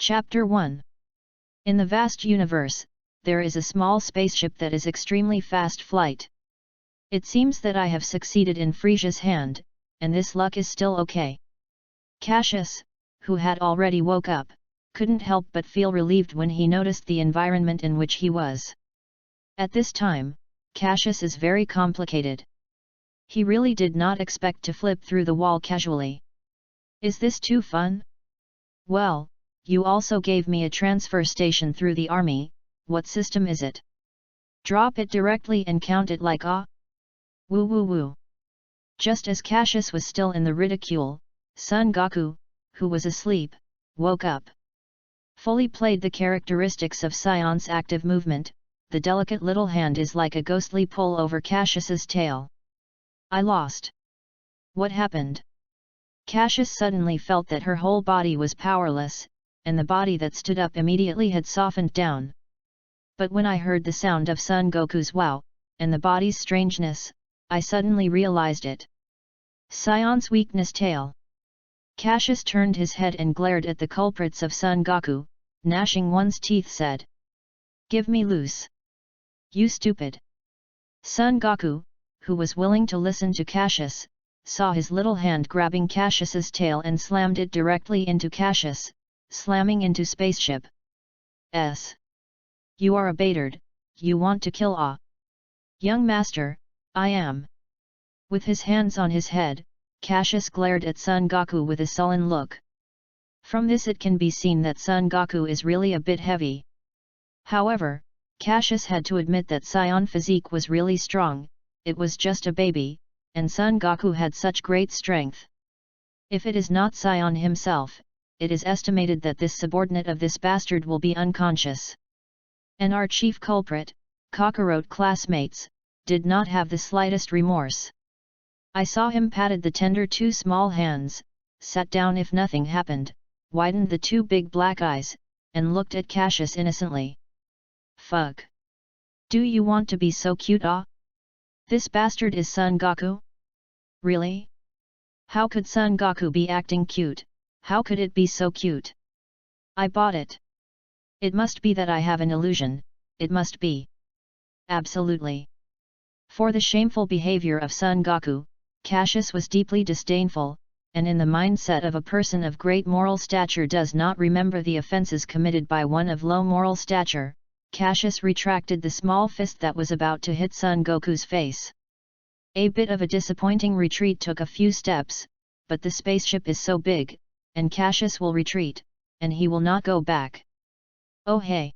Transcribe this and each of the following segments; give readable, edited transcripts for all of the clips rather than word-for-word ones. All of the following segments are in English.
Chapter 1. In the vast universe, there is a small spaceship that is extremely fast flight. It seems that I have succeeded in Frisia's hand, and this luck is still okay. Cassius, who had already woke up, couldn't help but feel relieved when he noticed the environment in which he was. At this time, Cassius is very complicated. He really did not expect to flip through the wall casually. Is this too fun? Well, you also gave me a transfer station through the army. What system is it? Drop it directly and count it like ah? Woo woo woo. Just as Cassius was still in the ridicule, Son Goku, who was asleep, woke up. Fully played the characteristics of Sion's active movement, the delicate little hand is like a ghostly pull over Cassius's tail. I lost. What happened? Cassius suddenly felt that her whole body was powerless, and the body that stood up immediately had softened down. But when I heard the sound of Son Goku's wow, and the body's strangeness, I suddenly realized it. Sion's weakness tail. Cassius turned his head and glared at the culprits of Son Goku, gnashing one's teeth said. Give me loose. You stupid. Son Goku, who was willing to listen to Cassius, saw his little hand grabbing Cassius's tail and slammed it directly into Cassius, slamming into spaceship. S. You are a Batard, you want to kill Ah. Young master, I am. With his hands on his head, Cassius glared at Son Goku with a sullen look. From this it can be seen that Son Goku is really a bit heavy. However, Cassius had to admit that Sion's physique was really strong. It was just a baby, and Son Goku had such great strength. If it is not Sion himself, it is estimated that this subordinate of this bastard will be unconscious. And our chief culprit, Kakarot classmates, did not have the slightest remorse. I saw him patted the tender two small hands, sat down if nothing happened, widened the two big black eyes, and looked at Cassius innocently. Fuck. Do you want to be so cute ah? This bastard is Son Goku? Really? How could Son Goku be acting cute? How could it be so cute? I bought it. It must be that I have an illusion, it must be. Absolutely. For the shameful behavior of Son Goku, Cassius was deeply disdainful, and in the mindset of a person of great moral stature does not remember the offences committed by one of low moral stature, Cassius retracted the small fist that was about to hit Son Goku's face. A bit of a disappointing retreat took a few steps, but the spaceship is so big, and Cassius will retreat, and he will not go back. Oh hey!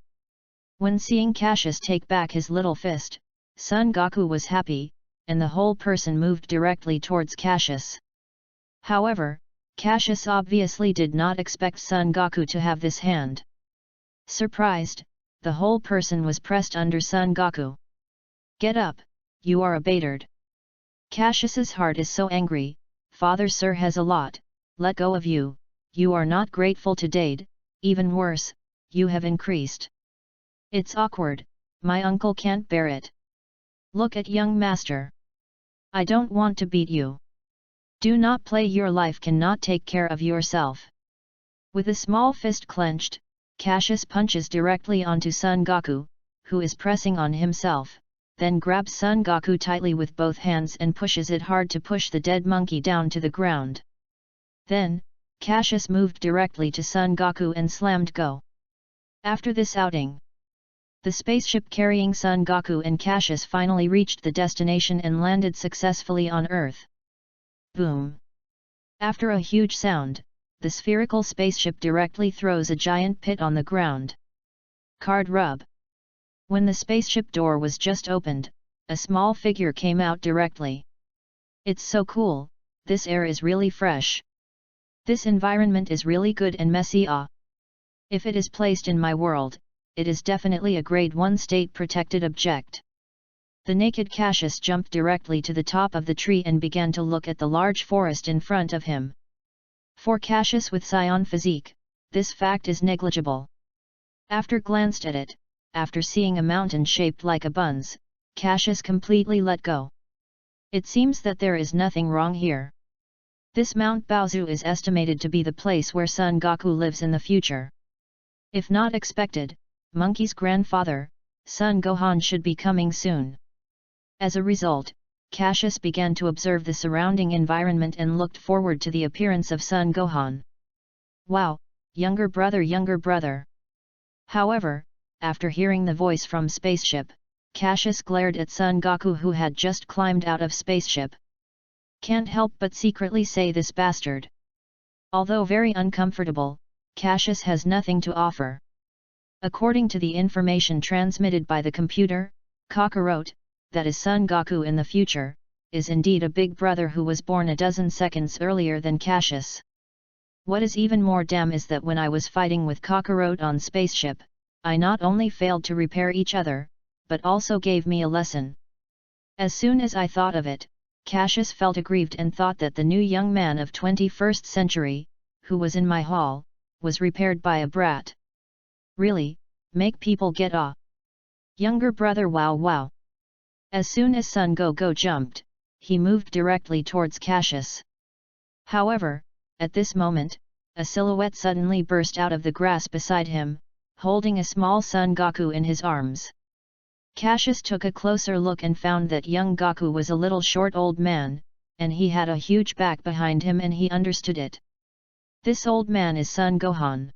When seeing Cassius take back his little fist, Son Goku was happy, and the whole person moved directly towards Cassius. However, Cassius obviously did not expect Son Goku to have this hand. Surprised, the whole person was pressed under Son Goku. Get up, you are a Batard. Cassius's heart is so angry, Father Sir has a lot, let go of you, you are not grateful to Dade, even worse, you have increased. It's awkward, my uncle can't bear it. Look at young master. I don't want to beat you. Do not play your life cannot take care of yourself. With a small fist clenched, Cassius punches directly onto Son Goku, who is pressing on himself, then grabs Son Goku tightly with both hands and pushes it hard to push the dead monkey down to the ground. Then, Cassius moved directly to Son Goku and slammed go. After this outing, the spaceship carrying Son Goku and Cassius finally reached the destination and landed successfully on Earth. Boom! After a huge sound, the spherical spaceship directly throws a giant pit on the ground. Card rub. When the spaceship door was just opened, a small figure came out directly. It's so cool, this air is really fresh. This environment is really good and messy ah. If it is placed in my world, it is definitely a grade 1 state protected object. The naked Cassius jumped directly to the top of the tree and began to look at the large forest in front of him. For Cassius with Sion physique, this fact is negligible. After glanced at it, after seeing a mountain shaped like a buns, Cassius completely let go. It seems that there is nothing wrong here. This Mount Baozu is estimated to be the place where Son Goku lives in the future. If not expected, Monkey's grandfather, Son Gohan should be coming soon. As a result, Cassius began to observe the surrounding environment and looked forward to the appearance of Son Gohan. Wow, younger brother, younger brother. However, after hearing the voice from spaceship, Cassius glared at Son Goku, who had just climbed out of spaceship. Can't help but secretly say this bastard. Although very uncomfortable, Cassius has nothing to offer. According to the information transmitted by the computer, Kakarot, that is Son Goku in the future, is indeed a big brother who was born a dozen seconds earlier than Cassius. What is even more damn is that when I was fighting with Kakarot on spaceship, I not only failed to repair each other, but also gave me a lesson. As soon as I thought of it, Cassius felt aggrieved and thought that the new young man of 21st century, who was in my hall, was repaired by a brat. Really, make people get awe. Younger brother, wow wow. As soon as Son Goku jumped, he moved directly towards Cassius. However, at this moment, a silhouette suddenly burst out of the grass beside him, holding a small Son Goku in his arms. Cassius took a closer look and found that young Goku was a little short old man, and he had a huge back behind him, and he understood it. This old man is Son Gohan.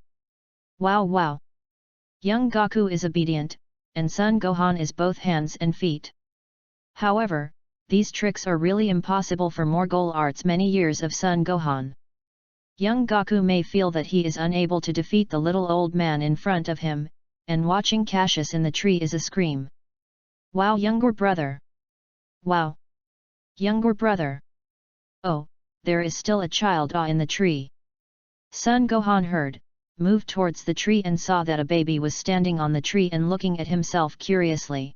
Wow wow. Young Goku is obedient, and Son Gohan is both hands and feet. However, these tricks are really impossible for Morgul Arts' many years of Son Gohan. Young Goku may feel that he is unable to defeat the little old man in front of him, and watching Cassius in the tree is a scream. Wow, younger brother! Wow! Younger brother! Oh, there is still a child in the tree. Son Gohan heard, moved towards the tree and saw that a baby was standing on the tree and looking at himself curiously.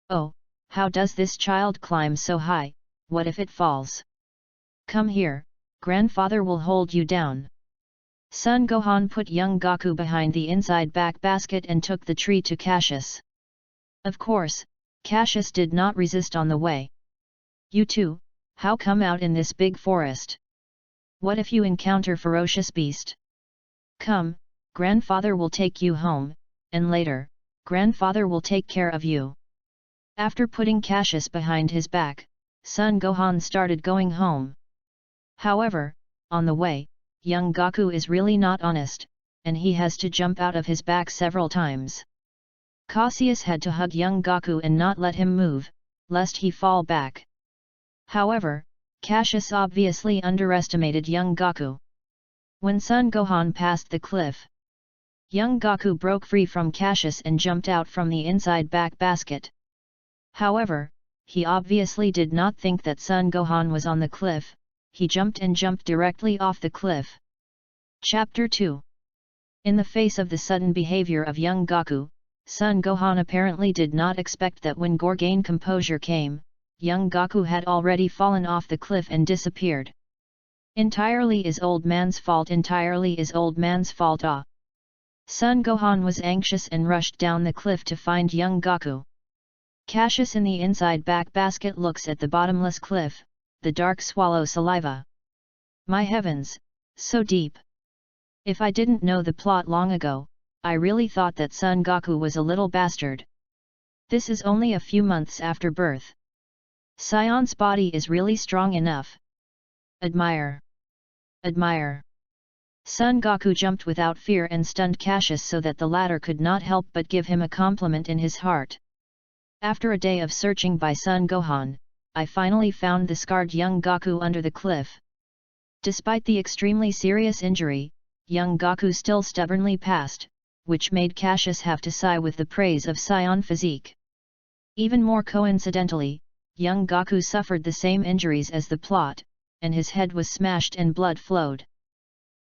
Oh, how does this child climb so high? What if it falls? Come here, grandfather will hold you down. Son Gohan put young Goku behind the inside back basket and took the tree to Cassius. Of course, Cassius did not resist on the way. You two, how come out in this big forest? What if you encounter ferocious beast? Come, grandfather will take you home, and later, grandfather will take care of you. After putting Cassius behind his back, Son Gohan started going home. However, on the way, young Goku is really not honest, and he has to jump out of his back several times. Cassius had to hug young Goku and not let him move, lest he fall back. However, Cassius obviously underestimated young Goku. When Son Gohan passed the cliff, young Goku broke free from Cassius and jumped out from the inside back basket. However, he obviously did not think that Son Gohan was on the cliff. He jumped directly off the cliff. Chapter 2. In the face of the sudden behavior of young Goku, Son Gohan apparently did not expect that when Gorgain composure came, young Goku had already fallen off the cliff and disappeared. Entirely is old man's fault, entirely is old man's fault. Son Gohan was anxious and rushed down the cliff to find young Goku. Cassius in the inside back basket looks at the bottomless cliff, the dark swallow saliva. My heavens, so deep. If I didn't know the plot long ago, I really thought that Son Goku was a little bastard. This is only a few months after birth. Sion's body is really strong enough. Admire. Admire. Son Goku jumped without fear and stunned Cassius so that the latter could not help but give him a compliment in his heart. After a day of searching by Son Gohan, I finally found the scarred young Goku under the cliff. Despite the extremely serious injury, young Goku still stubbornly passed, which made Cassius have to sigh with the praise of Sion physique. Even more coincidentally, young Goku suffered the same injuries as the plot, and his head was smashed and blood flowed.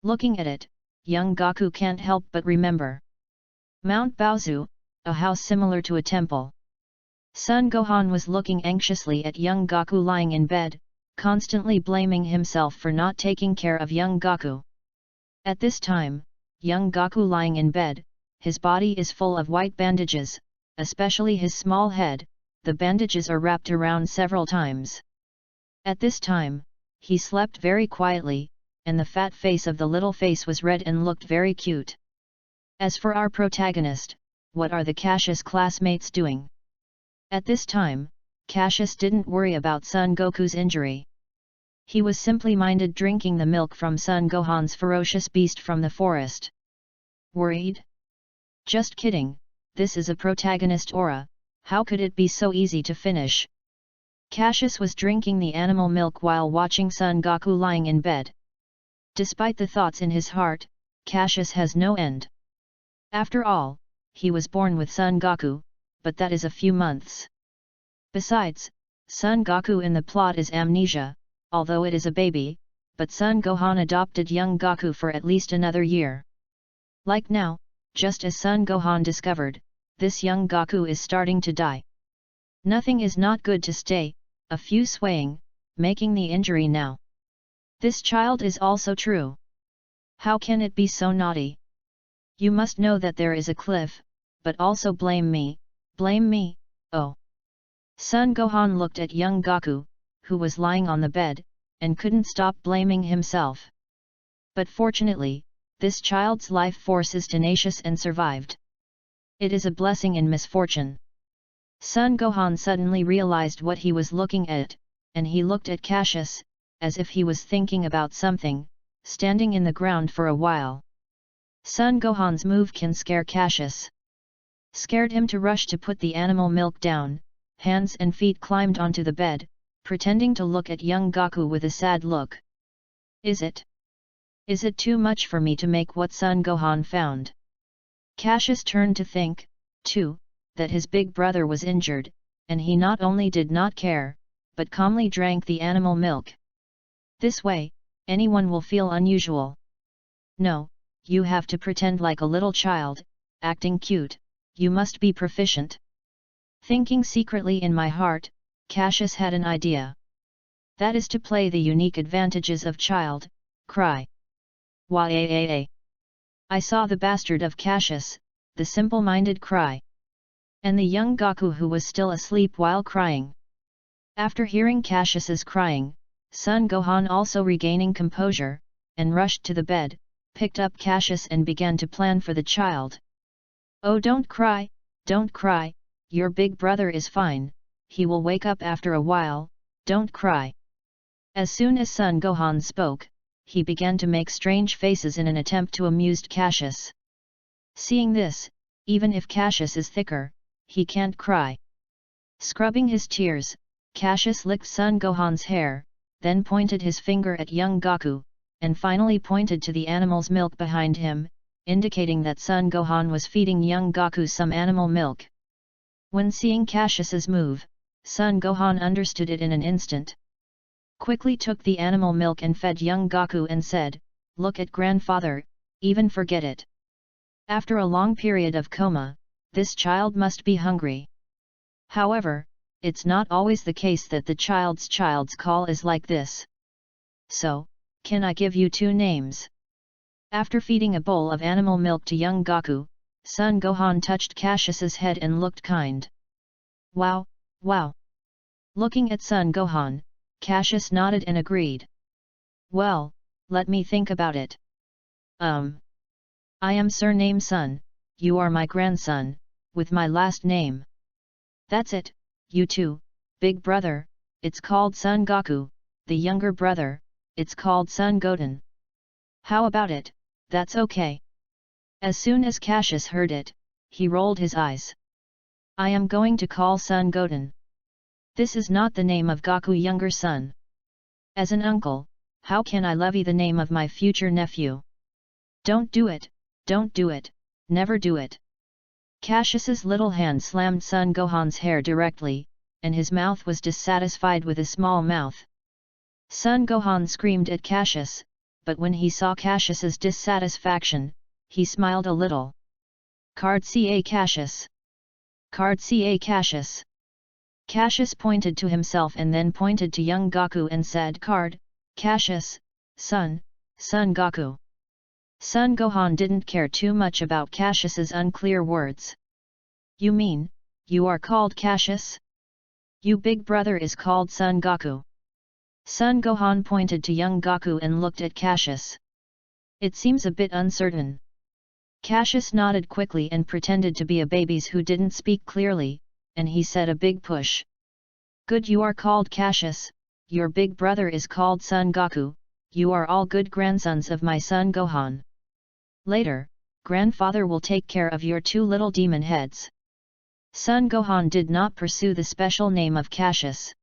Looking at it, young Goku can't help but remember Mount Baozu, a house similar to a temple. Son Gohan was looking anxiously at young Goku lying in bed, constantly blaming himself for not taking care of young Goku. At this time, young Goku lying in bed, his body is full of white bandages, especially his small head, the bandages are wrapped around several times. At this time, he slept very quietly, and the fat face of the little face was red and looked very cute. As for our protagonist, what are the Cassius classmates doing? At this time, Cassius didn't worry about Son Goku's injury. He was simply minded drinking the milk from Son Gohan's ferocious beast from the forest. Worried? Just kidding, this is a protagonist aura, how could it be so easy to finish? Cassius was drinking the animal milk while watching Son Goku lying in bed. Despite the thoughts in his heart, Cassius has no end. After all, he was born with Son Goku, but that is a few months. Besides, Son Goku in the plot is amnesia, although it is a baby, but Son Gohan adopted young Goku for at least another year. Like now, just as Son Gohan discovered, this young Goku is starting to die. Nothing is not good to stay, a few swaying, making the injury now. This child is also true. How can it be so naughty? You must know that there is a cliff, but also blame me, oh. Son Gohan looked at young Goku, who was lying on the bed, and couldn't stop blaming himself. But fortunately, this child's life force is tenacious and survived. It is a blessing in misfortune. Son Gohan suddenly realized what he was looking at, and he looked at Cassius, as if he was thinking about something, standing in the ground for a while. Son Gohan's move can scare Cassius. Scared him to rush to put the animal milk down, hands and feet climbed onto the bed, pretending to look at young Goku with a sad look. Is it too much for me to make what Son Gohan found? Cassius turned to think, too, that his big brother was injured, and he not only did not care, but calmly drank the animal milk. This way, anyone will feel unusual. No, you have to pretend like a little child, acting cute, you must be proficient. Thinking secretly in my heart, Cassius had an idea. That is to play the unique advantages of child, cry. Wah-ay-ay-ay. I saw the bastard of Cassius, the simple-minded cry. And the young Goku who was still asleep while crying. After hearing Cassius's crying, Son Gohan also regaining composure, and rushed to the bed, picked up Cassius and began to plan for the child. Oh, don't cry, your big brother is fine, he will wake up after a while, don't cry. As soon as Son Gohan spoke, he began to make strange faces in an attempt to amuse Cassius. Seeing this, even if Cassius is thicker, he can't cry. Scrubbing his tears, Cassius licked Son Gohan's hair, then pointed his finger at young Goku, and finally pointed to the animal's milk behind him, indicating that Son Gohan was feeding young Goku some animal milk. When seeing Cassius's move, Son Gohan understood it in an instant. Quickly took the animal milk and fed young Goku and said, "Look at grandfather, even forget it." After a long period of coma, this child must be hungry. However, it's not always the case that the child's call is like this. So, can I give you two names? After feeding a bowl of animal milk to young Goku, Son Gohan touched Cassius's head and looked kind. Wow, wow. Looking at Son Gohan, Cassius nodded and agreed. Well, let me think about it. I am surname Son, you are my grandson, with my last name. That's it, you too, big brother, it's called Son Goku, the younger brother, it's called Son Goten. How about it, that's okay. As soon as Cassius heard it, he rolled his eyes. I am going to call Son Goten. This is not the name of Goku younger son. As an uncle, how can I levy the name of my future nephew? Don't do it, never do it. Cassius's little hand slammed Son Gohan's hair directly, and his mouth was dissatisfied with a small mouth. Son Gohan screamed at Cassius, but when he saw Cassius's dissatisfaction, he smiled a little. Card ca Cassius. Card ca Cassius. Cassius pointed to himself and then pointed to young Goku and said, Card, Cassius, Son Goku. Son Gohan didn't care too much about Cassius's unclear words. You mean, you are called Cassius? You big brother is called Son Goku. Son Gohan pointed to young Goku and looked at Cassius. It seems a bit uncertain. Cassius nodded quickly and pretended to be a baby who didn't speak clearly, and he said a big push. Good, you are called Cassius, your big brother is called Son Goku, you are all good grandsons of my son Gohan. Later, grandfather will take care of your two little demon heads. Son Gohan did not pursue the special name of Cassius.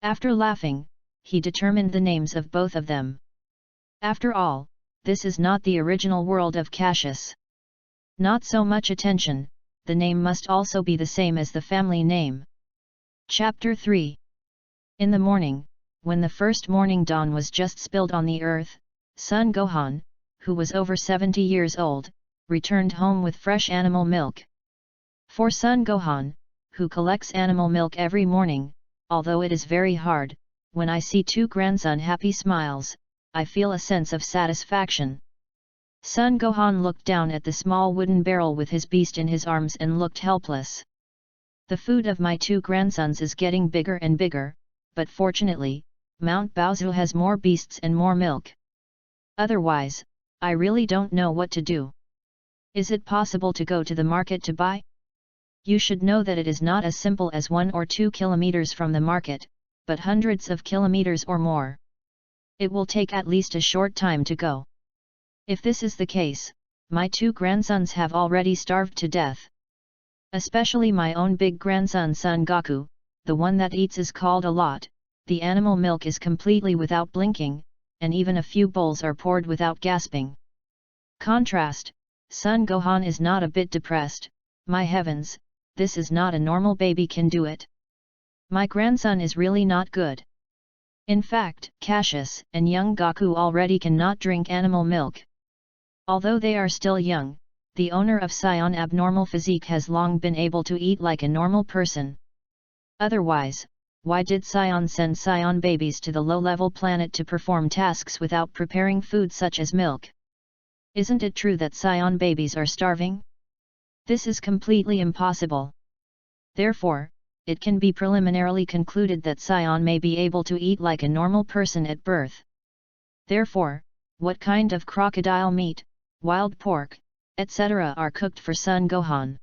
After laughing, he determined the names of both of them. After all, this is not the original world of Cassius. Not so much attention, the name must also be the same as the family name. Chapter 3. In the morning, when the first morning dawn was just spilled on the earth, Son Gohan, who was over 70 years old, returned home with fresh animal milk. For Son Gohan, who collects animal milk every morning, although it is very hard, when I see two grandson happy smiles, I feel a sense of satisfaction. Son Gohan looked down at the small wooden barrel with his beast in his arms and looked helpless. The food of my two grandsons is getting bigger and bigger, but fortunately, Mount Baozu has more beasts and more milk. Otherwise, I really don't know what to do. Is it possible to go to the market to buy? You should know that it is not as simple as 1 or 2 kilometers from the market, but hundreds of kilometers or more. It will take at least a short time to go. If this is the case, my two grandsons have already starved to death. Especially my own big grandson Son Goku, the one that eats is called a lot, the animal milk is completely without blinking, and even a few bowls are poured without gasping. Contrast, Son Gohan is not a bit depressed. My heavens, this is not a normal baby can do it. My grandson is really not good. In fact, Cassius and young Goku already cannot drink animal milk. Although they are still young, the owner of Scion abnormal physique has long been able to eat like a normal person. Otherwise, why did Scion send Scion babies to the low-level planet to perform tasks without preparing food such as milk? Isn't it true that Scion babies are starving? This is completely impossible. Therefore, it can be preliminarily concluded that Scion may be able to eat like a normal person at birth. Therefore, what kind of crocodile meat, wild pork, etc. are cooked for Son Gohan?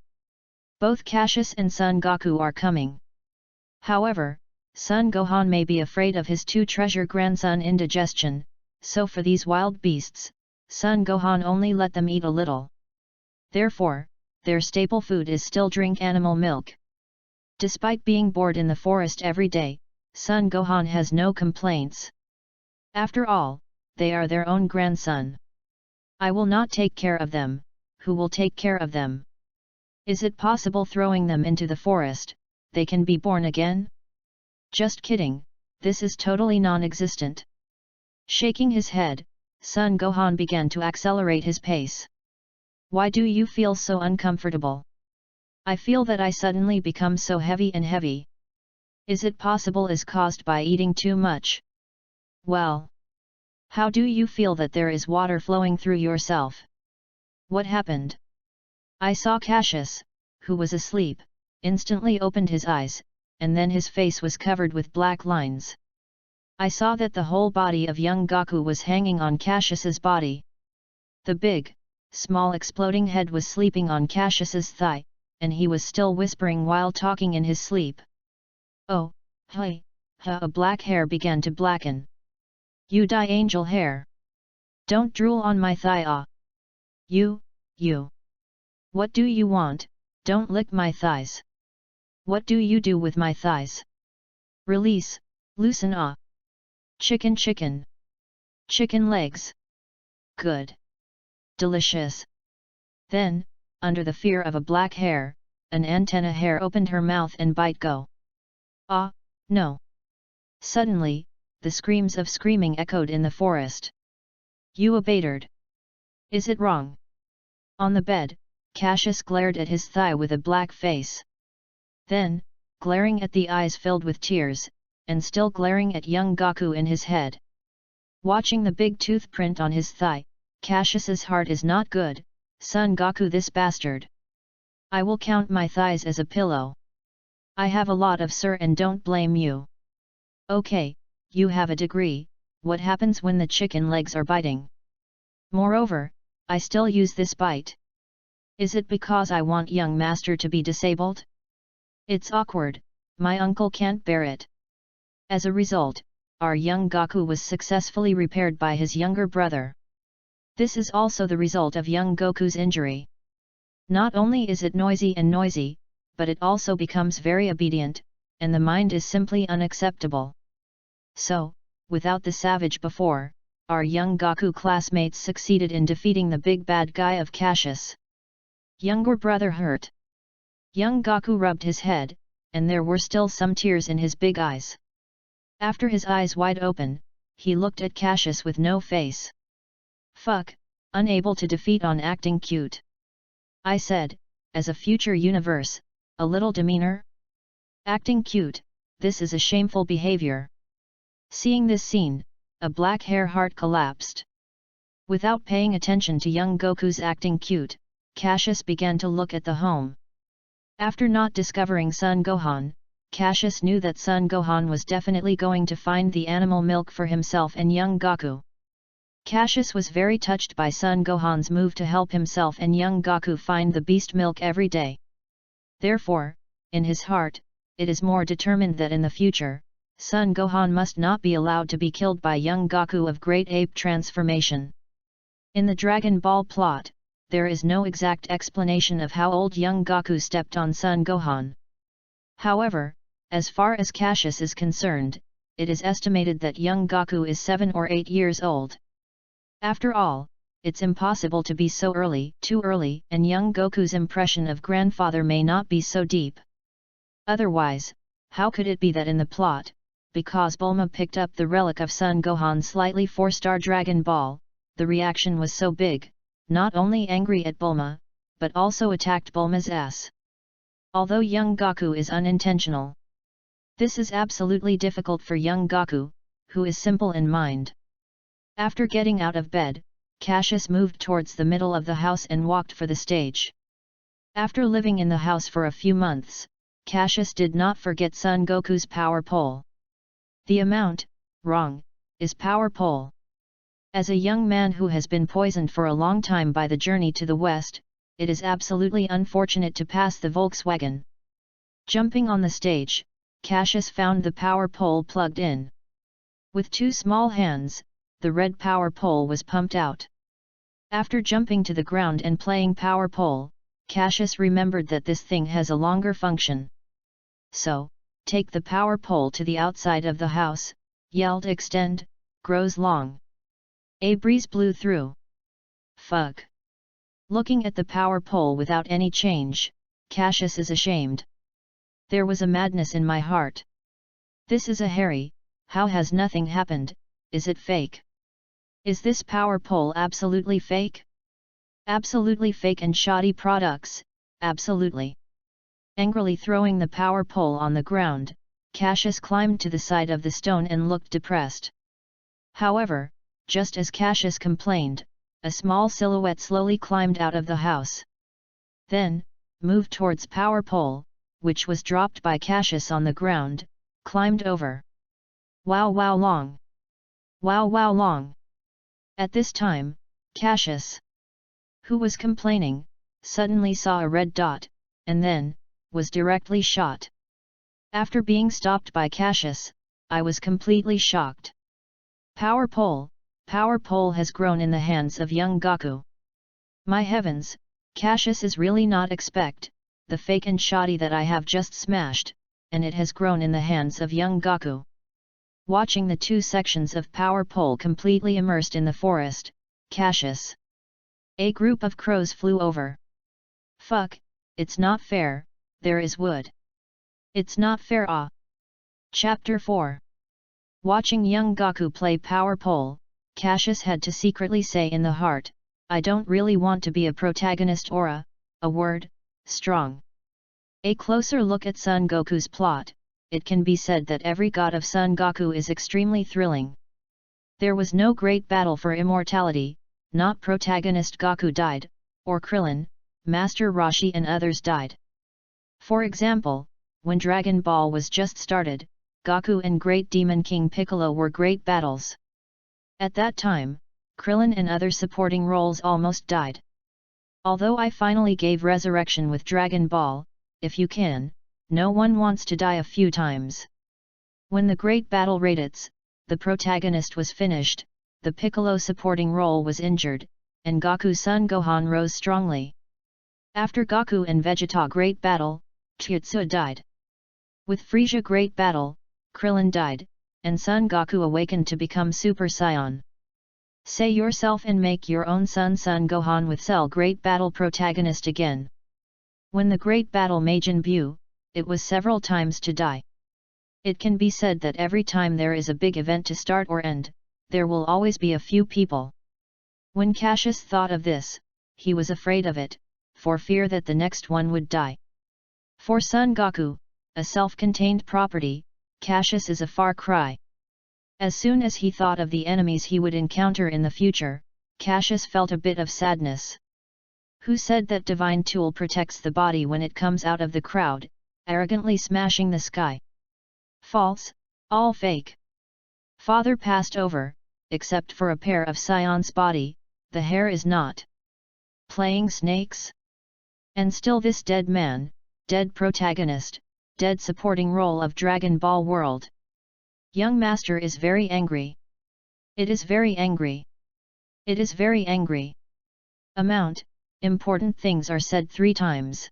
Both Cassius and Son Goku are coming. However, Son Gohan may be afraid of his two treasure grandson indigestion, so for these wild beasts, Son Gohan only let them eat a little. Therefore, their staple food is still drink animal milk. Despite being bored in the forest every day, Son Gohan has no complaints. After all, they are their own grandson. I will not take care of them, who will take care of them? Is it possible throwing them into the forest, they can be born again? Just kidding, this is totally non-existent. Shaking his head, Son Gohan began to accelerate his pace. Why do you feel so uncomfortable? I feel that I suddenly become so heavy and heavy. Is it possible is caused by eating too much? Well, how do you feel that there is water flowing through yourself? What happened? I saw Cassius, who was asleep, instantly opened his eyes, and then his face was covered with black lines. I saw that the whole body of young Goku was hanging on Cassius's body. The big, small exploding head was sleeping on Cassius's thigh, and he was still whispering while talking in his sleep. Oh, hey, a black hair began to blacken. You die angel hair. Don't drool on my thigh ah. You. What do you want? Don't lick my thighs. What do you do with my thighs? Release, loosen ah. Chicken. Chicken legs. Good. Delicious. Then, under the fear of a black hair, an antenna hair opened her mouth and bite go. Ah, no. Suddenly, the screams of screaming echoed in the forest. You abated. Is it wrong? On the bed, Cassius glared at his thigh with a black face. Then, glaring at the eyes filled with tears, and still glaring at young Goku in his head. Watching the big tooth print on his thigh, Cassius's heart is not good. Son Goku, this bastard. I will count my thighs as a pillow. I have a lot of sir and don't blame you. Okay, you have a degree, what happens when the chicken legs are biting? Moreover, I still use this bite. Is it because I want young master to be disabled? It's awkward, my uncle can't bear it. As a result, our young Gaku was successfully repaired by his younger brother. This is also the result of young Goku's injury. Not only is it noisy, but it also becomes very obedient, and the mind is simply unacceptable. So, without the savage before, our young Gaku classmates succeeded in defeating the big bad guy of Cassius. Younger brother hurt. Young Gaku rubbed his head, and there were still some tears in his big eyes. After his eyes wide open, he looked at Cassius with no face. Fuck, unable to defeat on acting cute. I said, as a future universe, a little demeanor? Acting cute, this is a shameful behavior. Seeing this scene, a black hair heart collapsed. Without paying attention to young Goku's acting cute, Cassius began to look at the home. After not discovering Son Gohan, Cassius knew that Son Gohan was definitely going to find the animal milk for himself and young Gaku. Cassius was very touched by Son Gohan's move to help himself and young Gaku find the beast milk every day. Therefore, in his heart, it is more determined that in the future, Son Gohan must not be allowed to be killed by young Gaku of Great Ape transformation. In the Dragon Ball plot, there is no exact explanation of how old young Gaku stepped on Son Gohan. However, as far as Cassius is concerned, it is estimated that young Gaku is 7 or 8 years old. After all, it's impossible to be so early, too early, and young Goku's impression of grandfather may not be so deep. Otherwise, how could it be that in the plot, because Bulma picked up the relic of Son Gohan's slightly 4-star Dragon Ball, the reaction was so big, not only angry at Bulma, but also attacked Bulma's ass. Although young Gaku is unintentional, this is absolutely difficult for young Gaku, who is simple in mind. After getting out of bed, Cassius moved towards the middle of the house and walked for the stage. After living in the house for a few months, Cassius did not forget Son Goku's power pole. The amount, wrong, is power pole. As a young man who has been poisoned for a long time by the journey to the west, it is absolutely unfortunate to pass the Volkswagen. Jumping on the stage, Cassius found the power pole plugged in. With 2 small hands, the red power pole was pumped out. After jumping to the ground and playing power pole, Cassius remembered that this thing has a longer function. So, take the power pole to the outside of the house, yelled extend, grows long. A breeze blew through. Fuck. Looking at the power pole without any change, Cassius is ashamed. There was a madness in my heart. This is a Harry, how has nothing happened, is it fake? Is this power pole absolutely fake? Absolutely fake and shoddy products, absolutely. Angrily throwing the power pole on the ground, Cassius climbed to the side of the stone and looked depressed. However, just as Cassius complained, a small silhouette slowly climbed out of the house. Then, moved towards power pole, which was dropped by Cassius on the ground, climbed over. Wow wow long. Wow wow long. At this time, Cassius, who was complaining, suddenly saw a red dot, and then, was directly shot. After being stopped by Cassius, I was completely shocked. Power pole has grown in the hands of young Gaku. My heavens, Cassius is really not expect, the fake and shoddy that I have just smashed, and it has grown in the hands of young Gaku. Watching the 2 sections of power pole completely immersed in the forest, Cassius. A group of crows flew over. Fuck, it's not fair, there is wood. It's not fair ah. Chapter 4. Watching young Gaku play power pole, Cassius had to secretly say in the heart, I don't really want to be a protagonist or a word, strong. A closer look at Son Goku's plot, it can be said that every god of Son Goku is extremely thrilling. There was no great battle for immortality, not protagonist Gaku died, or Krillin, Master Roshi and others died. For example, when Dragon Ball was just started, Gaku and Great Demon King Piccolo were great battles. At that time, Krillin and other supporting roles almost died. Although I finally gave resurrection with Dragon Ball, if you can, no one wants to die a few times. When the great battle Raditz, the protagonist, was finished, the Piccolo supporting role was injured, and Goku's son Gohan rose strongly. After Goku and Vegeta great battle, Chiaotzu died. With Frieza great battle, Krillin died, and Son Goku awakened to become Super Saiyan. Say yourself and make your own Son Gohan with Cell great battle protagonist again. When the great battle Majin Buu, it was several times to die. It can be said that every time there is a big event to start or end, there will always be a few people. When Cassius thought of this, he was afraid of it, for fear that the next one would die. For Son Goku, a self-contained property, Cassius is a far cry. As soon as he thought of the enemies he would encounter in the future, Cassius felt a bit of sadness. Who said that divine tool protects the body when it comes out of the crowd, arrogantly smashing the sky? False, all fake. Father passed over, except for a pair of Scion's body, the hair is not. Playing snakes? And still this dead man, dead protagonist, dead supporting role of Dragon Ball World. Young master is very angry. It is very angry. It is very angry. Important things are said 3 times.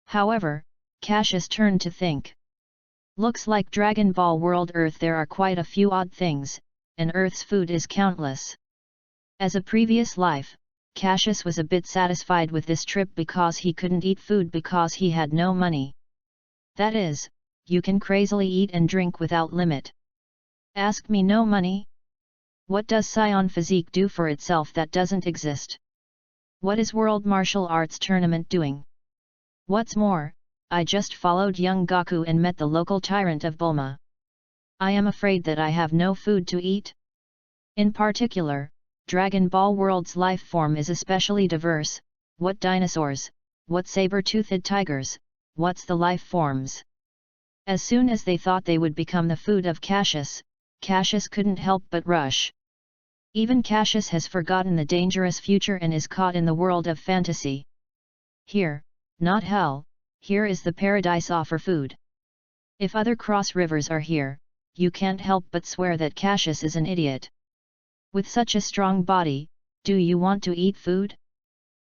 However, Cassius turned to think. Looks like Dragon Ball World Earth there are quite a few odd things, and Earth's food is countless. As a previous life, Cassius was a bit satisfied with this trip because he couldn't eat food because he had no money. That is, you can crazily eat and drink without limit. Ask me no money? What does Scion Physique do for itself that doesn't exist? What is World Martial Arts Tournament doing? What's more, I just followed young Goku and met the local tyrant of Bulma. I am afraid that I have no food to eat. In particular, Dragon Ball World's life form is especially diverse. What dinosaurs, what saber-toothed tigers, what's the life forms? As soon as they thought they would become the food of Cassius, Cassius couldn't help but rush. Even Cassius has forgotten the dangerous future and is caught in the world of fantasy. Here, not hell, here is the paradise offer food. If other cross rivers are here, you can't help but swear that Cassius is an idiot. With such a strong body, do you want to eat food?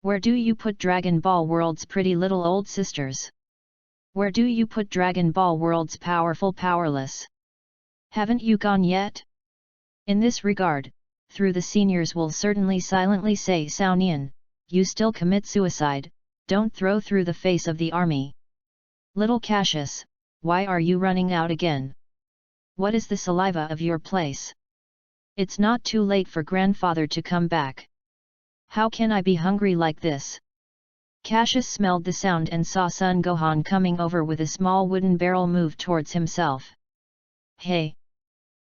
Where do you put Dragon Ball World's pretty little old sisters? Where do you put Dragon Ball World's powerful powerless? Haven't you gone yet? In this regard, through the seniors will certainly silently say Sao Nian, you still commit suicide, don't throw through the face of the army. Little Cassius, why are you running out again? What is the saliva of your place? It's not too late for grandfather to come back. How can I be hungry like this? Cassius smelled the sound and saw Son Gohan coming over with a small wooden barrel moved towards himself. Hey!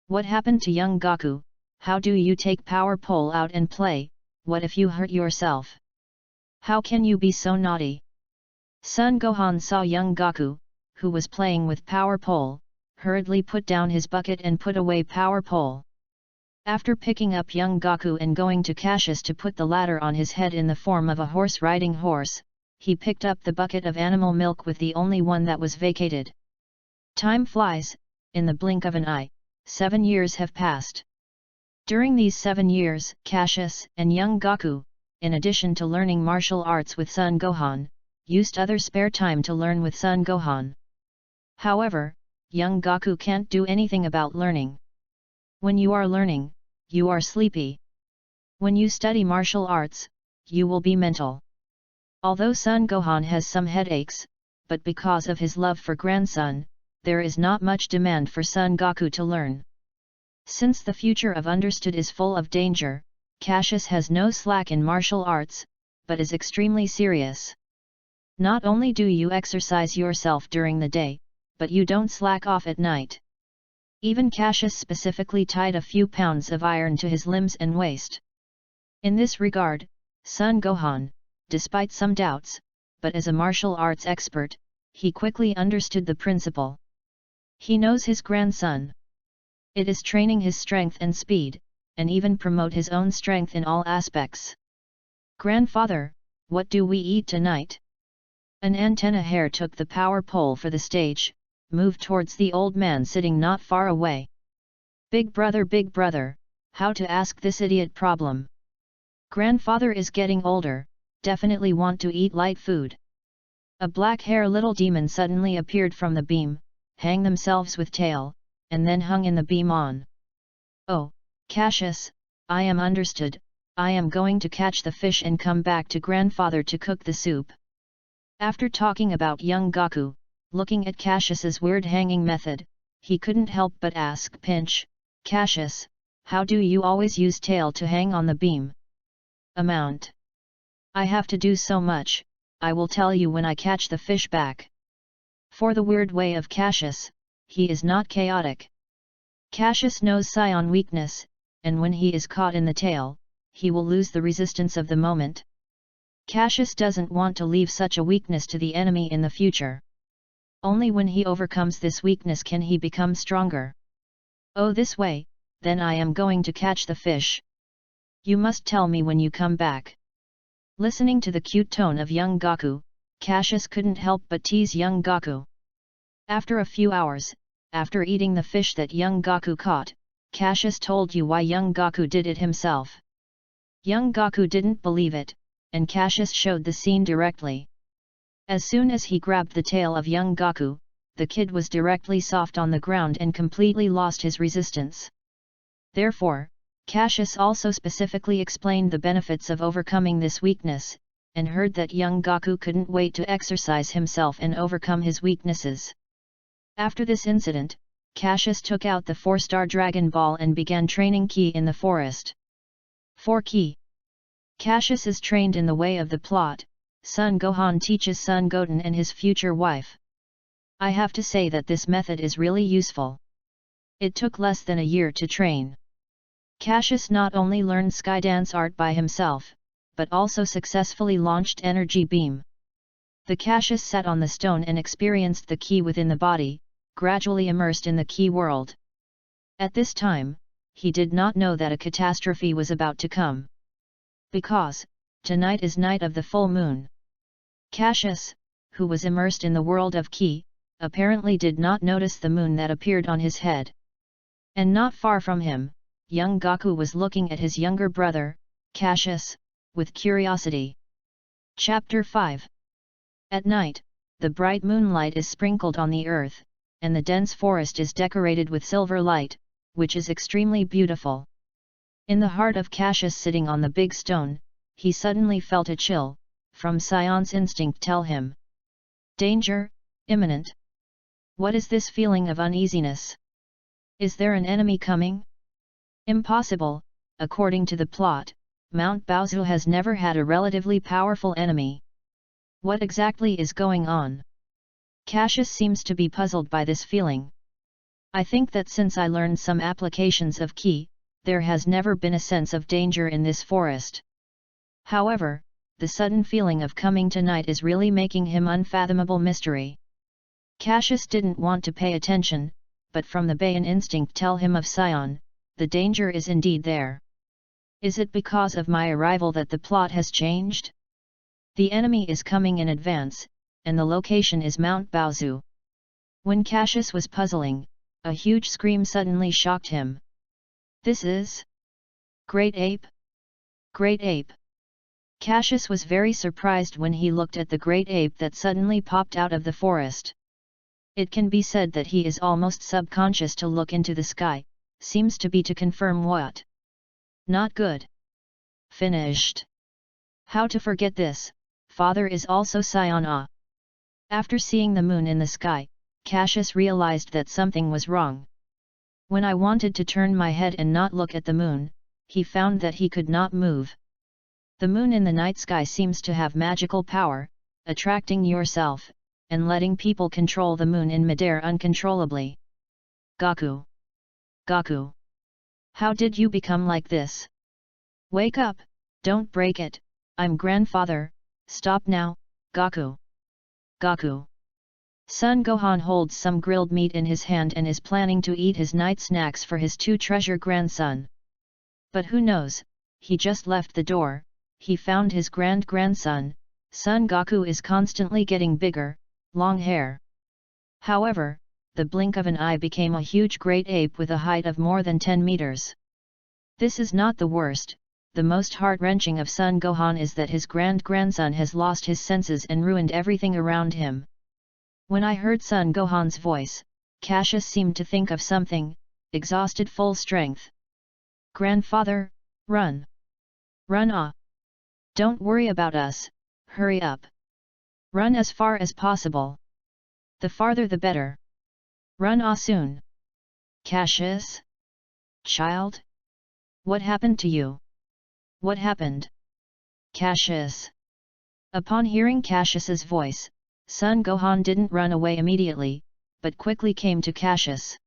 What happened to young Goku? How do you take power pole out and play? What if you hurt yourself? How can you be so naughty? Son Gohan saw young Goku, who was playing with power pole, hurriedly put down his bucket and put away power pole. After picking up young Goku and going to Cassius to put the latter on his head in the form of a horse riding horse, he picked up the bucket of animal milk with the only one that was vacated. Time flies, in the blink of an eye, 7 years have passed. During these 7 years, Cassius and young Goku, in addition to learning martial arts with Son Gohan, used other spare time to learn with Son Gohan. However, young Goku can't do anything about learning. When you are learning, you are sleepy. When you study martial arts, you will be mental. Although Son Gohan has some headaches, but because of his love for grandson, there is not much demand for Son Goku to learn. Since the future of understood is full of danger, Cassius has no slack in martial arts, but is extremely serious. Not only do you exercise yourself during the day, but you don't slack off at night. Even Cassius specifically tied a few pounds of iron to his limbs and waist. In this regard, Son Gohan, despite some doubts, but as a martial arts expert, he quickly understood the principle. He knows his grandson. It is training his strength and speed, and even promote his own strength in all aspects. Grandfather, what do we eat tonight? An antenna hare took the power pole for the stage, moved towards the old man sitting not far away. Big brother, how to ask this idiot problem? Grandfather is getting older, definitely want to eat light food. A black hare little demon suddenly appeared from the beam, hang themselves with tail, and then hung in the beam on. Oh, Cassius, I am understood, I am going to catch the fish and come back to grandfather to cook the soup. After talking about young Gaku, looking at Cassius's weird hanging method, he couldn't help but ask Pinch, Cassius, how do you always use tail to hang on the beam? Amount. I have to do so much, I will tell you when I catch the fish back. For the weird way of Cassius, he is not chaotic. Cassius knows Scion weakness, and when he is caught in the tail, he will lose the resistance of the moment. Cassius doesn't want to leave such a weakness to the enemy in the future. Only when he overcomes this weakness can he become stronger. Oh, this way, then I am going to catch the fish. You must tell me when you come back. Listening to the cute tone of young Gaku, Cassius couldn't help but tease young Gaku. After a few hours, after eating the fish that young Gaku caught, Cassius told you why young Gaku did it himself. Young Gaku didn't believe it, and Cassius showed the scene directly. As soon as he grabbed the tail of young Gaku, the kid was directly soft on the ground and completely lost his resistance. Therefore, Cassius also specifically explained the benefits of overcoming this weakness, and heard that young Gaku couldn't wait to exercise himself and overcome his weaknesses. After this incident, Cassius took out the 4-star Dragon Ball and began training Ki in the forest. For Ki, Cassius is trained in the way of the plot. Son Gohan teaches Son Goten and his future wife. I have to say that this method is really useful. It took less than a year to train. Cassius not only learned Skydance art by himself, but also successfully launched Energy Beam. The Cassius sat on the stone and experienced the Ki within the body, gradually immersed in the Ki world. At this time, he did not know that a catastrophe was about to come. Because, tonight is night of the full moon. Cassius, who was immersed in the world of Ki, apparently did not notice the moon that appeared on his head. And not far from him, young Gaku was looking at his younger brother, Cassius, with curiosity. Chapter 5. At night, the bright moonlight is sprinkled on the earth, and the dense forest is decorated with silver light, which is extremely beautiful. In the heart of Cassius sitting on the big stone, he suddenly felt a chill, from Sion's instinct tell him. Danger, imminent. What is this feeling of uneasiness? Is there an enemy coming? Impossible, according to the plot, Mount Baozu has never had a relatively powerful enemy. What exactly is going on? Cassius seems to be puzzled by this feeling. I think that since I learned some applications of Ki, there has never been a sense of danger in this forest. However, the sudden feeling of coming tonight is really making him unfathomable mystery. Cassius didn't want to pay attention, but from the Baian instinct tell him of Sion, the danger is indeed there. Is it because of my arrival that the plot has changed? The enemy is coming in advance, and the location is Mount Baozu. When Cassius was puzzling, a huge scream suddenly shocked him. This is Great Ape? Great Ape! Cassius was very surprised when he looked at the great ape that suddenly popped out of the forest. It can be said that he is almost subconscious to look into the sky, seems to be to confirm what? Not good. Finished. How to forget this, father is also Sion. After seeing the moon in the sky, Cassius realized that something was wrong. When I wanted to turn my head and not look at the moon, he found that he could not move. The moon in the night sky seems to have magical power, attracting yourself, and letting people control the moon in midair uncontrollably. Gaku! Gaku! How did you become like this? Wake up, don't break it, I'm grandfather, stop now, Gaku! Gaku! Son Gohan holds some grilled meat in his hand and is planning to eat his night snacks for his 2 treasure grandson. But who knows, he just left the door, he found his grandson, Son Goku, is constantly getting bigger, long hair. However, the blink of an eye became a huge great ape with a height of more than 10 meters. This is not the worst. The most heart-wrenching of Son Gohan is that his grandson has lost his senses and ruined everything around him. When I heard Son Gohan's voice, Cassius seemed to think of something, exhausted full strength. "Grandfather, run! Run ah! Don't worry about us, hurry up! Run as far as possible! The farther the better! Run ah soon!" "Cassius? Child? What happened to you? What happened? Cassius?" Upon hearing Cassius's voice, Son Gohan didn't run away immediately, but quickly came to Cassius.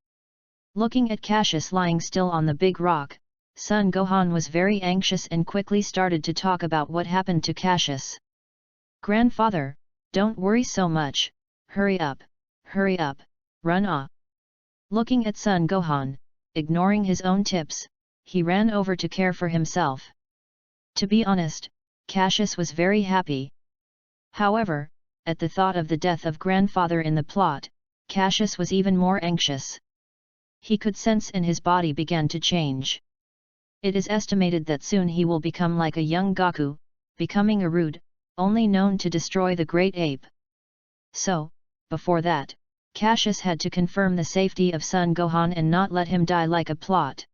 Looking at Cassius lying still on the big rock, Son Gohan was very anxious and quickly started to talk about what happened to Cassius. "Grandfather, don't worry so much, hurry up, run ah!" Looking at Son Gohan, ignoring his own tips, he ran over to care for himself. To be honest, Cassius was very happy. However, at the thought of the death of grandfather in the plot, Cassius was even more anxious. He could sense and his body began to change. It is estimated that soon he will become like a young Goku, becoming a rude, only known to destroy the great ape. So, before that, Cassius had to confirm the safety of Son Gohan and not let him die like a plot.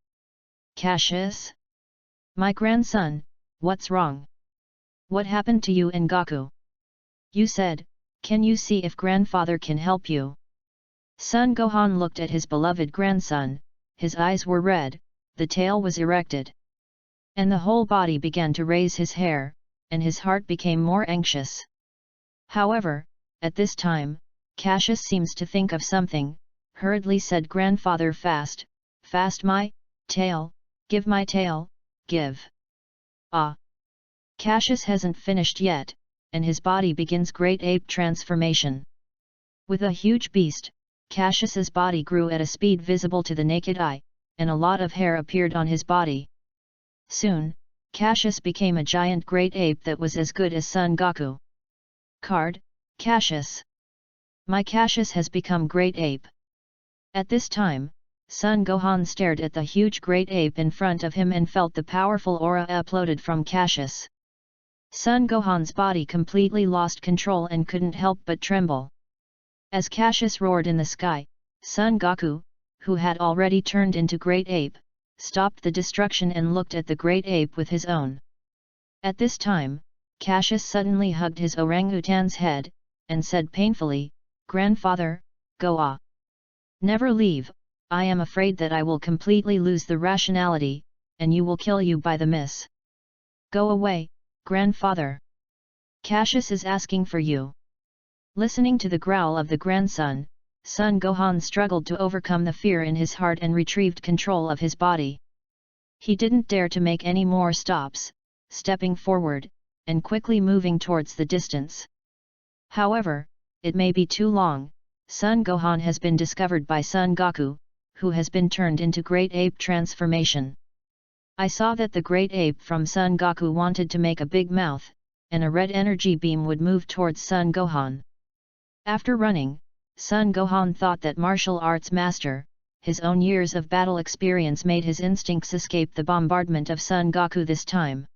"Cassius? My grandson, what's wrong? What happened to you and Goku? You said, can you see if grandfather can help you?" Son Gohan looked at his beloved grandson, his eyes were red, the tail was erected. And the whole body began to raise his hair, and his heart became more anxious. However, at this time, Cassius seems to think of something, hurriedly said, "Grandfather, fast my tail, give my tail, give." Ah! Cassius hasn't finished yet, and his body begins great ape transformation. With a huge beast, Cassius's body grew at a speed visible to the naked eye, and a lot of hair appeared on his body. Soon, Cassius became a giant great ape that was as good as Son Goku. Card, Cassius. My Cassius has become great ape. At this time, Son Gohan stared at the huge great ape in front of him and felt the powerful aura uploaded from Cassius. Son Gohan's body completely lost control and couldn't help but tremble. As Cassius roared in the sky, Son Goku, who had already turned into great ape, stopped the destruction and looked at the great ape with his own. At this time, Cassius suddenly hugged his orangutan's head, and said painfully, "Grandfather, go ah! Never leave, I am afraid that I will completely lose the rationality, and you will kill you by the miss. Go away, grandfather. Cassius is asking for you." Listening to the growl of the grandson, Son Gohan struggled to overcome the fear in his heart and retrieved control of his body. He didn't dare to make any more stops, stepping forward, and quickly moving towards the distance. However, it may be too long, Son Gohan has been discovered by Son Goku, who has been turned into great ape transformation. I saw that the great ape from Son Goku wanted to make a big mouth, and a red energy beam would move towards Son Gohan. After running, Son Gohan thought that martial arts master, his own years of battle experience made his instincts escape the bombardment of Son Goku this time.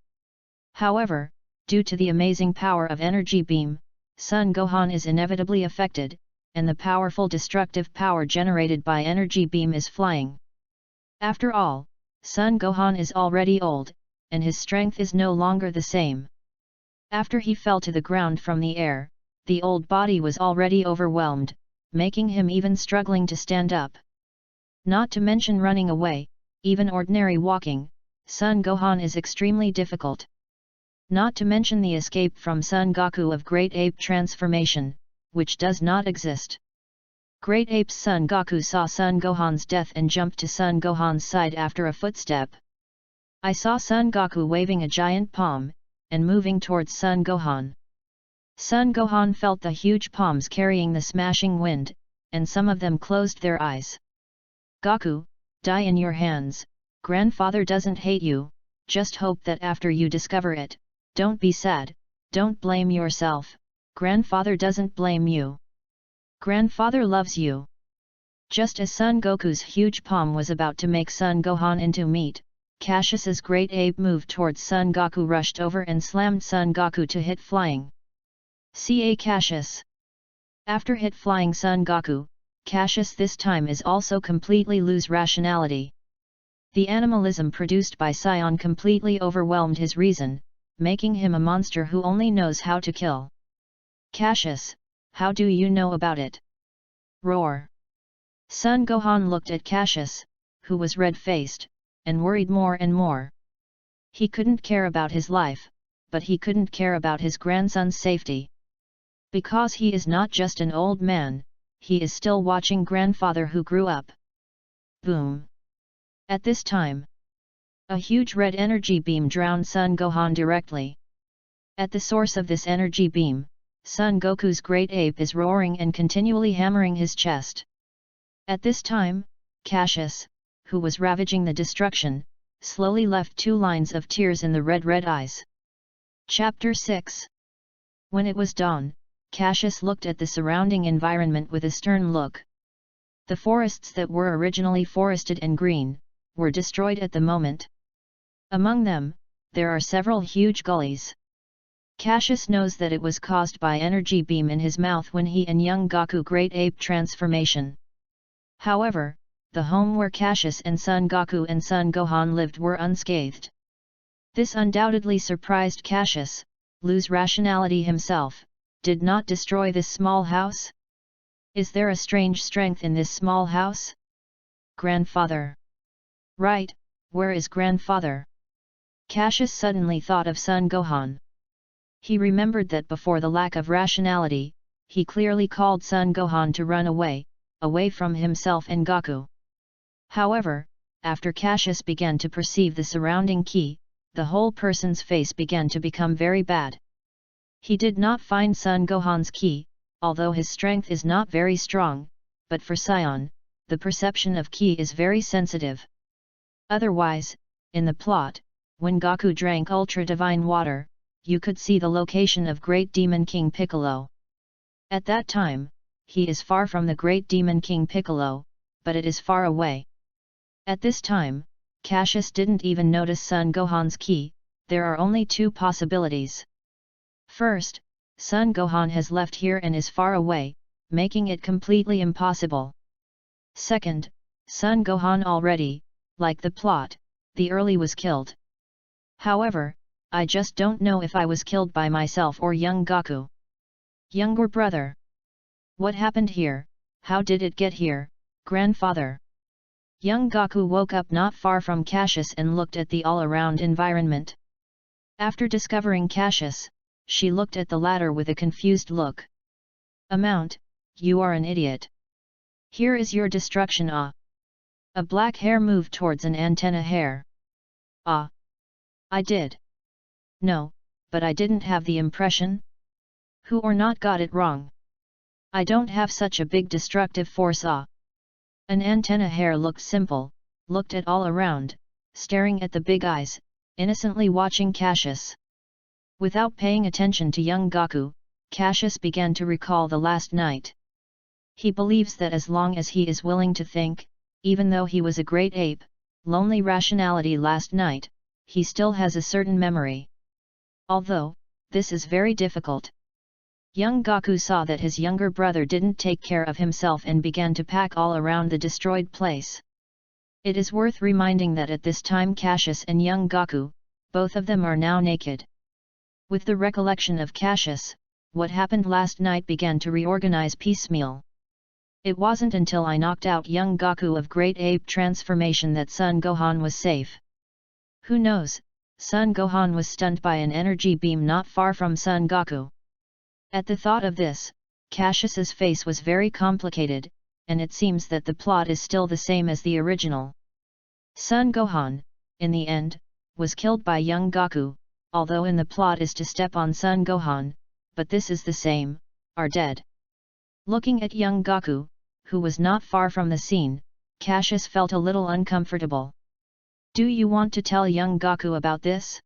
However, due to the amazing power of energy beam, Son Gohan is inevitably affected, and the powerful destructive power generated by energy beam is flying. After all, Son Gohan is already old, and his strength is no longer the same. After he fell to the ground from the air, the old body was already overwhelmed, making him even struggling to stand up. Not to mention running away, even ordinary walking, Son Gohan is extremely difficult. Not to mention the escape from Son Goku of Great Ape transformation, which does not exist. Great Ape's Son Goku saw Son Gohan's death and jumped to Son Gohan's side after a footstep. I saw Son Goku waving a giant palm, and moving towards Son Gohan. Son Gohan felt the huge palms carrying the smashing wind, and some of them closed their eyes. "Goku, die in your hands, grandfather doesn't hate you, just hope that after you discover it, Don't be sad, don't blame yourself, grandfather doesn't blame you. Grandfather loves you. Just as Son Goku's huge palm was about to make Son Gohan into meat, Cassius's great ape moved towards Son Goku, rushed over and slammed Son Goku to hit flying. Ca Cassius. After hit flying Son Goku, Cassius this time is also completely lose rationality. The animalism produced by Sion completely overwhelmed his reason, making him a monster who only knows how to kill. Cassius, how do you know about it? Roar. Son Gohan looked at Cassius, who was red-faced, and worried more and more. He couldn't care about his life, but he couldn't care about his grandson's safety. Because he is not just an old man, he is still watching grandfather who grew up. Boom! At this time, a huge red energy beam drowned Son Gohan directly. At the source of this energy beam, Son Goku's great ape is roaring and continually hammering his chest. At this time, Cassius, who was ravaging the destruction, slowly left 2 lines of tears in the red eyes. Chapter 6. When it was dawn, Cassius looked at the surrounding environment with a stern look. The forests that were originally forested and green, were destroyed at the moment. Among them, there are several huge gullies. Cassius knows that it was caused by energy beam in his mouth when he and young Goku great ape transformation. However, the home where Cassius and Son Goku and Son Gohan lived were unscathed. This undoubtedly surprised Cassius, lose rationality himself. Did not destroy this small house? Is there a strange strength in this small house? Grandfather. Right, where is grandfather? Cassius suddenly thought of Son Gohan. He remembered that before the lack of rationality, he clearly called Son Gohan to run away from himself and Goku. However, after Cassius began to perceive the surrounding ki, the whole person's face began to become very bad. He did not find Son Gohan's ki, although his strength is not very strong, but for Sion, the perception of ki is very sensitive. Otherwise, in the plot, when Goku drank Ultra Divine Water, you could see the location of Great Demon King Piccolo. At that time, he is far from the Great Demon King Piccolo, but it is far away. At this time, Cassius didn't even notice Son Gohan's ki. There are only 2 possibilities. First, Son Gohan has left here and is far away, making it completely impossible. Second, Son Gohan already, like the plot, the early was killed. However, I just don't know if I was killed by myself or young Goku. Younger brother. What happened here? How did it get here, grandfather? Young Goku woke up not far from Cassius and looked at the all-around environment. After discovering Cassius, she looked at the latter with a confused look. Amount, you are an idiot. Here is your destruction. Ah! A black hair moved towards an antenna hair. Ah! I did. No, but I didn't have the impression. Who or not got it wrong? I don't have such a big destructive force. Ah! An antenna hair looked simple, looked at all around, staring at the big eyes, innocently watching Cassius. Without paying attention to young Goku, Cassius began to recall the last night. He believes that as long as he is willing to think, even though he was a great ape, lonely rationality last night, he still has a certain memory. Although, this is very difficult. Young Goku saw that his younger brother didn't take care of himself and began to pack all around the destroyed place. It is worth reminding that at this time Cassius and young Goku, both of them are now naked. With the recollection of Cassius, what happened last night began to reorganize piecemeal. It wasn't until I knocked out young Goku of Great Ape transformation that Son Gohan was safe. Who knows, Son Gohan was stunned by an energy beam not far from Son Goku. At the thought of this, Cassius's face was very complicated, and it seems that the plot is still the same as the original. Son Gohan, in the end, was killed by young Goku, although in the plot is to step on Son Gohan, but this is the same, are dead. Looking at young Goku, who was not far from the scene, Cassius felt a little uncomfortable. Do you want to tell young Goku about this?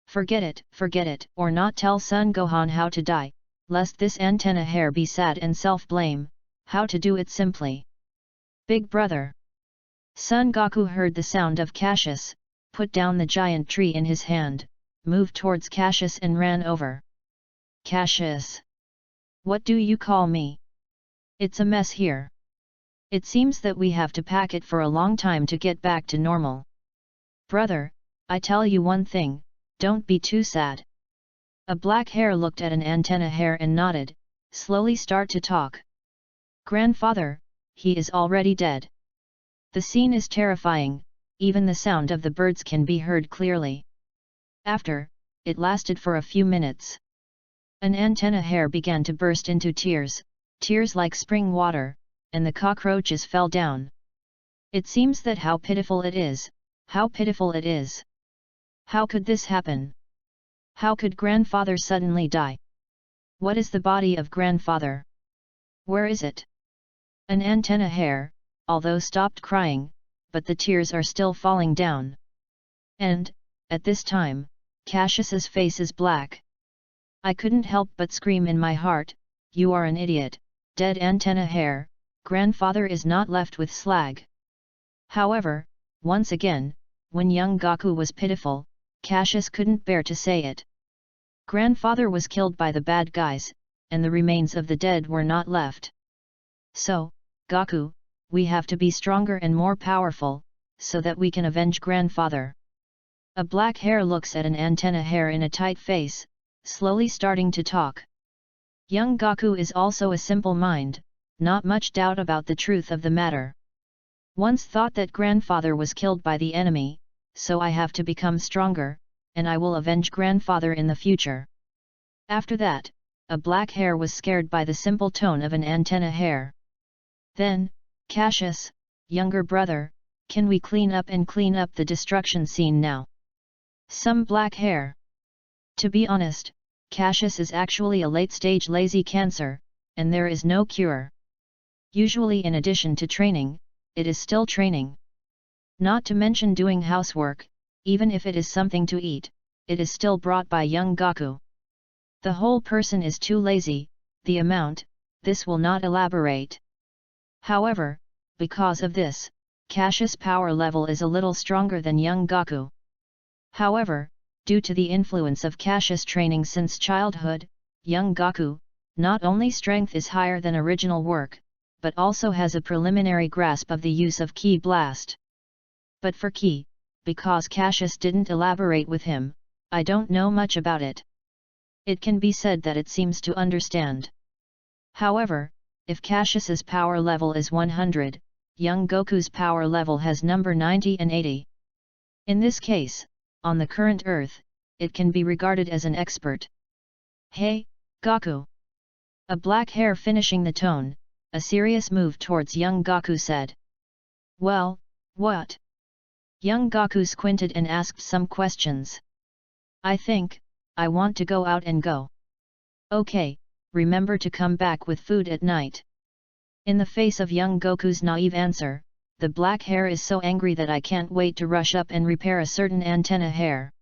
forget it, or not tell Son Gohan how to die, lest this antenna hair be sad and self-blame, how to do it simply. Big brother. Son Goku heard the sound of Cassius, put down the giant tree in his hand, moved towards Cassius and ran over. Cassius! What do you call me? It's a mess here. It seems that we have to pack it for a long time to get back to normal. Brother, I tell you one thing, don't be too sad. A black hair looked at an antenna hair and nodded, slowly start to talk. Grandfather, he is already dead. The scene is terrifying, even the sound of the birds can be heard clearly. After, it lasted for a few minutes. An antenna hair began to burst into tears, tears like spring water, and the cockroaches fell down. It seems that how pitiful it is, how pitiful it is. How could this happen? How could grandfather suddenly die? What is the body of grandfather? Where is it? An antenna hair, although stopped crying, but the tears are still falling down. And, at this time, Cassius's face is black. I couldn't help but scream in my heart, you are an idiot, dead antenna hair, grandfather is not left with slag. However, once again, when young Goku was pitiful, Cassius couldn't bear to say it. Grandfather was killed by the bad guys, and the remains of the dead were not left. So, Goku, we have to be stronger and more powerful, so that we can avenge grandfather. A black hair looks at an antenna hair in a tight face, slowly starting to talk. Young Goku is also a simple mind, not much doubt about the truth of the matter. Once thought that grandfather was killed by the enemy, so I have to become stronger, and I will avenge grandfather in the future. After that, a black hair was scared by the simple tone of an antenna hair. Then, Cassius, younger brother, can we clean up the destruction scene now? Some black hair. To be honest, Cassius is actually a late-stage lazy cancer, and there is no cure. Usually in addition to training, it is still training. Not to mention doing housework, even if it is something to eat, it is still brought by young Goku. The whole person is too lazy, the amount, this will not elaborate. However, because of this, Cassius' power level is a little stronger than young Goku. However, due to the influence of Cassius training since childhood, young Goku, not only strength is higher than original work, but also has a preliminary grasp of the use of Ki Blast. But for Ki, because Cassius didn't elaborate with him, I don't know much about it. It can be said that it seems to understand. However, if Cassius's power level is 100, young Goku's power level has number 90 and 80. In this case, on the current Earth, it can be regarded as an expert. Hey, Goku! A black hair finishing the tone, a serious move towards young Goku said. Well, what? Young Goku squinted and asked some questions. I think, I want to go out and go. Okay, remember to come back with food at night. In the face of young Goku's naive answer, the black hair is so angry that I can't wait to rush up and repair a certain antenna hair.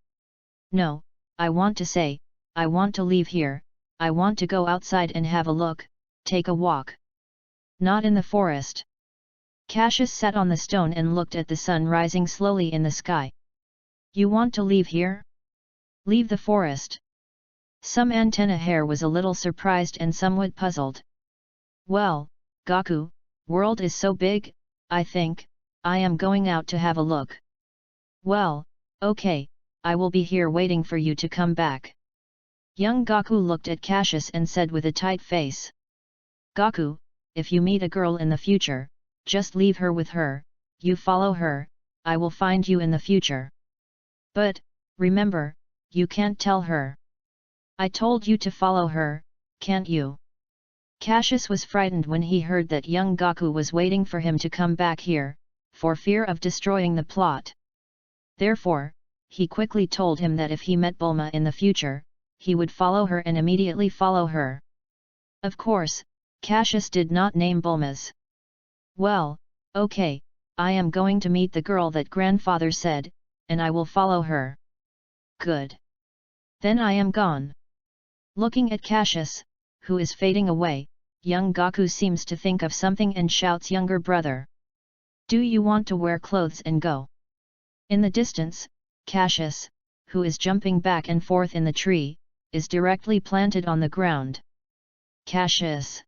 No, I want to say, I want to leave here, I want to go outside and have a look, take a walk. Not in the forest. Cassius sat on the stone and looked at the sun rising slowly in the sky. You want to leave here? Leave the forest? Some antenna hair was a little surprised and somewhat puzzled. Well, Goku, world is so big, I think, I am going out to have a look. Well, okay, I will be here waiting for you to come back. Young Goku looked at Cassius and said with a tight face. Goku, if you meet a girl in the future, just leave her with her, you follow her, I will find you in the future. But, remember, you can't tell her. I told you to follow her, can't you? Cassius was frightened when he heard that young Goku was waiting for him to come back here, for fear of destroying the plot. Therefore, he quickly told him that if he met Bulma in the future, he would follow her and immediately follow her. Of course, Cassius did not name Bulma's. Well, okay, I am going to meet the girl that grandfather said, and I will follow her. Good. Then I am gone. Looking at Cassius, who is fading away, young Gaku seems to think of something and shouts, "Younger brother! Do you want to wear clothes and go?" In the distance, Cassius, who is jumping back and forth in the tree, is directly planted on the ground. Cassius.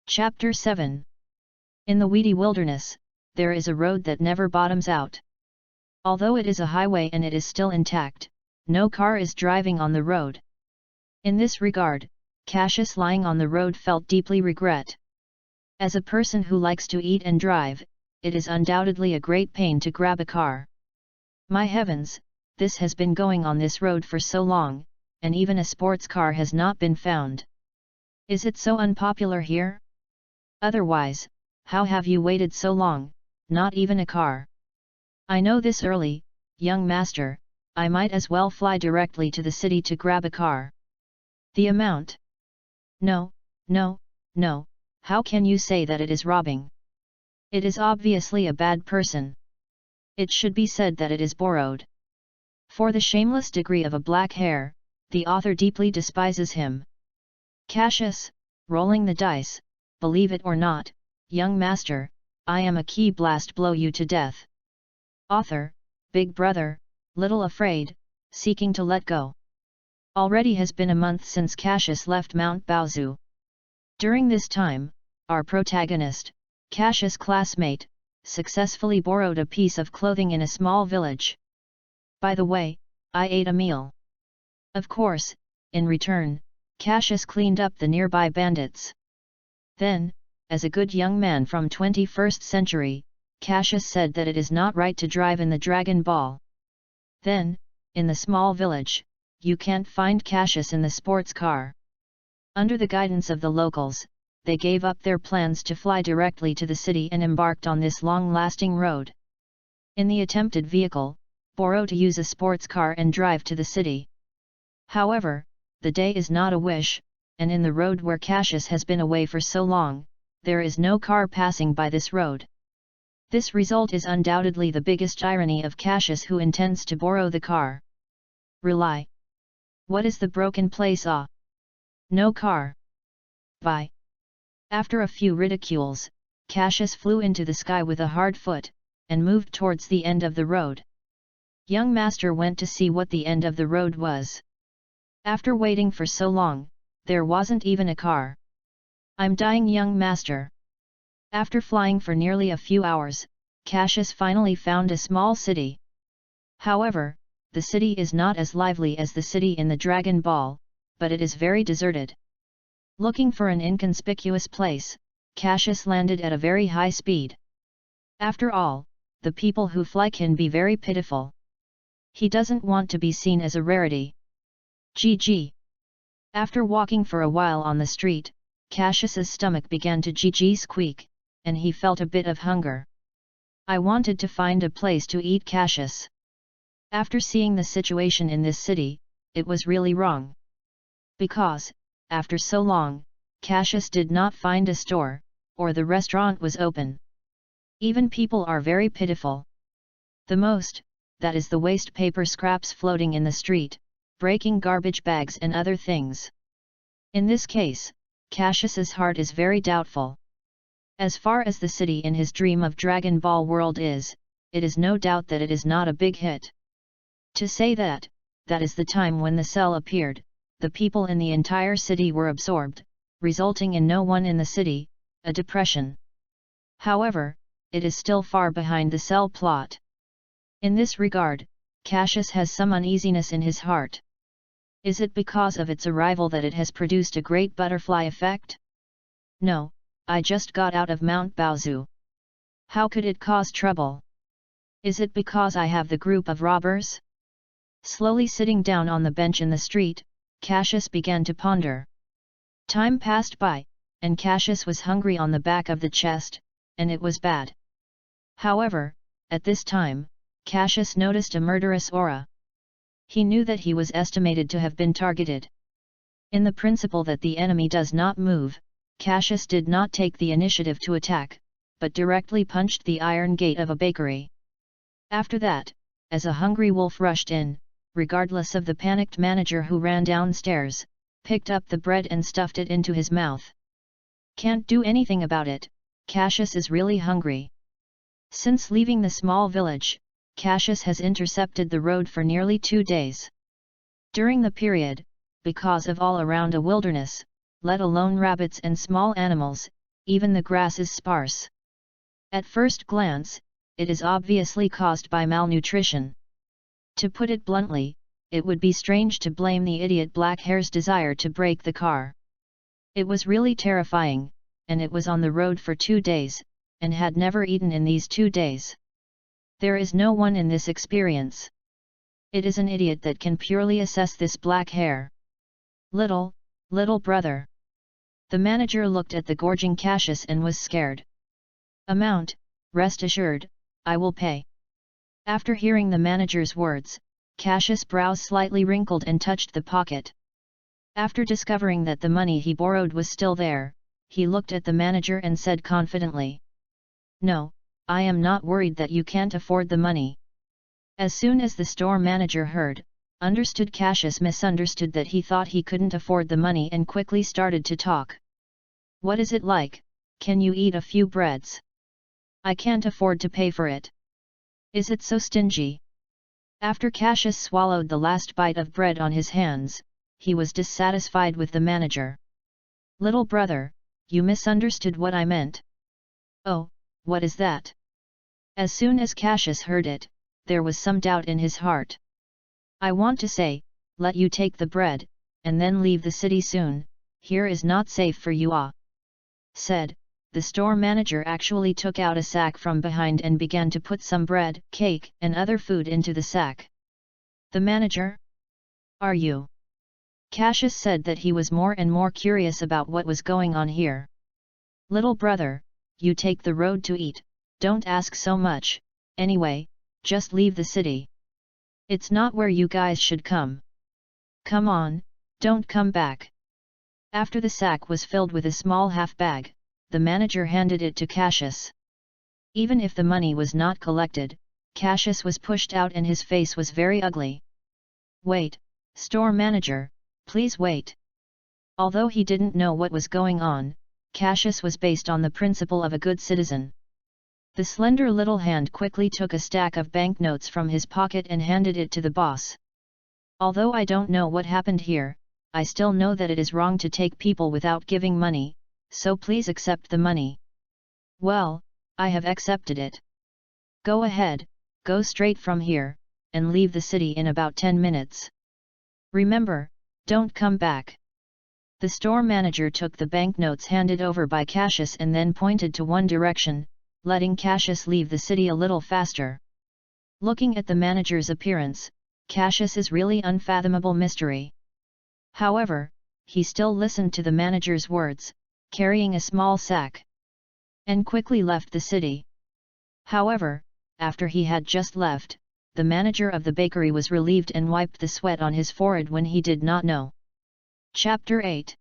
Chapter 7. In the weedy wilderness, there is a road that never bottoms out. Although it is a highway and it is still intact, no car is driving on the road. In this regard, Cassius lying on the road felt deeply regret. As a person who likes to eat and drive, it is undoubtedly a great pain to grab a car. My heavens, this has been going on this road for so long, and even a sports car has not been found. Is it so unpopular here? Otherwise, how have you waited so long, not even a car? I know this early, young master, I might as well fly directly to the city to grab a car. The amount? No, no, no, how can you say that it is robbing? It is obviously a bad person. It should be said that it is borrowed. For the shameless degree of a black hair, the author deeply despises him. Cassius, rolling the dice, believe it or not, young master, I am a key blast blow you to death. Author, big brother, little afraid, seeking to let go. Already has been a month since Cassius left Mount Baozu. During this time, our protagonist, Cassius' classmate, successfully borrowed a piece of clothing in a small village. By the way, I ate a meal. Of course, in return, Cassius cleaned up the nearby bandits. Then, as a good young man from 21st century, Cassius said that it is not right to drive in the Dragon Ball. Then, in the small village, you can't find Cassius in the sports car. Under the guidance of the locals, they gave up their plans to fly directly to the city and embarked on this long-lasting road. In the attempted vehicle, borrow to use a sports car and drive to the city. However, the day is not a wish, and in the road where Cassius has been away for so long, there is no car passing by this road. This result is undoubtedly the biggest irony of Cassius, who intends to borrow the car. Rely. What is the broken place? No car. Bye. After a few ridicules, Cassius flew into the sky with a hard foot, and moved towards the end of the road. Young master went to see what the end of the road was. After waiting for so long, there wasn't even a car. I'm dying, young master. After flying for nearly a few hours, Cassius finally found a small city. However, the city is not as lively as the city in the Dragon Ball, but it is very deserted. Looking for an inconspicuous place, Cassius landed at a very high speed. After all, the people who fly can be very pitiful. He doesn't want to be seen as a rarity. GG. After walking for a while on the street, Cassius's stomach began to GG squeak, and he felt a bit of hunger. I wanted to find a place to eat. Cassius. After seeing the situation in this city, it was really wrong. Because, after so long, Cassius did not find a store, or the restaurant was open. Even people are very pitiful. The most, that is the waste paper scraps floating in the street, breaking garbage bags and other things. In this case, Cassius's heart is very doubtful. As far as the city in his dream of Dragon Ball world is, it is no doubt that it is not a big hit. To say that, that is the time when the cell appeared, the people in the entire city were absorbed, resulting in no one in the city, a depression. However, it is still far behind the cell plot. In this regard, Cassius has some uneasiness in his heart. Is it because of its arrival that it has produced a great butterfly effect? No, I just got out of Mount Baozu. How could it cause trouble? Is it because I have the group of robbers? Slowly sitting down on the bench in the street, Cassius began to ponder. Time passed by, and Cassius was hungry on the back of the chest, and it was bad. However, at this time, Cassius noticed a murderous aura. He knew that he was estimated to have been targeted. In the principle that the enemy does not move, Cassius did not take the initiative to attack, but directly punched the iron gate of a bakery. After that, as a hungry wolf rushed in, regardless of the panicked manager who ran downstairs, picked up the bread and stuffed it into his mouth. Can't do anything about it, Cassius is really hungry. Since leaving the small village, Cassius has intercepted the road for nearly 2 days. During the period, because of all around a wilderness, let alone rabbits and small animals, even the grass is sparse. At first glance, it is obviously caused by malnutrition. To put it bluntly, it would be strange to blame the idiot Blackhair's desire to break the car. It was really terrifying, and it was on the road for 2 days, and had never eaten in these 2 days. There is no one in this experience. It is an idiot that can purely assess this Blackhair. Little brother. The manager looked at the gorging Cassius and was scared. Amount, rest assured, I will pay. After hearing the manager's words, Cassius' brows slightly wrinkled and touched the pocket. After discovering that the money he borrowed was still there, he looked at the manager and said confidently, "No, I am not worried that you can't afford the money." As soon as the store manager understood Cassius misunderstood that he thought he couldn't afford the money and quickly started to talk. "What is it like? Can you eat a few breads? I can't afford to pay for it. Is it so stingy?" After Cassius swallowed the last bite of bread on his hands, he was dissatisfied with the manager. "Little brother, you misunderstood what I meant." "Oh, what is that?" As soon as Cassius heard it, there was some doubt in his heart. "I want to say, let you take the bread, and then leave the city soon, here is not safe for you said. The store manager actually took out a sack from behind and began to put some bread, cake, and other food into the sack. "The manager? Are you?" Cassius said that he was more and more curious about what was going on here. "Little brother, you take the road to eat, don't ask so much, anyway, just leave the city. It's not where you guys should come. Come on, don't come back." After the sack was filled with a small half bag, the manager handed it to Cassius. Even if the money was not collected, Cassius was pushed out and his face was very ugly. "Wait, store manager, please wait." Although he didn't know what was going on, Cassius was based on the principle of a good citizen. The slender little hand quickly took a stack of banknotes from his pocket and handed it to the boss. "Although I don't know what happened here, I still know that it is wrong to take people without giving money, so please accept the money." "Well, I have accepted it. Go ahead, go straight from here, and leave the city in about 10 minutes. Remember, don't come back." The store manager took the banknotes handed over by Cassius and then pointed to one direction, letting Cassius leave the city a little faster. Looking at the manager's appearance, Cassius is really unfathomable mystery. However, he still listened to the manager's words, carrying a small sack, and quickly left the city. However, after he had just left, the manager of the bakery was relieved and wiped the sweat on his forehead when he did not know. Chapter 8.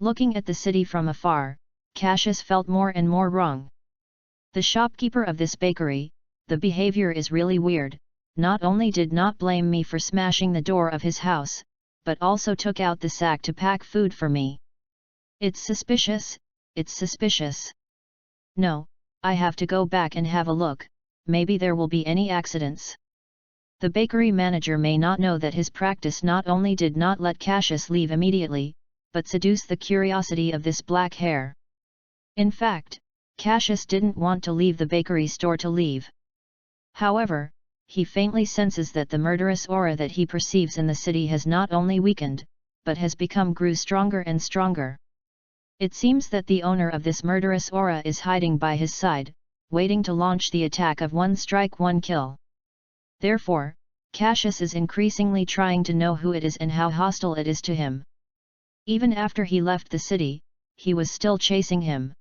Looking at the city from afar, Cassius felt more and more wrong. The shopkeeper of this bakery, the behavior is really weird, not only did not blame me for smashing the door of his house, but also took out the sack to pack food for me. It's suspicious, it's suspicious. No, I have to go back and have a look, maybe there will be any accidents. The bakery manager may not know that his practice not only did not let Cassius leave immediately, but seduce the curiosity of this Blackhair. In fact, Cassius didn't want to leave the bakery store to leave. However, he faintly senses that the murderous aura that he perceives in the city has not only weakened, but has grew stronger and stronger. It seems that the owner of this murderous aura is hiding by his side, waiting to launch the attack of one strike one kill. Therefore, Cassius is increasingly trying to know who it is and how hostile it is to him. Even after he left the city, he was still chasing him.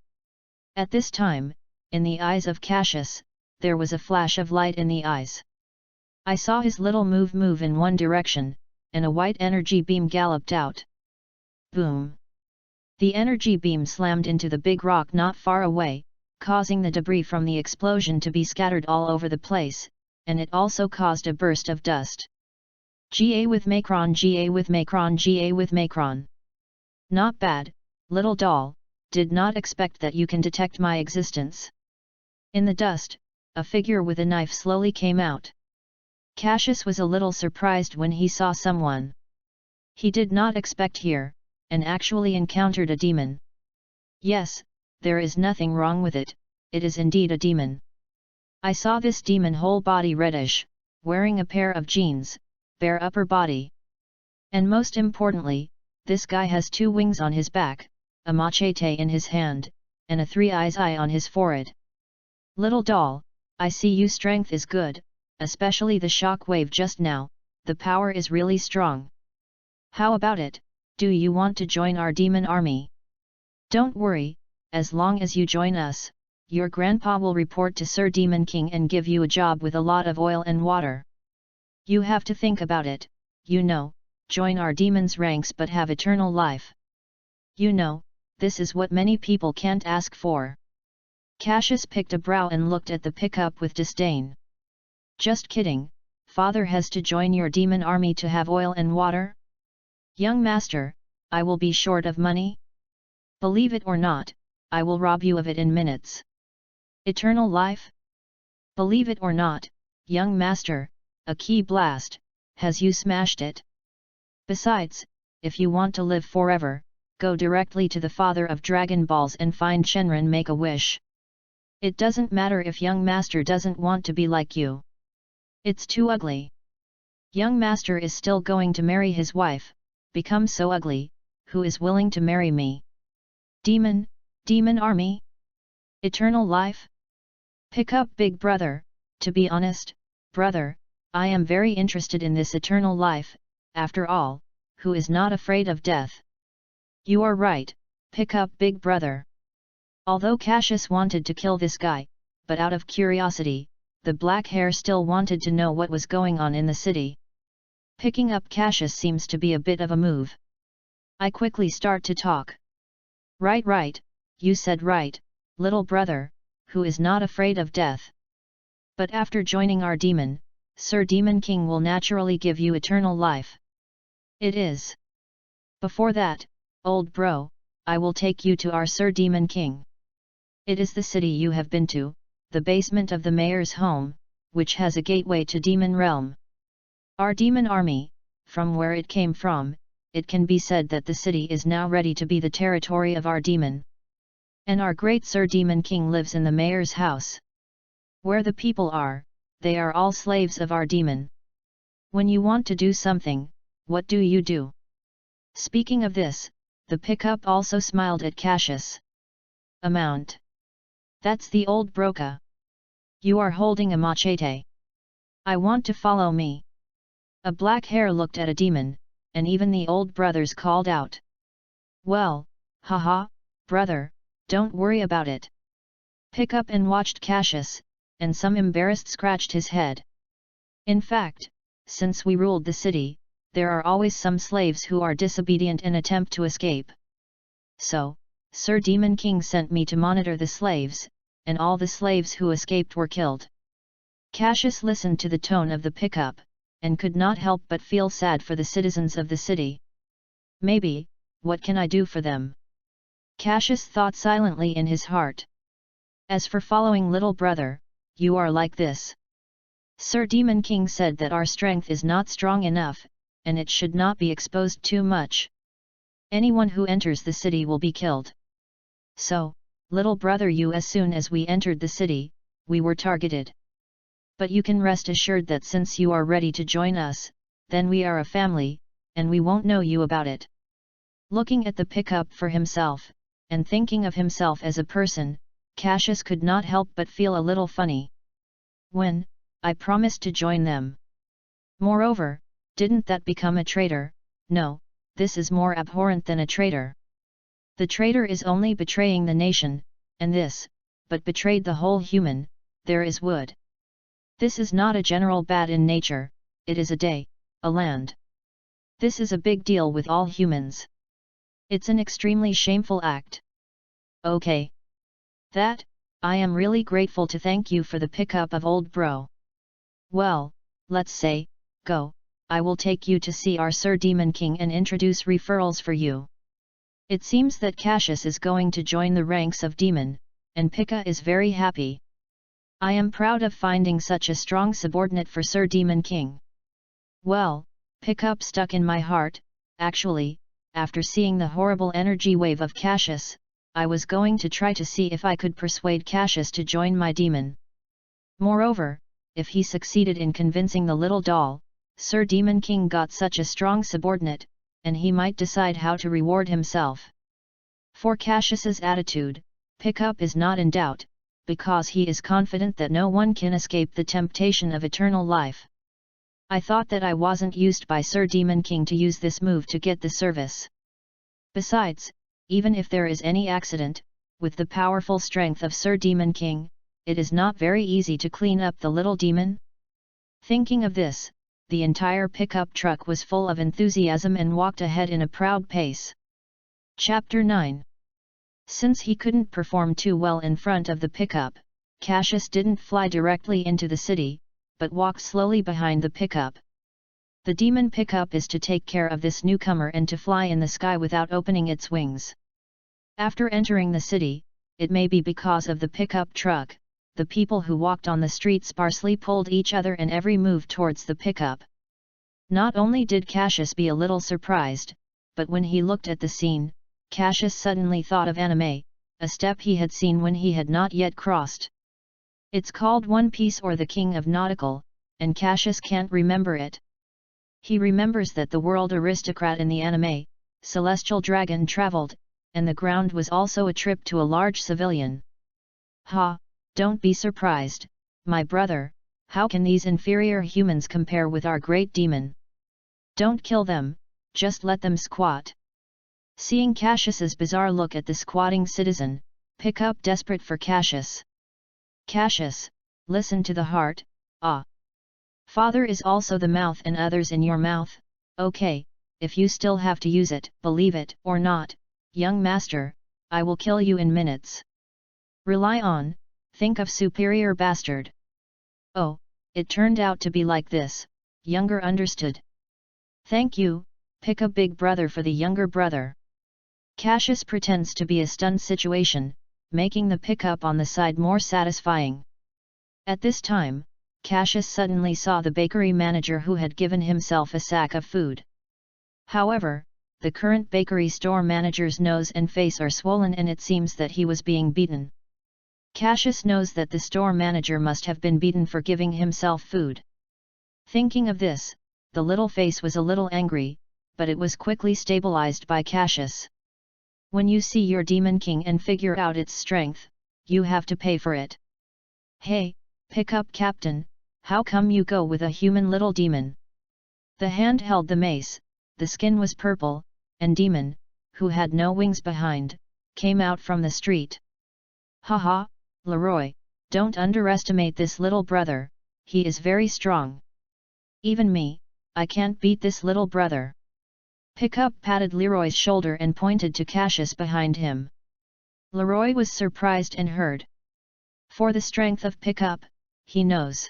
At this time, in the eyes of Cassius, there was a flash of light in the eyes. I saw his little move in one direction, and a white energy beam galloped out. Boom! The energy beam slammed into the big rock not far away, causing the debris from the explosion to be scattered all over the place, and it also caused a burst of dust. GA with Macron, GA with Macron, GA with Macron. Not bad, little doll, did not expect that you can detect my existence. In the dust, a figure with a knife slowly came out. Cassius was a little surprised when he saw someone he did not expect here, and actually encountered a demon. Yes, there is nothing wrong with it, it is indeed a demon. I saw this demon whole body reddish, wearing a pair of jeans, bare upper body. And most importantly, this guy has 2 wings on his back, a machete in his hand, and a 3-eyes eye on his forehead. Little doll, I see you strength is good, especially the shock wave just now, the power is really strong. How about it, do you want to join our demon army? Don't worry, as long as you join us, your grandpa will report to Sir Demon King and give you a job with a lot of oil and water. You have to think about it, you know, join our demon's ranks but have eternal life. You know, this is what many people can't ask for. Cassius picked a brow and looked at the pickup with disdain. Just kidding, father has to join your demon army to have oil and water? Young master, I will be short of money? Believe it or not, I will rob you of it in minutes. Eternal life? Believe it or not, young master, a key blast, has you smashed it? Besides, if you want to live forever, go directly to the father of Dragon Balls and find Shenron make a wish. It doesn't matter if young master doesn't want to be like you. It's too ugly. Young master is still going to marry his wife, become so ugly, who is willing to marry me? Demon army? Eternal life? Pick up big brother, to be honest, brother, I am very interested in this eternal life, after all, who is not afraid of death? You are right, pick up big brother. Although Cassius wanted to kill this guy, but out of curiosity, the black hair still wanted to know what was going on in the city. Picking up Cassius seems to be a bit of a move. I quickly start to talk. Right, you said right, little brother, who is not afraid of death. But after joining our demon, Sir Demon King will naturally give you eternal life. It is. Before that, old bro, I will take you to our Sir Demon King. It is the city you have been to, the basement of the mayor's home, which has a gateway to Demon Realm. Our demon army, from where it came from, it can be said that the city is now ready to be the territory of our demon. And our great Sir Demon King lives in the mayor's house. Where the people are, they are all slaves of our demon. When you want to do something, what do you do? Speaking of this, the pickup also smiled at Cassius. Amount. That's the old broca. You are holding a machete. I want to follow me. A black hair looked at a demon, and even the old brothers called out. Well, haha, brother, don't worry about it. Pick up and watched Cassius, and some embarrassed scratched his head. In fact, since we ruled the city, there are always some slaves who are disobedient and attempt to escape. So, Sir Demon King sent me to monitor the slaves, and all the slaves who escaped were killed. Cassius listened to the tone of the pickup, and could not help but feel sad for the citizens of the city. Maybe, what can I do for them? Cassius thought silently in his heart. As for following little brother, you are like this. Sir Demon King said that our strength is not strong enough, and it should not be exposed too much. Anyone who enters the city will be killed. So, little brother, you, as soon as we entered the city, we were targeted. But you can rest assured that since you are ready to join us, then we are a family, and we won't know you about it. Looking at the pickup for himself, and thinking of himself as a person, Cassius could not help but feel a little funny. When, I promised to join them. Moreover, didn't that become a traitor? No, this is more abhorrent than a traitor. The traitor is only betraying the nation, and this, but betrayed the whole human, there is wood. This is not a general bad in nature, it is a day, a land. This is a big deal with all humans. It's an extremely shameful act. Okay. That, I am really grateful to thank you for the pickup of old bro. Well, let's say, go, I will take you to see our Sir Demon King and introduce referrals for you. It seems that Cassius is going to join the ranks of Demon, and Pika is very happy. I am proud of finding such a strong subordinate for Sir Demon King. Well, Pickup stuck in my heart. Actually, after seeing the horrible energy wave of Cassius, I was going to try to see if I could persuade Cassius to join my demon. Moreover, if he succeeded in convincing the little doll, Sir Demon King got such a strong subordinate, and he might decide how to reward himself. For Cassius's attitude, Pickup is not in doubt, because he is confident that no one can escape the temptation of eternal life. I thought that I wasn't used by Sir Demon King to use this move to get the service. Besides, even if there is any accident, with the powerful strength of Sir Demon King, it is not very easy to clean up the little demon. Thinking of this, the entire pickup truck was full of enthusiasm and walked ahead in a proud pace. Chapter 9. Since he couldn't perform too well in front of the pickup, Cassius didn't fly directly into the city, but walked slowly behind the pickup. The demon pickup is to take care of this newcomer and to fly in the sky without opening its wings. After entering the city, it may be because of the pickup truck, the people who walked on the street sparsely pulled each other and every move towards the pickup. Not only did Cassius be a little surprised, but when he looked at the scene, Cassius suddenly thought of anime, a step he had seen when he had not yet crossed. It's called One Piece or the King of Nautical, and Cassius can't remember it. He remembers that the world aristocrat in the anime, Celestial Dragon traveled, and the ground was also a trip to a large civilian. Ha! Don't be surprised, my brother, how can these inferior humans compare with our great demon? Don't kill them, just let them squat. Seeing Cassius's bizarre look at the squatting citizen, Pickup desperate for Cassius. Cassius, listen to the heart, ah. Father is also the mouth and others in your mouth, okay, if you still have to use it, believe it or not, young master, I will kill you in minutes. Rely on, think of superior bastard. Oh, it turned out to be like this, younger understood. Thank you, pick a big brother for the younger brother. Cassius pretends to be a stunned situation, making the pickup on the side more satisfying. At this time, Cassius suddenly saw the bakery manager who had given himself a sack of food. However, the current bakery store manager's nose and face are swollen and it seems that he was being beaten. Cassius knows that the store manager must have been beaten for giving himself food. Thinking of this, the little face was a little angry, but it was quickly stabilized by Cassius. When you see your Demon King and figure out its strength, you have to pay for it. Hey, pick up Captain, how come you go with a human little demon? The hand held the mace, the skin was purple, and Demon, who had no wings behind, came out from the street. Haha, Leroy, don't underestimate this little brother, he is very strong. Even me, I can't beat this little brother. Pickup patted Leroy's shoulder and pointed to Cassius behind him. Leroy was surprised and hurt. For the strength of Pickup, he knows.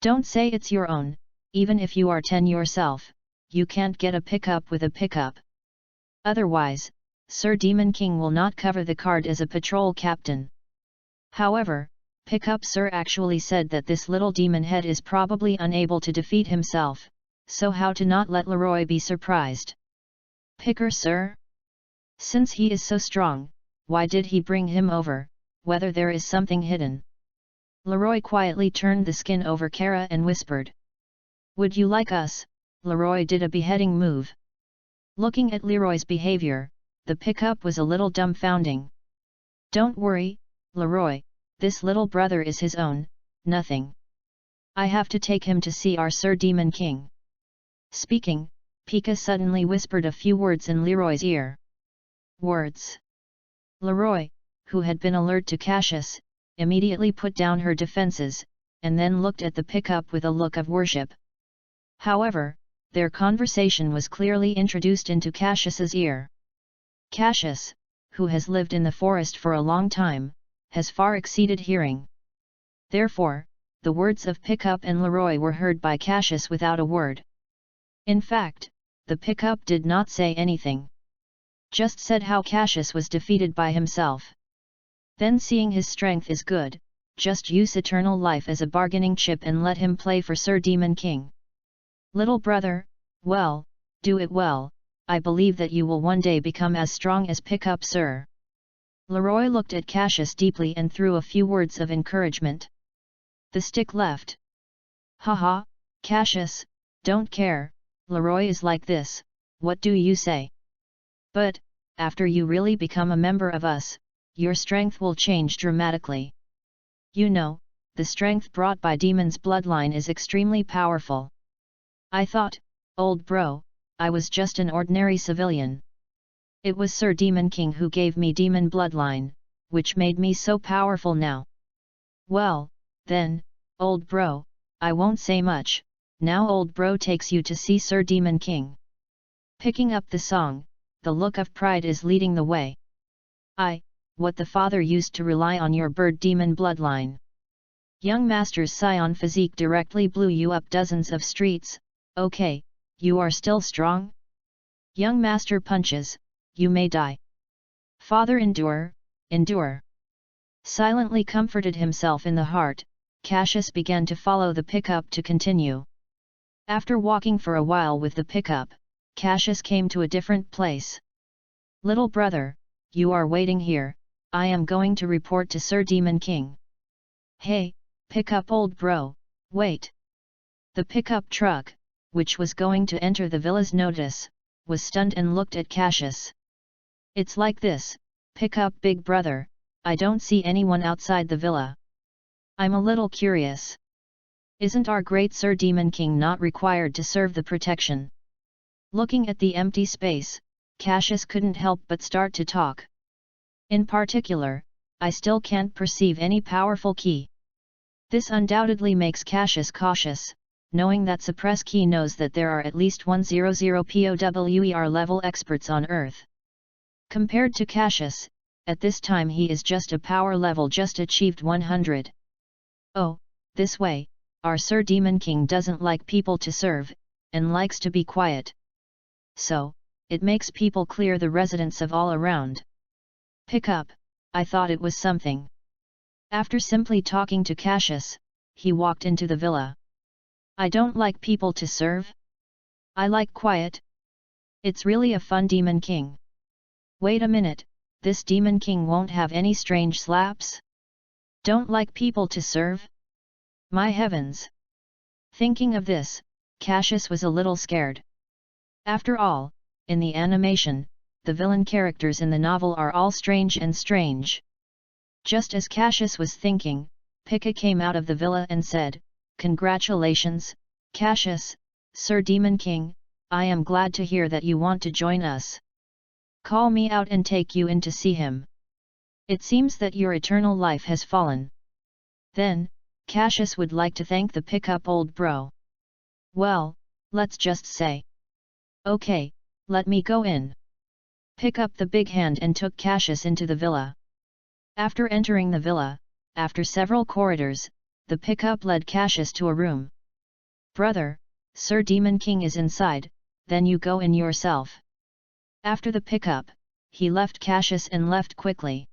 Don't say it's your own, even if you are 10 yourself, you can't get a pickup with a pickup. Otherwise, Sir Demon King will not cover the card as a patrol captain. However, Pickup Sir actually said that this little demon head is probably unable to defeat himself, so how to not let Leroy be surprised? Picker Sir? Since he is so strong, why did he bring him over, whether there is something hidden? Leroy quietly turned the skin over Kara and whispered. Would you like us? Leroy did a beheading move. Looking at Leroy's behavior, the pickup was a little dumbfounding. Don't worry, Leroy, this little brother is his own, nothing. I have to take him to see our Sir Demon King. Speaking, Pika suddenly whispered a few words in Leroy's ear. Words. Leroy, who had been alert to Cassius, immediately put down her defenses, and then looked at the pickup with a look of worship. However, their conversation was clearly introduced into Cassius's ear. Cassius, who has lived in the forest for a long time, has far exceeded hearing. Therefore, the words of Pickup and Leroy were heard by Cassius without a word. In fact, the pickup did not say anything. Just said how Cassius was defeated by himself. Then seeing his strength is good, just use eternal life as a bargaining chip and let him play for Sir Demon King. Little brother, well, do it well, I believe that you will one day become as strong as Pickup sir. Leroy looked at Cassius deeply and threw a few words of encouragement. The stick left. Haha, Cassius, don't care, Leroy is like this, what do you say? But, after you really become a member of us, your strength will change dramatically. You know, the strength brought by Demon's bloodline is extremely powerful. I thought, old bro, I was just an ordinary civilian. It was Sir Demon King who gave me Demon bloodline, which made me so powerful now. Well, then, old bro, I won't say much, now old bro takes you to see Sir Demon King. Picking up the song, the look of pride is leading the way. What the father used to rely on your bird demon bloodline. Young master's scion physique directly blew you up dozens of streets, okay, you are still strong? Young master punches, you may die. Father endure, endure. Silently comforted himself in the heart, Cassius began to follow the pickup to continue. After walking for a while with the pickup, Cassius came to a different place. Little brother, you are waiting here, I am going to report to Sir Demon King. Hey, pickup old bro, wait. The pickup truck, which was going to enter the villa's notice, was stunned and looked at Cassius. It's like this, pickup big brother, I don't see anyone outside the villa. I'm a little curious. Isn't our great Sir Demon King not required to serve the protection? Looking at the empty space, Cassius couldn't help but start to talk. In particular, I still can't perceive any powerful key. This undoubtedly makes Cassius cautious, knowing that Suppress Key knows that there are at least 100 POWER level experts on Earth. Compared to Cassius, at this time he is just a power level just achieved 100. Oh, this way, our Sir Demon King doesn't like people to serve, and likes to be quiet. So, it makes people clear the residents of all around. Pick up, I thought it was something. After simply talking to Cassius, he walked into the villa. I don't like people to serve. I like quiet. It's really a fun Demon King. Wait a minute, this Demon King won't have any strange slaps? Don't like people to serve? My heavens! Thinking of this, Cassius was a little scared. After all, in the animation, the villain characters in the novel are all strange and strange. Just as Cassius was thinking, Pika came out of the villa and said, Congratulations, Cassius, Sir Demon King, I am glad to hear that you want to join us. Call me out and take you in to see him. It seems that your eternal life has fallen. Then, Cassius would like to thank the pickup old bro. Well, let's just say. Okay, let me go in. Pick up the big hand and took Cassius into the villa. After entering the villa, after several corridors, the pickup led Cassius to a room. Brother, Sir Demon King is inside, then you go in yourself. After the pickup, he left Cassius and left quickly.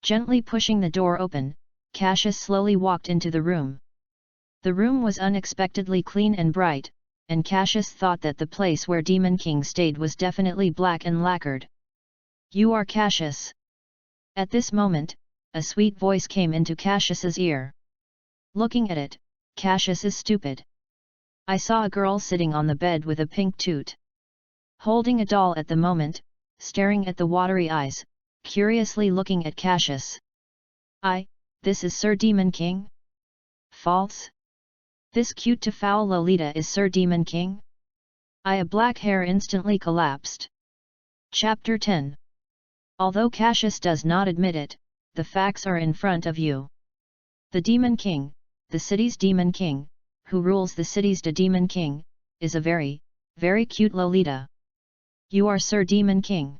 Gently pushing the door open, Cassius slowly walked into the room. The room was unexpectedly clean and bright, and Cassius thought that the place where Demon King stayed was definitely black and lacquered. You are Cassius. At this moment, a sweet voice came into Cassius's ear. Looking at it, Cassius is stupid. I saw a girl sitting on the bed with a pink toot. Holding a doll at the moment, staring at the watery eyes, curiously looking at Cassius. This is Sir Demon King? False? This cute to foul Lolita is Sir Demon King? A black hair instantly collapsed. Chapter 10. Although Cassius does not admit it, the facts are in front of you. The Demon King, the city's Demon King, who rules the city's Demon King, is a very, very cute Lolita. You are Sir Demon King.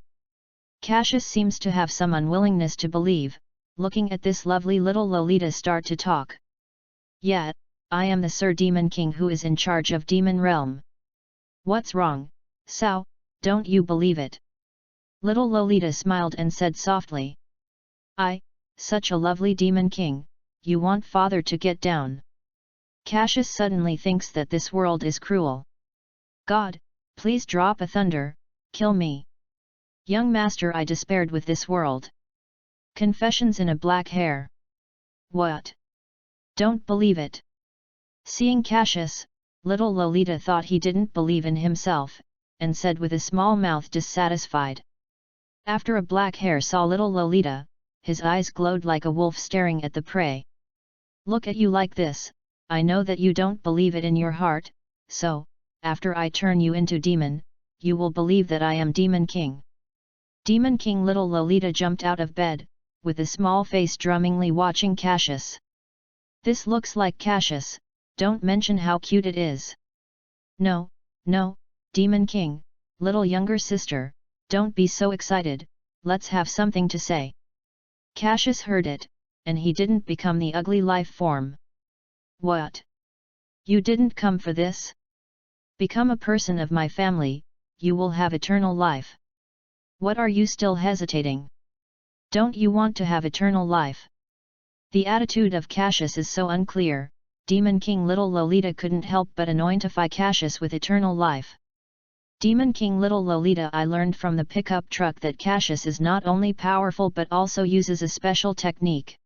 Cassius seems to have some unwillingness to believe, looking at this lovely little Lolita start to talk. Yeah, I am the Sir Demon King who is in charge of Demon Realm. What's wrong, Sao, don't you believe it? Little Lolita smiled and said softly. Such a lovely demon king, you want father to get down. Cassius suddenly thinks that this world is cruel. God, please drop a thunder, kill me. Young master, I despaired with this world. Confessions in a black hair. What? Don't believe it. Seeing Cassius, little Lolita thought he didn't believe in himself, and said with a small mouth dissatisfied. After a black hair saw little Lolita, his eyes glowed like a wolf staring at the prey. Look at you like this, I know that you don't believe it in your heart, so, after I turn you into demon, you will believe that I am Demon King. Demon King. Little Lolita jumped out of bed, with a small face drummingly watching Cassius. This looks like Cassius, don't mention how cute it is. No, Demon King, little younger sister, don't be so excited, let's have something to say. Cassius heard it, and he didn't become the ugly life form. What? You didn't come for this? Become a person of my family, you will have eternal life. What are you still hesitating? Don't you want to have eternal life? The attitude of Cassius is so unclear, Demon King. Little Lolita couldn't help but anointify Cassius with eternal life. Demon King. Little Lolita, I learned from the pickup truck that Cassius is not only powerful but also uses a special technique.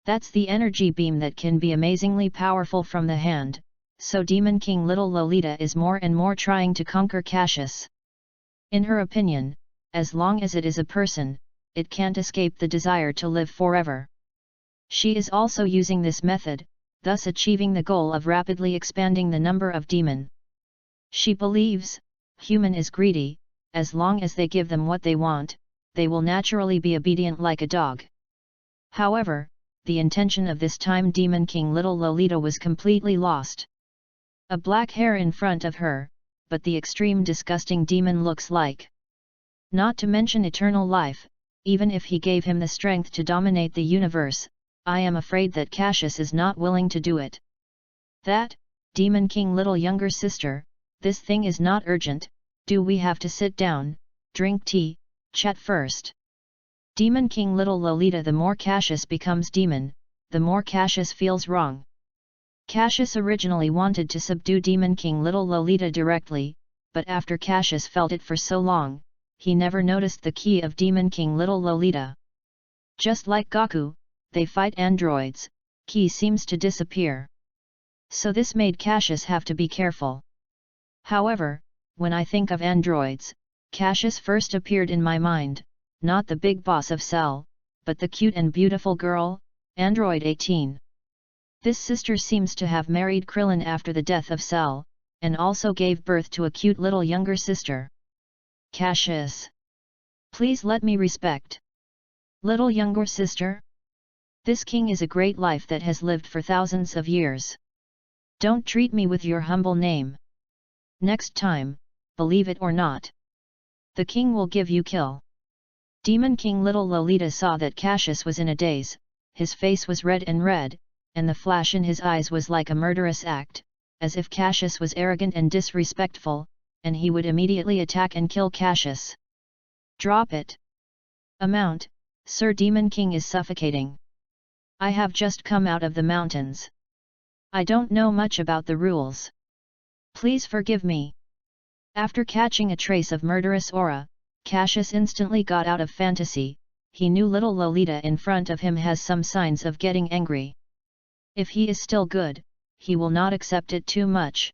That's the energy beam that can be amazingly powerful from the hand, so Demon King. Little Lolita is more and more trying to conquer Cassius. In her opinion, as long as it is a person, it can't escape the desire to live forever. She is also using this method, thus achieving the goal of rapidly expanding the number of demon. She believes, human is greedy, as long as they give them what they want, they will naturally be obedient like a dog. However, the intention of this time Demon King. Little Lolita was completely lost. A black hair in front of her, but the extreme disgusting demon looks like. Not to mention eternal life, even if he gave him the strength to dominate the universe, I am afraid that Cassius is not willing to do it. That, Demon King. Little younger sister, this thing is not urgent, do we have to sit down, drink tea, chat first? Demon King. Little Lolita, the more Cassius becomes demon, the more Cassius feels wrong. Cassius originally wanted to subdue Demon King. Little Lolita directly, but after Cassius felt it for so long, he never noticed the key of Demon King. Little Lolita. Just like Goku, they fight androids, key seems to disappear. So this made Cassius have to be careful. However, when I think of androids, Cassius first appeared in my mind, not the big boss of Cell, but the cute and beautiful girl, Android 18. This sister seems to have married Krillin after the death of Cell, and also gave birth to a cute little younger sister. Cassius. Please let me respect. Little younger sister? This king is a great life that has lived for thousands of years. Don't treat me with your humble name. Next time, believe it or not, the king will give you kill. Demon King. Little Lolita saw that Cassius was in a daze, his face was red, and the flash in his eyes was like a murderous act, as if Cassius was arrogant and disrespectful, and he would immediately attack and kill Cassius. Drop it. Amount, Sir Demon King is suffocating. I have just come out of the mountains. I don't know much about the rules. Please forgive me. After catching a trace of murderous aura, Cassius instantly got out of fantasy. He knew little Lolita in front of him has some signs of getting angry. If he is still good, he will not accept it too much.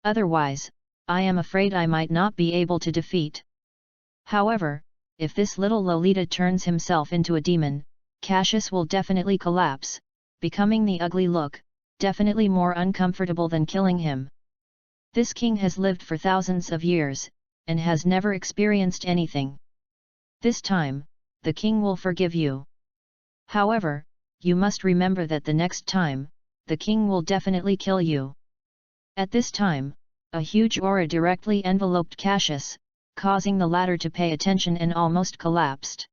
Otherwise, I am afraid I might not be able to defeat. However, if this little Lolita turns himself into a demon, Cassius will definitely collapse, becoming the ugly look, definitely more uncomfortable than killing him. This king has lived for thousands of years, and has never experienced anything. This time, the king will forgive you. However, you must remember that the next time, the king will definitely kill you. At this time, a huge aura directly enveloped Cassius, causing the latter to pay attention and almost collapsed.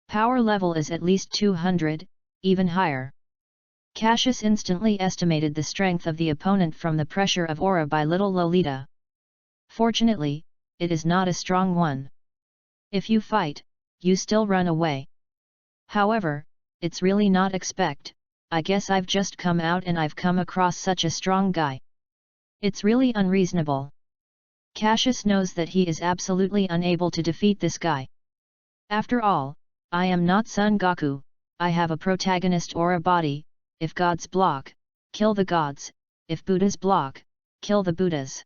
Power level is at least 200, even higher. Cassius instantly estimated the strength of the opponent from the pressure of aura by little Lolita. Fortunately, it is not a strong one. If you fight, you still run away. However, it's really not expect, I guess I've just come out and I've come across such a strong guy. It's really unreasonable. Cassius knows that he is absolutely unable to defeat this guy. After all, I am not Son Goku, I have a protagonist or a body. If gods block, kill the gods, if Buddhas block, kill the Buddhas.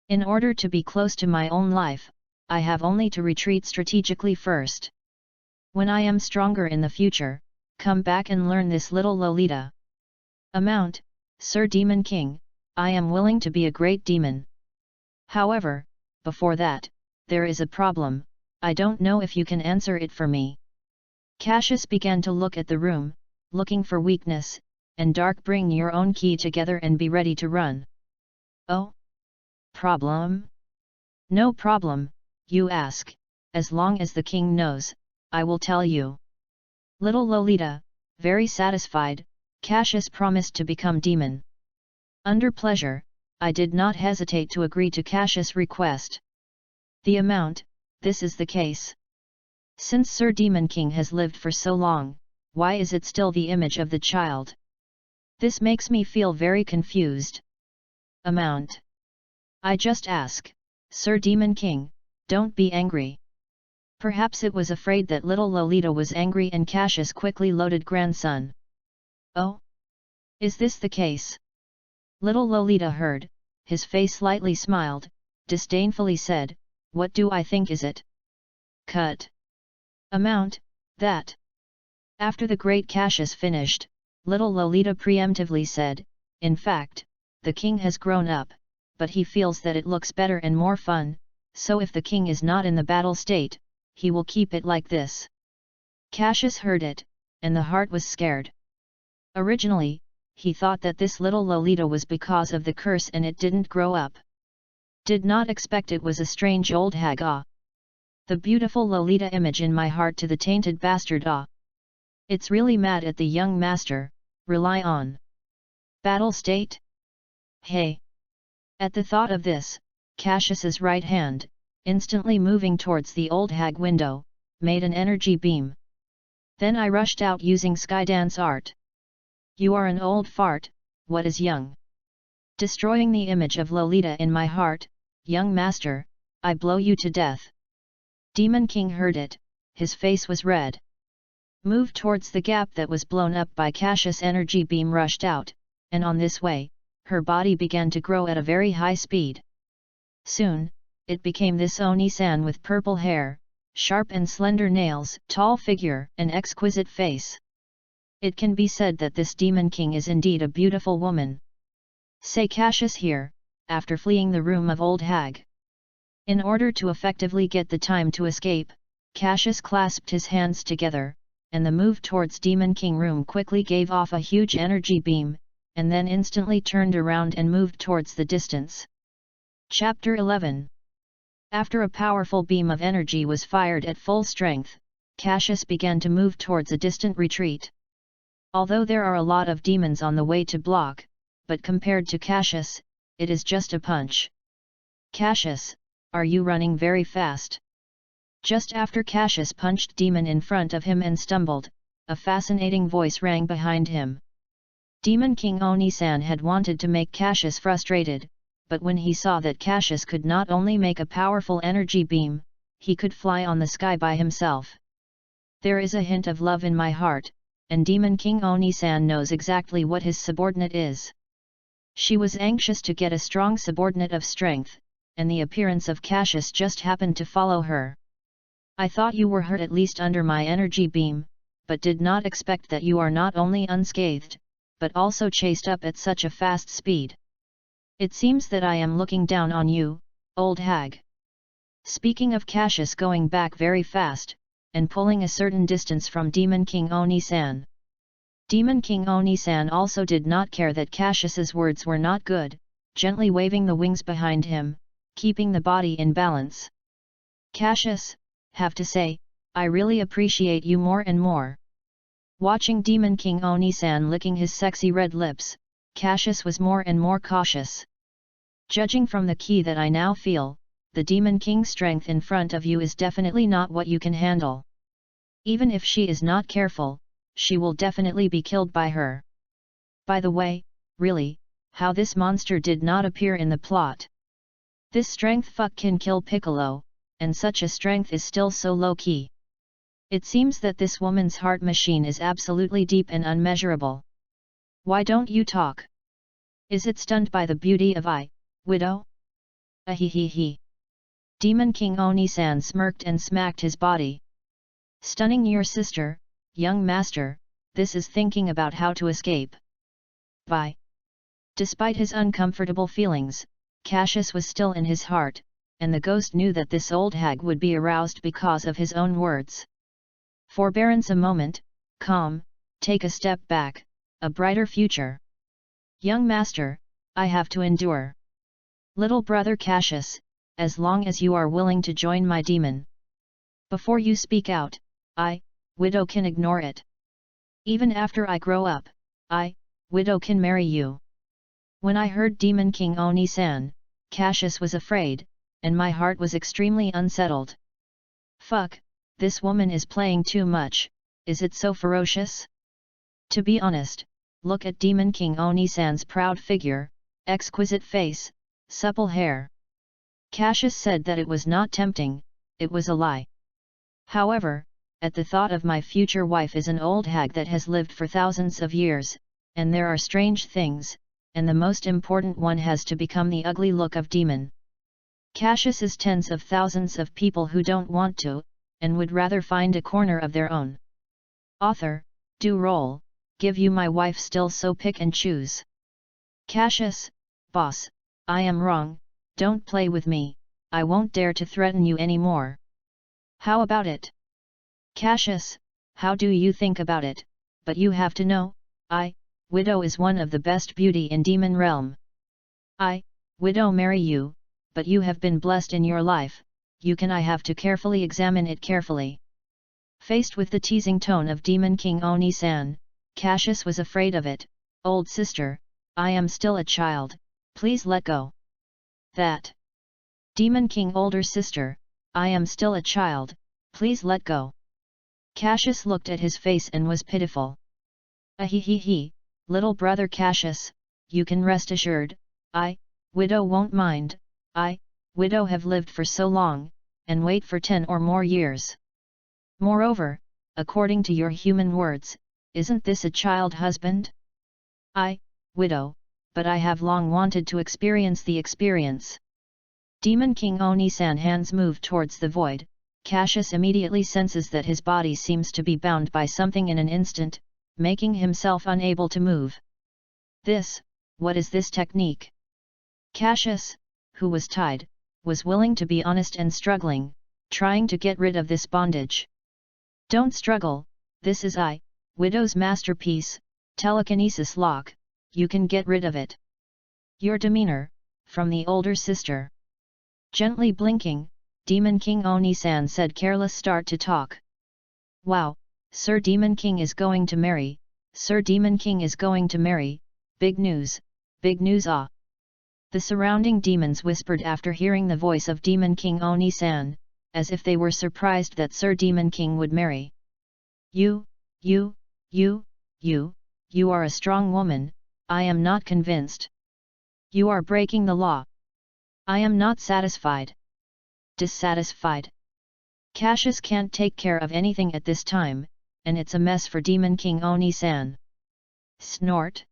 In order to be close to my own life, I have only to retreat strategically first. When I am stronger in the future, come back and learn this little Lolita. Amount, Sir Demon King, I am willing to be a great demon. However, before that, there is a problem, I don't know if you can answer it for me. Cassius began to look at the room, looking for weakness, and dark. Bring your own key together and be ready to run. Oh? Problem? No problem, you ask, as long as the king knows, I will tell you. Little Lolita, very satisfied, Cassius promised to become demon. Under pleasure, I did not hesitate to agree to Cassius' request. The amount, this is the case. Since Sir Demon King has lived for so long, why is it still the image of the child? This makes me feel very confused. Amount. I just ask, Sir Demon King, don't be angry. Perhaps it was afraid that little Lolita was angry and Cassius quickly loaded grandson. Oh? Is this the case? Little Lolita heard, his face slightly smiled, disdainfully said, what do I think is it? Cut. Amount, that. After the great Cassius finished, little Lolita preemptively said, in fact, the king has grown up, but he feels that it looks better and more fun, so if the king is not in the battle state, he will keep it like this. Cassius heard it, and the heart was scared. Originally, he thought that this little Lolita was because of the curse and it didn't grow up. Did not expect it was a strange old hag. Ah! The beautiful Lolita image in my heart to the tainted bastard. Ah! It's really mad at the young master, rely on. Battle state? Hey! At the thought of this, Cassius's right hand, instantly moving towards the old hag window, made an energy beam. Then I rushed out using skydance art. You are an old fart, what is young? Destroying the image of Lolita in my heart, young master, I blow you to death. Demon King heard it, his face was red. Moved towards the gap that was blown up by Cassius' energy beam rushed out, and on this way, her body began to grow at a very high speed. Soon, it became this Oni-san with purple hair, sharp and slender nails, tall figure, and exquisite face. It can be said that this Demon King is indeed a beautiful woman. Say Cassius here, after fleeing the room of old hag. In order to effectively get the time to escape, Cassius clasped his hands together, and the move towards Demon King room quickly gave off a huge energy beam, and then instantly turned around and moved towards the distance. Chapter 11. After a powerful beam of energy was fired at full strength, Cassius began to move towards a distant retreat. Although there are a lot of demons on the way to block, but compared to Cassius, it is just a punch. Cassius, are you running very fast? Just after Cassius punched demon in front of him and stumbled, a fascinating voice rang behind him. Demon King Oni-san had wanted to make Cassius frustrated, but when he saw that Cassius could not only make a powerful energy beam, he could fly on the sky by himself. There is a hint of love in my heart, and Demon King Oni-san knows exactly what his subordinate is. She was anxious to get a strong subordinate of strength, and the appearance of Cassius just happened to follow her. I thought you were hurt at least under my energy beam, but did not expect that you are not only unscathed, but also chased up at such a fast speed. It seems that I am looking down on you, old hag. Speaking of Cassius going back very fast, and pulling a certain distance from Demon King Oni-san. Demon King Oni-san also did not care that Cassius's words were not good, gently waving the wings behind him, keeping the body in balance. Cassius, have to say, I really appreciate you more and more. Watching Demon King Oni-san licking his sexy red lips, Cassius was more and more cautious. Judging from the key that I now feel, the Demon King's strength in front of you is definitely not what you can handle. Even if she is not careful, she will definitely be killed by her. By the way, really, how this monster did not appear in the plot. This strength fuck can kill Piccolo, and such a strength is still so low-key. It seems that this woman's heart machine is absolutely deep and unmeasurable. Why don't you talk? Is it stunned by the beauty of I, widow? Ahihihi. Demon King Oni-san smirked and smacked his body. Stunning your sister, young master, this is thinking about how to escape. Bye. Despite his uncomfortable feelings, Cassius was still in his heart, and the ghost knew that this old hag would be aroused because of his own words. Forbearance a moment, calm, take a step back, a brighter future. Young master, I have to endure. Little brother Cassius, as long as you are willing to join my demon. Before you speak out, I, widow, can ignore it. Even after I grow up, I, widow, can marry you. When I heard Demon King Oni-san, Cassius was afraid, and my heart was extremely unsettled. Fuck, this woman is playing too much, is it so ferocious? To be honest, look at Demon King Oni-san's proud figure, exquisite face, supple hair. Cassius said that it was not tempting, it was a lie. However, at the thought of my future wife is an old hag that has lived for thousands of years, and there are strange things, and the most important one has to become the ugly look of demon. Cassius is tens of thousands of people who don't want to, and would rather find a corner of their own. Author, do roll, give you my wife still, so pick and choose. Cassius, boss, I am wrong, don't play with me, I won't dare to threaten you anymore. How about it? Cassius, how do you think about it? But you have to know, I, widow, is one of the best beauty in demon realm. I, widow, marry you, but you have been blessed in your life, I have to carefully examine it carefully. Faced with the teasing tone of Demon King Oni-san, Cassius was afraid of it. Old sister, I am still a child, please let go. That. Demon King older sister, I am still a child, please let go. Cassius looked at his face and was pitiful. Ahihihi, little brother Cassius, you can rest assured, I, widow, won't mind. I, widow, have lived for so long, and wait for 10 or more years. Moreover, according to your human words, isn't this a child husband? I, widow, but I have long wanted to experience the experience. Demon King Oni-san hands move towards the void. Cassius immediately senses that his body seems to be bound by something in an instant, making himself unable to move. What is this technique? Cassius, who was tied, was willing to be honest and struggling, trying to get rid of this bondage. Don't struggle, this is I, widow's masterpiece, telekinesis lock, you can get rid of it. Your demeanor, from the older sister. Gently blinking, Demon King Oni-san said, careless start to talk. Wow, Sir Demon King is going to marry, Sir Demon King is going to marry, big news ah. The surrounding demons whispered after hearing the voice of Demon King Oni-san, as if they were surprised that Sir Demon King would marry. You are a strong woman, I am not convinced. You are breaking the law. I am not satisfied. Dissatisfied. Cassius can't take care of anything at this time, and it's a mess for Demon King Oni-san. Snort.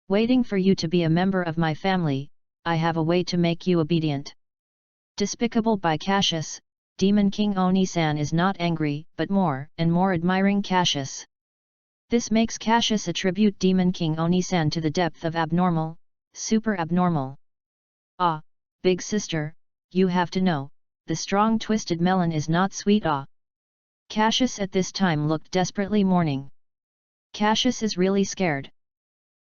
Waiting for you to be a member of my family, I have a way to make you obedient. Despicable by Cassius, Demon King Oni-san is not angry but more and more admiring Cassius. This makes Cassius attribute Demon King Oni-san to the depth of abnormal, super abnormal. Ah, big sister, you have to know, the strong twisted melon is not sweet ah. Cassius at this time looked desperately mourning. Cassius is really scared.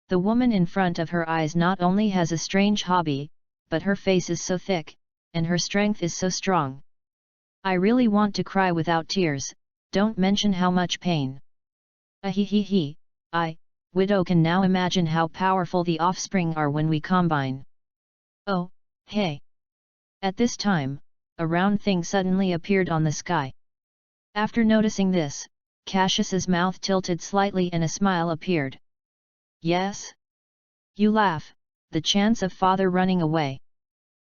The woman in front of her eyes not only has a strange hobby, but her face is so thick, and her strength is so strong. I really want to cry without tears, don't mention how much pain. Ahihihi, I, widow, can now imagine how powerful the offspring are when we combine. Oh, Hey! At this time, a round thing suddenly appeared on the sky. After noticing this, Cassius's mouth tilted slightly and a smile appeared. Yes? You laugh, the chance of father running away.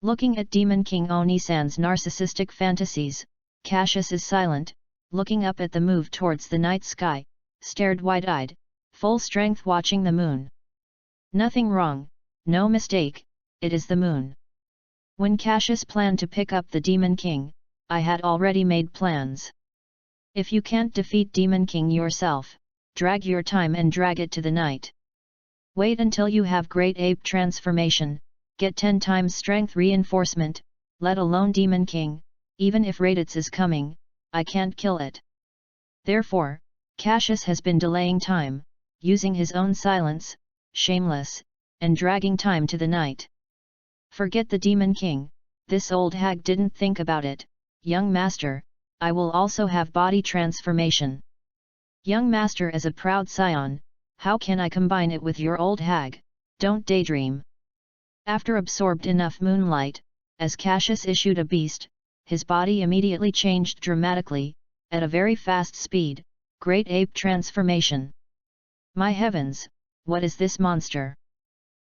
Looking at Demon King Oni-san's narcissistic fantasies, Cassius is silent, looking up at the move towards the night sky, stared wide-eyed, full strength watching the moon. Nothing wrong, no mistake, it is the moon. When Cassius planned to pick up the Demon King, I had already made plans. If you can't defeat Demon King yourself, drag your time and drag it to the night. Wait until you have Great Ape transformation, get 10 times strength reinforcement, let alone Demon King, even if Raditz is coming, I can't kill it. Therefore, Cassius has been delaying time, using his own silence, shameless, and dragging time to the night. Forget the Demon King, this old hag didn't think about it. Young master, I will also have body transformation. Young master as a proud scion, how can I combine it with your old hag? Don't daydream. After absorbed enough moonlight, as Cassius issued a beast, his body immediately changed dramatically, at a very fast speed, Great Ape transformation. My heavens, what is this monster?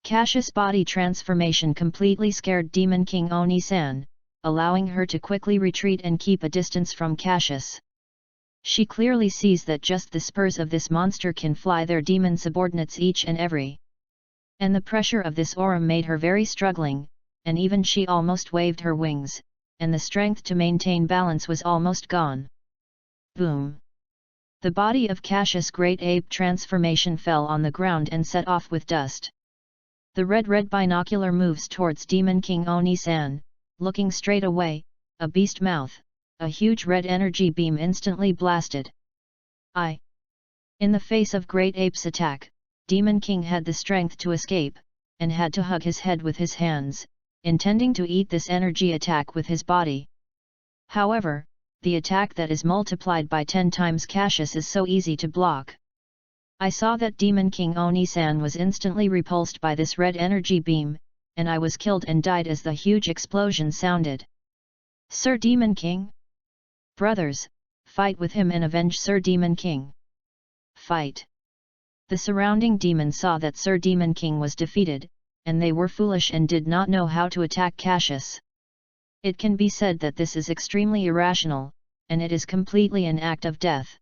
Cassius' body transformation completely scared Demon King Oni-san, allowing her to quickly retreat and keep a distance from Cassius. She clearly sees that just the spurs of this monster can fly their demon subordinates each and every. And the pressure of this aura made her very struggling, and even she almost waved her wings, and the strength to maintain balance was almost gone. Boom! The body of Cassius' Great Ape transformation fell on the ground and set off with dust. The red binocular moves towards Demon King Oni-san, looking straight away, a beast mouth, a huge red energy beam instantly blasted. In the face of Great Ape's attack, Demon King had the strength to escape, and had to hug his head with his hands, intending to eat this energy attack with his body. However, the attack that is multiplied by 10 times Cassius is so easy to block. I saw that Demon King Oni-san was instantly repulsed by this red energy beam, and I was killed and died as the huge explosion sounded. Sir Demon King? Brothers, fight with him and avenge Sir Demon King. Fight! The surrounding demons saw that Sir Demon King was defeated, and they were foolish and did not know how to attack Cassius. It can be said that this is extremely irrational, and it is completely an act of death.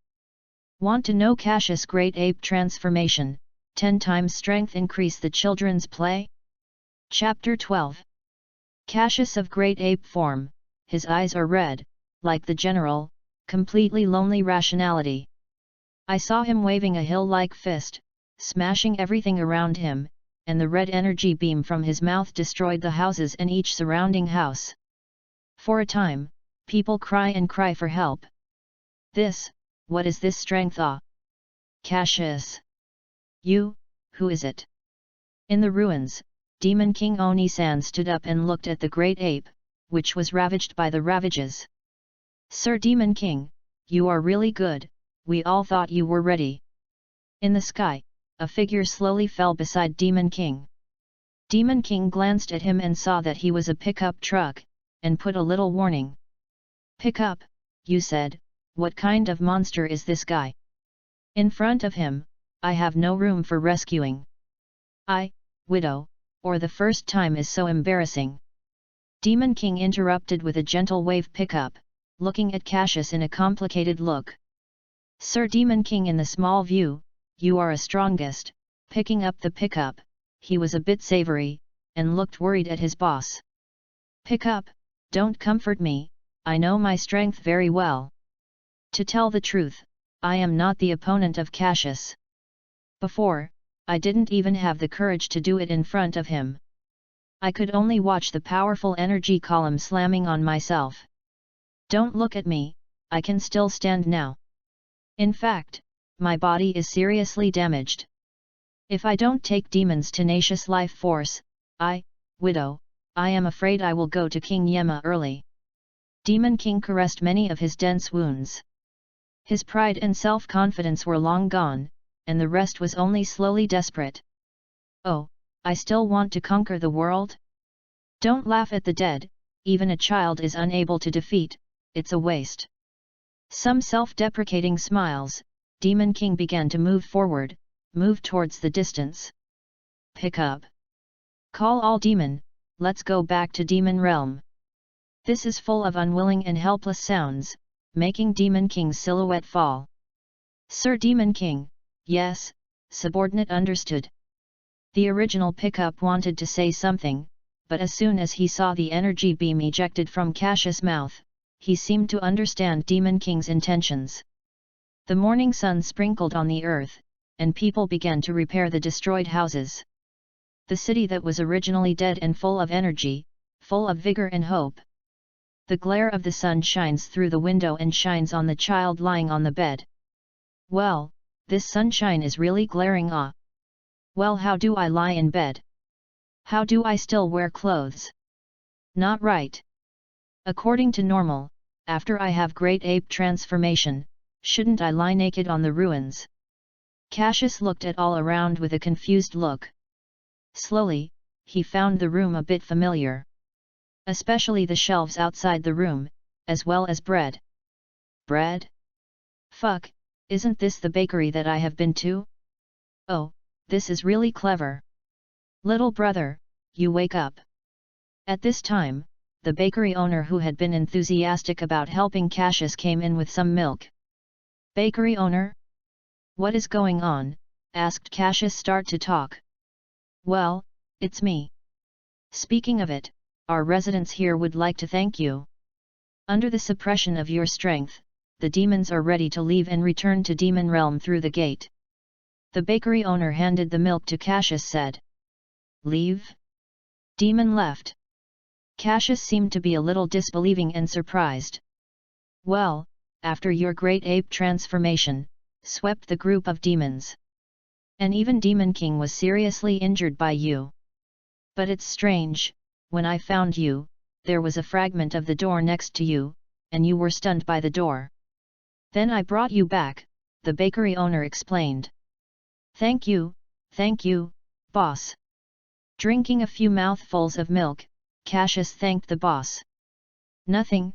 Want to know Cassius' Great Ape transformation, 10 times strength increase the children's play? Chapter 12. Cassius of Great Ape form, his eyes are red, like the general, completely lonely rationality. I saw him waving a hill-like fist, smashing everything around him, and the red energy beam from his mouth destroyed the houses and each surrounding house. For a time, people cry and cry for help. What is this strength? Cassius! You, who is it? In the ruins, Demon King Oni-san stood up and looked at the Great Ape, which was ravaged by the ravages. Sir Demon King, you are really good, we all thought you were ready. In the sky, a figure slowly fell beside Demon King. Demon King glanced at him and saw that he was a pickup truck, and put a little warning. Pickup, you said, what kind of monster is this guy? In front of him, I have no room for rescuing. Widow, or the first time is so embarrassing. Demon King interrupted with a gentle wave. Pickup, looking at Cassius in a complicated look. Sir Demon King, in the small view, you are a strongest. Picking up the pickup, he was a bit savory, and looked worried at his boss. Pickup, don't comfort me, I know my strength very well. To tell the truth, I am not the opponent of Cassius. Before, I didn't even have the courage to do it in front of him. I could only watch the powerful energy column slamming on myself. Don't look at me, I can still stand now. In fact, my body is seriously damaged. If I don't take Demon's tenacious life force, Widow, I am afraid I will go to King Yema early. Demon King caressed many of his dense wounds. His pride and self-confidence were long gone, and the rest was only slowly desperate. Oh, I still want to conquer the world? Don't laugh at the dead, even a child is unable to defeat, it's a waste. Some self-deprecating smiles, Demon King began to move forward, move towards the distance. Pick up. Call all demon, let's go back to demon realm. This is full of unwilling and helpless sounds, making Demon King's silhouette fall. Sir Demon King, yes, subordinate understood. The original pickup wanted to say something, but as soon as he saw the energy beam ejected from Cassius' mouth, he seemed to understand Demon King's intentions. The morning sun sprinkled on the earth, and people began to repair the destroyed houses. The city that was originally dead and full of energy, full of vigor and hope. The glare of the sun shines through the window and shines on the child lying on the bed. Well, this sunshine is really glaring. Ah! Well, how do I lie in bed? How do I still wear clothes? Not right. According to normal, after I have great ape transformation, shouldn't I lie naked on the ruins? Cassius looked at all around with a confused look. Slowly, he found the room a bit familiar. Especially the shelves outside the room, as well as bread. Bread? Fuck, isn't this the bakery that I have been to? Oh, this is really clever. Little brother, you wake up. At this time, the bakery owner who had been enthusiastic about helping Cassius came in with some milk. Bakery owner? What is going on? Asked Cassius. Start to talk. Well, it's me. Speaking of it, our residents here would like to thank you. Under the suppression of your strength, the demons are ready to leave and return to demon realm through the gate. The bakery owner handed the milk to Cassius. Said, leave? Demon left. Cassius seemed to be a little disbelieving and surprised. Well, after your great ape transformation, swept the group of demons. And even Demon King was seriously injured by you. But it's strange, when I found you, there was a fragment of the door next to you, and you were stunned by the door. Then I brought you back, the bakery owner explained. Thank you, boss. Drinking a few mouthfuls of milk, Cassius thanked the boss. Nothing,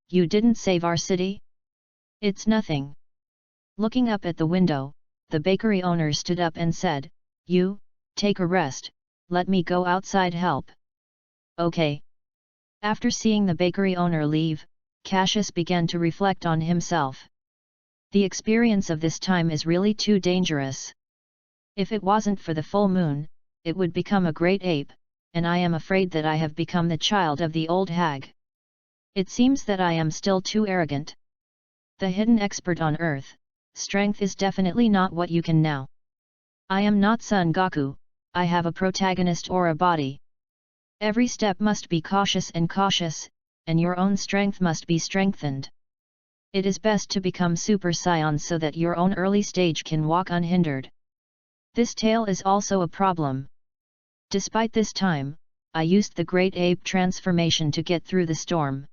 you didn't save our city? It's nothing. Looking up at the window, the bakery owner stood up and said, you, take a rest, let me go outside help. Okay. After seeing the bakery owner leave, Cassius began to reflect on himself. The experience of this time is really too dangerous. If it wasn't for the full moon, it would become a great ape, and I am afraid that I have become the child of the old hag. It seems that I am still too arrogant. The hidden expert on earth, strength is definitely not what you can now. I am not Son Goku, I have a protagonist or a body. Every step must be cautious, and your own strength must be strengthened. It is best to become Super Saiyan so that your own early stage can walk unhindered. This tail is also a problem. Despite this time, I used the great ape transformation to get through the storm.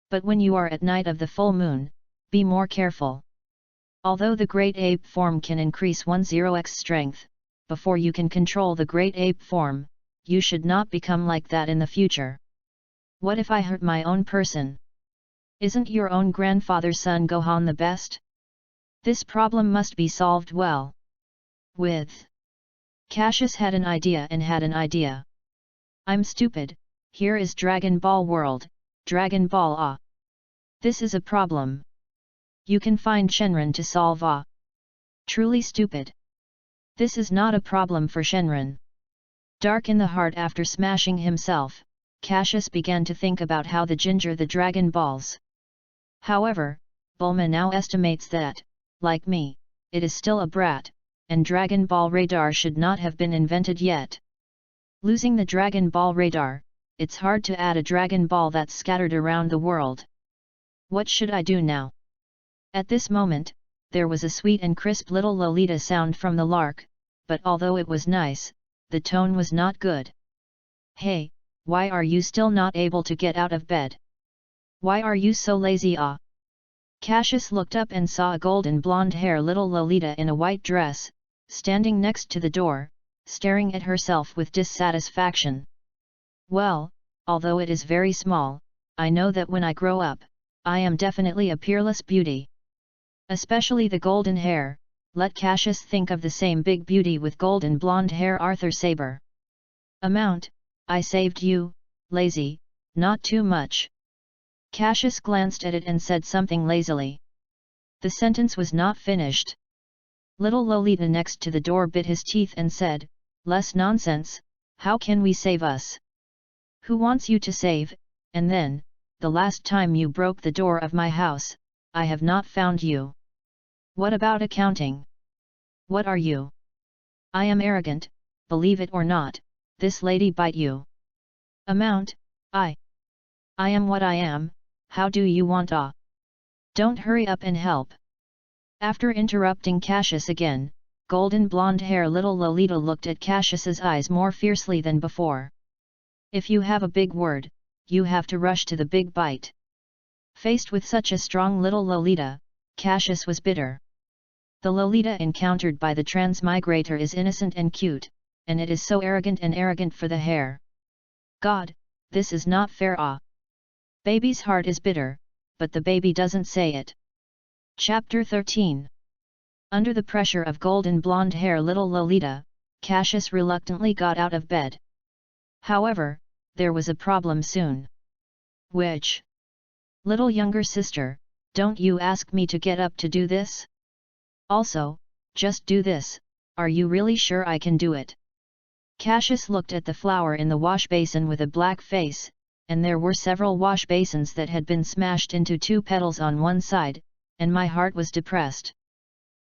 But when you are at night of the full moon, be more careful. Although the great ape form can increase 10x strength, before you can control the great ape form, you should not become like that in the future. What if I hurt my own person? Isn't your own grandfather's son Gohan the best? This problem must be solved well. With. Cassius had an idea. I'm stupid, here is Dragon Ball World, Dragon Ball Ah. This is a problem. You can find Shenron to solve Ah. Truly stupid. This is not a problem for Shenron. Dark in the heart after smashing himself, Cassius began to think about how the ginger the Dragon Balls. However, Bulma now estimates that, like me, it is still a brat, and Dragon Ball radar should not have been invented yet. Losing the Dragon Ball radar, it's hard to add a Dragon Ball that's scattered around the world. What should I do now? At this moment, there was a sweet and crisp little Lolita sound from the lark, but although it was nice, the tone was not good. Hey, why are you still not able to get out of bed? Why are you so lazy? Ah! Cassius looked up and saw a golden blonde-hair little Lolita in a white dress, standing next to the door, staring at herself with dissatisfaction. Well, although it is very small, I know that when I grow up, I am definitely a peerless beauty. Especially the golden hair, let Cassius think of the same big beauty with golden blonde hair Arthur Saber. Amount, I saved you, lazy, not too much. Cassius glanced at it and said something lazily. The sentence was not finished. Little Lolita next to the door bit his teeth and said, "Less nonsense, how can we save us? Who wants you to save? And then, the last time you broke the door of my house, I have not found you. What about accounting? What are you? I am arrogant, believe it or not, this lady bite you. Amount, I am what I am, how do you want ah? Don't hurry up and help." After interrupting Cassius again, golden blonde hair little Lolita looked at Cassius's eyes more fiercely than before. If you have a big word, you have to rush to the big bite. Faced with such a strong little Lolita, Cassius was bitter. The Lolita encountered by the transmigrator is innocent and cute, and it is so arrogant for the hair. God, this is not fair ah! Baby's heart is bitter, but the baby doesn't say it. Chapter 13. Under the pressure of golden blonde hair little Lolita, Cassius reluctantly got out of bed. However, there was a problem soon. Which? Little younger sister, don't you ask me to get up to do this? Also, just do this, are you really sure I can do it? Cassius looked at the flower in the wash basin with a black face, and there were several wash basins that had been smashed into two petals on one side, and my heart was depressed.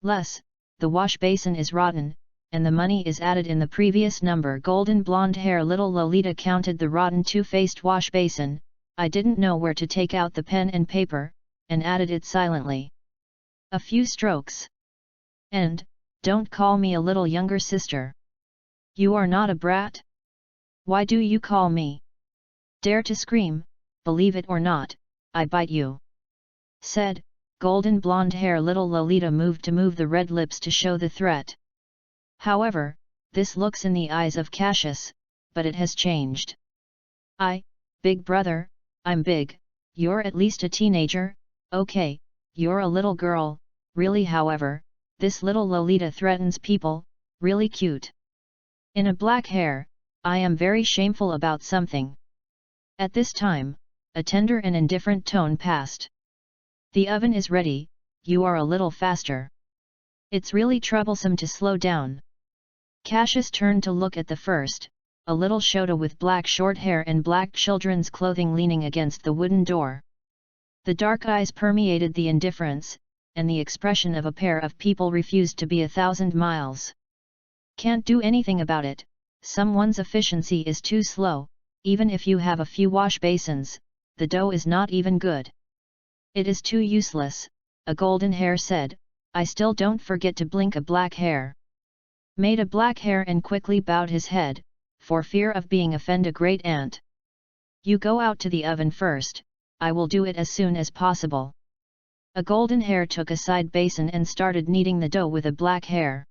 Less, the wash basin is rotten, and the money is added in the previous number. Golden blonde hair little Lolita counted the rotten two-faced wash basin. I didn't know where to take out the pen and paper, and added it silently. A few strokes. And, don't call me a little younger sister. You are not a brat? Why do you call me? Dare to scream, believe it or not, I bite you. Said, golden blonde hair little Lolita moved the red lips to show the threat. However, this looks in the eyes of Cassius, but it has changed. Big brother, I'm big, you're at least a teenager, okay, you're a little girl, really. However, this little Lolita threatens people, really cute. In a black hair, I am very shameful about something. At this time, a tender and indifferent tone passed. The oven is ready, you are a little faster. It's really troublesome to slow down. Cassius turned to look at the first, a little Shota with black short hair and black children's clothing leaning against the wooden door. The dark eyes permeated the indifference, and the expression of a pair of people refused to be 1,000 miles. Can't do anything about it, someone's efficiency is too slow, even if you have a few wash basins, the dough is not even good. It is too useless, a golden hair said, I still don't forget to blink a black hair. Made a black hair and quickly bowed his head, for fear of being offend a great aunt. You go out to the oven first, I will do it as soon as possible. A golden hair took a side basin and started kneading the dough with a black hair.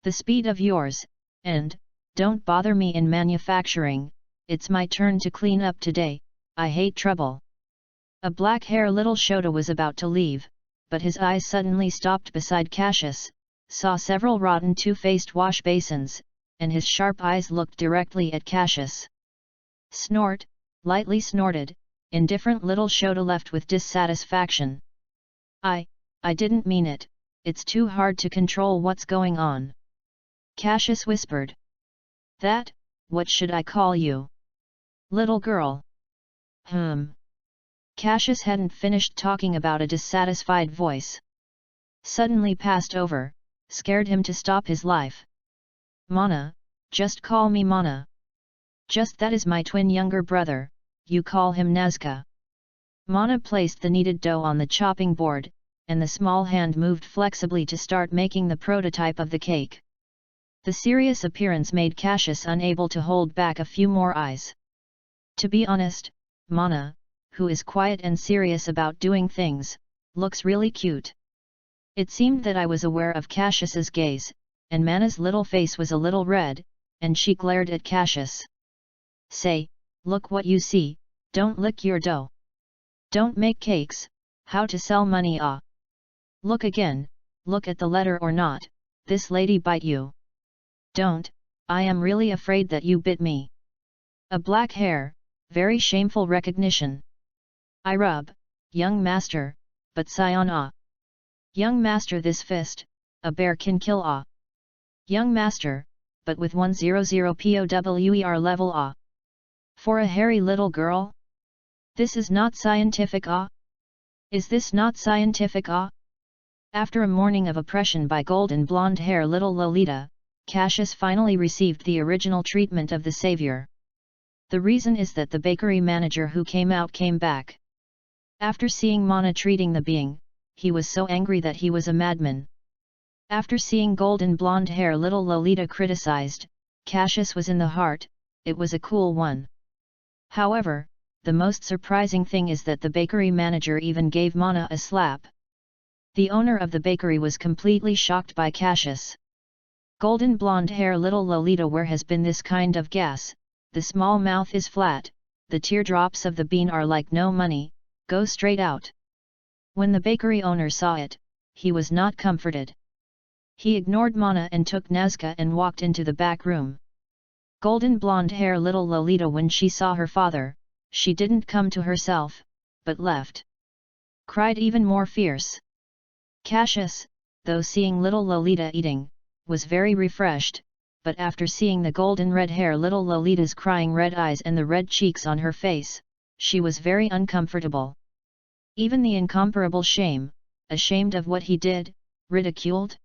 The speed of yours, and, don't bother me in manufacturing, it's my turn to clean up today, I hate trouble. A black hair little Shota was about to leave, but his eyes suddenly stopped beside Cassius, saw several rotten two-faced wash basins, and his sharp eyes looked directly at Cassius. Snort, lightly snorted, indifferent little Shota left with dissatisfaction. I didn't mean it, it's too hard to control what's going on. Cassius whispered. That, what should I call you? Little girl. Cassius hadn't finished talking about a dissatisfied voice. Suddenly passed over, scared him to stop his life. Mana, just call me Mana. Just that is my twin younger brother, you call him Nazca. Mana placed the kneaded dough on the chopping board, and the small hand moved flexibly to start making the prototype of the cake. The serious appearance made Cassius unable to hold back a few more eyes. To be honest, Mana, who is quiet and serious about doing things, looks really cute. It seemed that I was aware of Cassius's gaze, and Mana's little face was a little red, and she glared at Cassius. Say, Look what you see, don't lick your dough. Don't make cakes, how to sell money ah. Look again, look at the letter or not, this lady bite you. Don't, I am really afraid that you bit me. A black hair, very shameful recognition. I rub, young master, but Sion ah. Young master this fist, a bear can kill ah. Young master, but with 100 POWER level ah. For a hairy little girl? This is not scientific ah? Is this not scientific ah? After a morning of oppression by golden blonde hair little Lolita, Cassius finally received the original treatment of the savior. The reason is that the bakery manager who came back. After seeing Mana treating the being, he was so angry that he was a madman. After seeing golden blonde hair little Lolita criticized, Cassius was in the heart, it was a cool one. However, the most surprising thing is that the bakery manager even gave Mana a slap. The owner of the bakery was completely shocked by Cassius. Golden blonde hair little Lolita, where has been this kind of gas, the small mouth is flat, the teardrops of the bean are like no money, go straight out. When the bakery owner saw it, he was not comforted. He ignored Mana and took Nazca and walked into the back room. Golden blonde hair little Lolita, when she saw her father, she didn't come to herself, but left. Cried even more fierce. Cassius, though seeing little Lolita eating, was very refreshed, but after seeing the golden red hair little Lolita's crying red eyes and the red cheeks on her face, she was very uncomfortable. Even the incomparable shame, ashamed of what he did, ridiculed?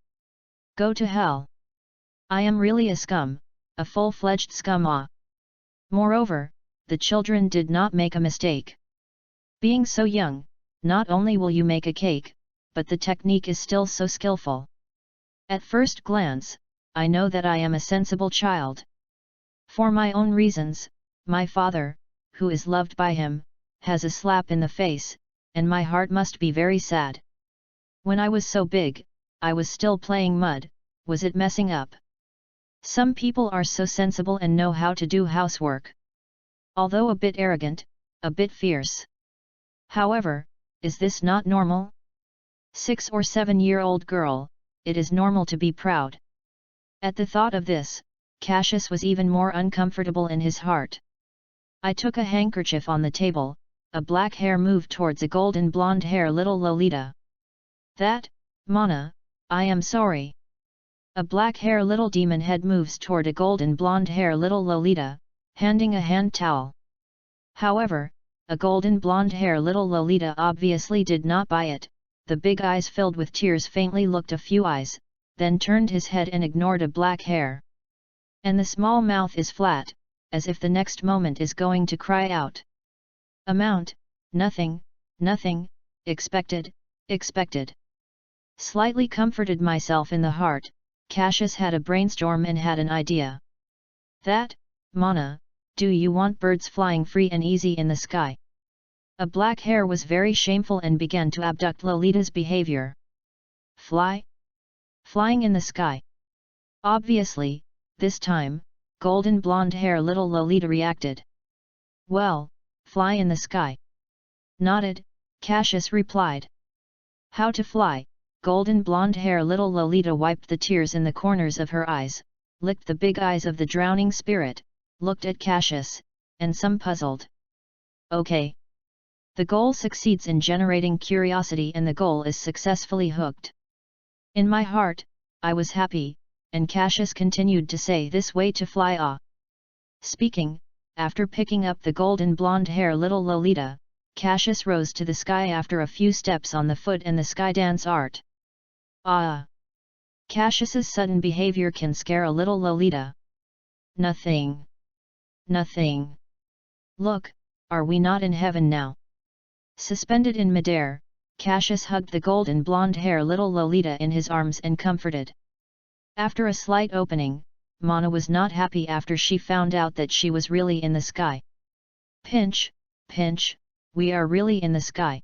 Go to hell! I am really a scum, a full-fledged scum ah! Moreover, the children did not make a mistake. Being so young, not only will you make a cake, but the technique is still so skillful. At first glance, I know that I am a sensible child. For my own reasons, my father, who is loved by him, has a slap in the face, and my heart must be very sad. When I was so big, I was still playing mud, was it messing up? Some people are so sensible and know how to do housework. Although a bit arrogant, a bit fierce. However, is this not normal? 6 or 7-year-old girl, it is normal to be proud. At the thought of this, Cassius was even more uncomfortable in his heart. I took a handkerchief on the table, a black hair moved towards a golden blonde hair little Lolita. That, Mana, I am sorry. A black hair little demon head moves toward a golden blonde hair little Lolita, handing a hand towel. However, a golden blonde hair little Lolita obviously did not buy it, the big eyes filled with tears faintly looked a few eyes, then turned his head and ignored a black hair. And the small mouth is flat, as if the next moment is going to cry out. Amount, nothing, nothing, expected, expected. Slightly comforted myself in the heart, Cassius had a brainstorm and had an idea. That, Mana, do you want birds flying free and easy in the sky? A black hair was very shameful and began to abduct Lolita's behavior. Fly? Flying in the sky. Obviously, this time, golden blonde hair little Lolita reacted. Well, fly in the sky. Nodded, Cassius replied. How to fly? Golden blonde hair little Lolita wiped the tears in the corners of her eyes, licked the big eyes of the drowning spirit, looked at Cassius, and some puzzled. Okay. The goal succeeds in generating curiosity and the goal is successfully hooked. In my heart, I was happy, and Cassius continued to say this way to fly ah. Speaking, after picking up the golden blonde hair little Lolita, Cassius rose to the sky after a few steps on the foot and the sky dance art. Ah! Cassius's sudden behavior can scare a little Lolita. Nothing. Nothing. Look, are we not in heaven now? Suspended in midair, Cassius hugged the golden blonde hair little Lolita in his arms and comforted. After a slight opening, Mana was not happy after she found out that she was really in the sky. Pinch, pinch, we are really in the sky.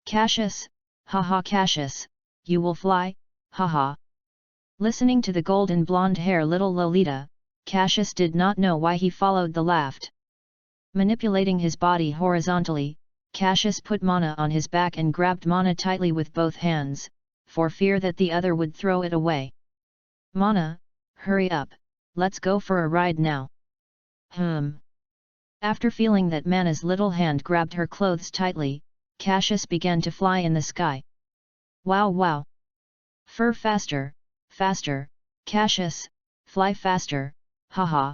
Cassius, haha Cassius, you will fly, haha. Listening to the golden blonde hair little Lolita, Cassius did not know why he followed the laughed. Manipulating his body horizontally, Cassius put Mana on his back and grabbed Mana tightly with both hands, for fear that the other would throw it away. Mana, hurry up, let's go for a ride now. After feeling that Mana's little hand grabbed her clothes tightly, Cassius began to fly in the sky. Wow wow! Fur faster, faster, Cassius, fly faster, haha.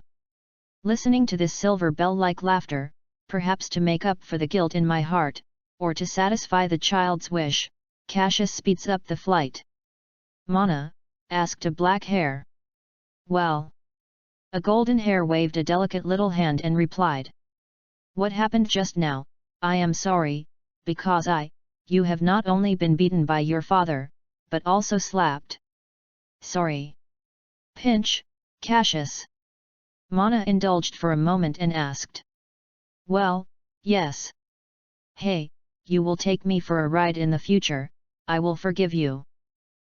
Listening to this silver bell-like laughter, perhaps to make up for the guilt in my heart, or to satisfy the child's wish, Cassius speeds up the flight. Mana? Asked a black hair. Well. A golden hair waved a delicate little hand and replied. What happened just now? I am sorry, because you have not only been beaten by your father, but also slapped. Sorry. Pinch, Cassius. Mana indulged for a moment and asked. Well, yes. Hey, you will take me for a ride in the future, I will forgive you.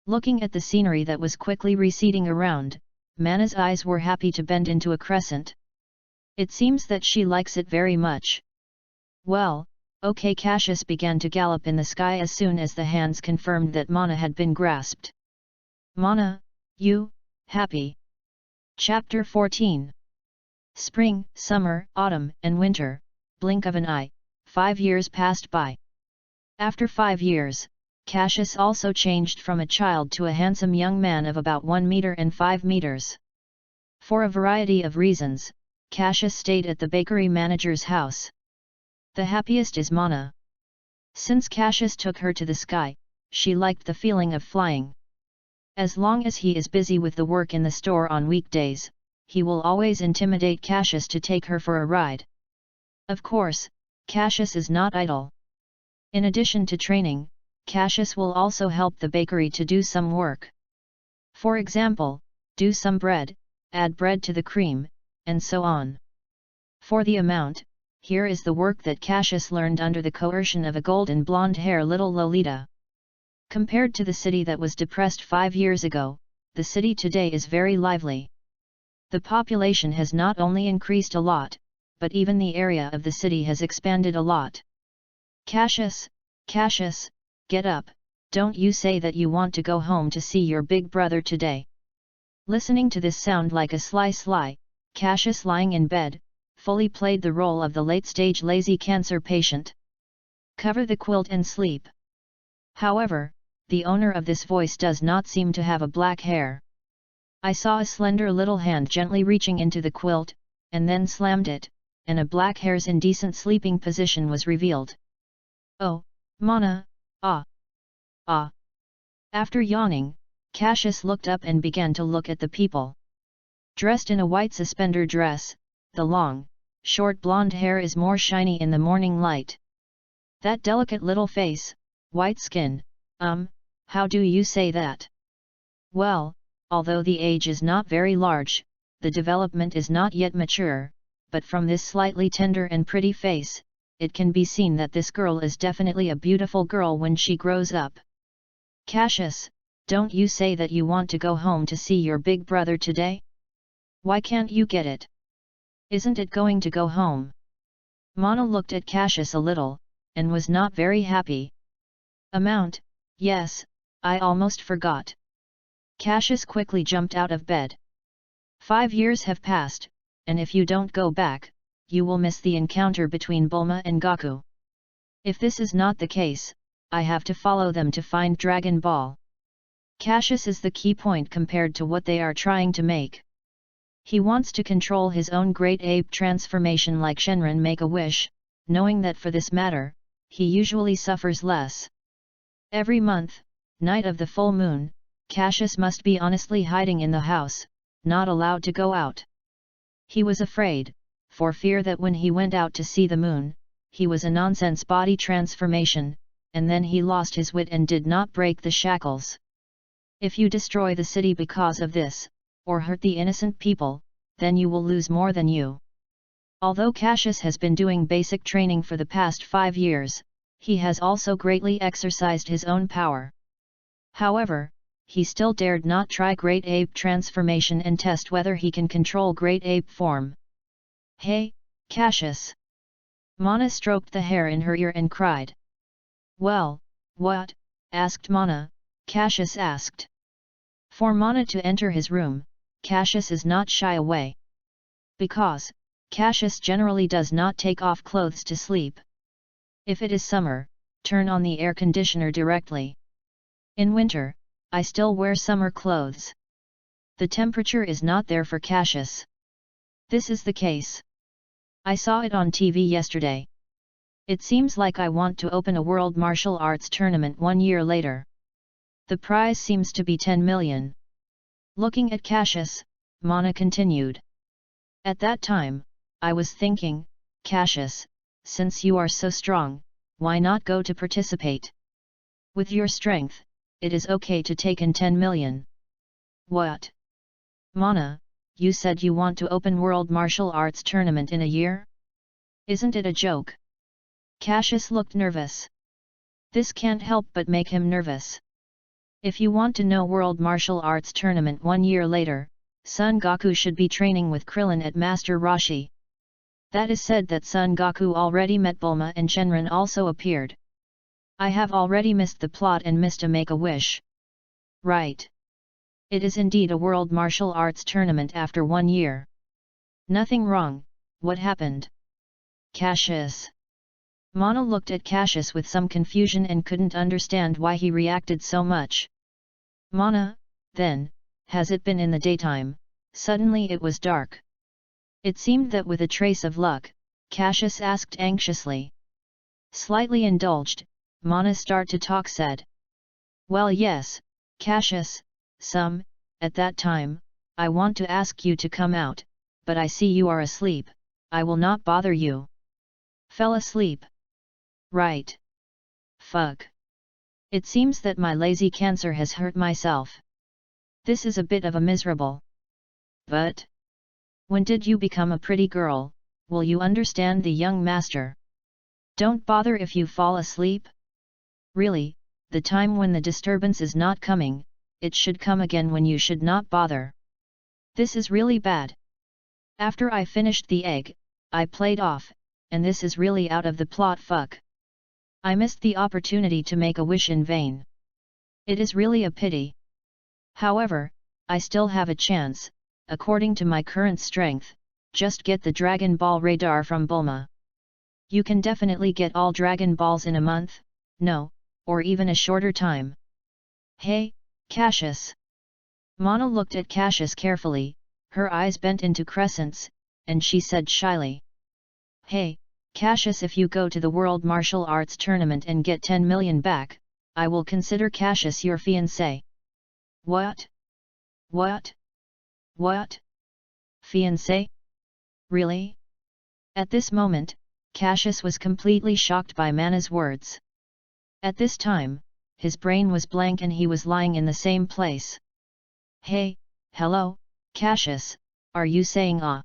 Looking at the scenery that was quickly receding around, Mana's eyes were happy to bend into a crescent. It seems that she likes it very much. Well, okay. Cassius began to gallop in the sky as soon as the hands confirmed that Mana had been grasped. Mana, you, happy. Chapter 14. Spring, summer, autumn, and winter, blink of an eye, 5 years passed by. After 5 years, Cassius also changed from a child to a handsome young man of about 1 meter and 5 meters. For a variety of reasons, Cassius stayed at the bakery manager's house. The happiest is Mana. Since Cassius took her to the sky, she liked the feeling of flying. As long as he is busy with the work in the store on weekdays, he will always intimidate Cassius to take her for a ride. Of course, Cassius is not idle. In addition to training, Cassius will also help the bakery to do some work. For example, do some bread, add bread to the cream, and so on. For the amount, here is the work that Cassius learned under the coercion of a golden blonde-haired little Lolita. Compared to the city that was depressed 5 years ago, the city today is very lively. The population has not only increased a lot, but even the area of the city has expanded a lot. Cassius, Cassius, get up, don't you say that you want to go home to see your big brother today. Listening to this sound like a sly, Cassius lying in bed, fully played the role of the late-stage lazy cancer patient. Cover the quilt and sleep. However, the owner of this voice does not seem to have a black hair. I saw a slender little hand gently reaching into the quilt, and then slammed it, and a black hair's indecent sleeping position was revealed. Oh, Mana, ah. After yawning, Cassius looked up and began to look at the people. Dressed in a white suspender dress, the long, short blonde hair is more shiny in the morning light. That delicate little face, white skin, how do you say that? Well, although the age is not very large, the development is not yet mature, but from this slightly tender and pretty face, it can be seen that this girl is definitely a beautiful girl when she grows up. Cassius, don't you say that you want to go home to see your big brother today? Why can't you get it? Isn't it going to go home? Mana looked at Cassius a little, and was not very happy. Amount, yes, I almost forgot. Cassius quickly jumped out of bed. 5 years have passed, and if you don't go back, you will miss the encounter between Bulma and Goku. If this is not the case, I have to follow them to find Dragon Ball. Cassius is the key point compared to what they are trying to make. He wants to control his own great ape transformation like Shenron Make-A-Wish, knowing that for this matter, he usually suffers less. Every month, night of the full moon, Cassius must be honestly hiding in the house, not allowed to go out. He was afraid, for fear that when he went out to see the moon, he was a nonsense body transformation, and then he lost his wit and did not break the shackles. If you destroy the city because of this, or hurt the innocent people, then you will lose more than you. Although Cassius has been doing basic training for the past 5 years, he has also greatly exercised his own power. However, he still dared not try Great Ape transformation and test whether he can control Great Ape form. Hey, Cassius! Mana stroked the hair in her ear and cried. Well, what? Asked Mana, Cassius asked. For Mana to enter his room, Cassius is not shy away. Because, Cassius generally does not take off clothes to sleep. If it is summer, turn on the air conditioner directly. In winter, I still wear summer clothes. The temperature is not there for Cassius. This is the case. I saw it on TV yesterday. It seems like I want to open a world martial arts tournament 1 year later. The prize seems to be 10 million. Looking at Cassius, Mana continued. At that time, I was thinking, Cassius, since you are so strong, why not go to participate? With your strength, it is okay to take in 10 million. What? Mana, you said you want to open world martial arts tournament in a year? Isn't it a joke? Cassius looked nervous. This can't help but make him nervous. If you want to know world martial arts tournament 1 year later, Son Goku should be training with Krillin at Master Roshi. That is said that Son Goku already met Bulma and Shenron also appeared. I have already missed the plot and missed a Make-A-Wish. Right. It is indeed a world martial arts tournament after 1 year. Nothing wrong, what happened? Cassius. Mana looked at Cassius with some confusion and couldn't understand why he reacted so much. Mana, then, has it been in the daytime? Suddenly it was dark. It seemed that with a trace of luck, Cassius asked anxiously. Slightly indulged, Mana start to talk said. Well yes, Cassius, at that time, I want to ask you to come out, but I see you are asleep, I will not bother you. Fell asleep. Right. Fuck. It seems that my lazy cancer has hurt myself. This is a bit of a miserable. But when did you become a pretty girl, will you understand the young master? Don't bother if you fall asleep. Really, the time when the disturbance is not coming, it should come again when you should not bother. This is really bad. After I finished the egg, I played off, and this is really out of the plot fuck. I missed the opportunity to make a wish in vain. It is really a pity. However, I still have a chance, according to my current strength, just get the Dragon Ball radar from Bulma. You can definitely get all Dragon Balls in a month, no, or even a shorter time. Hey, Cassius. Mana looked at Cassius carefully, her eyes bent into crescents, and she said shyly. Hey, Cassius, if you go to the World Martial Arts Tournament and get 10 million back, I will consider Cassius your fiancé. What? What? What? Fiancé? Really? At this moment, Cassius was completely shocked by Mana's words. At this time, his brain was blank and he was lying in the same place. Hey, hello, Cassius, are you saying ah?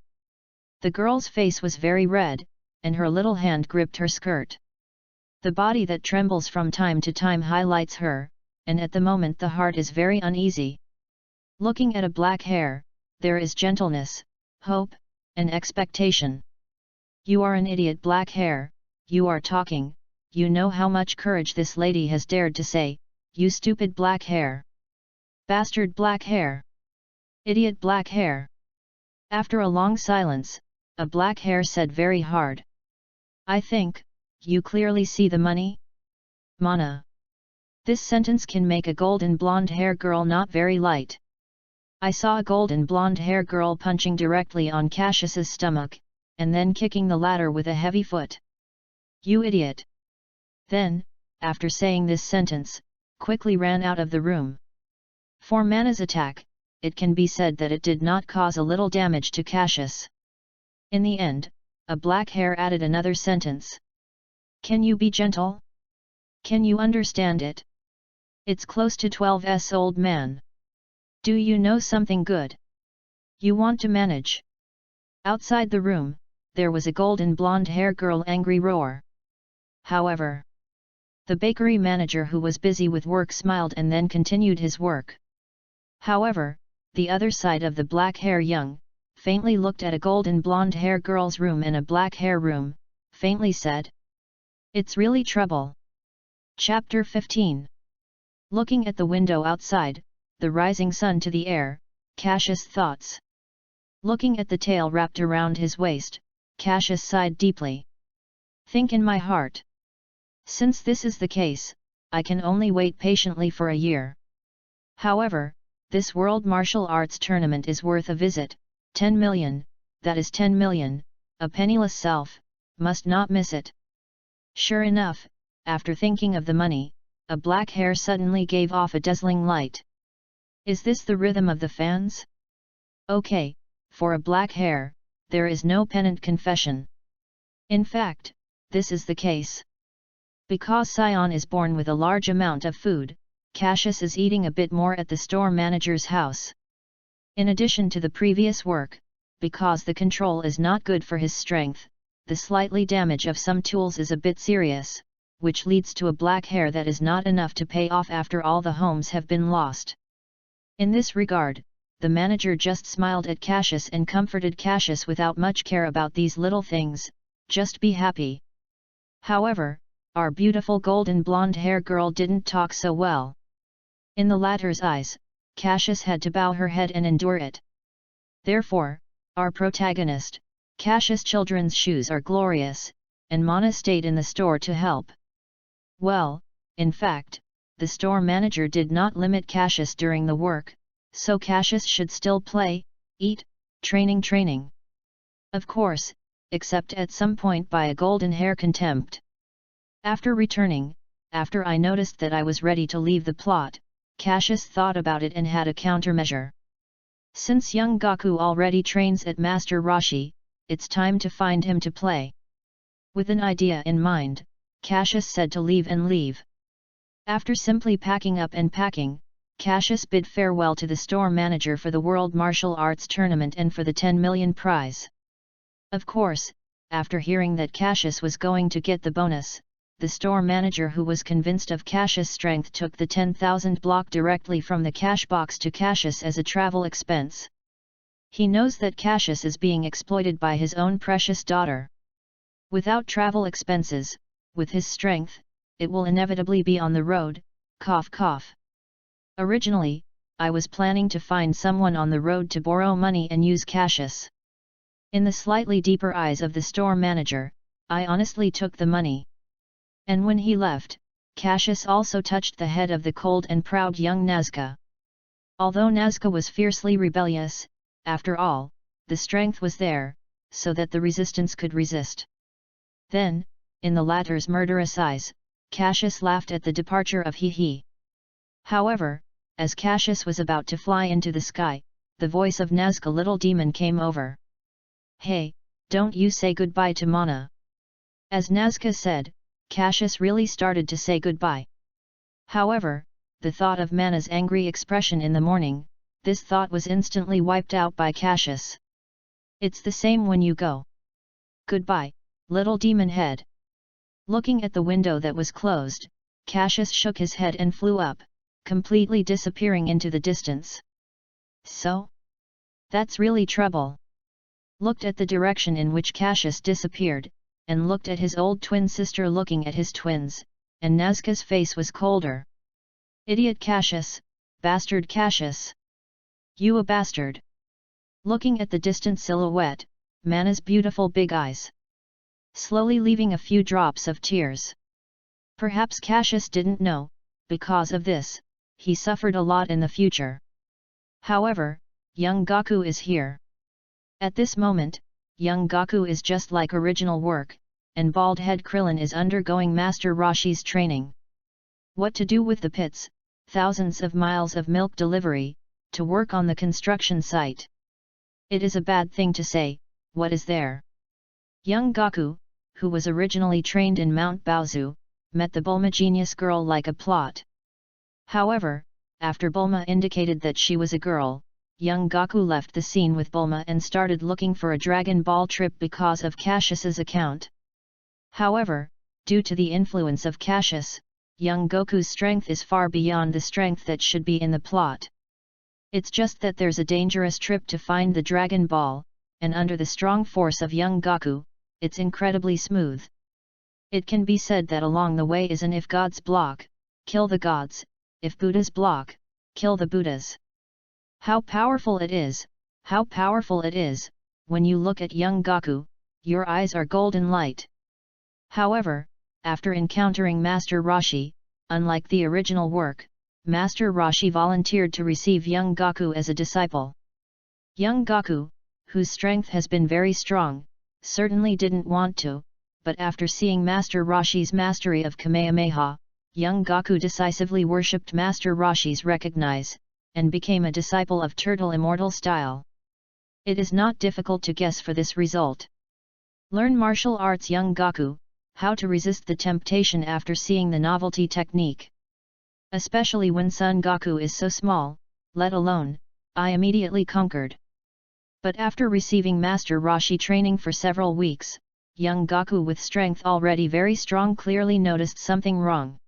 The girl's face was very red, and her little hand gripped her skirt. The body that trembles from time to time highlights her, and at the moment the heart is very uneasy. Looking at a black hair, there is gentleness, hope, and expectation. You are an idiot, black hair, you are talking, you know how much courage this lady has dared to say, you stupid black hair. Bastard black hair. Idiot black hair. After a long silence, a black hair said very hard. I think, you clearly see the money? Mana. This sentence can make a golden blonde hair girl not very light. I saw a golden blonde hair girl punching directly on Cassius's stomach, and then kicking the ladder with a heavy foot. You idiot. Then, after saying this sentence, quickly ran out of the room. For Mana's attack, it can be said that it did not cause a little damage to Cassius. In the end, a black hair added another sentence. Can you be gentle? Can you understand it? It's close to 12's old man. Do you know something good? You want to manage? Outside the room, there was a golden blonde hair girl angry roar. However, the bakery manager who was busy with work smiled and then continued his work. However, the other side of the black hair young, faintly looked at a golden blonde hair girl's room and a black hair room, faintly said. It's really trouble. Chapter 15. Looking at the window outside, the rising sun to the air, Cassius thoughts. Looking at the tail wrapped around his waist, Cassius sighed deeply. Think in my heart. Since this is the case, I can only wait patiently for a year. However, this World Martial Arts Tournament is worth a visit, 10 million, that is 10 million, a penniless self, must not miss it. Sure enough, after thinking of the money, a black hair suddenly gave off a dazzling light. Is this the rhythm of the fans? Okay, for a black hair, there is no penitent confession. In fact, this is the case. Because Sion is born with a large amount of food, Cassius is eating a bit more at the store manager's house. In addition to the previous work, because the control is not good for his strength, the slightly damage of some tools is a bit serious, which leads to a black hair that is not enough to pay off after all the homes have been lost. In this regard, the manager just smiled at Cassius and comforted Cassius without much care about these little things, just be happy. However, our beautiful golden blonde hair girl didn't talk so well. In the latter's eyes, Cassius had to bow her head and endure it. Therefore, our protagonist, Cassius' children's shoes are glorious, and Mana stayed in the store to help. Well, in fact, the store manager did not limit Cassius during the work, so Cassius should still play, eat, training. Of course, except at some point by a golden hair contempt. After returning, after I noticed that I was ready to leave the plot, Cassius thought about it and had a countermeasure. Since young Gaku already trains at Master Roshi, it's time to find him to play. With an idea in mind, Cassius said to leave. After simply packing up and packing, Cassius bid farewell to the store manager for the World Martial Arts Tournament and for the 10 million prize. Of course, after hearing that Cassius was going to get the bonus, the store manager, who was convinced of Cassius' strength, took the 10,000 block directly from the cash box to Cassius as a travel expense. He knows that Cassius is being exploited by his own precious daughter. Without travel expenses, with his strength, it will inevitably be on the road, cough cough. Originally, I was planning to find someone on the road to borrow money and use Cassius. In the slightly deeper eyes of the store manager, I honestly took the money. And when he left, Cassius also touched the head of the cold and proud young Nazca. Although Nazca was fiercely rebellious, after all, the strength was there, so that the resistance could resist. Then, in the latter's murderous eyes, Cassius laughed at the departure of He. However, as Cassius was about to fly into the sky, the voice of Nazca Little Demon came over. Hey, don't you say goodbye to Mana. As Nazca said, Cassius really started to say goodbye. However, the thought of Mana's angry expression in the morning, this thought was instantly wiped out by Cassius. It's the same when you go. Goodbye, little demon head. Looking at the window that was closed, Cassius shook his head and flew up, completely disappearing into the distance. So? That's really trouble. Looked at the direction in which Cassius disappeared, and looked at his old twin sister looking at his twins, and Nazca's face was colder. Idiot Cassius, bastard Cassius. You a bastard. Looking at the distant silhouette, Mana's beautiful big eyes. Slowly leaving a few drops of tears. Perhaps Cassius didn't know, because of this, he suffered a lot in the future. However, young Gaku is here. At this moment, young Gaku is just like original work, and bald head Krillin is undergoing Master Roshi's training. What to do with the pits, thousands of miles of milk delivery, to work on the construction site. It is a bad thing to say, what is there? Young Gaku, who was originally trained in Mount Baozu, met the Bulma genius girl like a plot. However, after Bulma indicated that she was a girl, young Gaku left the scene with Bulma and started looking for a Dragon Ball trip because of Cassius's account. However, due to the influence of Cassius, young Goku's strength is far beyond the strength that should be in the plot. It's just that there's a dangerous trip to find the Dragon Ball, and under the strong force of young Gaku, it's incredibly smooth. It can be said that along the way is an if gods block, kill the gods, if Buddhas block, kill the Buddhas. How powerful it is, how powerful it is, when you look at young Gaku, your eyes are golden light. However, after encountering Master Roshi, unlike the original work, Master Roshi volunteered to receive young Gaku as a disciple. Young Gaku, whose strength has been very strong, certainly didn't want to, but after seeing Master Roshi's mastery of Kamehameha, young Gaku decisively worshipped Master Roshi's recognize, and became a disciple of Turtle Immortal style. It is not difficult to guess for this result. Learn martial arts young Gaku, how to resist the temptation after seeing the novelty technique. Especially when Son Gaku is so small, let alone, I immediately conquered. But after receiving Master Roshi training for several weeks, young Gaku with strength already very strong clearly noticed something wrong.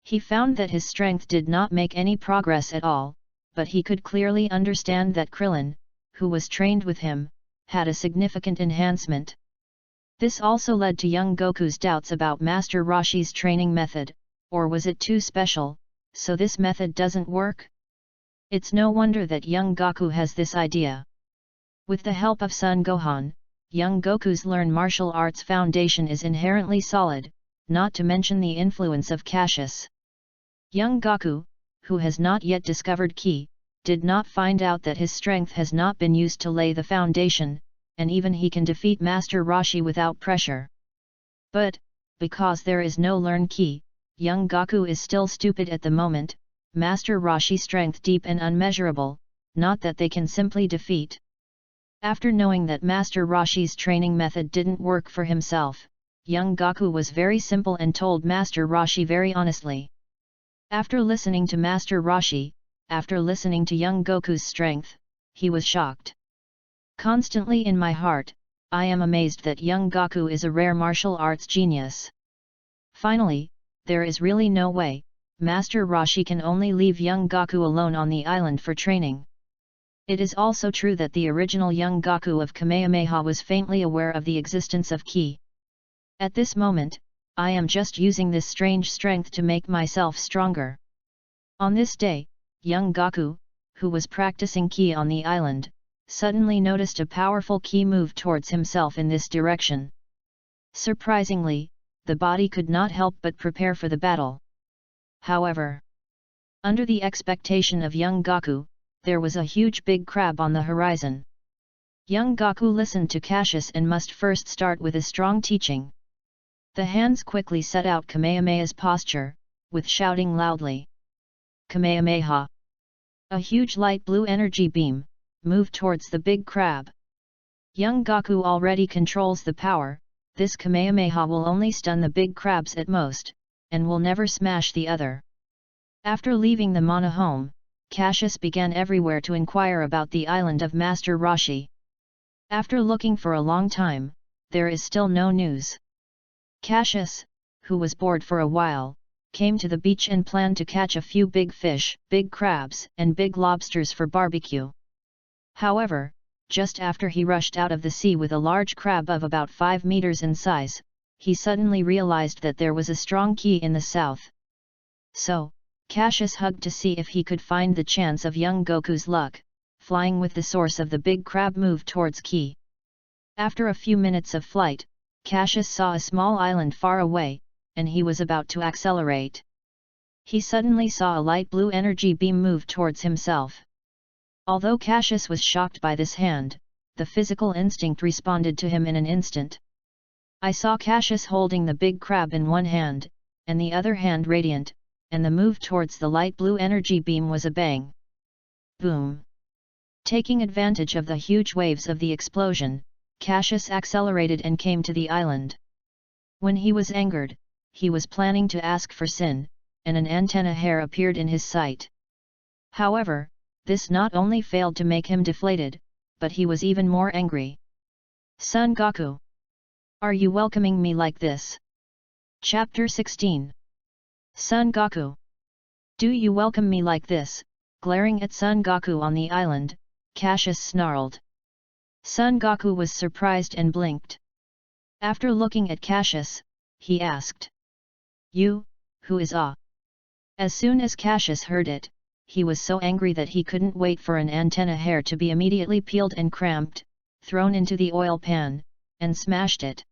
He found that his strength did not make any progress at all, but he could clearly understand that Krillin, who was trained with him, had a significant enhancement. This also led to young Goku's doubts about Master Roshi's training method, or was it too special, so this method doesn't work? It's no wonder that young Gaku has this idea. With the help of Son Gohan, young Goku's learn martial arts foundation is inherently solid, not to mention the influence of Cassius. Young Gaku, who has not yet discovered Ki, did not find out that his strength has not been used to lay the foundation, and even he can defeat Master Roshi without pressure. But, because there is no learn Ki, young Gaku is still stupid at the moment. Master Roshi's strength deep and unmeasurable, not that they can simply defeat. After knowing that Master Roshi's training method didn't work for himself, young Gaku was very simple and told Master Roshi very honestly. After listening to Master Roshi, after listening to young Goku's strength, he was shocked. Constantly in my heart, I am amazed that young Gaku is a rare martial arts genius. Finally, there is really no way, Master Roshi can only leave young Gaku alone on the island for training. It is also true that the original young Gaku of Kamehameha was faintly aware of the existence of Ki. At this moment, I am just using this strange strength to make myself stronger. On this day, young Gaku, who was practicing Ki on the island, suddenly noticed a powerful Ki move towards himself in this direction. Surprisingly, the body could not help but prepare for the battle. However, under the expectation of young Gaku, there was a huge big crab on the horizon. Young Gaku listened to Cassius and must first start with a strong teaching. The hands quickly set out Kamehameha's posture, with shouting loudly. Kamehameha! A huge light blue energy beam moved towards the big crab. Young Gaku already controls the power. This Kamehameha will only stun the big crabs at most, and will never smash the other. After leaving the Mana home, Cassius began everywhere to inquire about the island of Master Roshi. After looking for a long time, there is still no news. Cassius, who was bored for a while, came to the beach and planned to catch a few big fish, big crabs, and big lobsters for barbecue. However, just after he rushed out of the sea with a large crab of about 5 meters in size, he suddenly realized that there was a strong Ki in the south. So, Cassius hugged to see if he could find the chance of young Goku's luck, flying with the source of the big crab moved towards Ki. After a few minutes of flight, Cassius saw a small island far away, and he was about to accelerate. He suddenly saw a light blue energy beam move towards himself. Although Cassius was shocked by this hand, the physical instinct responded to him in an instant. I saw Cassius holding the big crab in one hand, and the other hand radiant, and the move towards the light blue energy beam was a bang. Boom! Taking advantage of the huge waves of the explosion, Cassius accelerated and came to the island. When he was angered, he was planning to ask for sin, and an antenna hair appeared in his sight. However, this not only failed to make him deflated, but he was even more angry. Son Gaku! Are you welcoming me like this? Chapter 16. Son Gaku! Do you welcome me like this? Glaring at Son Gaku on the island, Cassius snarled. Son Gaku was surprised and blinked. After looking at Cassius, he asked, "You, who is Ah?" As soon as Cassius heard it, he was so angry that he couldn't wait for an antenna hair to be immediately peeled and cramped, thrown into the oil pan, and smashed it.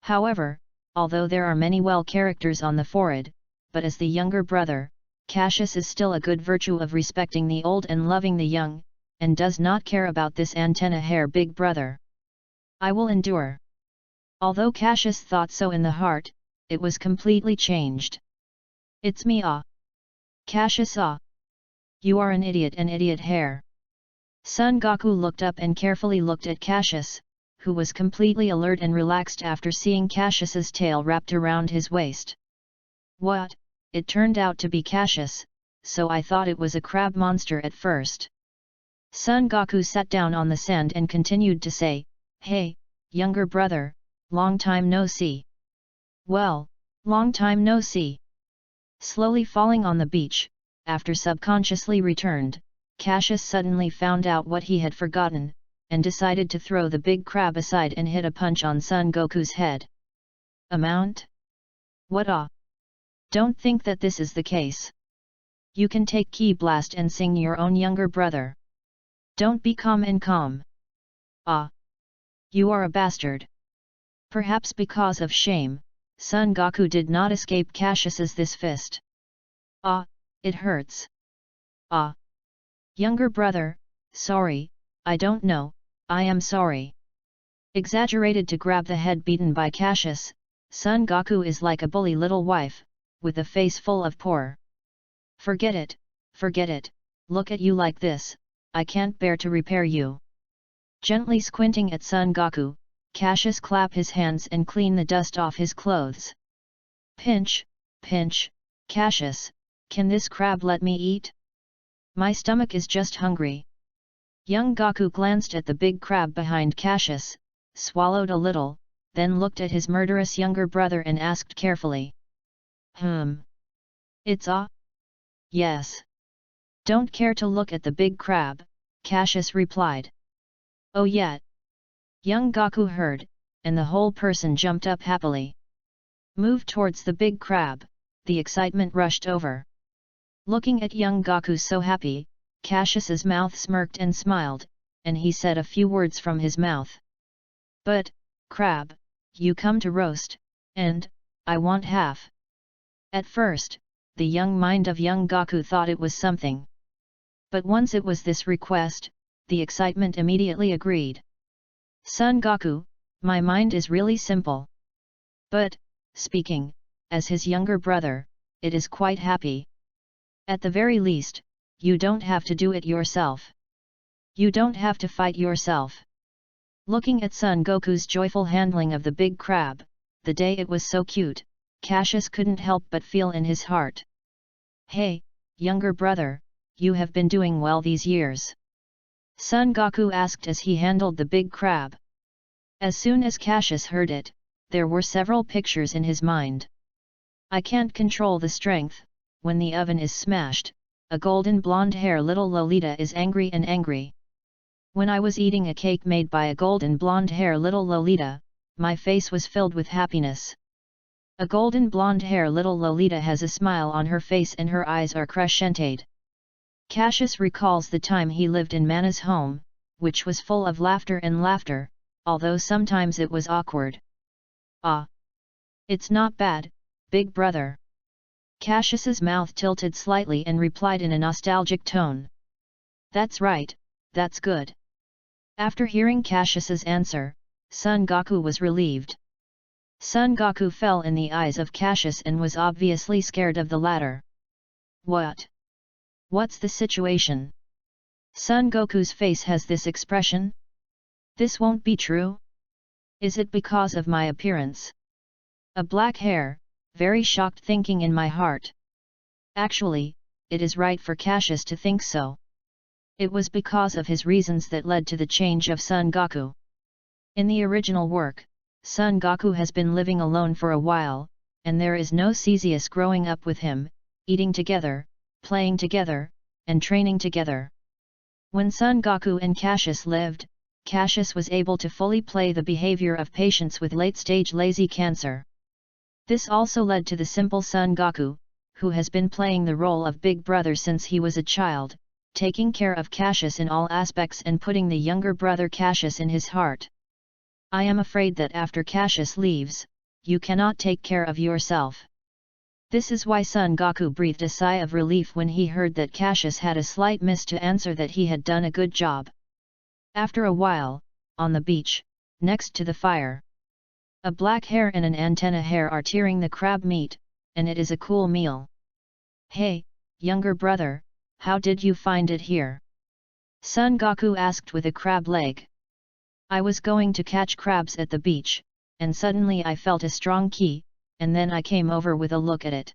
However, although there are many well characters on the forehead, but as the younger brother, Cassius is still a good virtue of respecting the old and loving the young, and does not care about this antenna hair big brother. "I will endure." Although Cassius thought so in the heart, it was completely changed. "It's me Ah. Cassius Ah. You are an idiot hair." Son Goku looked up and carefully looked at Cassius, who was completely alert and relaxed after seeing Cassius's tail wrapped around his waist. "What? It turned out to be Cassius, so I thought it was a crab monster at first." Son Goku sat down on the sand and continued to say, "Hey, younger brother, long time no see." "Well, long time no see." Slowly falling on the beach, after subconsciously returned, Cassius suddenly found out what he had forgotten, and decided to throw the big crab aside and hit a punch on Son Goku's head. "Amount? What Ah? Don't think that this is the case. You can take Ki Blast and sing your own younger brother. Don't be calm. Ah! You are a bastard." Perhaps because of shame, Son Goku did not escape Cassius's this fist. "Ah, it hurts. Ah! Younger brother, sorry, I don't know, I am sorry." Exaggerated to grab the head beaten by Cassius, Son Goku is like a bully little wife, with a face full of por. Forget it, look at you like this, I can't bear to repair you." Gently squinting at Son Goku, Cassius clap his hands and clean the dust off his clothes. Pinch, Cassius, can this crab let me eat? My stomach is just hungry." Young Goku glanced at the big crab behind Cassius, swallowed a little, then looked at his murderous younger brother and asked carefully. It's Ah? Yes. Don't care to look at the big crab, Cassius replied. "Oh yeah." Young Goku heard, and the whole person jumped up happily. Moved towards the big crab, the excitement rushed over. Looking at young Goku so happy, Cassius's mouth smirked and smiled, and he said a few words from his mouth. "But, crab, you come to roast, and, I want half." At first, the young mind of young Goku thought it was something. But once it was this request, the excitement immediately agreed. "Son Goku, my mind is really simple. But, speaking, as his younger brother, it is quite happy. At the very least, you don't have to do it yourself. You don't have to fight yourself." Looking at Son Goku's joyful handling of the big crab, the day it was so cute, Cassius couldn't help but feel in his heart. "Hey, younger brother, you have been doing well these years?" Son Goku asked as he handled the big crab. As soon as Cassius heard it, there were several pictures in his mind. "I can't control the strength, when the oven is smashed, a golden blonde hair little Lolita is angry. When I was eating a cake made by a golden blonde hair little Lolita, my face was filled with happiness. A golden blonde hair little Lolita has a smile on her face and her eyes are crescented." Cassius recalls the time he lived in Mana's home, which was full of laughter, although sometimes it was awkward. "Ah! It's not bad, big brother." Cassius's mouth tilted slightly and replied in a nostalgic tone. "That's right, that's good." After hearing Cassius's answer, Son Goku was relieved. Son Goku fell in the eyes of Cassius and was obviously scared of the latter. "What? What's the situation? Son Goku's face has this expression? This won't be true? Is it because of my appearance? A black hair?" very shocked thinking in my heart. Actually, it is right for Cassius to think so. It was because of his reasons that led to the change of Son Goku. In the original work, Son Goku has been living alone for a while, and there is no Caesius growing up with him, eating together, playing together, and training together. When Son Goku and Cassius lived, Cassius was able to fully play the behavior of patients with late-stage lazy cancer. This also led to the simple Son Goku, who has been playing the role of big brother since he was a child, taking care of Cassius in all aspects and putting the younger brother Cassius in his heart. I am afraid that after Cassius leaves, you cannot take care of yourself. This is why Son Goku breathed a sigh of relief when he heard that Cassius had a slight miss to answer that he had done a good job. After a while, on the beach, next to the fire, a black hare and an antenna hare are tearing the crab meat, and it is a cool meal. Hey, younger brother, how did you find it here? Son Goku asked with a crab leg. I was going to catch crabs at the beach, and suddenly I felt a strong ki, and then I came over with a look at it.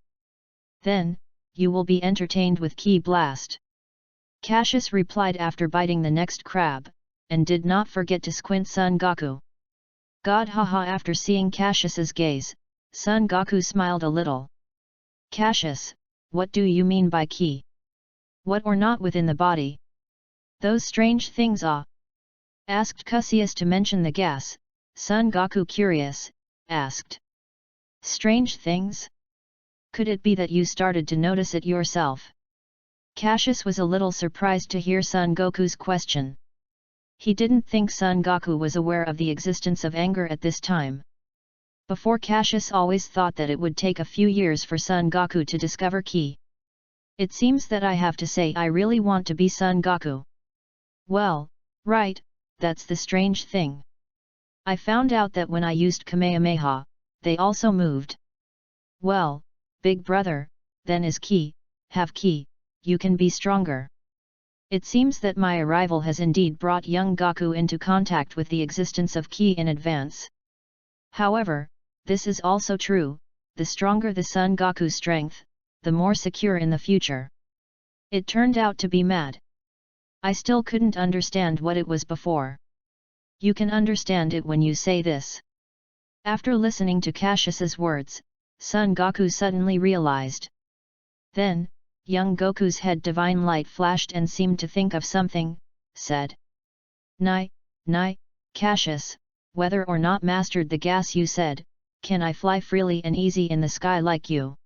Then, you will be entertained with ki blast. Cassius replied after biting the next crab, and did not forget to squint Son Goku. God haha. After seeing Cassius's gaze, Son Goku smiled a little. Cassius, what do you mean by ki? What or not within the body? Those strange things asked Cassius to mention the gas. Son Goku, curious, asked. Strange things? Could it be that you started to notice it yourself? Cassius was a little surprised to hear Son Goku's question. He didn't think Son Goku was aware of the existence of anger at this time. Before, Cassius always thought that it would take a few years for Son Goku to discover ki. It seems that I have to say I really want to be Son Goku. Well, right, that's the strange thing. I found out that when I used Kamehameha, they also moved. Well, big brother, then is ki, have ki, you can be stronger. It seems that my arrival has indeed brought young Goku into contact with the existence of ki in advance. However, this is also true, the stronger the Son Goku's strength, the more secure in the future. It turned out to be mad. I still couldn't understand what it was before. You can understand it when you say this. After listening to Cassius's words, Son Goku suddenly realized. Then, young Goku's head divine light flashed and seemed to think of something, said. Nai, Cassius, whether or not mastered the gas you said, can I fly freely and easy in the sky like you?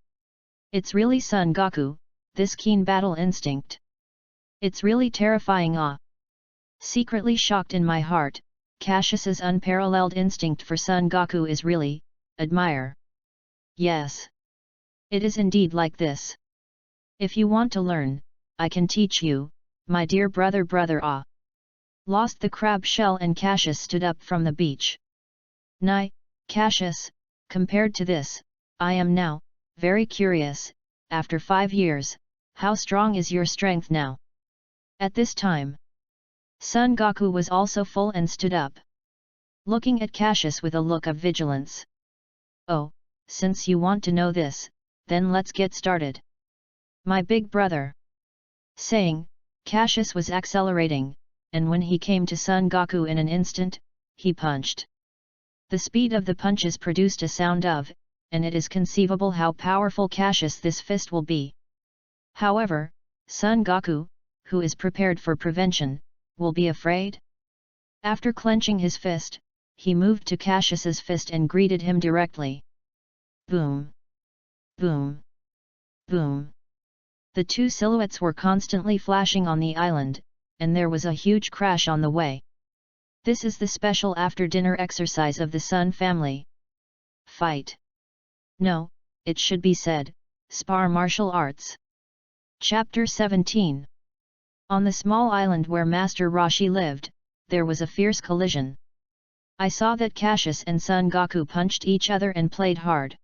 It's really Son Goku, this keen battle instinct. It's really terrifying. Secretly shocked in my heart, Cassius's unparalleled instinct for Son Goku is really, admire. Yes. It is indeed like this. If you want to learn, I can teach you, my dear brother. Lost the crab shell and Cassius stood up from the beach. Nai, Cassius, compared to this, I am now, very curious, after 5 years, how strong is your strength now? At this time, Son Goku was also full and stood up, looking at Cassius with a look of vigilance. Oh, since you want to know this, then let's get started. My big brother. Saying, Cassius was accelerating, and when he came to Son Goku in an instant, he punched. The speed of the punches produced a sound of, and it is conceivable how powerful Cassius this fist will be. However, Son Goku, who is prepared for prevention, will be afraid? After clenching his fist, he moved to Cassius's fist and greeted him directly. Boom! Boom! Boom! The two silhouettes were constantly flashing on the island, and there was a huge crash on the way. This is the special after-dinner exercise of the Sun family. Fight. No, it should be said, spar martial arts. Chapter 17. On the small island where Master Roshi lived, there was a fierce collision. I saw that Cassius and Son Goku punched each other and played hard.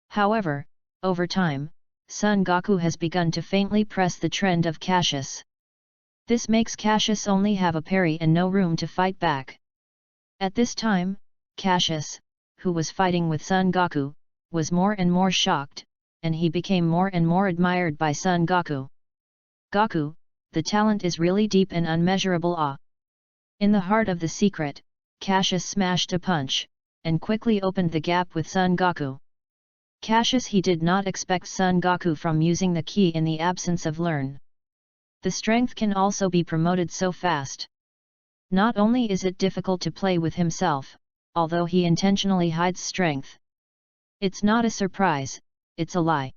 However, over time, Son Goku has begun to faintly press the trend of Cassius. This makes Cassius only have a parry and no room to fight back. At this time, Cassius, who was fighting with Son Goku, was more and more shocked, and he became more and more admired by Son Goku. Goku, the talent is really deep and unmeasurable. In the heart of the secret, Cassius smashed a punch, and quickly opened the gap with Son Goku. Cassius he did not expect Son Goku from using the ki in the absence of learn. The strength can also be promoted so fast. Not only is it difficult to play with himself, although he intentionally hides strength. It's not a surprise, it's a lie.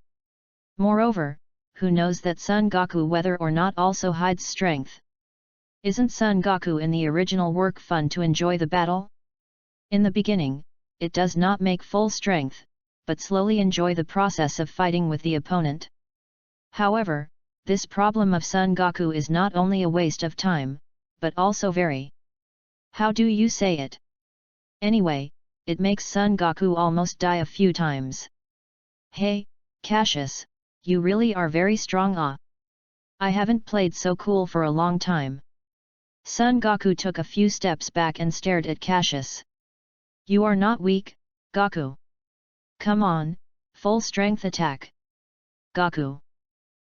Moreover, who knows that Son Goku whether or not also hides strength? Isn't Son Goku in the original work fun to enjoy the battle? In the beginning, it does not make full strength, but slowly enjoy the process of fighting with the opponent. However, this problem of Son Goku is not only a waste of time, but also very. How do you say it? Anyway, it makes Son Goku almost die a few times. Hey, Cassius, you really are very strong I haven't played so cool for a long time. Son Goku took a few steps back and stared at Cassius. You are not weak, Goku. Come on, full strength attack. Goku.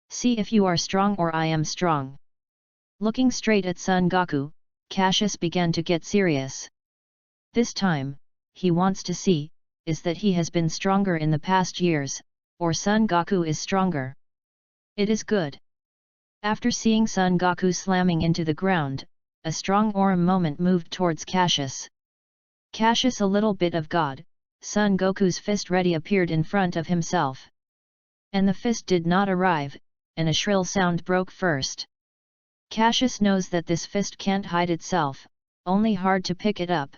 See if you are strong or I am strong. Looking straight at Son Goku, Cassius began to get serious. This time, he wants to see, is that he has been stronger in the past years, or Son Goku is stronger. It is good. After seeing Son Goku slamming into the ground, a strong aura moment moved towards Cassius. Cassius a little bit of God, Son Goku's fist ready appeared in front of himself. And the fist did not arrive, and a shrill sound broke first. Cassius knows that this fist can't hide itself, only hard to pick it up.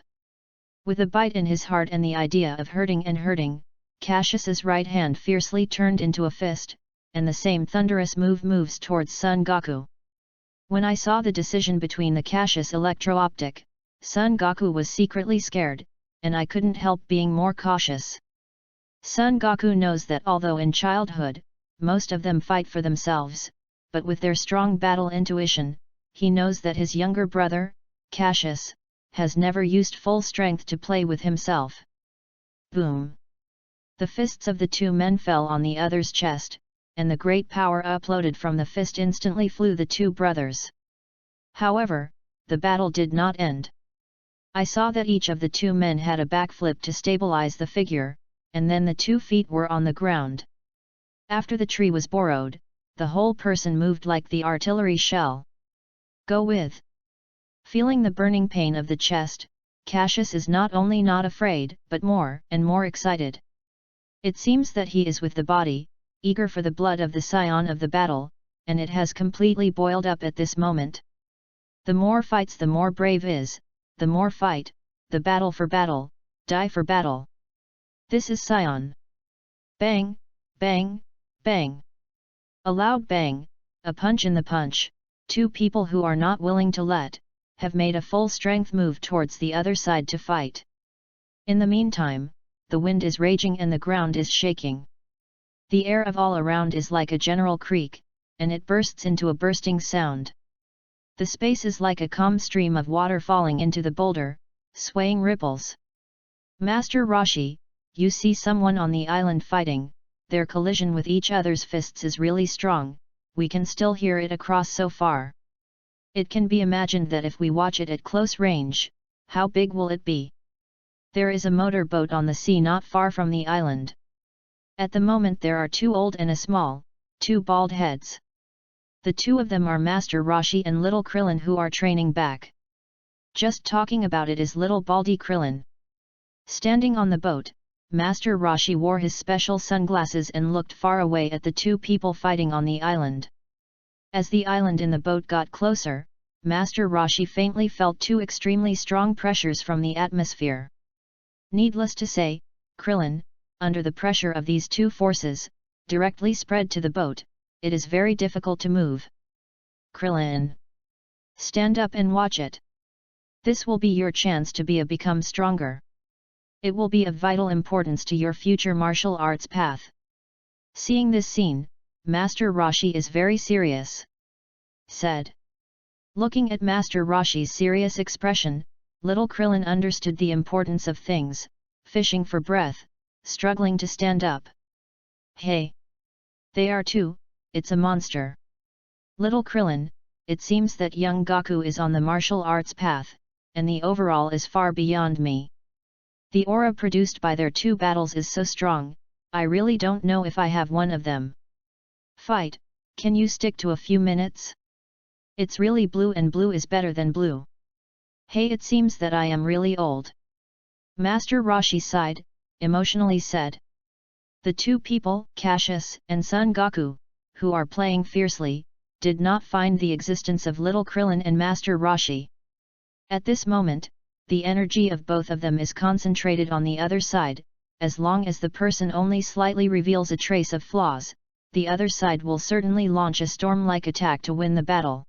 With a bite in his heart and the idea of hurting, Cassius's right hand fiercely turned into a fist, and the same thunderous move moves towards Son Goku. When I saw the decision between the Cassius electro-optic, Son Goku was secretly scared, and I couldn't help being more cautious. Son Goku knows that although in childhood, most of them fight for themselves, but with their strong battle intuition, he knows that his younger brother, Cassius, has never used full strength to play with himself. Boom! The fists of the two men fell on the other's chest, and the great power uploaded from the fist instantly flew the two brothers. However, the battle did not end. I saw that each of the two men had a backflip to stabilize the figure, and then the 2 feet were on the ground. After the tree was borrowed, the whole person moved like the artillery shell. Go with. Feeling the burning pain of the chest, Cassius is not only not afraid, but more and more excited. It seems that he is with the body, eager for the blood of the scion of the battle, and it has completely boiled up at this moment. The more fights the more brave is, the more fight, the battle for battle, die for battle. This is scion. Bang, bang, bang. A loud bang, a punch in the punch, two people who are not willing to let, have made a full strength move towards the other side to fight. In the meantime, the wind is raging and the ground is shaking. The air of all around is like a general creak, and it bursts into a bursting sound. The space is like a calm stream of water falling into the boulder, swaying ripples. Master Roshi, you see someone on the island fighting, their collision with each other's fists is really strong, we can still hear it across so far. It can be imagined that if we watch it at close range, how big will it be? There is a motor boat on the sea not far from the island. At the moment there are 2 old and a small, 2 bald heads. The 2 of them are Master Roshi and Little Krillin who are training back. Just talking about it is little baldy Krillin. Standing on the boat, Master Roshi wore his special sunglasses and looked far away at the 2 people fighting on the island. As the island in the boat got closer, Master Roshi faintly felt 2 extremely strong pressures from the atmosphere. Needless to say, Krillin, under the pressure of these 2 forces, directly spread to the boat. It is very difficult to move. Krillin. Stand up and watch it. This will be your chance to become stronger. It will be of vital importance to your future martial arts path. Seeing this scene, Master Roshi is very serious. Said. Looking at Master Roshi's serious expression, little Krillin understood the importance of things, fishing for breath, struggling to stand up. Hey! They are 2. It's a monster. Little Krillin, it seems that young Goku is on the martial arts path, and the overall is far beyond me. The aura produced by their 2 battles is so strong, I really don't know if I have one of them. Fight, can you stick to a few minutes? It's really blue and blue is better than blue. Hey, it seems that I am really old. Master Roshi sighed, emotionally said. The two people, Cassius and Son Goku, who are playing fiercely, did not find the existence of little Krillin and Master Roshi. At this moment, the energy of both of them is concentrated on the other side. As long as the person only slightly reveals a trace of flaws, the other side will certainly launch a storm-like attack to win the battle.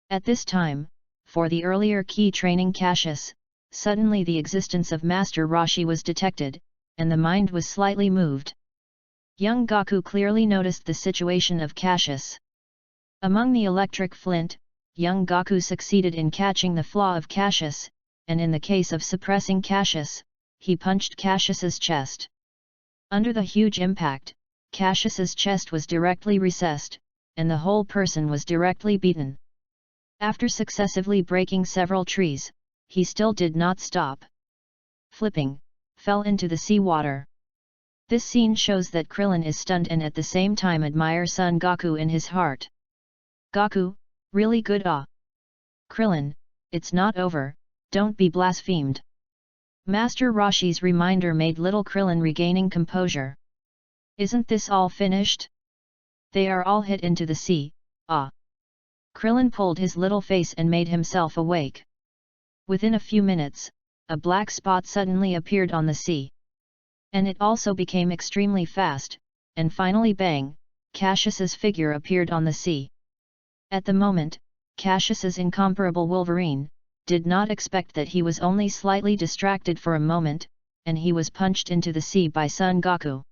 At this time, for the earlier key training Cassius, suddenly the existence of Master Roshi was detected, and the mind was slightly moved. Young Goku clearly noticed the situation of Cassius. Among the electric flint, young Goku succeeded in catching the flaw of Cassius, and in the case of suppressing Cassius, he punched Cassius's chest. Under the huge impact, Cassius's chest was directly recessed, and the whole person was directly beaten. After successively breaking several trees, he still did not stop. Flipping, fell into the seawater. This scene shows that Krillin is stunned and at the same time admires Son Goku in his heart. Goku, really good ah! Krillin, it's not over, don't be blasphemed. Master Roshi's reminder made little Krillin regaining composure. Isn't this all finished? They are all hit into the sea, ah! Krillin pulled his little face and made himself awake. Within a few minutes, a black spot suddenly appeared on the sea. And it also became extremely fast, and finally bang, Cassius's figure appeared on the sea. At the moment, Cassius's incomparable Wolverine did not expect that he was only slightly distracted for a moment, and he was punched into the sea by Son Goku.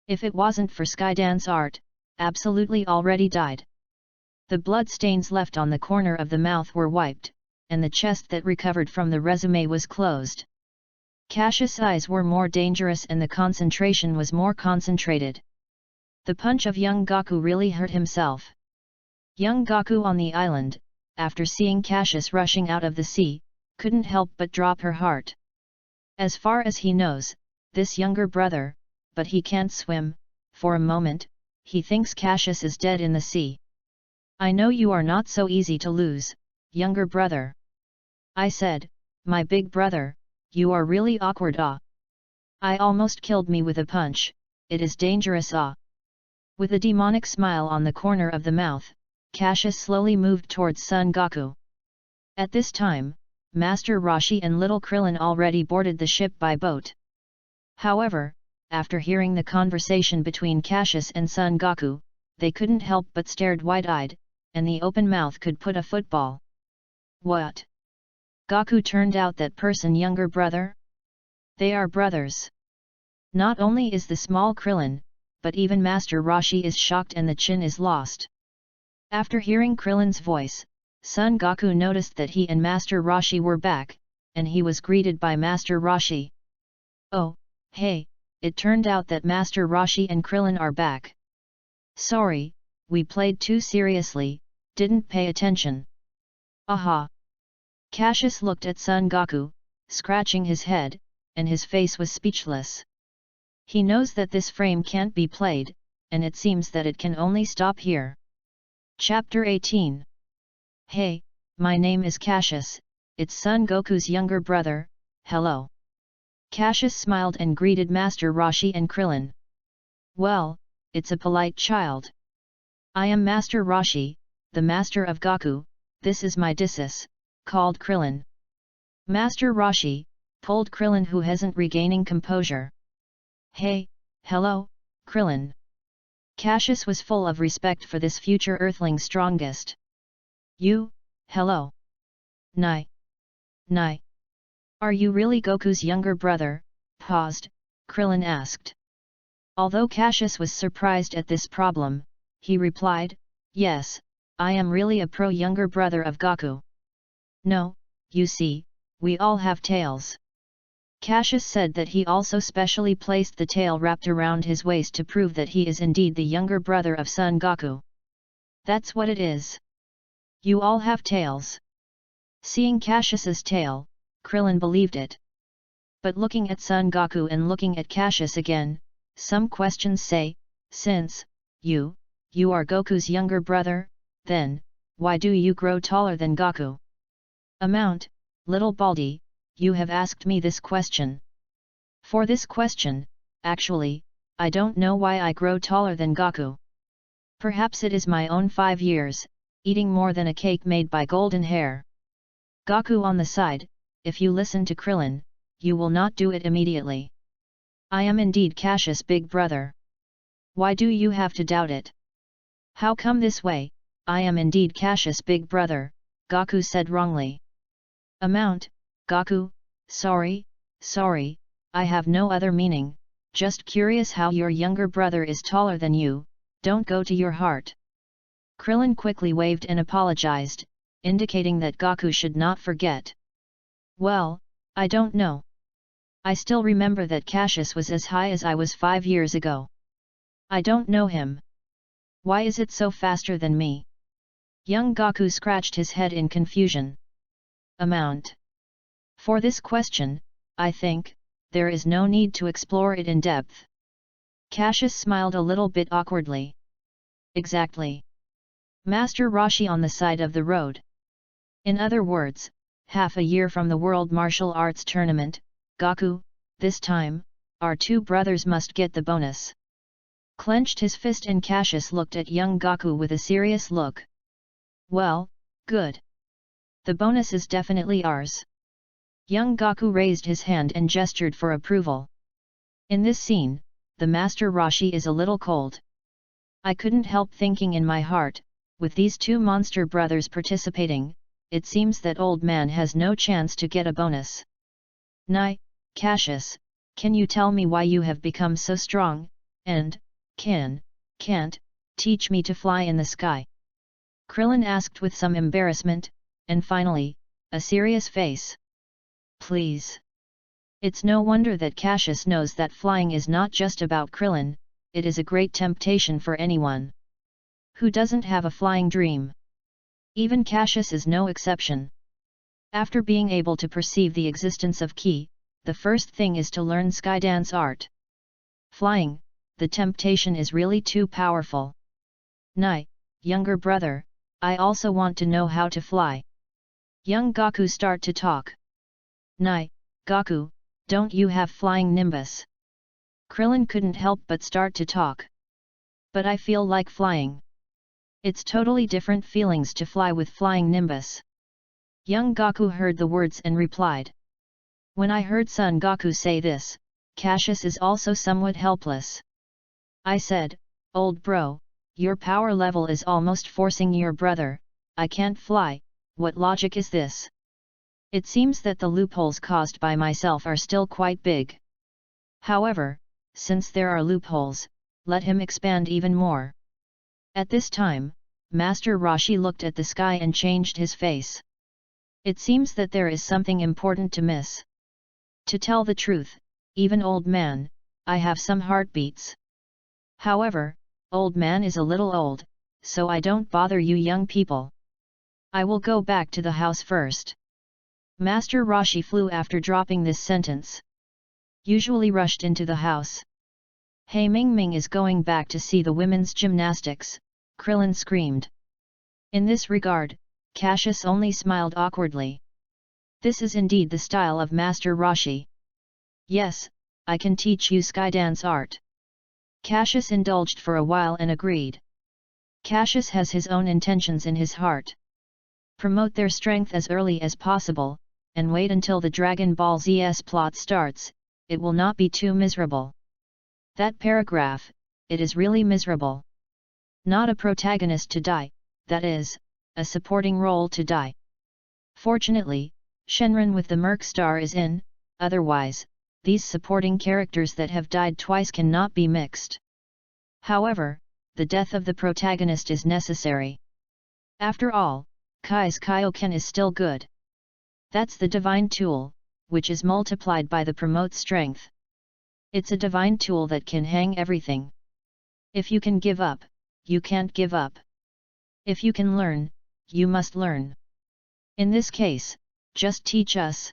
If it wasn't for Skydance art, absolutely already died. The blood stains left on the corner of the mouth were wiped, and the chest that recovered from the resume was closed. Cassius' eyes were more dangerous and the concentration was more concentrated. The punch of young Goku really hurt himself. Young Goku on the island, after seeing Cassius rushing out of the sea, couldn't help but drop her heart. As far as he knows, this younger brother, but he can't swim, for a moment, he thinks Cassius is dead in the sea. I know you are not so easy to lose, younger brother. I said, my big brother, you are really awkward ah. I almost killed me with a punch, it is dangerous ah. With a demonic smile on the corner of the mouth, Cassius slowly moved towards Son Goku. At this time, Master Roshi and little Krillin already boarded the ship by boat. However, after hearing the conversation between Cassius and Son Goku, they couldn't help but stared wide-eyed, and the open mouth could put a football. What? Goku turned out that person younger brother? They are brothers. Not only is the small Krillin, but even Master Roshi is shocked and the chin is lost. After hearing Krillin's voice, Son Goku noticed that he and Master Roshi were back, and he was greeted by Master Roshi. Oh, hey, it turned out that Master Roshi and Krillin are back. Sorry, we played too seriously, didn't pay attention. Aha! Cassius looked at Son Goku, scratching his head, and his face was speechless. He knows that this frame can't be played, and it seems that it can only stop here. Chapter 18. Hey, my name is Cassius, it's Son Goku's younger brother, hello. Cassius smiled and greeted Master Roshi and Krillin. Well, it's a polite child. I am Master Roshi, the master of Goku, this is my disciple, called Krillin. Master Roshi pulled Krillin who hasn't regaining composure. Hey, hello, Krillin. Cassius was full of respect for this future Earthling strongest. You, hello. Nai. Are you really Goku's younger brother? Paused, Krillin asked. Although Cassius was surprised at this problem, he replied, yes, I am really a pro younger brother of Goku. No, you see, we all have tails. Cassius said that he also specially placed the tail wrapped around his waist to prove that he is indeed the younger brother of Son Goku. That's what it is. You all have tails. Seeing Cassius's tail, Krillin believed it. But looking at Son Goku and looking at Cassius again, some questions say, since you are Goku's younger brother, then, why do you grow taller than Goku? little Baldy, you have asked me this question. For this question, actually, I don't know why I grow taller than Gaku. Perhaps it is my own 5 years, eating more than a cake made by golden hair. Gaku on the side, if you listen to Krillin, you will not do it immediately. I am indeed Cassius' big brother. Why do you have to doubt it? How come this way? I am indeed Cassius' big brother, Gaku said wrongly. Amount, Gaku, sorry, I have no other meaning, just curious how your younger brother is taller than you, don't go to your heart. Krillin quickly waved and apologized, indicating that Gaku should not forget. Well, I don't know. I still remember that Cassius was as high as I was 5 years ago. I don't know him. Why is it so faster than me? Young Gaku scratched his head in confusion. Amount. For this question, I think, there is no need to explore it in depth. Cassius smiled a little bit awkwardly. Exactly. Master Roshi on the side of the road. In other words, half a year from the World Martial Arts Tournament, Gaku, this time, our two brothers must get the bonus. Clenched his fist and Cassius looked at young Gaku with a serious look. Well, good. The bonus is definitely ours. Young Gaku raised his hand and gestured for approval. In this scene, the Master Roshi is a little cold. I couldn't help thinking in my heart, with these two monster brothers participating, it seems that old man has no chance to get a bonus. Nai, Cassius, can you tell me why you have become so strong, and, can't, teach me to fly in the sky? Krillin asked with some embarrassment, and finally, a serious face. Please. It's no wonder that Cassius knows that flying is not just about Krillin, it is a great temptation for anyone. Who doesn't have a flying dream? Even Cassius is no exception. After being able to perceive the existence of Ki, the first thing is to learn skydance art. Flying, the temptation is really too powerful. Nai, younger brother, I also want to know how to fly. Young Gaku start to talk. Nai, Gaku, don't you have flying nimbus? Krillin couldn't help but start to talk. But I feel like flying. It's totally different feelings to fly with flying nimbus. Young Gaku heard the words and replied. When I heard Son Gaku say this, Cassius is also somewhat helpless. I said, old bro, your power level is almost forcing your brother, I can't fly, what logic is this? It seems that the loopholes caused by myself are still quite big. However, since there are loopholes, let him expand even more. At this time, Master Roshi looked at the sky and changed his face. It seems that there is something important to miss. To tell the truth, even old man, I have some heartbeats. However, old man is a little old, so I don't bother you young people. I will go back to the house first. Master Roshi flew after dropping this sentence. Usually rushed into the house. Hey Ming is going back to see the women's gymnastics, Krillin screamed. In this regard, Cassius only smiled awkwardly. This is indeed the style of Master Roshi. Yes, I can teach you skydance art. Cassius indulged for a while and agreed. Cassius has his own intentions in his heart. Promote their strength as early as possible, and wait until the Dragon Ball Z's plot starts, it will not be too miserable. That paragraph, it is really miserable. Not a protagonist to die, that is, a supporting role to die. Fortunately, Shenron with the Merc Star is in, otherwise, these supporting characters that have died twice cannot be mixed. However, the death of the protagonist is necessary. After all, Kai's Kaioken is still good. That's the divine tool, which is multiplied by the promote strength. It's a divine tool that can hang everything. If you can give up, you can't give up. If you can learn, you must learn. In this case, just teach us.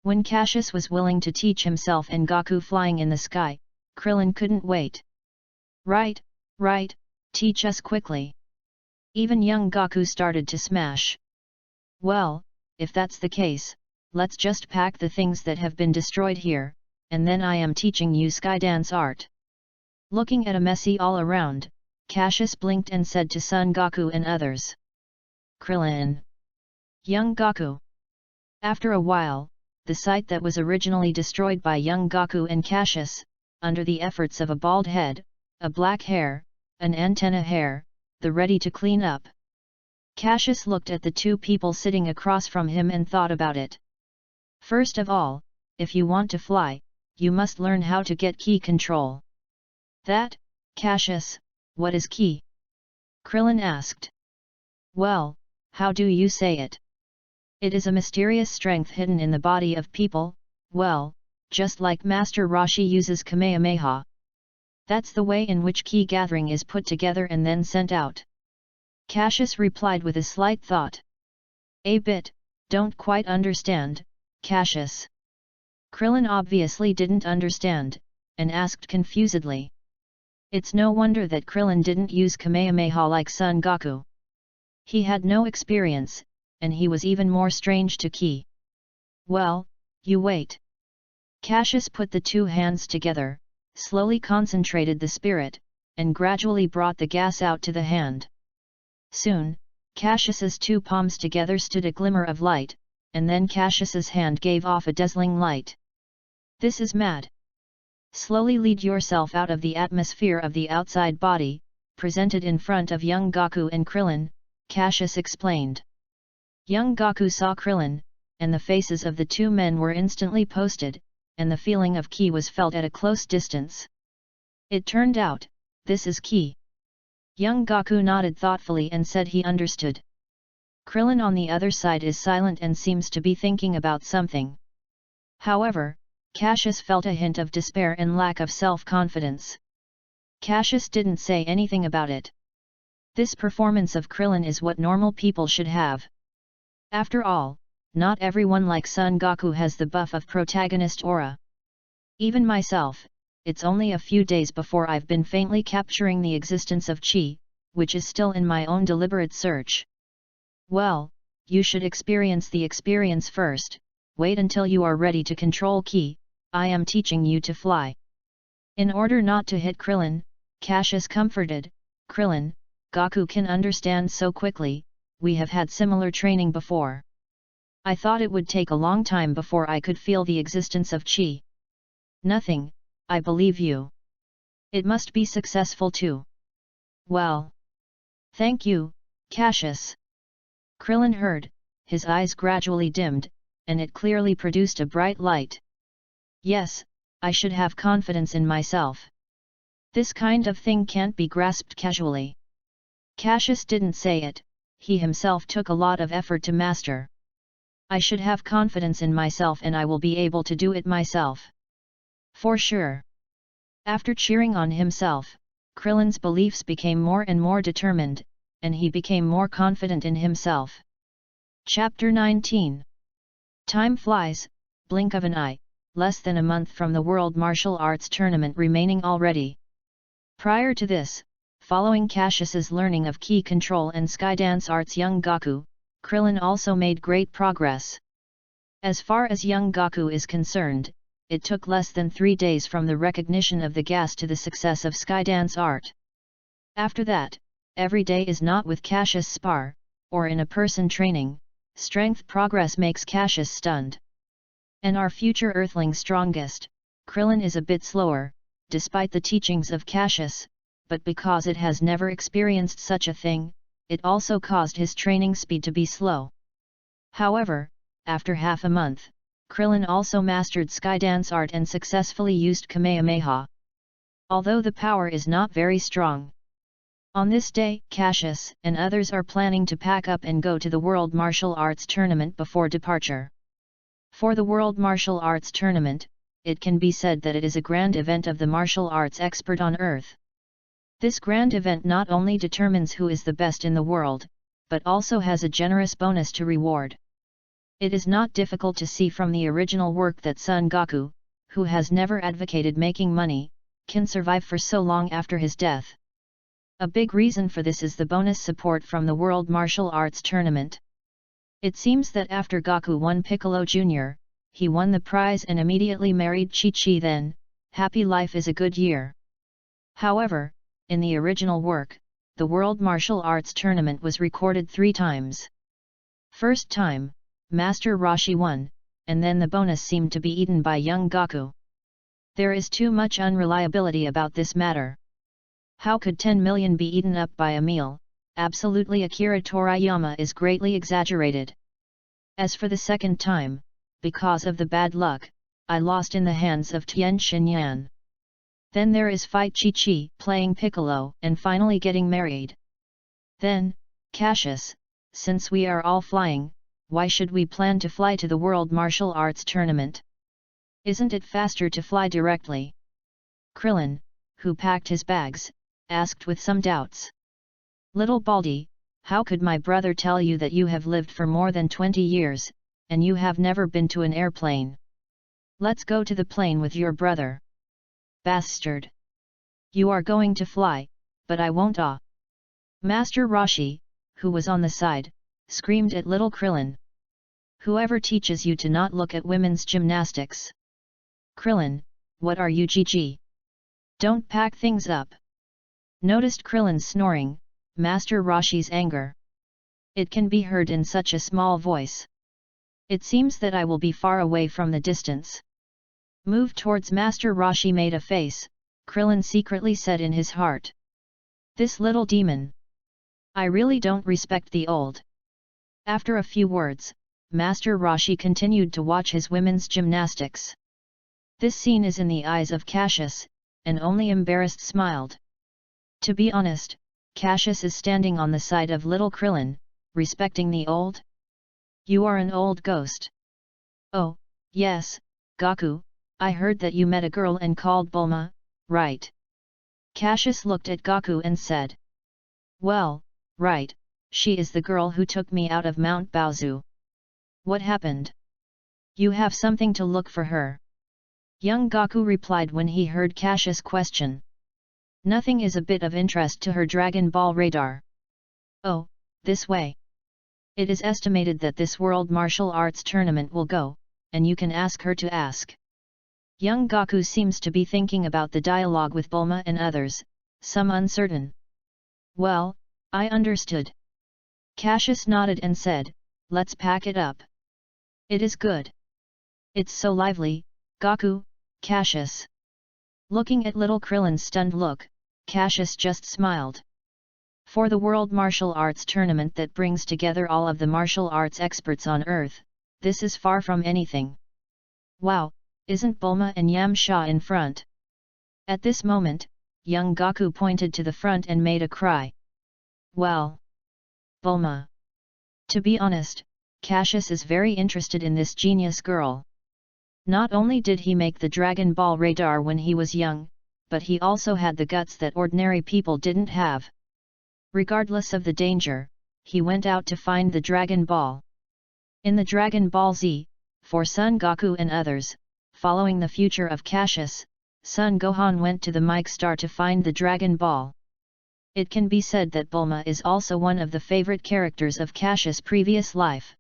When Cassius was willing to teach himself and Gaku flying in the sky, Krillin couldn't wait. Right, teach us quickly. Even young Gaku started to smash. Well, if that's the case, let's just pack the things that have been destroyed here, and then I am teaching you skydance art. Looking at a messy all around, Cassius blinked and said to Son Goku and others. Krillin. Young Goku. After a while, the site that was originally destroyed by young Goku and Cassius, under the efforts of a bald head, a black hair, an antenna hair, the ready to clean up. Cassius looked at the two people sitting across from him and thought about it. First of all, if you want to fly, you must learn how to get ki control. That, Cassius, what is ki? Krillin asked. Well, how do you say it? It is a mysterious strength hidden in the body of people, well, just like Master Roshi uses Kamehameha. That's the way in which ki gathering is put together and then sent out. Cassius replied with a slight thought. A bit, don't quite understand, Cassius. Krillin obviously didn't understand, and asked confusedly. It's no wonder that Krillin didn't use Kamehameha like Son Goku. He had no experience, and he was even more strange to ki. Well, you wait. Cassius put the two hands together, slowly concentrated the spirit, and gradually brought the gas out to the hand. Soon, Cassius's two palms together stood a glimmer of light, and then Cassius's hand gave off a dazzling light. This is mad. Slowly lead yourself out of the atmosphere of the outside body, presented in front of young Goku and Krillin, Cassius explained. Young Goku saw Krillin, and the faces of the two men were instantly posted, and the feeling of ki was felt at a close distance. It turned out, this is ki. Young Goku nodded thoughtfully and said he understood. Krillin on the other side is silent and seems to be thinking about something. However, Cassius felt a hint of despair and lack of self-confidence. Cassius didn't say anything about it. This performance of Krillin is what normal people should have. After all, not everyone like Son Goku has the buff of protagonist aura. Even myself, it's only a few days before I've been faintly capturing the existence of chi, which is still in my own deliberate search. Well, you should experience the experience first, wait until you are ready to control ki, I am teaching you to fly. In order not to hit Krillin, Cassius comforted, Krillin, Goku can understand so quickly, we have had similar training before. I thought it would take a long time before I could feel the existence of chi. Nothing, I believe you. It must be successful too. Well. Thank you, Cassius. Krillin heard, his eyes gradually dimmed, and it clearly produced a bright light. Yes, I should have confidence in myself. This kind of thing can't be grasped casually. Cassius didn't say it, he himself took a lot of effort to master. I should have confidence in myself and I will be able to do it myself. For sure. After cheering on himself, Krillin's beliefs became more and more determined, and he became more confident in himself. Chapter 19. Time flies, blink of an eye, less than a month from the World Martial Arts Tournament remaining already. Prior to this, following Cassius's learning of ki control and skydance arts, young Goku, Krillin also made great progress. As far as young Goku is concerned, it took less than 3 days from the recognition of the gas to the success of skydance art. After that, every day is not with Cassius spar, or in a person training, strength progress makes Cassius stunned. And our future Earthling strongest, Krillin is a bit slower, despite the teachings of Cassius, but because it has never experienced such a thing, it also caused his training speed to be slow. However, after half a month, Krillin also mastered skydance art and successfully used Kamehameha. Although the power is not very strong. On this day, Cassius and others are planning to pack up and go to the World Martial Arts Tournament before departure. For the World Martial Arts Tournament, it can be said that it is a grand event of the martial arts expert on Earth. This grand event not only determines who is the best in the world, but also has a generous bonus to reward. It is not difficult to see from the original work that Son Goku, who has never advocated making money, can survive for so long after his death. A big reason for this is the bonus support from the World Martial Arts Tournament. It seems that after Gaku won Piccolo Jr., he won the prize and immediately married Chi-Chi then, happy life is a good year. However, in the original work, the World Martial Arts Tournament was recorded 3 times. First time, Master Roshi won, and then the bonus seemed to be eaten by young Gaku. There is too much unreliability about this matter. How could 10 million be eaten up by a meal? Absolutely, Akira Toriyama is greatly exaggerated. As for the second time, because of the bad luck, I lost in the hands of Tien Shinyan. Then there is fight Chi-Chi playing Piccolo and finally getting married. Then, Cassius, since we are all flying, why should we plan to fly to the World Martial Arts Tournament? Isn't it faster to fly directly? Krillin, who packed his bags, asked with some doubts. Little Baldy, how could my brother tell you that you have lived for more than 20 years, and you have never been to an airplane? Let's go to the plane with your brother. Bastard! You are going to fly, but I won't. Ah! Master Roshi, who was on the side, screamed at little Krillin. Whoever teaches you to not look at women's gymnastics? Krillin, what are you, GG? Don't pack things up. Noticed Krillin's snoring, Master Roshi's anger. It can be heard in such a small voice. It seems that I will be far away from the distance. Move towards Master Roshi made a face, Krillin secretly said in his heart. This little demon. I really don't respect the old. After a few words, Master Roshi continued to watch his women's gymnastics. This scene is in the eyes of Cassius, and only embarrassed smiled. To be honest, Cassius is standing on the side of little Krillin, respecting the old. You are an old ghost. Oh, yes, Gaku, I heard that you met a girl and called Bulma, right? Cassius looked at Gaku and said. Well, right, she is the girl who took me out of Mount Baozu. What happened? You have something to look for her. Young Gaku replied when he heard Cassius' question. Nothing, is a bit of interest to her Dragon Ball radar. Oh, this way. It is estimated that this World Martial Arts Tournament will go, and you can ask her to ask. Young Gaku seems to be thinking about the dialogue with Bulma and others, some uncertain. Well, I understood. Cassius nodded and said, let's pack it up. It is good. It's so lively, Gaku, Cassius. Looking at little Krillin's stunned look, Cassius just smiled. For the World Martial Arts Tournament that brings together all of the martial arts experts on Earth, this is far from anything. Wow, isn't Bulma and Yamcha in front? At this moment, young Gaku pointed to the front and made a cry. Well, Bulma. To be honest, Cassius is very interested in this genius girl. Not only did he make the Dragon Ball radar when he was young, but he also had the guts that ordinary people didn't have. Regardless of the danger, he went out to find the Dragon Ball. In the Dragon Ball Z, for Son Goku and others, following the future of Cassius, Son Gohan went to the Mike Star to find the Dragon Ball. It can be said that Bulma is also one of the favorite characters of Cassius' previous life.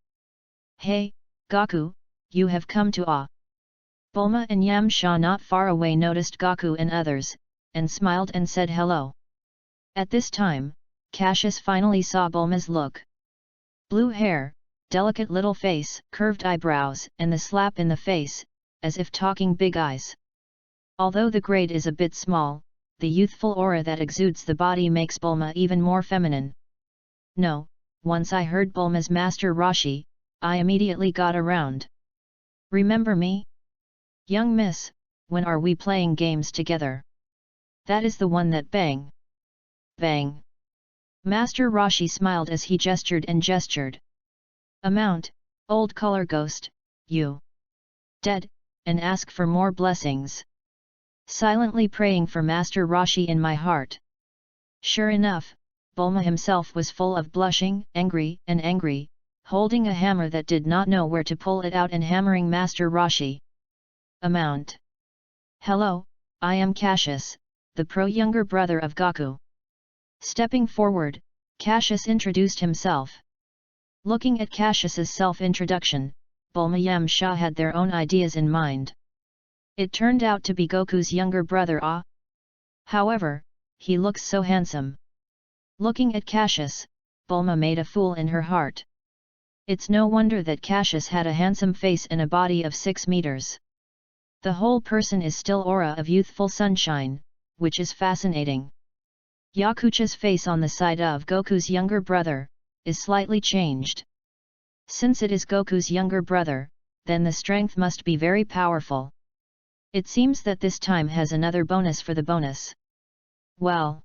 Hey, Gaku, you have come to Ah. Bulma and Yamcha not far away noticed Gaku and others, and smiled and said hello. At this time, Cassius finally saw Bulma's look. Blue hair, delicate little face, curved eyebrows, and the slap in the face, as if talking big eyes. Although the grade is a bit small, the youthful aura that exudes the body makes Bulma even more feminine. No, once I heard Bulma's Master Roshi, I immediately got around. Remember me? Young miss, when are we playing games together? That is the one that bang. Bang. Master Roshi smiled as he gestured and gestured. Amount, old color ghost, you. Dead, and ask for more blessings. Silently praying for Master Roshi in my heart. Sure enough, Bulma himself was full of blushing, angry, holding a hammer that did not know where to pull it out and hammering Master Roshi. Amount. Hello, I am Cassius, the younger brother of Gaku. Stepping forward, Cassius introduced himself. Looking at Cassius's self-introduction, Bulma Yamcha had their own ideas in mind. It turned out to be Goku's younger brother However, he looks so handsome. Looking at Cassius, Bulma made a fool in her heart. It's no wonder that Cassius had a handsome face and a body of 6 meters. The whole person is still aura of youthful sunshine, which is fascinating. Yakucha's face on the side of Goku's younger brother is slightly changed. Since it is Goku's younger brother, then the strength must be very powerful. It seems that this time has another bonus for the bonus. Well.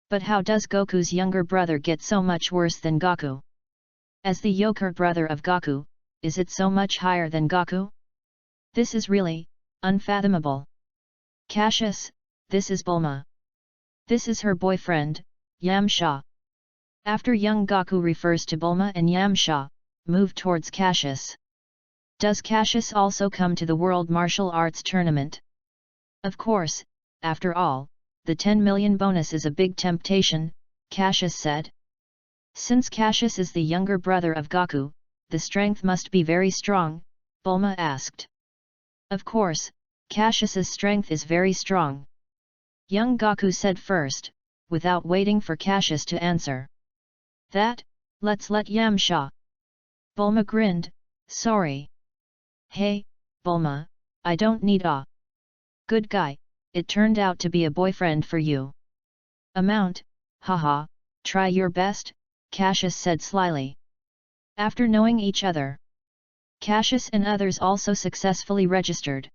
But how does Goku's younger brother get so much worse than Goku? As the younger brother of Goku, is it so much higher than Goku? This is really unfathomable. Cassius, this is Bulma. This is her boyfriend, Yamcha. After young Goku refers to Bulma and Yamcha, move towards Cassius. Does Cassius also come to the World Martial Arts Tournament? Of course, after all, the 10 million bonus is a big temptation, Cassius said. Since Cassius is the younger brother of Goku, the strength must be very strong, Bulma asked. Of course, Cassius's strength is very strong. Young Goku said first, without waiting for Cassius to answer. Let's let Yamcha. Bulma grinned, sorry. Hey, Bulma, I don't need a good guy, it turned out to be a boyfriend for you. Haha, try your best, Cassius said slyly. After knowing each other, Cassius and others also successfully registered.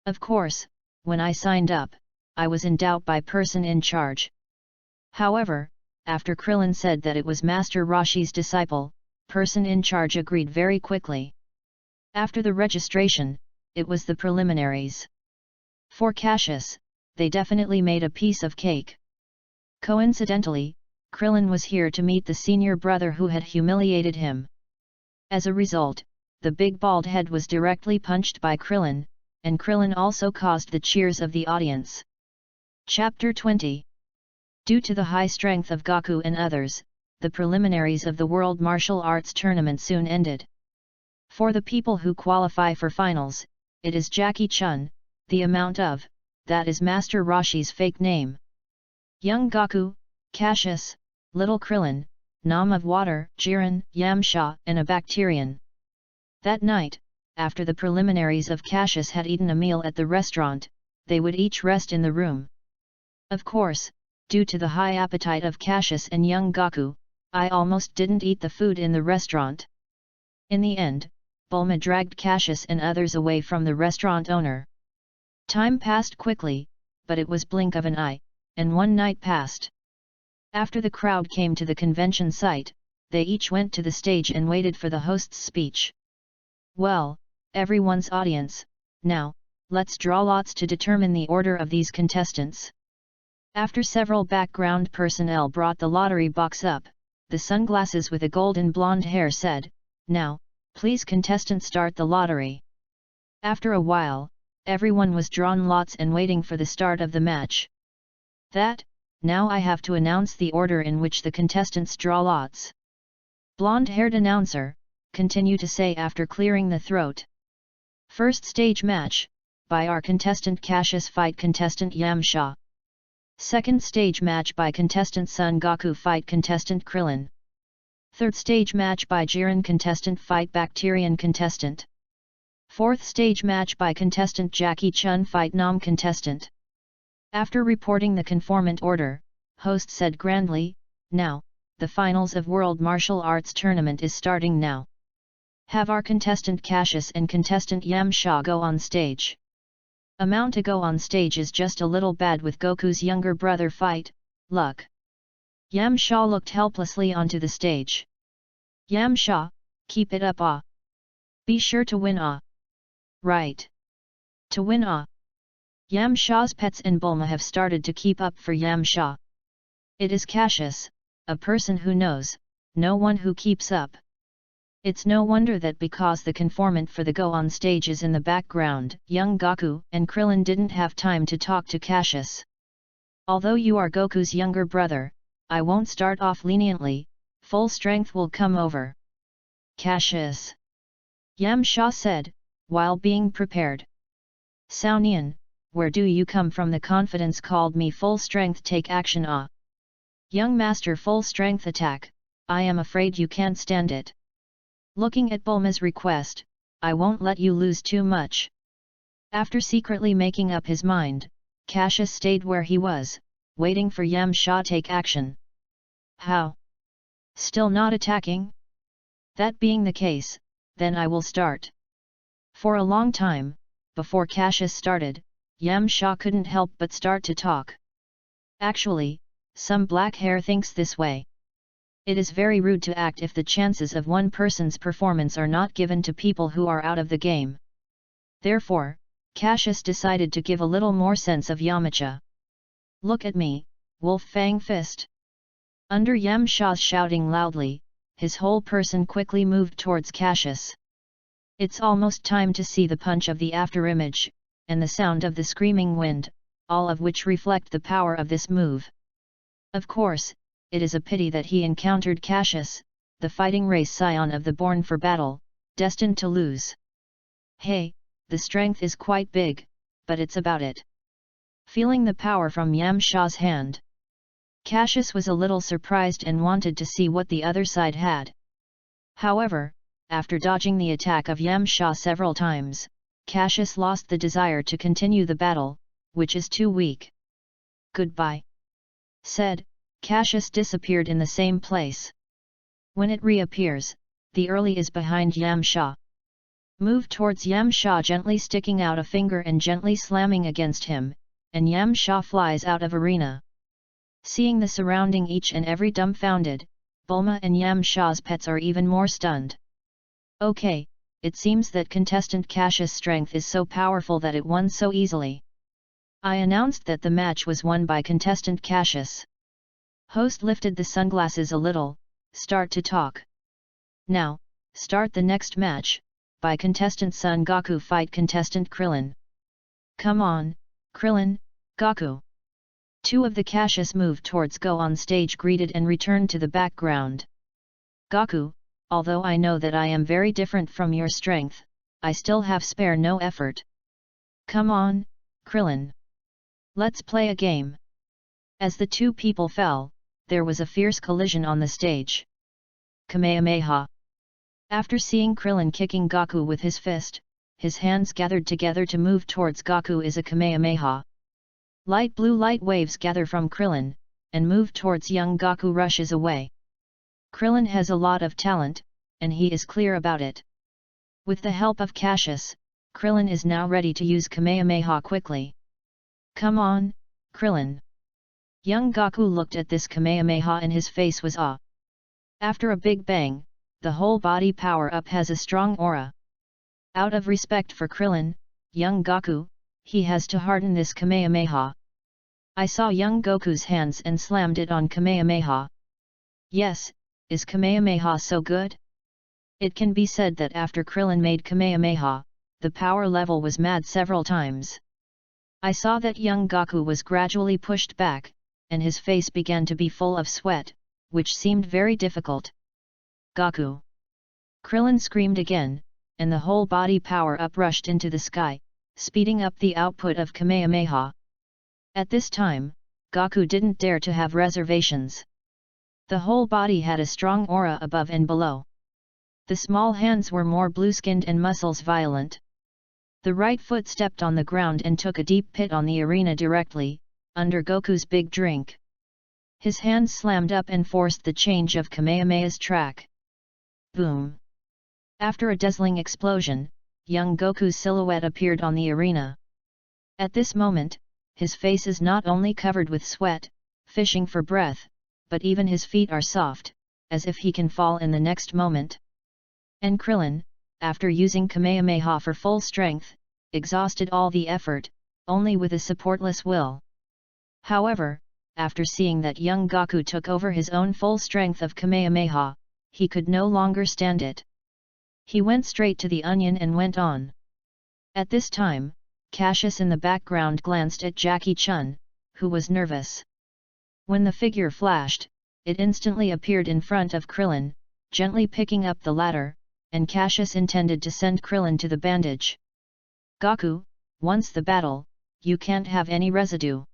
Of course, when I signed up, I was in doubt by person in charge. However, after Krillin said that it was Master Roshi's disciple, person in charge agreed very quickly. After the registration, it was the preliminaries. For Cassius, they definitely made a piece of cake. Coincidentally, Krillin was here to meet the senior brother who had humiliated him. As a result, the big bald head was directly punched by Krillin, and Krillin also caused the cheers of the audience. Chapter 20. Due to the high strength of Goku and others, the preliminaries of the World Martial Arts Tournament soon ended. For the people who qualify for finals, it is Jackie Chun, the amount of, that is Master Roshi's fake name. Young Goku, Cassius, Little Krillin, Nam of Water, Jiren, Yamcha, and a Bacterian. That night, after the preliminaries of Cassius had eaten a meal at the restaurant, they would each rest in the room. Of course, due to the high appetite of Cassius and young Goku, I almost didn't eat the food in the restaurant. In the end, Bulma dragged Cassius and others away from the restaurant owner. Time passed quickly, but it was blink of an eye, and one night passed. After the crowd came to the convention site, they each went to the stage and waited for the host's speech. Well, everyone's audience, now, let's draw lots to determine the order of these contestants. After several background personnel brought the lottery box up, the sunglasses with a golden blonde hair said, now, please contestant start the lottery. After a while, everyone was drawn lots and waiting for the start of the match. Now I have to announce the order in which the contestants draw lots. Blonde-haired announcer, continue to say after clearing the throat. First stage match, by our contestant Cassius fight contestant Yamcha. Second stage match by contestant Son Goku fight contestant Krillin. Third stage match by Jiren contestant fight Bacterian contestant. Fourth stage match by contestant Jackie Chun fight Nam contestant. After reporting the conformant order, host said grandly, now, the finals of World Martial Arts Tournament is starting now. Have our contestant Cassius and contestant Yamcha go on stage. Amount to go on stage is just a little bad with Goku's younger brother fight, luck. Yamcha looked helplessly onto the stage. Yamcha, keep it up Be sure to win Right. To win Yamcha's pets and Bulma have started to keep up for Yamcha. It is Cassius, a person who knows, no one who keeps up. It's no wonder that because the conformant for the go on stage is in the background, young Goku and Krillin didn't have time to talk to Cassius. Although you are Goku's younger brother, I won't start off leniently, full strength will come over. Cassius, Yamsha said, while being prepared. Sao Nian, where do you come from? The confidence called me full strength take action. Ah! Young master, full strength attack, I am afraid you can't stand it. Looking at Bulma's request, I won't let you lose too much. After secretly making up his mind, Cassius stayed where he was, waiting for Yamsha take action. How? Still not attacking? That being the case, then I will start. For a long time, before Cassius started, Yamsha couldn't help but start to talk. Actually, some black hair thinks this way. It is very rude to act if the chances of one person's performance are not given to people who are out of the game. Therefore, Cassius decided to give a little more sense of Yamcha. Look at me, Wolf Fang Fist. Under Yamsha's shouting loudly, his whole person quickly moved towards Cassius. It's almost time to see the punch of the afterimage, and the sound of the screaming wind, all of which reflect the power of this move. Of course, it is a pity that he encountered Cassius, the fighting race scion of the born for battle, destined to lose. Hey, the strength is quite big, but it's about it. Feeling the power from Yamsha's hand, Cassius was a little surprised and wanted to see what the other side had. However, after dodging the attack of Yamsha several times, Cassius lost the desire to continue the battle, which is too weak. Goodbye, said. Cassius disappeared in the same place. When it reappears, the early is behind Yamsha. Move towards Yamsha, gently sticking out a finger and gently slamming against him, and Yamsha flies out of arena. Seeing the surrounding, each and every dumbfounded, Bulma and Yamsha's pets are even more stunned. Okay, it seems that contestant Cassius' strength is so powerful that it won so easily. I announced that the match was won by contestant Cassius. Host lifted the sunglasses a little, start to talk. Now, start the next match, by contestant Son Goku fight contestant Krillin. Come on, Krillin, Goku. Two of the Cassius moved towards go on stage, greeted and returned to the background. Goku, although I know that I am very different from your strength, I still have spare no effort. Come on, Krillin. Let's play a game. As the two people fell, there was a fierce collision on the stage. Kamehameha. After seeing Krillin kicking Goku with his fist, his hands gathered together to move towards Goku is a Kamehameha. Light blue light waves gather from Krillin, and move towards young Goku rushes away. Krillin has a lot of talent, and he is clear about it. With the help of Cassius, Krillin is now ready to use Kamehameha quickly. Come on, Krillin. Young Goku looked at this Kamehameha and his face was awe. After a big bang, the whole body power-up has a strong aura. Out of respect for Krillin, young Goku, he has to harden this Kamehameha. I saw young Goku's hands and slammed it on Kamehameha. Yes, is Kamehameha so good? It can be said that after Krillin made Kamehameha, the power level was mad several times. I saw that young Goku was gradually pushed back, and his face began to be full of sweat, which seemed very difficult. Goku! Krillin screamed again, and the whole body power-up rushed into the sky, speeding up the output of Kamehameha. At this time, Goku didn't dare to have reservations. The whole body had a strong aura above and below. The small hands were more blue-skinned and muscles violent. The right foot stepped on the ground and took a deep pit on the arena directly, under Goku's big drink. His hands slammed up and forced the change of Kamehameha's track. Boom! After a dazzling explosion, young Goku's silhouette appeared on the arena. At this moment, his face is not only covered with sweat, fishing for breath, but even his feet are soft, as if he can fall in the next moment. And Krillin, after using Kamehameha for full strength, exhausted all the effort, only with a supportless will. However, after seeing that young Goku took over his own full strength of Kamehameha, he could no longer stand it. He went straight to the onion and went on. At this time, Cassius in the background glanced at Jackie Chun, who was nervous. When the figure flashed, it instantly appeared in front of Krillin, gently picking up the latter, and Cassius intended to send Krillin to the bandage. Gaku, once the battle, you can't have any residue.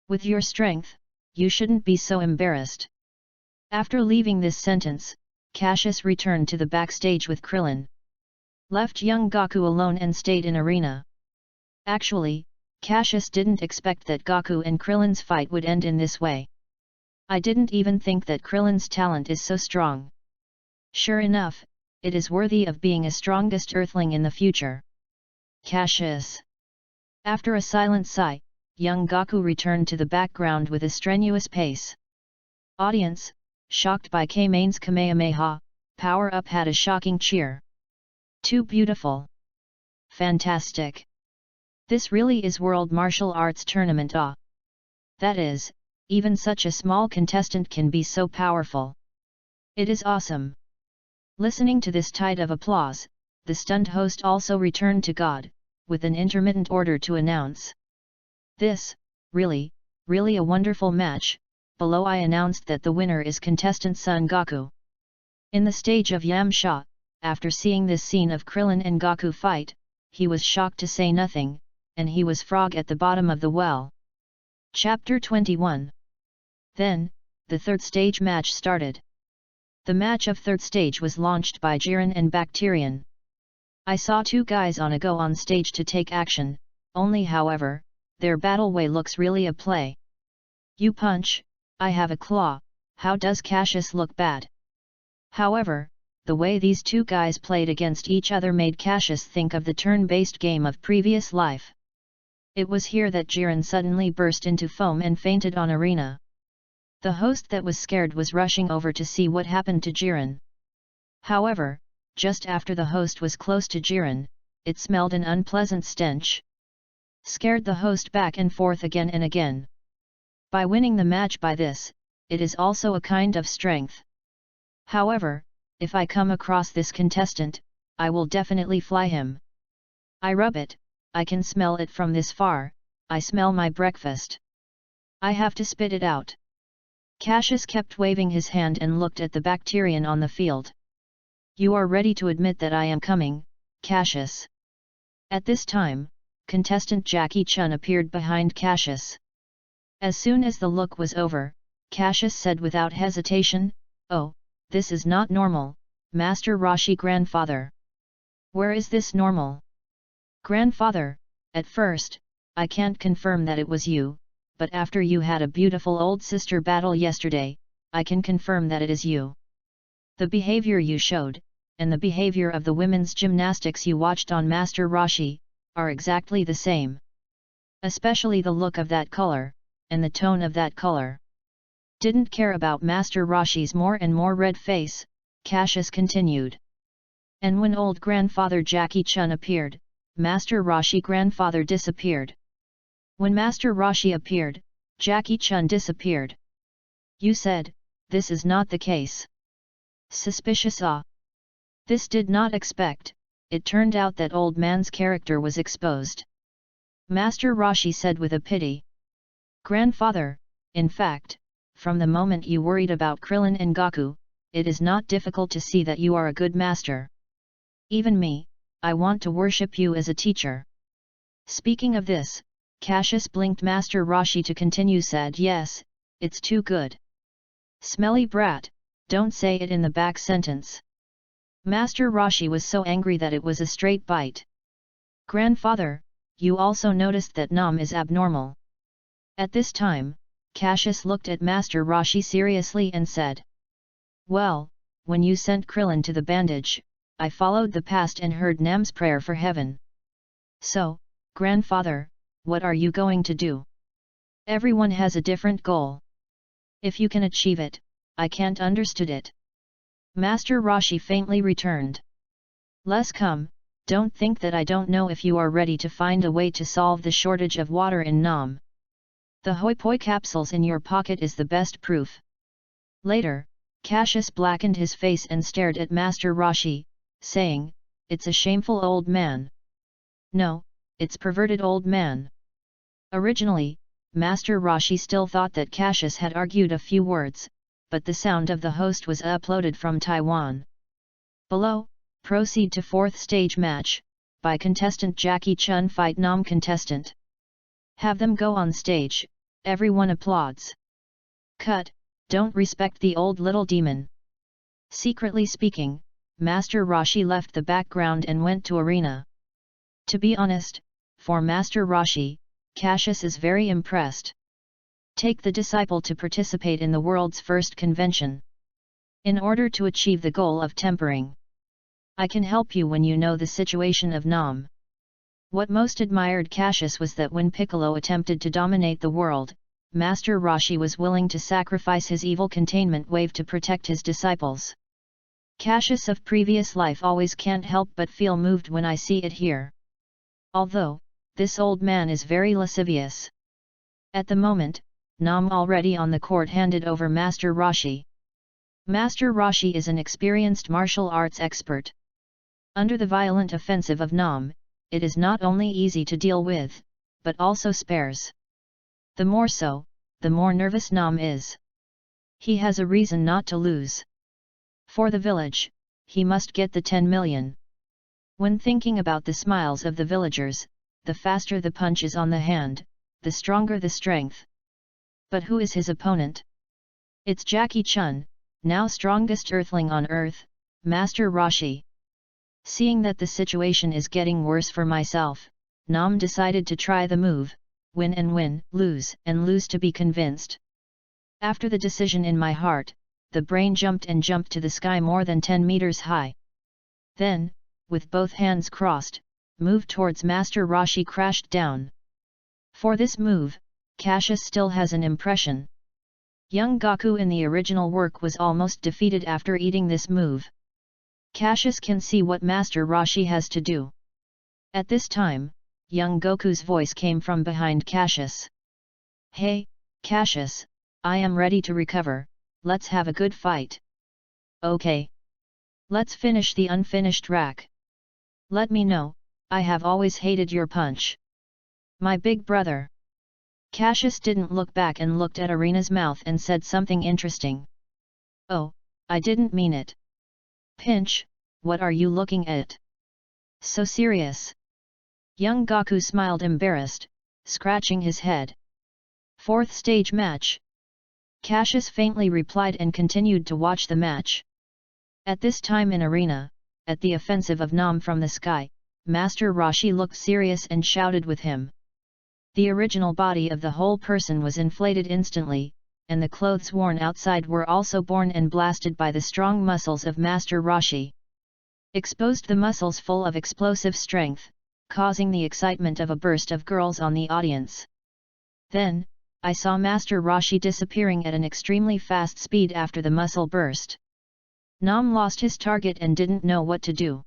With your strength, you shouldn't be so embarrassed. After leaving this sentence, Cassius returned to the backstage with Krillin. Left young Gaku alone and stayed in arena. Actually, Cassius didn't expect that Gaku and Krillin's fight would end in this way. I didn't even think that Krillin's talent is so strong. Sure enough, it is worthy of being a strongest Earthling in the future. Cassius. After a silent sigh, young Gaku returned to the background with a strenuous pace. Audience, shocked by K-Main's Kamehameha, power-up had a shocking cheer. Too beautiful. Fantastic. This really is World Martial Arts Tournament. That is, even such a small contestant can be so powerful. It is awesome. Listening to this tide of applause, the stunned host also returned to God, with an intermittent order to announce. This, really a wonderful match. Below I announced that the winner is contestant Son Goku. In the stage of Yamcha, after seeing this scene of Krillin and Goku fight, he was shocked to say nothing, and he was frog at the bottom of the well. Chapter 21. Then, the third stage match started. The match of third stage was launched by Jiren and Bacterian. I saw two guys on a go on stage to take action, only however, their battle way looks really a play. You punch, I have a claw, how does Cassius look bad? However, the way these two guys played against each other made Cassius think of the turn-based game of previous life. It was here that Jiren suddenly burst into foam and fainted on arena. The host that was scared was rushing over to see what happened to Jiren. However, just after the host was close to Jiren, it smelled an unpleasant stench. Scared the host back and forth again and again. By winning the match by this, it is also a kind of strength. However, if I come across this contestant, I will definitely fly him. I rub it, I can smell it from this far, I smell my breakfast. I have to spit it out. Cassius kept waving his hand and looked at the Bacterian on the field. You are ready to admit that I am coming, Cassius. At this time, contestant Jackie Chun appeared behind Cassius. As soon as the look was over, Cassius said without hesitation, "Oh, this is not normal, Master Roshi grandfather. Where is this normal? Grandfather, at first, I can't confirm that it was you, but after you had a beautiful old sister battle yesterday, I can confirm that it is you. The behavior you showed, and the behavior of the women's gymnastics you watched on Master Roshi, are exactly the same. Especially the look of that color, and the tone of that color." Didn't care about Master Roshi's more and more red face, Cassius continued. And when old grandfather Jackie Chun appeared, Master Roshi grandfather disappeared. When Master Roshi appeared, Jackie Chun disappeared. You said, this is not the case. Suspicious. This did not expect, it turned out that old man's character was exposed. Master Roshi said with a pity. Grandfather, in fact, from the moment you worried about Krillin and Goku, it is not difficult to see that you are a good master. Even me, I want to worship you as a teacher. Speaking of this, Cassius blinked Master Roshi to continue said yes, it's too good. Smelly brat, don't say it in the back sentence. Master Roshi was so angry that it was a straight bite. Grandfather, you also noticed that Nam is abnormal. At this time, Cassius looked at Master Roshi seriously and said. Well, when you sent Krillin to the bandage, I followed the past and heard Nam's prayer for heaven. So, grandfather, what are you going to do? Everyone has a different goal. If you can achieve it, I can't understood it. Master Roshi faintly returned. Let's come, don't think that I don't know if you are ready to find a way to solve the shortage of water in Nam. The hoi poi capsules in your pocket is the best proof. Later, Cassius blackened his face and stared at Master Roshi, saying, it's a shameful old man. No, it's perverted old man. Originally, Master Roshi still thought that Cassius had argued a few words, but the sound of the host was uploaded from Taiwan. Below, Proceed to 4th stage match, by contestant Jackie Chun fight Nam contestant. Have them go on stage, everyone applauds. Cut, don't respect the old little demon. Secretly speaking, Master Rashi left the background and went to arena. To be honest, for Master Rashi, Cassius is very impressed. Take the disciple to participate in the world's first convention. In order to achieve the goal of tempering. I can help you when you know the situation of Nam. What most admired Cassius was that when Piccolo attempted to dominate the world, Master Rashi was willing to sacrifice his evil containment wave to protect his disciples. Cassius of previous life always can't help but feel moved when I see it here. Although, this old man is very lascivious. At the moment, Nam already on the court handed over Master Rashi. Master Rashi is an experienced martial arts expert. Under the violent offensive of Nam, it is not only easy to deal with, but also spares. The more so, the more nervous Nam is. He has a reason not to lose. For the village, he must get the 10 million. When thinking about the smiles of the villagers, the faster the punch is on the hand, the stronger the strength. But who is his opponent? It's Jackie Chun, now strongest earthling on earth, Master Rashi. Seeing that the situation is getting worse for myself, Nam decided to try the move, win and win, lose and lose to be convinced. After the decision in my heart, the brain jumped to the sky more than 10 meters high. Then, with both hands crossed, moved towards Master Rashi crashed down. For this move, Cassius still has an impression. Young Goku in the original work was almost defeated after eating this move. Cassius can see what Master Rashi has to do. At this time, young Goku's voice came from behind Cassius. Hey, Cassius, I am ready to recover, let's have a good fight. Okay. Let's finish the unfinished rack. Let me know, I have always hated your punch. My big brother. Cassius didn't look back and looked at Arena's mouth and said something interesting. Oh, I didn't mean it. Pinch, what are you looking at? So serious. Young Goku smiled embarrassed, scratching his head. 4th stage match. Cassius faintly replied and continued to watch the match. At this time in arena, at the offensive of Nam from the sky, Master Rashi looked serious and shouted with him. The original body of the whole person was inflated instantly, and the clothes worn outside were also born and blasted by the strong muscles of Master Rashi. Exposed the muscles full of explosive strength, causing the excitement of a burst of girls on the audience. Then, I saw Master Rashi disappearing at an extremely fast speed after the muscle burst. Nam lost his target and didn't know what to do.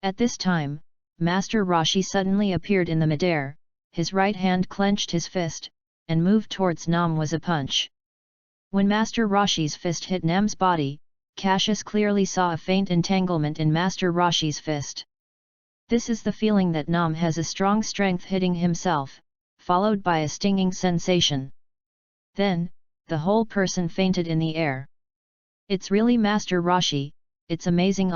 At this time, Master Rashi suddenly appeared in the midair, his right hand clenched his fist, and moved towards Nam was a punch. When Master Rashi's fist hit Nam's body, Cassius clearly saw a faint entanglement in Master Rashi's fist. This is the feeling that Nam has a strong strength hitting himself, followed by a stinging sensation. Then, the whole person fainted in the air. It's really Master Rashi, it's amazing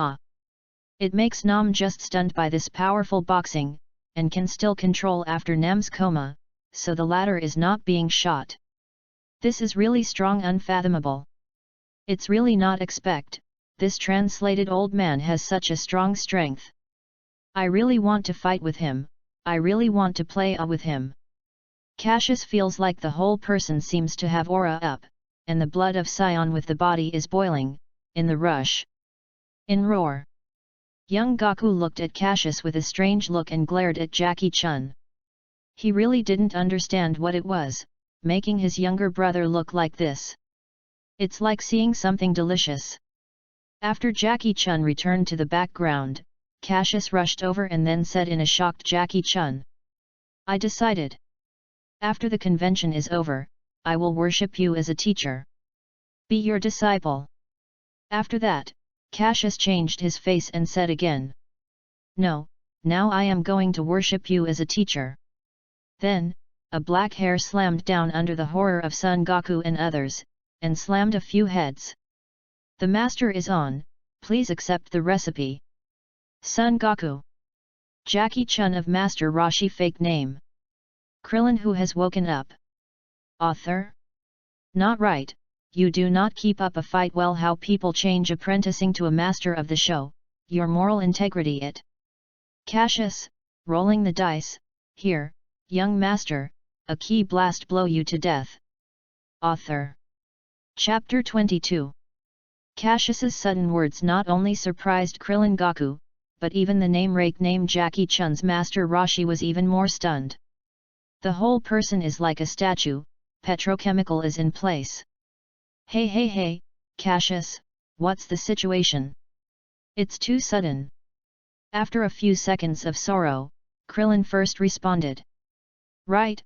It makes Nam just stunned by this powerful boxing, and can still control after Nam's coma, so the latter is not being shot. This is really strong unfathomable. It's really not expect, this translated old man has such a strong strength. I really want to fight with him, I really want to play with him. Cassius feels like the whole person seems to have aura up, and the blood of Sion with the body is boiling, in the rush. In roar. Young Goku looked at Cassius with a strange look and glared at Jackie Chun. He really didn't understand what it was, making his younger brother look like this. It's like seeing something delicious. After Jackie Chun returned to the background, Cassius rushed over and then said in a shocked Jackie Chun. I decided. After the convention is over, I will worship you as a teacher. Be your disciple. After that, Cassius changed his face and said again. No, now I am going to worship you as a teacher. Then, a black hair slammed down under the horror of Son Goku and others, and slammed a few heads. The master is on, please accept the recipe. Son Goku. Jackie Chun of Master Roshi fake name. Krillin who has woken up. Author? Not right, you do not keep up a fight well. How people change apprenticing to a master of the show, your moral integrity it. Cassius, rolling the dice, here, young master, a key blast blow you to death. Author. Chapter 22. Cassius's sudden words not only surprised Krillin Goku, but even the name-rake named Jackie Chun's Master Roshi was even more stunned. The whole person is like a statue, petrochemical is in place. Hey, Cassius, what's the situation? It's too sudden. After a few seconds of sorrow, Krillin first responded. Right,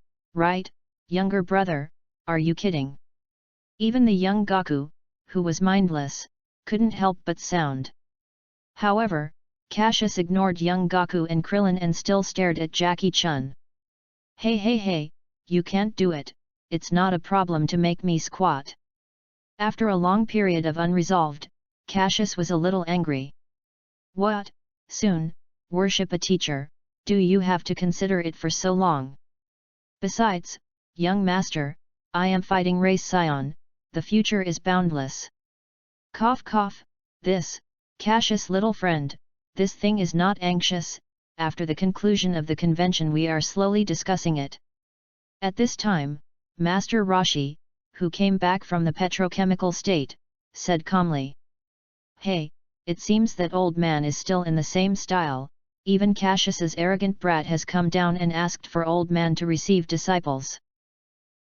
younger brother, are you kidding? Even the young Goku, who was mindless, couldn't help but sound. However, Cassius ignored young Goku and Krillin and still stared at Jackie Chun. Hey, you can't do it, it's not a problem to make me squat. After a long period of unresolved, Cassius was a little angry. What, soon, worship a teacher, do you have to consider it for so long? Besides, young master, I am fighting race scion, the future is boundless. Cough, this, Cassius little friend, this thing is not anxious, after the conclusion of the convention we are slowly discussing it. At this time, Master Roshi, who came back from the petrochemical state, said calmly. Hey, it seems that old man is still in the same style, even Cassius's arrogant brat has come down and asked for old man to receive disciples.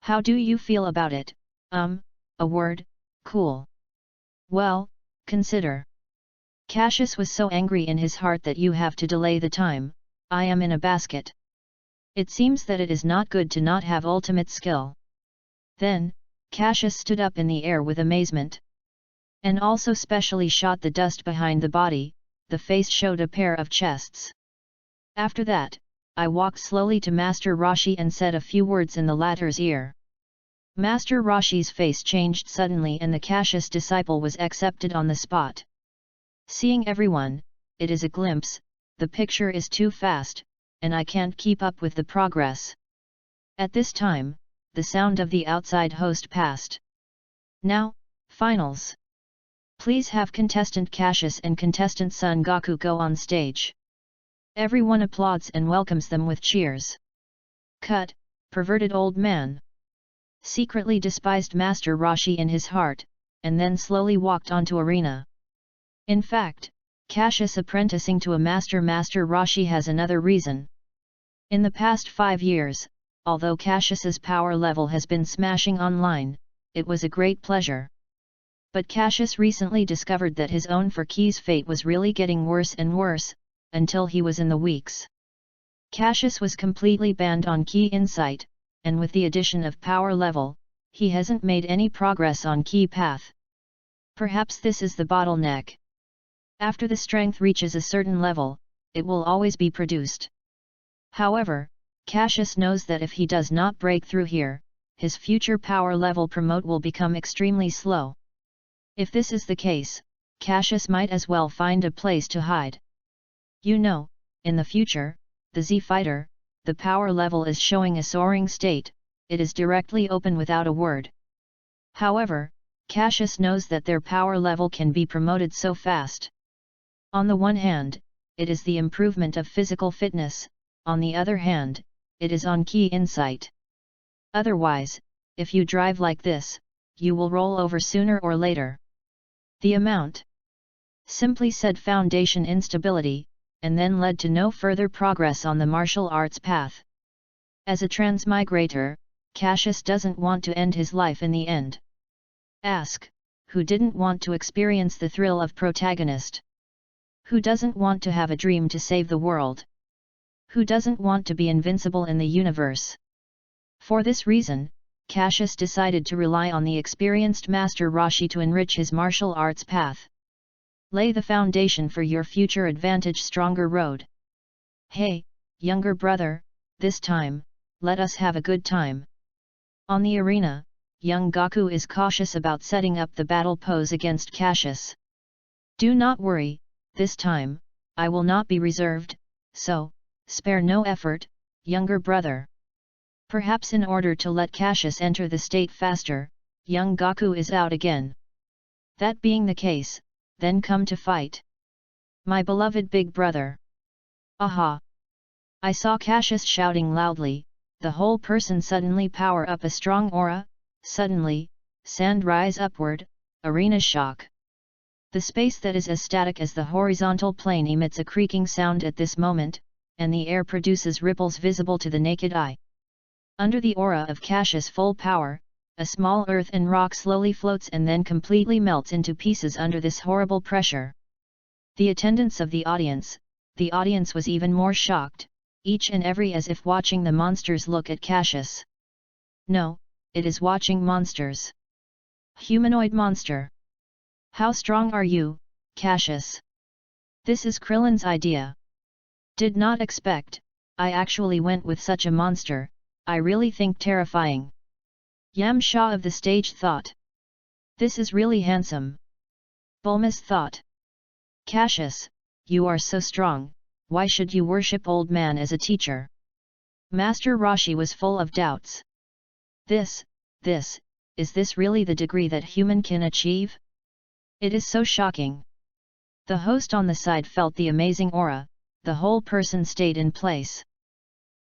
How do you feel about it? A word, cool. Well, consider. Cassius was so angry in his heart that you have to delay the time, I am in a basket. It seems that it is not good to not have ultimate skill. Then, Cassius stood up in the air with amazement. And also specially shot the dust behind the body, the face showed a pair of chests. After that, I walked slowly to Master Roshi and said a few words in the latter's ear. Master Roshi's face changed suddenly and the Cassius disciple was accepted on the spot. Seeing everyone, it is a glimpse, the picture is too fast, and I can't keep up with the progress. At this time, the sound of the outside host passed. Now, finals. Please have contestant Cassius and contestant Son Goku go on stage. Everyone applauds and welcomes them with cheers. Cut, perverted old man. Secretly despised Master Roshi in his heart, and then slowly walked onto arena. In fact, Cassius apprenticing to a Master Roshi has another reason. In the past 5 years, although Cassius's power level has been smashing online, it was a great pleasure. But Cassius recently discovered that his own for keys fate was really getting worse and worse, until he was in the weeks. Cassius was completely banned on key insight, and with the addition of power level, he hasn't made any progress on key path. Perhaps this is the bottleneck. After the strength reaches a certain level, it will always be produced. However, Cassius knows that if he does not break through here, his future power level promote will become extremely slow. If this is the case, Cassius might as well find a place to hide. You know, in the future, the Z Fighter, the power level is showing a soaring state, it is directly open without a word. However, Cassius knows that their power level can be promoted so fast. On the one hand, it is the improvement of physical fitness, on the other hand, it is on key insight. Otherwise, if you drive like this, you will roll over sooner or later. The amount. Simply said foundation instability, and then led to no further progress on the martial arts path. As a transmigrator, Cassius doesn't want to end his life in the end. Ask, who didn't want to experience the thrill of protagonist? Who doesn't want to have a dream to save the world? Who doesn't want to be invincible in the universe? For this reason, Cassius decided to rely on the experienced Master Roshi to enrich his martial arts path. Lay the foundation for your future advantage stronger road. Hey, younger brother, this time, let us have a good time. On the arena, young Goku is cautious about setting up the battle pose against Cassius. Do not worry, this time, I will not be reserved, so, spare no effort, younger brother. Perhaps in order to let Cassius enter the state faster, young Gaku is out again. That being the case, then come to fight. My beloved big brother. Aha! I saw Cassius shouting loudly, the whole person suddenly power up a strong aura, suddenly, sand rise upward, arena shock. The space that is as static as the horizontal plane emits a creaking sound at this moment, and the air produces ripples visible to the naked eye. Under the aura of Cassius' full power, a small earth and rock slowly floats and then completely melts into pieces under this horrible pressure. The attendance of the audience was even more shocked, each and every as if watching the monsters look at Cassius. No, it is watching monsters. Humanoid monster. How strong are you, Cassius? This is Krillin's idea. Did not expect, I actually went with such a monster, I really think terrifying. Yamcha of the stage thought. This is really handsome. Bulma's thought. Cassius, you are so strong, why should you worship old man as a teacher? Master Roshi was full of doubts. Is this really the degree that human can achieve? It is so shocking. The host on the side felt the amazing aura, the whole person stayed in place.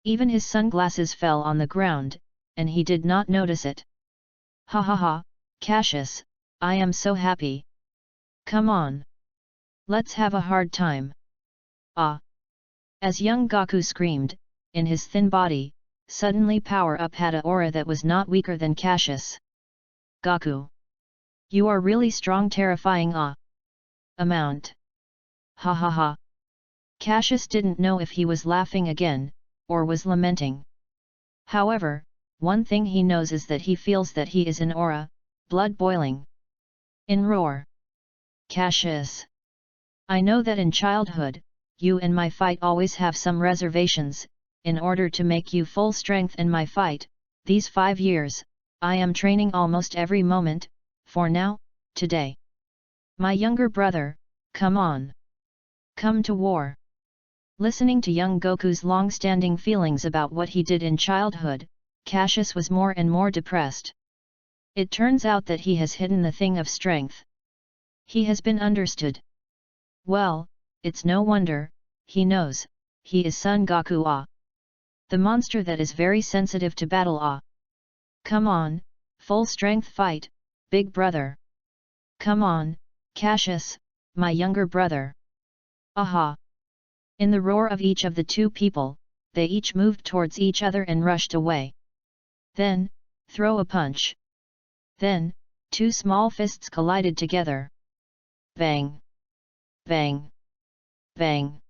Even his sunglasses fell on the ground, and he did not notice it. Ha ha ha, Cassius, I am so happy. Come on. Let's have a hard time. Ah! As young Gaku screamed, in his thin body, suddenly power up had a aura that was not weaker than Cassius. Gaku! You are really strong, terrifying amount. Ha ha ha. Cassius didn't know if he was laughing again, or was lamenting. However, one thing he knows is that he feels that he is in aura, blood boiling. In roar. Cassius! I know that in childhood, you and my fight always have some reservations, in order to make you full strength in my fight, these 5 years, I am training almost every moment, for now, today. My younger brother, come on. Come to war. Listening to young Goku's long-standing feelings about what he did in childhood, Cassius was more and more depressed. It turns out that he has hidden the thing of strength. He has been understood. Well, it's no wonder, he knows, he is Son Goku the monster that is very sensitive to battle Come on, full strength fight, big brother. Come on, Cassius, my younger brother. Aha! In the roar of each of the two people, they each moved towards each other and rushed away. Then, throw a punch. Then, two small fists collided together. Bang! Bang! Bang!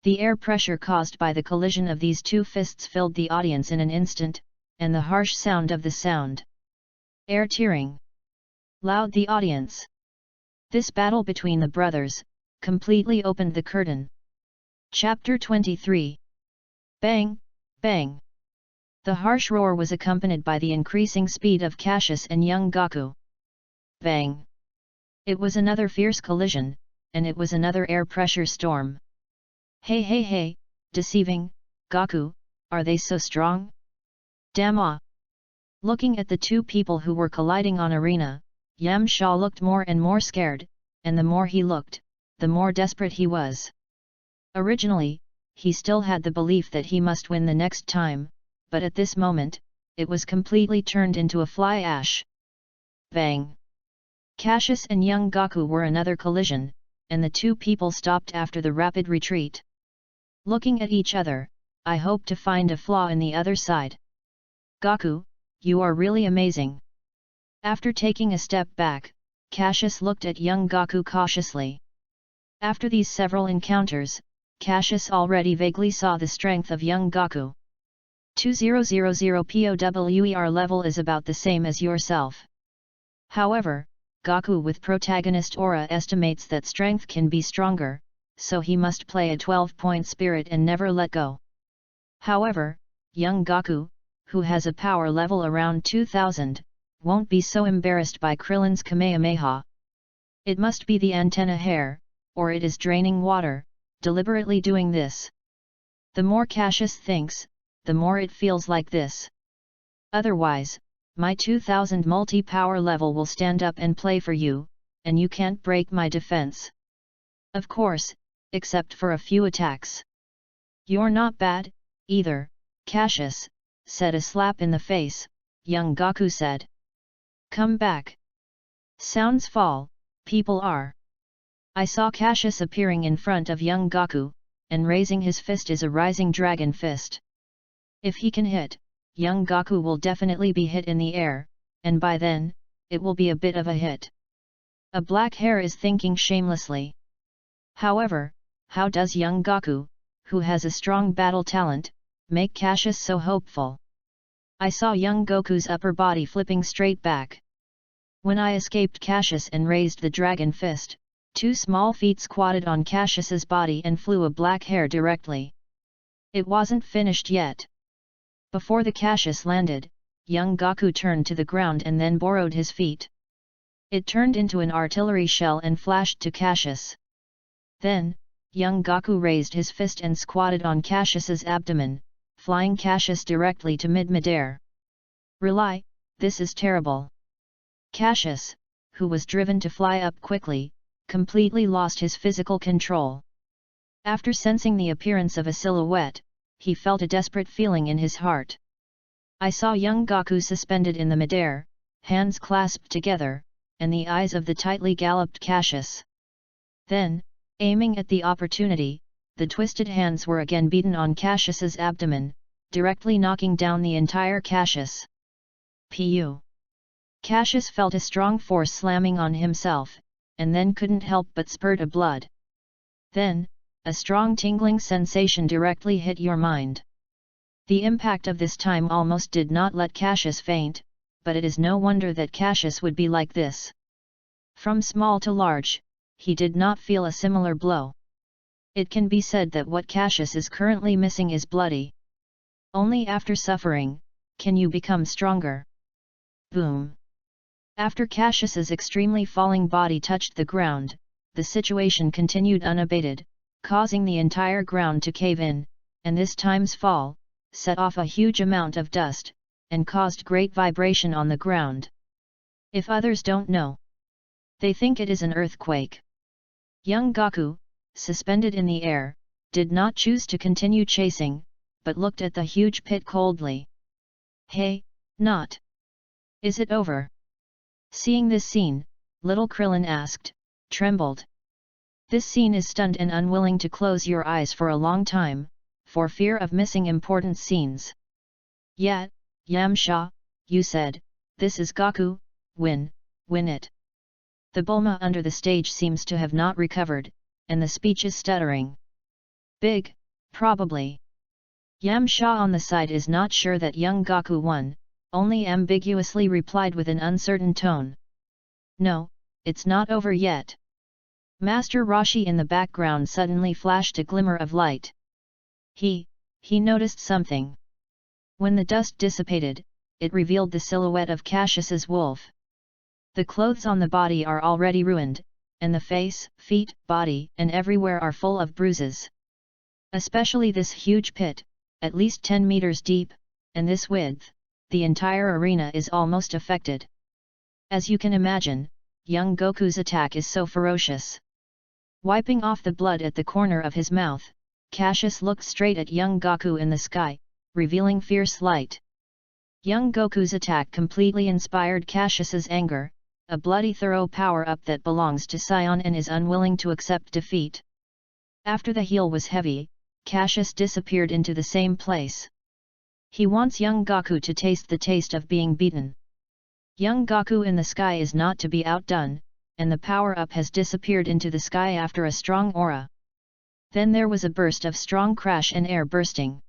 The air pressure caused by the collision of these two fists filled the audience in an instant, and the harsh sound of the sound. Air tearing. Loud the audience. This battle between the brothers, completely opened the curtain. Chapter 23. Bang! Bang! The harsh roar was accompanied by the increasing speed of Cassius and young Gaku. Bang! It was another fierce collision, and it was another air pressure storm. Hey, deceiving, Gaku, are they so strong? Damn! Looking at the two people who were colliding on arena, Yamcha looked more and more scared, and the more he looked, the more desperate he was. Originally, he still had the belief that he must win the next time, but at this moment, it was completely turned into a fly ash. Bang! Cassius and young Gaku were another collision, and the two people stopped after the rapid retreat. Looking at each other, I hope to find a flaw in the other side. Gaku, you are really amazing. After taking a step back, Cassius looked at young Gaku cautiously. After these several encounters, Cassius already vaguely saw the strength of young Gaku. 2000 POWER level is about the same as yourself. However, Gaku with protagonist aura estimates that strength can be stronger, so he must play a 12-point spirit and never let go. However, young Gaku, who has a power level around 2000, won't be so embarrassed by Krillin's Kamehameha. It must be the antenna hair, or it is draining water, deliberately doing this. The more Cassius thinks, the more it feels like this. Otherwise, my 2000 multi-power level will stand up and play for you, and you can't break my defense. Of course, except for a few attacks. You're not bad, either, Cassius, said. A slap in the face, young Gaku said. Come back. Sounds fall, people are. I saw Cassius appearing in front of young Gaku, and raising his fist is a rising dragon fist. If he can hit, young Gaku will definitely be hit in the air, and by then, it will be a bit of a hit. A black hair is thinking shamelessly. However, how does young Gaku, who has a strong battle talent, make Cassius so hopeful? I saw young Goku's upper body flipping straight back. When I escaped Cassius and raised the dragon fist, 2 small feet squatted on Cassius's body and flew a black hair directly. It wasn't finished yet. Before the Cassius landed, young Gaku turned to the ground and then borrowed his feet. It turned into an artillery shell and flashed to Cassius. Then, young Gaku raised his fist and squatted on Cassius's abdomen, flying Cassius directly to midair. Really, this is terrible. Cassius, who was driven to fly up quickly, completely lost his physical control. After sensing the appearance of a silhouette, he felt a desperate feeling in his heart. I saw young Gaku suspended in the midair, hands clasped together, and the eyes of the tightly galloped Cassius. Then, aiming at the opportunity, the twisted hands were again beaten on Cassius's abdomen, directly knocking down the entire Cassius. Pu. Cassius felt a strong force slamming on himself, and then couldn't help but spurt a blood. Then, a strong tingling sensation directly hit your mind. The impact of this time almost did not let Cassius faint, but it is no wonder that Cassius would be like this. From small to large, he did not feel a similar blow. It can be said that what Cassius is currently missing is bloody. Only after suffering, can you become stronger. Boom! After Cassius's extremely falling body touched the ground, the situation continued unabated, causing the entire ground to cave in, and this time's fall set off a huge amount of dust, and caused great vibration on the ground. If others don't know, they think it is an earthquake. Young Gaku, suspended in the air, did not choose to continue chasing, but looked at the huge pit coldly. Hey, not. Is it over? Seeing this scene, little Krillin asked, trembled. This scene is stunned and unwilling to close your eyes for a long time, for fear of missing important scenes. Yet, Yamcha, you said, this is Gaku, win it. The Bulma under the stage seems to have not recovered, and the speech is stuttering. Big, probably. Yamcha on the side is not sure that young Gaku won, only ambiguously replied with an uncertain tone. No, it's not over yet. Master Roshi in the background suddenly flashed a glimmer of light. He noticed something. When the dust dissipated, it revealed the silhouette of Cassius's wolf. The clothes on the body are already ruined, and the face, feet, body, and everywhere are full of bruises. Especially this huge pit, at least 10 meters deep, and this width, the entire arena is almost affected. As you can imagine, young Goku's attack is so ferocious. Wiping off the blood at the corner of his mouth, Cassius looked straight at young Gaku in the sky, revealing fierce light. Young Goku's attack completely inspired Cassius's anger, a bloody thorough power-up that belongs to Saiyan and is unwilling to accept defeat. After the heel was heavy, Cassius disappeared into the same place. He wants young Gaku to taste the taste of being beaten. Young Gaku in the sky is not to be outdone, and the power-up has disappeared into the sky after a strong aura. Then there was a burst of strong crash and air bursting.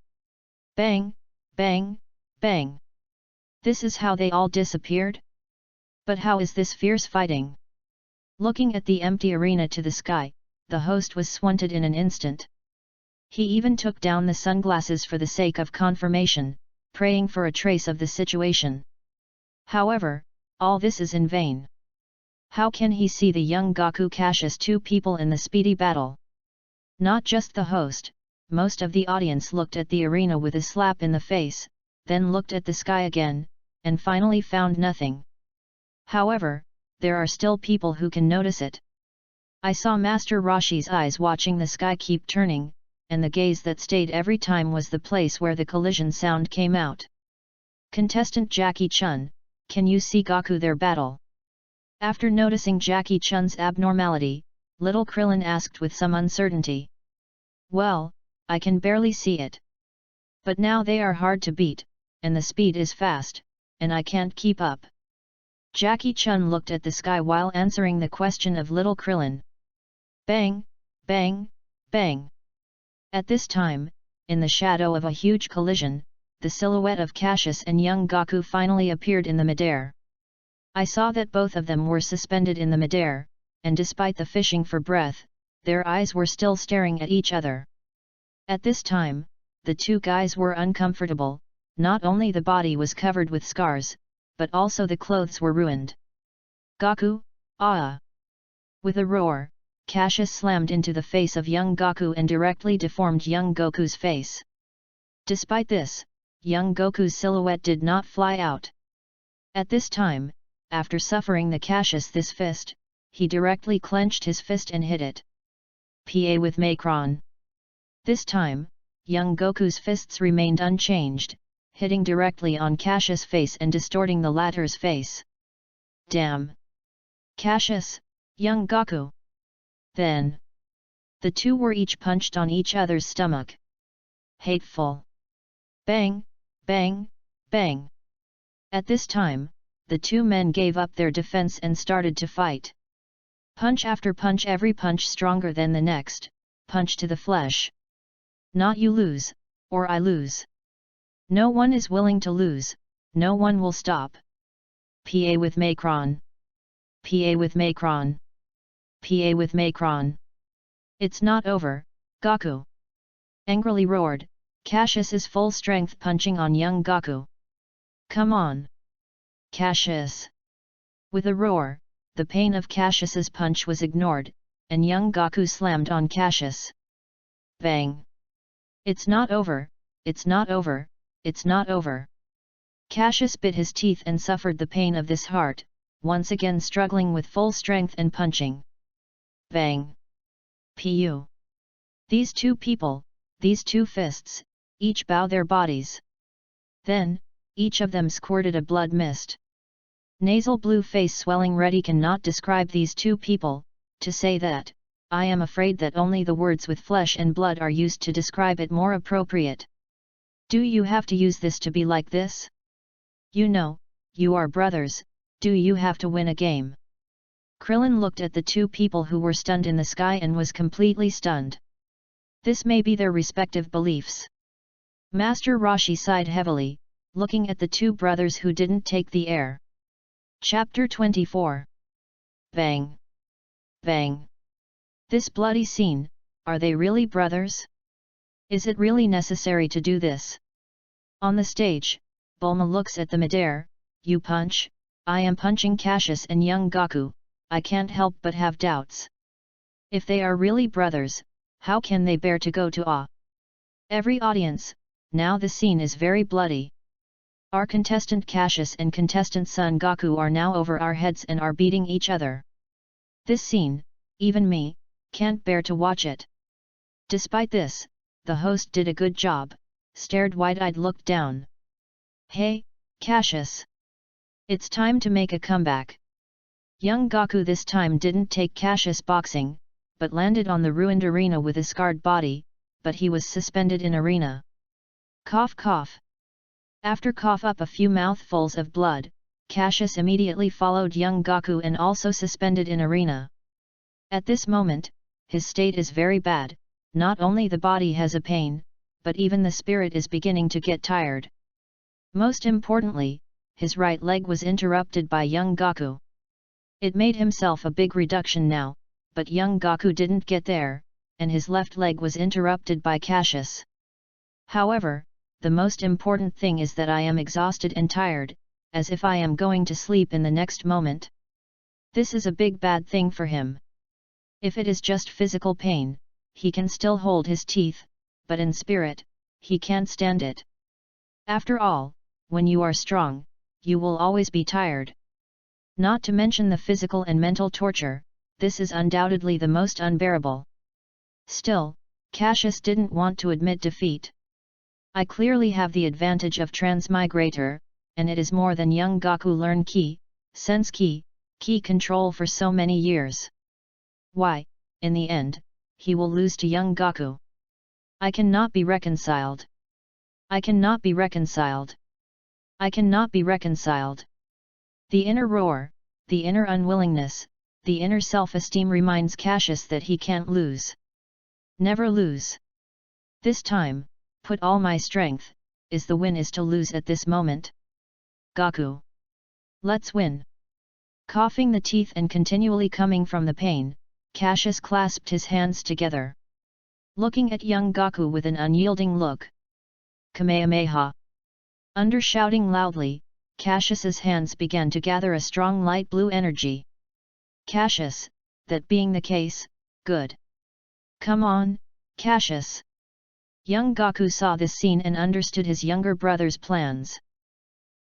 Bang, bang, bang. This is how they all disappeared? But how is this fierce fighting? Looking at the empty arena to the sky, the host was swunted in an instant. He even took down the sunglasses for the sake of confirmation, praying for a trace of the situation. However, all this is in vain. How can he see the young Gaku Cassius two people in the speedy battle? Not just the host, most of the audience looked at the arena with a slap in the face, then looked at the sky again, and finally found nothing. However, there are still people who can notice it. I saw Master Roshi's eyes watching the sky keep turning, and the gaze that stayed every time was the place where the collision sound came out. Contestant Jackie Chun, can you see Gaku their battle? After noticing Jackie Chun's abnormality, little Krillin asked with some uncertainty. Well, I can barely see it. But now they are hard to beat, and the speed is fast, and I can't keep up. Jackie Chun looked at the sky while answering the question of little Krillin. Bang, bang, bang. At this time, in the shadow of a huge collision, the silhouette of Cassius and young Gaku finally appeared in the midair. I saw that both of them were suspended in the midair, and despite the fishing for breath, their eyes were still staring at each other. At this time, the two guys were uncomfortable. Not only the body was covered with scars, but also the clothes were ruined. Gaku, ah! With a roar, Cassius slammed into the face of young Gaku and directly deformed young Goku's face. Despite this, young Goku's silhouette did not fly out. At this time, after suffering the Cassius this fist, he directly clenched his fist and hit it. Pa with Macron. This time, young Goku's fists remained unchanged, hitting directly on Cassius' face and distorting the latter's face. Damn! Cassius, young Gaku! Then, the two were each punched on each other's stomach. Hateful! Bang, bang, bang! At this time, the two men gave up their defense and started to fight. Punch after punch, every punch stronger than the next, punch to the flesh. Not you lose, or I lose. No one is willing to lose, no one will stop. Pa with Macron. Pa with Macron. Pa with Macron. It's not over, Gaku! Angrily roared, Cassius's full strength punching on young Gaku. Come on! Cassius! With a roar, the pain of Cassius's punch was ignored, and young Gaku slammed on Cassius. Bang! It's not over, it's not over, it's not over. Cassius bit his teeth and suffered the pain of this heart, once again struggling with full strength and punching. Bang! Pu! These two people, these two fists, each bow their bodies. Then, each of them squirted a blood mist. Nasal blue face swelling ready cannot describe these two people, to say that, I am afraid that only the words with flesh and blood are used to describe it more appropriate. Do you have to use this to be like this? You know, you are brothers, do you have to win a game? Krillin looked at the two people who were stunned in the sky and was completely stunned. This may be their respective beliefs. Master Roshi sighed heavily, looking at the two brothers who didn't take the air. Chapter 24. Bang! Bang! This bloody scene, are they really brothers? Is it really necessary to do this? On the stage, Bulma looks at the midair. You punch, I am punching Cassius and young Gaku, I can't help but have doubts. If they are really brothers, how can they bear to go to awe? Every audience, now the scene is very bloody. Our contestant Cassius and contestant son Gaku are now over our heads and are beating each other. This scene, even me, can't bear to watch it. Despite this, the host did a good job, stared wide-eyed, looked down. Hey, Cassius! It's time to make a comeback. Young Gaku this time didn't take Cassius boxing, but landed on the ruined arena with a scarred body, but he was suspended in arena. Cough cough. After cough up a few mouthfuls of blood, Cassius immediately followed young Gaku and also suspended in arena. At this moment, his state is very bad, not only the body has a pain, but even the spirit is beginning to get tired. Most importantly, his right leg was interrupted by young Gaku. It made himself a big reduction now, but young Gaku didn't get there, and his left leg was interrupted by Cassius. However, the most important thing is that I am exhausted and tired, as if I am going to sleep in the next moment. This is a big bad thing for him. If it is just physical pain, he can still hold his teeth, but in spirit, he can't stand it. After all, when you are strong, you will always be tired. Not to mention the physical and mental torture, this is undoubtedly the most unbearable. Still, Cassius didn't want to admit defeat. I clearly have the advantage of transmigrator, and it is more than young Gaku learned ki, sense ki control for so many years. Why, in the end, he will lose to young Gaku. I cannot be reconciled. I cannot be reconciled. I cannot be reconciled. The inner roar, the inner unwillingness, the inner self-esteem reminds Cassius that he can't lose. Never lose. This time, put all my strength, is the win is to lose at this moment. Gaku. Let's win. Coughing the teeth and continually coming from the pain, Cassius clasped his hands together. Looking at young Gaku with an unyielding look. Kamehameha. Under shouting loudly, Cassius's hands began to gather a strong light blue energy. Cassius, that being the case, good. Come on, Cassius. Young Gaku saw this scene and understood his younger brother's plans.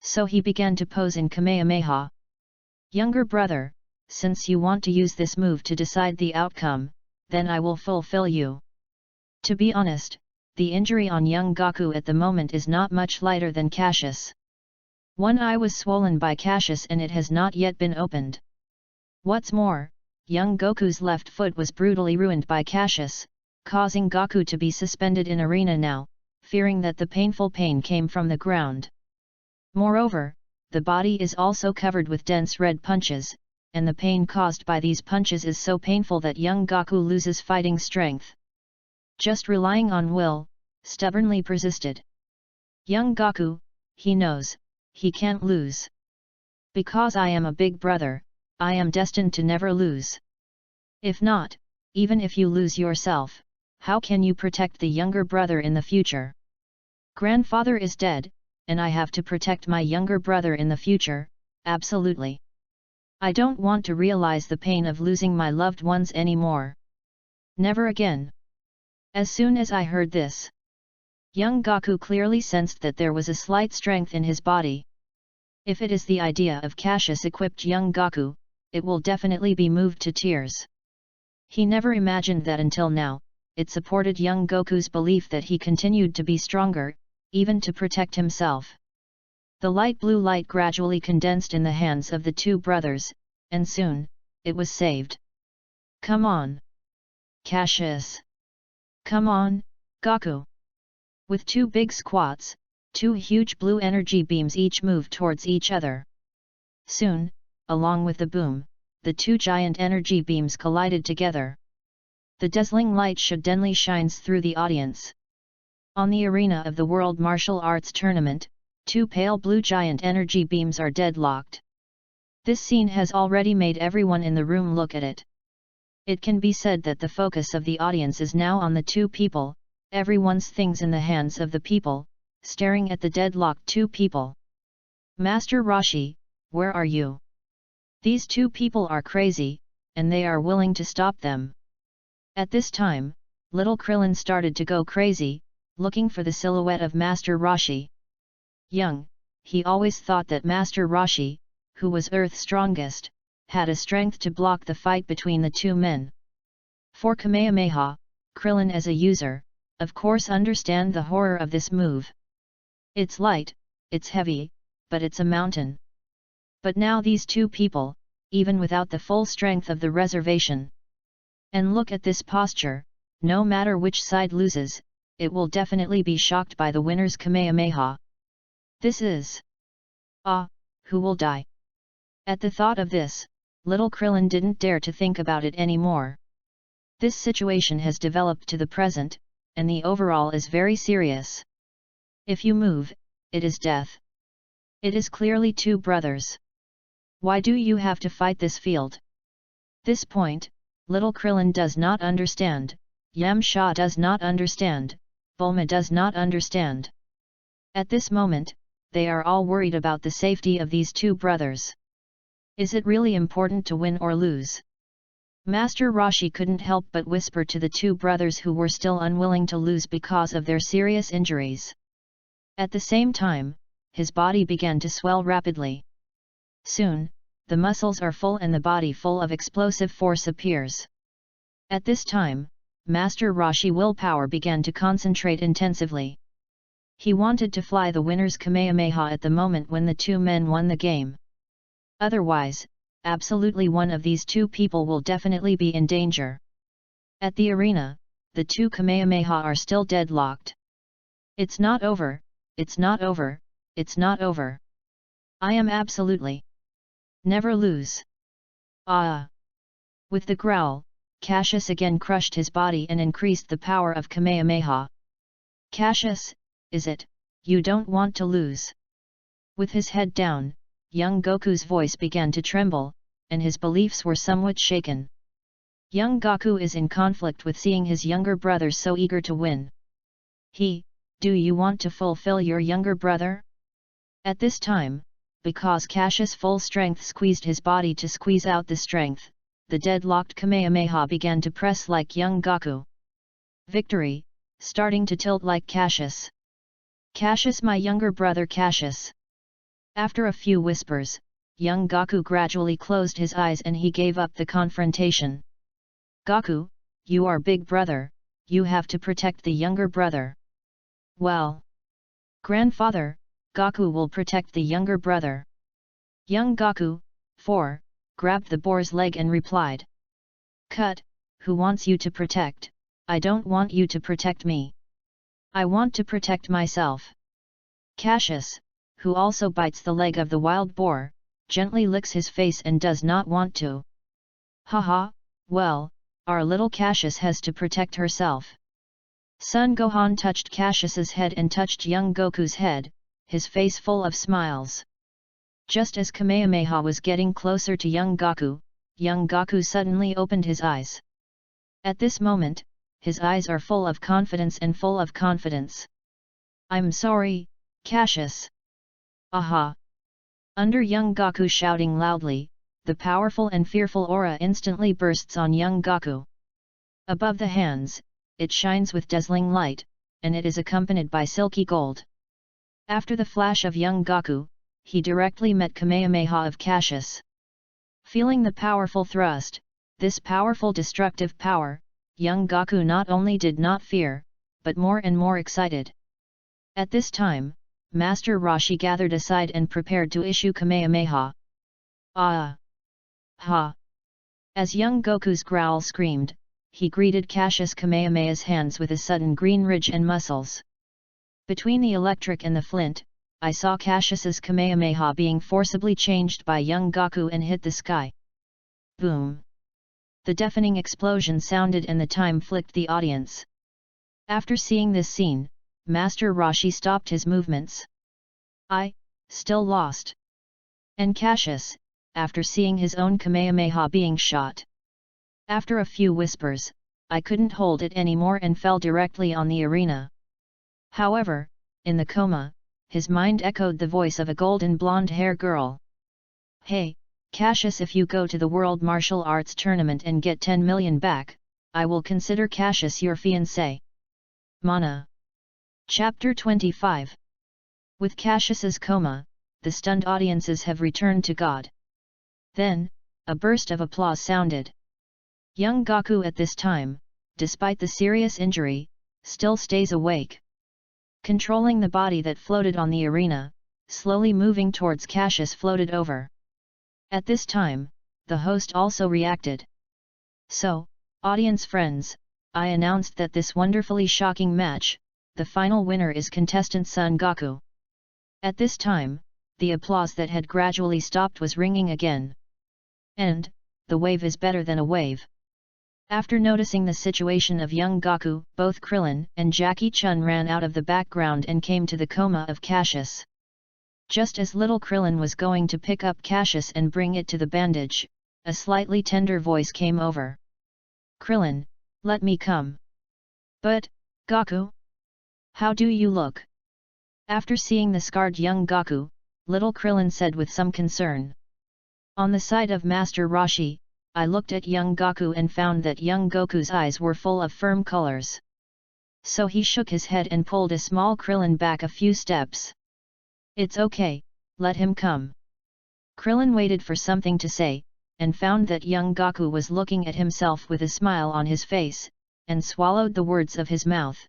So he began to pose in Kamehameha. Younger brother, since you want to use this move to decide the outcome, then I will fulfill you. To be honest, the injury on young Gaku at the moment is not much lighter than Cassius. One eye was swollen by Cassius and it has not yet been opened. What's more, young Goku's left foot was brutally ruined by Cassius, causing Gaku to be suspended in arena now, fearing that the painful pain came from the ground. Moreover, the body is also covered with dense red punches, and the pain caused by these punches is so painful that young Gaku loses fighting strength. Just relying on will, stubbornly persisted. Young Gaku, he knows, he can't lose. Because I am a big brother, I am destined to never lose. If not, even if you lose yourself, how can you protect the younger brother in the future? Grandfather is dead, and I have to protect my younger brother in the future, absolutely. I don't want to realize the pain of losing my loved ones anymore. Never again. As soon as I heard this, young Gaku clearly sensed that there was a slight strength in his body. If it is the idea of Cassius-equipped young Gaku, it will definitely be moved to tears. He never imagined that until now, it supported young Goku's belief that he continued to be stronger, even to protect himself. The light blue light gradually condensed in the hands of the two brothers, and soon, it was saved. Come on, Cassius. Come on, Gaku. With two big squats, two huge blue energy beams each moved towards each other. Soon, along with the boom, the two giant energy beams collided together. The dazzling light suddenly shines through the audience. On the arena of the World Martial Arts Tournament, two pale blue giant energy beams are deadlocked. This scene has already made everyone in the room look at it. It can be said that the focus of the audience is now on the two people, everyone's things in the hands of the people, staring at the deadlocked two people. Master Roshi, where are you? These two people are crazy, and they are willing to stop them. At this time, little Krillin started to go crazy, looking for the silhouette of Master Roshi. Young, he always thought that Master Roshi, who was Earth's strongest, had a strength to block the fight between the two men. For Kamehameha, Krillin as a user, of course understand the horror of this move. It's light, it's heavy, but it's a mountain. But now these two people, even without the full strength of the reservation. And look at this posture, no matter which side loses, it will definitely be shocked by the winner's Kamehameha. This is... who will die? At the thought of this, little Krillin didn't dare to think about it anymore. This situation has developed to the present, and the overall is very serious. If you move, it is death. It is clearly two brothers. Why do you have to fight this field? This point, little Krillin does not understand, Yamcha does not understand, Bulma does not understand. At this moment, they are all worried about the safety of these two brothers. Is it really important to win or lose? Master Roshi couldn't help but whisper to the two brothers who were still unwilling to lose because of their serious injuries. At the same time, his body began to swell rapidly. Soon, the muscles are full and the body full of explosive force appears. At this time, Master Roshi willpower began to concentrate intensively. He wanted to fly the winner's Kamehameha at the moment when the two men won the game. Otherwise, absolutely one of these two people will definitely be in danger. At the arena, the two Kamehameha are still deadlocked. It's not over, it's not over, it's not over. I am absolutely never lose. Ah! With the growl, Cassius again crushed his body and increased the power of Kamehameha. Cassius, is it, you don't want to lose? With his head down, young Goku's voice began to tremble, and his beliefs were somewhat shaken. Young Goku is in conflict with seeing his younger brother so eager to win. Do you want to fulfill your younger brother? At this time, because Cassius' full strength squeezed his body to squeeze out the strength, the deadlocked Kamehameha began to press like young Goku. Victory, starting to tilt like Cassius. Cassius, my younger brother Cassius. After a few whispers, young Goku gradually closed his eyes and he gave up the confrontation. Goku, you are big brother, you have to protect the younger brother. Well, grandfather, Goku will protect the younger brother. Young Goku, 4, grabbed the boar's leg and replied. Cut, who wants you to protect? I don't want you to protect me. I want to protect myself. Cassius, who also bites the leg of the wild boar, gently licks his face and does not want to. Haha, well, our little Cassius has to protect herself. Son Gohan touched Cassius's head and touched young Goku's head, his face full of smiles. Just as Kamehameha was getting closer to young Goku suddenly opened his eyes. At this moment, his eyes are full of confidence and full of confidence. I'm sorry, Cassius. Aha! Under young Goku shouting loudly, the powerful and fearful aura instantly bursts on young Goku. Above the hands, it shines with dazzling light, and it is accompanied by silky gold. After the flash of young Goku, he directly met Kamehameha of Cassius. Feeling the powerful thrust, this powerful destructive power, young Goku not only did not fear, but more and more excited. At this time, Master Roshi gathered aside and prepared to issue Kamehameha. Ah! Ha! As young Goku's growl screamed, he greeted Cassius Kamehameha's hands with a sudden green ridge and muscles. Between the electric and the flint, I saw Cassius's Kamehameha being forcibly changed by young Goku and hit the sky. Boom! The deafening explosion sounded and the time flicked the audience. After seeing this scene, Master Roshi stopped his movements. Still lost. And Cassius, after seeing his own Kamehameha being shot. After a few whispers, I couldn't hold it anymore and fell directly on the arena. However, in the coma, his mind echoed the voice of a golden blonde-hair girl. Hey, Cassius, if you go to the World Martial Arts Tournament and get 10 million back, I will consider Cassius your fiancé. Mana. Chapter 25. With Cassius's coma, the stunned audiences have returned to God. Then, a burst of applause sounded. Young Goku at this time, despite the serious injury, still stays awake. Controlling the body that floated on the arena, slowly moving towards Cassius floated over. At this time, the host also reacted. So, audience friends, I announced that this wonderfully shocking match, the final winner is contestant Son Goku. At this time, the applause that had gradually stopped was ringing again. And, the wave is better than a wave. After noticing the situation of young Goku, both Krillin and Jackie Chun ran out of the background and came to the coma of Cassius. Just as little Krillin was going to pick up Cassius and bring it to the bandage, a slightly tender voice came over. Krillin, let me come. But, Goku? How do you look? After seeing the scarred young Goku, little Krillin said with some concern. On the side of Master Roshi, I looked at young Gaku and found that young Goku's eyes were full of firm colors. So he shook his head and pulled a small Krillin back a few steps. "It's okay, let him come." Krillin waited for something to say, and found that young Gaku was looking at himself with a smile on his face, and swallowed the words of his mouth.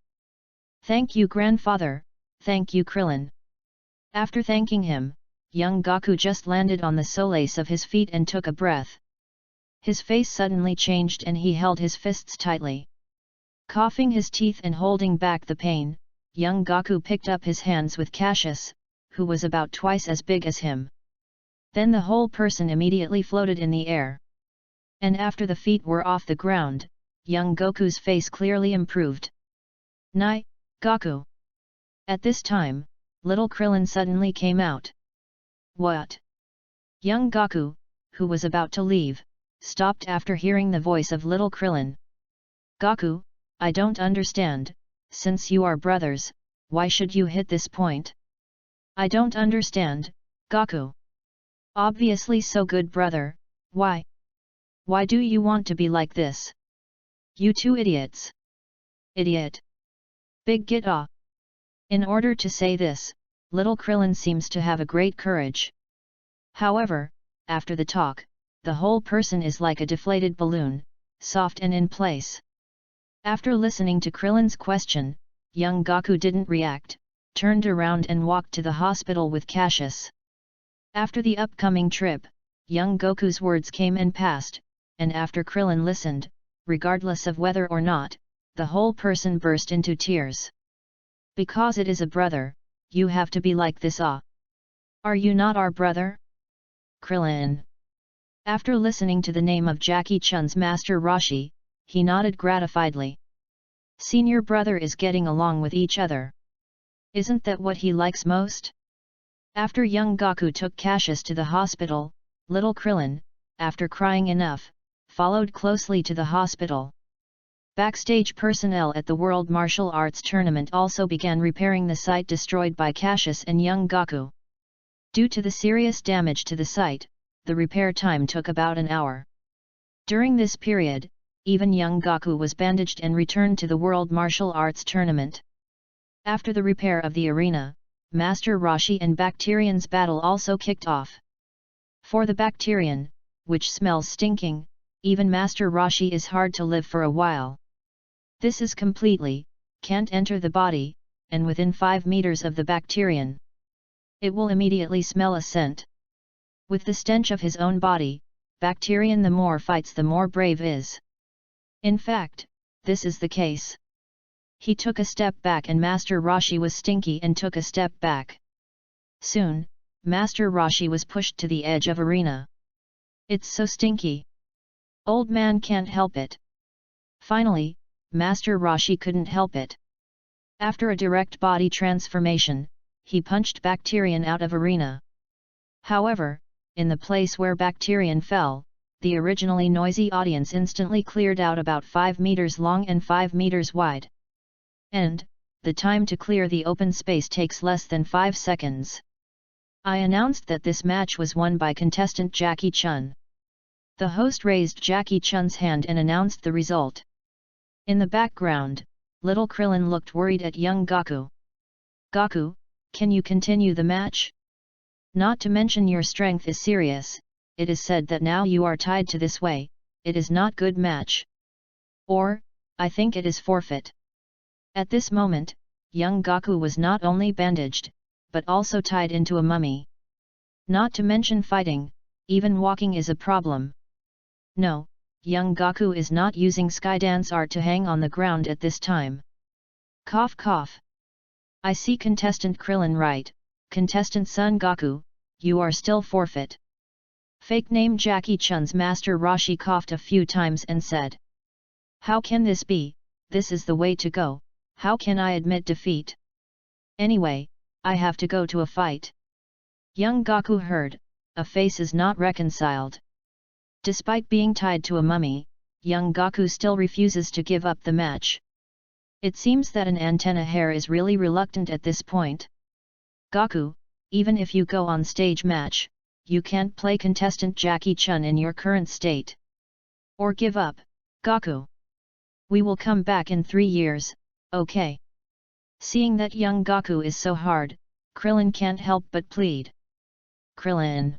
"Thank you, grandfather, thank you, Krillin." After thanking him, young Gaku just landed on the solace of his feet and took a breath. His face suddenly changed and he held his fists tightly. Coughing his teeth and holding back the pain, young Gaku picked up his hands with Cassius, who was about twice as big as him. Then the whole person immediately floated in the air. And after the feet were off the ground, young Goku's face clearly improved. "Nai, Gaku!" At this time, little Krillin suddenly came out. "What?" Young Gaku, who was about to leave, stopped after hearing the voice of little Krillin. "Gaku, I don't understand, since you are brothers, why should you hit this point?" "I don't understand, Gaku. Obviously so good brother, why? Why do you want to be like this? You two idiots!" "Idiot! Big git ah!" In order to say this, little Krillin seems to have a great courage. However, after the talk, the whole person is like a deflated balloon, soft and in place. After listening to Krillin's question, young Gaku didn't react, turned around and walked to the hospital with Cassius. After the upcoming trip, young Goku's words came and passed, and after Krillin listened, regardless of whether or not, the whole person burst into tears. "Because it is a brother, you have to be like this ah. Are you not our brother?" Krillin. After listening to the name of Jackie Chun's master Rashi, he nodded gratifiedly. Senior brother is getting along with each other. Isn't that what he likes most? After young Gaku took Cassius to the hospital, little Krillin, after crying enough, followed closely to the hospital. Backstage personnel at the World Martial Arts Tournament also began repairing the site destroyed by Cassius and young Gaku. Due to the serious damage to the site, the repair time took about an hour. During this period, even young Gaku was bandaged and returned to the World Martial Arts Tournament. After the repair of the arena, Master Rashi and Bacterian's battle also kicked off. For the Bacterian, which smells stinking, even Master Rashi is hard to live for a while. This is completely, can't enter the body, and within 5 meters of the Bacterian. It will immediately smell a scent. With the stench of his own body, Bacterian the more fights the more brave is. In fact, this is the case. He took a step back and Master Rashi was stinky and took a step back. Soon, Master Rashi was pushed to the edge of arena. It's so stinky. Old man can't help it. Finally, Master Rashi couldn't help it. After a direct body transformation, he punched Bacterian out of arena. However, in the place where Bacterian fell, the originally noisy audience instantly cleared out about 5 meters long and 5 meters wide. And, the time to clear the open space takes less than 5 seconds. I announced that this match was won by contestant Jackie Chun. The host raised Jackie Chun's hand and announced the result. In the background, little Krillin looked worried at young Gaku. "Gaku, can you continue the match? Not to mention your strength is serious, it is said that now you are tied to this way, it is not good match. Or, I think it is forfeit." At this moment, young Gaku was not only bandaged, but also tied into a mummy. Not to mention fighting, even walking is a problem. No, young Gaku is not using skydance art to hang on the ground at this time. Cough cough. I see contestant Krillin right, contestant Son Gaku, you are still forfeit. Fake name Jackie Chun's master Rashi coughed a few times and said. How can this be, this is the way to go. How can I admit defeat? Anyway, I have to go to a fight. Young Gaku heard, a face is not reconciled. Despite being tied to a mummy, young Gaku still refuses to give up the match. It seems that an antenna hair is really reluctant at this point. Gaku, even if you go on stage match, you can't play contestant Jackie Chun in your current state. Or give up, Gaku. We will come back in 3 years, okay? Seeing that young Gaku is so hard, Krillin can't help but plead. Krillin.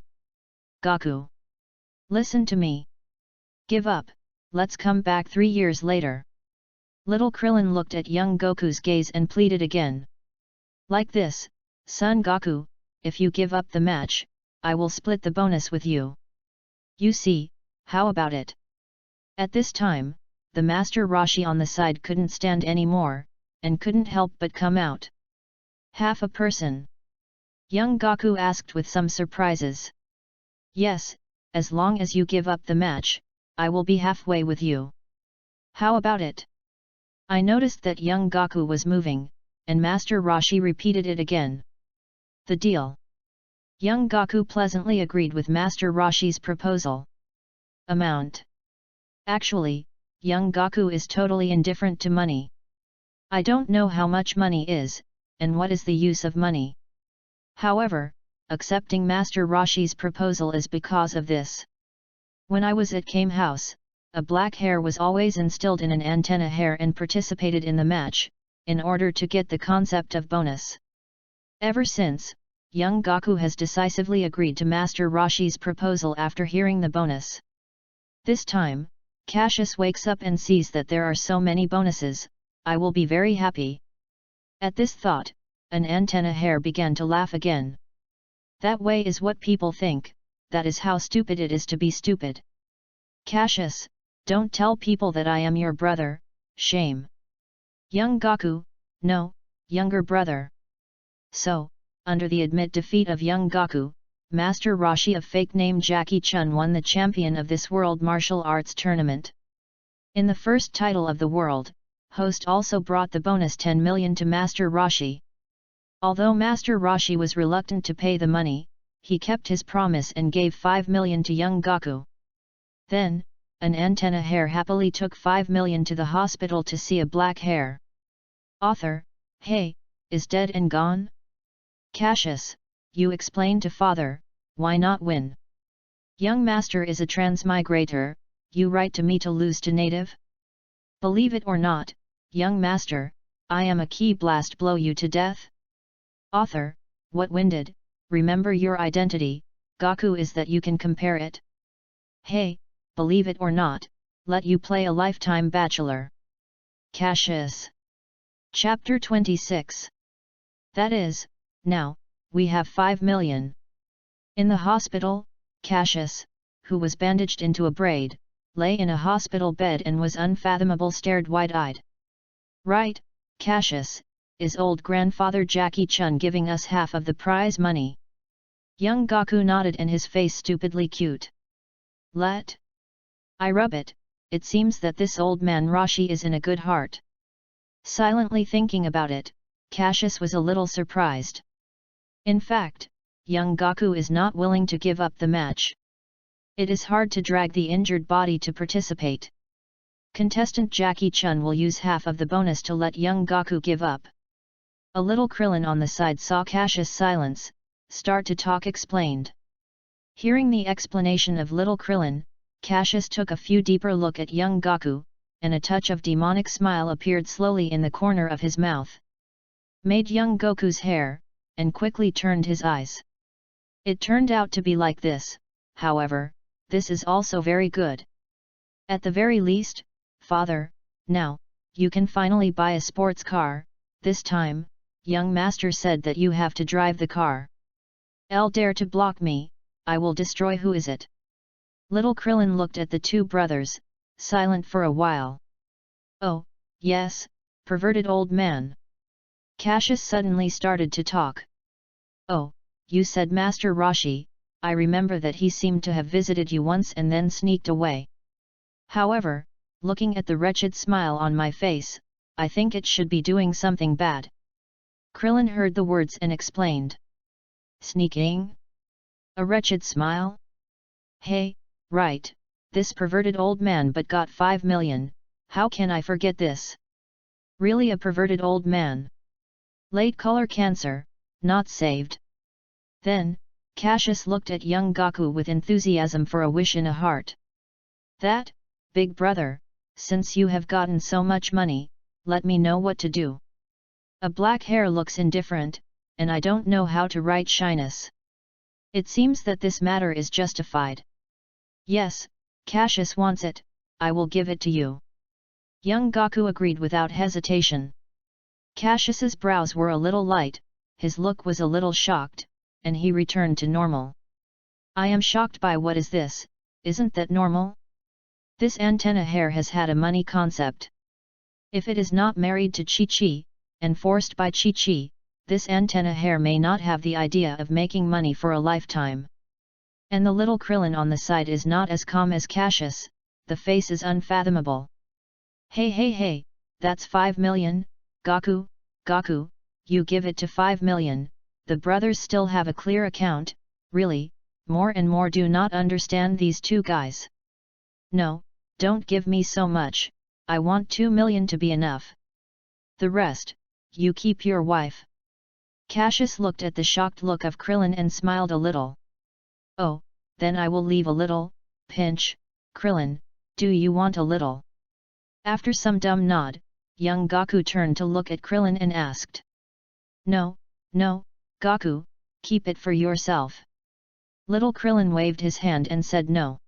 Gaku. Listen to me. Give up, let's come back 3 years later. Little Krillin looked at young Goku's gaze and pleaded again. Like this, son Gaku, if you give up the match, I will split the bonus with you. You see, how about it? At this time, the Master Roshi on the side couldn't stand any more, and couldn't help but come out. Half a person? Young Gaku asked with some surprises. Yes, as long as you give up the match, I will be halfway with you. How about it? I noticed that young Gaku was moving, and Master Roshi repeated it again. The deal. Young Gaku pleasantly agreed with Master Roshi's proposal. Amount. Actually, young Gaku is totally indifferent to money. I don't know how much money is, and what is the use of money. However, accepting Master Roshi's proposal is because of this. When I was at Kame House, a black hair was always instilled in an antenna hair and participated in the match, in order to get the concept of bonus. Ever since, young Gaku has decisively agreed to Master Roshi's proposal after hearing the bonus. This time, Cassius wakes up and sees that there are so many bonuses, I will be very happy. At this thought, an antenna hair began to laugh again. That way is what people think, that is how stupid it is to be stupid. Cassius, don't tell people that I am your brother, shame. Young Gaku, no, younger brother. So, under the admit defeat of young Gaku, Master Roshi of fake name Jackie Chun won the champion of this world martial arts tournament. In the first title of the world, host also brought the bonus 10 million to Master Roshi. Although Master Roshi was reluctant to pay the money, he kept his promise and gave 5 million to young Gaku. Then, an antenna hair happily took 5 million to the hospital to see a black hair. Author, hey, is dead and gone? Cassius, you explain to father, why not win? Young master is a transmigrator, you write to me to lose to native? Believe it or not, young master, I am a key blast blow you to death? Author, what winded, remember your identity, Gaku is that you can compare it? Hey, believe it or not, let you play a lifetime bachelor. Cassius. Chapter 26. That is, now, we have 5 million. In the hospital, Cassius, who was bandaged into a braid, lay in a hospital bed and was unfathomable stared wide-eyed. Right, Cassius, is old grandfather Jackie Chun giving us half of the prize money? Young Gaku nodded and his face stupidly cute. Let I rub it, it seems that this old man Roshi is in a good heart. Silently thinking about it, Cassius was a little surprised. In fact, young Gaku is not willing to give up the match. It is hard to drag the injured body to participate. Contestant Jackie Chun will use half of the bonus to let young Gaku give up. A little Krillin on the side saw Cassius' silence, start to talk explained. Hearing the explanation of little Krillin, Cassius took a few deeper look at young Gaku, and a touch of demonic smile appeared slowly in the corner of his mouth. Made young Goku's hair, and quickly turned his eyes. It turned out to be like this, however, this is also very good. At the very least, father, now, you can finally buy a sports car, this time, young master said that you have to drive the car. Dare to block me, I will destroy. Who is it? Little Krillin looked at the two brothers, silent for a while. Oh, yes, perverted old man. Cassius suddenly started to talk. Oh, you said Master Roshi, I remember that he seemed to have visited you once and then sneaked away. However, looking at the wretched smile on my face, I think it should be doing something bad. Krillin heard the words and explained. Sneaking? A wretched smile? Hey, right, this perverted old man but got 5 million, how can I forget this? Really a perverted old man. Late color cancer, not saved. Then, Cassius looked at young Gaku with enthusiasm for a wish in a heart. That, "Big brother, since you have gotten so much money, let me know what to do. A black hair looks indifferent, and I don't know how to write shyness. It seems that this matter is justified. Yes, Cassius wants it, I will give it to you." Young Gaku agreed without hesitation. Cassius's brows were a little light, his look was a little shocked, and he returned to normal. "I am shocked by what is this, isn't that normal? This antenna hair has had a money concept. If it is not married to Chi-Chi, and forced by Chi-Chi, this antenna hair may not have the idea of making money for a lifetime. And the little Krillin on the side is not as calm as Cassius, the face is unfathomable. Hey, that's 5 million, Gaku, you give it to 5 million, the brothers still have a clear account, really, more and more do not understand these two guys. No, don't give me so much, I want 2 million to be enough. The rest, you keep your wife." Cassius looked at the shocked look of Krillin and smiled a little. "Oh, then I will leave a little, pinch, Krillin, do you want a little?" After some dumb nod, young Gaku turned to look at Krillin and asked. No, Gaku, keep it for yourself." Little Krillin waved his hand and said no.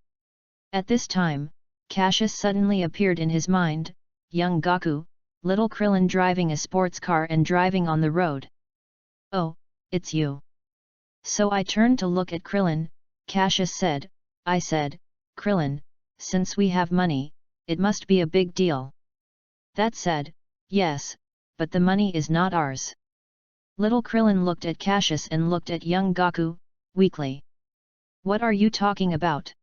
At this time, Cassius suddenly appeared in his mind, young Gaku, little Krillin driving a sports car and driving on the road. "Oh, it's you." So I turned to look at Krillin, Cassius said. I said, "Krillin, since we have money, it must be a big deal." That said, "Yes, but the money is not ours." Little Krillin looked at Cassius and looked at young Gaku, weakly. "What are you talking about?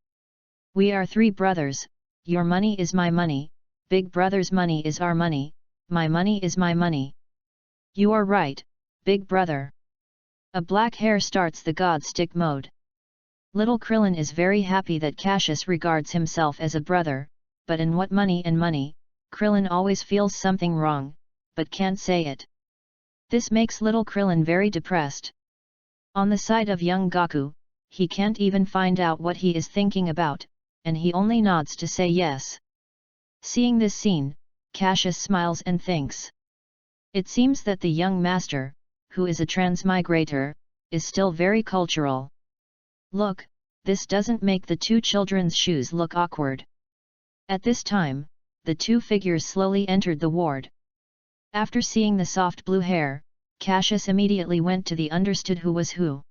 We are 3 brothers, your money is my money, big brother's money is our money, my money is my money." "You are right, big brother." A black hair starts the God stick mode. Little Krillin is very happy that Cassius regards himself as a brother, but in what money and money, Krillin always feels something wrong, but can't say it. This makes little Krillin very depressed. On the side of young Gaku, he can't even find out what he is thinking about, and he only nods to say yes. Seeing this scene, Cassius smiles and thinks. It seems that the young master, who is a transmigrator, is still very cultural. Look, this doesn't make the 2 children's shoes look awkward. At this time, the 2 figures slowly entered the ward. After seeing the soft blue hair, Cassius immediately went to the understood who was who.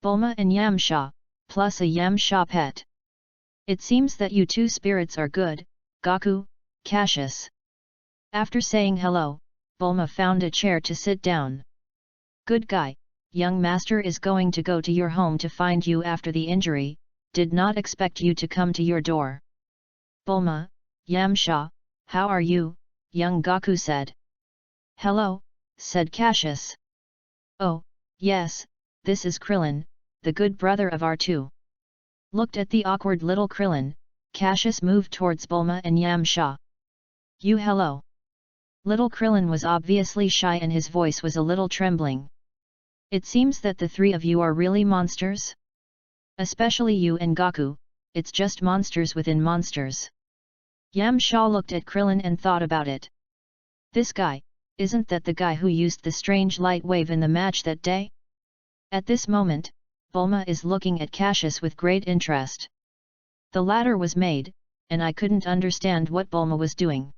Bulma and Yamcha, plus a Yamcha pet. "It seems that you 2 spirits are good, Gaku, Cassius." After saying hello, Bulma found a chair to sit down. "Good guy, young master is going to go to your home to find you after the injury, did not expect you to come to your door." "Bulma, Yamcha, how are you?" young Gaku said. "Hello," said Cassius. "Oh, yes, this is Krillin, the good brother of our 2. Looked at the awkward little Krillin, Cassius moved towards Bulma and Yamcha. "You hello." Little Krillin was obviously shy and his voice was a little trembling. "It seems that the 3 of you are really monsters? Especially you and Gaku, it's just monsters within monsters." Yamcha looked at Krillin and thought about it. "This guy, isn't that the guy who used the strange light wave in the match that day?" At this moment, Bulma is looking at Cassius with great interest. The ladder was made, and I couldn't understand what Bulma was doing.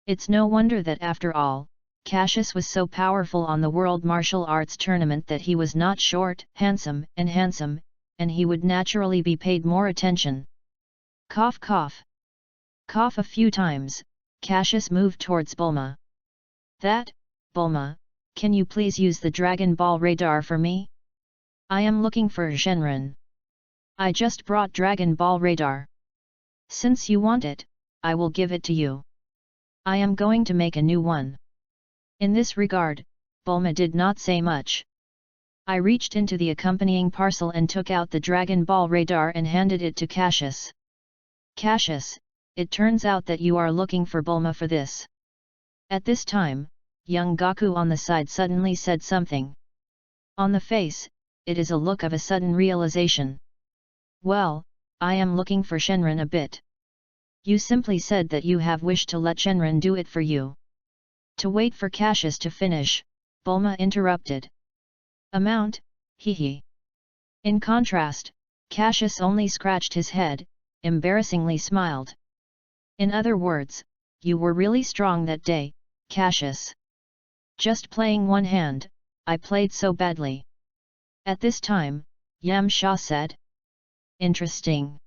It's no wonder that after all, Cassius was so powerful on the World Martial Arts Tournament that he was not short, handsome, and he would naturally be paid more attention. Cough cough. Cough a few times, Cassius moved towards Bulma. "That, Bulma, can you please use the Dragon Ball radar for me? I am looking for Shenron. I just brought Dragon Ball radar. Since you want it, I will give it to you. I am going to make a new one." In this regard, Bulma did not say much. I reached into the accompanying parcel and took out the Dragon Ball radar and handed it to Cassius. "Cassius, it turns out that you are looking for Bulma for this." At this time, young Gaku on the side suddenly said something. On the face, it is a look of a sudden realization. "Well, I am looking for Shenron a bit." You simply said that you have wished to let Shenron do it for you. To wait for Cassius to finish, Bulma interrupted. Amount, hee. In contrast, Cassius only scratched his head, embarrassingly smiled. In other words, you were really strong that day, Cassius. Just playing one hand, I played so badly. At this time, Yamcha said. Interesting.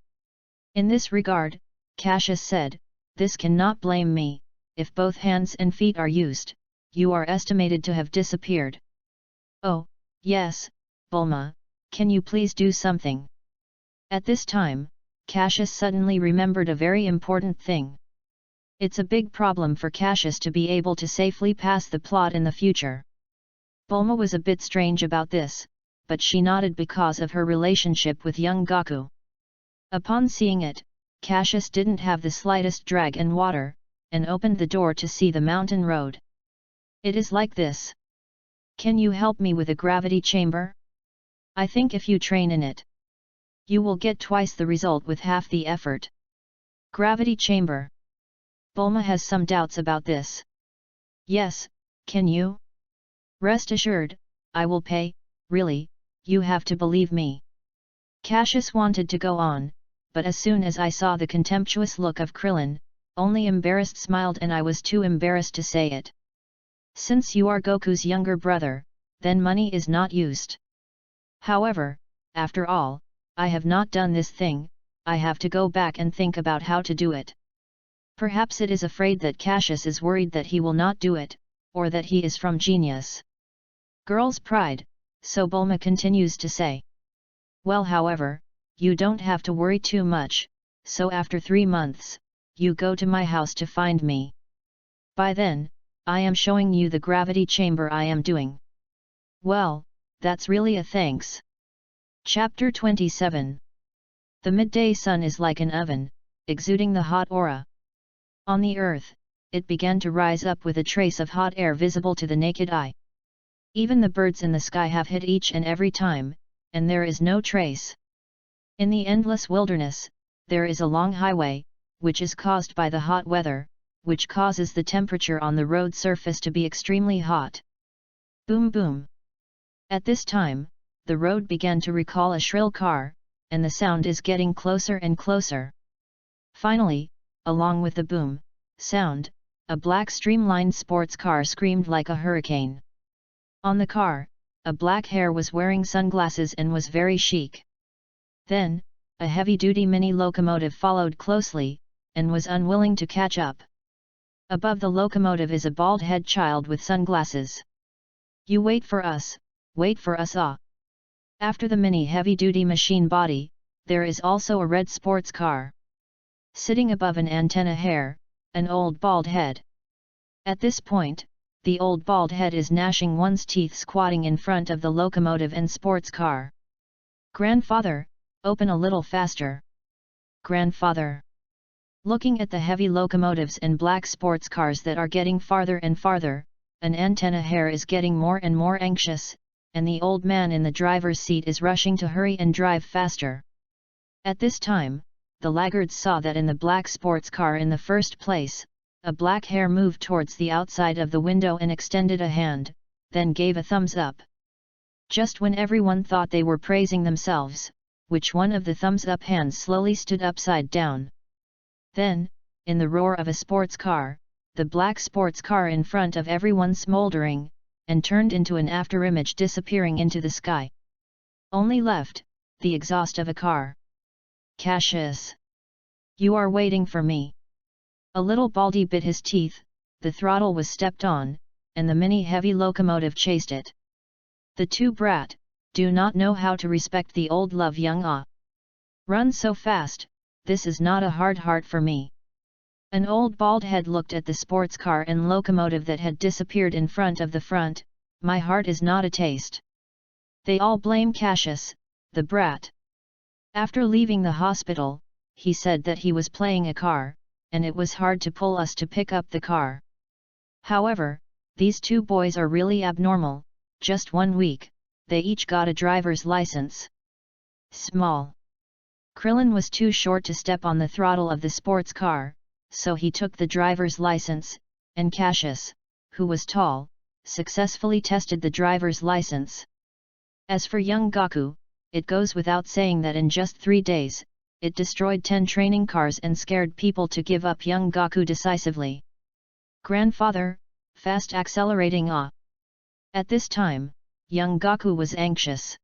In this regard, Cassius said, this cannot blame me, if both hands and feet are used, you are estimated to have disappeared. Oh, yes, Bulma, can you please do something? At this time, Cassius suddenly remembered a very important thing. It's a big problem for Cassius to be able to safely pass the plot in the future. Bulma was a bit strange about this, but she nodded because of her relationship with young Goku. Upon seeing it, Cassius didn't have the slightest drag in water, and opened the door to see the mountain road. It is like this. Can you help me with a gravity chamber? I think if you train in it, you will get twice the result with half the effort. Gravity chamber. Bulma has some doubts about this. Yes, can you? Rest assured, I will pay, really, you have to believe me. Cassius wanted to go on, but as soon as I saw the contemptuous look of Krillin, only embarrassed smiled and I was too embarrassed to say it. Since you are Goku's younger brother, then money is not used. However, after all, I have not done this thing, I have to go back and think about how to do it. Perhaps it is afraid that Cassius is worried that he will not do it, or that he is from genius. Girl's pride, so Bulma continues to say. Well, however, you don't have to worry too much, so after 3 months, you go to my house to find me. By then, I am showing you the gravity chamber I am doing. Well, that's really a thanks. Chapter 27. The midday sun is like an oven, exuding the hot aura. On the earth, it began to rise up with a trace of hot air visible to the naked eye. Even the birds in the sky have hit each and every time, and there is no trace. In the endless wilderness, there is a long highway, which is caused by the hot weather, which causes the temperature on the road surface to be extremely hot. Boom boom. At this time, the road began to recall a shrill car, and the sound is getting closer and closer. Finally, along with the boom sound, a black streamlined sports car screamed like a hurricane. On the car, a black hair was wearing sunglasses and was very chic. Then, a heavy-duty mini locomotive followed closely, and was unwilling to catch up. Above the locomotive is a bald-head child with sunglasses. You wait for us ah. After the mini heavy-duty machine body, there is also a red sports car. Sitting above an antenna hair, an old bald head. At this point, the old bald head is gnashing one's teeth squatting in front of the locomotive and sports car. Grandfather, open a little faster. Grandfather. Looking at the heavy locomotives and black sports cars that are getting farther and farther, an antenna hair is getting more and more anxious, and the old man in the driver's seat is rushing to hurry and drive faster. At this time, the laggards saw that in the black sports car in the first place, a black hair moved towards the outside of the window and extended a hand, then gave a thumbs up. Just when everyone thought they were praising themselves, which one of the thumbs up hands slowly stood upside down. Then, in the roar of a sports car, the black sports car in front of everyone smoldering, and turned into an afterimage disappearing into the sky. Only left, the exhaust of a car. Cassius. You are waiting for me. A little Baldy bit his teeth, the throttle was stepped on, and the mini heavy locomotive chased it. The two brat, do not know how to respect the old love young ah. Run so fast, this is not a hard heart for me. An old bald head looked at the sports car and locomotive that had disappeared in front of the front, my heart is not a taste. They all blame Cassius, the brat. After leaving the hospital, he said that he was playing a car, and it was hard to pull us to pick up the car. However, these two boys are really abnormal, just 1 week, they each got a driver's license. Small. Krillin was too short to step on the throttle of the sports car, so he took the driver's license, and Cassius, who was tall, successfully tested the driver's license. As for young Goku, it goes without saying that in just 3 days, it destroyed 10 training cars and scared people to give up young Goku decisively. Grandfather, fast accelerating ah! At this time, young Goku was anxious.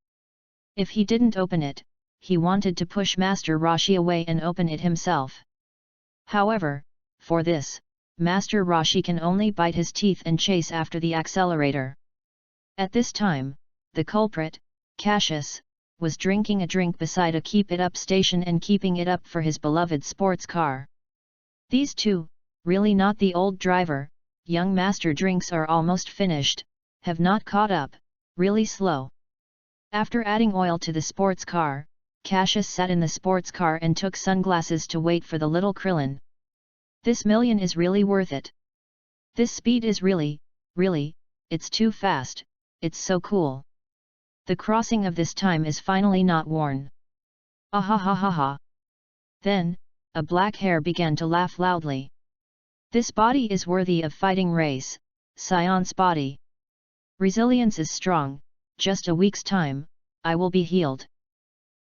If he didn't open it, he wanted to push Master Roshi away and open it himself. However, for this, Master Roshi can only bite his teeth and chase after the accelerator. At this time, the culprit, Cassius, was drinking a drink beside a Keep It Up station and keeping it up for his beloved sports car. These two, really not the old driver, young master drinks are almost finished, have not caught up, really slow. After adding oil to the sports car, Cassius sat in the sports car and took sunglasses to wait for the little Krillin. This million is really worth it. This speed is really, it's too fast, it's so cool. The crossing of this time is finally not worn. Ah ha ha ha ha. Then, a black hair began to laugh loudly. This body is worthy of fighting race, Scion's body. Resilience is strong, just a week's time, I will be healed.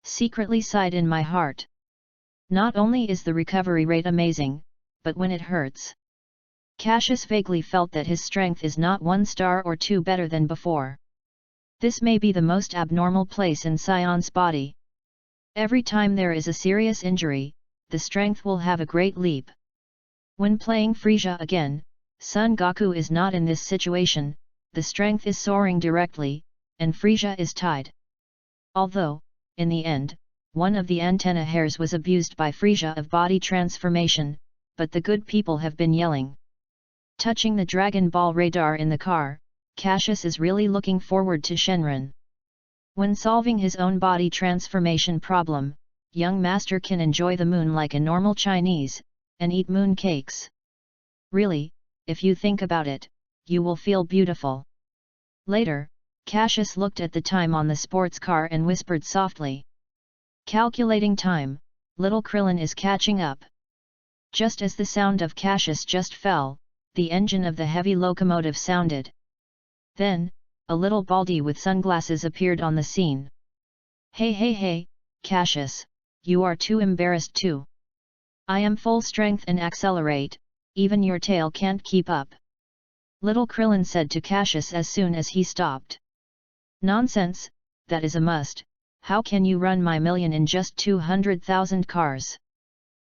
Secretly sighed in my heart. Not only is the recovery rate amazing, but when it hurts. Cassius vaguely felt that his strength is not 1 star or 2 better than before. This may be the most abnormal place in Scion's body. Every time there is a serious injury, the strength will have a great leap. When playing Frieza again, Son Goku is not in this situation, the strength is soaring directly, and Frieza is tied. Although, in the end, one of the antenna hairs was abused by Frieza of body transformation, but the good people have been yelling. Touching the Dragon Ball radar in the car, Cassius is really looking forward to Shenron. When solving his own body transformation problem, young master can enjoy the moon like a normal Chinese, and eat moon cakes. Really, if you think about it, you will feel beautiful. Later, Cassius looked at the time on the sports car and whispered softly. Calculating time, little Krillin is catching up. Just as the sound of Cassius just fell, the engine of the heavy locomotive sounded. Then, a little baldy with sunglasses appeared on the scene. Hey, Cassius, you are too embarrassed too. I am full strength and accelerate, even your tail can't keep up. Little Krillin said to Cassius as soon as he stopped. Nonsense, that is a must, how can you run my million in just 200,000 cars?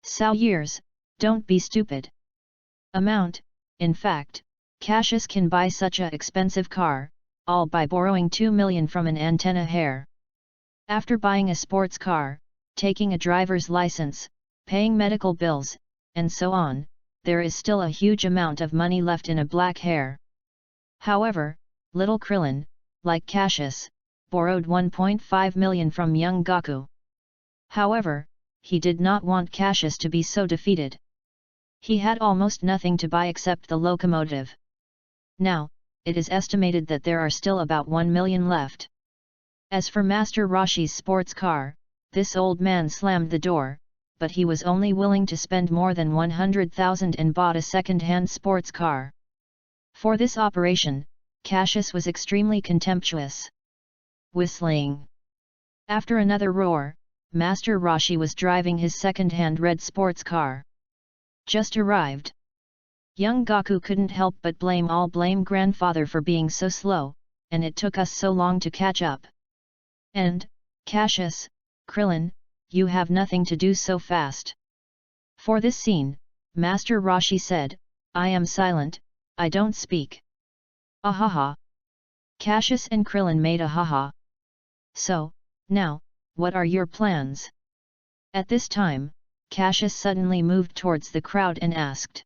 So years, don't be stupid. Amount, in fact, Cassius can buy such a expensive car, all by borrowing 2 million from an antenna hair. After buying a sports car, taking a driver's license, paying medical bills, and so on, there is still a huge amount of money left in a black hair. However, little Krillin, like Cassius, borrowed 1.5 million from young Goku. However, he did not want Cassius to be so defeated. He had almost nothing to buy except the locomotive. Now, it is estimated that there are still about 1 million left. As for Master Roshi's sports car, this old man slammed the door, but he was only willing to spend more than 100,000 and bought a second-hand sports car. For this operation, Cassius was extremely contemptuous. Whistling. After another roar, Master Roshi was driving his second-hand red sports car. Just arrived. Young Goku couldn't help but blame grandfather for being so slow, and it took us so long to catch up. And, Cassius, Krillin, you have nothing to do so fast. For this scene, Master Roshi said, I am silent, I don't speak. Ahaha. Cassius and Krillin made a haha. So, now, what are your plans? At this time, Cassius suddenly moved towards the crowd and asked.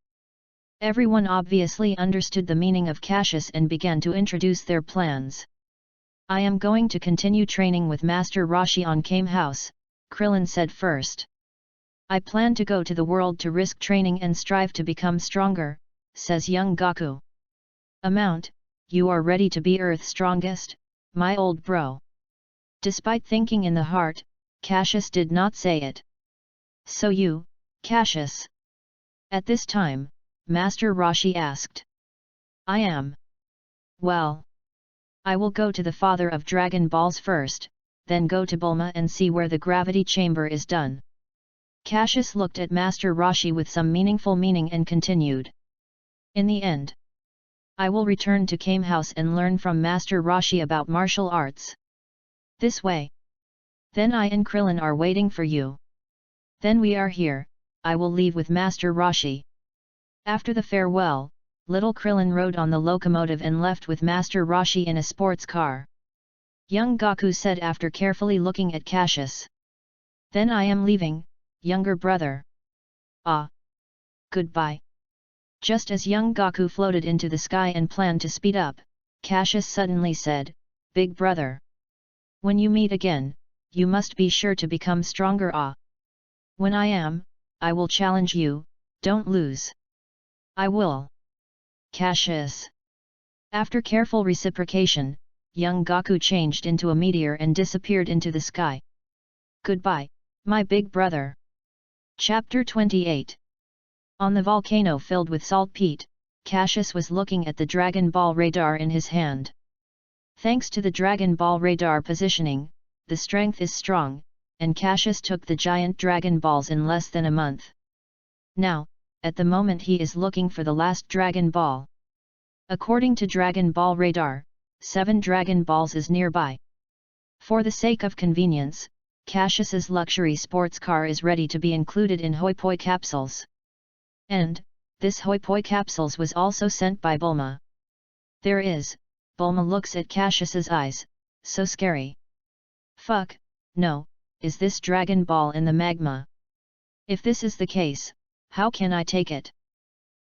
Everyone obviously understood the meaning of Cassius and began to introduce their plans. I am going to continue training with Master Roshi on Kame House, Krillin said first. I plan to go to the world to risk training and strive to become stronger, says young Goku. Amount, you are ready to be Earth's strongest, my old bro. Despite thinking in the heart, Cassius did not say it. So you, Cassius? At this time, Master Roshi asked. I am. Well. I will go to the father of Dragon Balls first, then go to Bulma and see where the gravity chamber is done. Cassius looked at Master Roshi with some meaningful meaning and continued. In the end, I will return to Kame House and learn from Master Roshi about martial arts. This way. Then I and Krillin are waiting for you. Then we are here, I will leave with Master Roshi. After the farewell, little Krillin rode on the locomotive and left with Master Roshi in a sports car. Young Goku said after carefully looking at Cassius. Then I am leaving, younger brother. Ah. Goodbye. Just as young Goku floated into the sky and planned to speed up, Cassius suddenly said, Big brother. When you meet again, you must be sure to become stronger. Ah. When I am, I will challenge you, don't lose. I will. Cassius. After careful reciprocation, young Goku changed into a meteor and disappeared into the sky. Goodbye, my big brother. Chapter 28. On the volcano filled with saltpeat, Cassius was looking at the Dragon Ball radar in his hand. Thanks to the Dragon Ball radar positioning, the strength is strong, and Cassius took the giant Dragon Balls in less than a month. Now, at the moment he is looking for the last Dragon Ball. According to Dragon Ball radar, 7 Dragon Balls is nearby. For the sake of convenience, Cassius's luxury sports car is ready to be included in Hoi Poi capsules. And, this Hoi Poi capsules was also sent by Bulma. There is, Bulma looks at Cassius's eyes, so scary. Fuck, no, is this Dragon Ball in the magma? If this is the case, how can I take it?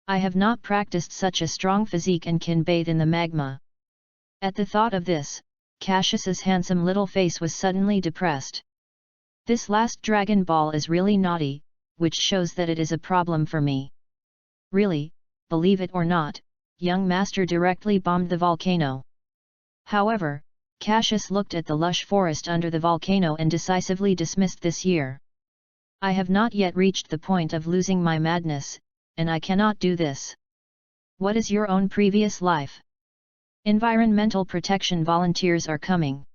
I have not practiced such a strong physique and can bathe in the magma. At the thought of this, Cassius's handsome little face was suddenly depressed. This last Dragon Ball is really naughty, which shows that it is a problem for me. Really, believe it or not, young master directly bombed the volcano. However, Cassius looked at the lush forest under the volcano and decisively dismissed this year. I have not yet reached the point of losing my madness, and I cannot do this. What is your own previous life? Environmental protection volunteers are coming.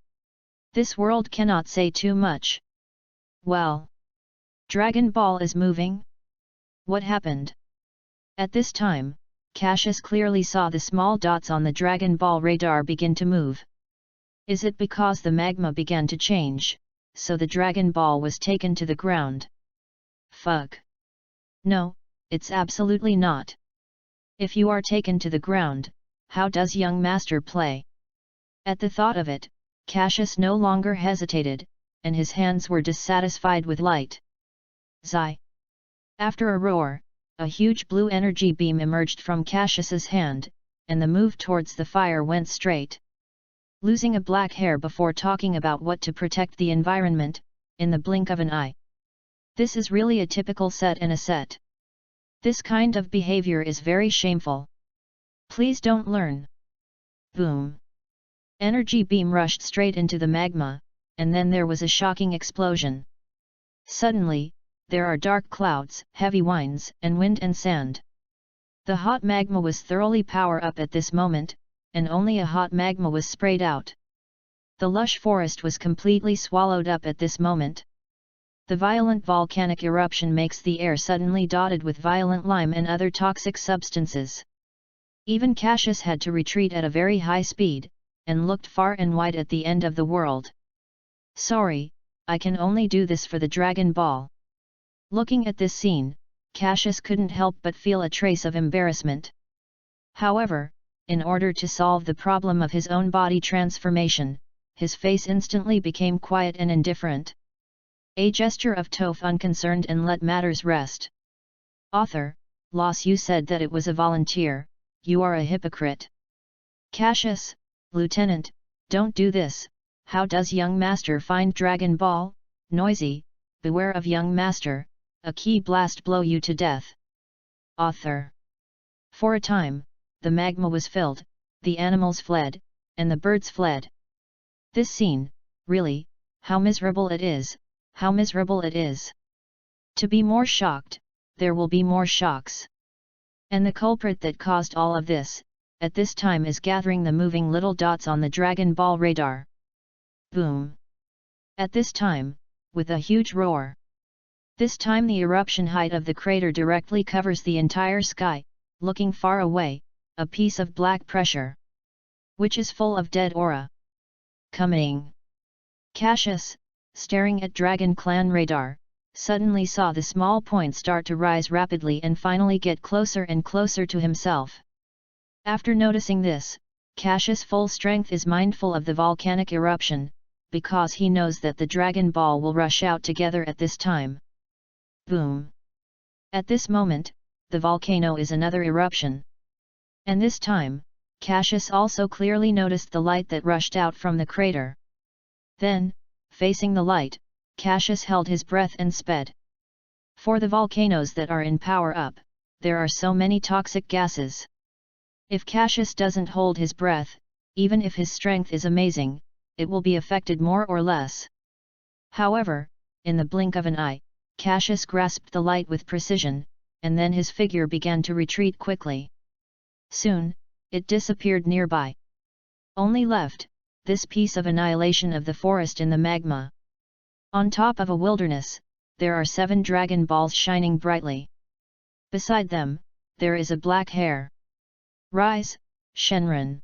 This world cannot say too much. Well. Dragon Ball is moving? What happened? At this time, Cassius clearly saw the small dots on the Dragon Ball radar begin to move. Is it because the magma began to change, so the Dragon Ball was taken to the ground? Fuck. No, it's absolutely not. If you are taken to the ground, how does young master play? At the thought of it, Cassius no longer hesitated, and his hands were dissatisfied with light. Zai. After a roar, a huge blue energy beam emerged from Cassius's hand, and the move towards the fire went straight. Losing a black hair before talking about what to protect the environment, in the blink of an eye. This is really a typical set and a set. This kind of behavior is very shameful. Please don't learn. Boom. Energy beam rushed straight into the magma, and then there was a shocking explosion. Suddenly, there are dark clouds, heavy winds, and wind and sand. The hot magma was thoroughly power up at this moment, and only a hot magma was sprayed out. The lush forest was completely swallowed up at this moment. The violent volcanic eruption makes the air suddenly dotted with violent lime and other toxic substances. Even Cassius had to retreat at a very high speed, and looked far and wide at the end of the world. Sorry, I can only do this for the Dragon Ball. Looking at this scene, Cassius couldn't help but feel a trace of embarrassment. However, in order to solve the problem of his own body transformation, his face instantly became quiet and indifferent. A gesture of Toph unconcerned and let matters rest. Author, Loss, you said that it was a volunteer, you are a hypocrite. Cassius, Lieutenant, don't do this, how does young master find Dragon Ball? Noisy, beware of young master, a key blast blow you to death. Author. For a time, the magma was filled, the animals fled, and the birds fled. This scene, really, how miserable it is, How miserable it is! To be more shocked, there will be more shocks. And the culprit that caused all of this, at this time is gathering the moving little dots on the Dragon Ball radar. Boom! At this time, with a huge roar. This time the eruption height of the crater directly covers the entire sky, looking far away, a piece of black pressure, which is full of dead aura. Coming! Cassius, staring at Dragon Clan radar, suddenly saw the small point start to rise rapidly and finally get closer and closer to himself. After noticing this, Cassius' full strength is mindful of the volcanic eruption, because he knows that the Dragon Ball will rush out together at this time. Boom! At this moment, the volcano is another eruption. And this time, Cassius also clearly noticed the light that rushed out from the crater. Then, facing the light, Cassius held his breath and sped. For the volcanoes that are in power up, there are so many toxic gases. If Cassius doesn't hold his breath, even if his strength is amazing, it will be affected more or less. However, in the blink of an eye, Cassius grasped the light with precision, and then his figure began to retreat quickly. Soon, it disappeared nearby. Only left, this piece of annihilation of the forest in the magma. On top of a wilderness, there are 7 Dragon Balls shining brightly. Beside them, there is a black hair. Rise, Shenron!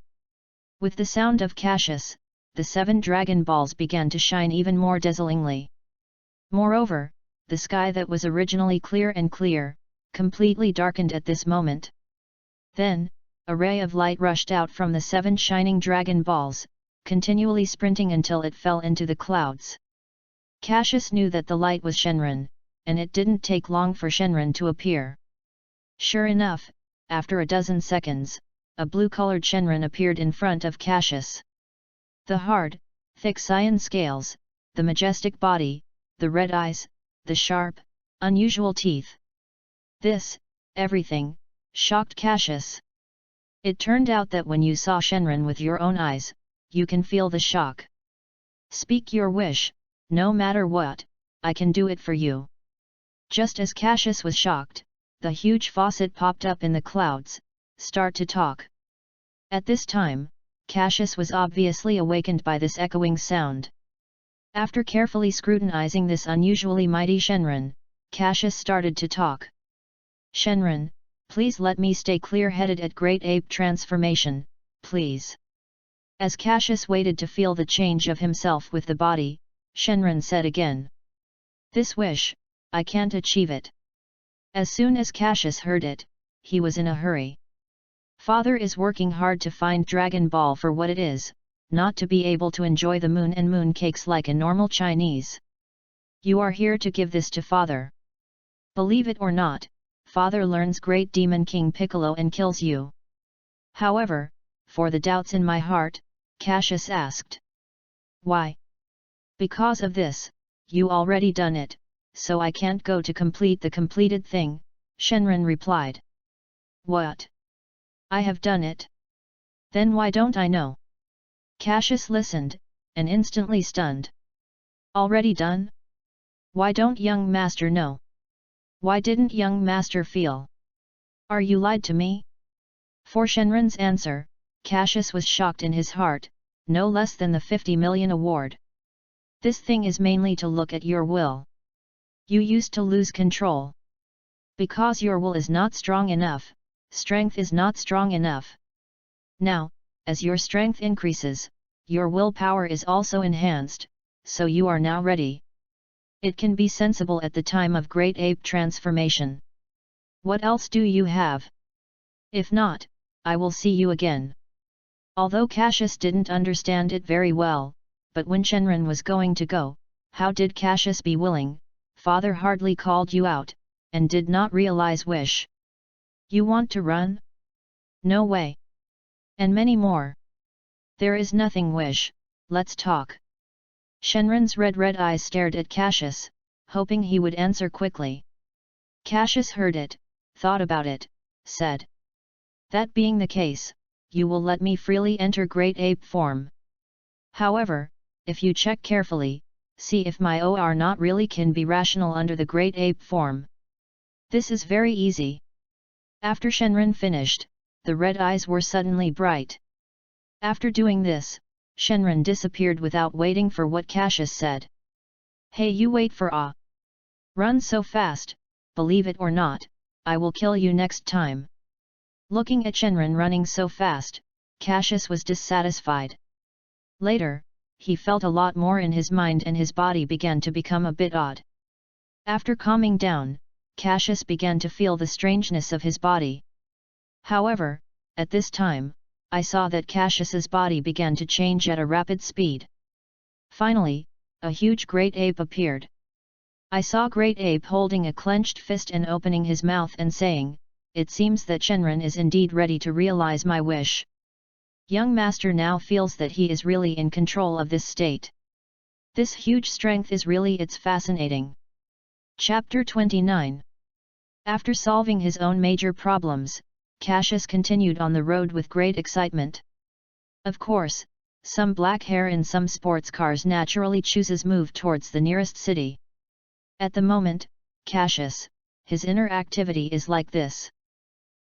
With the sound of Cassius, the 7 Dragon Balls began to shine even more dazzlingly. Moreover, the sky that was originally clear and clear, completely darkened at this moment. Then, a ray of light rushed out from the 7 shining Dragon Balls, continually sprinting until it fell into the clouds. Cassius knew that the light was Shenron, and it didn't take long for Shenron to appear. Sure enough, after a dozen seconds, a blue-colored Shenron appeared in front of Cassius. The hard, thick cyan scales, the majestic body, the red eyes, the sharp, unusual teeth. This, everything, shocked Cassius. It turned out that when you saw Shenron with your own eyes, you can feel the shock. Speak your wish, no matter what, I can do it for you. Just as Cassius was shocked, the huge faucet popped up in the clouds, start to talk. At this time, Cassius was obviously awakened by this echoing sound. After carefully scrutinizing this unusually mighty Shenron, Cassius started to talk. Shenron, please let me stay clear-headed at Great Ape Transformation, please. As Cassius waited to feel the change of himself with the body, Shenron said again. This wish, I can't achieve it. As soon as Cassius heard it, he was in a hurry. Father is working hard to find Dragon Ball for what it is, not to be able to enjoy the moon and moon cakes like a normal Chinese. You are here to give this to Father. Believe it or not, Father learns Great Demon King Piccolo and kills you. However, for the doubts in my heart, Cassius asked. Why? Because of this, you already done it, so I can't go to complete the completed thing, Shenron replied. What? I have done it. Then why don't I know? Cassius listened, and instantly stunned. Already done? Why don't young master know? Why didn't young master feel? Are you lied to me? For Shenron's answer, Cassius was shocked in his heart, no less than the 50 million award. This thing is mainly to look at your will. You used to lose control. Because your will is not strong enough, strength is not strong enough. Now, as your strength increases, your willpower is also enhanced, so you are now ready. It can be sensible at the time of Great Ape Transformation. What else do you have? If not, I will see you again. Although Cassius didn't understand it very well, but when Shenron was going to go, how did Cassius be willing? Father hardly called you out, and did not realize wish. You want to run? No way. And many more. There is nothing wish, let's talk. Shenron's red eyes stared at Cassius, hoping he would answer quickly. Cassius heard it, thought about it, said. That being the case, you will let me freely enter Great Ape form. However, if you check carefully, see if my or not really can be rational under the great ape form. This is very easy. After Shenren finished, the red eyes were suddenly bright. After doing this, Shenren disappeared without waiting for what Cassius said. Hey, you wait for Ah! Run so fast, believe it or not, I will kill you next time. Looking at Shenren running so fast, Cassius was dissatisfied. Later, he felt a lot more in his mind and his body began to become a bit odd. After calming down, Cassius began to feel the strangeness of his body. However, at this time, I saw that Cassius's body began to change at a rapid speed. Finally, a huge great ape appeared. I saw great ape holding a clenched fist and opening his mouth and saying, "It seems that Shenren is indeed ready to realize my wish." Young master now feels that he is really in control of this state. This huge strength is really it's fascinating. Chapter 29. After solving his own major problems, Cassius continued on the road with great excitement. Of course, some black hair in some sports cars naturally chooses move towards the nearest city. At the moment, Cassius, his inner activity is like this.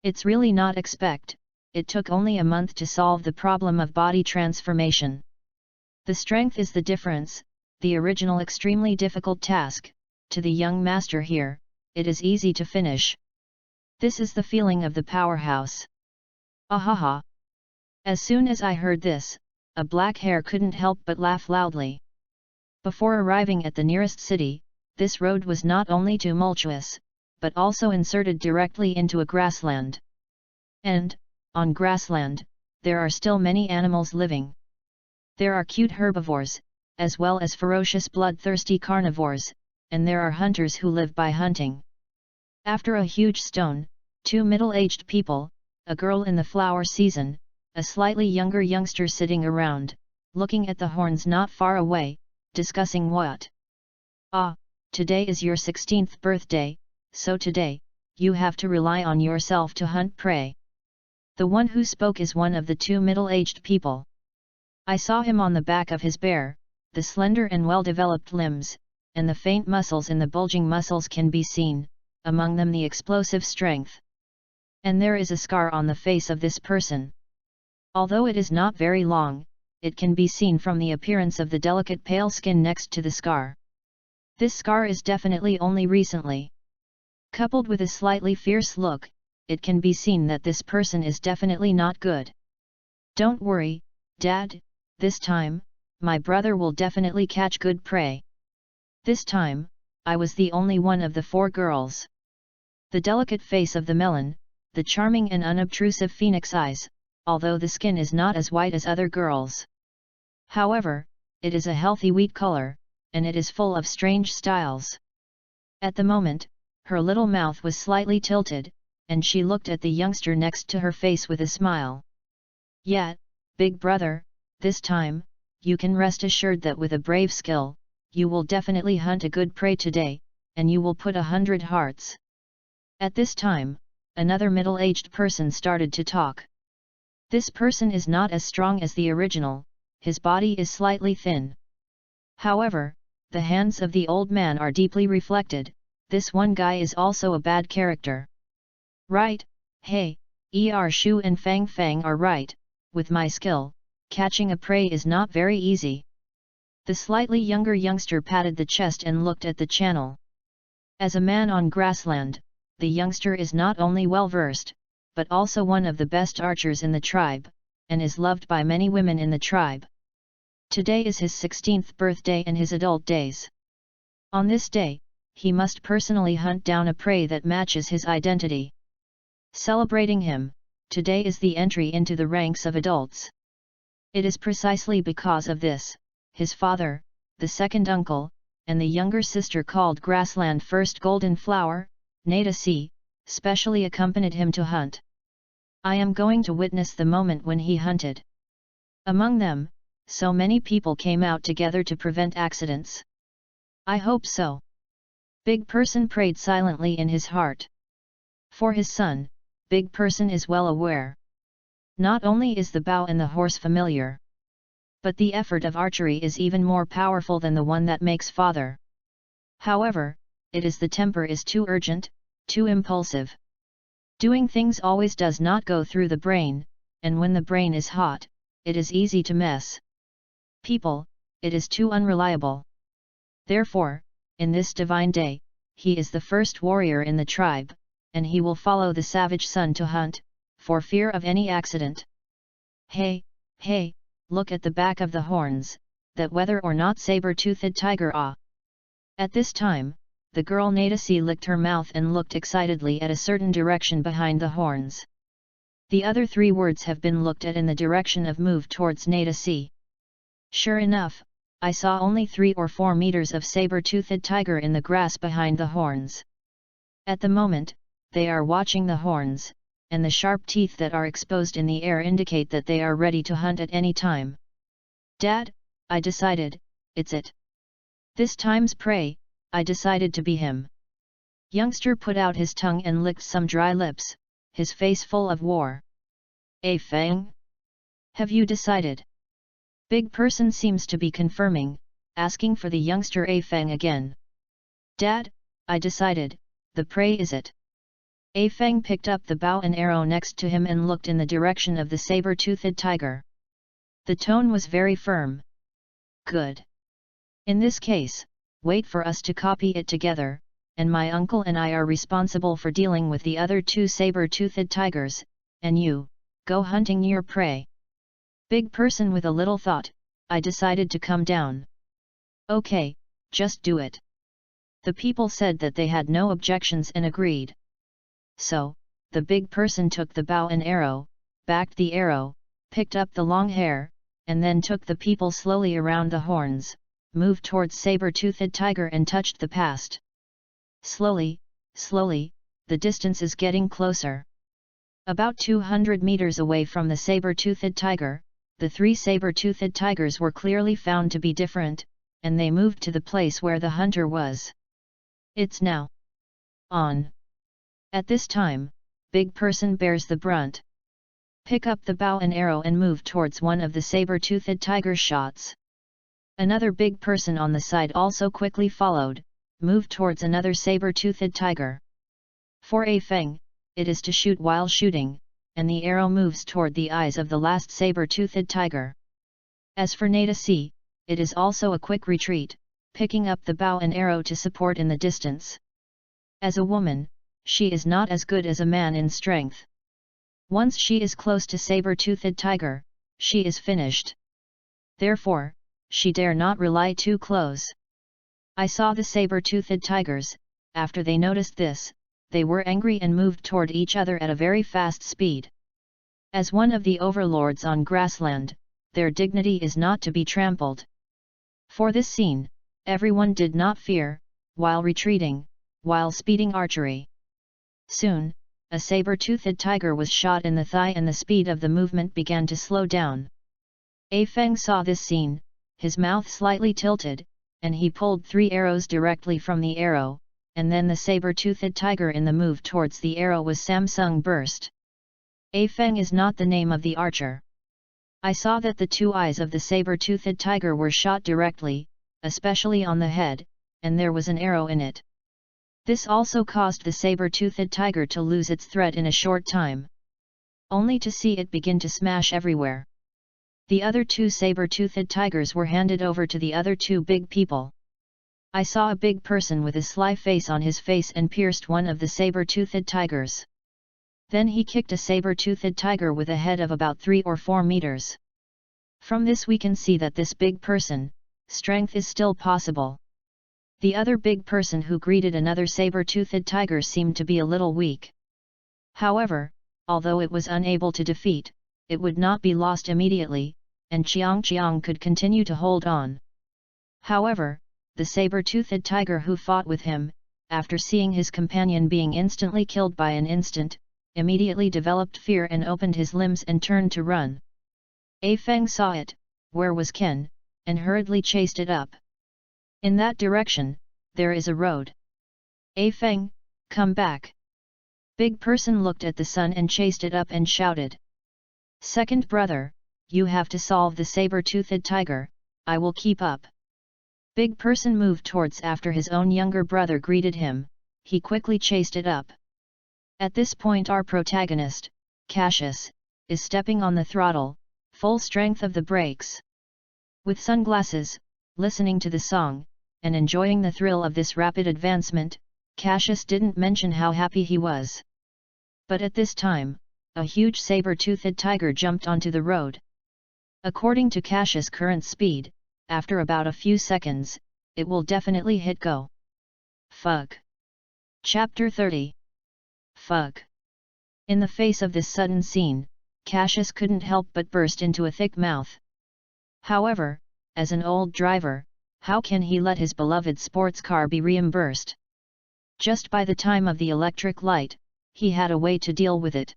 It's really not expect, it took only a month to solve the problem of body transformation. The strength is the difference, the original extremely difficult task, to the young master here, it is easy to finish. This is the feeling of the powerhouse. Ahaha! As soon as I heard this, a black hair couldn't help but laugh loudly. Before arriving at the nearest city, this road was not only tumultuous, but also inserted directly into a grassland. And, on grassland, there are still many animals living. There are cute herbivores, as well as ferocious bloodthirsty carnivores, and there are hunters who live by hunting. After a huge stone, two middle-aged people, a girl in the flower season, a slightly younger youngster sitting around, looking at the horns not far away, discussing what? Ah, today is your 16th birthday, so today, you have to rely on yourself to hunt prey. The one who spoke is one of the two middle-aged people. I saw him on the back of his bear, the slender and well-developed limbs, and the faint muscles in the bulging muscles can be seen, among them the explosive strength. And there is a scar on the face of this person. Although it is not very long, it can be seen from the appearance of the delicate pale skin next to the scar. This scar is definitely only recently. Coupled with a slightly fierce look, it can be seen that this person is definitely not good. Don't worry, Dad, this time, my brother will definitely catch good prey. This time, I was the only one of the four girls. The delicate face of the melon, the charming and unobtrusive phoenix eyes, although the skin is not as white as other girls. However, it is a healthy wheat color, and it is full of strange styles. At the moment, her little mouth was slightly tilted, and she looked at the youngster next to her face with a smile. Yet, big brother, this time, you can rest assured that with a brave skill, you will definitely hunt a good prey today, and you will put 100 hearts. At this time, another middle-aged person started to talk. This person is not as strong as the original, his body is slightly thin. However, the hands of the old man are deeply reflected, this one guy is also a bad character. Right, hey, Shu and Fang Fang are right, with my skill, catching a prey is not very easy. The slightly younger youngster patted the chest and looked at the channel. As a man on grassland, the youngster is not only well-versed, but also one of the best archers in the tribe, and is loved by many women in the tribe. Today is his 16th birthday and his adult days. On this day, he must personally hunt down a prey that matches his identity. Celebrating him, today is the entry into the ranks of adults. It is precisely because of this, his father, the second uncle, and the younger sister called Grassland First Golden Flower, Nada C, specially accompanied him to hunt. I am going to witness the moment when he hunted. Among them, so many people came out together to prevent accidents. I hope so. Big Person prayed silently in his heart. For his son, Big Person is well aware. Not only is the bow and the horse familiar. But the effort of archery is even more powerful than the one that makes father. However, it is the temper is too urgent, too impulsive. Doing things always does not go through the brain, and when the brain is hot, it is easy to mess. People, it is too unreliable. Therefore, in this divine day, he is the first warrior in the tribe, and he will follow the savage son to hunt, for fear of any accident. Hey, hey, look at the back of the horns, that whether or not saber-toothed tiger ah. At this time, the girl Nadasi licked her mouth and looked excitedly at a certain direction behind the horns. The other 3 words have been looked at in the direction of move towards Nadasi. Sure enough, I saw only 3 or 4 meters of saber-toothed tiger in the grass behind the horns. At the moment, they are watching the horns, and the sharp teeth that are exposed in the air indicate that they are ready to hunt at any time. Dad, I decided, it's it. This time's prey, I decided to be him. Youngster put out his tongue and licked some dry lips, his face full of war. Fang? Have you decided? Big person seems to be confirming, asking for the youngster Fang again. Dad, I decided, the prey is it. Fang picked up the bow and arrow next to him and looked in the direction of the saber-toothed tiger. The tone was very firm. Good. In this case, wait for us to copy it together, and my uncle and I are responsible for dealing with the other 2 saber-toothed tigers, and you, go hunting your prey. Big person with a little thought, I decided to come down. Okay, just do it. The people said that they had no objections and agreed. So, the big person took the bow and arrow, backed the arrow, picked up the long hair, and then took the people slowly around the horns, moved towards saber-toothed tiger and touched the past. Slowly, slowly, the distance is getting closer. About 200 meters away from the saber-toothed tiger, the 3 saber-toothed tigers were clearly found to be different, and they moved to the place where the hunter was. It's now on. At this time, big person bears the brunt. Pick up the bow and arrow and move towards one of the saber-toothed tiger's shots. Another big person on the side also quickly followed, moved towards another saber-toothed tiger. For Fang, it is to shoot while shooting, and the arrow moves toward the eyes of the last saber-toothed tiger. As for Nadasi, it is also a quick retreat, picking up the bow and arrow to support in the distance. As a woman, she is not as good as a man in strength. Once she is close to saber-toothed tiger, she is finished. Therefore, she dare not rely too close. I saw the saber-toothed tigers, after they noticed this, they were angry and moved toward each other at a very fast speed. As one of the overlords on grassland, their dignity is not to be trampled. For this scene, everyone did not fear, while retreating, while speeding archery. Soon, a saber-toothed tiger was shot in the thigh and the speed of the movement began to slow down. Fang saw this scene, his mouth slightly tilted, and he pulled 3 arrows directly from the arrow, and then the saber-toothed tiger in the move towards the arrow was Samsung burst. Fang is not the name of the archer. I saw that the 2 eyes of the saber-toothed tiger were shot directly, especially on the head, and there was an arrow in it. This also caused the saber-toothed tiger to lose its threat in a short time. Only to see it begin to smash everywhere. The other 2 saber-toothed tigers were handed over to the other 2 big people. I saw a big person with a sly face on his face and pierced one of the saber-toothed tigers. Then he kicked a saber-toothed tiger with a head of about 3 or 4 meters. From this we can see that this big person, strength is still possible. The other big person who greeted another saber-toothed tiger seemed to be a little weak. However, although it was unable to defeat, it would not be lost immediately, and Chiang could continue to hold on. However, the saber-toothed tiger who fought with him, after seeing his companion being instantly killed by an instant, immediately developed fear and opened his limbs and turned to run. Fang saw it, where was Ken, and hurriedly chased it up. In that direction, there is a road. Fang, come back. Big person looked at the sun and chased it up and shouted. Second brother, you have to solve the saber-toothed tiger, I will keep up. Big person moved towards after his own younger brother greeted him, he quickly chased it up. At this point our protagonist, Cassius, is stepping on the throttle, full strength of the brakes. With sunglasses, listening to the song, and enjoying the thrill of this rapid advancement, Cassius didn't mention how happy he was. But at this time, a huge saber-toothed tiger jumped onto the road. According to Cassius' current speed, after about a few seconds, it will definitely hit go. Fuck. Chapter 30. Fuck. In the face of this sudden scene, Cassius couldn't help but burst into a thick mouth. However, as an old driver, how can he let his beloved sports car be reimbursed? Just by the time of the electric light, he had a way to deal with it.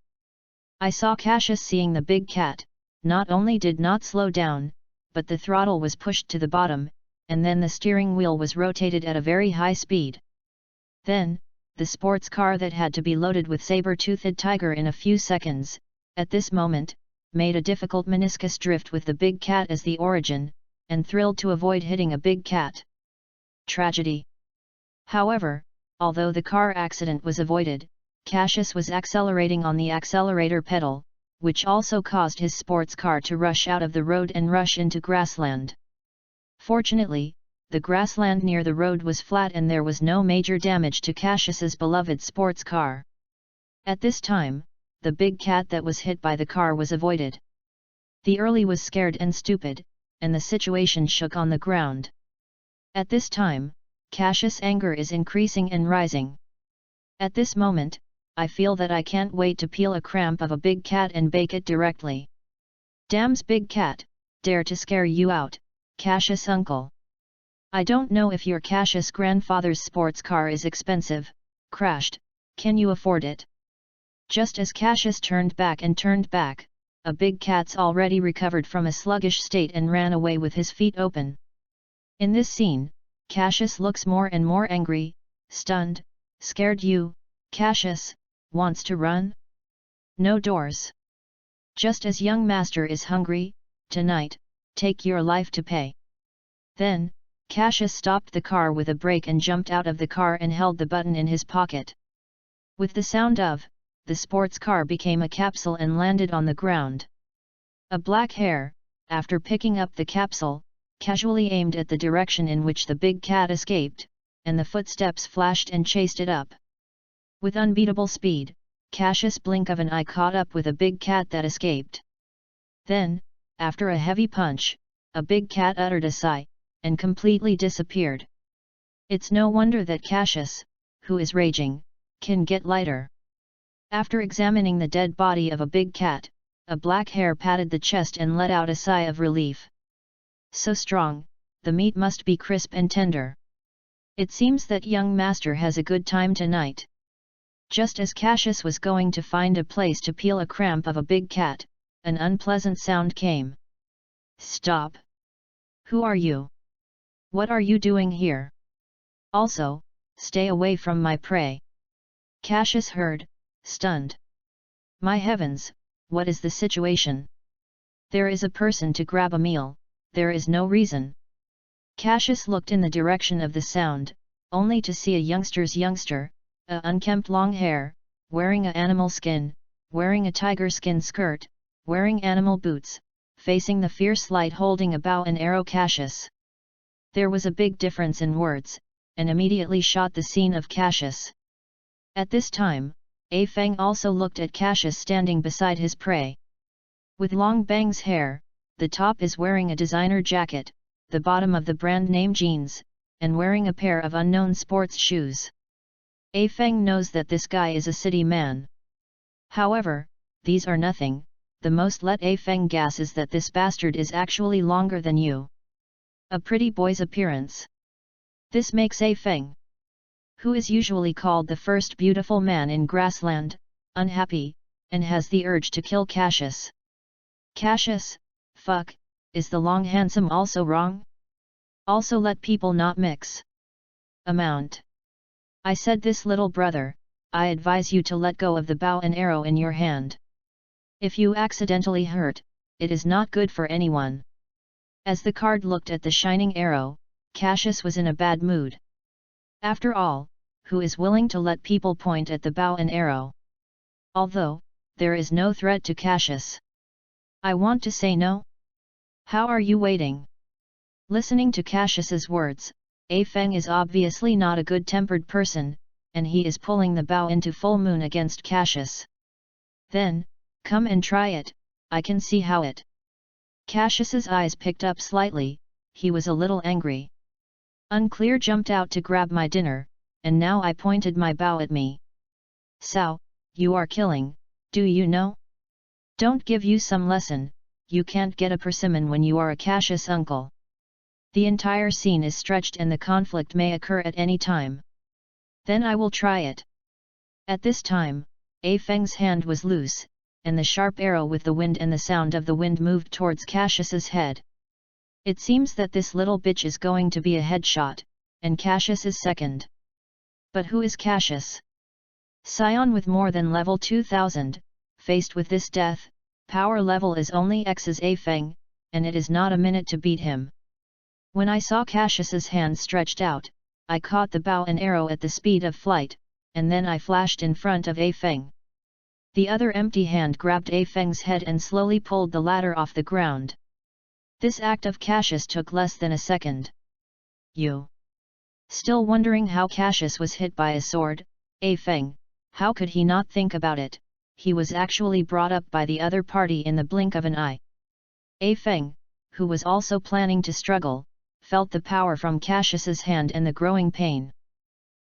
I saw Cassius seeing the big cat, not only did not slow down, but the throttle was pushed to the bottom, and then the steering wheel was rotated at a very high speed. Then, the sports car that had to be loaded with saber-toothed tiger in a few seconds, at this moment, made a difficult meniscus drift with the big cat as the origin, and thrilled to avoid hitting a big cat. Tragedy. However, although the car accident was avoided, Cassius was accelerating on the accelerator pedal, which also caused his sports car to rush out of the road and rush into grassland. Fortunately, the grassland near the road was flat and there was no major damage to Cassius's beloved sports car. At this time, the big cat that was hit by the car was avoided. The early was scared and stupid, and the situation shook on the ground. At this time, Cassius' anger is increasing and rising. At this moment, I feel that I can't wait to peel a cramp of a big cat and bake it directly. Damn's big cat, dare to scare you out, Cassius uncle. I don't know if your Cassius grandfather's sports car is expensive, crashed, can you afford it? Just as Cassius turned back, a big cat's already recovered from a sluggish state and ran away with his feet open. In this scene, Cassius looks more and more angry, stunned, scared. You, Cassius, wants to run? No doors. Just as young master is hungry, tonight, take your life to pay. Then, Cassius stopped the car with a brake and jumped out of the car and held the button in his pocket. With the sound of, the sports car became a capsule and landed on the ground. A black hare, after picking up the capsule, casually aimed at the direction in which the big cat escaped, and the footsteps flashed and chased it up. With unbeatable speed, Cassius' blink of an eye caught up with a big cat that escaped. Then, after a heavy punch, a big cat uttered a sigh, and completely disappeared. It's no wonder that Cassius, who is raging, can get lighter. After examining the dead body of a big cat, a black hare patted the chest and let out a sigh of relief. So strong, the meat must be crisp and tender. It seems that young master has a good time tonight. Just as Cassius was going to find a place to peel a cramp of a big cat, an unpleasant sound came. Stop! Who are you? What are you doing here? Also, stay away from my prey. Cassius heard, stunned. My heavens, what is the situation? There is a person to grab a meal, there is no reason. Cassius looked in the direction of the sound, only to see a youngster, a unkempt long hair, wearing a animal skin, wearing a tiger skin skirt, wearing animal boots, facing the fierce light holding a bow and arrow. Cassius. There was a big difference in words, and immediately shot the scene of Cassius. At this time, A Feng also looked at Cassius standing beside his prey. With long bangs hair, the top is wearing a designer jacket, the bottom of the brand name jeans, and wearing a pair of unknown sports shoes. A Feng knows that this guy is a city man. However, these are nothing, the most let A Feng guess is that this bastard is actually longer than you. A pretty boy's appearance. This makes A Feng, who is usually called the first beautiful man in grassland, unhappy, and has the urge to kill Cassius. Cassius, fuck, is the long handsome also wrong? Also let people not mix. Amount. I said this little brother, I advise you to let go of the bow and arrow in your hand. If you accidentally hurt, it is not good for anyone. As the card looked at the shining arrow, Cassius was in a bad mood. After all, who is willing to let people point at the bow and arrow? Although, there is no threat to Cassius. I want to say no. How are you waiting? Listening to Cassius's words, A Feng is obviously not a good-tempered person, and he is pulling the bow into full moon against Cassius. Then, come and try it, I can see how it. Cassius's eyes picked up slightly, he was a little angry. Unclear jumped out to grab my dinner, and now I pointed my bow at me. Sao, you are killing, do you know? Don't give you some lesson, you can't get a persimmon when you are a Cassius uncle. The entire scene is stretched and the conflict may occur at any time. Then I will try it. At this time, A Feng's hand was loose, and the sharp arrow with the wind and the sound of the wind moved towards Cassius's head. It seems that this little bitch is going to be a headshot, and Cassius is second. But who is Cassius? Scion with more than level 2000, faced with this death, power level is only X's A Feng, and it is not a minute to beat him. When I saw Cassius's hand stretched out, I caught the bow and arrow at the speed of flight, and then I flashed in front of A Feng. The other empty hand grabbed A Feng's head and slowly pulled the latter off the ground. This act of Cassius took less than a second. You. Still wondering how Cassius was hit by a sword, A Feng, how could he not think about it? He was actually brought up by the other party in the blink of an eye. A Feng, who was also planning to struggle, felt the power from Cassius's hand and the growing pain.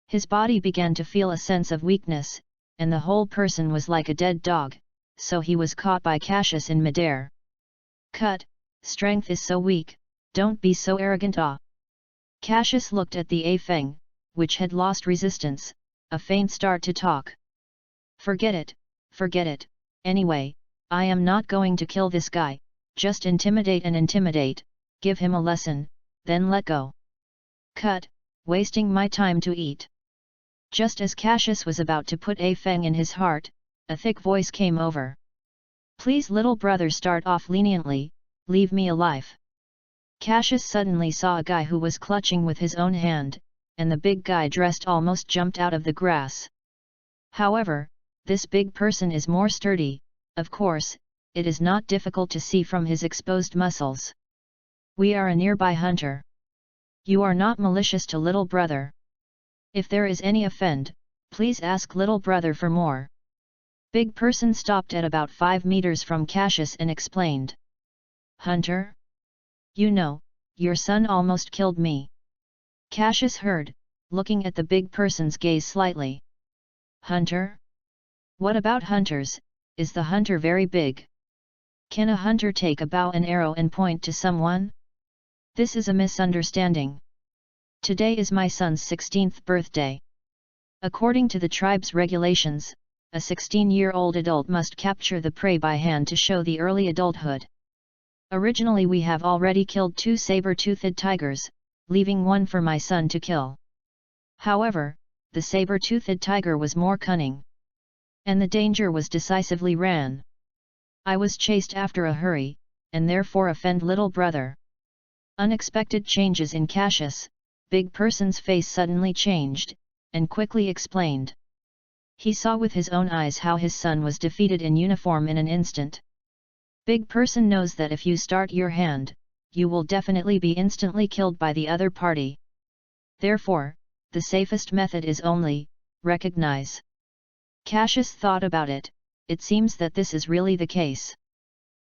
His body began to feel a sense of weakness, and the whole person was like a dead dog, so he was caught by Cassius in midair. Cut, strength is so weak, don't be so arrogant. Ah! Cassius looked at the A Feng, which had lost resistance, a faint start to talk. Forget it, anyway, I am not going to kill this guy, just intimidate and intimidate, give him a lesson, then let go. Cut, wasting my time to eat. Just as Cassius was about to put A Feng in his heart, a thick voice came over. Please little brother, start off leniently, leave me alive. Cassius suddenly saw a guy who was clutching with his own hand, and the big guy dressed almost jumped out of the grass. However, this big person is more sturdy, of course, it is not difficult to see from his exposed muscles. We are a nearby hunter. You are not malicious to little brother. If there is any offend, please ask little brother for more. Big person stopped at about 5 meters from Cassius and explained. Hunter? You know, your son almost killed me. Cassius heard, looking at the big person's gaze slightly. Hunter? What about hunters, is the hunter very big? Can a hunter take a bow and arrow and point to someone? This is a misunderstanding. Today is my son's 16th birthday. According to the tribe's regulations, a 16-year-old adult must capture the prey by hand to show the early adulthood. Originally we have already killed 2 saber-toothed tigers, leaving one for my son to kill. However, the saber-toothed tiger was more cunning. And the danger was decisively ran. I was chased after a hurry, and therefore offend little brother. Unexpected changes in Cassius, big person's face suddenly changed, and quickly explained. He saw with his own eyes how his son was defeated in uniform in an instant. Big person knows that if you start your hand, you will definitely be instantly killed by the other party. Therefore, the safest method is only, recognize. Cassius thought about it, it seems that this is really the case.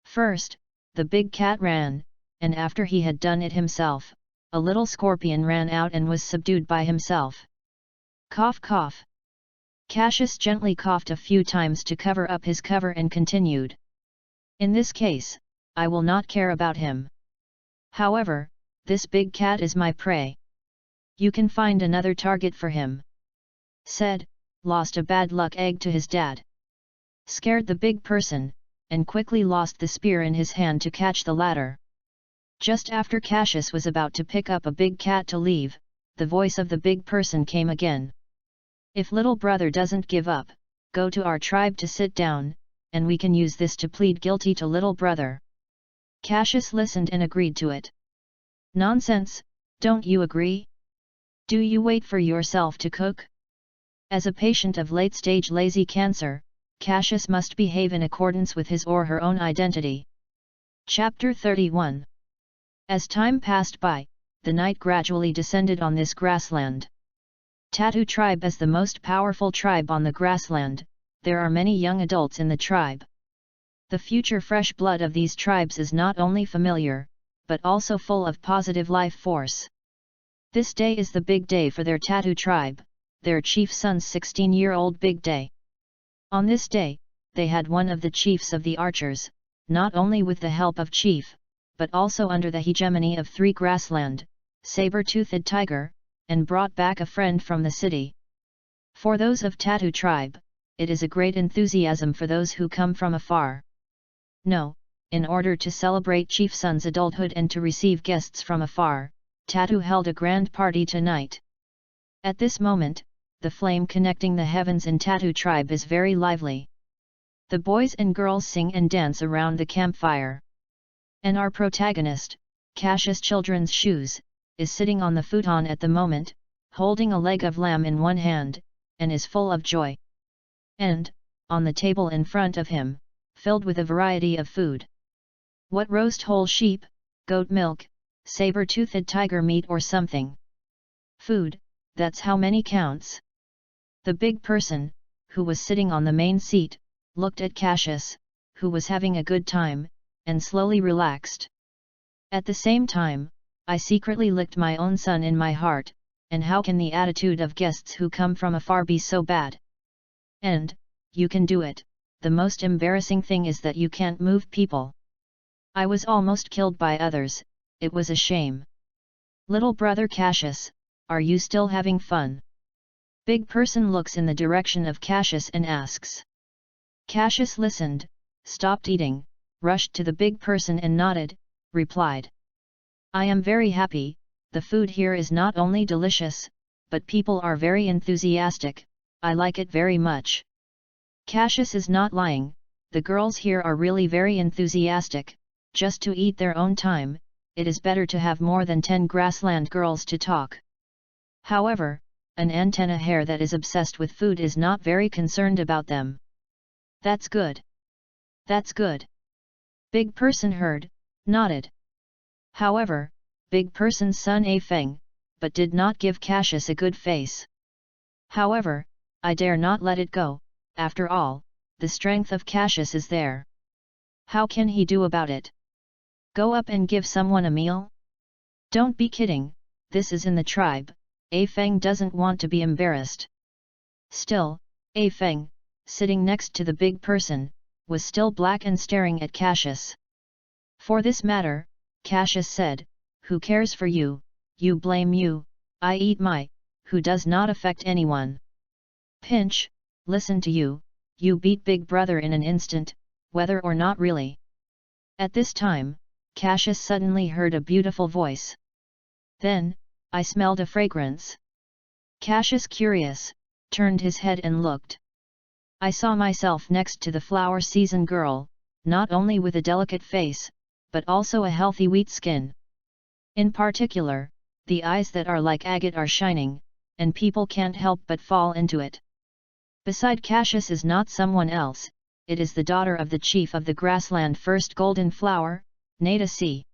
First, the big cat ran, and after he had done it himself, a little scorpion ran out and was subdued by himself. Cough cough. Cassius gently coughed a few times to cover up his cover and continued. In this case, I will not care about him. However, this big cat is my prey. You can find another target for him. Said, lost a bad luck egg to his dad. Scared the big person, and quickly lost the spear in his hand to catch the latter. Just after Cassius was about to pick up a big cat to leave, the voice of the big person came again. If little brother doesn't give up, go to our tribe to sit down, and we can use this to plead guilty to little brother. Cassius listened and agreed to it. Nonsense, don't you agree? Do you wait for yourself to cook? As a patient of late-stage lazy cancer, Cassius must behave in accordance with his or her own identity. Chapter 31. As time passed by, the night gradually descended on this grassland. Tatu tribe is the most powerful tribe on the grassland. There are many young adults in the tribe. The future fresh blood of these tribes is not only familiar, but also full of positive life force. This day is the big day for their Tatu tribe, their chief son's 16-year-old big day. On this day, they had one of the chiefs of the archers, not only with the help of chief, but also under the hegemony of 3 grassland, saber-toothed tiger, and brought back a friend from the city. For those of Tatu tribe, it is a great enthusiasm for those who come from afar. No, in order to celebrate chief son's adulthood and to receive guests from afar, Tatu held a grand party tonight. At this moment, the flame connecting the heavens in Tatu tribe is very lively. The boys and girls sing and dance around the campfire. And our protagonist, Cassius Children's Shoes, is sitting on the futon at the moment, holding a leg of lamb in one hand, and is full of joy. And, on the table in front of him, filled with a variety of food. What roast whole sheep, goat milk, saber-toothed tiger meat or something. Food, that's how many counts. The big person, who was sitting on the main seat, looked at Cassius, who was having a good time, and slowly relaxed. At the same time, I secretly licked my own son in my heart, and how can the attitude of guests who come from afar be so bad? And, you can do it, the most embarrassing thing is that you can't move people. I was almost killed by others, it was a shame. Little brother Cassius, are you still having fun? Big person looks in the direction of Cassius and asks. Cassius listened, stopped eating, rushed to the big person and nodded, replied. I am very happy, the food here is not only delicious, but people are very enthusiastic, I like it very much. Cassius is not lying, the girls here are really very enthusiastic, just to eat their own time, it is better to have more than 10 grassland girls to talk. However, an antenna hare that is obsessed with food is not very concerned about them. That's good. That's good. Big person heard, nodded. However, big person's son A Feng, but did not give Cassius a good face. However, I dare not let it go, after all, the strength of Cassius is there. How can he do about it? Go up and give someone a meal? Don't be kidding, this is in the tribe, A Feng doesn't want to be embarrassed. Still, A Feng, sitting next to the big person, was still black and staring at Cassius. For this matter, Cassius said, who cares for you, you blame you, I eat my, who does not affect anyone. Pinch, listen to you, you beat big brother in an instant, whether or not really. At this time, Cassius suddenly heard a beautiful voice. Then, I smelled a fragrance. Cassius, curious, turned his head and looked. I saw myself next to the flower season girl, not only with a delicate face, but also a healthy wheat skin. In particular, the eyes that are like agate are shining, and people can't help but fall into it. Beside Cassius is not someone else, it is the daughter of the chief of the grassland first golden flower, Nada C.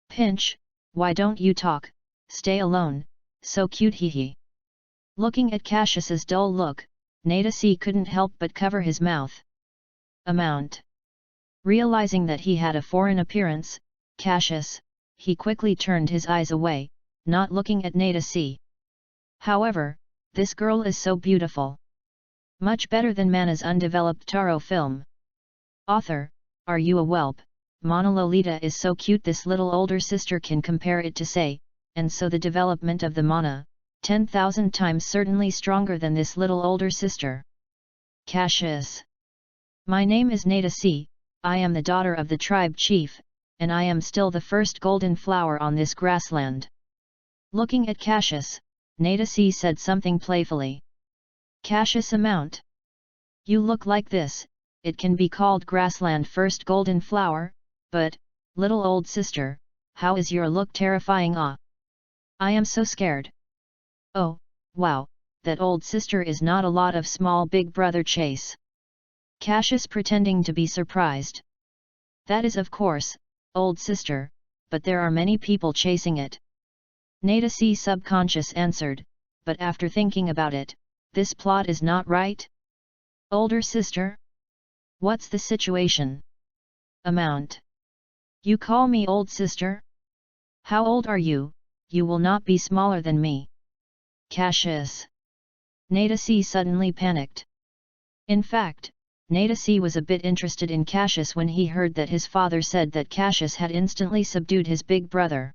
Pinch, why don't you talk, stay alone, so cute hee hee. Looking at Cassius's dull look, Nada C couldn't help but cover his mouth. Amount. Realizing that he had a foreign appearance, Cassius, he quickly turned his eyes away, not looking at Nada C. However, this girl is so beautiful. Much better than Mana's undeveloped Taro film. Author, are you a whelp? Mana Lolita is so cute, this little older sister can compare it to say, and so the development of the Mana, 10,000 times certainly stronger than this little older sister. Cassius. My name is Nada C, I am the daughter of the tribe chief, and I am still the first golden flower on this grassland. Looking at Cassius, Nada C said something playfully. Cassius, amount. You look like this, it can be called grassland first golden flower, but, little old sister, how is your look terrifying? Ah! I am so scared. Oh, wow, that old sister is not a lot of small big brother chase. Cassius pretending to be surprised. That is of course, old sister, but there are many people chasing it. Nadasi subconscious answered, but after thinking about it, this plot is not right. Older sister? What's the situation? Amount. You call me old sister? How old are you? You will not be smaller than me. Cassius. Nadasi suddenly panicked. In fact, Nadasi was a bit interested in Cassius when he heard that his father said that Cassius had instantly subdued his big brother.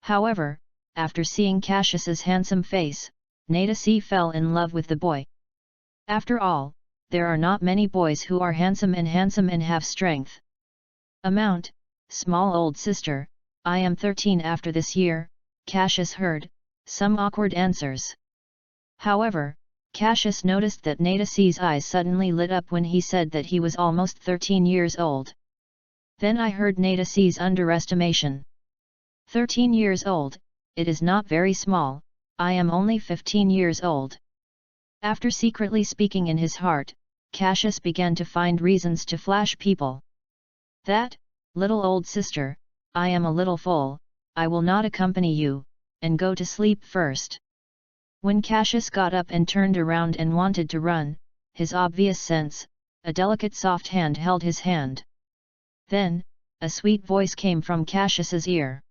However, after seeing Cassius's handsome face, Nadasi fell in love with the boy. After all, there are not many boys who are handsome and have strength. Amount, small old sister, I am 13 after this year, Cassius heard, some awkward answers. However, Cassius noticed that Nadasi's eyes suddenly lit up when he said that he was almost 13 years old. Then I heard Nadasi's underestimation. 13 years old, it is not very small, I am only 15 years old. After secretly speaking in his heart, Cassius began to find reasons to flash people. That, little old sister, I am a little full, I will not accompany you, and go to sleep first. When Cassius got up and turned around and wanted to run, his obvious sense, a delicate soft hand held his hand. Then, a sweet voice came from Cassius's ear.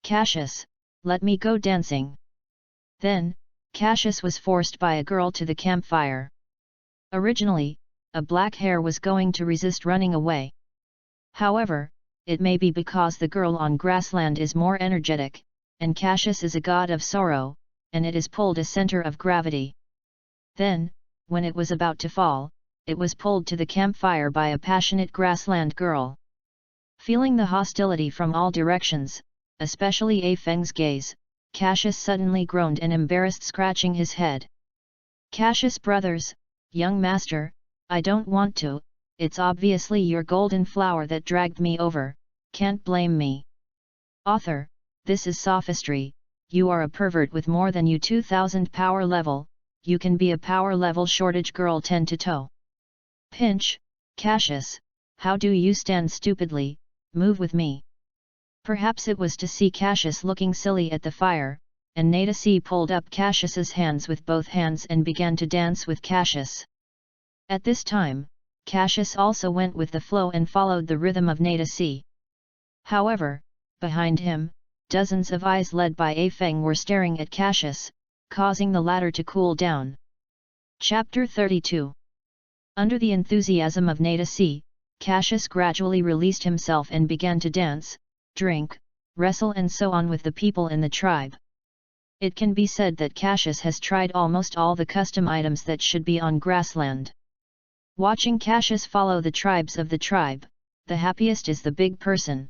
Cassius, let me go dancing. Then, Cassius was forced by a girl to the campfire. Originally, a black hair was going to resist running away. However, it may be because the girl on grassland is more energetic, and Cassius is a god of sorrow, and it is pulled a center of gravity. Then, when it was about to fall, it was pulled to the campfire by a passionate grassland girl. Feeling the hostility from all directions, especially A Feng's gaze, Cassius suddenly groaned and embarrassed, scratching his head. Cassius brothers, young master, I don't want to, it's obviously your golden flower that dragged me over, can't blame me. Author, this is sophistry, you are a pervert with more than you 2000 power level, you can be a power level shortage girl 10 to toe. Pinch, Cassius, how do you stand stupidly, move with me. Perhaps it was to see Cassius looking silly at the fire, and Nadasi pulled up Cassius's hands with both hands and began to dance with Cassius. At this time, Cassius also went with the flow and followed the rhythm of Nadasi. However, behind him, dozens of eyes led by A Feng were staring at Cassius, causing the latter to cool down. Chapter 32. Under the enthusiasm of Nadasi, Cassius gradually released himself and began to dance, drink, wrestle and so on with the people in the tribe. It can be said that Cassius has tried almost all the custom items that should be on grassland. Watching Cassius follow the tribes of the tribe, the happiest is the big person.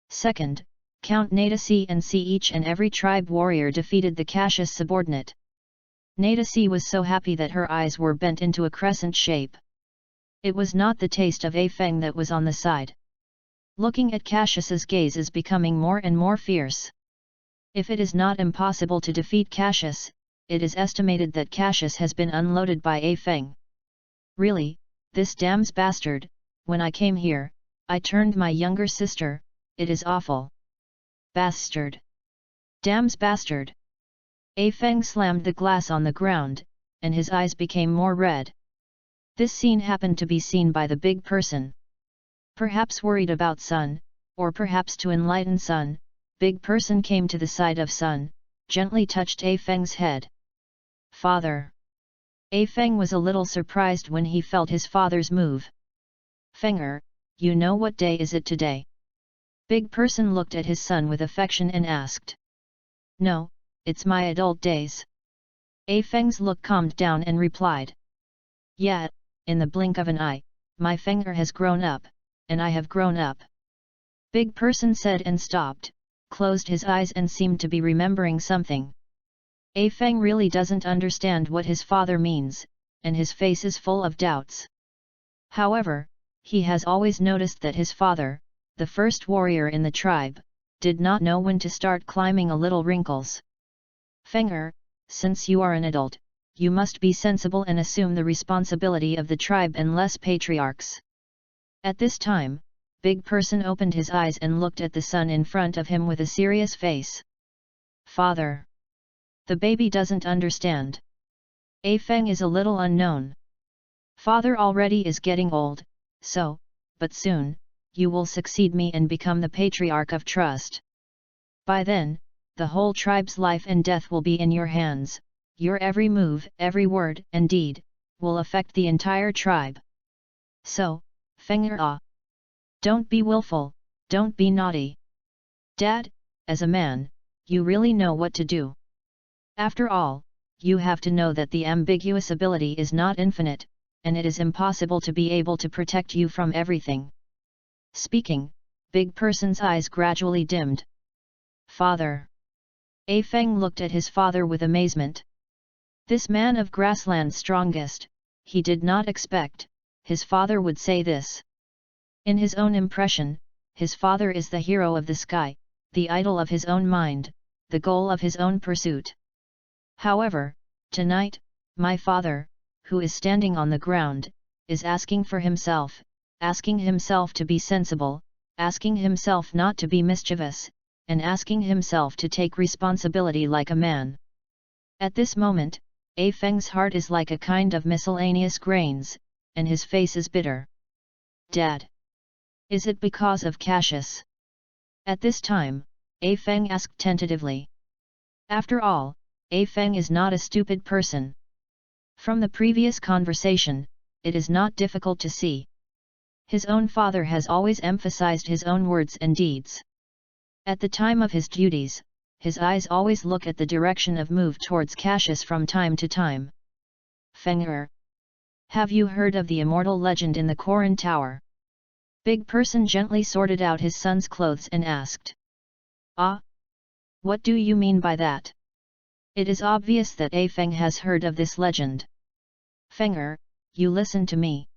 Second, Count Nadasi and see each and every tribe warrior defeated the Cassius subordinate. Nadasi was so happy that her eyes were bent into a crescent shape. It was not the taste of A Feng that was on the side. Looking at Cassius's gaze is becoming more and more fierce. If it is not impossible to defeat Cassius, it is estimated that Cassius has been unloaded by A Feng. Really, this damn's bastard, when I came here, I turned my younger sister, it is awful. Bastard. Damn's bastard. A Feng slammed the glass on the ground, and his eyes became more red. This scene happened to be seen by the big person. Perhaps worried about Sun, or perhaps to enlighten Sun, big person came to the side of Sun, gently touched A Feng's head. Father. A Feng was a little surprised when he felt his father's move. Fenger, you know what day is it today? Big person looked at his son with affection and asked. No, it's my adult days. A Feng's look calmed down and replied. Yeah, in the blink of an eye, my Fenger has grown up, and I have grown up. Big person said and stopped, closed his eyes and seemed to be remembering something. A Feng really doesn't understand what his father means, and his face is full of doubts. However, he has always noticed that his father, the first warrior in the tribe, did not know when to start climbing a little wrinkles. Fenger, since you are an adult, you must be sensible and assume the responsibility of the tribe and less patriarchs. At this time, Big Person opened his eyes and looked at the son in front of him with a serious face. Father. The baby doesn't understand. A Feng is a little unknown. Father already is getting old, so, but soon, you will succeed me and become the patriarch of trust. By then, the whole tribe's life and death will be in your hands, your every move, every word and deed, will affect the entire tribe. So, Fenger, don't be willful, don't be naughty. Dad, as a man, you really know what to do. After all, you have to know that the ambiguous ability is not infinite, and it is impossible to be able to protect you from everything. Speaking, Big Person's eyes gradually dimmed. Father. A Feng looked at his father with amazement. This man of grassland's strongest, he did not expect, his father would say this. In his own impression, his father is the hero of the sky, the idol of his own mind, the goal of his own pursuit. However, tonight, my father, who is standing on the ground, is asking for himself, asking himself to be sensible, asking himself not to be mischievous, and asking himself to take responsibility like a man. At this moment, A Feng's heart is like a kind of miscellaneous grains, and his face is bitter. Dad. Is it because of Cassius? At this time, A Feng asked tentatively. After all, A Feng is not a stupid person. From the previous conversation, it is not difficult to see. His own father has always emphasized his own words and deeds. At the time of his duties, his eyes always look at the direction of move towards Cassius from time to time. Fenger. Have you heard of the immortal legend in the Koran Tower? Big Person gently sorted out his son's clothes and asked. Ah? What do you mean by that? It is obvious that A Feng has heard of this legend. Fenger, you listen to me.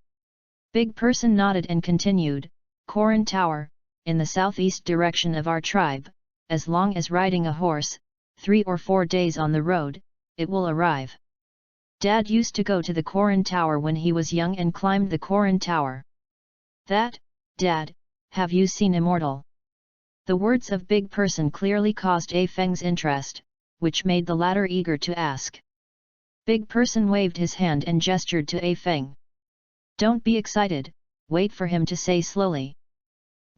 Big Person nodded and continued, Koran Tower, in the southeast direction of our tribe, as long as riding a horse, 3 or 4 days on the road, it will arrive. Dad used to go to the Koran Tower when he was young and climbed the Koran Tower. That, Dad, have you seen Immortal? The words of Big Person clearly caused A Feng's interest, which made the latter eager to ask. Big Person waved his hand and gestured to A Feng. Don't be excited, wait for him to say slowly.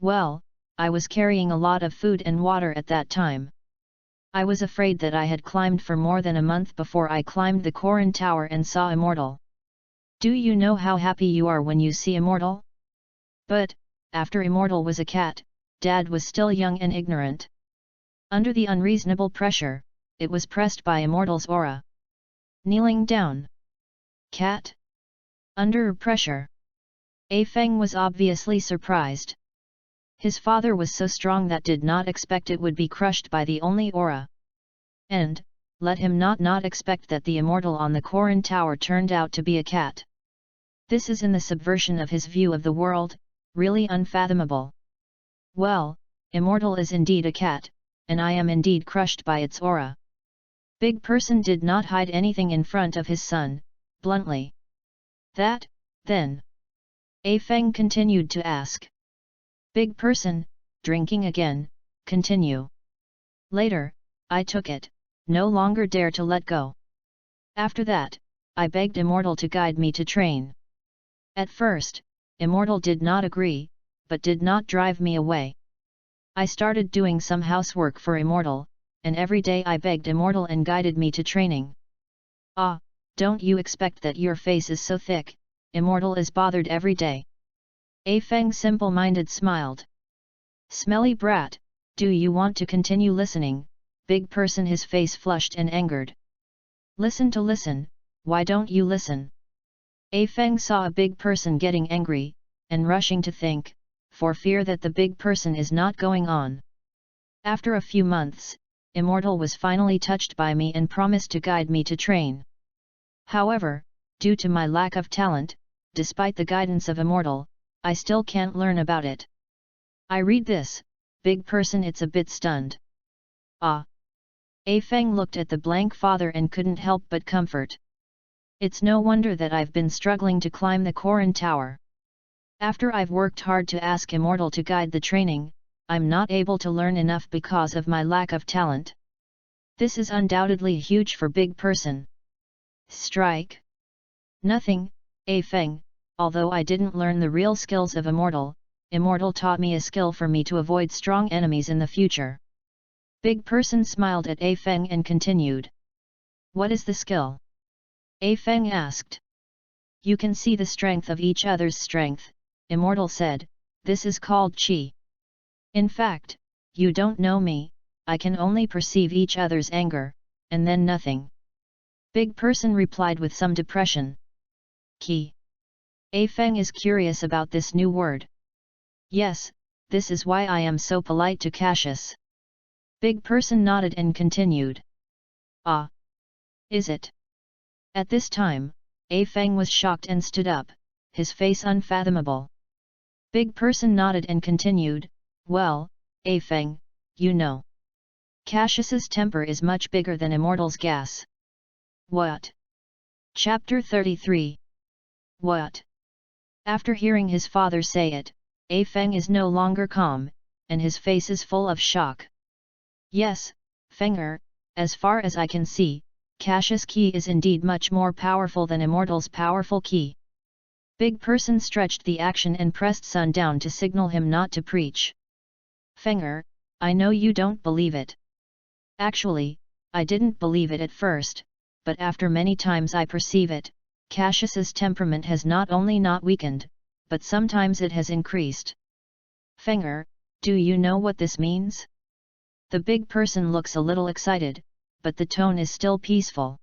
Well, I was carrying a lot of food and water at that time. I was afraid that I had climbed for more than a month before I climbed the Koran Tower and saw Immortal. Do you know how happy you are when you see Immortal? But, after Immortal was a cat, Dad was still young and ignorant. Under the unreasonable pressure, it was pressed by Immortal's aura. Kneeling down. Cat? Under pressure. A Feng was obviously surprised. His father was so strong that did not expect it would be crushed by the only aura. And, let him not expect that the Immortal on the Koran Tower turned out to be a cat. This is in the subversion of his view of the world, really unfathomable. Well, Immortal is indeed a cat, and I am indeed crushed by its aura. Big Person did not hide anything in front of his son, bluntly. That, then? A Feng continued to ask. Big Person, drinking again, continue. Later, I took it, no longer dare to let go. After that, I begged Immortal to guide me to train. At first, Immortal did not agree, but did not drive me away. I started doing some housework for Immortal, and every day I begged Immortal and guided me to training. Ah, don't you expect that your face is so thick, Immortal is bothered every day. A Feng simple-minded smiled. Smelly brat, do you want to continue listening? Big Person, his face flushed and angered. Listen to listen, why don't you listen? A Feng saw a Big Person getting angry, and rushing to think, for fear that the Big Person is not going on. After a few months, Immortal was finally touched by me and promised to guide me to train. However, due to my lack of talent, despite the guidance of Immortal, I still can't learn about it. I read this, big person, it's a bit stunned. Ah! A Feng looked at the blank father and couldn't help but comfort. It's no wonder that I've been struggling to climb the Koran Tower. After I've worked hard to ask Immortal to guide the training, I'm not able to learn enough because of my lack of talent. This is undoubtedly huge for big person. Strike? Nothing, A Feng, although I didn't learn the real skills of Immortal, Immortal taught me a skill for me to avoid strong enemies in the future. Big person smiled at A Feng and continued. What is the skill? A Feng asked. You can see the strength of each other's strength, Immortal said, this is called Qi. In fact, you don't know me, I can only perceive each other's anger, and then nothing. Big person replied with some depression. Qi. A Feng is curious about this new word. Yes, this is why I am so polite to Cassius. Big person nodded and continued. Ah! Is it? At this time, A Feng was shocked and stood up, his face unfathomable. Big person nodded and continued, well, A Feng, you know. Cassius's temper is much bigger than Immortal's gas. What? Chapter 33. What? After hearing his father say it, A Feng is no longer calm, and his face is full of shock. Yes, Fenger, as far as I can see, Cassius' Qi is indeed much more powerful than Immortal's powerful Qi. Big person stretched the action and pressed Sun down to signal him not to preach. Fenger, I know you don't believe it. Actually, I didn't believe it at first, but after many times I perceive it, Cassius's temperament has not only not weakened, but sometimes it has increased. Fenger, do you know what this means? The big person looks a little excited, but the tone is still peaceful.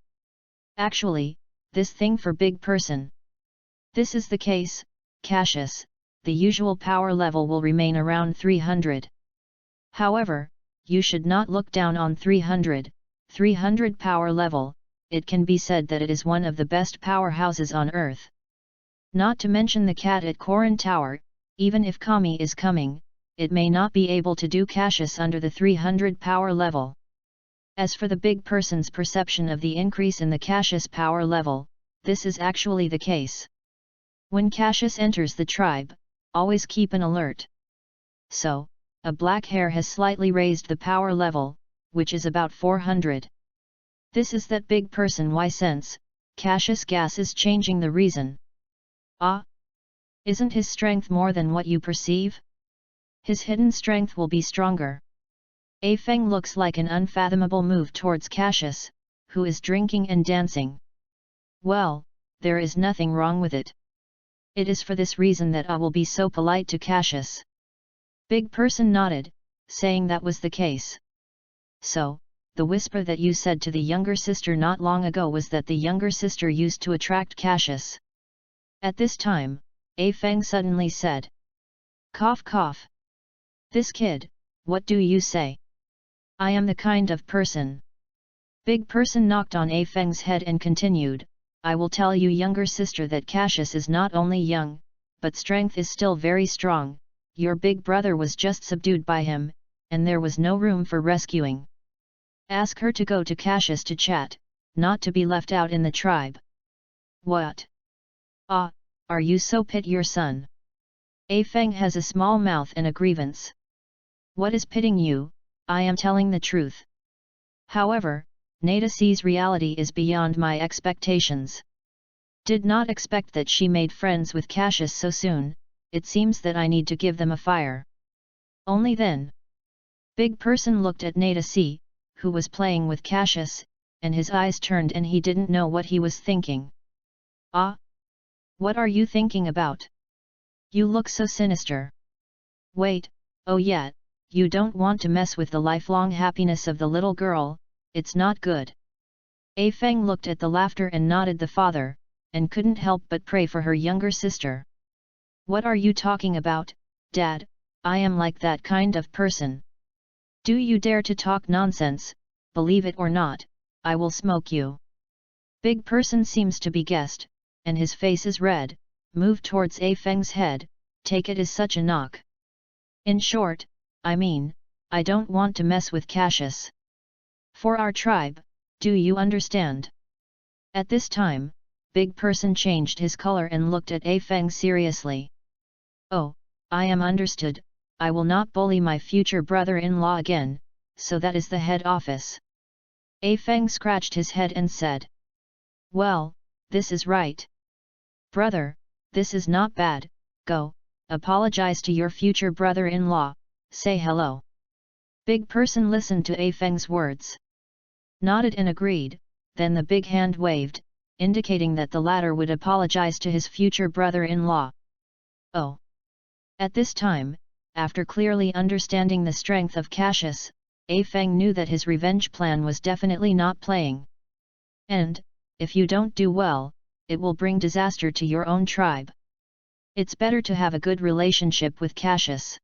Actually, this thing for big person. This is the case, Cassius, the usual power level will remain around 300. However, you should not look down on 300 power level, it can be said that it is one of the best powerhouses on earth. Not to mention the cat at Koran Tower, even if Kami is coming, it may not be able to do Cassius under the 300 power level. As for the big person's perception of the increase in the Cassius power level, this is actually the case. When Cassius enters the tribe, always keep an alert. So, a black hair has slightly raised the power level, which is about 400. This is that big person why sense, Cassius gas is changing the reason. Ah! Isn't his strength more than what you perceive? His hidden strength will be stronger. A Feng looks like an unfathomable move towards Cassius, who is drinking and dancing. Well, there is nothing wrong with it. It is for this reason that I will be so polite to Cassius. Big person nodded, saying that was the case. So, the whisper that you said to the younger sister not long ago was that the younger sister used to attract Cassius. At this time, A Feng suddenly said. Cough cough. This kid, what do you say? I am the kind of person. Big person knocked on A Feng's head and continued, I will tell you younger sister that Cassius is not only young, but strength is still very strong, your big brother was just subdued by him, and there was no room for rescuing. Ask her to go to Cassius to chat, not to be left out in the tribe. What? Ah, are you so pit your son? A Feng has a small mouth and a grievance. What is pitting you? I am telling the truth. However, Nada C's reality is beyond my expectations. Did not expect that she made friends with Cassius so soon, it seems that I need to give them a fire. Only then. Big person looked at Nada C, who was playing with Cassius, and his eyes turned and he didn't know what he was thinking. Ah? What are you thinking about? You look so sinister. Wait, oh yeah, you don't want to mess with the lifelong happiness of the little girl, it's not good. A Feng looked at the laughter and nodded the father, and couldn't help but pray for her younger sister. What are you talking about, Dad? I am like that kind of person. Do you dare to talk nonsense? Believe it or not, I will smoke you. Big person seems to be guessed, and his face is red, moved towards A Feng's head, take it as such a knock. In short, I don't want to mess with Cassius. For our tribe, do you understand? At this time, Big Person changed his color and looked at A Feng seriously. Oh, I am understood, I will not bully my future brother-in-law again, so that is the head office. A Feng scratched his head and said. Well, this is right. Brother, this is not bad, go, apologize to your future brother-in-law, say hello. Big Person listened to A Feng's words. Nodded and agreed, then the big hand waved, indicating that the latter would apologize to his future brother-in-law. Oh! At this time, after clearly understanding the strength of Cassius, A Feng knew that his revenge plan was definitely not playing. And, if you don't do well, it will bring disaster to your own tribe. It's better to have a good relationship with Cassius.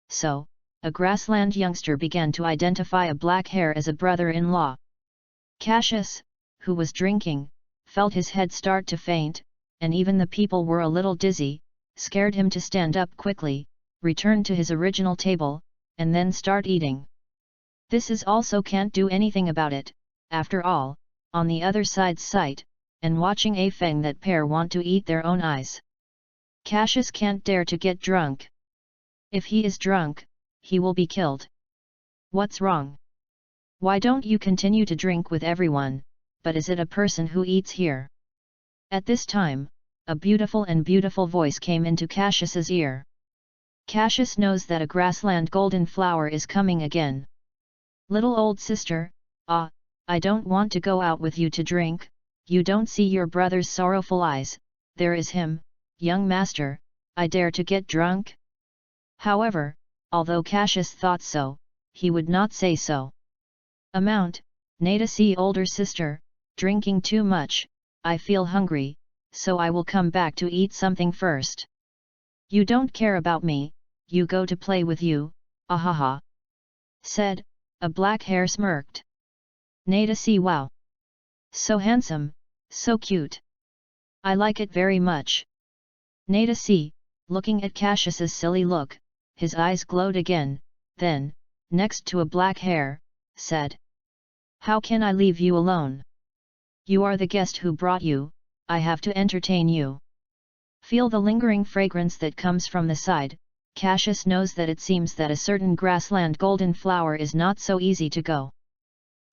So, a grassland youngster began to identify a black hair as a brother-in-law. Cassius, who was drinking, felt his head start to faint, and even the people were a little dizzy, scared him to stand up quickly, return to his original table, and then start eating. This is also can't do anything about it, after all, on the other side's sight, and watching A Feng that pair want to eat their own eyes. Cassius can't dare to get drunk. If he is drunk, he will be killed. What's wrong? Why don't you continue to drink with everyone, but is it a person who eats here? At this time, a beautiful voice came into Cassius's ear. Cassius knows that a grassland golden flower is coming again. Little old sister, I don't want to go out with you to drink, you don't see your brother's sorrowful eyes, there is him, young master, I dare to get drunk? However, although Cassius thought so, he would not say so. Nada see older sister, drinking too much, I feel hungry, so I will come back to eat something first. You don't care about me, you go to play with you, ahaha. Said, a black hair smirked. Nada see wow. So handsome, so cute. I like it very much. Nada see, looking at Cassius's silly look, his eyes glowed again, then, next to a black hair, said. How can I leave you alone? You are the guest who brought you, I have to entertain you. Feel the lingering fragrance that comes from the side, Cassius knows that it seems that a certain grassland golden flower is not so easy to go.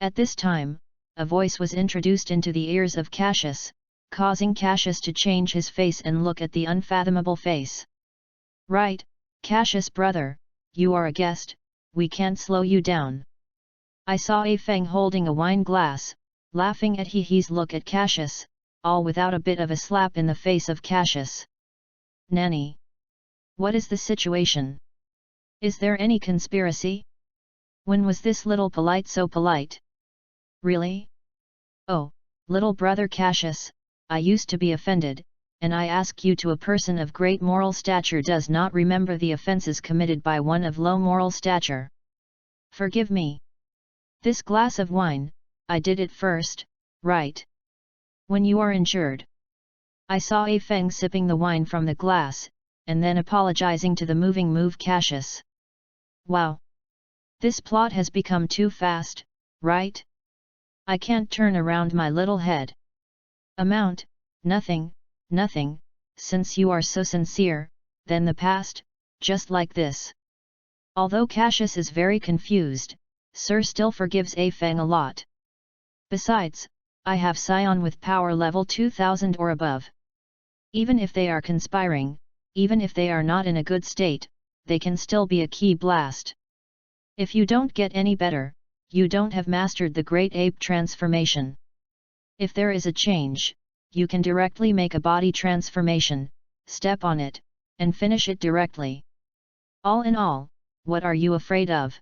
At this time, a voice was introduced into the ears of Cassius, causing Cassius to change his face and look at the unfathomable face. Right, Cassius brother, you are a guest, we can't slow you down. I saw A Feng holding a wine glass, laughing at He's look at Cassius, all without a bit of a slap in the face of Cassius. Nanny! What is the situation? Is there any conspiracy? When was this little polite so polite? Really? Oh, little brother Cassius, I used to be offended, and I ask you to a person of great moral stature does not remember the offences committed by one of low moral stature. Forgive me. This glass of wine, I did it first, right? When you are injured. I saw A Feng sipping the wine from the glass, and then apologizing to the move Cassius. Wow! This plot has become too fast, right? I can't turn around my little head. Nothing, since you are so sincere, then the past, just like this. Although Cassius is very confused, Sir still forgives A Feng a lot. Besides, I have Scion with power level 2000 or above. Even if they are conspiring, even if they are not in a good state, they can still be a key blast. If you don't get any better, you don't have mastered the great ape transformation. If there is a change, you can directly make a body transformation, step on it, and finish it directly. All in all, what are you afraid of?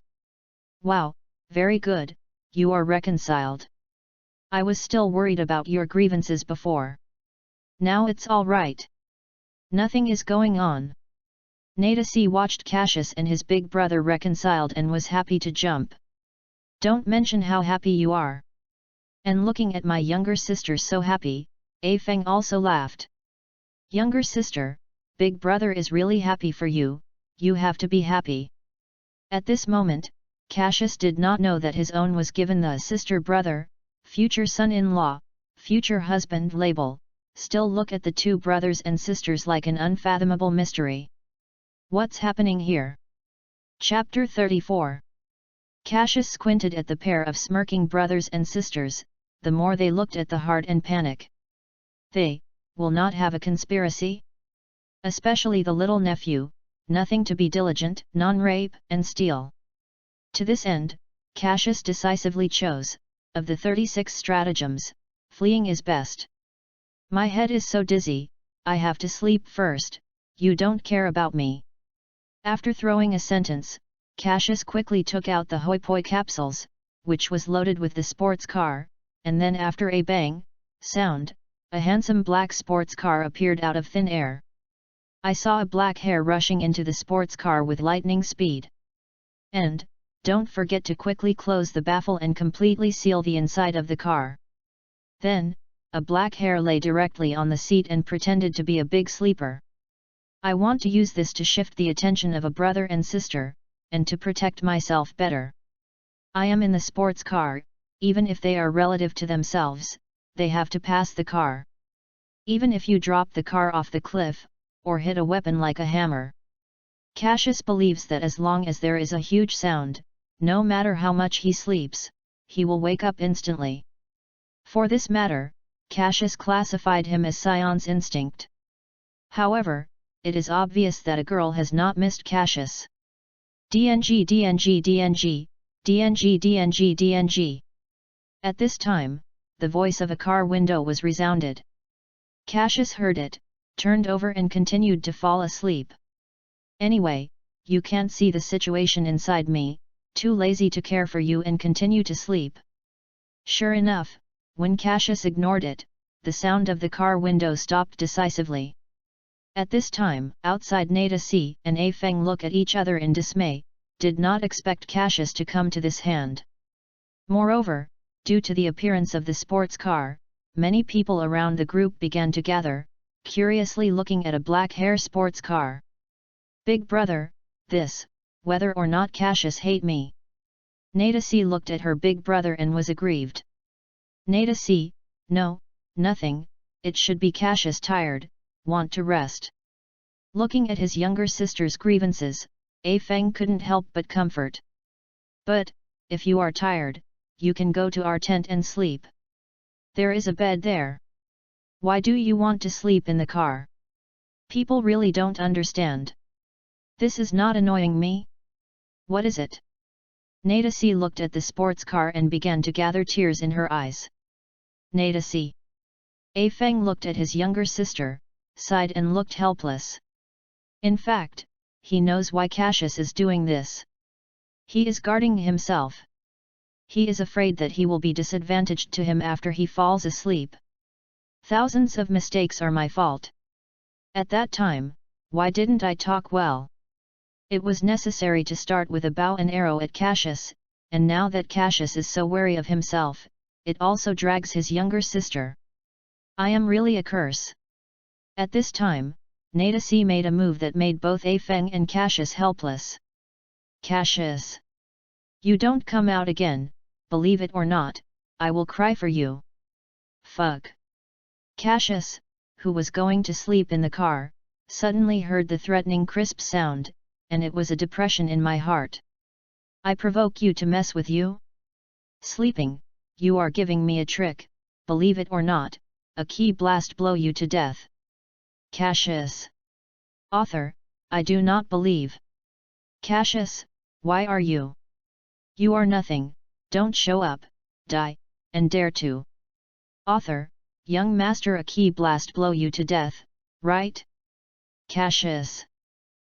Wow, very good, you are reconciled. I was still worried about your grievances before. Now it's all right. Nothing is going on. Nadasi watched Cassius and his big brother reconciled and was happy to jump. Don't mention how happy you are. And looking at my younger sister so happy, A Feng also laughed. Younger sister, big brother is really happy for you, you have to be happy. At this moment, Cassius did not know that his own was given the sister-brother, future son-in-law, future husband label, still look at the two brothers and sisters like an unfathomable mystery. What's happening here? Chapter 34. Cassius squinted at the pair of smirking brothers and sisters, the more they looked at the heart and panic. They will not have a conspiracy? Especially the little nephew, nothing to be diligent, non-rape and steal. To this end, Cassius decisively chose, of the 36 stratagems, fleeing is best. My head is so dizzy, I have to sleep first, you don't care about me. After throwing a sentence, Cassius quickly took out the hoi-poi capsules, which was loaded with the sports car, and then after a bang sound, a handsome black sports car appeared out of thin air. I saw a black hair rushing into the sports car with lightning speed. And, don't forget to quickly close the baffle and completely seal the inside of the car. Then, a black hair lay directly on the seat and pretended to be a big sleeper. I want to use this to shift the attention of a brother and sister, and to protect myself better. I am in the sports car, even if they are relative to themselves, they have to pass the car. Even if you drop the car off the cliff, or hit a weapon like a hammer. Cassius believes that as long as there is a huge sound, no matter how much he sleeps, he will wake up instantly. For this matter, Cassius classified him as Scion's instinct. However, it is obvious that a girl has not missed Cassius. DNG DNG DNG, DNG DNG DNG. At this time, the voice of a car window was resounded. Cassius heard it, turned over and continued to fall asleep. Anyway, you can't see the situation inside me, too lazy to care for you and continue to sleep. Sure enough, when Cassius ignored it, the sound of the car window stopped decisively. At this time, outside Nada C and A Feng look at each other in dismay, did not expect Cassius to come to this hand. Moreover, due to the appearance of the sports car, many people around the group began to gather, curiously looking at a black hair sports car. Big brother, this, whether or not Cassius hate me. Nada C looked at her big brother and was aggrieved. Nada C, no, nothing, it should be Cassius tired, want to rest. Looking at his younger sister's grievances, A Feng couldn't help but comfort. But, if you are tired, you can go to our tent and sleep. There is a bed there. Why do you want to sleep in the car? People really don't understand. This is not annoying me? What is it? Nada C looked at the sports car and began to gather tears in her eyes. Nada C. A Feng looked at his younger sister, sighed and looked helpless. In fact, he knows why Cassius is doing this. He is guarding himself. He is afraid that he will be disadvantaged to him after he falls asleep. Thousands of mistakes are my fault. At that time, why didn't I talk well? It was necessary to start with a bow and arrow at Cassius, and now that Cassius is so wary of himself, it also drags his younger sister. I am really a curse. At this time, Nada C made a move that made both A Feng and Cassius helpless. Cassius! You don't come out again, believe it or not, I will cry for you. Fuck! Cassius, who was going to sleep in the car, suddenly heard the threatening crisp sound, and it was a depression in my heart. I provoke you to mess with you? Sleeping, you are giving me a trick, believe it or not, a key blast blow you to death. Cassius. Author, I do not believe. Cassius, why are you? You are nothing, don't show up, die, and dare to. Author, young master, a key blast blow you to death, right? Cassius.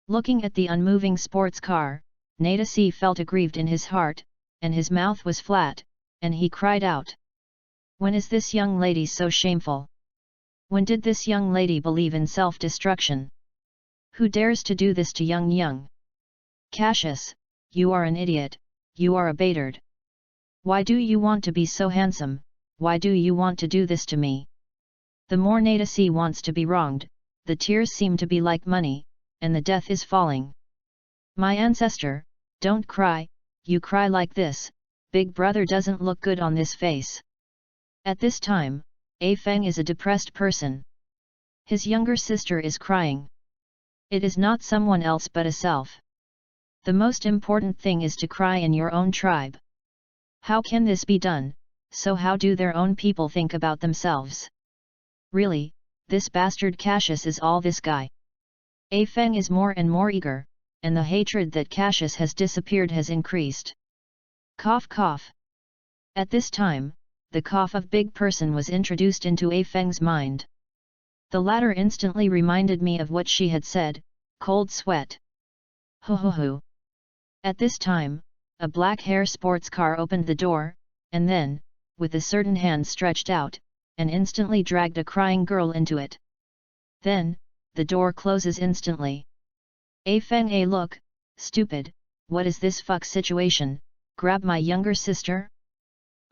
Looking at the unmoving sports car, Nada C felt aggrieved in his heart, and his mouth was flat, and he cried out. When is this young lady so shameful? When did this young lady believe in self-destruction? Who dares to do this to young? Cassius, you are an idiot, you are a batard. Why do you want to be so handsome, why do you want to do this to me? The more Nada C wants to be wronged, the tears seem to be like money, and the death is falling. My ancestor, don't cry, you cry like this, big brother doesn't look good on this face. At this time, A Feng is a depressed person. His younger sister is crying. It is not someone else but a self. The most important thing is to cry in your own tribe. How can this be done? So how do their own people think about themselves? Really, this bastard Cassius is all this guy. A Feng is more and more eager, and the hatred that Cassius has disappeared has increased. Cough cough. At this time, the cough of big person was introduced into A Feng's mind. The latter instantly reminded me of what she had said, cold sweat. Ho ho ho. At this time, a black hair sports car opened the door, and then, with a certain hand stretched out, and instantly dragged a crying girl into it. Then, the door closes instantly. A Feng A look, stupid, what is this fuck situation, grab my younger sister?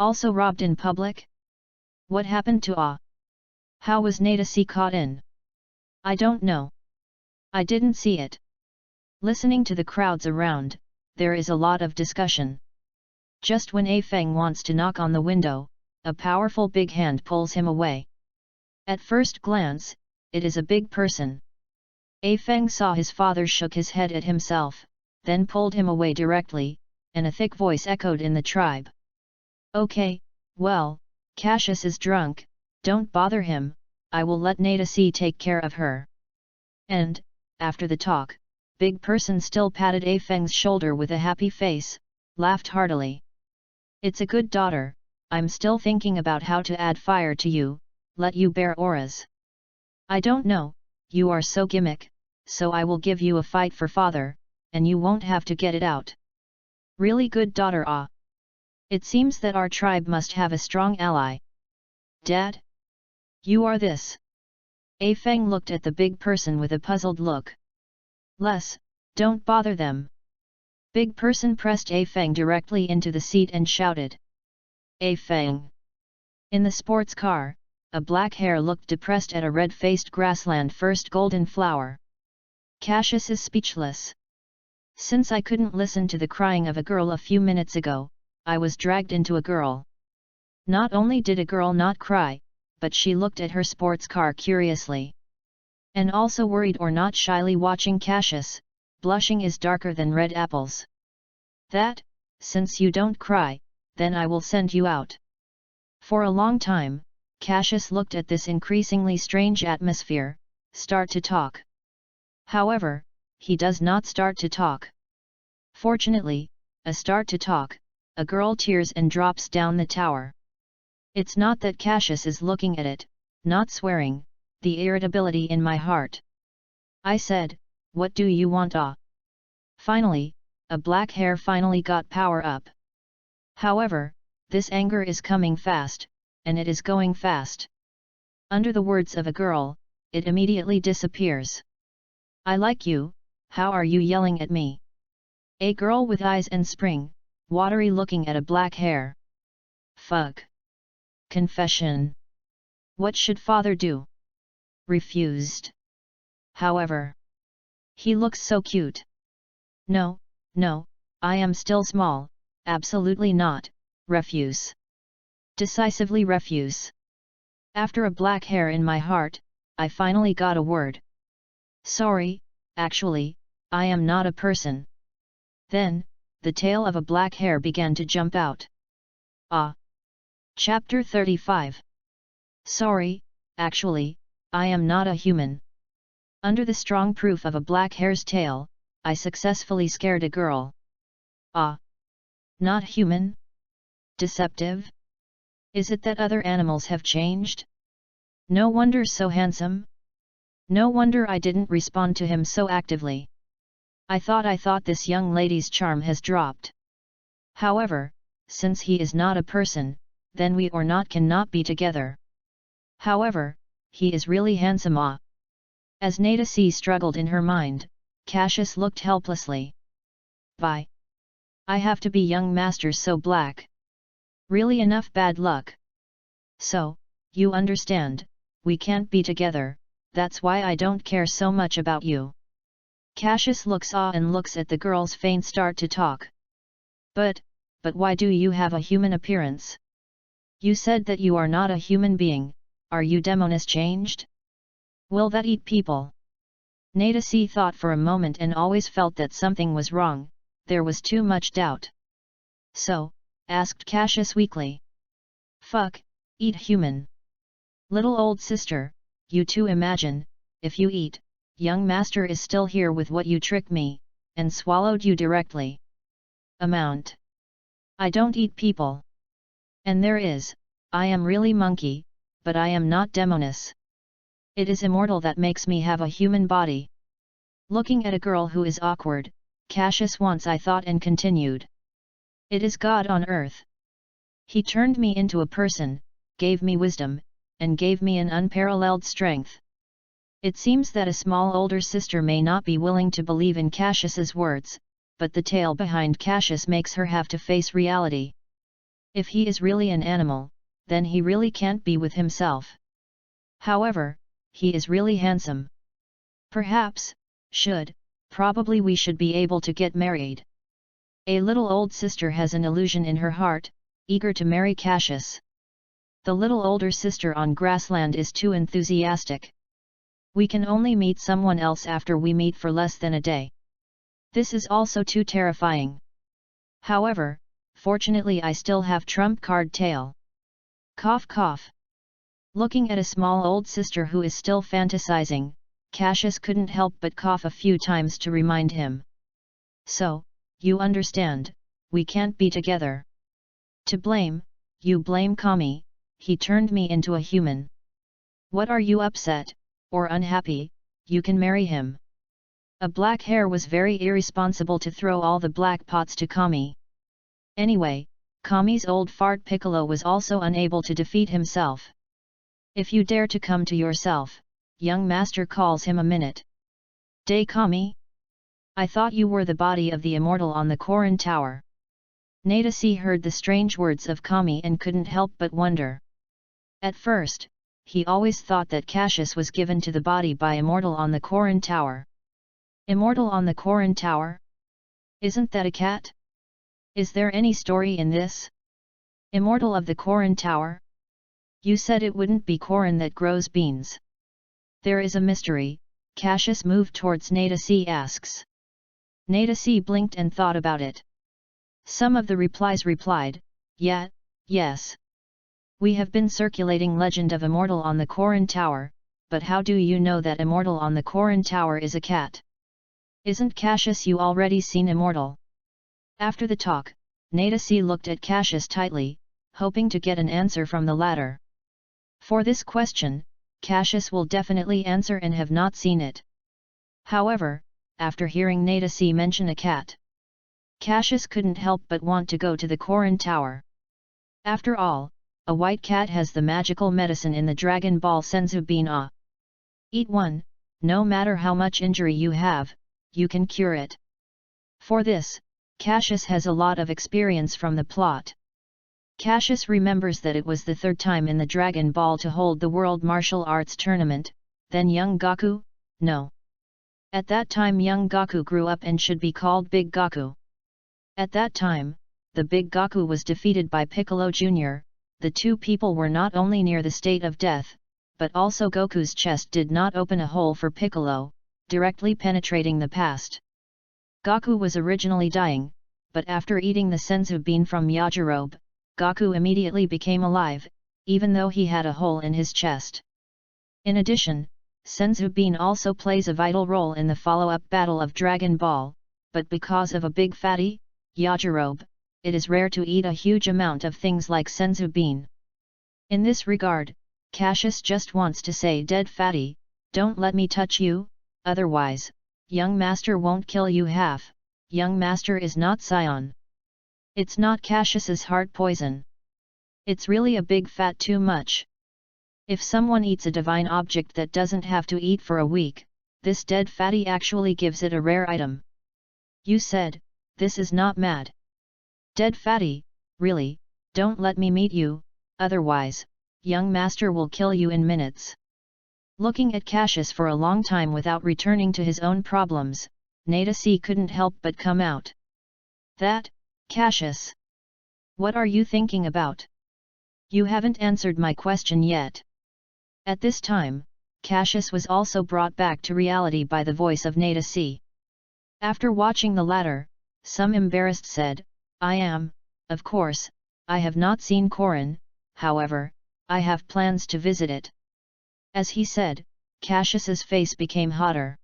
Also robbed in public? What happened to Ah? How was Nada C caught in? I don't know. I didn't see it. Listening to the crowds around, there is a lot of discussion. Just when A Feng wants to knock on the window, a powerful big hand pulls him away. At first glance, it is a big person. A Feng saw his father shook his head at himself, then pulled him away directly, and a thick voice echoed in the tribe. Okay, well, Cassius is drunk, don't bother him, I will let Nada C take care of her. And, after the talk, big person still patted A Feng's shoulder with a happy face, laughed heartily. It's a good daughter, I'm still thinking about how to add fire to you, let you bear auras. I don't know, you are so gimmick, so I will give you a fight for father, and you won't have to get it out. Really good daughter ah. It seems that our tribe must have a strong ally. Dad? You are this. A Feng looked at the big person with a puzzled look. Les, don't bother them. Big person pressed A Feng directly into the seat and shouted. A Feng. In the sports car, a black hair looked depressed at a red-faced grassland first golden flower. Cassius is speechless. Since I couldn't listen to the crying of a girl a few minutes ago, I was dragged into a girl. Not only did a girl not cry, but she looked at her sports car curiously. And also worried or not shyly watching Cassius, blushing is darker than red apples. That, since you don't cry, then I will send you out. For a long time, Cassius looked at this increasingly strange atmosphere, start to talk. However, he does not start to talk. Fortunately, a start to talk, a girl tears and drops down the tower. It's not that Cassius is looking at it, not swearing, the irritability in my heart. I said, what do you want ah? Finally, a black hair finally got power up. However, this anger is coming fast, and it is going fast. Under the words of a girl, it immediately disappears. I like you, how are you yelling at me? A girl with eyes and spring, watery looking at a black hair. Fuck. Confession. What should father do? Refused. However. He looks so cute. No, no, I am still small, absolutely not, refuse. Decisively refuse. After a black hair in my heart, I finally got a word. Sorry, actually, I am not a person. Then, the tail of a black hair began to jump out. Ah. Chapter 35. Sorry, actually, I am not a human. Under the strong proof of a black hare's tail, I successfully scared a girl. Ah. Not human? Deceptive? Is it that other animals have changed? No wonder so handsome? No wonder I didn't respond to him so actively. I thought this young lady's charm has dropped. However, since he is not a person, then we or not cannot be together. However, he is really handsome ah. As Nada C struggled in her mind, Cassius looked helplessly. Bye. I have to be young master so black. Really enough bad luck. So, you understand, we can't be together, that's why I don't care so much about you. Cassius looks and looks at the girl's faint start to talk. But why do you have a human appearance? You said that you are not a human being, are you demoness changed? Will that eat people? Nadasi thought for a moment and always felt that something was wrong, there was too much doubt. So, asked Cassius weakly. Fuck, eat human. Little old sister, you too imagine, if you eat, young master is still here with what you trick me, and swallowed you directly. Amount. I don't eat people. And there is, I am really monkey, but I am not demoness. It is immortal that makes me have a human body. Looking at a girl who is awkward, Cassius once I thought and continued. It is God on earth. He turned me into a person, gave me wisdom, and gave me an unparalleled strength. It seems that a small older sister may not be willing to believe in Cassius's words, but the tale behind Cassius makes her have to face reality. If he is really an animal, then he really can't be with himself. However, he is really handsome. Perhaps, probably we should be able to get married. A little old sister has an illusion in her heart, eager to marry Cassius. The little older sister on grassland is too enthusiastic. We can only meet someone else after we meet for less than a day. This is also too terrifying. However, fortunately I still have trump card tail. Cough cough. Looking at a small old sister who is still fantasizing, Cassius couldn't help but cough a few times to remind him. So, you understand, we can't be together. To blame, you blame Kami, he turned me into a human. What are you upset, or unhappy, you can marry him. A black hair was very irresponsible to throw all the black pots to Kami. Anyway, Kami's old fart Piccolo was also unable to defeat himself. If you dare to come to yourself, young master calls him a minute. Day Kami? I thought you were the body of the immortal on the Koran tower. Nadasi heard the strange words of Kami and couldn't help but wonder. At first, he always thought that Cassius was given to the body by immortal on the Koran tower. Immortal on the Koran tower? Isn't that a cat? Is there any story in this? Immortal of the Koran tower? You said it wouldn't be Koran that grows beans. There is a mystery, Cassius moved towards Nadasi asks. Nadasi blinked and thought about it. Some of the replies replied, yeah, yes. We have been circulating legend of immortal on the Koran tower, but how do you know that immortal on the Koran tower is a cat? Isn't Cassius you already seen immortal? After the talk, Nadasi looked at Cassius tightly, hoping to get an answer from the latter. For this question, Cassius will definitely answer and have not seen it. However, after hearing Nadasi mention a cat, Cassius couldn't help but want to go to the Koran tower. After all, a white cat has the magical medicine in the Dragon Ball Senzu bean. Eat one, no matter how much injury you have, you can cure it. For this, Cassius has a lot of experience from the plot. Cassius remembers that it was the third time in the Dragon Ball to hold the World Martial Arts Tournament, then young Goku, no. At that time young Goku grew up and should be called Big Goku. At that time, the Big Goku was defeated by Piccolo Jr., the two people were not only near the state of death, but also Goku's chest did not open a hole for Piccolo, directly penetrating the past. Goku was originally dying, but after eating the Senzu bean from Yajirobe, Goku immediately became alive, even though he had a hole in his chest. In addition, Senzu bean also plays a vital role in the follow-up battle of Dragon Ball, but because of a big fatty, Yajirobe, it is rare to eat a huge amount of things like Senzu bean. In this regard, Cassius just wants to say dead fatty, don't let me touch you, otherwise, young master won't kill you half, young master is not Scion. It's not Cassius's heart poison. It's really a big fat too much. If someone eats a divine object that doesn't have to eat for a week, this dead fatty actually gives it a rare item. You said, this is not mad. Dead fatty, really, don't let me meet you, otherwise, young master will kill you in minutes. Looking at Cassius for a long time without returning to his own problems, Nadasi couldn't help but come out. That, Cassius. What are you thinking about? You haven't answered my question yet. At this time, Cassius was also brought back to reality by the voice of Nadasi. After watching the latter, some embarrassed said, of course, I have not seen Corin, however, I have plans to visit it. As he said, Cassius's face became hotter.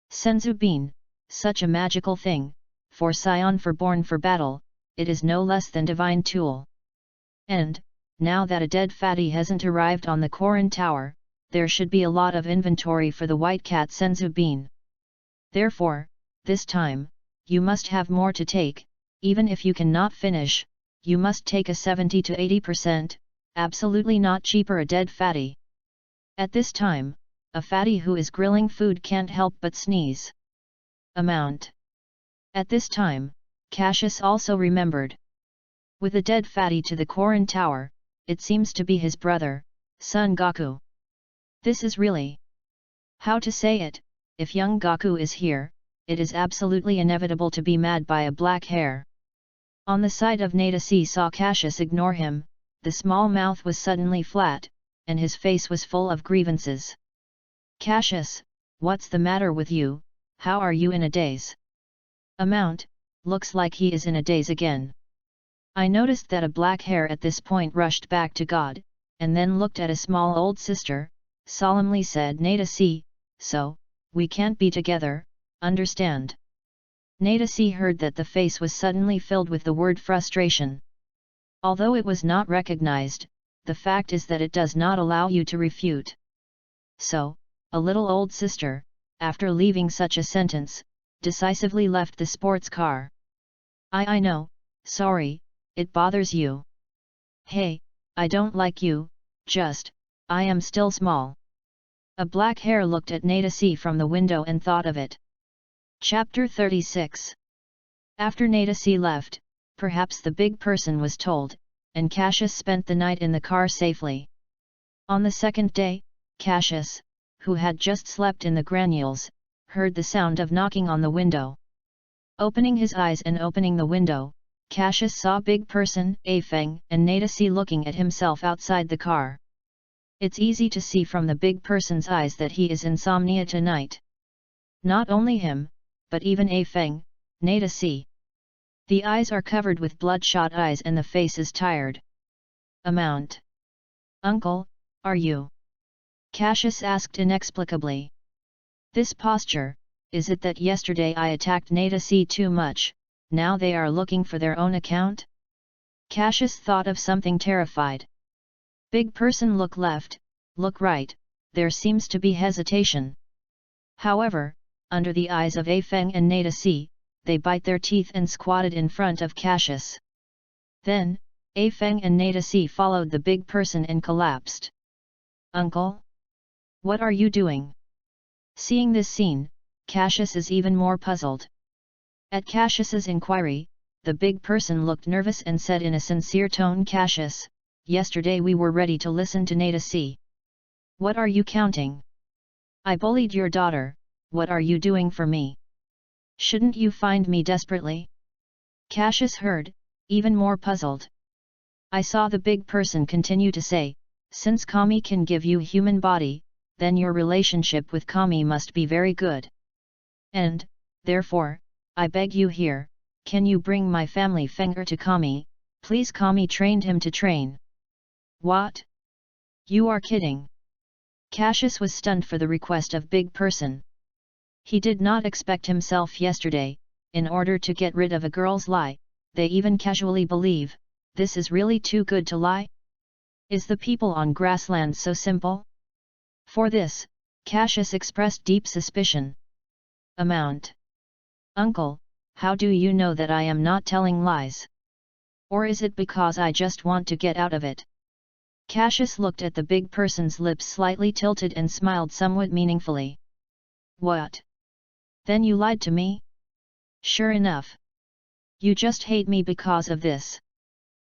Senzubin, such a magical thing, for scion born for battle, it is no less than divine tool. And, now that a dead fatty hasn't arrived on the Corin Tower, there should be a lot of inventory for the white cat Senzubin. Therefore, this time, you must have more to take, even if you cannot finish, you must take a 70 to 80%, absolutely not cheaper a dead fatty. At this time, a fatty who is grilling food can't help but sneeze. Amount. At this time, Cassius also remembered. With a dead fatty to the Corin Tower, it seems to be his brother, son Gaku. This is really. How to say it, if young Gaku is here, it is absolutely inevitable to be mad by a black hair. On the side of Nadasi saw Cassius ignore him, the small mouth was suddenly flat, and his face was full of grievances. Cassius, what's the matter with you, how are you in a daze? Amount, looks like he is in a daze again. I noticed that a black hair at this point rushed back to God, and then looked at a small old sister, solemnly said Nadasi, so, we can't be together, understand? Nadasi heard that the face was suddenly filled with the word frustration. Although it was not recognized, the fact is that it does not allow you to refute. So, a little old sister, after leaving such a sentence, decisively left the sports car. I know, sorry, it bothers you. Hey, I don't like you, just, I am still small. A black hair looked at Nadasi from the window and thought of it. Chapter 36. After Nadasi left, perhaps the big person was told, and Cassius spent the night in the car safely. On the second day, Cassius, who had just slept in the granules, heard the sound of knocking on the window. Opening his eyes and opening the window, Cassius saw big person, Afeng, and Nadasi looking at himself outside the car. It's easy to see from the big person's eyes that he is insomnia tonight. Not only him, but even Afeng, Nadasi. The eyes are covered with bloodshot eyes and the face is tired. Amount. Uncle, are you? Cassius asked inexplicably. This posture, is it that yesterday I attacked Nadasi too much, now they are looking for their own account? Cassius thought of something terrified. Big person look left, look right, there seems to be hesitation. However, under the eyes of Afeng and Nadasi, they bite their teeth and squatted in front of Cassius. Then, Afeng and Nadasi followed the big person and collapsed. Uncle? What are you doing? Seeing this scene, Cassius is even more puzzled. At Cassius's inquiry, the big person looked nervous and said in a sincere tone, Cassius, yesterday we were ready to listen to Nadasi. What are you counting? I bullied your daughter, what are you doing for me? Shouldn't you find me desperately? Cassius heard, even more puzzled. I saw the big person continue to say, since Kami can give you human body, then your relationship with Kami must be very good. And, therefore, I beg you here, can you bring my family Fenger to Kami, please Kami trained him to train. What? You are kidding. Cassius was stunned for the request of big person. He did not expect himself yesterday, in order to get rid of a girl's lie, they even casually believe, this is really too good to lie? Is the people on grassland so simple? For this, Cassius expressed deep suspicion. Amount. Uncle, how do you know that I am not telling lies? Or is it because I just want to get out of it? Cassius looked at the big person's lips slightly tilted and smiled somewhat meaningfully. What? Then you lied to me? Sure enough. You just hate me because of this.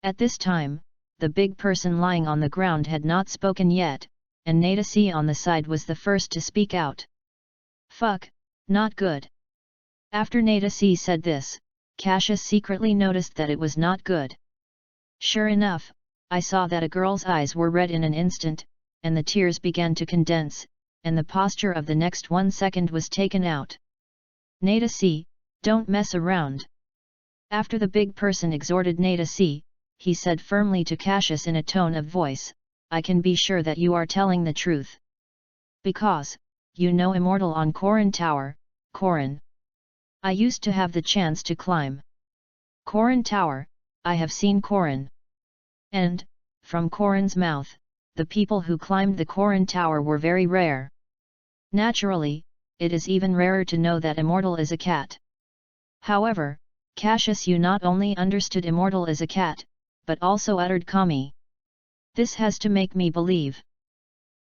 At this time, the big person lying on the ground had not spoken yet, and Nadasi on the side was the first to speak out. Fuck, not good. After Nadasi said this, Cassius secretly noticed that it was not good. Sure enough, I saw that a girl's eyes were red in an instant, and the tears began to condense, and the posture of the next 1 second was taken out. Nadasi, don't mess around. After the big person exhorted Nadasi, he said firmly to Cassius in a tone of voice, I can be sure that you are telling the truth. Because, you know immortal on Korin Tower, Korin. I used to have the chance to climb Korin Tower, I have seen Korin. And, from Korin's mouth, the people who climbed the Korin Tower were very rare. Naturally, it is even rarer to know that immortal is a cat. However, Cassius, you not only understood immortal as a cat, but also uttered kami. This has to make me believe.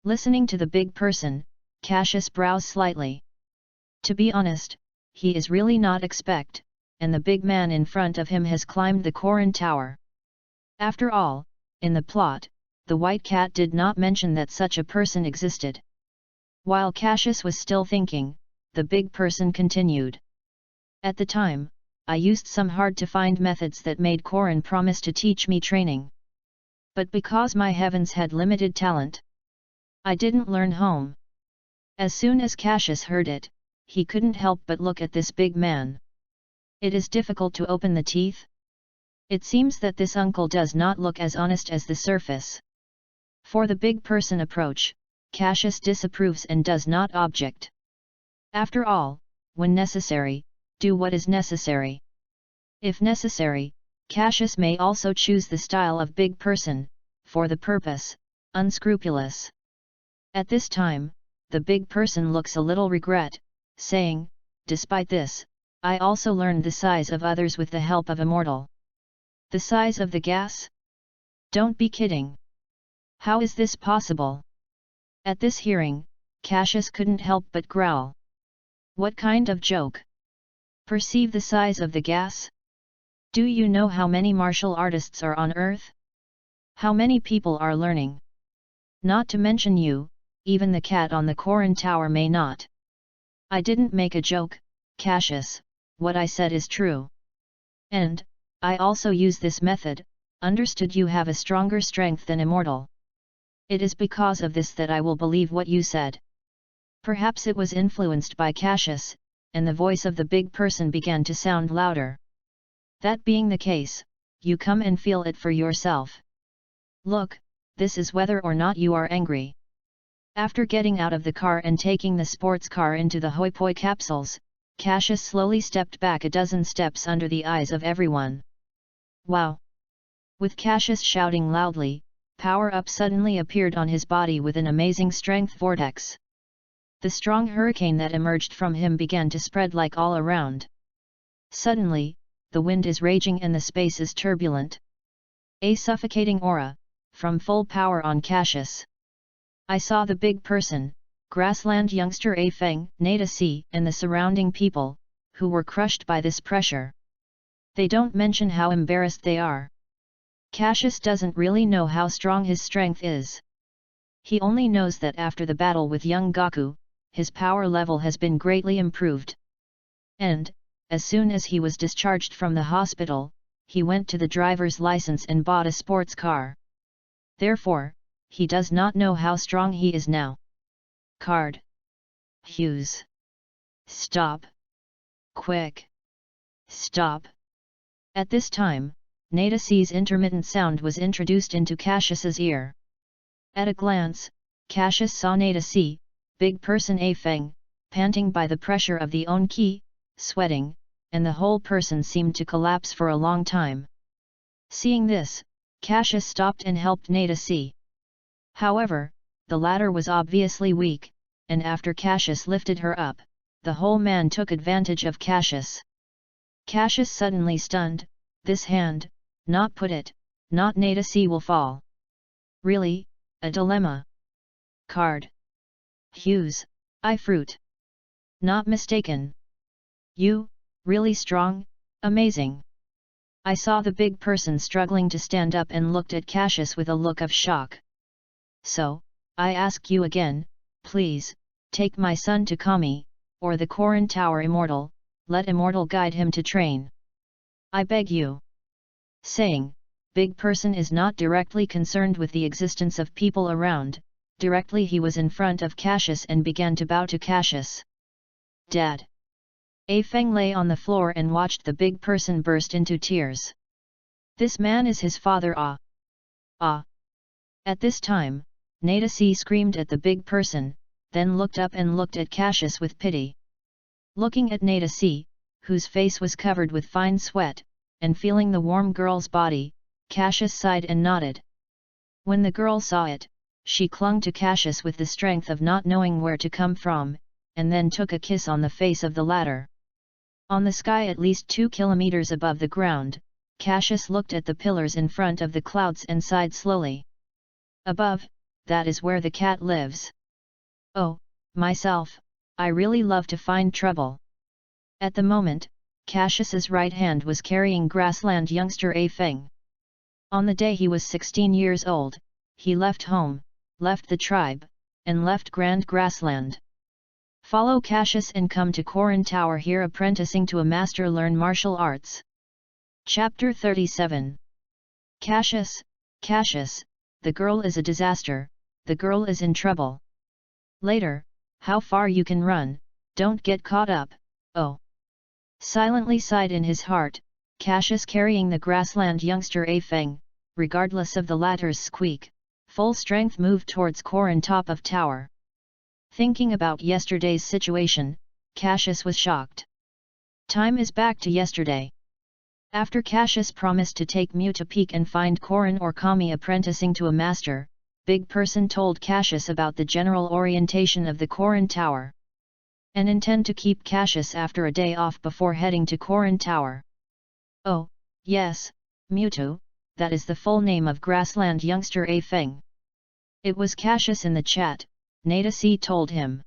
Listening to the big person, Cassius brows slightly. To be honest, he is really not expect, and the big man in front of him has climbed the Korin Tower. After all, in the plot, the white cat did not mention that such a person existed. While Cassius was still thinking, the big person continued. At the time, I used some hard-to-find methods that made Korin promise to teach me training. But because my heavens had limited talent, I didn't learn home. As soon as Cassius heard it, he couldn't help but look at this big man. It is difficult to open the teeth. It seems that this uncle does not look as honest as the surface. For the big person approach, Cassius disapproves and does not object. After all, when necessary, do what is necessary. If necessary, Cassius may also choose the style of big person, for the purpose, unscrupulous. At this time, the big person looks a little regret, saying, despite this, I also learned the size of others with the help of immortal. The size of the gas? Don't be kidding. How is this possible? At this hearing, Cassius couldn't help but growl. What kind of joke? Perceive the size of the gas? Do you know how many martial artists are on Earth? How many people are learning? Not to mention you, even the cat on the Korin Tower may not. I didn't make a joke, Cassius, what I said is true. And, I also use this method, understood you have a stronger strength than immortal. It is because of this that I will believe what you said. Perhaps it was influenced by Cassius, and the voice of the big person began to sound louder. That being the case, you come and feel it for yourself. Look, this is whether or not you are angry. After getting out of the car and taking the sports car into the hoi poi capsules, Cassius slowly stepped back a dozen steps under the eyes of everyone. Wow! With Cassius shouting loudly, power-up suddenly appeared on his body with an amazing strength vortex. The strong hurricane that emerged from him began to spread like all around. Suddenly, the wind is raging and the space is turbulent. A suffocating aura, from full power on Cassius. I saw the big person, grassland youngster A Feng, Nadasi, and the surrounding people, who were crushed by this pressure. They don't mention how embarrassed they are. Cassius doesn't really know how strong his strength is. He only knows that after the battle with young Gaku, his power level has been greatly improved. And, as soon as he was discharged from the hospital, he went to the driver's license and bought a sports car. Therefore, he does not know how strong he is now. Card. Hughes. Stop. Quick. Stop. At this time, Nadasi's intermittent sound was introduced into Cassius's ear. At a glance, Cassius saw Nadasi, big person A Feng, panting by the pressure of the on-ki, sweating, and the whole person seemed to collapse for a long time. Seeing this, Cassius stopped and helped Nadasi. However, the latter was obviously weak, and after Cassius lifted her up, the whole man took advantage of Cassius. Cassius suddenly stunned, this hand, not put it, not Nadasi will fall. Really, a dilemma. Card. Hughes, I fruit. Not mistaken. You, really strong, amazing. I saw the big person struggling to stand up and looked at Cassius with a look of shock. So, I ask you again, please, take my son to Kami, or the Korin Tower immortal, let immortal guide him to train. I beg you. Saying, big person is not directly concerned with the existence of people around. Directly he was in front of Cassius and began to bow to Cassius. Dad. A Feng lay on the floor and watched the big person burst into tears. This man is his father. Ah! Ah! At this time, Nadasi screamed at the big person, then looked up and looked at Cassius with pity. Looking at Nadasi, whose face was covered with fine sweat, and feeling the warm girl's body, Cassius sighed and nodded. When the girl saw it, she clung to Cassius with the strength of not knowing where to come from, and then took a kiss on the face of the latter. On the sky at least 2 kilometers above the ground, Cassius looked at the pillars in front of the clouds and sighed slowly. Above, that is where the cat lives. Oh, myself, I really love to find trouble. At the moment, Cassius's right hand was carrying grassland youngster A Feng. On the day he was 16 years old, he left home, left the tribe, and left Grand Grassland. Follow Cassius and come to Koran Tower here apprenticing to a master learn martial arts. Chapter 37. Cassius, Cassius, the girl is a disaster, the girl is in trouble. Later, how far you can run, don't get caught up, oh. Silently sighed in his heart, Cassius carrying the grassland youngster A Feng, regardless of the latter's squeak, full strength moved towards Koran top of tower. Thinking about yesterday's situation, Cassius was shocked. Time is back to yesterday. After Cassius promised to take Mu to Peak and find Koran or Kami apprenticing to a master, Big Person told Cassius about the general orientation of the Koran Tower. And intend to keep Cassius after a day off before heading to Koran Tower. Oh, yes, Mewtwo, that is the full name of grassland youngster A Feng. It was Cassius in the chat, Nadasi told him.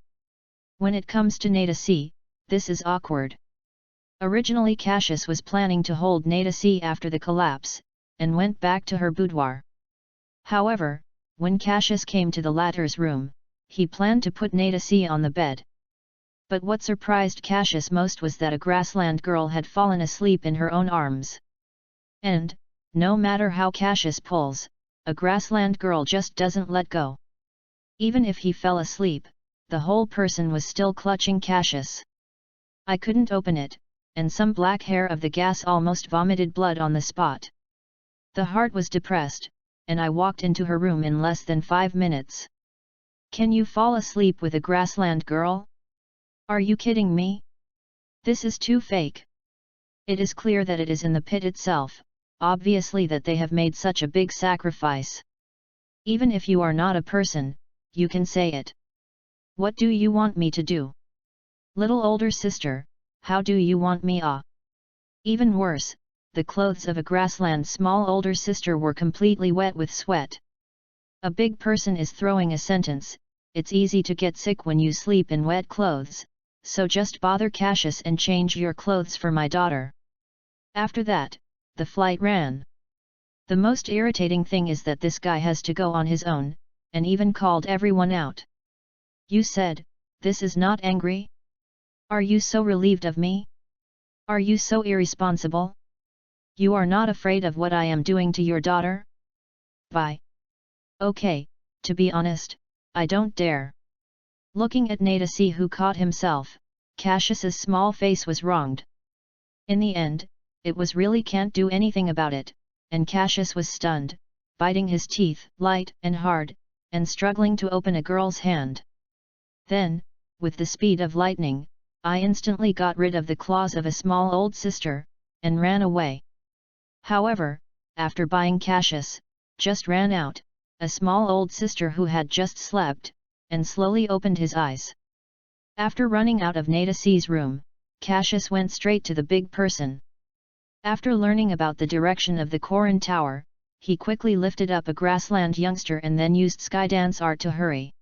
When it comes to Nadasi, this is awkward. Originally Cassius was planning to hold Nadasi after the collapse, and went back to her boudoir. However, when Cassius came to the latter's room, he planned to put Nadasi on the bed. But what surprised Cassius most was that a grassland girl had fallen asleep in her own arms. And, no matter how Cassius pulls, a grassland girl just doesn't let go. Even if he fell asleep, the whole person was still clutching Cassius. I couldn't open it, and some black hair of the gas almost vomited blood on the spot. The heart was depressed, and I walked into her room in less than 5 minutes. Can you fall asleep with a grassland girl? Are you kidding me? This is too fake. It is clear that it is in the pit itself, obviously that they have made such a big sacrifice. Even if you are not a person, you can say it. What do you want me to do? Little older sister, how do you want me? Even worse, the clothes of a grassland small older sister were completely wet with sweat. A big person is throwing a sentence, it's easy to get sick when you sleep in wet clothes, so just bother Cassius and change your clothes for my daughter. After that, the flight ran. The most irritating thing is that this guy has to go on his own, and even called everyone out. You said, this is not angry? Are you so relieved of me? Are you so irresponsible? You are not afraid of what I am doing to your daughter? Bye. Okay, to be honest, I don't dare. Looking at Nadasi who caught himself, Cassius's small face was wronged. In the end, it was really can't do anything about it, and Cassius was stunned, biting his teeth light and hard, and struggling to open a girl's hand. Then, with the speed of lightning, I instantly got rid of the claws of a small old sister, and ran away. However, after buying Cassius, just ran out, a small old sister who had just slept, and slowly opened his eyes. After running out of Nadasi's room, Cassius went straight to the big person. After learning about the direction of the Koran Tower, he quickly lifted up a grassland youngster and then used skydance art to hurry.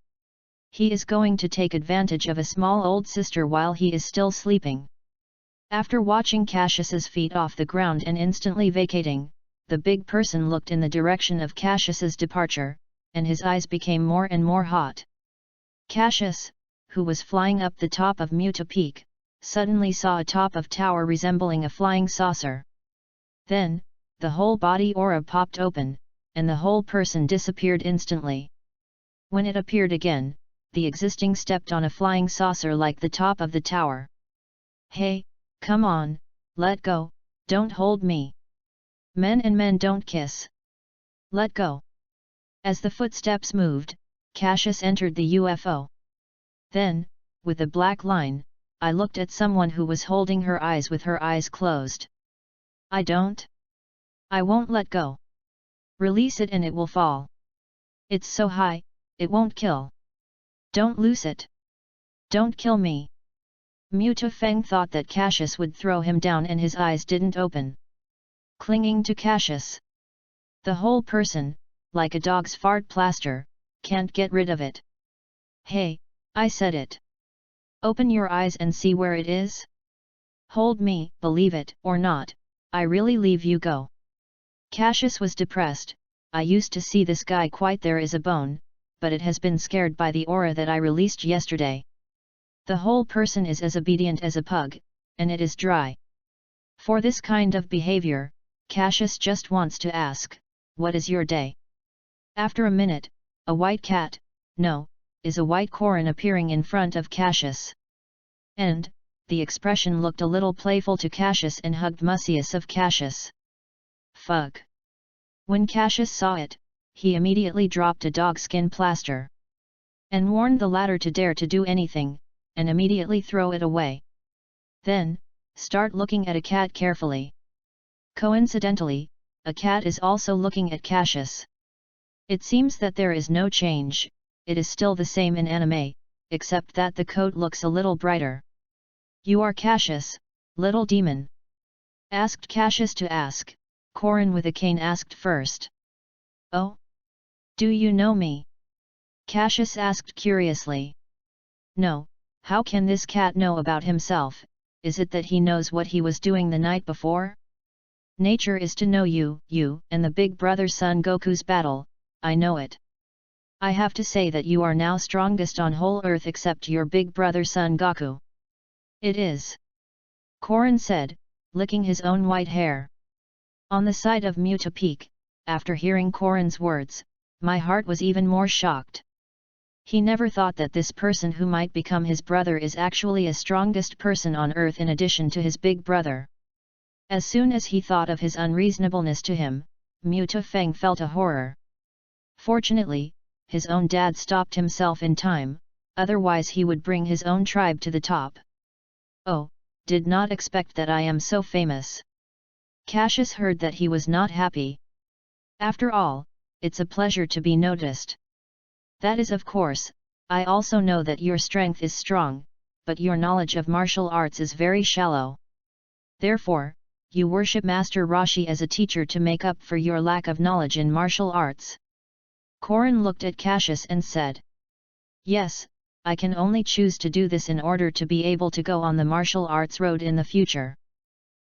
He is going to take advantage of a small old sister while he is still sleeping. After watching Cassius's feet off the ground and instantly vacating, the big person looked in the direction of Cassius's departure, and his eyes became more and more hot. Cassius, who was flying up the top of Muta Peak, suddenly saw a top of tower resembling a flying saucer. Then, the whole body aura popped open, and the whole person disappeared instantly. When it appeared again, the existing stepped on a flying saucer like the top of the tower. "Hey, come on, let go, don't hold me. Men and men don't kiss. Let go." As the footsteps moved, Cassius entered the UFO. Then, with a black line, I looked at someone who was holding her eyes with her eyes closed. I won't let go. Release it and it will fall. It's so high, it won't kill. Don't loose it. Don't kill me. Muta Feng thought that Cassius would throw him down and his eyes didn't open. Clinging to Cassius. The whole person, like a dog's fart plaster, can't get rid of it. "Hey, I said it. Open your eyes and see where it is. Hold me, believe it or not, I really leave you go." Cassius was depressed. I used to see this guy quite there is a bone, but it has been scared by the aura that I released yesterday. The whole person is as obedient as a pug, and it is dry. For this kind of behavior, Cassius just wants to ask, "What is your day?" After a minute, a white cat, no, is a white Koran appearing in front of Cassius. And, the expression looked a little playful to Cassius and hugged Mucius of Cassius. Fug. When Cassius saw it, he immediately dropped a dogskin plaster. And warned the latter to dare to do anything, and immediately throw it away. Then, start looking at a cat carefully. Coincidentally, a cat is also looking at Cassius. It seems that there is no change, it is still the same in anime, except that the coat looks a little brighter. "You are Cassius, little demon?" asked Cassius to ask. Koran with a cane asked first. "Oh? Do you know me?" Cassius asked curiously. "No, how can this cat know about himself? Is it that he knows what he was doing the night before? Nature is to know you and the big brother Son Goku's battle, I know it. I have to say that you are now strongest on whole earth except your big brother Son Goku." "It is," Koran said, licking his own white hair. On the side of Muta Peak, after hearing Koran's words, my heart was even more shocked. He never thought that this person who might become his brother is actually a strongest person on earth in addition to his big brother. As soon as he thought of his unreasonableness to him, Muta Feng felt a horror. Fortunately, his own dad stopped himself in time, otherwise he would bring his own tribe to the top. "Oh, did not expect that I am so famous." Cassius heard that he was not happy. "After all, it's a pleasure to be noticed." "That is of course, I also know that your strength is strong, but your knowledge of martial arts is very shallow. Therefore, you worship Master Roshi as a teacher to make up for your lack of knowledge in martial arts." Koran looked at Cassius and said. "Yes, I can only choose to do this in order to be able to go on the martial arts road in the future.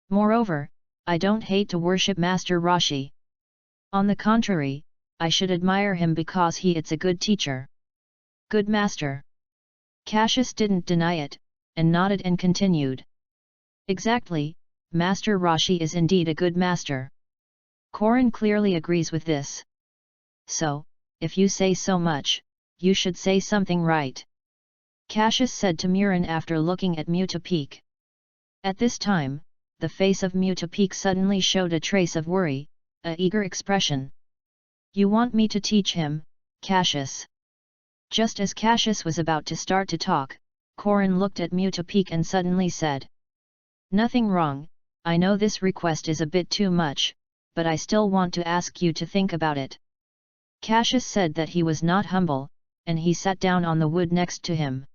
Moreover, I don't hate to worship Master Roshi. On the contrary, I should admire him because he is a good teacher. Good master." Cassius didn't deny it, and nodded and continued. "Exactly, Master Roshi is indeed a good master. Koran clearly agrees with this. So, if you say so much, you should say something right," Cassius said to Murin after looking at Muta Peak. At this time, the face of Muta Peak suddenly showed a trace of worry, a eager expression. "You want me to teach him, Cassius?" Just as Cassius was about to start to talk, Koran looked at Muta Peak and suddenly said. "Nothing wrong, I know this request is a bit too much, but I still want to ask you to think about it." Cassius said that he was not humble, and he sat down on the wood next to him.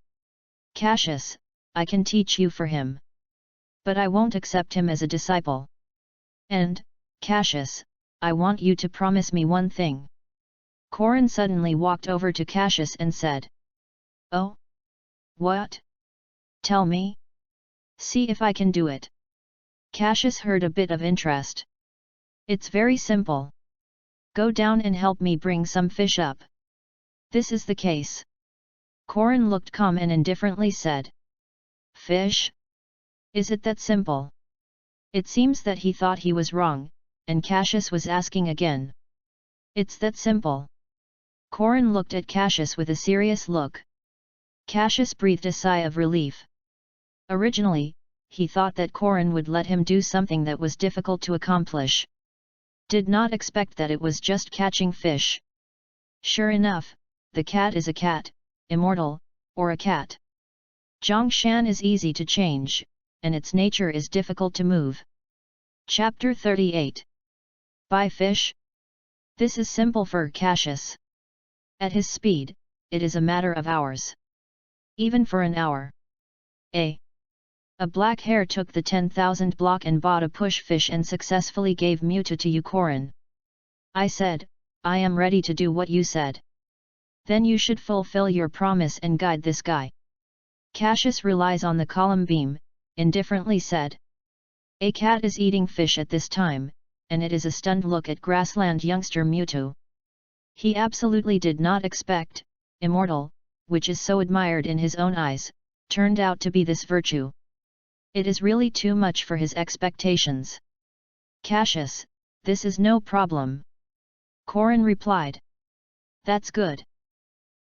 "Cassius, I can teach you for him. But I won't accept him as a disciple. And, Cassius, I want you to promise me one thing." Koran suddenly walked over to Cassius and said. "Oh? What? Tell me? See if I can do it." Cassius heard a bit of interest. "It's very simple. Go down and help me bring some fish up." "This is the case." Koran looked calm and indifferently said. "Fish? Is it that simple? It seems that he thought he was wrong, and Cassius was asking again. It's that simple. Corin looked at Cassius with a serious look. Cassius breathed a sigh of relief. Originally, he thought that Corin would let him do something that was difficult to accomplish. Did not expect that it was just catching fish. Sure enough, the cat is a cat, immortal, or a cat. Zhongshan is easy to change, and its nature is difficult to move. Chapter 38. Buy fish? This is simple for Cassius. At his speed, it is a matter of hours. Even for an hour. A black hare took the 10,000 block and bought a push fish and successfully gave Muta to you, Corin. I said, I am ready to do what you said. Then you should fulfill your promise and guide this guy. Cassius relies on the column beam, indifferently said. A cat is eating fish at this time, and it is a stunned look at grassland youngster Mewtwo. He absolutely did not expect, immortal, which is so admired in his own eyes, turned out to be this virtue. It is really too much for his expectations. Cassius, this is no problem. Corin replied. That's good.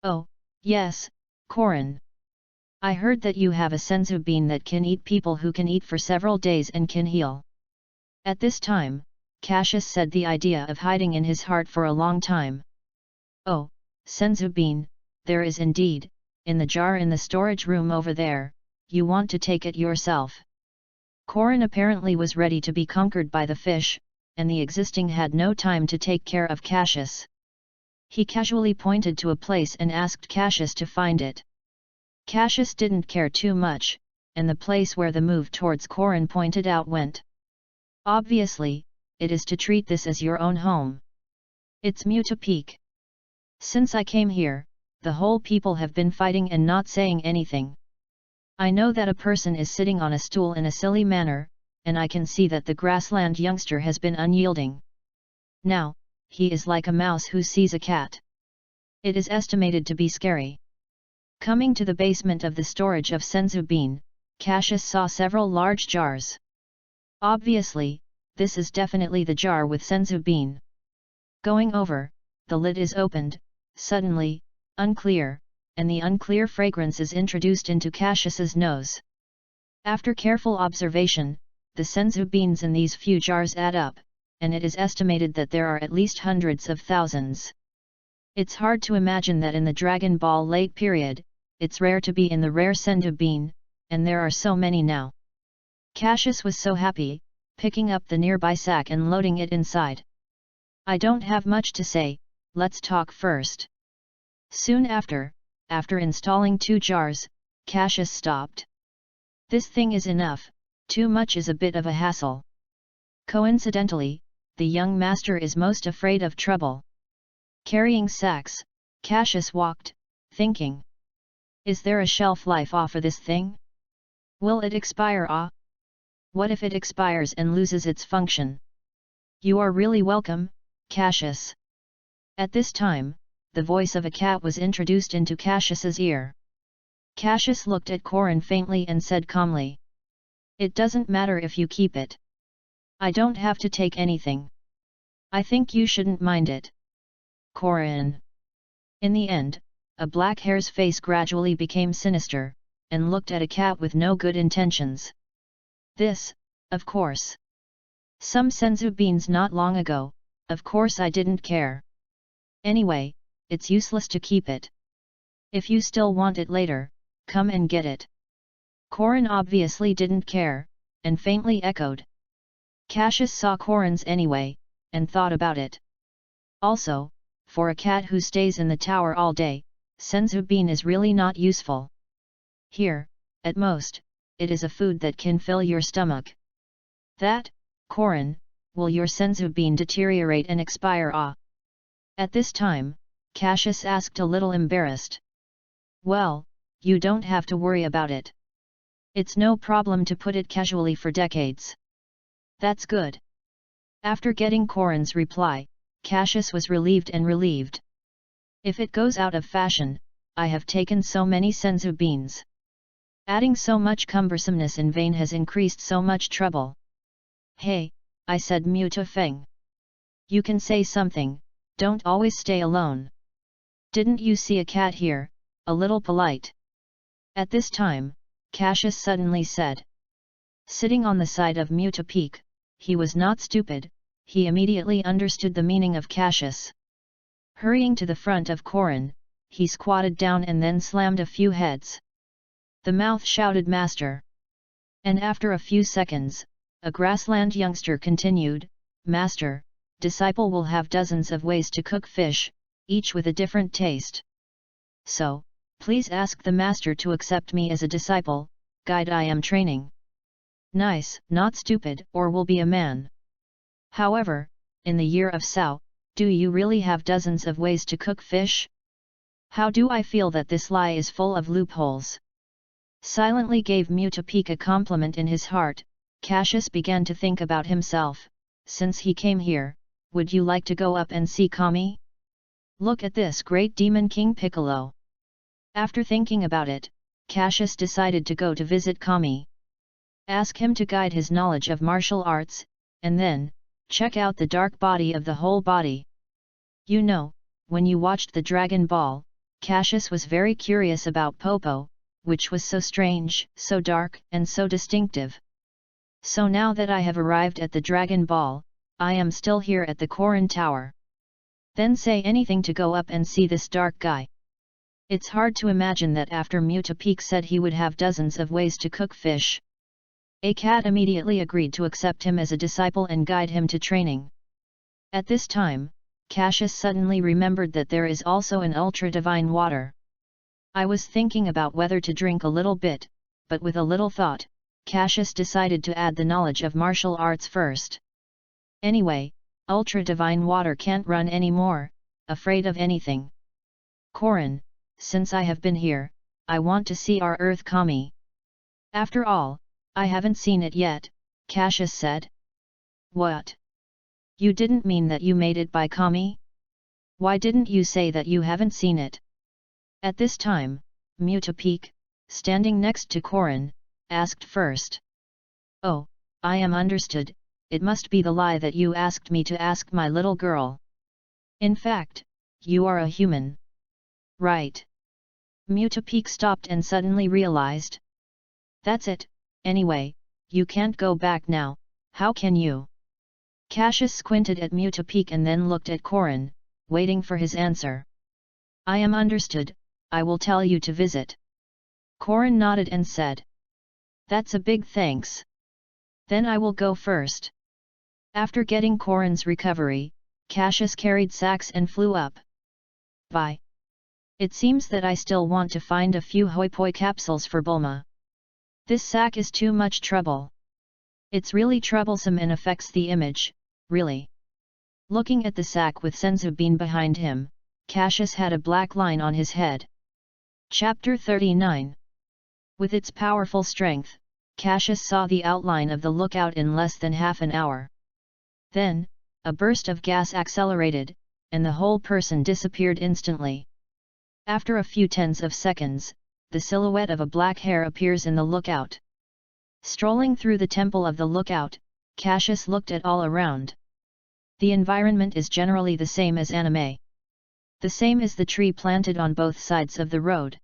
Oh, yes, Corin. I heard that you have a senzu bean that can eat people who can eat for several days and can heal. At this time, Cassius said the idea of hiding in his heart for a long time. Oh, senzu bean, there is indeed, in the jar in the storage room over there, you want to take it yourself. Corin apparently was ready to be conquered by the fish, and the existing had no time to take care of Cassius. He casually pointed to a place and asked Cassius to find it. Cassius didn't care too much, and the place where the move towards Corin pointed out went. Obviously, it is to treat this as your own home. It's Muta Peak. Since I came here, the whole people have been fighting and not saying anything. I know that a person is sitting on a stool in a silly manner, and I can see that the grassland youngster has been unyielding. Now, he is like a mouse who sees a cat. It is estimated to be scary. Coming to the basement of the storage of senzu bean, Cassius saw several large jars. Obviously, this is definitely the jar with senzu bean. Going over, the lid is opened, suddenly, unclear, and the unclear fragrance is introduced into Cassius's nose. After careful observation, the senzu beans in these few jars add up, and it is estimated that there are at least hundreds of thousands. It's hard to imagine that in the Dragon Ball late period, it's rare to be in the rare senzu bean, and there are so many now. Cassius was so happy, picking up the nearby sack and loading it inside. I don't have much to say, let's talk first. Soon after installing 2 jars, Cassius stopped. This thing is enough, too much is a bit of a hassle. Coincidentally, the young master is most afraid of trouble. Carrying sacks, Cassius walked, thinking. Is there a shelf life for this thing? Will it expire? What if it expires and loses its function? You are really welcome, Cassius. At this time, the voice of a cat was introduced into Cassius's ear. Cassius looked at Corin faintly and said calmly. It doesn't matter if you keep it. I don't have to take anything. I think you shouldn't mind it. Corin. In the end, a black hare's face gradually became sinister, and looked at a cat with no good intentions. This, of course. Some senzu beans not long ago, of course I didn't care. Anyway, it's useless to keep it. If you still want it later, come and get it. Corin obviously didn't care, and faintly echoed. Cassius saw Corin's anyway, and thought about it. Also, for a cat who stays in the tower all day, senzu bean is really not useful. Here, at most, it is a food that can fill your stomach. That, Corin, will your senzu bean deteriorate and expire? At this time, Cassius asked a little embarrassed. Well, you don't have to worry about it. It's no problem to put it casually for decades. That's good. After getting Corin's reply, Cassius was relieved and relieved. If it goes out of fashion, I have taken so many senzu beans. Adding so much cumbersomeness in vain has increased so much trouble. Hey, I said Mu to Feng. You can say something, don't always stay alone. Didn't you see a cat here, a little polite? At this time, Cassius suddenly said. Sitting on the side of Mu to Peak, he was not stupid, he immediately understood the meaning of Cassius. Hurrying to the front of Corin, he squatted down and then slammed a few heads. The mouth shouted Master. And after a few seconds, a grassland youngster continued, Master, disciple will have dozens of ways to cook fish, each with a different taste. So, please ask the master to accept me as a disciple, guide I am training. Nice, not stupid, or will be a man. However, in the year of Sao, do you really have dozens of ways to cook fish? How do I feel that this lie is full of loopholes? Silently gave Mu to Peak a compliment in his heart. Cassius began to think about himself. Since he came here, would you like to go up and see Kami? Look at this great demon King Piccolo. After thinking about it, Cassius decided to go to visit Kami. Ask him to guide his knowledge of martial arts, and then, check out the dark body of the whole body. You know, when you watched the Dragon Ball, Cassius was very curious about Popo, which was so strange, so dark, and so distinctive. So now that I have arrived at the Dragon Ball, I am still here at the Corin Tower. Then say anything to go up and see this dark guy. It's hard to imagine that after Mu to Peak said he would have dozens of ways to cook fish. A cat immediately agreed to accept him as a disciple and guide him to training. At this time, Cassius suddenly remembered that there is also an ultra-divine water. I was thinking about whether to drink a little bit, but with a little thought, Cassius decided to add the knowledge of martial arts first. Anyway, ultra-divine water can't run anymore, afraid of anything. Corin, since I have been here, I want to see our Earth Kami. After all, I haven't seen it yet, Cassius said. What? You didn't mean that you made it by Kami? Why didn't you say that you haven't seen it? At this time, Mu to Peak, standing next to Corin, asked first. Oh, I am understood, it must be the lie that you asked me to ask my little girl. In fact, you are a human. Right. Mu to Peak stopped and suddenly realized. That's it, anyway, you can't go back now, how can you? Cassius squinted at Mu to Peak and then looked at Corin, waiting for his answer. I am understood, I will tell you to visit. Corin nodded and said. That's a big thanks. Then I will go first. After getting Corin's recovery, Cassius carried sacks and flew up. Bye. It seems that I still want to find a few hoi poi capsules for Bulma. This sack is too much trouble. It's really troublesome and affects the image, really. Looking at the sack with Senzu Bean behind him, Cassius had a black line on his head. Chapter 39. With its powerful strength, Cassius saw the outline of the lookout in less than half an hour. Then, a burst of gas accelerated, and the whole person disappeared instantly. After a few tens of seconds, the silhouette of a black hair appears in the lookout. Strolling through the temple of the lookout, Cassius looked at all around. The environment is generally the same as anime. The same is the tree planted on both sides of the road.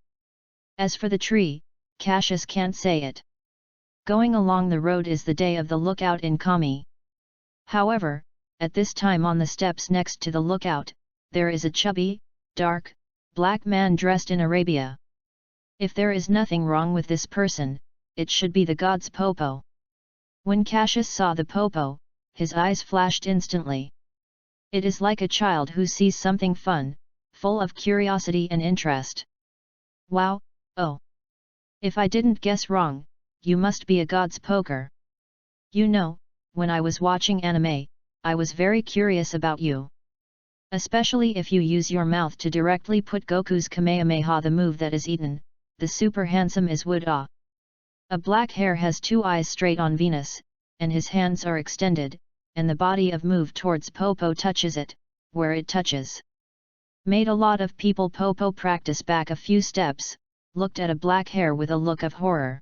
As for the tree, Cassius can't say it. Going along the road is the day of the lookout in Kami. However, at this time on the steps next to the lookout, there is a chubby, dark, black man dressed in Arabia. If there is nothing wrong with this person, it should be the god's Popo. When Cassius saw the Popo, his eyes flashed instantly. It is like a child who sees something fun, full of curiosity and interest. Wow, oh! If I didn't guess wrong, you must be a god's poker. You know, when I was watching anime, I was very curious about you. Especially if you use your mouth to directly put Goku's Kamehameha, the move that is eaten, the super handsome is Wood Ah. A black hair has two eyes straight on Venus, and his hands are extended, and the body of move towards Popo touches it, where it touches. Made a lot of people Popo practice back a few steps, looked at a black hair with a look of horror.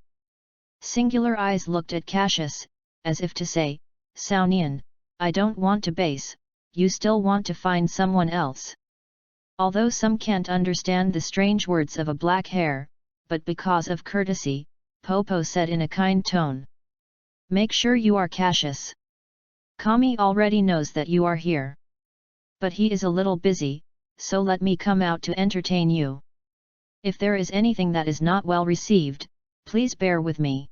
Singular eyes looked at Cassius, as if to say, "Sao Nian, I don't want to base, you still want to find someone else." Although some can't understand the strange words of a black hair, but because of courtesy, Popo said in a kind tone. "Make sure you are Cassius. Kami already knows that you are here. But he is a little busy, so let me come out to entertain you. If there is anything that is not well received, please bear with me."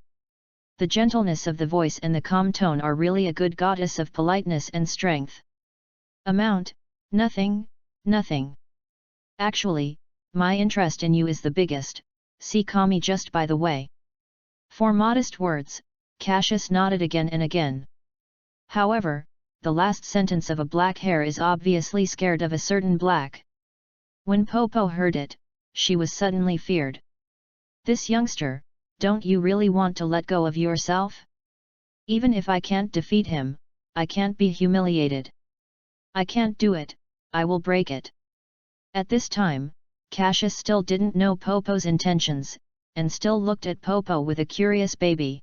The gentleness of the voice and the calm tone are really a good goddess of politeness and strength. Amount: nothing, nothing. Actually, my interest in you is the biggest, see Kami just by the way. For modest words, Cassius nodded again and again. However, the last sentence of a black hair is obviously scared of a certain black. When Popo heard it, she was suddenly feared. "This youngster, don't you really want to let go of yourself? Even if I can't defeat him, I can't be humiliated. I can't do it, I will break it." At this time, Cassius still didn't know Popo's intentions, and still looked at Popo with a curious baby.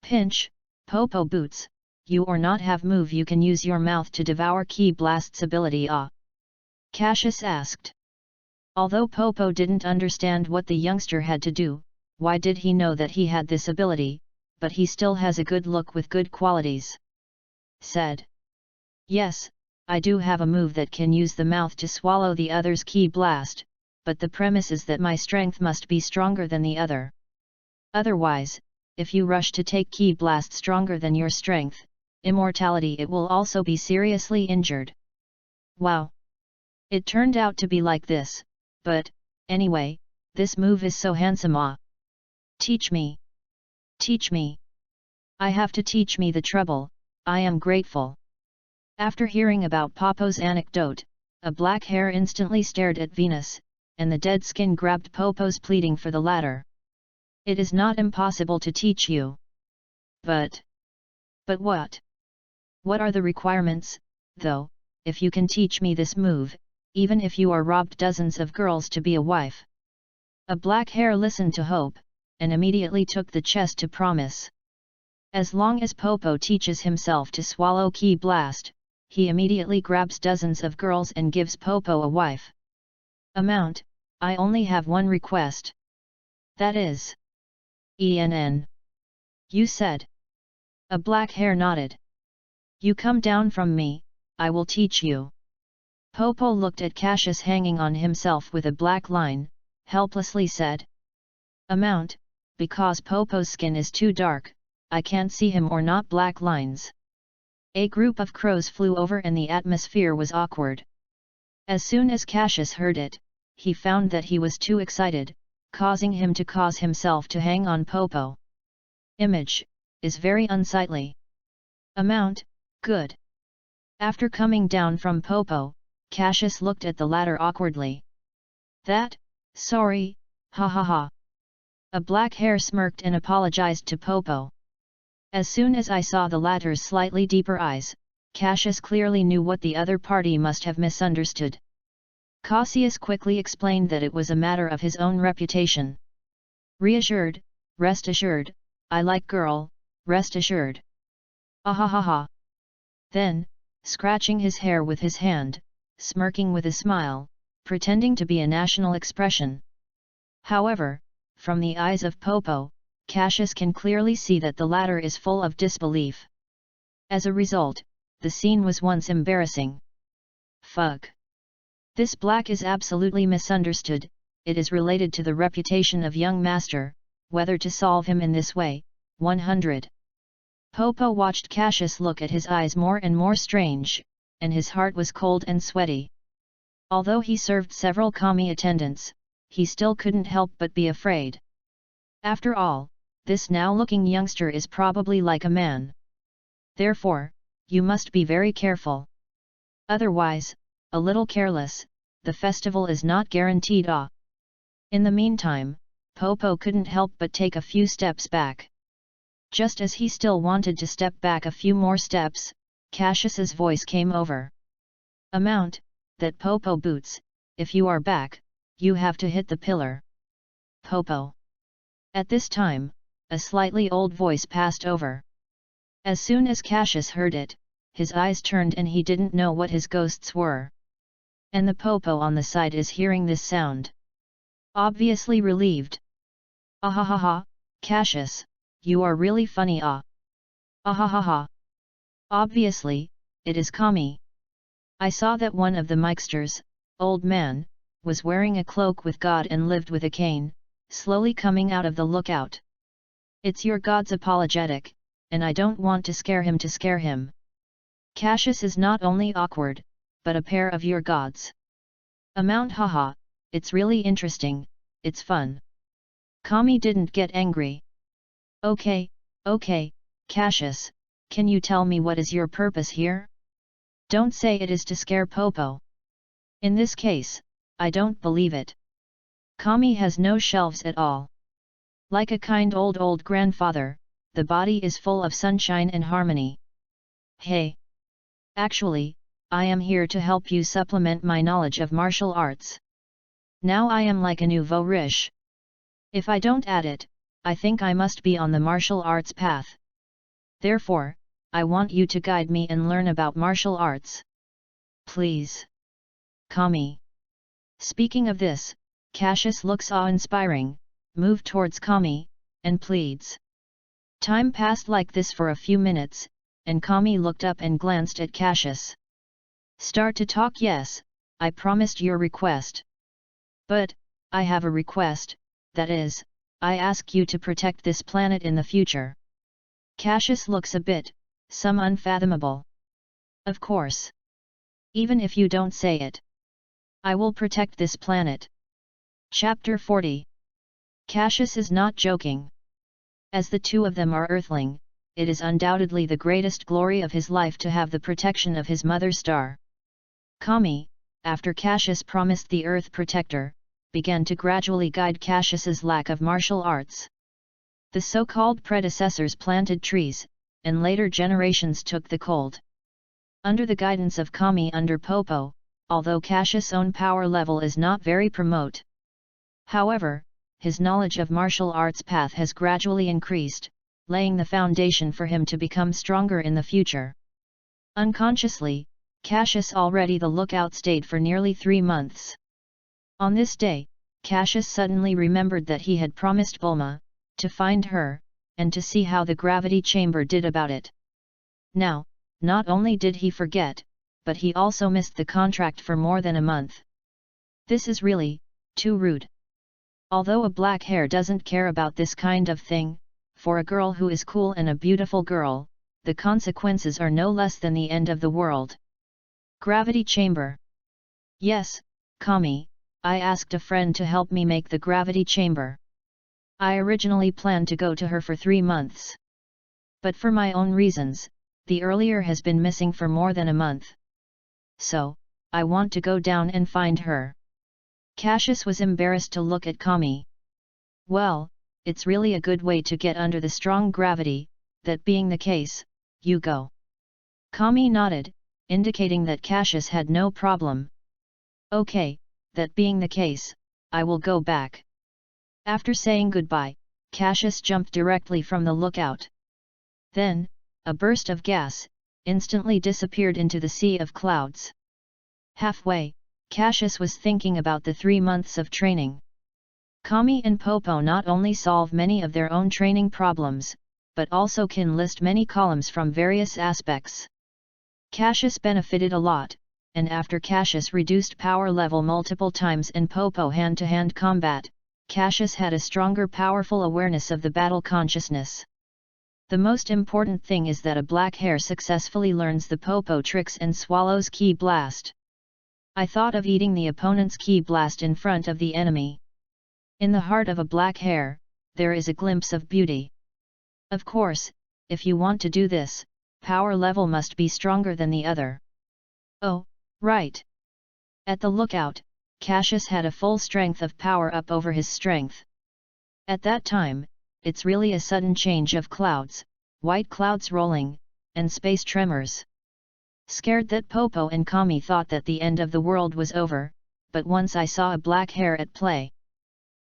"Pinch, Popo boots, you or not have move you can use your mouth to devour Ki Blast's ability ah?" Cassius asked. Although Popo didn't understand what the youngster had to do, why did he know that he had this ability, but he still has a good look with good qualities. Said. "Yes, I do have a move that can use the mouth to swallow the other's Ki Blast, but the premise is that my strength must be stronger than the other. Otherwise, if you rush to take Ki Blast stronger than your strength, immortality it will also be seriously injured." Wow! It turned out to be like this, but, anyway, this move is so handsome ah! Teach me! Teach me! I have to teach me the trouble, I am grateful. After hearing about Popo's anecdote, a black hair instantly stared at Venus, and the dead skin grabbed Popo's pleading for the latter. "It is not impossible to teach you. But what? What are the requirements, though, if you can teach me this move, even if you are robbed dozens of girls to be a wife?" A black hair listened to Hope, and immediately took the chest to promise. As long as Popo teaches himself to swallow Ki Blast, he immediately grabs dozens of girls and gives Popo a wife. Amount: I only have one request. That is. ENN. You said. A black hair nodded. "You come down from me, I will teach you." Popo looked at Cassius hanging on himself with a black line, helplessly said. Amount: because Popo's skin is too dark, I can't see him or not black lines. A group of crows flew over and the atmosphere was awkward. As soon as Cassius heard it, he found that he was too excited, causing him to cause himself to hang on Popo. Image is very unsightly. Amount: good. After coming down from Popo, Cassius looked at the latter awkwardly. "That, sorry, ha ha ha." A black hair smirked and apologized to Popo. As soon as I saw the latter's slightly deeper eyes, Cassius clearly knew what the other party must have misunderstood. Cassius quickly explained that it was a matter of his own reputation. Reassured, rest assured, I like girl, rest assured. Ahahaha. Then, scratching his hair with his hand, smirking with a smile, pretending to be a national expression. However, from the eyes of Popo, Cassius can clearly see that the latter is full of disbelief. As a result, the scene was once embarrassing. Fug. This black is absolutely misunderstood, it is related to the reputation of young master, whether to solve him in this way, 100. Popo watched Cassius look at his eyes more and more strange, and his heart was cold and sweaty. Although he served several Kami attendants, he still couldn't help but be afraid. After all, this now-looking youngster is probably like a man. Therefore, you must be very careful. Otherwise, a little careless, the festival is not guaranteed ah. In the meantime, Popo couldn't help but take a few steps back. Just as he still wanted to step back a few more steps, Cassius's voice came over. Amount: that Popo boots, if you are back, you have to hit the pillar. Popo. At this time, a slightly old voice passed over. As soon as Cassius heard it, his eyes turned and he didn't know what his ghosts were. And the Popo on the side is hearing this sound. Obviously relieved. Ahahaha, Cassius, you are really funny Ahahaha. Obviously, it is Kami. I saw that one of the Mikesters, old man, was wearing a cloak with God and lived with a cane, slowly coming out of the lookout. It's your God's apologetic, and I don't want to scare him. Cassius is not only awkward, but a pair of your gods. Amount haha, it's really interesting, it's fun. Kami didn't get angry. Okay, Cassius, can you tell me what is your purpose here? Don't say it is to scare Popo. In this case, I don't believe it. Kami has no shelves at all. Like a kind old grandfather, the body is full of sunshine and harmony. Hey! Actually, I am here to help you supplement my knowledge of martial arts. Now I am like a nouveau riche. If I don't add it, I think I must be on the martial arts path. Therefore, I want you to guide me and learn about martial arts. Please. Kami. Speaking of this, Cassius looks awe-inspiring, moved towards Kami, and pleads. Time passed like this for a few minutes, and Kami looked up and glanced at Cassius. Start to talk. Yes, I promised your request. But, I have a request, that is, I ask you to protect this planet in the future. Cassius looks a bit, some unfathomable. Of course. Even if you don't say it. I will protect this planet. Chapter 40. Cassius is not joking. As the two of them are Earthling, it is undoubtedly the greatest glory of his life to have the protection of his mother star. Kami, after Cassius promised the Earth Protector, began to gradually guide Cassius's lack of martial arts. The so-called predecessors planted trees, and later generations took the cold. Under the guidance of Kami under Popo, although Cassius' own power level is not very promote. However, his knowledge of martial arts path has gradually increased, laying the foundation for him to become stronger in the future. Unconsciously, Cassius already the lookout stayed for nearly 3 months. On this day, Cassius suddenly remembered that he had promised Bulma, to find her, and to see how the gravity chamber did about it. Now, not only did he forget, but he also missed the contract for more than a month. This is really, too rude. Although a black hair doesn't care about this kind of thing, for a girl who is cool and a beautiful girl, the consequences are no less than the end of the world. Gravity chamber. Yes, Kami, I asked a friend to help me make the gravity chamber. I originally planned to go to her for 3 months. But for my own reasons, the earlier has been missing for more than a month. So, I want to go down and find her. Cassius was embarrassed to look at Kami. Well, it's really a good way to get under the strong gravity, that being the case, you go. Kami nodded, indicating that Cassius had no problem. Okay, that being the case, I will go back. After saying goodbye, Cassius jumped directly from the lookout. Then, a burst of gas, instantly disappeared into the sea of clouds. Halfway, Cassius was thinking about the 3 months of training. Kami and Popo not only solve many of their own training problems, but also can list many columns from various aspects. Cassius benefited a lot, and after Cassius reduced power level multiple times in Popo hand-to-hand combat, Cassius had a stronger powerful awareness of the battle consciousness. The most important thing is that a black hair successfully learns the Popo tricks and swallows Ki Blast. I thought of eating the opponent's Ki Blast in front of the enemy. In the heart of a black hair, there is a glimpse of beauty. Of course, if you want to do this, power level must be stronger than the other. Oh, right. At the lookout, Cassius had a full strength of power up over his strength. At that time, it's really a sudden change of clouds, white clouds rolling, and space tremors. Scared that Popo and Kami thought that the end of the world was over, but once I saw a black hair at play.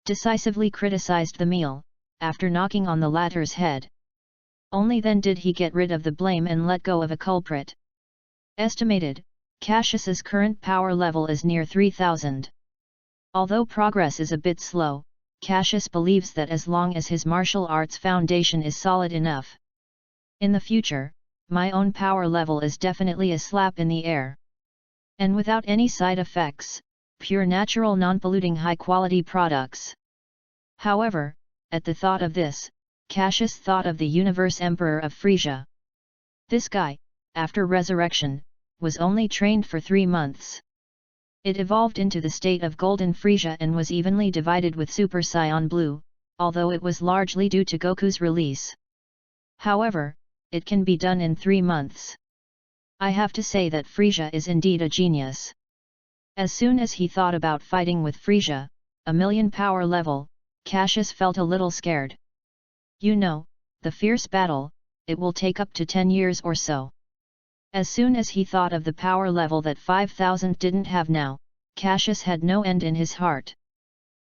decisively criticized the meal, after knocking on the latter's head. Only then did he get rid of the blame and let go of a culprit. Estimated, Cassius's current power level is near 3000. Although progress is a bit slow, Cassius believes that as long as his martial arts foundation is solid enough, in the future, my own power level is definitely a slap in the air. And without any side effects, pure natural non-polluting high-quality products. However, at the thought of this, Cassius thought of the Universe Emperor of Frisia. This guy, after resurrection, was only trained for 3 months. It evolved into the state of Golden Frisia and was evenly divided with Super Saiyan Blue, although it was largely due to Goku's release. However, it can be done in 3 months. I have to say that Frisia is indeed a genius. As soon as he thought about fighting with Frisia, a million power level, Cassius felt a little scared. You know, the fierce battle, it will take up to 10 years or so. As soon as he thought of the power level that 5000 didn't have now, Cassius had no end in his heart.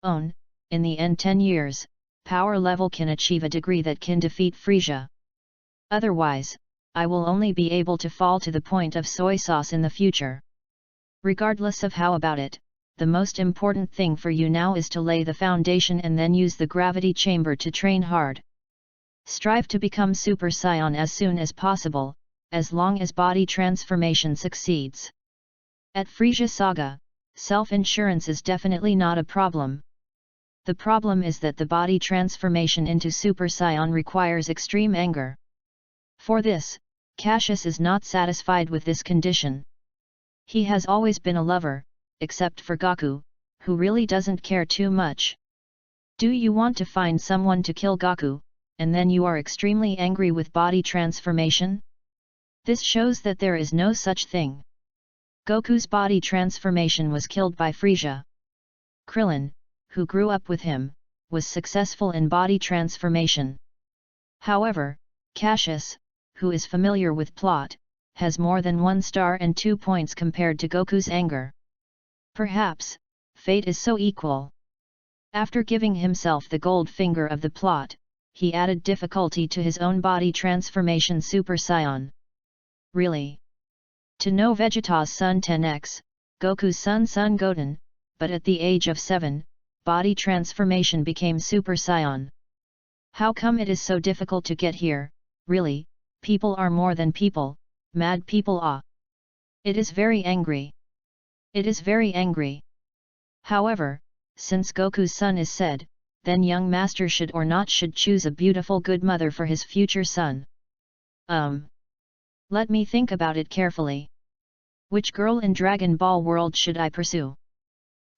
In the end 10 years, power level can achieve a degree that can defeat Frisia. Otherwise, I will only be able to fall to the point of soy sauce in the future. Regardless of how about it, the most important thing for you now is to lay the foundation and then use the gravity chamber to train hard. Strive to become Super Saiyan as soon as possible, as long as body transformation succeeds. At Frisia Saga, self-insurance is definitely not a problem. The problem is that the body transformation into Super Saiyan requires extreme anger. For this, Cassius is not satisfied with this condition. He has always been a lover, except for Goku, who really doesn't care too much. Do you want to find someone to kill Goku, and then you are extremely angry with body transformation? This shows that there is no such thing. Goku's body transformation was killed by Frisia. Krillin, who grew up with him, was successful in body transformation. However, Cassius, who is familiar with plot, has more than 1 star and 2 points compared to Goku's anger. Perhaps, fate is so equal. After giving himself the gold finger of the plot, he added difficulty to his own body transformation Super Saiyan. Really? To know Vegeta's son 10x, Goku's son Son Goten, but at the age of 7, body transformation became Super Saiyan. How come it is so difficult to get here? Really, people are more than people, mad people are. It is very angry. It is very angry. However, since Goku's son is said, then young master should or not should choose a beautiful good mother for his future son. Let me think about it carefully. Which girl in Dragon Ball world should I pursue?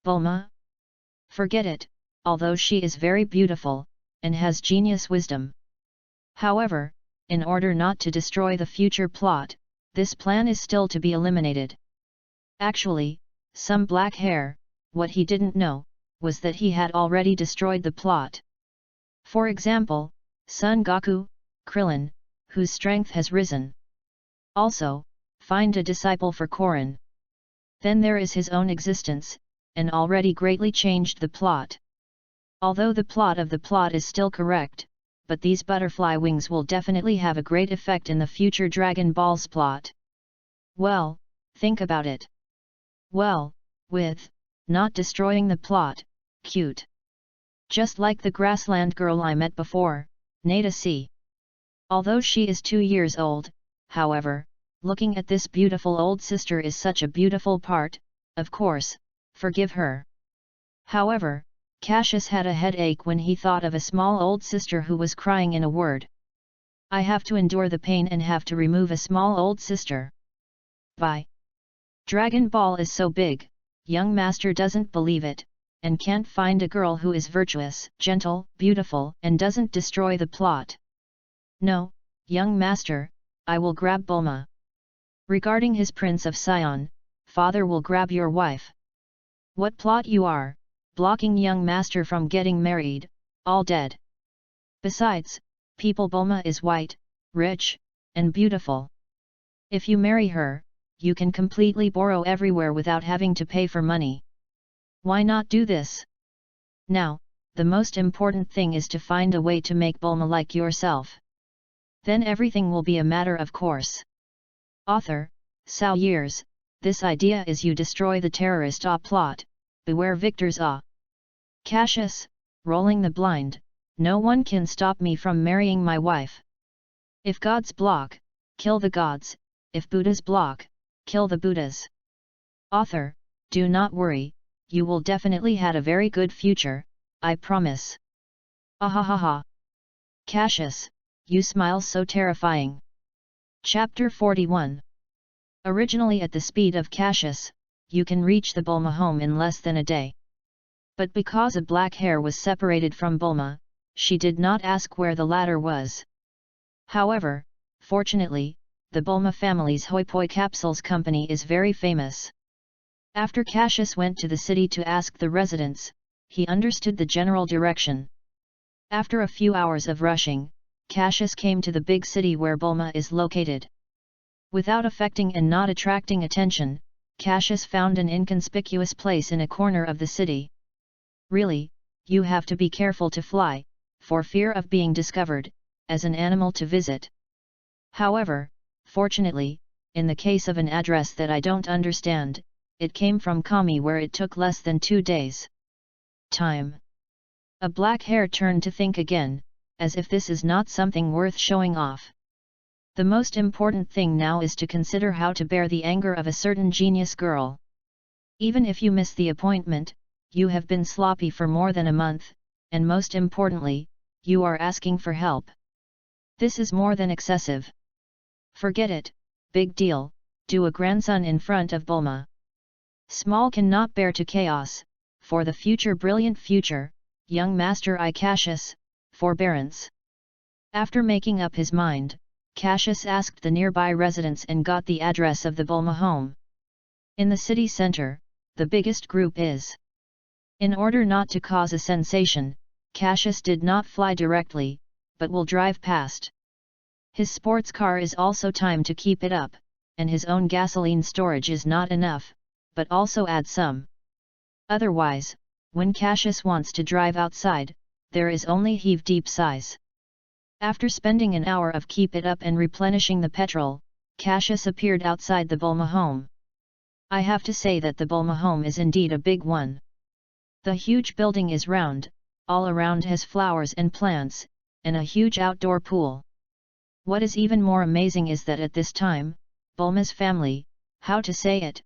Bulma? Forget it, although she is very beautiful, and has genius wisdom. However, in order not to destroy the future plot, this plan is still to be eliminated. Actually, some black hair, what he didn't know, was that he had already destroyed the plot. For example, Son Goku, Krillin, whose strength has risen. Also, find a disciple for Korin. Then there is his own existence, and already greatly changed the plot. Although the plot of the plot is still correct, but these butterfly wings will definitely have a great effect in the future Dragon Ball's plot. Well, think about it. Well, with not destroying the plot, cute. Just like the grassland girl I met before, Nada C. Although she is 2 years old, however, looking at this beautiful old sister is such a beautiful part, of course, forgive her. However, Cassius had a headache when he thought of a small old sister who was crying in a word. I have to endure the pain and have to remove a small old sister. Bye. Dragon Ball is so big, young master doesn't believe it, and can't find a girl who is virtuous, gentle, beautiful, and doesn't destroy the plot. No, young master, I will grab Bulma. Regarding his Prince of Sion, father will grab your wife. What plot you are, blocking young master from getting married, all dead. Besides, people Bulma is white, rich, and beautiful. If you marry her, you can completely borrow everywhere without having to pay for money. Why not do this? Now, the most important thing is to find a way to make Bulma like yourself. Then everything will be a matter of course. Author, Sao Years, this idea is you destroy the terrorist plot, beware victors Cassius, rolling the blind, no one can stop me from marrying my wife. If gods block, kill the gods, if Buddhas block, kill the Buddhas. Author, do not worry, you will definitely have a very good future, I promise. Ahahaha. Cassius, you smile so terrifying. Chapter 41. Originally at the speed of Cassius, you can reach the Bulma home in less than a day. But because a black hair was separated from Bulma, she did not ask where the latter was. However, fortunately, the Bulma family's Hoi Poi Capsules company is very famous. After Cassius went to the city to ask the residents, he understood the general direction. After a few hours of rushing, Cassius came to the big city where Bulma is located. Without affecting and not attracting attention, Cassius found an inconspicuous place in a corner of the city. Really, you have to be careful to fly, for fear of being discovered, as an animal to visit. However, fortunately, in the case of an address that I don't understand, it came from Kami where it took less than 2 days. Time. A black hair turned to think again, as if this is not something worth showing off. The most important thing now is to consider how to bear the anger of a certain genius girl. Even if you miss the appointment, you have been sloppy for more than a month, and most importantly, you are asking for help. This is more than excessive. Forget it, big deal, do a grandson in front of Bulma. Small cannot bear to chaos, for the future brilliant future, young Master Cassius, forbearance. After making up his mind, Cassius asked the nearby residents and got the address of the Bulma home. In the city center, the biggest group is. In order not to cause a sensation, Cassius did not fly directly, but will drive past. His sports car is also timed to keep it up, and his own gasoline storage is not enough, but also add some. Otherwise, when Cassius wants to drive outside, there is only heave-deep size. After spending an hour of keep it up and replenishing the petrol, Cassius appeared outside the Bulma home. I have to say that the Bulma home is indeed a big one. The huge building is round, all around has flowers and plants, and a huge outdoor pool. What is even more amazing is that at this time, Bulma's family, how to say it,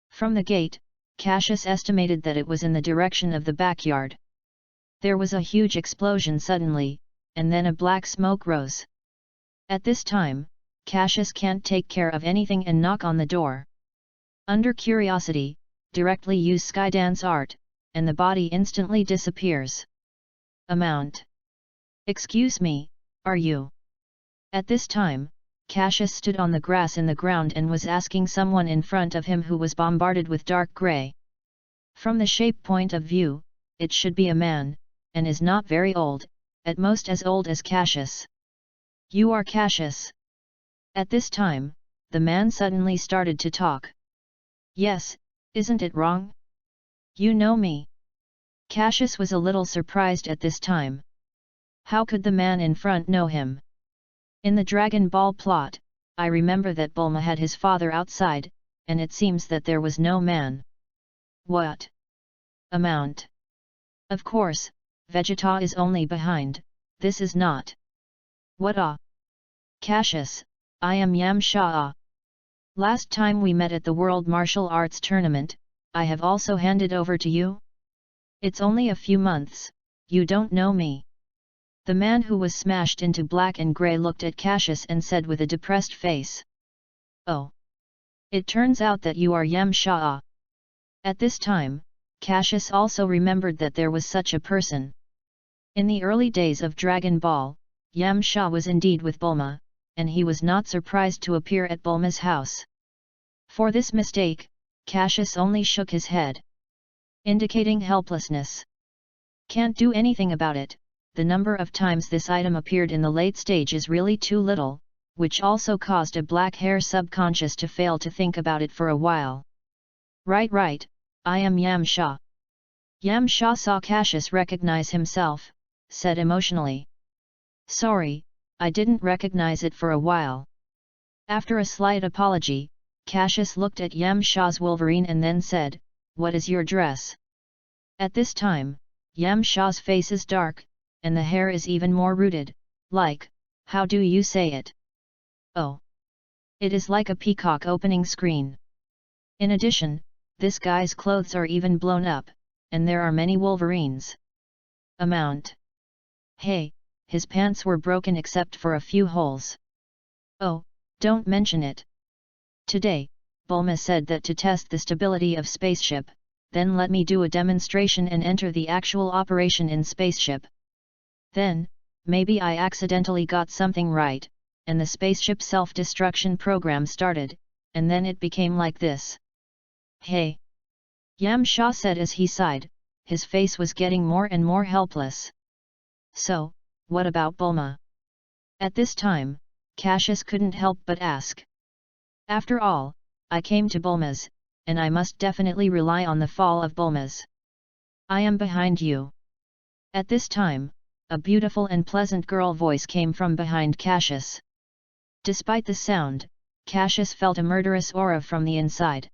From the gate, Cassius estimated that it was in the direction of the backyard. There was a huge explosion suddenly, and then a black smoke rose. At this time, Cassius can't take care of anything and knock on the door. Under curiosity, directly use Skydance art, and the body instantly disappears. Amount. Excuse me, are you? At this time, Cassius stood on the grass in the ground and was asking someone in front of him who was bombarded with dark grey. From the shape point of view, it should be a man, and is not very old, at most as old as Cassius. You are Cassius. At this time, the man suddenly started to talk. Yes, isn't it wrong? You know me. Cassius was a little surprised at this time. How could the man in front know him? In the Dragon Ball plot, I remember that Bulma had his father outside, and it seems that there was no man. What? Amount. Of course, Vegeta is only behind, this is not. What Cassius, I am Yamcha. Last time we met at the World Martial Arts Tournament, I have also handed over to you? It's only a few months, you don't know me. The man who was smashed into black and grey looked at Cassius and said with a depressed face. Oh. It turns out that you are Yamcha. At this time, Cassius also remembered that there was such a person. In the early days of Dragon Ball, Yamcha was indeed with Bulma, and he was not surprised to appear at Bulma's house. For this mistake, Cassius only shook his head, indicating helplessness. Can't do anything about it, the number of times this item appeared in the late stage is really too little, which also caused a black hair subconscious to fail to think about it for a while. Right, I am Yamcha. Yamcha saw Cassius recognize himself, said emotionally. Sorry, I didn't recognize it for a while. After a slight apology, Cassius looked at Yamcha's Wolverine and then said, What is your dress? At this time, Yamcha's face is dark, and the hair is even more rooted, like, how do you say it? Oh. It is like a peacock opening screen. In addition, this guy's clothes are even blown up, and there are many Wolverines. Amount. Hey, his pants were broken except for a few holes. Oh, don't mention it. Today, Bulma said that to test the stability of spaceship, then let me do a demonstration and enter the actual operation in spaceship. Then, maybe I accidentally got something right, and the spaceship self-destruction program started, and then it became like this. Hey! Yamcha said as he sighed, his face was getting more and more helpless. So, what about Bulma? At this time, Cassius couldn't help but ask. After all, I came to Bulma's, and I must definitely rely on the fall of Bulma's. I am behind you. At this time, a beautiful and pleasant girl voice came from behind Cassius. Despite the sound, Cassius felt a murderous aura from the inside.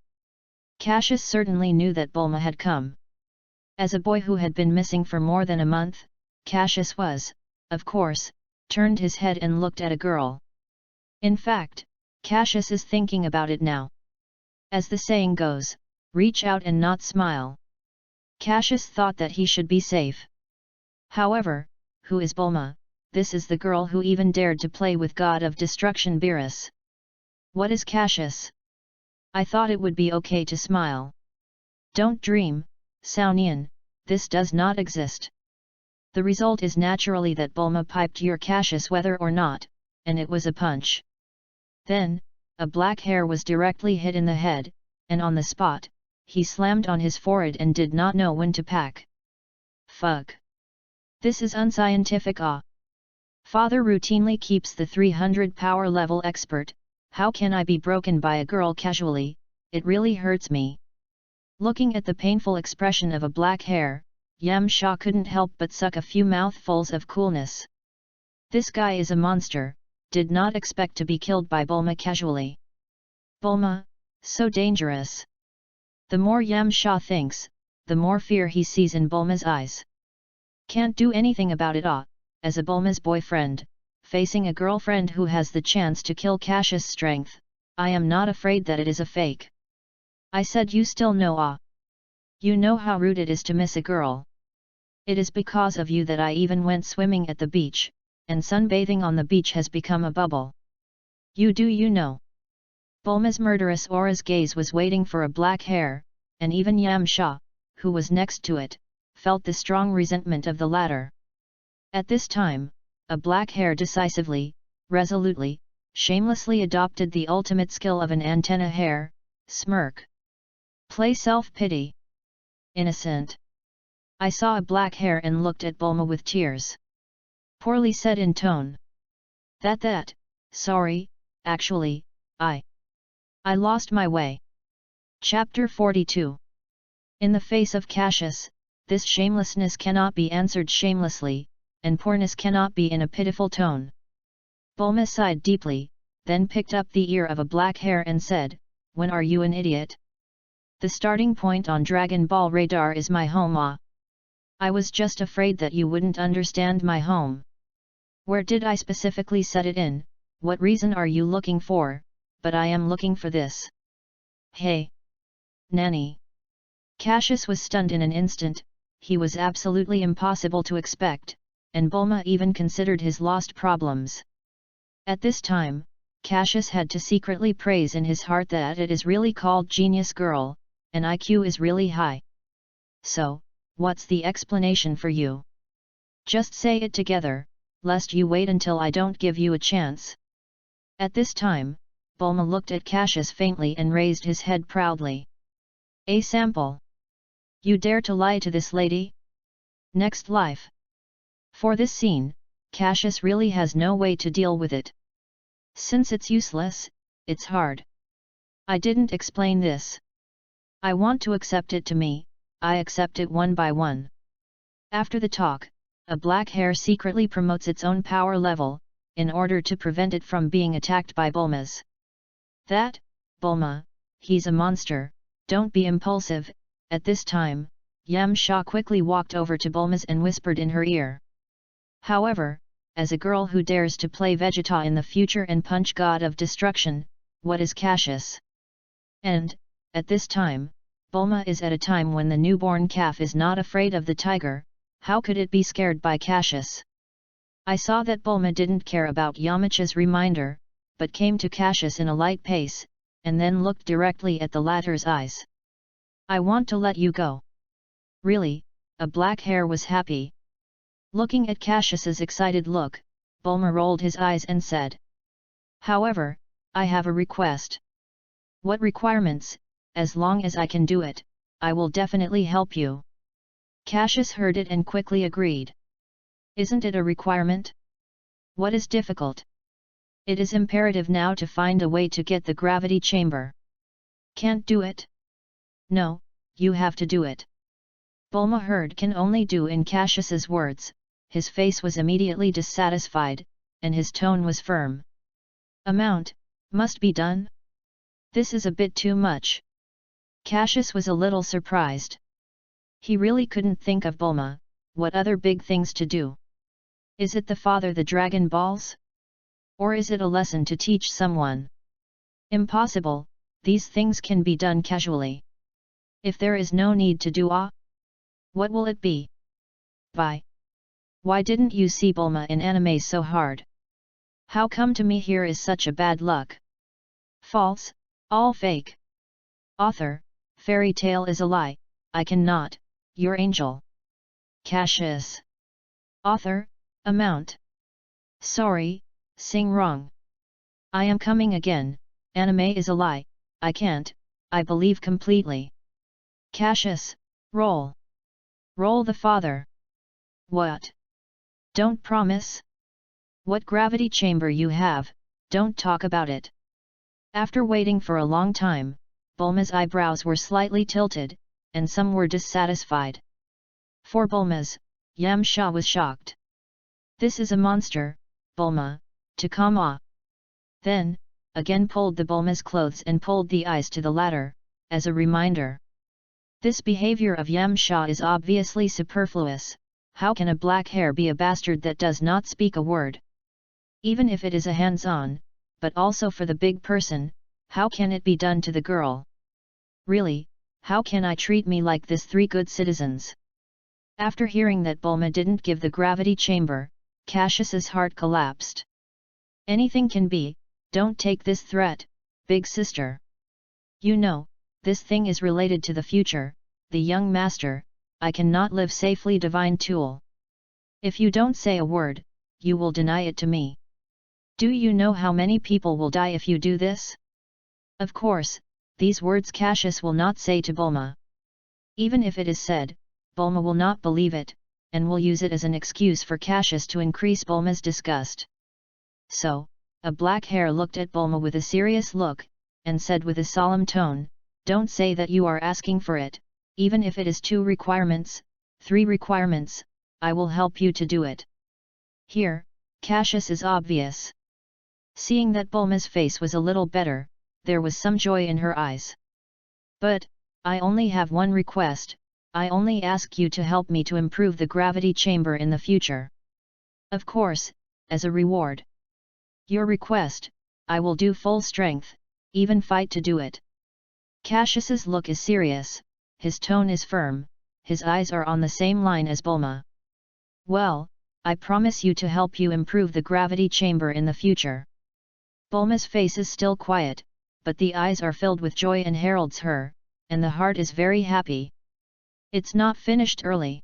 Cassius certainly knew that Bulma had come. As a boy who had been missing for more than a month, Cassius was, of course, turned his head and looked at a girl. In fact, Cassius is thinking about it now. As the saying goes, reach out and not smile. Cassius thought that he should be safe. However, who is Bulma? This is the girl who even dared to play with God of Destruction Beerus. What is Cassius? I thought it would be okay to smile. Don't dream, Sao Nian, this does not exist. The result is naturally that Bulma piped your Cassius whether or not, and it was a punch. Then, a black hair was directly hit in the head, and on the spot, he slammed on his forehead and did not know when to pack. Fuck. This is unscientific. Father routinely keeps the 300 power level expert, how can I be broken by a girl casually, it really hurts me. Looking at the painful expression of a black hair, Yamcha couldn't help but suck a few mouthfuls of coolness. This guy is a monster, did not expect to be killed by Bulma casually. Bulma, so dangerous. The more Yamcha thinks, the more fear he sees in Bulma's eyes. Can't do anything about it. As a Bulma's boyfriend, facing a girlfriend who has the chance to kill Cassius' strength, I am not afraid that it is a fake. I said you still know. You know how rude it is to miss a girl. It is because of you that I even went swimming at the beach, and sunbathing on the beach has become a bubble. You know. Bulma's murderous aura's gaze was waiting for a black hair, and even Yamcha, who was next to it, felt the strong resentment of the latter. At this time, a black hair decisively, resolutely, shamelessly adopted the ultimate skill of an antenna hair, smirk. Play self-pity. Innocent. I saw a black hair and looked at Bulma with tears. Poorly said in tone. Sorry, actually, I lost my way. Chapter 42. In the face of Cassius, this shamelessness cannot be answered shamelessly, and poorness cannot be in a pitiful tone. Bulma sighed deeply, then picked up the ear of a black hair and said, When are you an idiot? The starting point on Dragon Ball radar is my home. I was just afraid that you wouldn't understand my home. Where did I specifically set it in? What reason are you looking for? But I am looking for this. Hey! Nanny! Cassius was stunned in an instant, he was absolutely impossible to expect, and Bulma even considered his lost problems. At this time, Cassius had to secretly praise in his heart that it is really called genius girl, and IQ is really high. So, what's the explanation for you? Just say it together, lest you wait until I don't give you a chance. At this time, Bulma looked at Cassius faintly and raised his head proudly. A sample. You dare to lie to this lady? Next life. For this scene, Cassius really has no way to deal with it. Since it's useless, it's hard. I didn't explain this. I want to accept it to me, I accept it one by one. After the talk, a black hare secretly promotes its own power level, in order to prevent it from being attacked by Bulma's. That, Bulma, he's a monster, don't be impulsive. At this time, Yamcha quickly walked over to Bulma's and whispered in her ear. However, as a girl who dares to play Vegeta in the future and punch God of Destruction, what is Cassius? And, at this time, Bulma is at a time when the newborn calf is not afraid of the tiger. How could it be scared by Cassius? I saw that Bulma didn't care about Yamcha's reminder, but came to Cassius in a light pace, and then looked directly at the latter's eyes. I want to let you go. Really, a black hare was happy. Looking at Cassius's excited look, Bulma rolled his eyes and said. However, I have a request. What requirements? As long as I can do it, I will definitely help you. Cassius heard it and quickly agreed. Isn't it a requirement? What is difficult? It is imperative now to find a way to get the gravity chamber. Can't do it? No, you have to do it. Bulma heard can only do in Cassius's words, his face was immediately dissatisfied, and his tone was firm. Amount, must be done? This is a bit too much. Cassius was a little surprised. He really couldn't think of Bulma, what other big things to do. Is it the father the Dragon Balls? Or is it a lesson to teach someone? Impossible, these things can be done casually. If there is no need to do what will it be? Why didn't you see Bulma in anime so hard? How come to me here is such a bad luck? False, all fake. Author, fairy tale is a lie, I cannot, your angel. Cassius. Author, amount. Sorry, sing wrong. I am coming again, anime is a lie, I can't, I believe completely. Cassius, roll. Roll the father. What? Don't promise? What gravity chamber you have, don't talk about it. After waiting for a long time, Bulma's eyebrows were slightly tilted, and some were dissatisfied. For Bulma's, Yamcha was shocked. This is a monster, Bulma, to come. Then, again pulled the Bulma's clothes and pulled the eyes to the latter, as a reminder. This behavior of Yamcha is obviously superfluous. How can a black hare be a bastard that does not speak a word? Even if it is a hands-on, but also for the big person, how can it be done to the girl? Really, how can I treat me like this? Three good citizens? After hearing that Bulma didn't give the gravity chamber, Cassius's heart collapsed. Anything can be, don't take this threat, big sister. You know, this thing is related to the future, the young master, I cannot live safely, divine tool. If you don't say a word, you will deny it to me. Do you know how many people will die if you do this? Of course, these words Cassius will not say to Bulma. Even if it is said, Bulma will not believe it, and will use it as an excuse for Cassius to increase Bulma's disgust. So, a black hare looked at Bulma with a serious look, and said with a solemn tone, don't say that you are asking for it, even if it is 2 requirements, 3 requirements, I will help you to do it. Here, Cassius is obvious. Seeing that Bulma's face was a little better, there was some joy in her eyes. But, I only have one request, I only ask you to help me to improve the gravity chamber in the future. Of course, as a reward. Your request, I will do full strength, even fight to do it. Cassius's look is serious, his tone is firm, his eyes are on the same line as Bulma. Well, I promise you to help you improve the gravity chamber in the future. Bulma's face is still quiet, but the eyes are filled with joy and heralds her, and the heart is very happy. It's not finished early.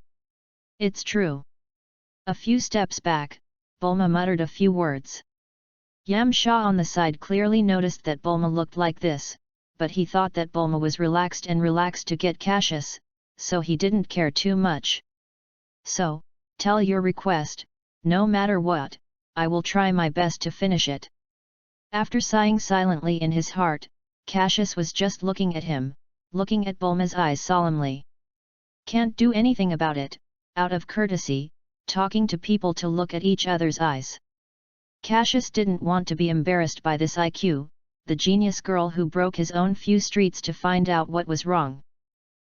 It's true. A few steps back, Bulma muttered a few words. Yamcha on the side clearly noticed that Bulma looked like this, but he thought that Bulma was relaxed to get Cassius, so he didn't care too much. So, tell your request, no matter what, I will try my best to finish it. After sighing silently in his heart, Cassius was just looking at him, looking at Bulma's eyes solemnly. Can't do anything about it, out of courtesy, talking to people to look at each other's eyes. Cassius didn't want to be embarrassed by this IQ, the genius girl who broke his own few streets to find out what was wrong.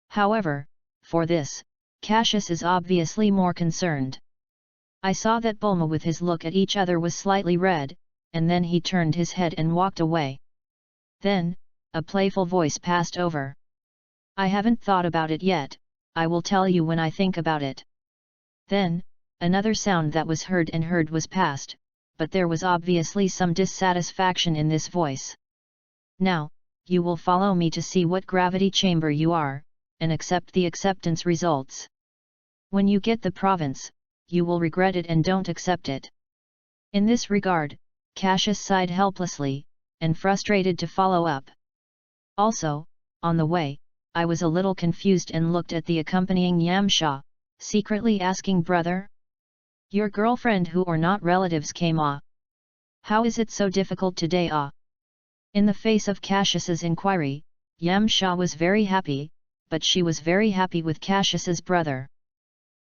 However, for this, Cassius is obviously more concerned. I saw that Bulma with his look at each other was slightly red, and then he turned his head and walked away. Then, a playful voice passed over. I haven't thought about it yet, I will tell you when I think about it. Then, another sound that was heard was passed, but there was obviously some dissatisfaction in this voice. Now, you will follow me to see what gravity chamber you are, and accept the acceptance results. When you get the province, you will regret it and don't accept it. In this regard, Cassius sighed helplessly, and frustrated to follow up. Also, on the way, I was a little confused and looked at the accompanying Yamcha, secretly asking brother? Your girlfriend who or not relatives came How is it so difficult today In the face of Cassius's inquiry, Yamcha was very happy, but she was very happy with Cassius's brother.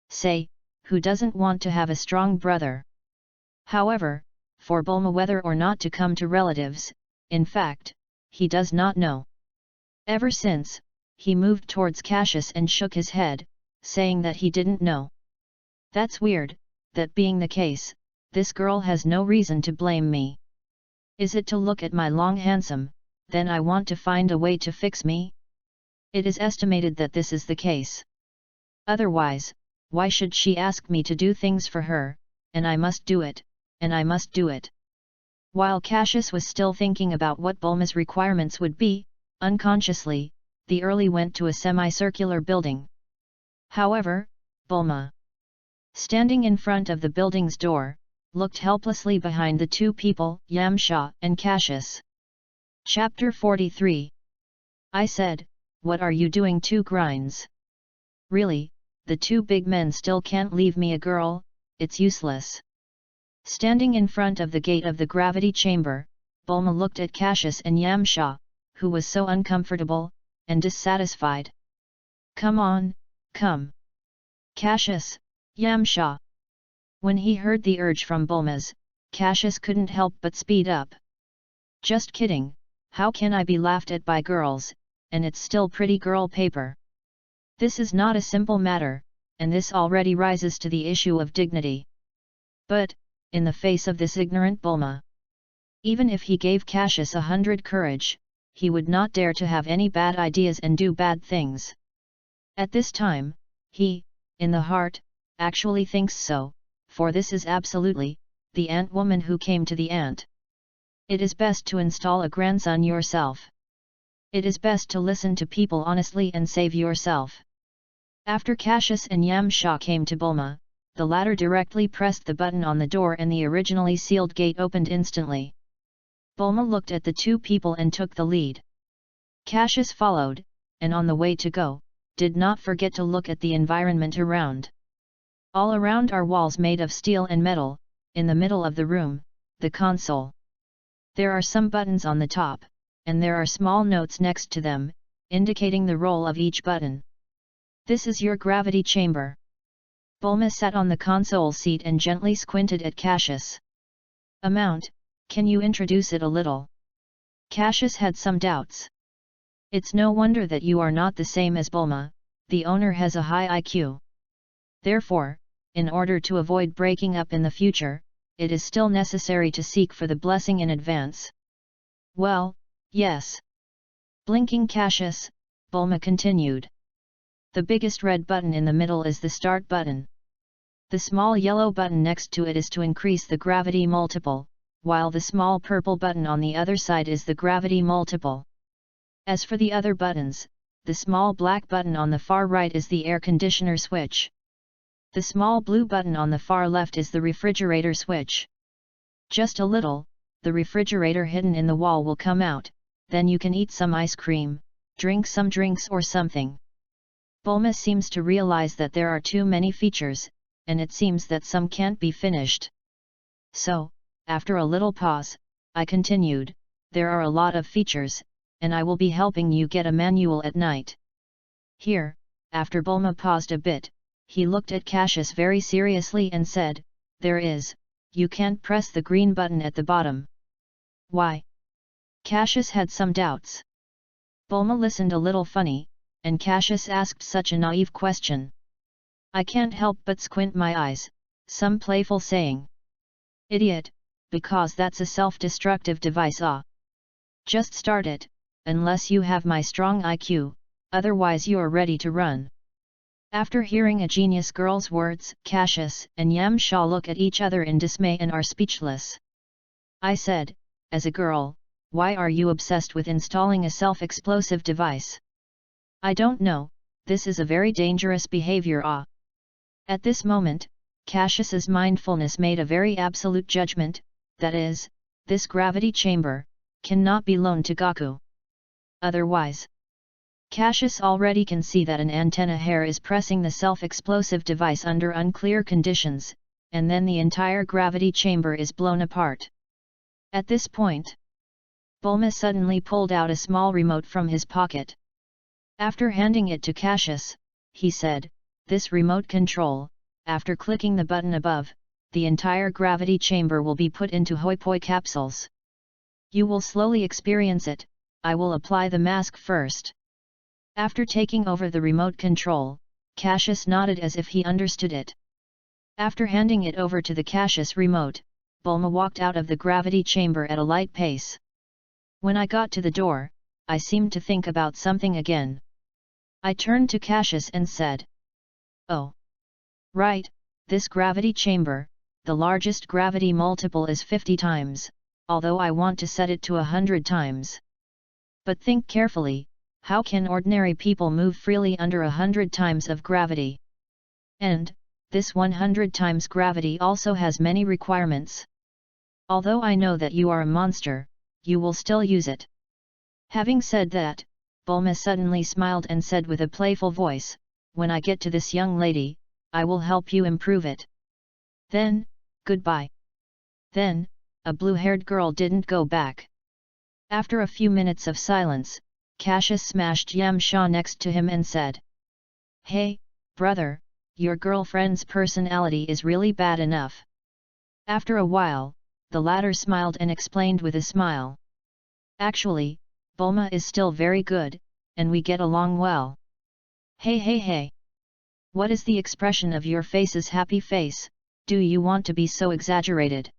Say, who doesn't want to have a strong brother? However, for Bulma whether or not to come to relatives, in fact, he does not know. Ever since, he moved towards Cassius and shook his head, saying that he didn't know. That's weird, that being the case, this girl has no reason to blame me. Is it to look at my long handsome, then I want to find a way to fix me? It is estimated that this is the case. Otherwise, why should she ask me to do things for her, and I must do it, and I must do it. While Cassius was still thinking about what Bulma's requirements would be, unconsciously, the early went to a semicircular building. However, Bulma, standing in front of the building's door, looked helplessly behind the two people, Yamcha and Cassius. Chapter 43. I said, what are you doing two grinds? Really, the two big men still can't leave me a girl, it's useless. Standing in front of the gate of the gravity chamber, Bulma looked at Cassius and Yamcha, who was so uncomfortable, and dissatisfied. Come on, come. Cassius, Yamcha. When he heard the urge from Bulma's, Cassius couldn't help but speed up. Just kidding, how can I be laughed at by girls, and it's still pretty girl paper. This is not a simple matter, and this already rises to the issue of dignity. But, in the face of this ignorant Bulma, even if he gave Cassius 100 courage, he would not dare to have any bad ideas and do bad things. At this time, he, in the heart, actually thinks so, for this is absolutely, the ant woman who came to the ant. It is best to install a grandson yourself. It is best to listen to people honestly and save yourself. After Cassius and Yamcha came to Bulma, the latter directly pressed the button on the door and the originally sealed gate opened instantly. Bulma looked at the two people and took the lead. Cassius followed, and on the way to go, did not forget to look at the environment around. All around are walls made of steel and metal, in the middle of the room, the console. There are some buttons on the top, and there are small notes next to them, indicating the role of each button. This is your gravity chamber. Bulma sat on the console seat and gently squinted at Cassius. Amount, can you introduce it a little? Cassius had some doubts. It's no wonder that you are not the same as Bulma, the owner has a high IQ. Therefore, in order to avoid breaking up in the future, it is still necessary to seek for the blessing in advance. Well, yes. Blinking Cassius, Bulma continued. The biggest red button in the middle is the start button. The small yellow button next to it is to increase the gravity multiple, while the small purple button on the other side is the gravity multiple. As for the other buttons, the small black button on the far right is the air conditioner switch. The small blue button on the far left is the refrigerator switch. Just a little, the refrigerator hidden in the wall will come out, then you can eat some ice cream, drink some drinks or something. Bulma seems to realize that there are too many features, and it seems that some can't be finished. So, after a little pause, I continued, there are a lot of features, and I will be helping you get a manual at night. Here, After Bulma paused a bit, he looked at Cassius very seriously and said, "There is, you can't press the green button at the bottom." "Why?" Cassius had some doubts. Bulma listened a little funny, and Cassius asked such a naive question. "I can't help but squint my eyes," some playful saying. "Idiot, because that's a self-destructive device. Just start it, unless you have my strong IQ, otherwise you're ready to run." After hearing a genius girl's words, Cassius and Yamcha look at each other in dismay and are speechless. I said, "As a girl, why are you obsessed with installing a self-explosive device?" "I don't know, this is a very dangerous behavior. At this moment, Cassius's mindfulness made a very absolute judgment, that is, this gravity chamber cannot be loaned to Goku. Otherwise, Cassius already can see that an antenna hair is pressing the self-explosive device under unclear conditions, and then the entire gravity chamber is blown apart. At this point, Bulma suddenly pulled out a small remote from his pocket. After handing it to Cassius, he said, "This remote control, after clicking the button above, the entire gravity chamber will be put into Hoi-Poi capsules. You will slowly experience it, I will apply the mask first." After taking over the remote control, Cassius nodded as if he understood it. After handing it over to the Cassius remote, Bulma walked out of the gravity chamber at a light pace. When I got to the door, I seemed to think about something again. I turned to Cassius and said, "Oh. Right, this gravity chamber, the largest gravity multiple is 50 times, although I want to set it to 100 times. But think carefully, how can ordinary people move freely under 100 times of gravity? And, this 100 times gravity also has many requirements. Although I know that you are a monster, you will still use it." Having said that, Bulma suddenly smiled and said with a playful voice, "When I get to this young lady, I will help you improve it. Then, goodbye." Then, a blue-haired girl didn't go back. After a few minutes of silence, Cassius smashed Yamcha next to him and said, "Hey, brother, your girlfriend's personality is really bad enough." After a while, the latter smiled and explained with a smile, "Actually, Bulma is still very good, and we get along well." Hey. What is the expression of your face's happy face, do you want to be so exaggerated?"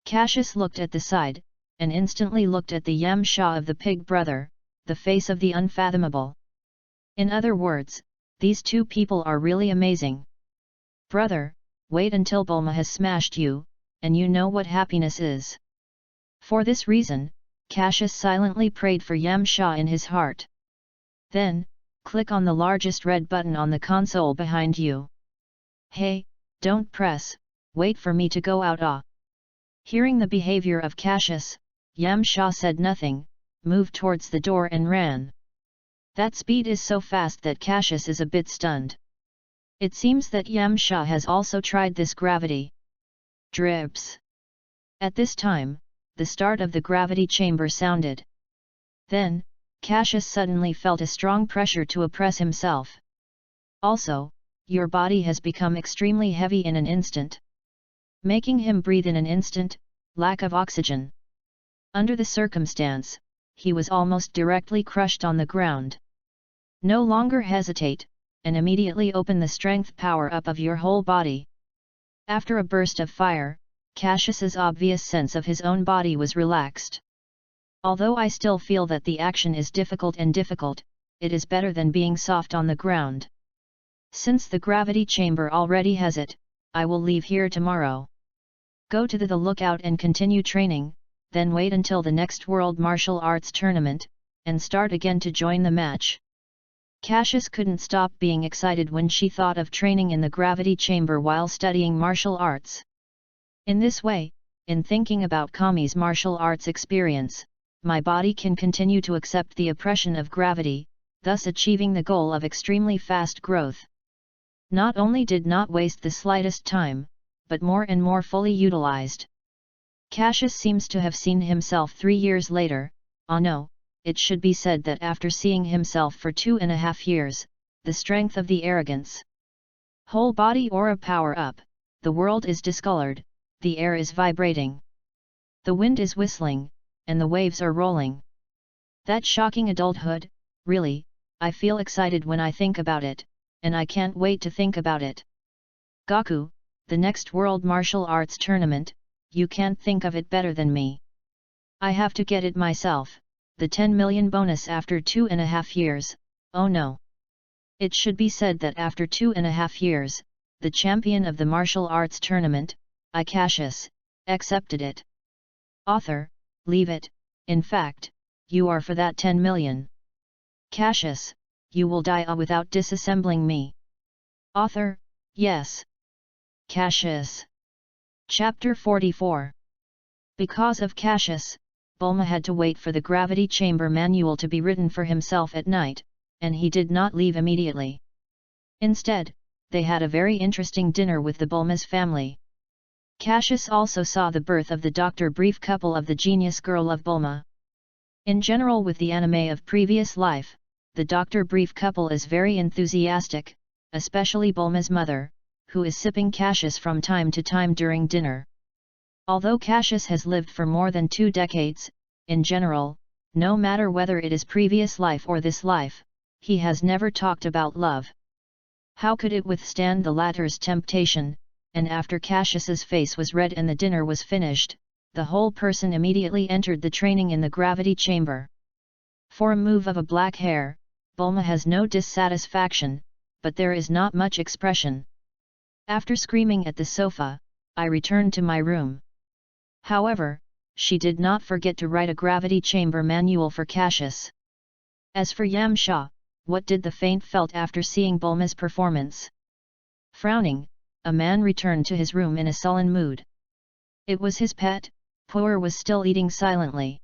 Cassius looked at the side, and instantly looked at the Yamcha of the pig brother, the face of the unfathomable. In other words, these two people are really amazing. "Brother, wait until Bulma has smashed you, and you know what happiness is." For this reason, Cassius silently prayed for Yamcha in his heart. Then, click on the largest red button on the console behind you. "Hey, don't press, wait for me to go out." Hearing the behavior of Cassius, Yamcha said nothing, moved towards the door and ran. That speed is so fast that Cassius is a bit stunned. It seems that Yamcha has also tried this gravity. Drips. At this time, the start of the gravity chamber sounded. Then, Cassius suddenly felt a strong pressure to oppress himself. Also, your body has become extremely heavy in an instant. Making him breathe in an instant, lack of oxygen. Under the circumstance, he was almost directly crushed on the ground. No longer hesitate, and immediately open the strength power up of your whole body. After a burst of fire, Cassius's obvious sense of his own body was relaxed. Although I still feel that the action is difficult, it is better than being soft on the ground. Since the gravity chamber already has it, I will leave here tomorrow. Go to the lookout and continue training, then wait until the next World Martial Arts Tournament, and start again to join the match. Cassius couldn't stop being excited when she thought of training in the gravity chamber while studying martial arts. In this way, in thinking about Kami's martial arts experience, my body can continue to accept the oppression of gravity, thus achieving the goal of extremely fast growth. Not only did not waste the slightest time, but more and more fully utilized. Cassius seems to have seen himself 3 years later. No, it should be said that after seeing himself for 2.5 years, the strength of the arrogance. Whole body aura power up, the world is discolored, the air is vibrating. The wind is whistling, and the waves are rolling. That shocking adulthood, really, I feel excited when I think about it, and I can't wait to think about it. Gaku, the next World Martial Arts Tournament, you can't think of it better than me. I have to get it myself, the 10 million bonus after 2.5 years, oh no. It should be said that after 2.5 years, the champion of the martial arts tournament, I Cassius, accepted it. Author, leave it, in fact, you are for that 10 million. Cassius, you will die without disassembling me. Author, yes. Cassius. Chapter 44. Because of Cassius, Bulma had to wait for the gravity chamber manual to be written for himself at night, and he did not leave immediately. Instead, they had a very interesting dinner with the Bulma's family. Cassius also saw the birth of the Dr. Brief couple of the genius girl of Bulma. In general, with the anime of previous life, the Dr. Brief couple is very enthusiastic, especially Bulma's mother, who is sipping Cassius from time to time during dinner. Although Cassius has lived for more than 2 decades, in general, no matter whether it is previous life or this life, he has never talked about love. How could it withstand the latter's temptation? And after Cassius's face was red and the dinner was finished, the whole person immediately entered the training in the gravity chamber. For a move of a black hair, Bulma has no dissatisfaction, but there is not much expression. After screaming at the sofa, I returned to my room. However, she did not forget to write a gravity chamber manual for Cassius. As for Yamcha, what did the faint felt after seeing Bulma's performance? Frowning, a man returned to his room in a sullen mood. It was his pet, Poor was still eating silently.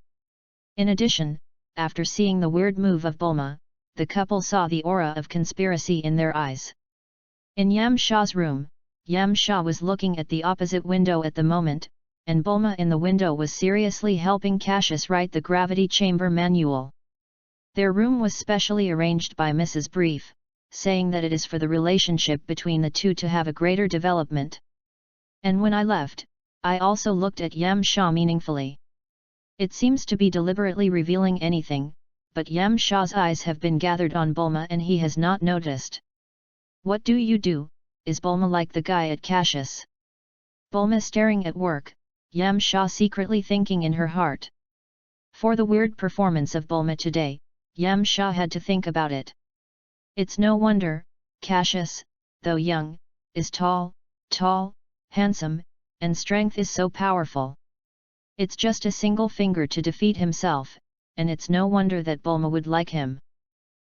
In addition, after seeing the weird move of Bulma, the couple saw the aura of conspiracy in their eyes. In Yamcha's room, Yamcha was looking at the opposite window at the moment, and Bulma in the window was seriously helping Cassius write the gravity chamber manual. Their room was specially arranged by Mrs. Brief, saying that it is for the relationship between the two to have a greater development. And when I left, I also looked at Yamcha meaningfully. It seems to be deliberately revealing anything, but Yamcha's eyes have been gathered on Bulma and he has not noticed. What do you do? Is Bulma like the guy at Cassius? Bulma staring at work, Yamcha secretly thinking in her heart. For the weird performance of Bulma today, Yamcha had to think about it. It's no wonder, Cassius, though young, is tall, handsome, and strength is so powerful. It's just a single finger to defeat himself, and it's no wonder that Bulma would like him.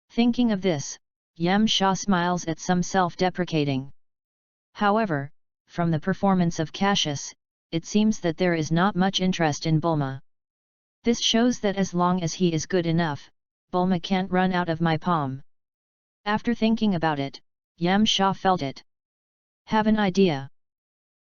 Thinking of this, Yamcha smiles at some self-deprecating. However, from the performance of Cassius, it seems that there is not much interest in Bulma. This shows that as long as he is good enough, Bulma can't run out of my palm. After thinking about it, Yamcha felt it. Have an idea.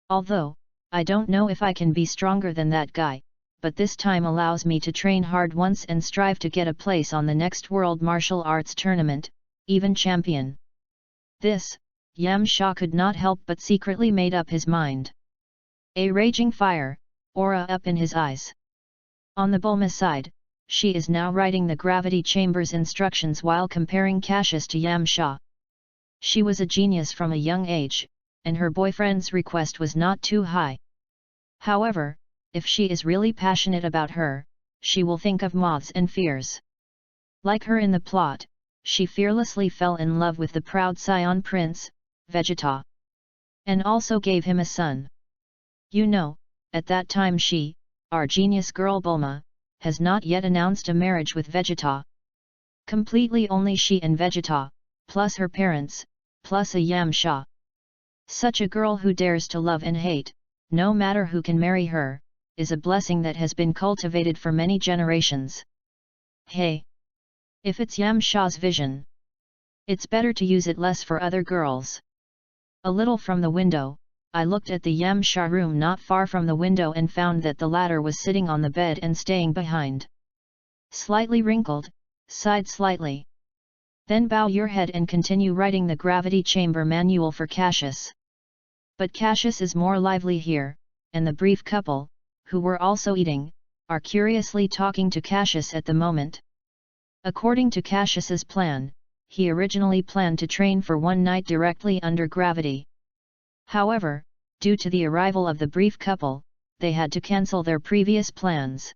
Although, I don't know if I can be stronger than that guy, but this time allows me to train hard once and strive to get a place on the next World Martial Arts Tournament, even champion. This, Yamcha could not help but secretly made up his mind. A raging fire, aura up in his eyes. On the Bulma side, she is now writing the gravity chamber's instructions while comparing Cassius to Yamcha. She was a genius from a young age, and her boyfriend's request was not too high. However, if she is really passionate about her, she will think of moths and fears. Like her in the plot, she fearlessly fell in love with the proud Scion Prince, Vegeta. And also gave him a son. You know, at that time she, our genius girl Bulma, has not yet announced a marriage with Vegeta. Completely only she and Vegeta, plus her parents, plus a Yamcha. Such a girl who dares to love and hate, no matter who can marry her, is a blessing that has been cultivated for many generations. Hey! If it's Yamcha's vision, it's better to use it less for other girls. A little from the window, I looked at the Yamcha room not far from the window and found that the latter was sitting on the bed and staying behind. Slightly wrinkled, sighed slightly. Then bow your head and continue writing the gravity chamber manual for Cassius. But Cassius is more lively here, and the brief couple, who were also eating, are curiously talking to Cassius at the moment. According to Cassius's plan, he originally planned to train for one night directly under gravity. However, due to the arrival of the brief couple, they had to cancel their previous plans.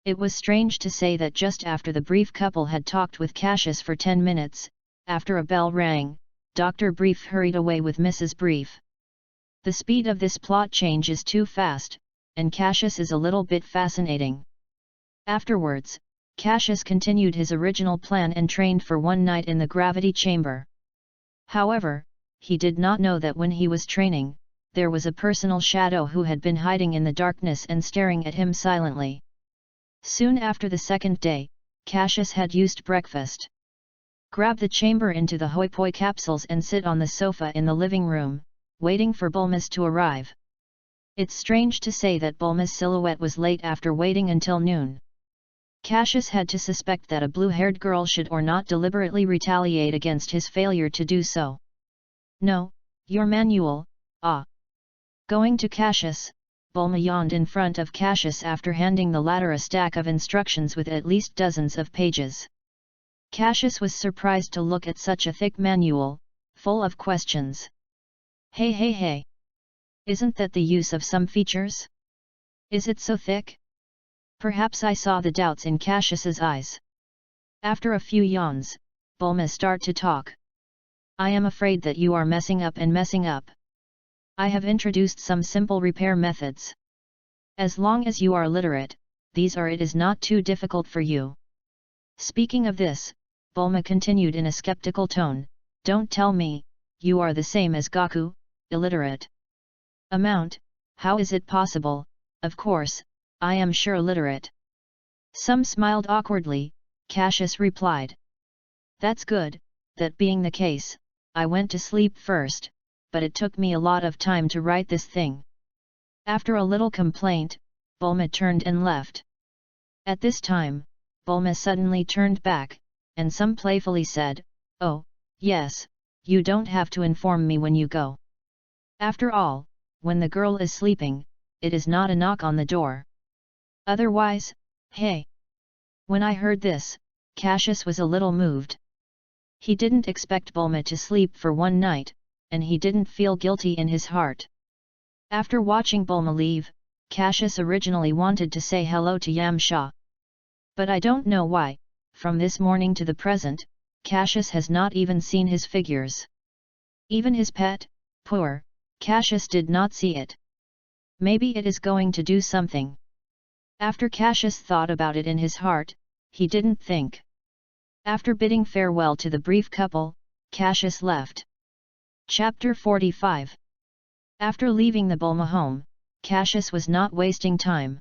It was strange to say that just after the brief couple had talked with Cassius for 10 minutes, after a bell rang, Dr. Brief hurried away with Mrs. Brief. The speed of this plot change is too fast, and Cassius is a little bit fascinating. Afterwards, Cassius continued his original plan and trained for one night in the gravity chamber. However, he did not know that when he was training, there was a personal shadow who had been hiding in the darkness and staring at him silently. Soon after the second day, Cassius had used breakfast. Grab the chamber into the hoi poi capsules and sit on the sofa in the living room, waiting for Bulma's to arrive. It's strange to say that Bulma's silhouette was late after waiting until noon. Cassius had to suspect that a blue-haired girl should or not deliberately retaliate against his failure to do so. No, your manual, ah. Going to Cassius, Bulma yawned in front of Cassius after handing the latter a stack of instructions with at least dozens of pages. Cassius was surprised to look at such a thick manual, full of questions. Hey. Isn't that the use of some features? Is it so thick? Perhaps I saw the doubts in Cassius's eyes. After a few yawns, Bulma started to talk. I am afraid that you are messing up. I have introduced some simple repair methods. As long as you are literate, it is not too difficult for you. Speaking of this, Bulma continued in a skeptical tone, don't tell me, you are the same as Gaku, illiterate. Amount, how is it possible? Of course, I am sure literate. Some smiled awkwardly, Cassius replied. That's good, that being the case, I went to sleep first, but it took me a lot of time to write this thing. After a little complaint, Bulma turned and left. At this time, Bulma suddenly turned back, and some playfully said, oh, yes, you don't have to inform me when you go. After all, when the girl is sleeping, it is not a knock on the door. Otherwise, hey. When I heard this, Cassius was a little moved. He didn't expect Bulma to sleep for one night, and he didn't feel guilty in his heart. After watching Bulma leave, Cassius originally wanted to say hello to Yamcha. But I don't know why, from this morning to the present, Cassius has not even seen his figures. Even his pet, poor, Cassius did not see it. Maybe it is going to do something. After Cassius thought about it in his heart, he didn't think. After bidding farewell to the brief couple, Cassius left. Chapter 45. After leaving the Bulma home, Cassius was not wasting time.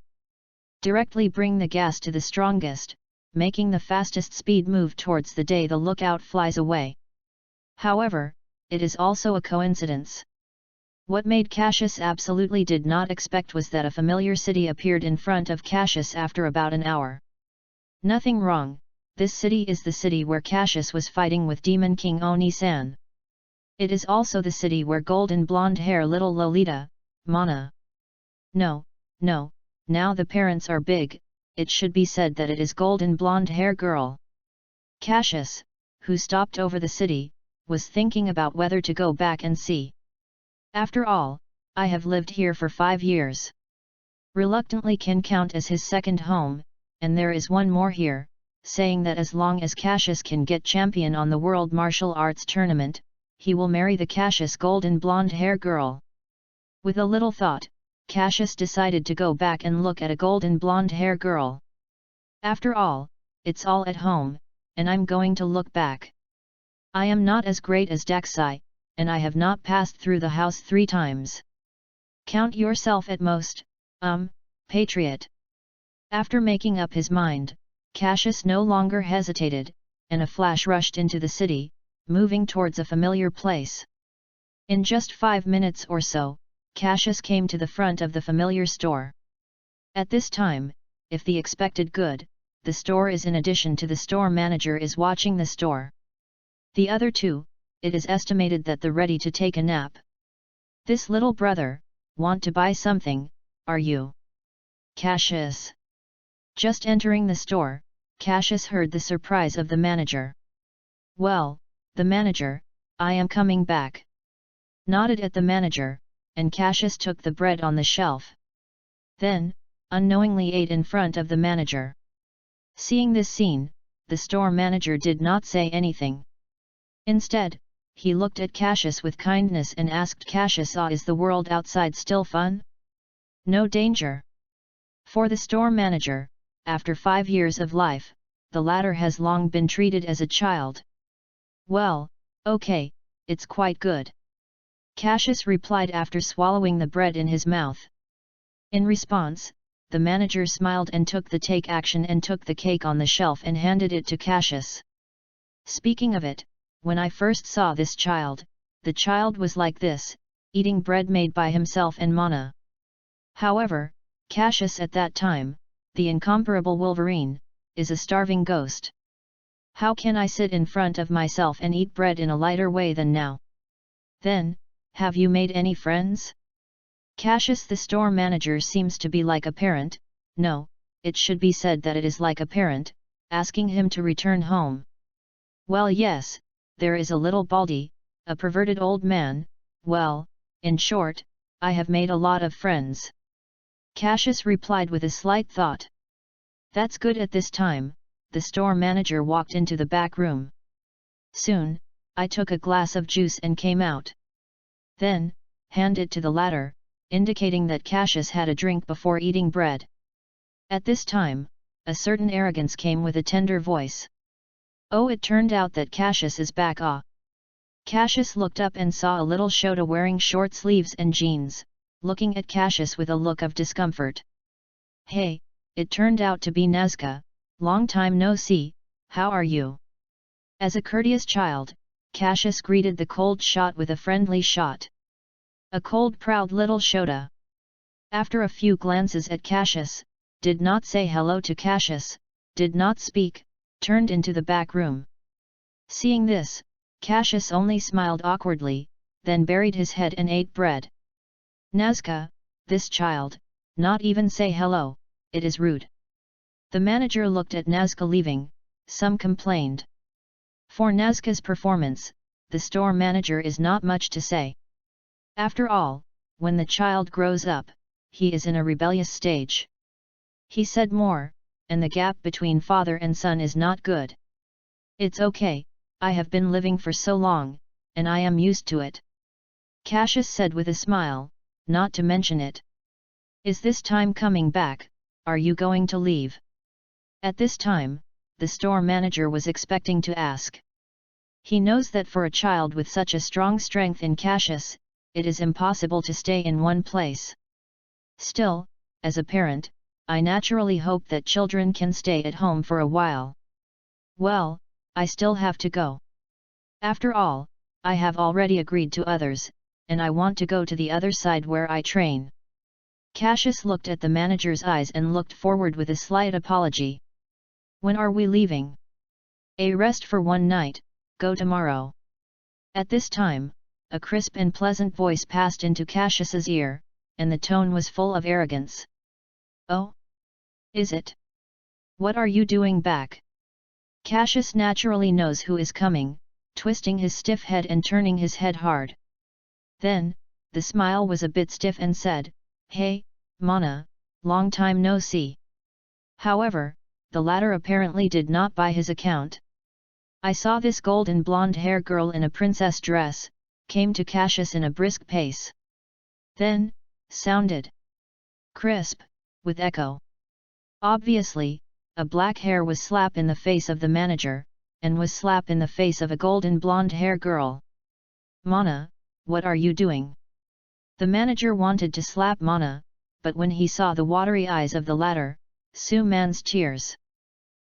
Directly bring the gas to the strongest, making the fastest speed move towards the day the lookout flies away. However, it is also a coincidence. What made Cassius absolutely did not expect was that a familiar city appeared in front of Cassius after about an hour. Nothing wrong, this city is the city where Cassius was fighting with Demon King Oni-san. It is also the city where golden blonde hair little Lolita, Mana. No, now the parents are big, it should be said that it is golden blonde hair girl. Cassius, who stopped over the city, was thinking about whether to go back and see. After all, I have lived here for 5 years. Reluctantly can count as his second home, and there is one more here, saying that as long as Cassius can get champion on the World Martial Arts Tournament, he will marry the Cassius golden blonde hair girl. With a little thought, Cassius decided to go back and look at a golden blonde hair girl. After all, it's all at home, and I'm going to look back. I am not as great as Daxai, and I have not passed through the house 3 times. Count yourself at most, patriot. After making up his mind, Cassius no longer hesitated, and a flash rushed into the city, moving towards a familiar place. In just 5 minutes or so, Cassius came to the front of the familiar store. At this time, if the expected good, the store is in addition to the store manager is watching the store. The other two, it is estimated that they're ready to take a nap. This little brother, want to buy something, are you? Cassius. Just entering the store, Cassius heard the surprise of the manager. Well, the manager, I am coming back. Nodded at the manager, and Cassius took the bread on the shelf. Then, unknowingly ate in front of the manager. Seeing this scene, the store manager did not say anything. Instead, he looked at Cassius with kindness and asked Cassius, is the world outside still fun? No danger. For the store manager, after 5 years of life, the latter has long been treated as a child. Well, okay, it's quite good. Cassius replied after swallowing the bread in his mouth. In response, the manager smiled and took the take action and took the cake on the shelf and handed it to Cassius. Speaking of it, when I first saw this child, the child was like this, eating bread made by himself and Mana. However, Cassius at that time, the incomparable Wolverine, is a starving ghost. How can I sit in front of myself and eat bread in a lighter way than now? Then, have you made any friends? Cassius the store manager seems to be like a parent, no, it should be said that it is like a parent, asking him to return home. Well yes, there is a little Baldy, a perverted old man, well, in short, I have made a lot of friends. Cassius replied with a slight thought. That's good. At this time, the store manager walked into the back room. Soon, I took a glass of juice and came out. Then, handed it to the latter, indicating that Cassius had a drink before eating bread. At this time, a certain arrogance came with a tender voice. Oh, it turned out that Cassius is back. Cassius looked up and saw a little Shota wearing short sleeves and jeans, looking at Cassius with a look of discomfort. Hey, it turned out to be Nazca, long time no see, how are you? As a courteous child, Cassius greeted the cold shot with a friendly shot. A cold proud little Shota. After a few glances at Cassius, did not say hello to Cassius, did not speak, turned into the back room. Seeing this, Cassius only smiled awkwardly, then buried his head and ate bread. Nazca, this child, not even say hello, it is rude. The manager looked at Nazca leaving, some complained. For Nazca's performance, the store manager is not much to say. After all, when the child grows up, he is in a rebellious stage. He said more, and the gap between father and son is not good. It's okay, I have been living for so long, and I am used to it. Cassius said with a smile, not to mention it. Is this time coming back, are you going to leave? At this time, the store manager was expecting to ask. He knows that for a child with such a strong strength in Cassius, it is impossible to stay in one place. Still, as a parent, I naturally hope that children can stay at home for a while. Well, I still have to go. After all, I have already agreed to others, and I want to go to the other side where I train. Cassius looked at the manager's eyes and looked forward with a slight apology. When are we leaving? A rest for one night, go tomorrow. At this time, a crisp and pleasant voice passed into Cassius's ear, and the tone was full of arrogance. Oh? Is it? What are you doing back? Cassius naturally knows who is coming, twisting his stiff head and turning his head hard. Then, the smile was a bit stiff and said, Hey, Mana, long time no see. However, the latter apparently did not buy his account. I saw this golden blonde hair girl in a princess dress, came to Cassius in a brisk pace. Then, sounded crisp, with echo. Obviously, a black hair was slap in the face of the manager, and was slap in the face of a golden blonde hair girl. Mana, what are you doing? The manager wanted to slap Mana, but when he saw the watery eyes of the latter, Su Man's tears.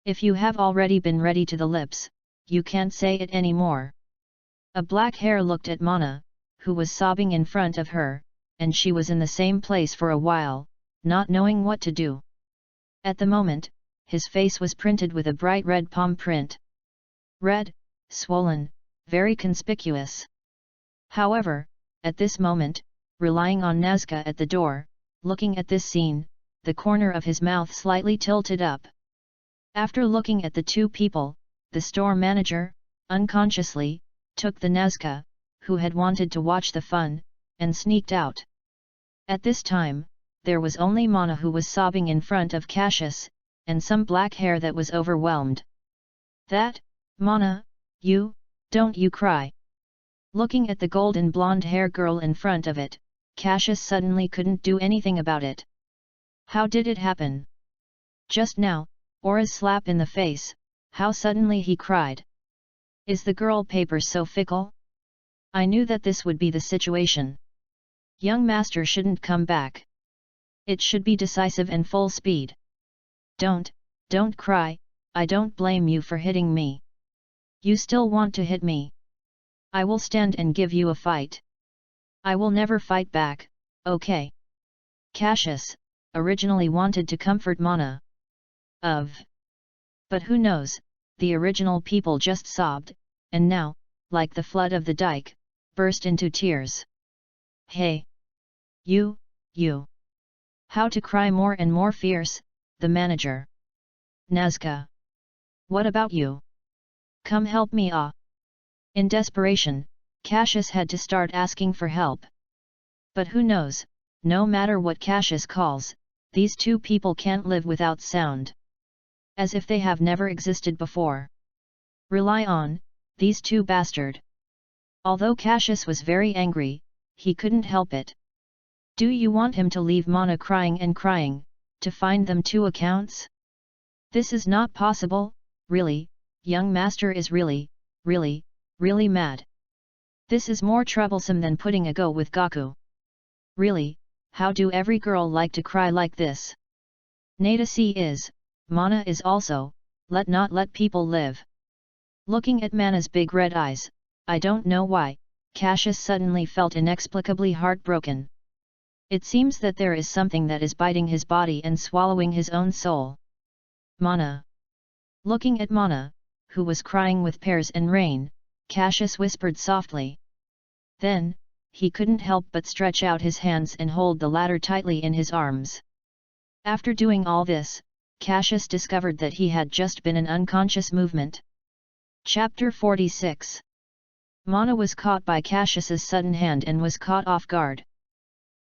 If you have already been ready to the lips, you can't say it anymore. A black hair looked at Mana, who was sobbing in front of her, and she was in the same place for a while, not knowing what to do. At the moment, his face was printed with a bright red palm print. Red, swollen, very conspicuous. However, at this moment, relying on Nazca at the door, looking at this scene, the corner of his mouth slightly tilted up. After looking at the two people, the store manager, unconsciously, took the Nazca, who had wanted to watch the fun, and sneaked out. At this time, there was only Mana who was sobbing in front of Cassius, and some black hair that was overwhelmed. That, Mana, don't you cry. Looking at the golden blonde hair girl in front of it, Cassius suddenly couldn't do anything about it. How did it happen? Just now, Aura's slap in the face, how suddenly he cried. Is the girl paper so fickle? I knew that this would be the situation. Young master shouldn't come back. It should be decisive and full speed. Don't cry, I don't blame you for hitting me. You still want to hit me? I will stand and give you a fight. I will never fight back, okay? Cassius, originally wanted to comfort Mana. But who knows, the original people just sobbed, and now, like the flood of the dike, burst into tears. Hey! You! How to cry more and more fierce, the manager. Nazca! What about you? Come help me In desperation, Cassius had to start asking for help. But who knows, no matter what Cassius calls, these two people can't live without sound. As if they have never existed before. Rely on, these two bastard. Although Cassius was very angry, he couldn't help it. Do you want him to leave Mana crying and crying, to find them two accounts? This is not possible, really, young master is really mad. This is more troublesome than putting a go with Gaku. Really, how do every girl like to cry like this? Nada C is, Mana is also, not let people live. Looking at Mana's big red eyes, I don't know why, Cassius suddenly felt inexplicably heartbroken. It seems that there is something that is biting his body and swallowing his own soul. Mana. Looking at Mana, who was crying with pears and rain, Cassius whispered softly. Then, he couldn't help but stretch out his hands and hold the latter tightly in his arms. After doing all this, Cassius discovered that he had just been an unconscious movement. Chapter 46. Mana was caught by Cassius's sudden hand and was caught off guard.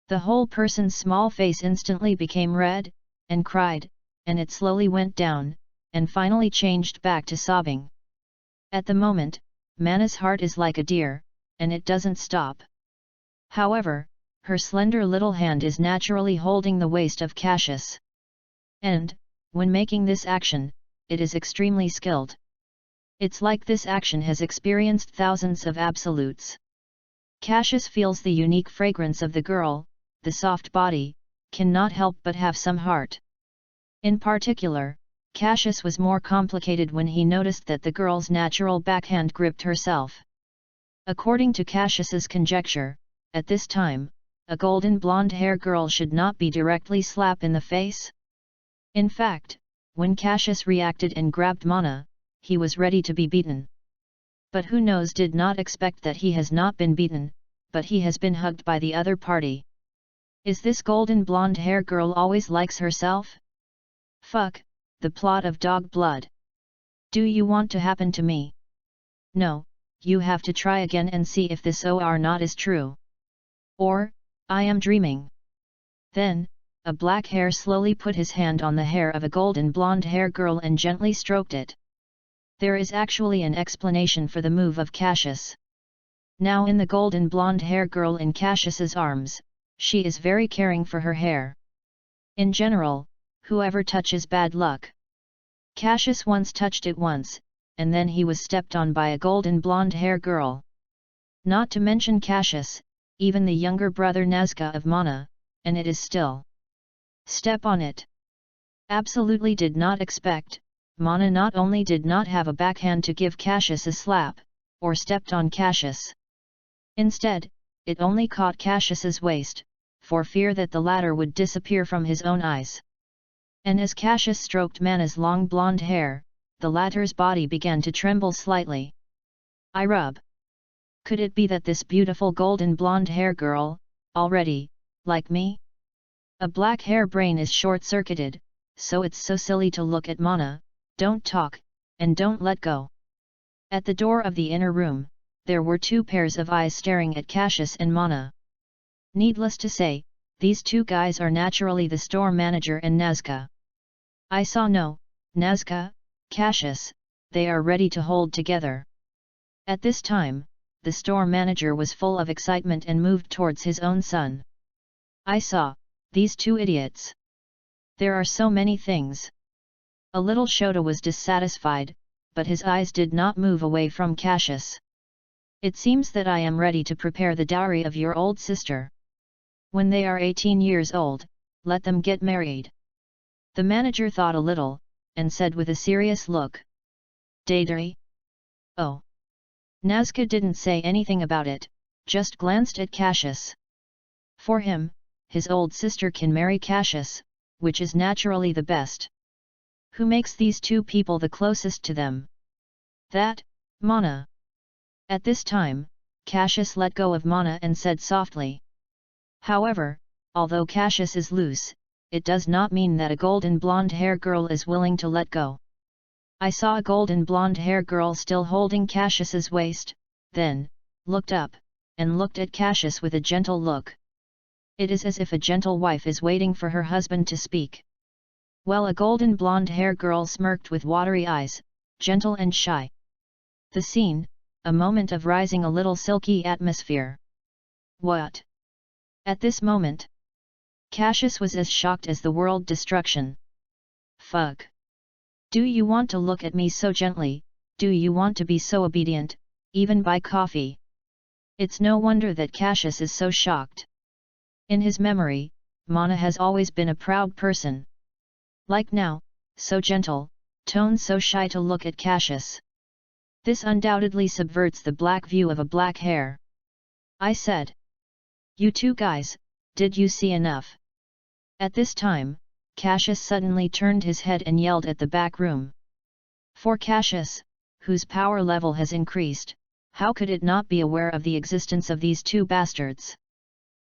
The whole person's small face instantly became red, and cried, and it slowly went down, and finally changed back to sobbing. At the moment, Mana's heart is like a deer, and it doesn't stop. However, her slender little hand is naturally holding the waist of Cassius. And, when making this action, it is extremely skilled. It's like this action has experienced thousands of absolutes. Cassius feels the unique fragrance of the girl, the soft body, cannot help but have some heart. In particular, Cassius was more complicated when he noticed that the girl's natural backhand gripped herself. According to Cassius's conjecture, at this time, a golden blonde hair girl should not be directly slapped in the face. In fact, when Cassius reacted and grabbed Mana, he was ready to be beaten. But who knows, did not expect that he has not been beaten, but he has been hugged by the other party. Is this golden blonde hair girl always likes herself? Fuck, the plot of dog blood. Do you want to happen to me? No, you have to try again and see if this or not is true. Or, I am dreaming. Then, a black hair slowly put his hand on the hair of a golden blonde hair girl and gently stroked it. There is actually an explanation for the move of Cassius. Now in the golden blonde hair girl in Cassius's arms, she is very caring for her hair. In general, whoever touches bad luck. Cassius once touched it once, and then he was stepped on by a golden blonde hair girl. Not to mention Cassius, even the younger brother Nazca of Mana, and it is still. Step on it. Absolutely did not expect, Mana not only did not have a backhand to give Cassius a slap, or stepped on Cassius. Instead, it only caught Cassius's waist, for fear that the latter would disappear from his own eyes. And as Cassius stroked Mana's long blonde hair, the latter's body began to tremble slightly. I rub. Could it be that this beautiful golden blonde hair girl, already, like me? A black hair brain is short-circuited, so it's so silly to look at Mana, don't talk, and don't let go. At the door of the inner room, there were two pairs of eyes staring at Cassius and Mana. Needless to say, these two guys are naturally the store manager and Nazca. I saw no, Nazca, Cassius, they are ready to hold together. At this time, the store manager was full of excitement and moved towards his own son. I saw, these two idiots. There are so many things. A little Shota was dissatisfied, but his eyes did not move away from Cassius. It seems that I am ready to prepare the dowry of your old sister. When they are 18 years old, let them get married. The manager thought a little, and said with a serious look. Dowry? Oh. Nazca didn't say anything about it, just glanced at Cassius. For him, his old sister can marry Cassius, which is naturally the best. Who makes these two people the closest to them? That, Mana. At this time, Cassius let go of Mana and said softly. However, although Cassius is loose, it does not mean that a golden blonde hair girl is willing to let go. I saw a golden blonde hair girl still holding Cassius's waist, then, looked up, and looked at Cassius with a gentle look. It is as if a gentle wife is waiting for her husband to speak. Well, a golden blonde hair girl smirked with watery eyes, gentle and shy. The scene, a moment of rising a little silky atmosphere. What? At this moment, Cassius was as shocked as the world destruction. Fuck. Do you want to look at me so gently, do you want to be so obedient, even buy coffee? It's no wonder that Cassius is so shocked. In his memory, Mana has always been a proud person. Like now, so gentle, tone so shy to look at Cassius. This undoubtedly subverts the black view of a black hair. I said. You two guys, did you see enough? At this time, Cassius suddenly turned his head and yelled at the back room. For Cassius, whose power level has increased, how could it not be aware of the existence of these two bastards?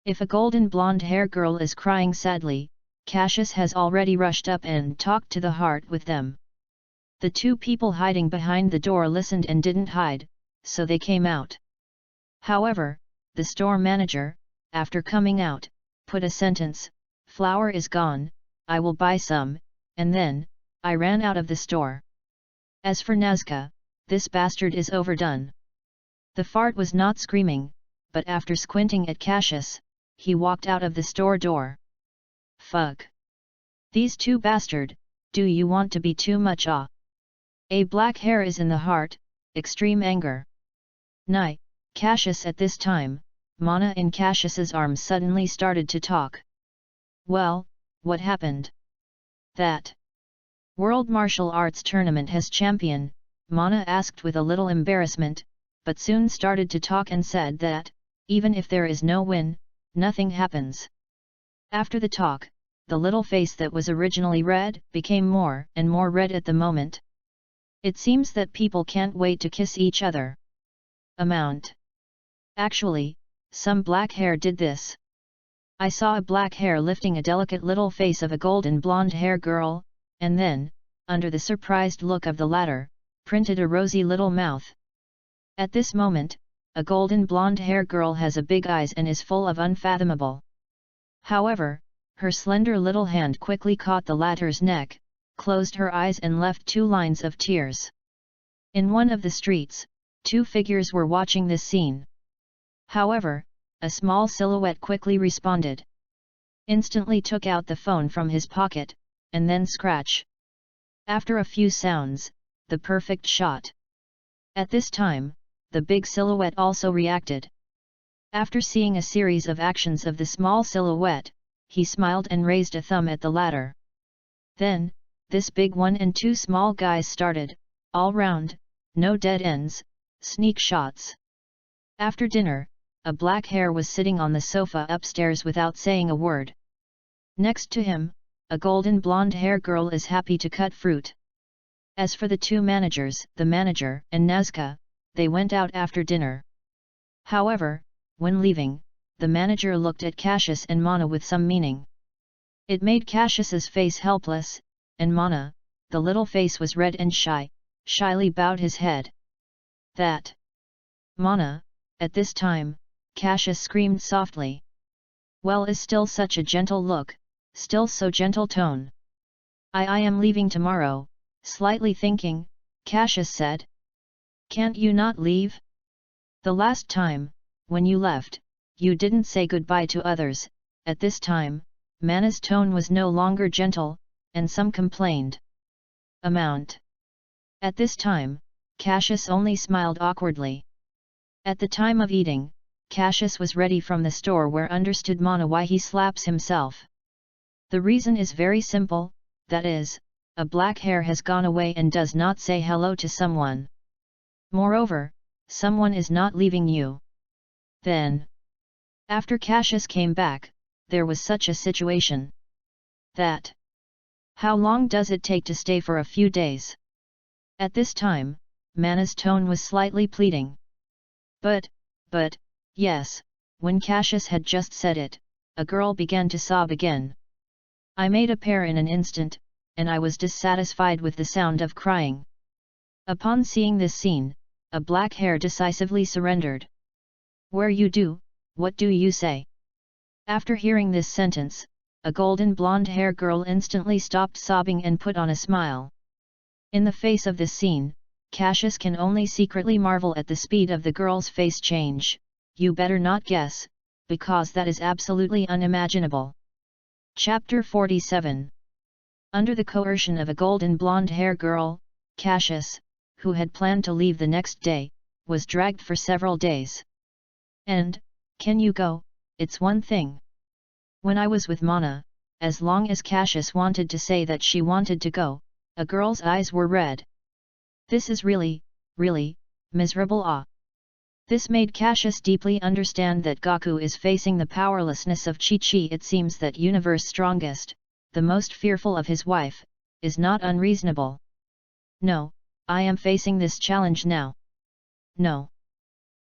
If a golden blonde hair girl is crying sadly, Cassius has already rushed up and talked to the heart with them. The two people hiding behind the door listened and didn't hide, so they came out. However, the store manager, after coming out, put a sentence, "Flour is gone, I will buy some," and then, I ran out of the store. As for Nazca, this bastard is overdone. The fart was not screaming, but after squinting at Cassius, he walked out of the store door. Fuck. These two bastard, do you want to be too much ah? A black hair is in the heart, extreme anger. Nye, Cassius at this time, Mana in Cassius's arms suddenly started to talk. Well, what happened? That World Martial Arts Tournament has champion, Mana asked with a little embarrassment, but soon started to talk and said that, even if there is no win, nothing happens. After the talk, the little face that was originally red became more and more red at the moment. It seems that people can't wait to kiss each other. Amount. Actually, some black hair did this. I saw a black hair lifting a delicate little face of a golden blonde hair girl, and then, under the surprised look of the latter, printed a rosy little mouth. At this moment, a golden blonde hair girl has a big eyes and is full of unfathomable. However, her slender little hand quickly caught the latter's neck, closed her eyes and left two lines of tears. In one of the streets, two figures were watching this scene. However, a small silhouette quickly responded. Instantly took out the phone from his pocket, and then scratch. After a few sounds, the perfect shot. At this time, the big silhouette also reacted. After seeing a series of actions of the small silhouette, he smiled and raised a thumb at the latter. Then, this big one and two small guys started, all round, no dead ends, sneak shots. After dinner, a black hair was sitting on the sofa upstairs without saying a word. Next to him, a golden blonde hair girl is happy to cut fruit. As for the two managers, the manager and Nazca, they went out after dinner. However, when leaving, the manager looked at Cassius and Mana with some meaning. It made Cassius's face helpless, and Mana, the little face was red and shyly bowed his head. That! Mana, at this time, Cassius screamed softly. Well, is still such a gentle look, still so gentle tone. I am leaving tomorrow, slightly thinking, Cassius said. Can't you not leave? The last time, when you left, you didn't say goodbye to others. At this time, Mana's tone was no longer gentle, and some complained. Amount. At this time, Cassius only smiled awkwardly. At the time of eating, Cassius was ready from the store where understood Mana why he slaps himself. The reason is very simple, that is, a black hair has gone away and does not say hello to someone. Moreover, someone is not leaving you. Then, after Cassius came back, there was such a situation. That. How long does it take to stay for a few days? At this time, Mana's tone was slightly pleading. But, yes, when Cassius had just said it, a girl began to sob again. I made a pair in an instant, and I was dissatisfied with the sound of crying. Upon seeing this scene, a black hair decisively surrendered. Where you do, what do you say? After hearing this sentence, a golden blonde hair girl instantly stopped sobbing and put on a smile. In the face of this scene, Cassius can only secretly marvel at the speed of the girl's face change. You better not guess, because that is absolutely unimaginable. Chapter 47. Under the coercion of a golden blonde hair girl, Cassius, who had planned to leave the next day, was dragged for several days. And, can you go? It's one thing. When I was with Mana, as long as Cassius wanted to say that she wanted to go, a girl's eyes were red. This is really, miserable. This made Cassius deeply understand that Gaku is facing the powerlessness of Chi-Chi. It seems that universe strongest, the most fearful of his wife, is not unreasonable. No, I am facing this challenge now. No.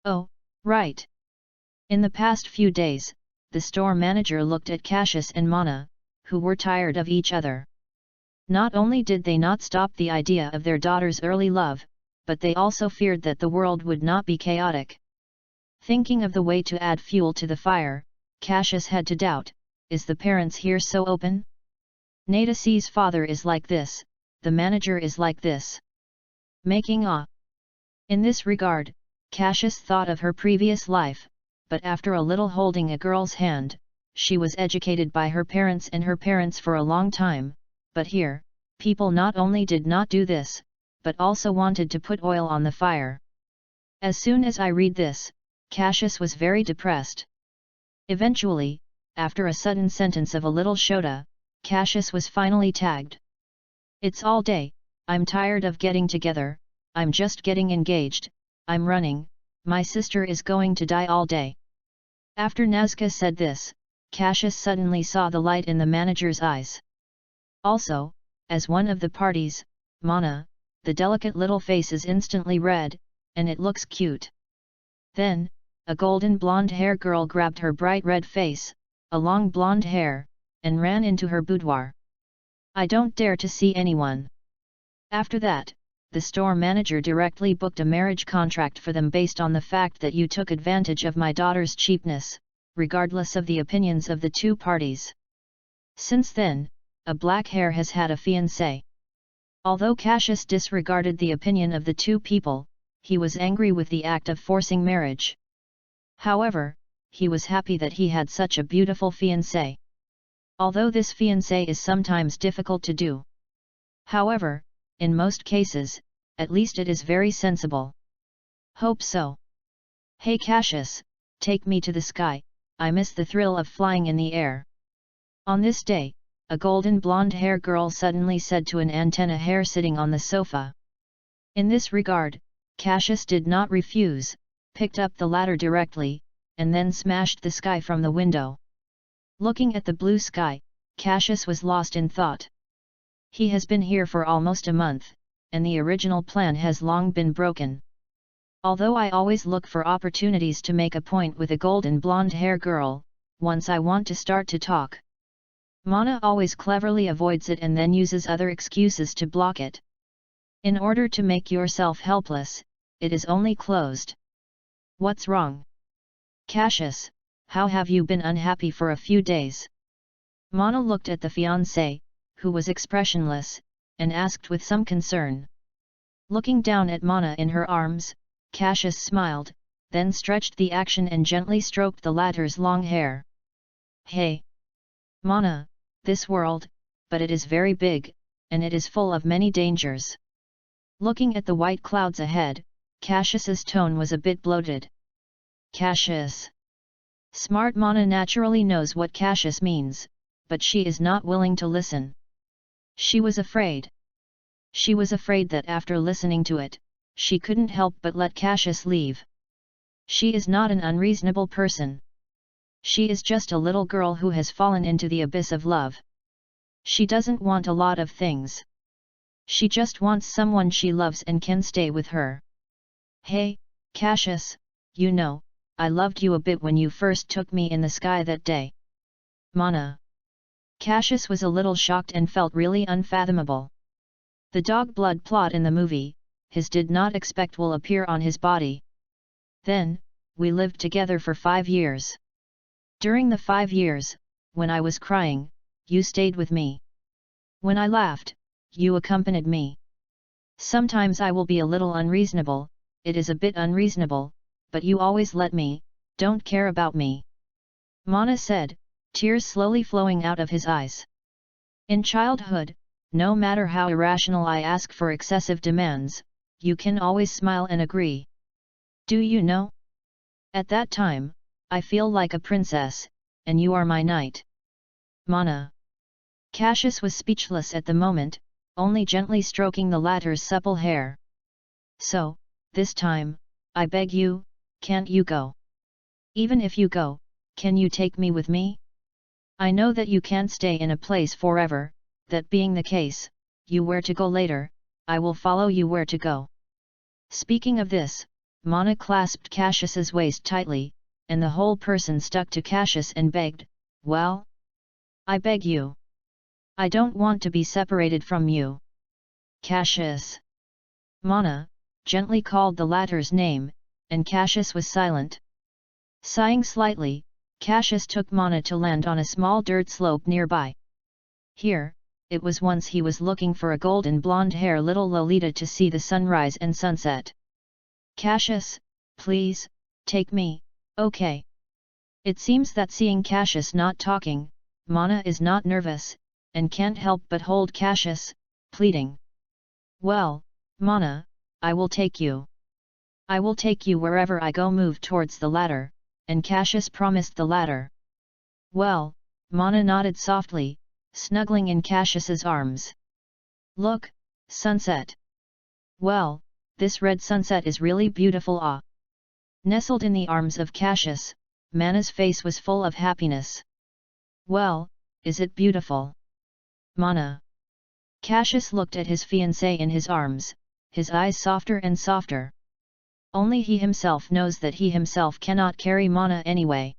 Oh, right. In the past few days, the store manager looked at Cassius and Mana, who were tired of each other. Not only did they not stop the idea of their daughter's early love, but they also feared that the world would not be chaotic. Thinking of the way to add fuel to the fire, Cassius had to doubt, is the parents here so open? Nadasi's father is like this, the manager is like this. Making In this regard, Cassius thought of her previous life, but after a little holding a girl's hand, she was educated by her parents and her parents for a long time, but here, people not only did not do this, but also wanted to put oil on the fire. As soon as I read this, Cassius was very depressed. Eventually, after a sudden sentence of a little Shota, Cassius was finally tagged. It's all day, I'm tired of getting together, I'm just getting engaged, I'm running, my sister is going to die all day. After Nazca said this, Cassius suddenly saw the light in the manager's eyes. Also, as one of the parties, Mana, the delicate little face is instantly red, and it looks cute. Then, a golden blonde hair girl grabbed her bright red face, a long blonde hair, and ran into her boudoir. I don't dare to see anyone. After that, the store manager directly booked a marriage contract for them based on the fact that you took advantage of my daughter's cheapness, regardless of the opinions of the two parties. Since then, a black hair has had a fiancé. Although Cassius disregarded the opinion of the two people, he was angry with the act of forcing marriage. However, he was happy that he had such a beautiful fiancé. Although this fiancé is sometimes difficult to do. However, in most cases, at least it is very sensible. Hope so. Hey Cassius, take me to the sky, I miss the thrill of flying in the air. On this day, a golden blonde hair girl suddenly said to an antenna hair sitting on the sofa. In this regard, Cassius did not refuse, picked up the ladder directly, and then smashed the sky from the window. Looking at the blue sky, Cassius was lost in thought. He has been here for almost a month, and the original plan has long been broken. Although I always look for opportunities to make a point with a golden blonde hair girl, once I want to start to talk, Mana always cleverly avoids it and then uses other excuses to block it. In order to make yourself helpless, it is only closed. What's wrong? Cassius, how have you been unhappy for a few days? Mana looked at the fiancé, who was expressionless, and asked with some concern. Looking down at Mana in her arms, Cassius smiled, then stretched the action and gently stroked the latter's long hair. Hey! Mana, this world, but it is very big, and it is full of many dangers. Looking at the white clouds ahead, Cassius's tone was a bit bloated. Cassius. Smart Mana naturally knows what Cassius means, but she is not willing to listen. She was afraid. She was afraid that after listening to it, she couldn't help but let Cassius leave. She is not an unreasonable person. She is just a little girl who has fallen into the abyss of love. She doesn't want a lot of things. She just wants someone she loves and can stay with her. Hey, Cassius, you know, I loved you a bit when you first took me in the sky that day. Mana. Cassius was a little shocked and felt really unfathomable. The dog blood plot in the movie, his did not expect will appear on his body. Then, we lived together for 5 years. During the 5 years, when I was crying, you stayed with me. When I laughed, you accompanied me. Sometimes I will be a little unreasonable, it is a bit unreasonable, but you always let me, don't care about me. Mana said, tears slowly flowing out of his eyes. In childhood, no matter how irrational I ask for excessive demands, you can always smile and agree. Do you know? At that time, I feel like a princess, and you are my knight. Mana. Cassius was speechless at the moment, only gently stroking the latter's supple hair. So, this time, I beg you, can't you go? Even if you go, can you take me with me? I know that you can't stay in a place forever, that being the case, you where to go later, I will follow you where to go. Speaking of this, Mana clasped Cassius's waist tightly, and the whole person stuck to Cassius and begged, well? I beg you. I don't want to be separated from you. Cassius. Mana, gently called the latter's name, and Cassius was silent. Sighing slightly, Cassius took Mana to land on a small dirt slope nearby. Here, it was once he was looking for a golden blonde-hair little Lolita to see the sunrise and sunset. Cassius, please, take me, okay. It seems that seeing Cassius not talking, Mana is not nervous, and can't help but hold Cassius, pleading. Well, Mana, I will take you. I will take you wherever I go. Move towards the ladder, and Cassius promised the ladder. Well, Mana nodded softly, snuggling in Cassius's arms. Look, sunset. Well, this red sunset is really beautiful. Ah. Nestled in the arms of Cassius, Mana's face was full of happiness. Well, is it beautiful? Mana. Cassius looked at his fiancée in his arms, his eyes softer and softer. Only he himself knows that he himself cannot carry Mana anyway.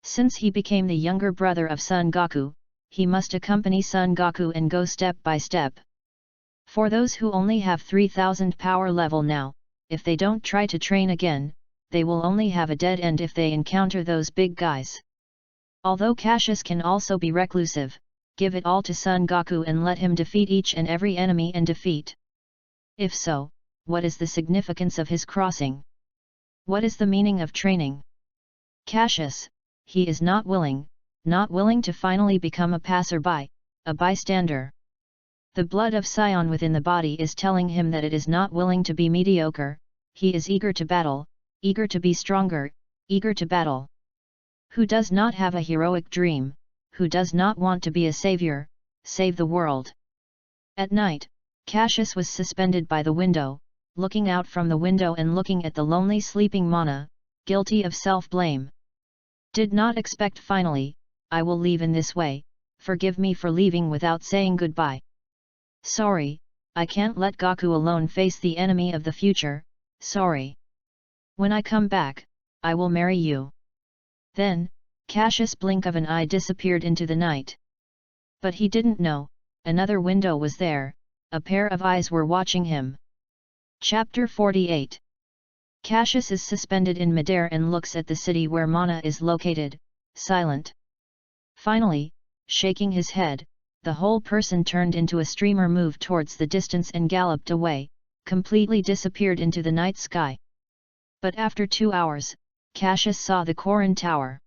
Since he became the younger brother of Son Goku, he must accompany Son Goku and go step by step. For those who only have 3000 power level now, if they don't try to train again, they will only have a dead end if they encounter those big guys. Although Cassius can also be reclusive, give it all to Son Goku and let him defeat each and every enemy and defeat. If so, what is the significance of his crossing? What is the meaning of training? Cassius, he is not willing to finally become a passerby, a bystander. The blood of Sion within the body is telling him that it is not willing to be mediocre, he is eager to battle, eager to be stronger, eager to battle. Who does not have a heroic dream, who does not want to be a savior, save the world? At night, Cassius was suspended by the window, looking out from the window and looking at the lonely sleeping Mana, guilty of self-blame. Did not expect. Finally, I will leave in this way, forgive me for leaving without saying goodbye. Sorry, I can't let Goku alone face the enemy of the future, sorry. When I come back, I will marry you. Then, Cassius' blink of an eye disappeared into the night. But he didn't know, another window was there, a pair of eyes were watching him. Chapter 48. Cassius is suspended in midair and looks at the city where Mana is located, silent. Finally, shaking his head, the whole person turned into a streamer, moved towards the distance and galloped away, completely disappeared into the night sky. But after 2 hours, Cassius saw the Koran Tower.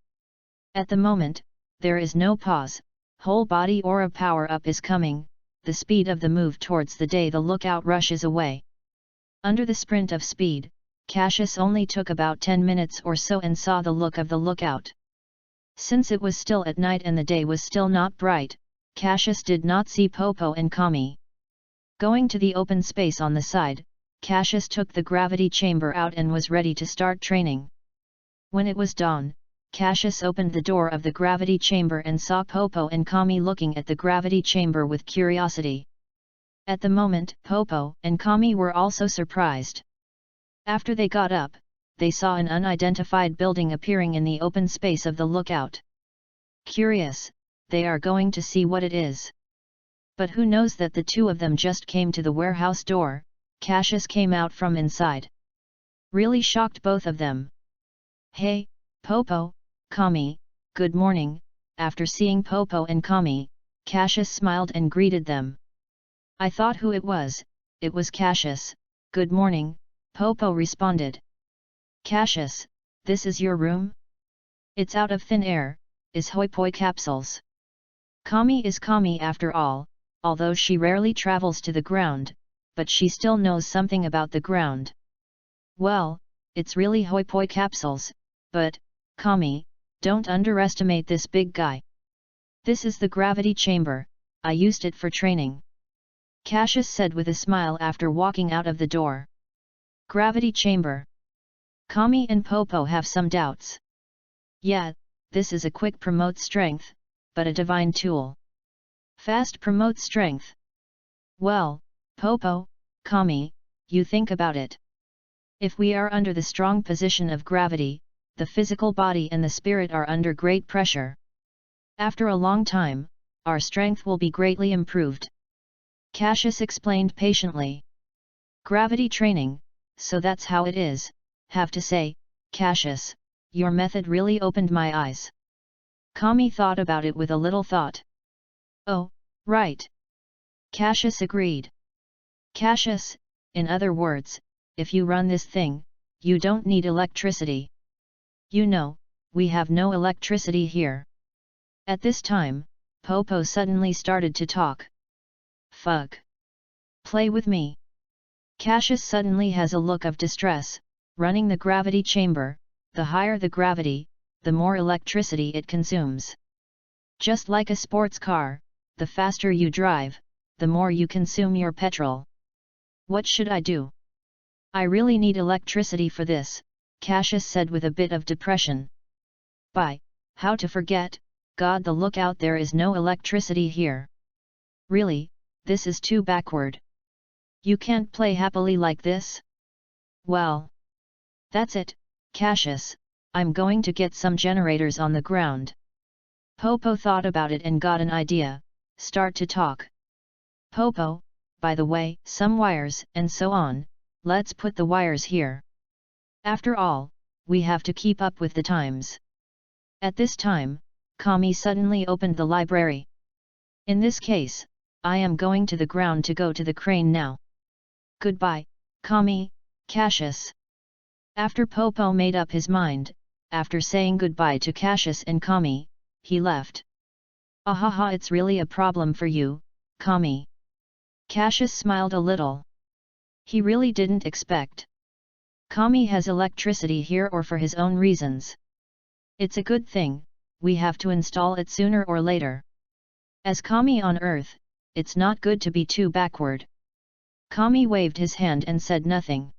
At the moment, there is no pause, whole body aura power-up is coming, the speed of the move towards the day the lookout rushes away. Under the sprint of speed, Cassius only took about 10 minutes or so and saw the look of the lookout. Since it was still at night and the day was still not bright, Cassius did not see Popo and Kami. Going to the open space on the side, Cassius took the gravity chamber out and was ready to start training. When it was dawn, Cassius opened the door of the gravity chamber and saw Popo and Kami looking at the gravity chamber with curiosity. At the moment, Popo and Kami were also surprised. After they got up, they saw an unidentified building appearing in the open space of the lookout. Curious, they are going to see what it is. But who knows that the two of them just came to the warehouse door, Cassius came out from inside. Really shocked both of them. Hey, Popo, Kami, good morning. After seeing Popo and Kami, Cassius smiled and greeted them. I thought who it was Cassius. Good morning, Popo responded. Cassius, this is your room? It's out of thin air, is Hoipoi capsules. Kami is Kami after all, although she rarely travels to the ground, but she still knows something about the ground. Well, it's really Hoipoi capsules, but, Kami, don't underestimate this big guy. This is the gravity chamber, I used it for training. Cassius said with a smile after walking out of the door. Gravity chamber. Kami and Popo have some doubts. Yeah, this is a quick promote strength, but a divine tool. Fast promote strength. Well, Popo, Kami, you think about it. If we are under the strong position of gravity, the physical body and the spirit are under great pressure. After a long time, our strength will be greatly improved. Cassius explained patiently. Gravity training, so that's how it is. Have to say, Cassius, your method really opened my eyes. Kami thought about it with a little thought. Oh, right. Cassius agreed. Cassius, in other words, if you run this thing, you don't need electricity. You know, we have no electricity here. At this time, Popo suddenly started to talk. Fuck. Play with me. Cassius suddenly has a look of distress. Running the gravity chamber, the higher the gravity, the more electricity it consumes. Just like a sports car, the faster you drive, the more you consume your petrol. What should I do? I really need electricity for this, Cassius said with a bit of depression. By, how to forget, God the lookout, there is no electricity here. Really, this is too backward. You can't play happily like this? Well. That's it, Cassius, I'm going to get some generators on the ground. Popo thought about it and got an idea, start to talk. Popo, by the way, some wires and so on, let's put the wires here. After all, we have to keep up with the times. At this time, Kami suddenly opened the library. In this case, I am going to the ground to go to the crane now. Goodbye, Kami, Cassius. After Popo made up his mind, after saying goodbye to Cassius and Kami, he left. Ahaha, it's really a problem for you, Kami. Cassius smiled a little. He really didn't expect Kami has electricity here or for his own reasons. It's a good thing, we have to install it sooner or later. As Kami on Earth, it's not good to be too backward. Kami waved his hand and said nothing.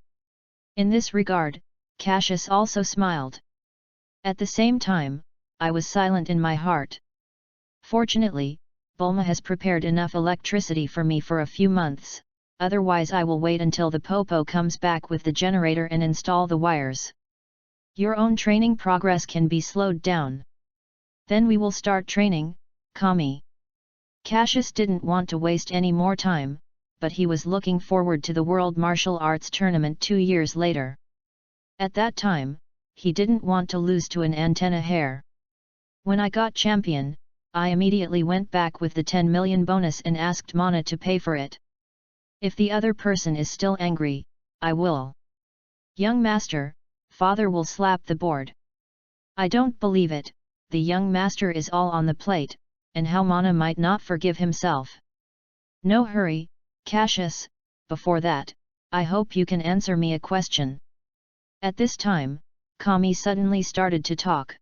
In this regard, Cassius also smiled. At the same time, I was silent in my heart. Fortunately, Bulma has prepared enough electricity for me for a few months, otherwise I will wait until the Popo comes back with the generator and install the wires. Your own training progress can be slowed down. Then we will start training, Kami. Cassius didn't want to waste any more time, but he was looking forward to the World Martial Arts Tournament 2 years later. At that time, he didn't want to lose to an antenna hair. When I got champion, I immediately went back with the 10 million bonus and asked Mana to pay for it. If the other person is still angry, I will. Young master, father will slap the board. I don't believe it, the young master is all on the plate, and how Mana might not forgive himself. No hurry, Cassius, before that, I hope you can answer me a question. At this time, Kami suddenly started to talk.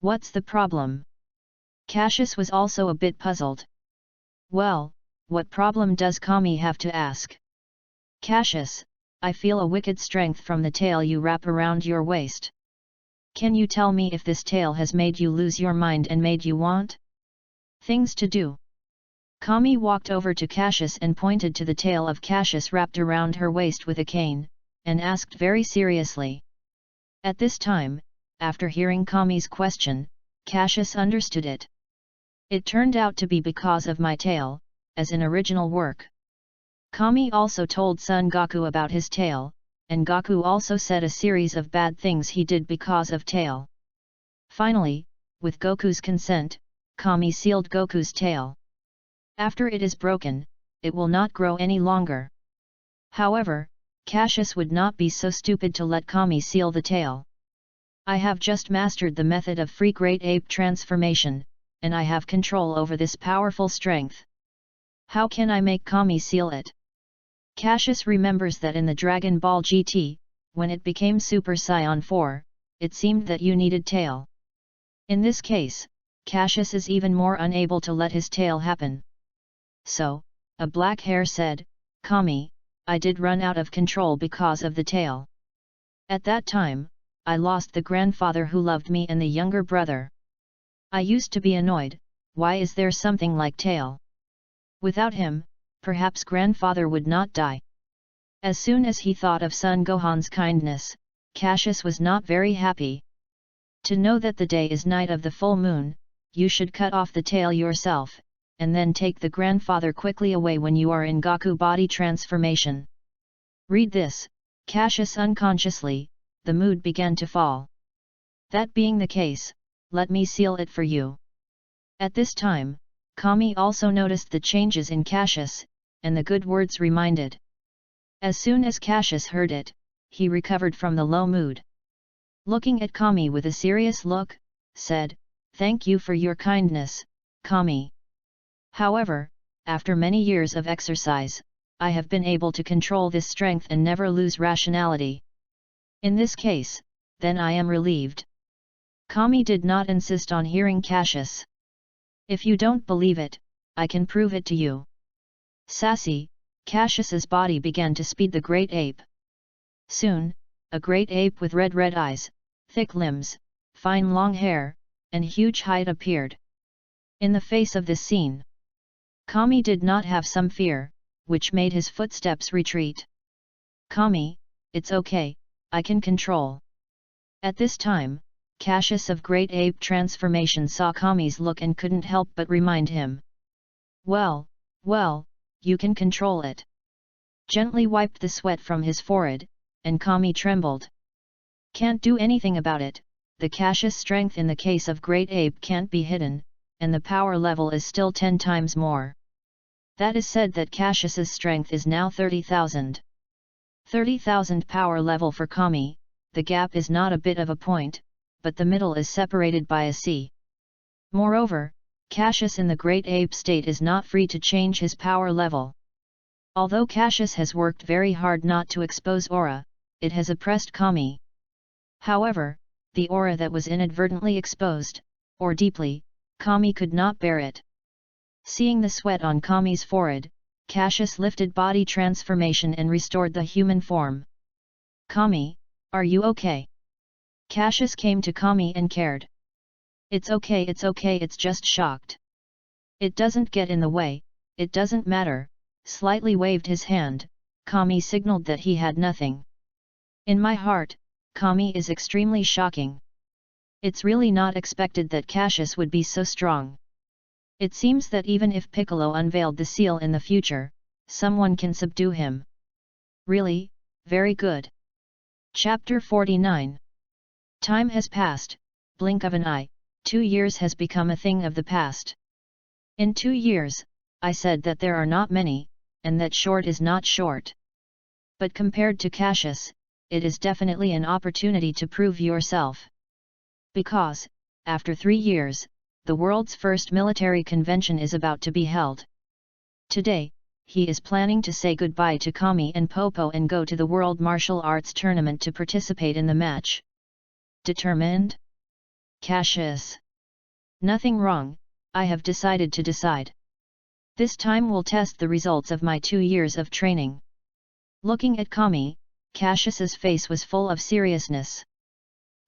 What's the problem? Cassius was also a bit puzzled. Well, what problem does Kami have to ask? Cassius, I feel a wicked strength from the tail you wrap around your waist. Can you tell me if this tail has made you lose your mind and made you want things to do? Kami walked over to Cassius and pointed to the tail of Cassius wrapped around her waist with a cane, and asked very seriously. At this time, after hearing Kami's question, Cassius understood it. It turned out to be because of my tail, as in original work. Kami also told Son Goku about his tail, and Goku also said a series of bad things he did because of tail. Finally, with Goku's consent, Kami sealed Goku's tail. After it is broken, it will not grow any longer. However, Cassius would not be so stupid to let Kami seal the tail. I have just mastered the method of free great ape transformation, and I have control over this powerful strength. How can I make Kami seal it? Cassius remembers that in the Dragon Ball GT, when it became Super Saiyan 4, it seemed that you needed tail. In this case, Cassius is even more unable to let his tail happen. So, a black hair said, Kami, I did run out of control because of the tail. At that time, I lost the grandfather who loved me and the younger brother. I used to be annoyed, why is there something like tail? Without him, perhaps grandfather would not die. As soon as he thought of Son Gohan's kindness, Cassius was not very happy. To know that the day is night of the full moon, you should cut off the tail yourself, and then take the grandfather quickly away when you are in Goku body transformation. Read this, Cassius unconsciously, the mood began to fall. That being the case, let me seal it for you. At this time, Kami also noticed the changes in Cassius, and the good words reminded. As soon as Cassius heard it, he recovered from the low mood. Looking at Kami with a serious look, said, Thank you for your kindness, Kami. However, after many years of exercise, I have been able to control this strength and never lose rationality. In this case, then I am relieved. Kami did not insist on hearing Cassius. If you don't believe it, I can prove it to you. Sassy, Cassius's body began to speed the great ape. Soon, a great ape with red eyes, thick limbs, fine long hair, and huge height appeared. In the face of this scene, Kami did not have some fear, which made his footsteps retreat. Kami, it's okay, I can control. At this time, Cassius of Great Ape Transformation saw Kami's look and couldn't help but remind him. Well, you can control it. Gently wiped the sweat from his forehead, and Kami trembled. Can't do anything about it, the Cassius strength in the case of Great Ape can't be hidden, and the power level is still 10 times more. That is said that Cassius's strength is now 30,000. 30,000 power level for Kami, the gap is not a bit of a point, but the middle is separated by a sea. Moreover, Cassius in the Great Ape state is not free to change his power level. Although Cassius has worked very hard not to expose aura, it has oppressed Kami. However, the aura that was inadvertently exposed, or deeply, Kami could not bear it. Seeing the sweat on Kami's forehead, Cassius lifted body transformation and restored the human form. Kami, are you okay? Cassius came to Kami and cared. It's okay, it's just shocked. It doesn't get in the way, it doesn't matter, slightly waved his hand, Kami signaled that he had nothing. In my heart, Kami is extremely shocking. It's really not expected that Cassius would be so strong. It seems that even if Piccolo unveiled the seal in the future, someone can subdue him. Really, very good. Chapter 49. Time has passed, blink of an eye, 2 years has become a thing of the past. In 2 years, I said that there are not many, and that short is not short. But compared to Cassius, it is definitely an opportunity to prove yourself. Because, after 3 years, the world's first military convention is about to be held. Today, he is planning to say goodbye to Kami and Popo and go to the World Martial Arts Tournament to participate in the match. Determined? Cassius. Nothing wrong, I have decided to decide. This time will test the results of my 2 years of training. Looking at Kami, Cassius's face was full of seriousness.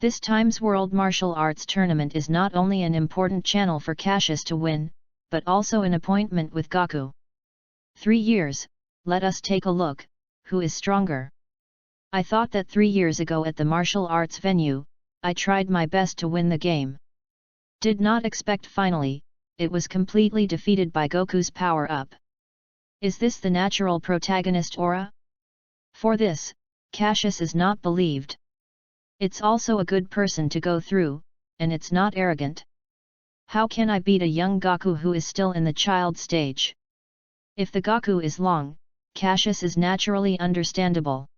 This time's World Martial Arts Tournament is not only an important channel for Cassius to win, but also an appointment with Goku. 3 years, let us take a look, who is stronger? I thought that 3 years ago at the martial arts venue, I tried my best to win the game. Did not expect finally, it was completely defeated by Goku's power-up. Is this the natural protagonist aura? For this, Cassius is not believed. It's also a good person to go through, and it's not arrogant. How can I beat a young Goku who is still in the child stage? If the Goku is long, Cassius is naturally understandable.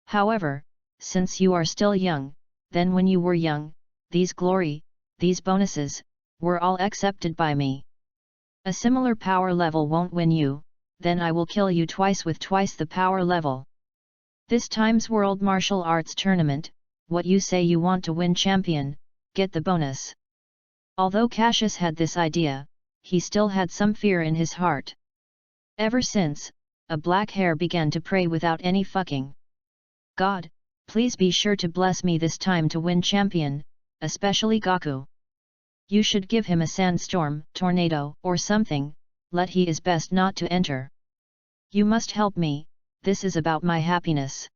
However, since you are still young, then when you were young, these glory, these bonuses, were all accepted by me. A similar power level won't win you, then I will kill you twice with twice the power level. This time's World Martial Arts Tournament, what you say you want to win champion, get the bonus. Although Cassius had this idea, he still had some fear in his heart. Ever since, a black hair began to pray without any fucking. God, please be sure to bless me this time to win champion, especially Goku. You should give him a sandstorm, tornado, or something, let he is best not to enter. You must help me, this is about my happiness.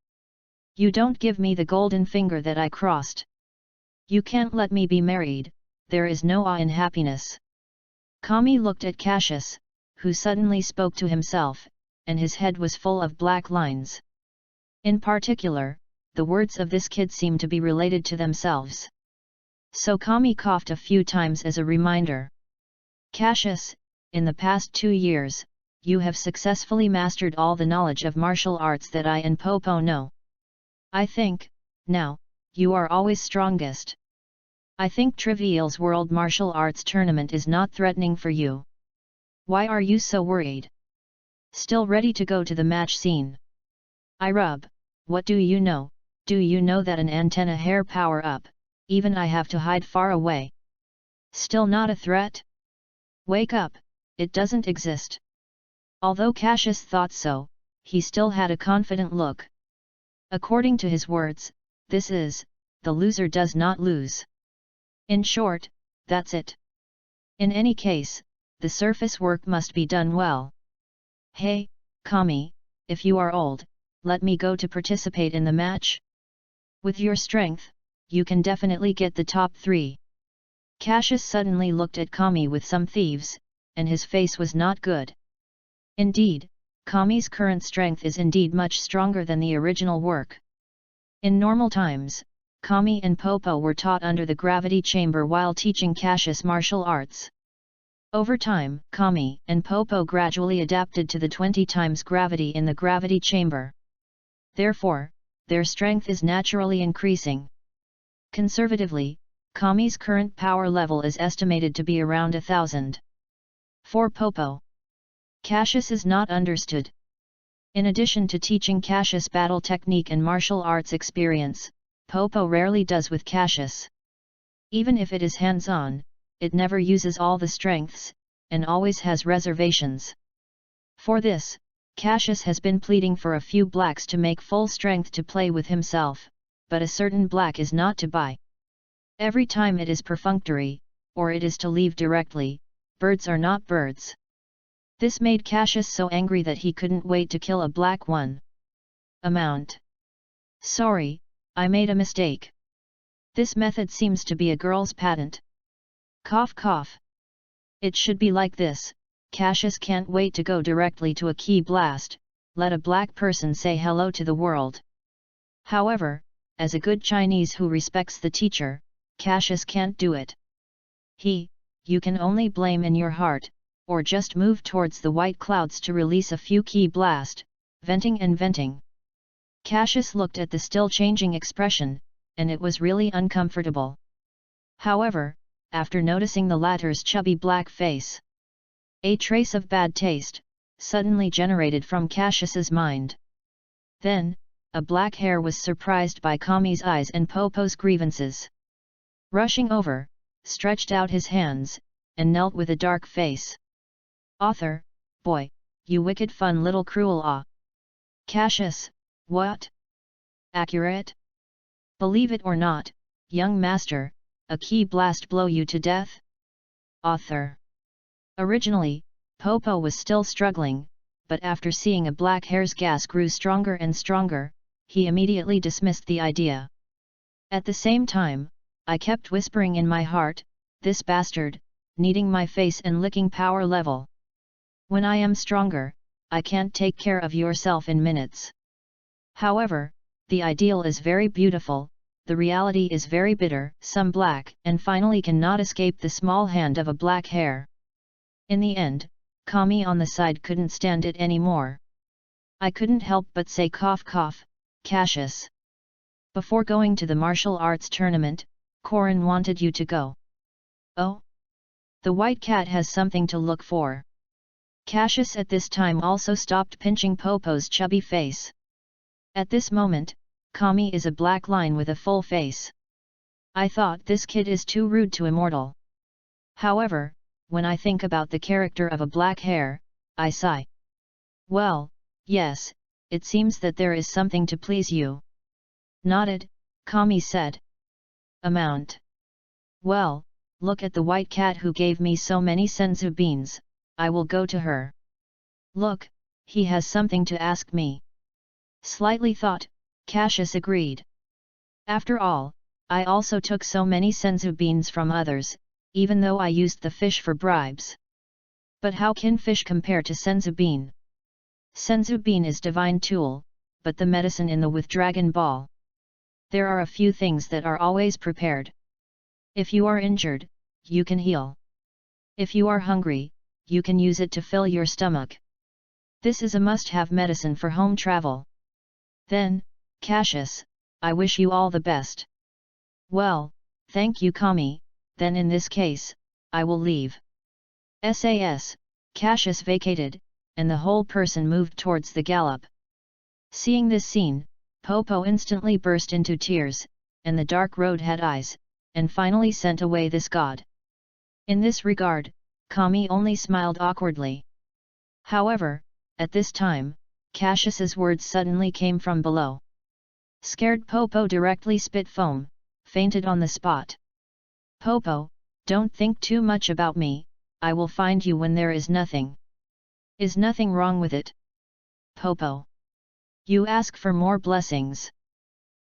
You don't give me the golden finger that I crossed. You can't let me be married, there is no awe in happiness. Kami looked at Cassius, who suddenly spoke to himself, and his head was full of black lines. In particular, the words of this kid seemed to be related to themselves. So Kami coughed a few times as a reminder. Cassius, in the past 2 years, you have successfully mastered all the knowledge of martial arts that I and Popo know. I think, now, you are always strongest. I think Trivial's World Martial Arts Tournament is not threatening for you. Why are you so worried? Still ready to go to the match scene? I rub, what do you know? Do you know that an antenna hair power up, even I have to hide far away? Still not a threat? Wake up, it doesn't exist. Although Cassius thought so, he still had a confident look. According to his words, this is, the loser does not lose. In short, that's it. In any case, the surface work must be done well. Hey, Kami, if you are old, let me go to participate in the match? With your strength, you can definitely get the top 3. Cassius suddenly looked at Kami with some thieves, and his face was not good. Indeed, Kami's current strength is indeed much stronger than the original work. In normal times, Kami and Popo were taught under the gravity chamber while teaching Cassius martial arts. Over time, Kami and Popo gradually adapted to the 20 times gravity in the gravity chamber. Therefore, their strength is naturally increasing. Conservatively, Kami's current power level is estimated to be around 1000. For Popo, Cassius is not understood. In addition to teaching Cassius battle technique and martial arts experience, Popo rarely does with Cassius. Even if it is hands-on, it never uses all the strengths, and always has reservations. For this, Cassius has been pleading for a few blacks to make full strength to play with himself, but a certain black is not to buy. Every time it is perfunctory, or it is to leave directly, birds are not birds. This made Cassius so angry that he couldn't wait to kill a black one. Amount. Sorry, I made a mistake. This method seems to be a girl's patent. Cough cough. It should be like this. Cassius can't wait to go directly to a key blast, let a black person say hello to the world. However, as a good Chinese who respects the teacher, Cassius can't do it. You can only blame in your heart, or just move towards the white clouds to release a few key blast, venting and venting. Cassius looked at the still changing expression, and it was really uncomfortable. However, after noticing the latter's chubby black face, a trace of bad taste suddenly generated from Cassius's mind. Then, a black hair was surprised by Kami's eyes and Popo's grievances. Rushing over, stretched out his hands, and knelt with a dark face. Author, boy, you wicked fun little cruel ah. Cassius, what? Accurate? Believe it or not, young master, a key blast blow you to death? Author. Originally, Popo was still struggling, but after seeing a black hair's gas grew stronger and stronger, he immediately dismissed the idea. At the same time, I kept whispering in my heart, this bastard, needing my face and licking power level. When I am stronger, I can't take care of yourself in minutes. However, the ideal is very beautiful, the reality is very bitter, some black, and finally cannot escape the small hand of a black hair. In the end, Kami on the side couldn't stand it anymore. I couldn't help but say cough cough, Cassius. Before going to the martial arts tournament, Corin wanted you to go. Oh? The white cat has something to look for. Cassius at this time also stopped pinching Popo's chubby face. At this moment, Kami is a black line with a full face. I thought this kid is too rude to immortal. However, when I think about the character of a black hair, I sigh. Well, yes, it seems that there is something to please you. Nodded, Kami said. Amount. Well, look at the white cat who gave me so many senzu beans, I will go to her. Look, he has something to ask me. Slightly thought, Cassius agreed. After all, I also took so many senzu beans from others, even though I used the fish for bribes. But how can fish compare to senzu bean? Senzu bean is divine tool, but the medicine in the with Dragon Ball. There are a few things that are always prepared. If you are injured, you can heal. If you are hungry, you can use it to fill your stomach. This is a must-have medicine for home travel. Then, Cassius, I wish you all the best. Well, thank you Kami, then in this case, I will leave. SAS, Cassius vacated, and the whole person moved towards the gallop. Seeing this scene, Popo instantly burst into tears, and the dark road had eyes, and finally sent away this god. In this regard, Kami only smiled awkwardly. However, at this time, Cassius's words suddenly came from below. Scared Popo directly spit foam, fainted on the spot. Popo, don't think too much about me, I will find you when there is nothing. Is nothing wrong with it? Popo. You ask for more blessings.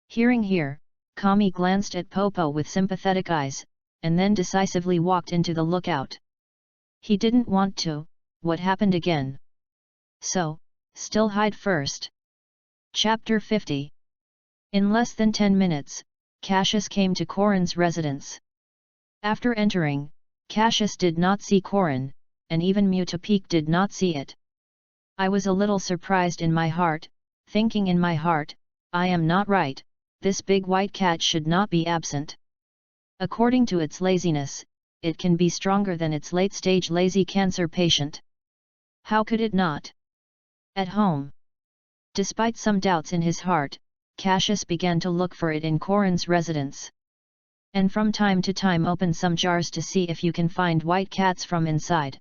Hearing here, Kami glanced at Popo with sympathetic eyes, and then decisively walked into the lookout. He didn't want to, what happened again? So, still hide first. Chapter 50. In less than 10 minutes, Cassius came to Corin's residence. After entering, Cassius did not see Corin, and even Mutapeak did not see it. I was a little surprised in my heart, thinking in my heart, I am not right, this big white cat should not be absent. According to its laziness, it can be stronger than its late-stage lazy cancer patient. How could it not? At home. Despite some doubts in his heart, Cassius began to look for it in Corin's residence. And from time to time open some jars to see if you can find white cats from inside.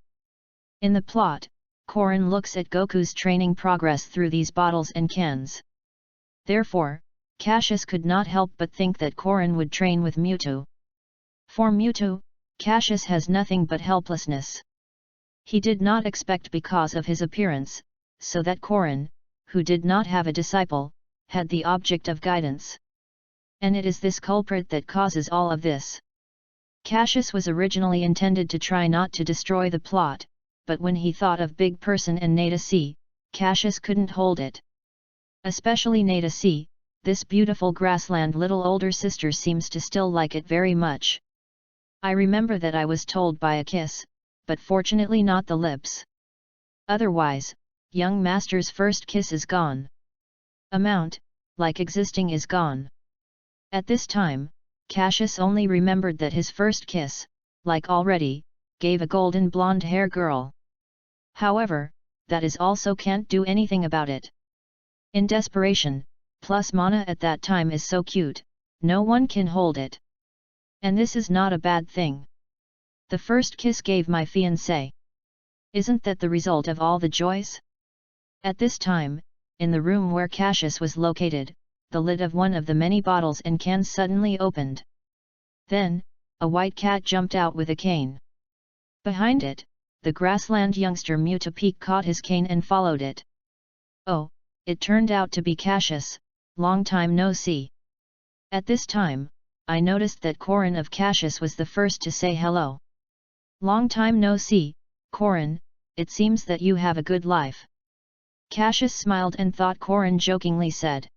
In the plot, Corin looks at Goku's training progress through these bottles and cans. Therefore, Cassius could not help but think that Corin would train with Mewtwo. For Mewtwo, Cassius has nothing but helplessness. He did not expect because of his appearance, so that Corin, who did not have a disciple, had the object of guidance. And it is this culprit that causes all of this. Cassius was originally intended to try not to destroy the plot, but when he thought of Big Person and Nada C, Cassius couldn't hold it. Especially Nada C, this beautiful grassland little older sister seems to still like it very much. I remember that I was told by a kiss, but fortunately not the lips. Otherwise, young master's first kiss is gone. Amount, like existing, is gone. At this time, Cassius only remembered that his first kiss, like already, gave a golden blonde hair girl. However, that is also can't do anything about it. In desperation, plus Mana at that time is so cute, no one can hold it. And this is not a bad thing. The first kiss gave my fiancé. Isn't that the result of all the joys? At this time, in the room where Cassius was located, the lid of one of the many bottles and cans suddenly opened. Then, a white cat jumped out with a cane. Behind it, the grassland youngster Mutapeak caught his cane and followed it. Oh, it turned out to be Cassius, long time no see. At this time, I noticed that Corin of Cassius was the first to say hello. Long time no see, Corin, it seems that you have a good life. Cassius smiled and thought Corin jokingly said.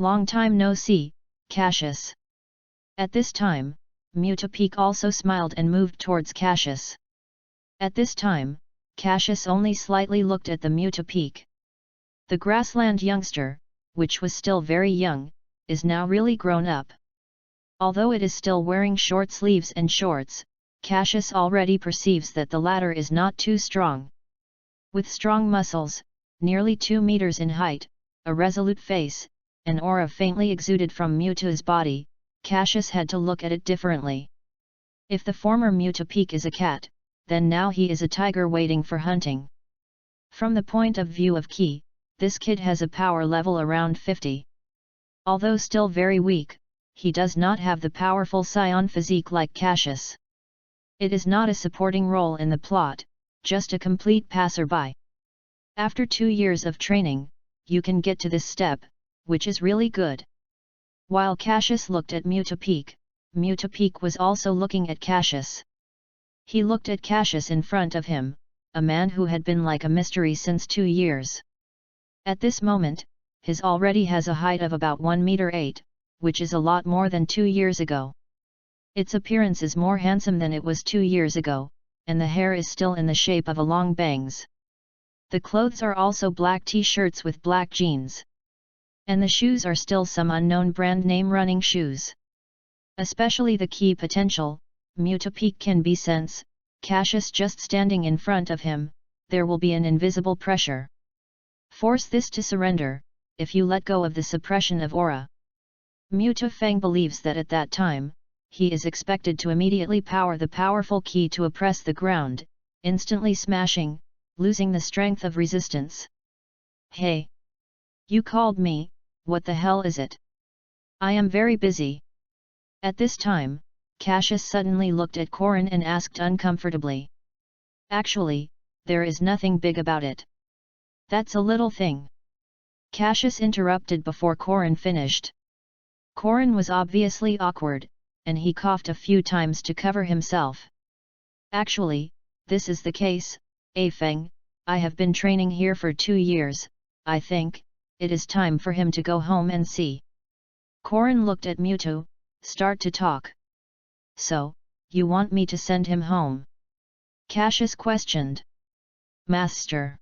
Long time no see, Cassius. At this time, Mutapeak also smiled and moved towards Cassius. At this time, Cassius only slightly looked at the Mutapeak. The grassland youngster, which was still very young, is now really grown up. Although it is still wearing short sleeves and shorts, Cassius already perceives that the latter is not too strong. With strong muscles, nearly 2 meters in height, a resolute face, an aura faintly exuded from Muta's body, Cassius had to look at it differently. If the former Mutapeak is a cat, then now he is a tiger waiting for hunting. From the point of view of Ki, this kid has a power level around 50. Although still very weak, he does not have the powerful scion physique like Cassius. It is not a supporting role in the plot, just a complete passerby. After 2 years of training, you can get to this step, which is really good. While Cassius looked at Mutapeak, Mutapeak was also looking at Cassius. He looked at Cassius in front of him, a man who had been like a mystery since 2 years. At this moment, his already has a height of about 1 meter 8, which is a lot more than 2 years ago. Its appearance is more handsome than it was 2 years ago, and the hair is still in the shape of a long bangs. The clothes are also black t-shirts with black jeans. And the shoes are still some unknown brand name running shoes. Especially the key potential, Mutapeak can be sense, Cassius just standing in front of him, there will be an invisible pressure. Force this to surrender, if you let go of the suppression of aura. Mutafeng believes that at that time, he is expected to immediately power the powerful key to oppress the ground, instantly smashing, losing the strength of resistance. Hey! You called me, what the hell is it? I am very busy. At this time, Cassius suddenly looked at Corin and asked uncomfortably. Actually, there is nothing big about it. That's a little thing. Cassius interrupted before Corin finished. Corin was obviously awkward, and he coughed a few times to cover himself. Actually, this is the case, Feng, I have been training here for 2 years, I think, it is time for him to go home and see. Corin looked at Mutu, start to talk. So, you want me to send him home? Cassius questioned. Master.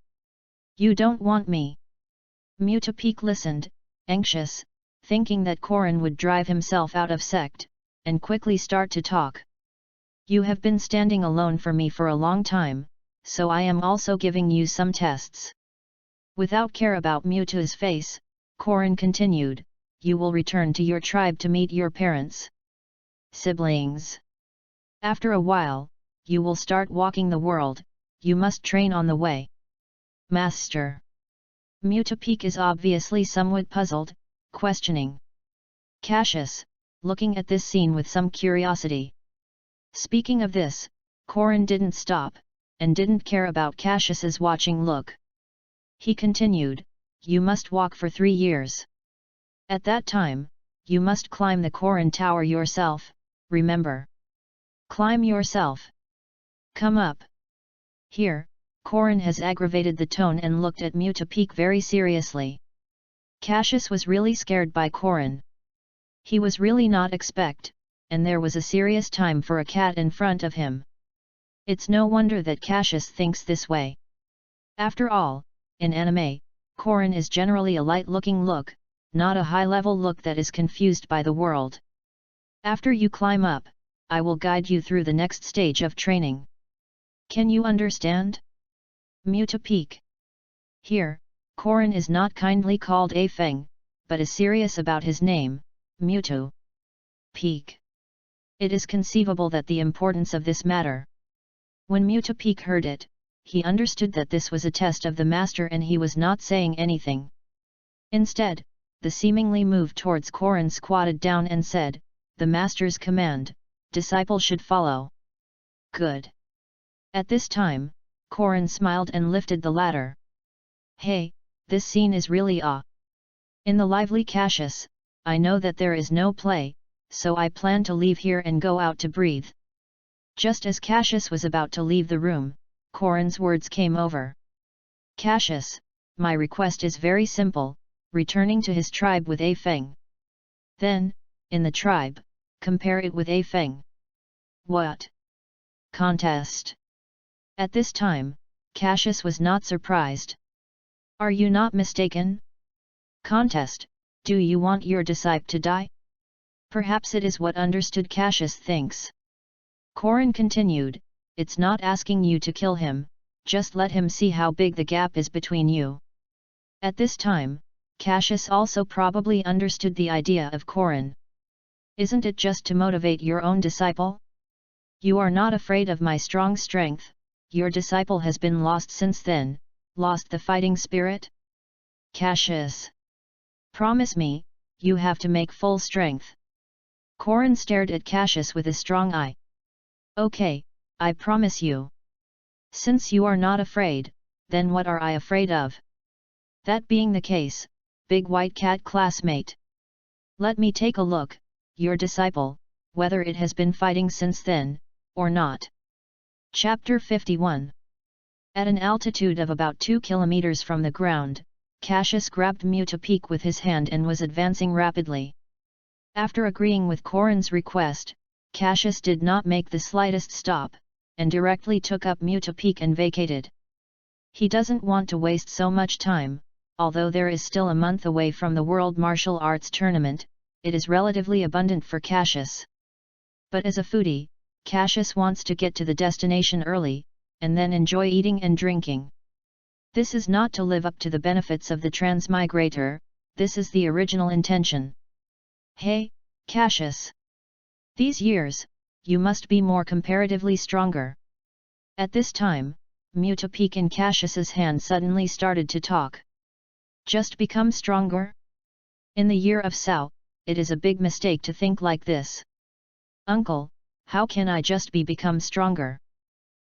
You don't want me? Mutapeak listened, anxious, thinking that Corin would drive himself out of sect, and quickly start to talk. You have been standing alone for me for a long time, so I am also giving you some tests. Without care about Muta's face, Corin continued, you will return to your tribe to meet your parents. Siblings. After a while, you will start walking the world, you must train on the way. Master. Mutapeak is obviously somewhat puzzled, questioning. Cassius, looking at this scene with some curiosity. Speaking of this, Corin didn't stop, and didn't care about Cassius's watching look. He continued, you must walk for 3 years. At that time, you must climb the Koran Tower yourself, remember. Climb yourself. Come up. Here, Koran has aggravated the tone and looked at Mutapik very seriously. Cassius was really scared by Koran. He was really not expect, and there was a serious time for a cat in front of him. It's no wonder that Cassius thinks this way. After all, in anime, Koran is generally a light-looking look, not a high-level look that is confused by the world. After you climb up, I will guide you through the next stage of training. Can you understand? Mutapik. Here, Koran is not kindly called a Feng, but is serious about his name, Mutu. Peak. It is conceivable that the importance of this matter. When Mutapik heard it, he understood that this was a test of the master and he was not saying anything. Instead, the seemingly moved towards Koran squatted down and said, "The master's command, disciple should follow." Good. At this time, Koran smiled and lifted the ladder. Hey, this scene is really In the lively Cassius, I know that there is no play, so I plan to leave here and go out to breathe. Just as Cassius was about to leave the room, Koran's words came over. Cassius, my request is very simple, returning to his tribe with a Feng. Then, in the tribe, compare it with a Feng. What? Contest. At this time, Cassius was not surprised. Are you not mistaken? Contest, do you want your disciple to die? Perhaps it is what understood Cassius thinks. Koran continued, it's not asking you to kill him, just let him see how big the gap is between you. At this time, Cassius also probably understood the idea of Koran. Isn't it just to motivate your own disciple? You are not afraid of my strong strength, your disciple has been lost since then, lost the fighting spirit? Cassius. Promise me, you have to make full strength. Koran stared at Cassius with a strong eye. Okay, I promise you. Since you are not afraid, then what are I afraid of? That being the case, big white cat classmate. Let me take a look, your disciple, whether it has been fighting since then, or not. Chapter 51. At an altitude of about 2 kilometers from the ground, Cassius grabbed Mutapik with his hand and was advancing rapidly. After agreeing with Koran's request, Cassius did not make the slightest stop, and directly took up Mutapik and vacated. He doesn't want to waste so much time, although there is still a month away from the World Martial Arts Tournament, it is relatively abundant for Cassius. But as a foodie, Cassius wants to get to the destination early, and then enjoy eating and drinking. This is not to live up to the benefits of the transmigrator, this is the original intention. Hey, Cassius! These years, you must be more comparatively stronger. At this time, Mutapik in Cassius's hand suddenly started to talk. Just become stronger? In the year of Sao, it is a big mistake to think like this. Uncle, how can I just become stronger?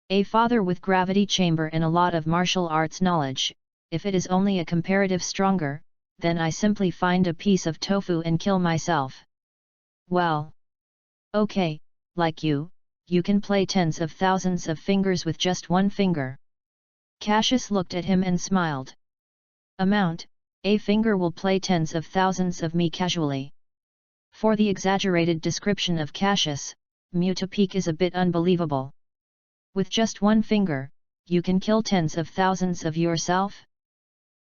A father with gravity chamber and a lot of martial arts knowledge, if it is only a comparative stronger, then I simply find a piece of tofu and kill myself. Well. Okay, like you can play tens of thousands of fingers with just one finger. Cassius looked at him and smiled. A finger will play tens of thousands of me casually. For the exaggerated description of Cassius, Mutapik is a bit unbelievable. With just one finger, you can kill tens of thousands of yourself?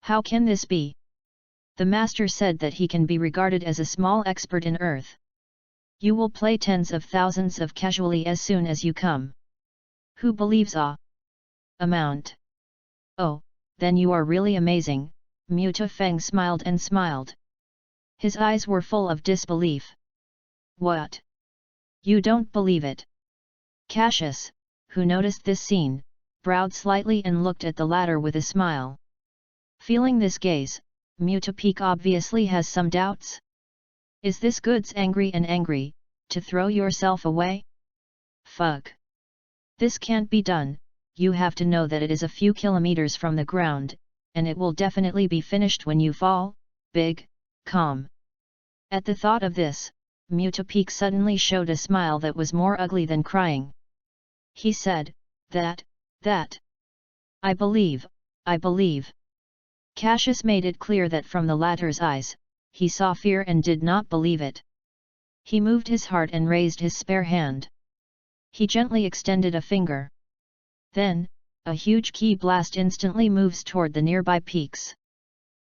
How can this be? The master said that he can be regarded as a small expert in earth. You will play tens of thousands of casually as soon as you come. Who believes amount? Oh, then you are really amazing, Mutafeng smiled and smiled. His eyes were full of disbelief. What? You don't believe it? Cassius, who noticed this scene, bowed slightly and looked at the latter with a smile. Feeling this gaze, Mutapik obviously has some doubts. Is this goods angry, to throw yourself away? Fuck. This can't be done, you have to know that it is a few kilometers from the ground, and it will definitely be finished when you fall, big, calm. At the thought of this, Mutapik suddenly showed a smile that was more ugly than crying. He said, that. I believe. Cassius made it clear that from the latter's eyes, he saw fear and did not believe it. He moved his heart and raised his spare hand. He gently extended a finger. Then, a huge ki blast instantly moves toward the nearby peaks.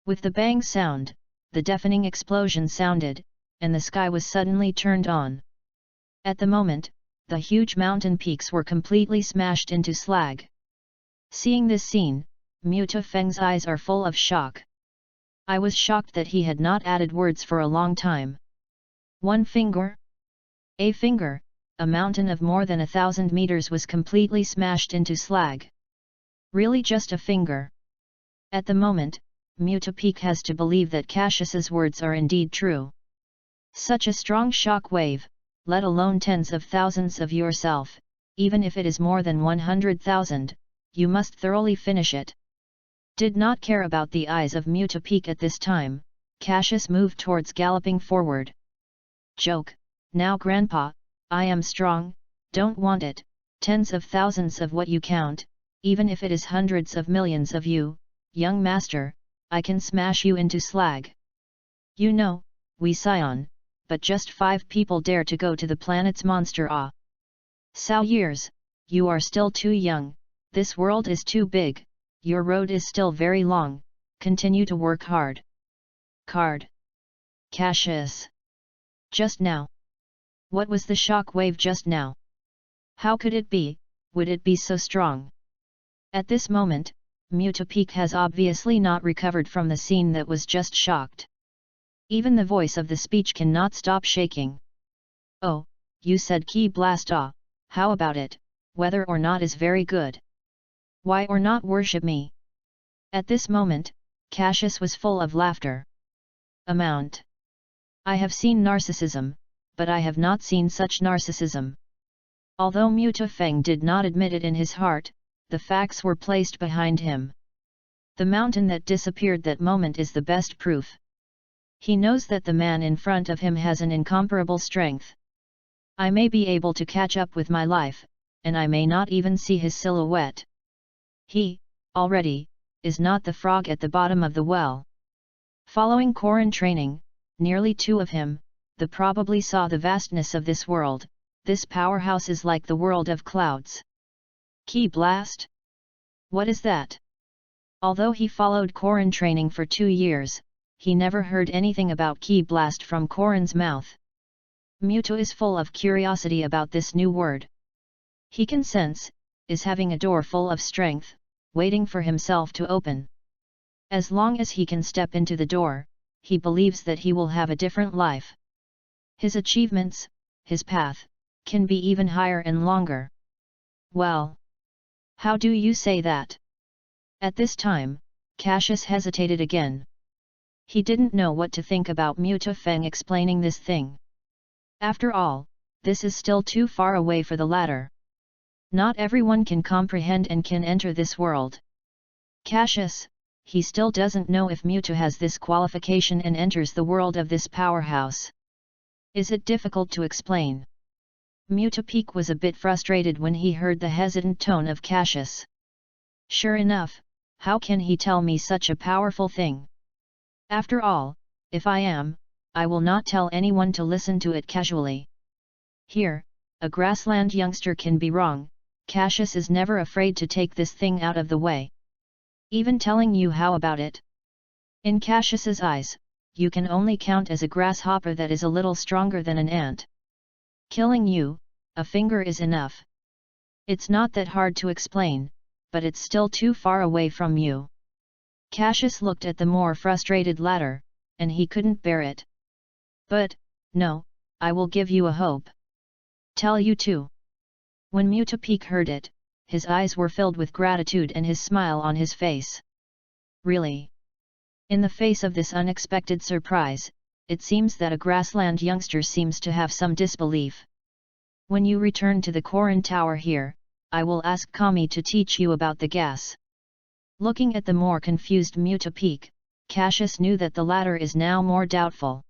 With the bang sound, the deafening explosion sounded, and the sky was suddenly turned on. At the moment, the huge mountain peaks were completely smashed into slag. Seeing this scene, Muta Feng's eyes are full of shock. I was shocked that he had not added words for a long time. One finger? A finger, a mountain of more than 1,000 meters was completely smashed into slag. Really just a finger? At the moment, Mutapik has to believe that Cassius's words are indeed true. Such a strong shock wave, let alone tens of thousands of yourself, even if it is more than 100,000, you must thoroughly finish it. Did not care about the eyes of Mutapik at this time, Cassius moved towards galloping forward. Joke, now grandpa, I am strong, don't want it, tens of thousands of what you count, even if it is hundreds of millions of you, young master, I can smash you into slag. You know, we Scion, but just 5 people dare to go to the planet's monster Sao years, you are still too young, this world is too big, your road is still very long, continue to work hard. Cassius. Just now. What was the shock wave just now? How could it be, would it be so strong? At this moment, Mutapik has obviously not recovered from the scene that was just shocked. Even the voice of the speech cannot stop shaking. Oh, you said ki blast how about it, whether or not is very good. Why or not worship me? At this moment, Cassius was full of laughter. Amount. I have seen narcissism, but I have not seen such narcissism. Although Muta Feng did not admit it in his heart, the facts were placed behind him. The mountain that disappeared that moment is the best proof. He knows that the man in front of him has an incomparable strength. I may be able to catch up with my life, and I may not even see his silhouette. He, already, is not the frog at the bottom of the well. Following Koran training, nearly 2 of him, the probably saw the vastness of this world, this powerhouse is like the world of clouds. Ki blast? What is that? Although he followed Koran training for 2 years, he never heard anything about ki blast from Koran's mouth. Muta is full of curiosity about this new word. He can sense, is having a door full of strength, waiting for himself to open. As long as he can step into the door, he believes that he will have a different life. His achievements, his path, can be even higher and longer. Well, how do you say that? At this time, Cassius hesitated again. He didn't know what to think about Muta Feng explaining this thing. After all, this is still too far away for the latter. Not everyone can comprehend and can enter this world. Cassius, he still doesn't know if Muta has this qualification and enters the world of this powerhouse. Is it difficult to explain? Mutapik was a bit frustrated when he heard the hesitant tone of Cassius. Sure enough, how can he tell me such a powerful thing? After all, if I am, I will not tell anyone to listen to it casually. Here, a grassland youngster can be wrong, Cassius is never afraid to take this thing out of the way. Even telling you how about it? In Cassius's eyes, you can only count as a grasshopper that is a little stronger than an ant. Killing you, a finger is enough. It's not that hard to explain, but it's still too far away from you. Cassius looked at the more frustrated latter, and he couldn't bear it. But, no, I will give you a hope. Tell you too. When Mutapik heard it, his eyes were filled with gratitude and his smile on his face. Really? In the face of this unexpected surprise, it seems that a grassland youngster seems to have some disbelief. When you return to the Koran Tower here, I will ask Kami to teach you about the gas. Looking at the more confused Mutapik, Cassius knew that the latter is now more doubtful.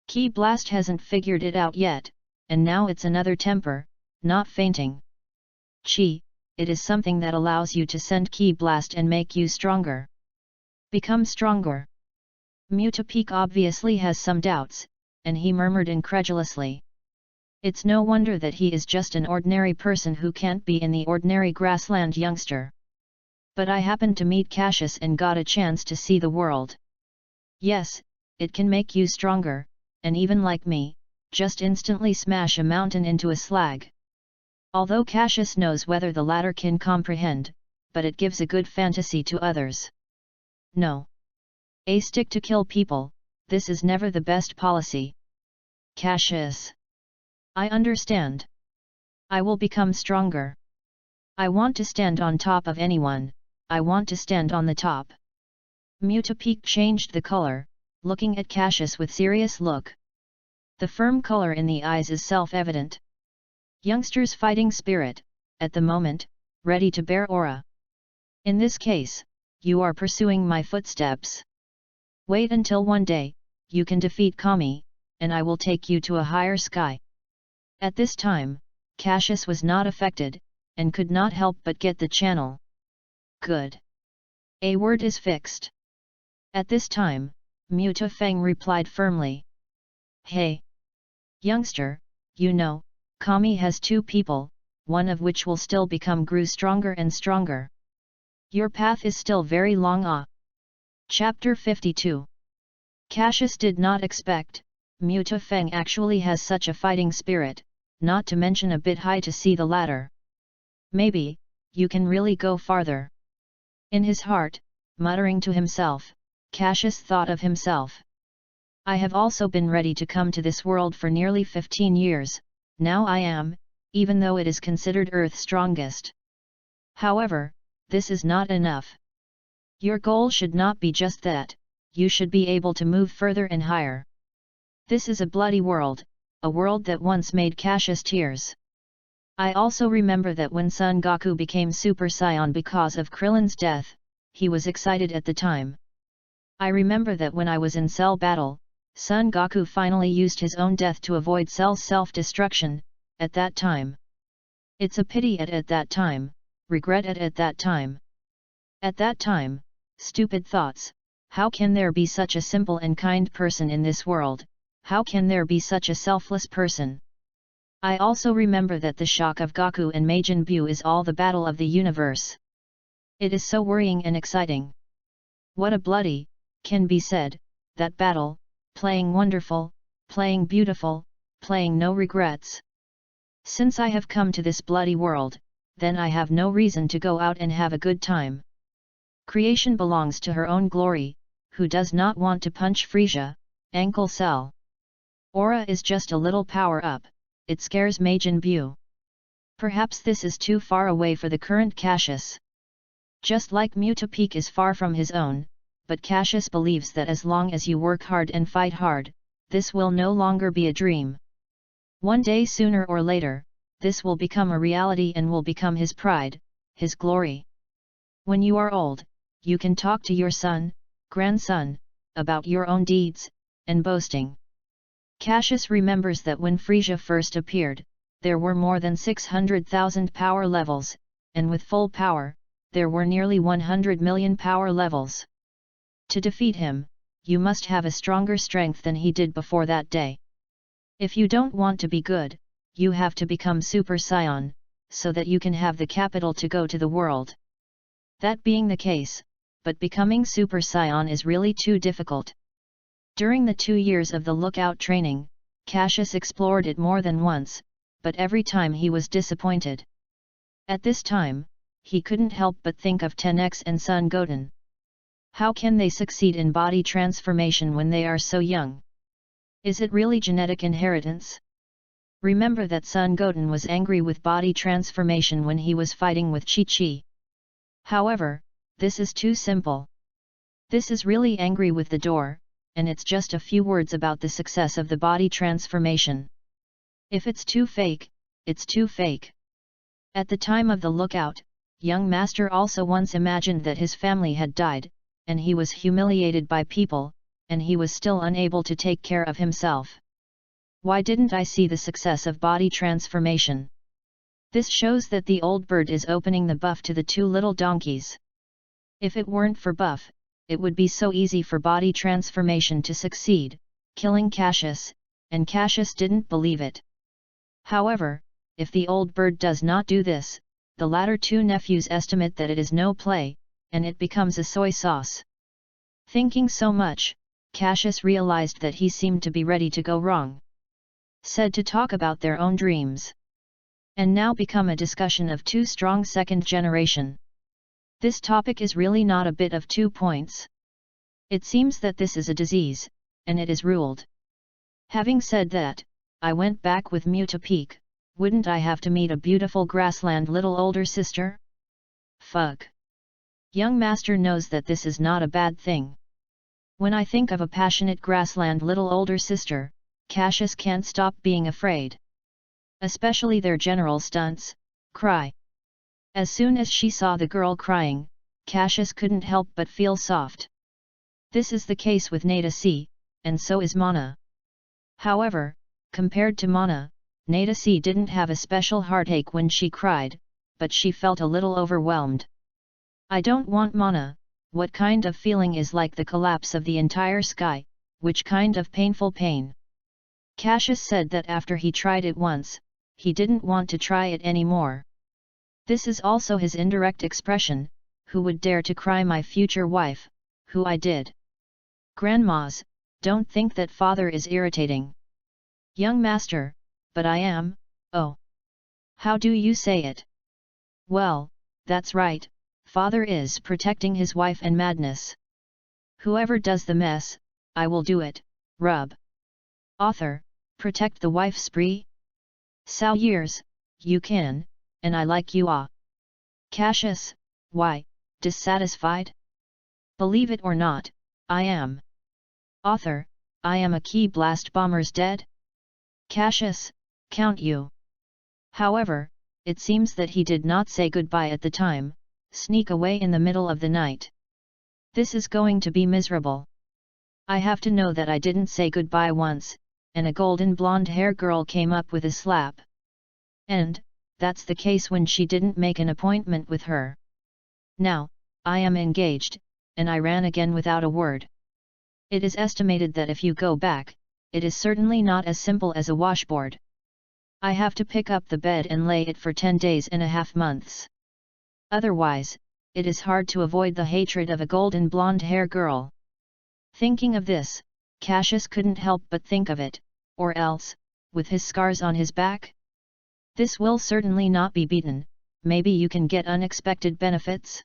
Ki Blast hasn't figured it out yet, and now it's another temper, not fainting. Chi, it is something that allows you to send Ki Blast and make you stronger. Become stronger. Mutapeak obviously has some doubts, and he murmured incredulously. It's no wonder that he is just an ordinary person who can't be in the ordinary grassland youngster. But I happened to meet Cassius and got a chance to see the world. Yes, it can make you stronger, and even like me, just instantly smash a mountain into a slag. Although Cassius knows whether the latter can comprehend, but it gives a good fantasy to others. No. A stick to kill people, this is never the best policy. Cassius. I understand. I will become stronger. I want to stand on top of anyone, I want to stand on the top. Mutapeak changed the color, looking at Cassius with serious look. The firm color in the eyes is self-evident. Youngster's fighting spirit, at the moment, ready to bear aura. In this case, you are pursuing my footsteps. Wait until one day, you can defeat Kami, and I will take you to a higher sky. At this time, Cassius was not affected, and could not help but get the channel. Good. A word is fixed. At this time, Muta Feng replied firmly. Hey! Youngster, you know, Kami has two people, one of which will still grew stronger and stronger. Your path is still very long. Chapter 52. Cassius did not expect, Muta Feng actually has such a fighting spirit, not to mention a bit high to see the ladder. Maybe, you can really go farther. In his heart, muttering to himself, Cassius thought of himself. I have also been ready to come to this world for nearly 15 years, now I am, even though it is considered Earth's strongest. However, this is not enough. Your goal should not be just that, you should be able to move further and higher. This is a bloody world, a world that once made Cassius tears. I also remember that when Son Goku became Super Saiyan because of Krillin's death, he was excited at the time. I remember that when I was in Cell battle, Son Goku finally used his own death to avoid Cell's self-destruction, at that time. It's a pity at that time, regret at that time. At that time, stupid thoughts, how can there be such a simple and kind person in this world, how can there be such a selfless person? I also remember that the shock of Goku and Majin Buu is all the battle of the universe. It is so worrying and exciting. What a bloody, can be said, that battle, playing wonderful, playing beautiful, playing no regrets. Since I have come to this bloody world, then I have no reason to go out and have a good time. Creation belongs to her own glory, who does not want to punch Frisia, ankle Cell. Aura is just a little power up, it scares Majin Buu. Perhaps this is too far away for the current Cassius. Just like Mutapeak is far from his own, but Cassius believes that as long as you work hard and fight hard, this will no longer be a dream. One day sooner or later, this will become a reality and will become his pride, his glory. When you are old, you can talk to your son, grandson, about your own deeds, and boasting. Cassius remembers that when Frisia first appeared, there were more than 600,000 power levels, and with full power, there were nearly 100 million power levels. To defeat him, you must have a stronger strength than he did before that day. If you don't want to be good, you have to become Super Saiyan, so that you can have the capital to go to the world. That being the case, but becoming Super Saiyan is really too difficult. During the 2 years of the lookout training, Cassius explored it more than once, but every time he was disappointed. At this time, he couldn't help but think of 10X and Son Goten. How can they succeed in body transformation when they are so young? Is it really genetic inheritance? Remember that Son Goten was angry with body transformation when he was fighting with Chi-Chi. However, this is too simple. This is really angry with the door, and it's just a few words about the success of the body transformation. If it's too fake, it's too fake. At the time of the lookout, young master also once imagined that his family had died, and he was humiliated by people, and he was still unable to take care of himself. Why didn't I see the success of body transformation? This shows that the old bird is opening the buff to the two little donkeys. If it weren't for buff, it would be so easy for body transformation to succeed, killing Cassius, and Cassius didn't believe it. However, if the old bird does not do this, the latter two nephews estimate that it is no play, and it becomes a soy sauce. Thinking so much, Cassius realized that he seemed to be ready to go wrong. Said to talk about their own dreams. And now become a discussion of two strong second generation. This topic is really not a bit of 2 points. It seems that this is a disease, and it is ruled. Having said that, I went back with Mew to Peak. Wouldn't I have to meet a beautiful grassland little older sister? Fuck. Young master knows that this is not a bad thing. When I think of a passionate grassland little older sister, Cassius can't stop being afraid. Especially their general stunts, cry. As soon as she saw the girl crying, Cassius couldn't help but feel soft. This is the case with Nada C, and so is Mana. However, compared to Mana, Nada C didn't have a special heartache when she cried, but she felt a little overwhelmed. I don't want Mana. What kind of feeling is like the collapse of the entire sky, which kind of painful pain? Cassius said that after he tried it once, he didn't want to try it anymore. This is also his indirect expression, who would dare to cry my future wife, who I did. Grandmas, don't think that father is irritating. Young master, but I am, oh. How do you say it? Well, that's right, father is protecting his wife and madness. Whoever does the mess, I will do it, rub. Author, protect the wife spree? So years, you can, and I like you ah. Cassius, why, dissatisfied? Believe it or not, I am. Author, I am a key blast bomber's dead? Cassius, count you. However, it seems that he did not say goodbye at the time, sneak away in the middle of the night. This is going to be miserable. I have to know that I didn't say goodbye once, and a golden blonde hair girl came up with a slap. And, that's the case when she didn't make an appointment with her. Now, I am engaged, and I ran again without a word. It is estimated that if you go back, it is certainly not as simple as a washboard. I have to pick up the bed and lay it for 10 days and a half months. Otherwise, it is hard to avoid the hatred of a golden blonde hair girl. Thinking of this, Cassius couldn't help but think of it, or else, with his scars on his back? This will certainly not be beaten, maybe you can get unexpected benefits?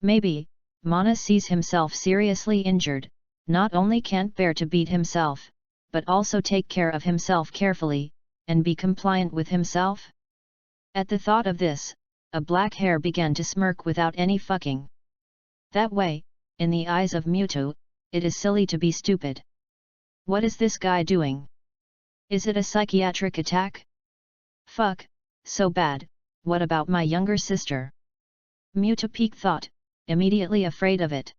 Maybe, Mana sees himself seriously injured, not only can't bear to beat himself, but also take care of himself carefully, and be compliant with himself? At the thought of this, a black hair began to smirk without any fucking. That way, in the eyes of Mewtwo, it is silly to be stupid. What is this guy doing? Is it a psychiatric attack? Fuck, so bad, what about my younger sister? Mewtwo Peak thought, immediately afraid of it.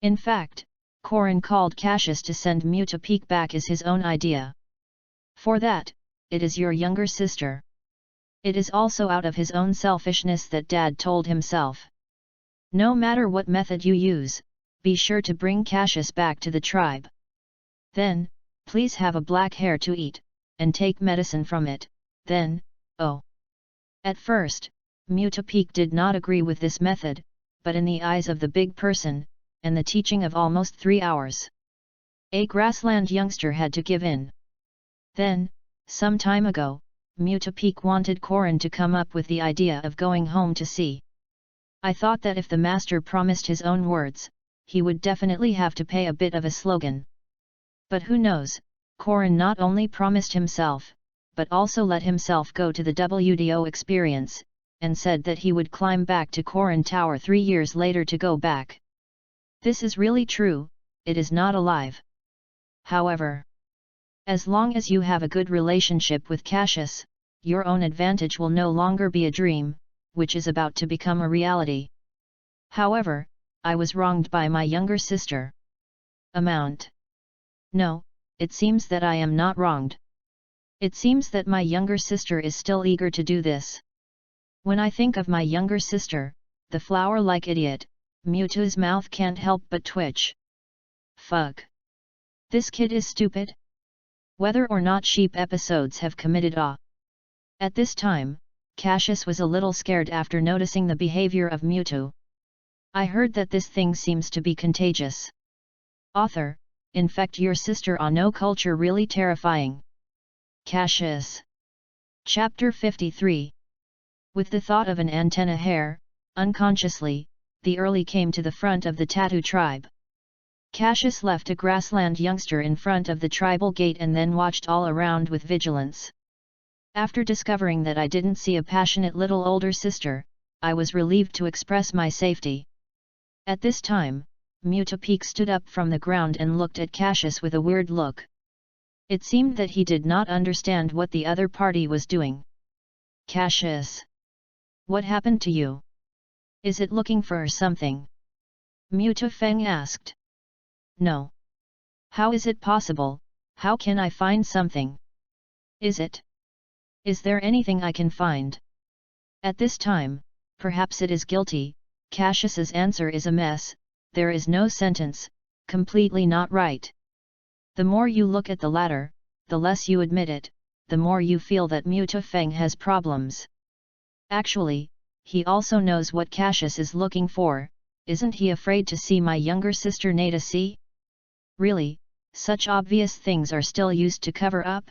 In fact, Korin called Cassius to send Mewtwo Peak back as his own idea. For that, it is your younger sister. It is also out of his own selfishness that Dad told himself. No matter what method you use, be sure to bring Cassius back to the tribe. Then, please have a black hair to eat, and take medicine from it, then, oh. At first, Mewtwo Peak did not agree with this method, but in the eyes of the big person, and the teaching of almost 3 hours, a grassland youngster had to give in. Then, some time ago, Mewtwo Peak wanted Korin to come up with the idea of going home to see. I thought that if the master promised his own words, he would definitely have to pay a bit of a slogan. But who knows, Korin not only promised himself, but also let himself go to the WDO experience, and said that he would climb back to Korin Tower 3 years later to go back. This is really true, it is not a lie. However, as long as you have a good relationship with Cassius, your own advantage will no longer be a dream, which is about to become a reality. However, I was wronged by my younger sister. Amount. No, it seems that I am not wronged. It seems that my younger sister is still eager to do this. When I think of my younger sister, the flower-like idiot, Mewtwo's mouth can't help but twitch. Fuck. This kid is stupid? Whether or not sheep episodes have committed awe. At this time, Cassius was a little scared after noticing the behavior of Mewtwo. I heard that this thing seems to be contagious. Author, infect your sister on no culture really terrifying. Cassius. Chapter 53. With the thought of an antenna hair, unconsciously, the early came to the front of the tattoo tribe. Cassius left a grassland youngster in front of the tribal gate and then watched all around with vigilance. After discovering that I didn't see a passionate little older sister, I was relieved to express my safety. At this time, Mewtwo stood up from the ground and looked at Cassius with a weird look. It seemed that he did not understand what the other party was doing. Cassius. What happened to you? Is it looking for something? Mewtwo asked. No. How is it possible? How can I find something? Is there anything I can find? At this time, perhaps it is guilty. Cassius's answer is a mess. There is no sentence, completely not right. The more you look at the latter, the less you admit it, the more you feel that Mewtwo has problems. Actually, he also knows what Cassius is looking for. Isn't he afraid to see my younger sister Nada see? Really, such obvious things are still used to cover up?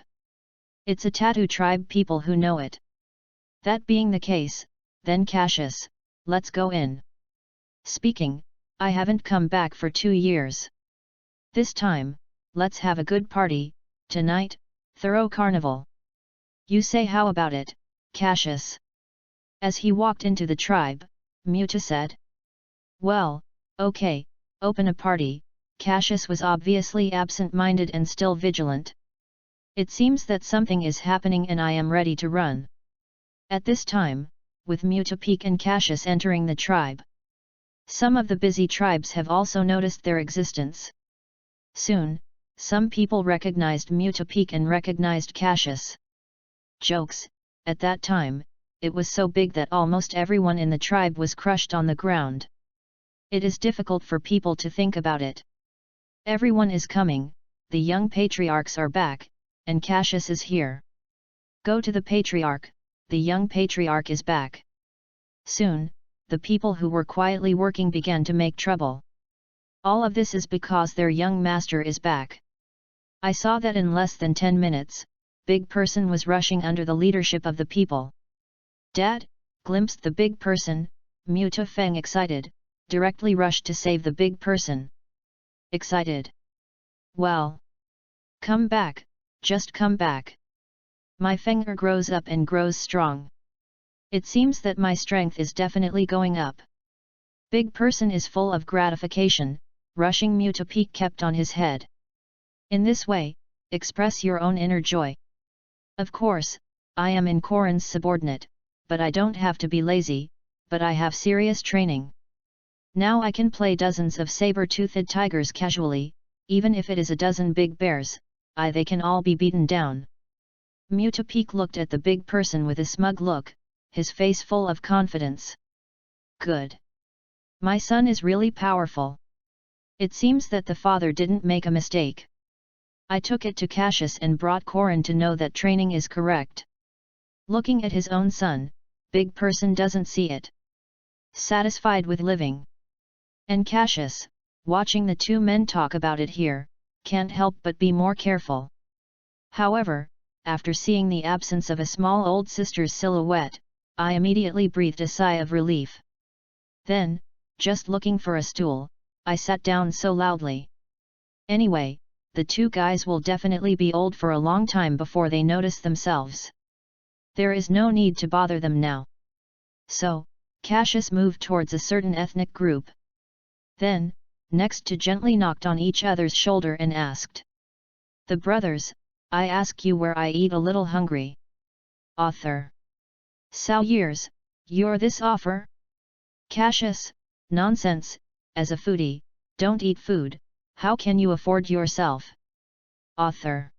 It's a tattoo tribe people who know it. That being the case, then Cassius, let's go in. Speaking, I haven't come back for 2 years. This time, let's have a good party, tonight, thorough carnival. You say how about it, Cassius? As he walked into the tribe, Mewtwo said. Well, okay, open a party. Cassius was obviously absent-minded and still vigilant. It seems that something is happening and I am ready to run. At this time, with Mewtwo and Cassius entering the tribe. Some of the busy tribes have also noticed their existence. Soon, some people recognized Mewtwo and recognized Cassius. Jokes, at that time, it was so big that almost everyone in the tribe was crushed on the ground. It is difficult for people to think about it. Everyone is coming, the young patriarchs are back, and Cassius is here. Go to the patriarch, the young patriarch is back. Soon, the people who were quietly working began to make trouble. All of this is because their young master is back. I saw that in less than 10 minutes, Big Person was rushing under the leadership of the people. Dad, glimpsed the Big Person, Mewtwo excited, directly rushed to save the Big Person. Excited. Well. Come back, just come back. My finger grows up and grows strong. It seems that my strength is definitely going up. Big Person is full of gratification, rushing Mewtwo kept on his head. In this way, express your own inner joy. Of course, I am in Korin's subordinate, but I don't have to be lazy, but I have serious training. Now I can play dozens of saber-toothed tigers casually, even if it is a dozen big bears, they can all be beaten down. Mewtwo looked at the Big Person with a smug look, his face full of confidence. Good. My son is really powerful. It seems that the father didn't make a mistake. I took it to Cassius and brought Korin to know that training is correct. Looking at his own son, Big Person doesn't see it. Satisfied with living. And Cassius, watching the two men talk about it here, can't help but be more careful. However, after seeing the absence of a small old sister's silhouette, I immediately breathed a sigh of relief. Then, just looking for a stool, I sat down so loudly. Anyway, the two guys will definitely be old for a long time before they notice themselves. There is no need to bother them now. So, Cassius moved towards a certain ethnic group. Then, next to gently knocked on each other's shoulder and asked. The brothers, I ask you where I eat a little hungry. Author. Sao years, you're this offer? Cassius, nonsense, as a foodie, don't eat food, How can you afford yourself? Author.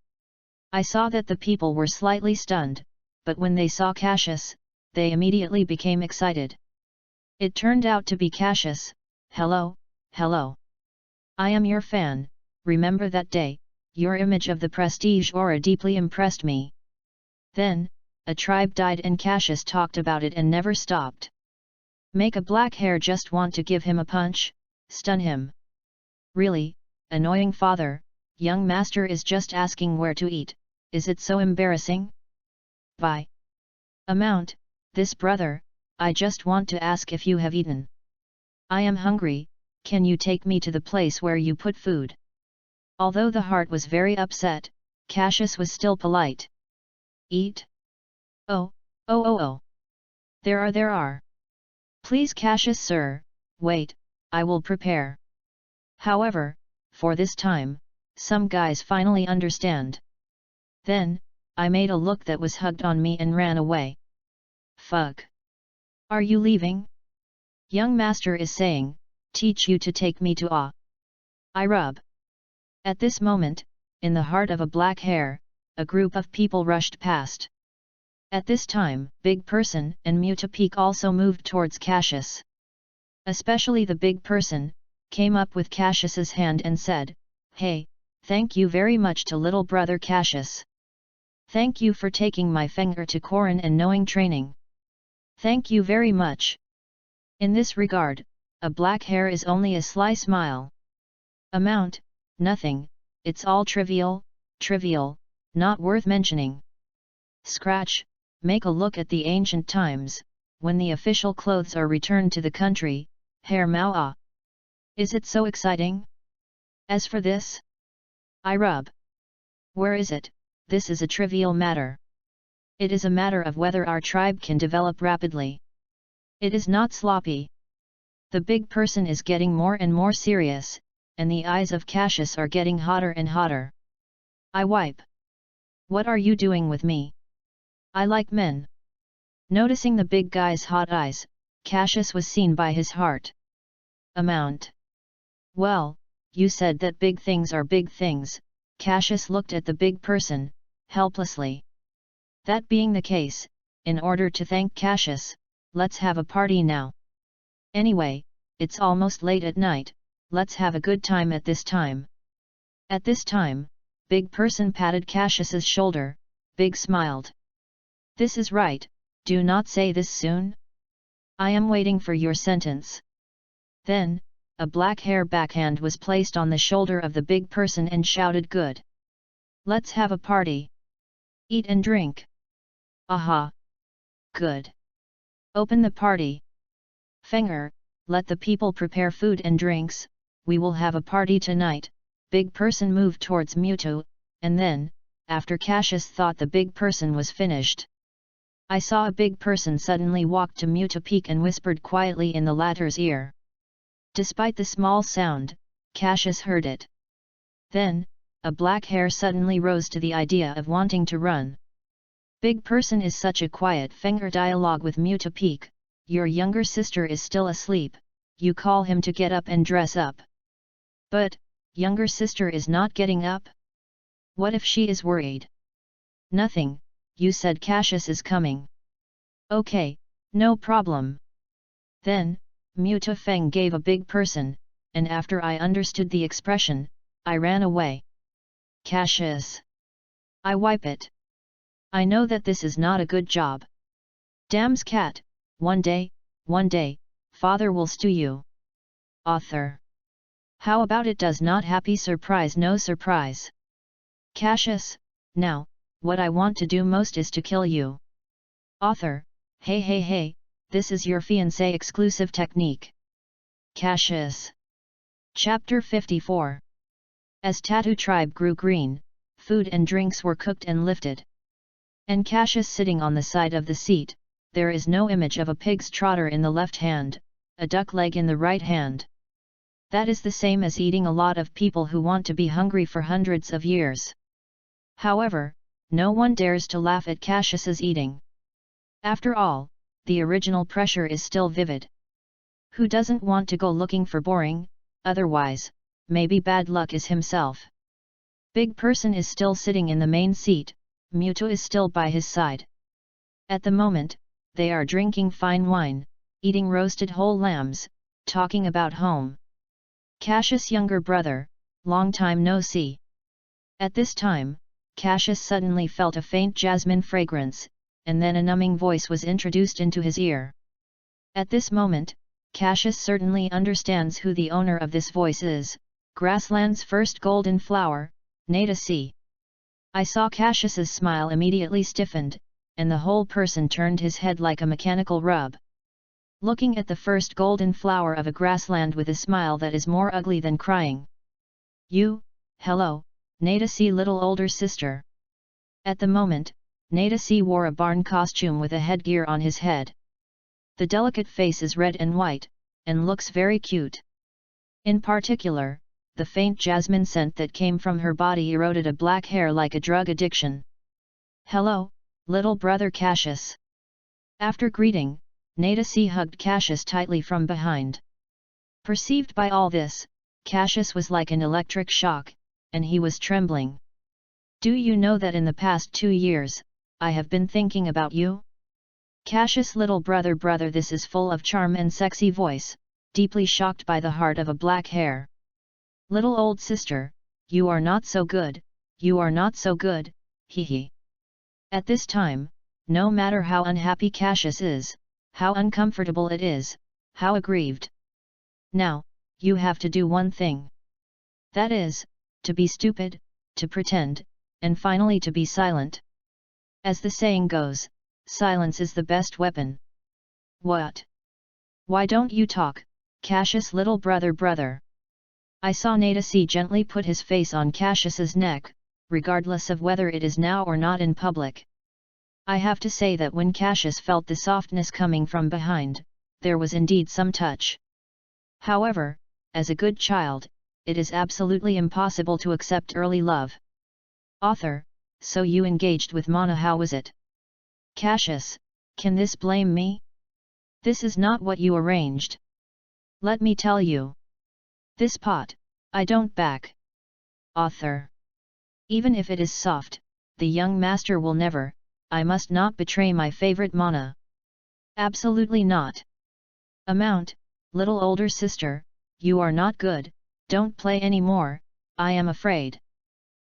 I saw that the people were slightly stunned, but when they saw Cassius, they immediately became excited. It turned out to be Cassius. Hello, hello. I am your fan. Remember that day, your image of the prestige aura deeply impressed me. Then, a tribe died and Cassius talked about it and never stopped. Make a black hair just want to give him a punch, stun him. Really, annoying father, young master is just asking where to eat, is it so embarrassing? Bye. Amount, this brother, I just want to ask if you have eaten. I am hungry, can you take me to the place where you put food? Although the heart was very upset, Cassius was still polite. Eat? Oh. There are. Please Cassius sir, wait, I will prepare. However, for this time, some guys finally understand. Then, I made a look that was hugged on me and ran away. Fuck. Are you leaving? Young master is saying, teach you to take me to I rub. At this moment, in the heart of a black hair, a group of people rushed past. At this time, Big Person and Mutapeak also moved towards Cassius. Especially the big person, came up with Cassius's hand and said, hey, thank you very much to little brother Cassius. Thank you for taking my finger to Korin and knowing training. Thank you very much. In this regard, a black hair is only a sly smile. Amount, nothing, it's all trivial, not worth mentioning. Scratch, make a look at the ancient times, when the official clothes are returned to the country, hair Mao. Is it so exciting? As for this? I rub. Where is it? This is a trivial matter. It is a matter of whether our tribe can develop rapidly. It is not sloppy. The big person is getting more and more serious, and the eyes of Cassius are getting hotter and hotter. I wipe. What are you doing with me? I like men. Noticing the big guy's hot eyes, Cassius was seen by his heart. Amount. Well, you said that big things are big things, Cassius looked at the big person, helplessly. That being the case, in order to thank Cassius, let's have a party now. Anyway, it's almost late at night, let's have a good time at this time. At this time, Big Person patted Cassius's shoulder, Big smiled. This is right, do not say this soon. I am waiting for your sentence. Then, a black hair backhand was placed on the shoulder of the big person and shouted good. Let's have a party. Eat and drink. Aha. Good. Open the party. Fenger, let the people prepare food and drinks, we will have a party tonight. Big person moved towards Muto, and then, after Cassius thought the big person was finished, I saw a big person suddenly walk to Mutapeak and whispered quietly in the latter's ear. Despite the small sound, Cassius heard it. Then, a black hair suddenly rose to the idea of wanting to run. Big person is such a quiet finger dialogue with Mutapeak, your younger sister is still asleep, you call him to get up and dress up. But, younger sister is not getting up? What if she is worried? Nothing, you said Cassius is coming. Okay, no problem. Then, Muta Feng gave a big person, and after I understood the expression, I ran away. Cassius. I wipe it. I know that this is not a good job. Damn's cat, one day, father will stew you. Author. How about it does not happy surprise no surprise. Cassius, now, what I want to do most is to kill you. Author, hey, this is your fiancé exclusive technique. Cassius. Chapter 54. As Tattoo tribe grew green, food and drinks were cooked and lifted. And Cassius sitting on the side of the seat, there is no image of a pig's trotter in the left hand, a duck leg in the right hand. That is the same as eating a lot of people who want to be hungry for hundreds of years. However, no one dares to laugh at Cassius's eating. After all, the original pressure is still vivid. Who doesn't want to go looking for boring, otherwise, maybe bad luck is himself. Big person is still sitting in the main seat, Muto is still by his side. At the moment, they are drinking fine wine, eating roasted whole lambs, talking about home. Cassius' younger brother, long time no see. At this time, Cassius suddenly felt a faint jasmine fragrance, and then a numbing voice was introduced into his ear. At this moment, Cassius certainly understands who the owner of this voice is, Grassland's first golden flower, Nada C. I saw Cassius's smile immediately stiffened, and the whole person turned his head like a mechanical rub. Looking at the first golden flower of a grassland with a smile that is more ugly than crying. You, hello, Nada C, little older sister. At the moment, Nada C wore a barn costume with a headgear on his head. The delicate face is red and white, and looks very cute. In particular, the faint jasmine scent that came from her body eroded a black hair like a drug addiction. Hello, little brother Cassius. After greeting, Nada C hugged Cassius tightly from behind. Perceived by all this, Cassius was like an electric shock, and he was trembling. Do you know that in the past 2 years, I have been thinking about you? Cassius' little brother this is full of charm and sexy voice, deeply shocked by the heart of a black hair. Little old sister, you are not so good, you are not so good, hee hee. At this time, no matter how unhappy Cassius is, how uncomfortable it is, how aggrieved. Now, you have to do one thing. That is, to be stupid, to pretend, and finally to be silent. As the saying goes, silence is the best weapon. What? Why don't you talk, Cassius' little brother? I saw Nada C gently put his face on Cassius's neck, regardless of whether it is now or not in public. I have to say that when Cassius felt the softness coming from behind, there was indeed some touch. However, as a good child, it is absolutely impossible to accept early love. Author, so you engaged with Mana, how was it? Cassius, can this blame me? This is not what you arranged. Let me tell you. This pot, I don't back. Author. Even if it is soft, the young master will never, I must not betray my favorite Mana. Absolutely not. Amount, little older sister, you are not good, don't play any more, I am afraid.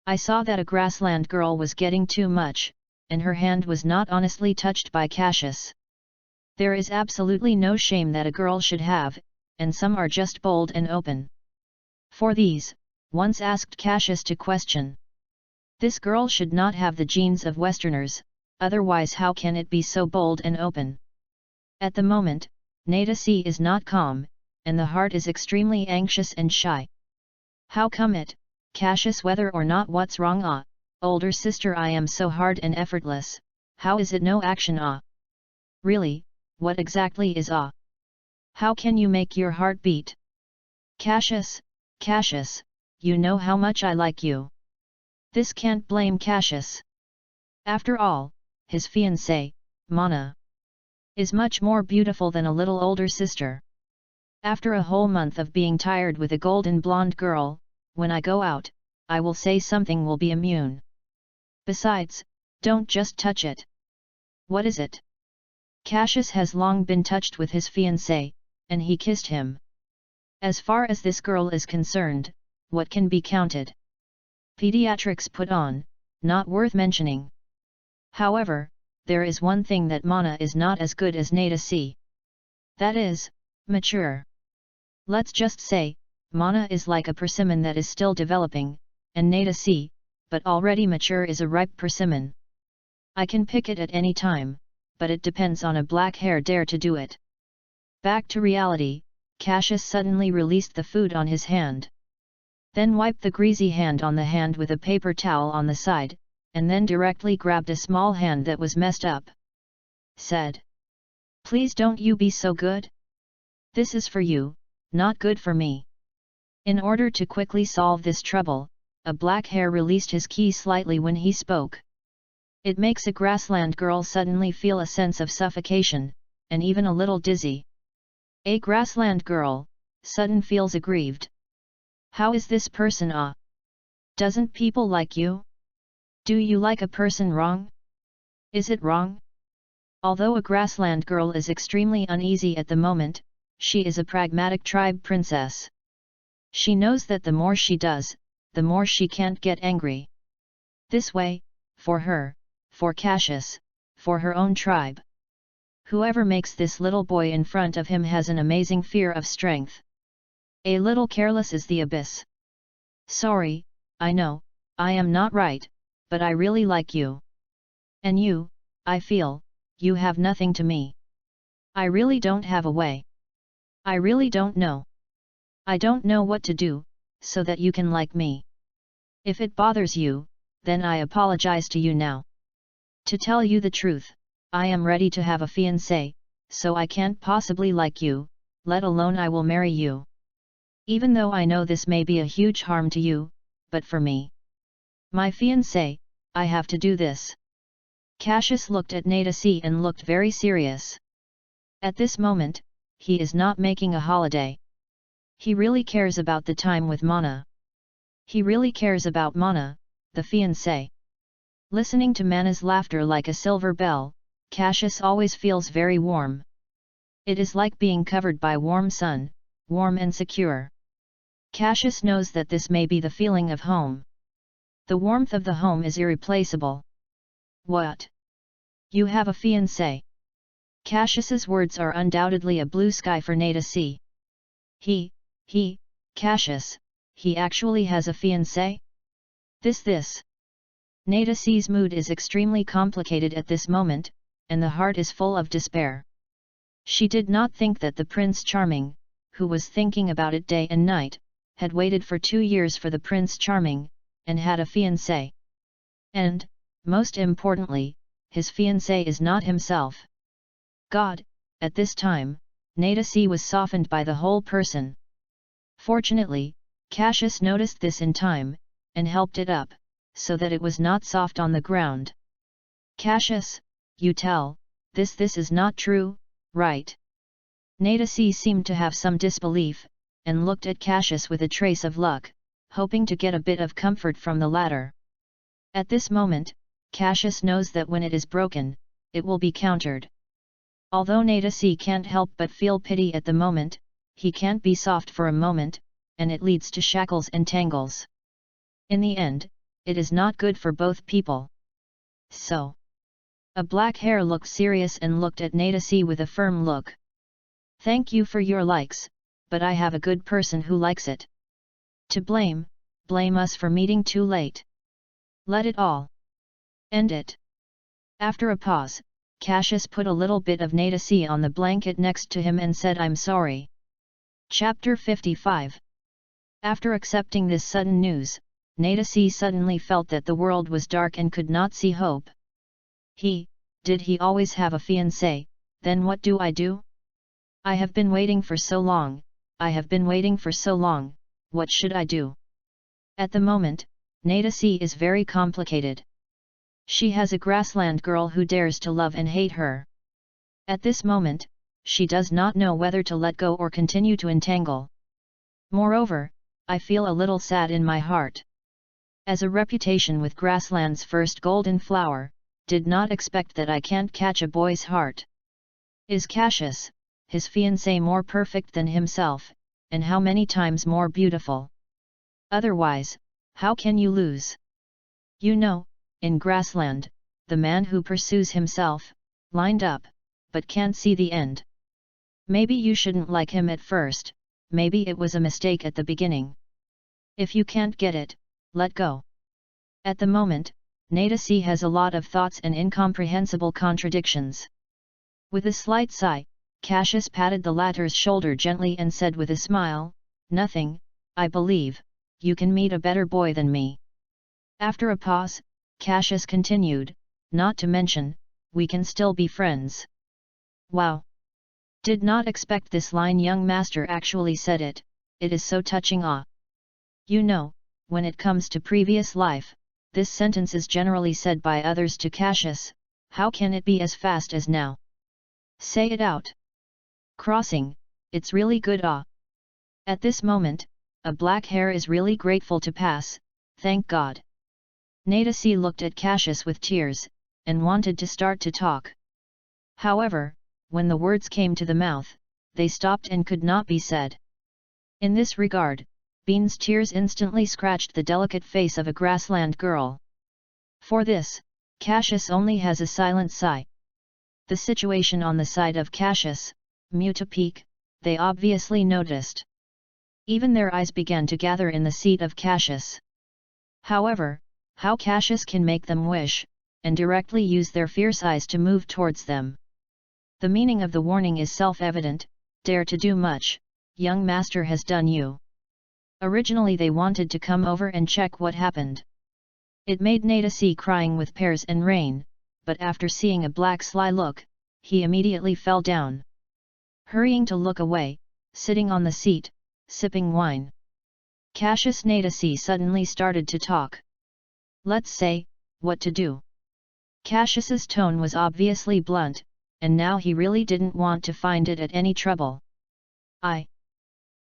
I saw that a grassland girl was getting too much, and her hand was not honestly touched by Cassius. There is absolutely no shame that a girl should have, and some are just bold and open. For these, once asked Cassius to question. This girl should not have the genes of Westerners, otherwise how can it be so bold and open? At the moment, Nada C is not calm, and the heart is extremely anxious and shy. How come it, Cassius, whether or not what's wrong? Older sister, I am so hard and effortless, how is it no action? Really, what exactly is How can you make your heart beat? Cassius, you know how much I like you. This can't blame Cassius. After all, his fiancée, Mana, is much more beautiful than a little older sister. After a whole month of being tired with a golden blonde girl, when I go out, I will say something will be immune. Besides, don't just touch it. What is it? Cassius has long been touched with his fiancé, and he kissed him. As far as this girl is concerned, what can be counted? Pediatrics put on, not worth mentioning. However, there is one thing that Mana is not as good as Nada C. That is, mature. Let's just say, Mana is like a persimmon that is still developing, and Nada C, but already mature, is a ripe persimmon. I can pick it at any time, but it depends on a black hair dare to do it. Back to reality, Cassius suddenly released the food on his hand. Then wiped the greasy hand on the hand with a paper towel on the side, and then directly grabbed a small hand that was messed up. Said. Please don't you be so good? This is for you, not good for me. In order to quickly solve this trouble, a black hair released his key slightly when he spoke. It makes a grassland girl suddenly feel a sense of suffocation, and even a little dizzy. A grassland girl, sudden feels aggrieved. How is this person Doesn't people like you? Do you like a person wrong? Is it wrong? Although a grassland girl is extremely uneasy at the moment, she is a pragmatic tribe princess. She knows that the more she does, the more she can't get angry. This way, for her, for Cassius, for her own tribe. Whoever makes this little boy in front of him has an amazing fear of strength. A little careless is the abyss. Sorry, I know, I am not right, but I really like you. And you, I feel, you have nothing to me. I really don't have a way. I really don't know. I don't know what to do, so that you can like me. If it bothers you, then I apologize to you now. To tell you the truth, I am ready to have a fiancé, so I can't possibly like you, let alone I will marry you. Even though I know this may be a huge harm to you, but for me, my fiancé, I have to do this. Cassius looked at Nadasi and looked very serious. At this moment, he is not making a holiday. He really cares about the time with Mana. He really cares about Mana, the fiancé. Listening to Mana's laughter like a silver bell, Cassius always feels very warm. It is like being covered by warm sun, warm and secure. Cassius knows that this may be the feeling of home. The warmth of the home is irreplaceable. What? You have a fiancé? Cassius's words are undoubtedly a blue sky for Nadasi. Cassius, he actually has a fiancé? This. Nadasi's mood is extremely complicated at this moment, and the heart is full of despair. She did not think that the Prince Charming, who was thinking about it day and night, had waited for 2 years for the Prince Charming, and had a fiancé. And, most importantly, his fiancé is not himself. God, at this time, Nadasi was softened by the whole person. Fortunately, Cassius noticed this in time, and helped it up, so that it was not soft on the ground. Cassius, you tell, this is not true, right? Nadasi seemed to have some disbelief, and looked at Cassius with a trace of luck, hoping to get a bit of comfort from the latter. At this moment, Cassius knows that when it is broken, it will be countered. Although Nadasi can't help but feel pity at the moment, he can't be soft for a moment, and it leads to shackles and tangles. In the end, it is not good for both people. So. A black hair looked serious and looked at Nadasi with a firm look. Thank you for your likes, but I have a good person who likes it. To blame us for meeting too late. Let it all end it. After a pause, Cassius put a little bit of Nadasi on the blanket next to him and said, I'm sorry. Chapter 55. After accepting this sudden news, Nadasi suddenly felt that the world was dark and could not see hope. Did he always have a fiancé? Then what do I do? I have been waiting for so long, what should I do? At the moment, Nadasi is very complicated. She has a grassland girl who dares to love and hate her. At this moment, she does not know whether to let go or continue to entangle. Moreover, I feel a little sad in my heart. As a reputation with grassland's first golden flower, did not expect that I can't catch a boy's heart. Is Cassius, his fiancé, more perfect than himself, and how many times more beautiful? Otherwise, how can you lose? You know, in grassland, the man who pursues himself, lined up, but can't see the end. Maybe you shouldn't like him at first, maybe it was a mistake at the beginning. If you can't get it, let go. At the moment, Nadasi has a lot of thoughts and incomprehensible contradictions. With a slight sigh, Cassius patted the latter's shoulder gently and said with a smile, nothing, I believe, you can meet a better boy than me. After a pause, Cassius continued, not to mention, we can still be friends. Wow! Did not expect this line. Young master actually said it, it is so touching. You know, when it comes to previous life, this sentence is generally said by others to Cassius, how can it be as fast as now? Say it out. Crossing, it's really good. At this moment, a black hair is really grateful to pass, thank God. Nadesi looked at Cassius with tears, and wanted to start to talk. However, when the words came to the mouth, they stopped and could not be said. In this regard, Bean's tears instantly scratched the delicate face of a grassland girl. For this, Cassius only has a silent sigh. The situation on the side of Cassius, Mutapeak, they obviously noticed. Even their eyes began to gather in the seat of Cassius. However, how Cassius can make them wish, and directly use their fierce eyes to move towards them. The meaning of the warning is self-evident, dare to do much, young master has done you. Originally they wanted to come over and check what happened. It made Nadesi crying with pears and rain, but after seeing a black sly look, he immediately fell down. Hurrying to look away, sitting on the seat, sipping wine. Cassius Nadesi suddenly started to talk. Let's say, what to do. Cassius's tone was obviously blunt, and now he really didn't want to find it at any trouble.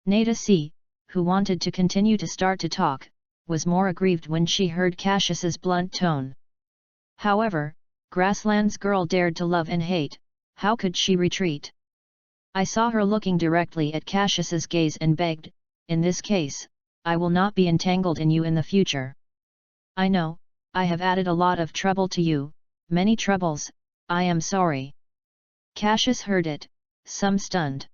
Nadesi, who wanted to continue to start to talk, was more aggrieved when she heard Cassius's blunt tone. However, Grassland's girl dared to love and hate, how could she retreat? I saw her looking directly at Cassius's gaze and begged, in this case, I will not be entangled in you in the future. I know, I have added a lot of trouble to you, many troubles, I am sorry. Cassius heard it, some stunned.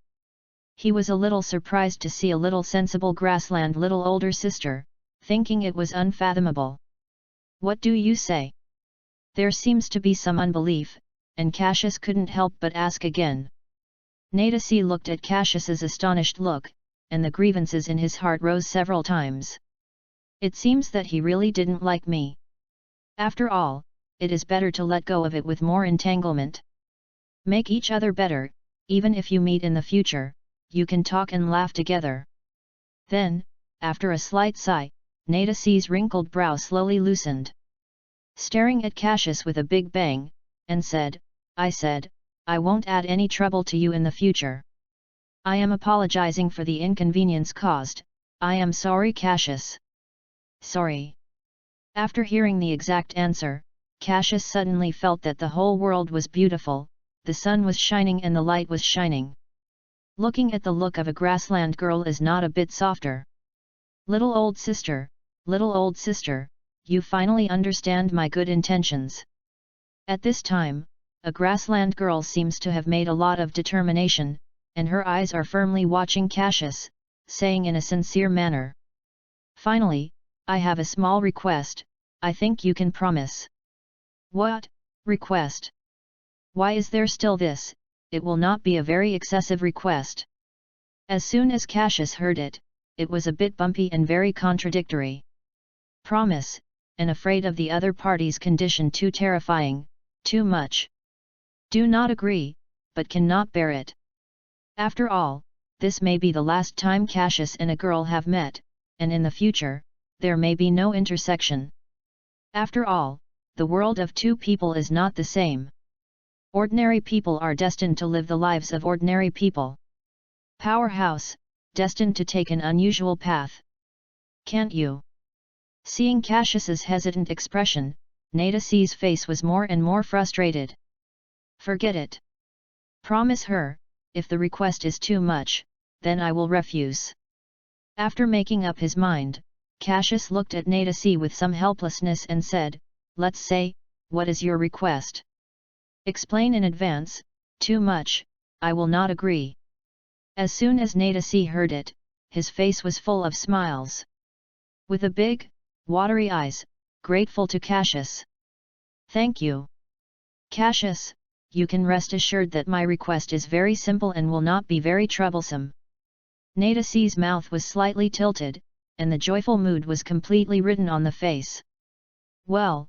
He was a little surprised to see a little sensible grassland little older sister, thinking it was unfathomable. What do you say? There seems to be some unbelief, and Cassius couldn't help but ask again. Nadesi looked at Cassius's astonished look, and the grievances in his heart rose several times. It seems that he really didn't like me. After all, it is better to let go of it with more entanglement. Make each other better, even if you meet in the future, you can talk and laugh together. Then, after a slight sigh, Nadesi's wrinkled brow slowly loosened. Staring at Cassius with a big bang, and said, I won't add any trouble to you in the future. I am apologizing for the inconvenience caused, I am sorry Cassius. Sorry. After hearing the exact answer, Cassius suddenly felt that the whole world was beautiful, the sun was shining and the light was shining. Looking at the look of a grassland girl is not a bit softer. Little old sister, you finally understand my good intentions. At this time, a grassland girl seems to have made a lot of determination, and her eyes are firmly watching Cassius, saying in a sincere manner. Finally, I have a small request, I think you can promise. What, request? Why is there still this? It will not be a very excessive request. As soon as Cassius heard it, it was a bit bumpy and very contradictory. Promise, and afraid of the other party's condition too terrifying, too much. Do not agree, but cannot bear it. After all, this may be the last time Cassius and a girl have met, and in the future, there may be no intersection. After all, the world of two people is not the same. Ordinary people are destined to live the lives of ordinary people. Powerhouse, destined to take an unusual path. Can't you? Seeing Cassius's hesitant expression, Nadesi's face was more and more frustrated. Forget it. Promise her, if the request is too much, then I will refuse. After making up his mind, Cassius looked at Nadesi with some helplessness and said, let's say, what is your request? Explain in advance, too much, I will not agree. As soon as Nadesi heard it, his face was full of smiles. With a big, watery eyes, grateful to Cassius. Thank you. Cassius, you can rest assured that my request is very simple and will not be very troublesome. Nadesi's mouth was slightly tilted, and the joyful mood was completely written on the face. Well,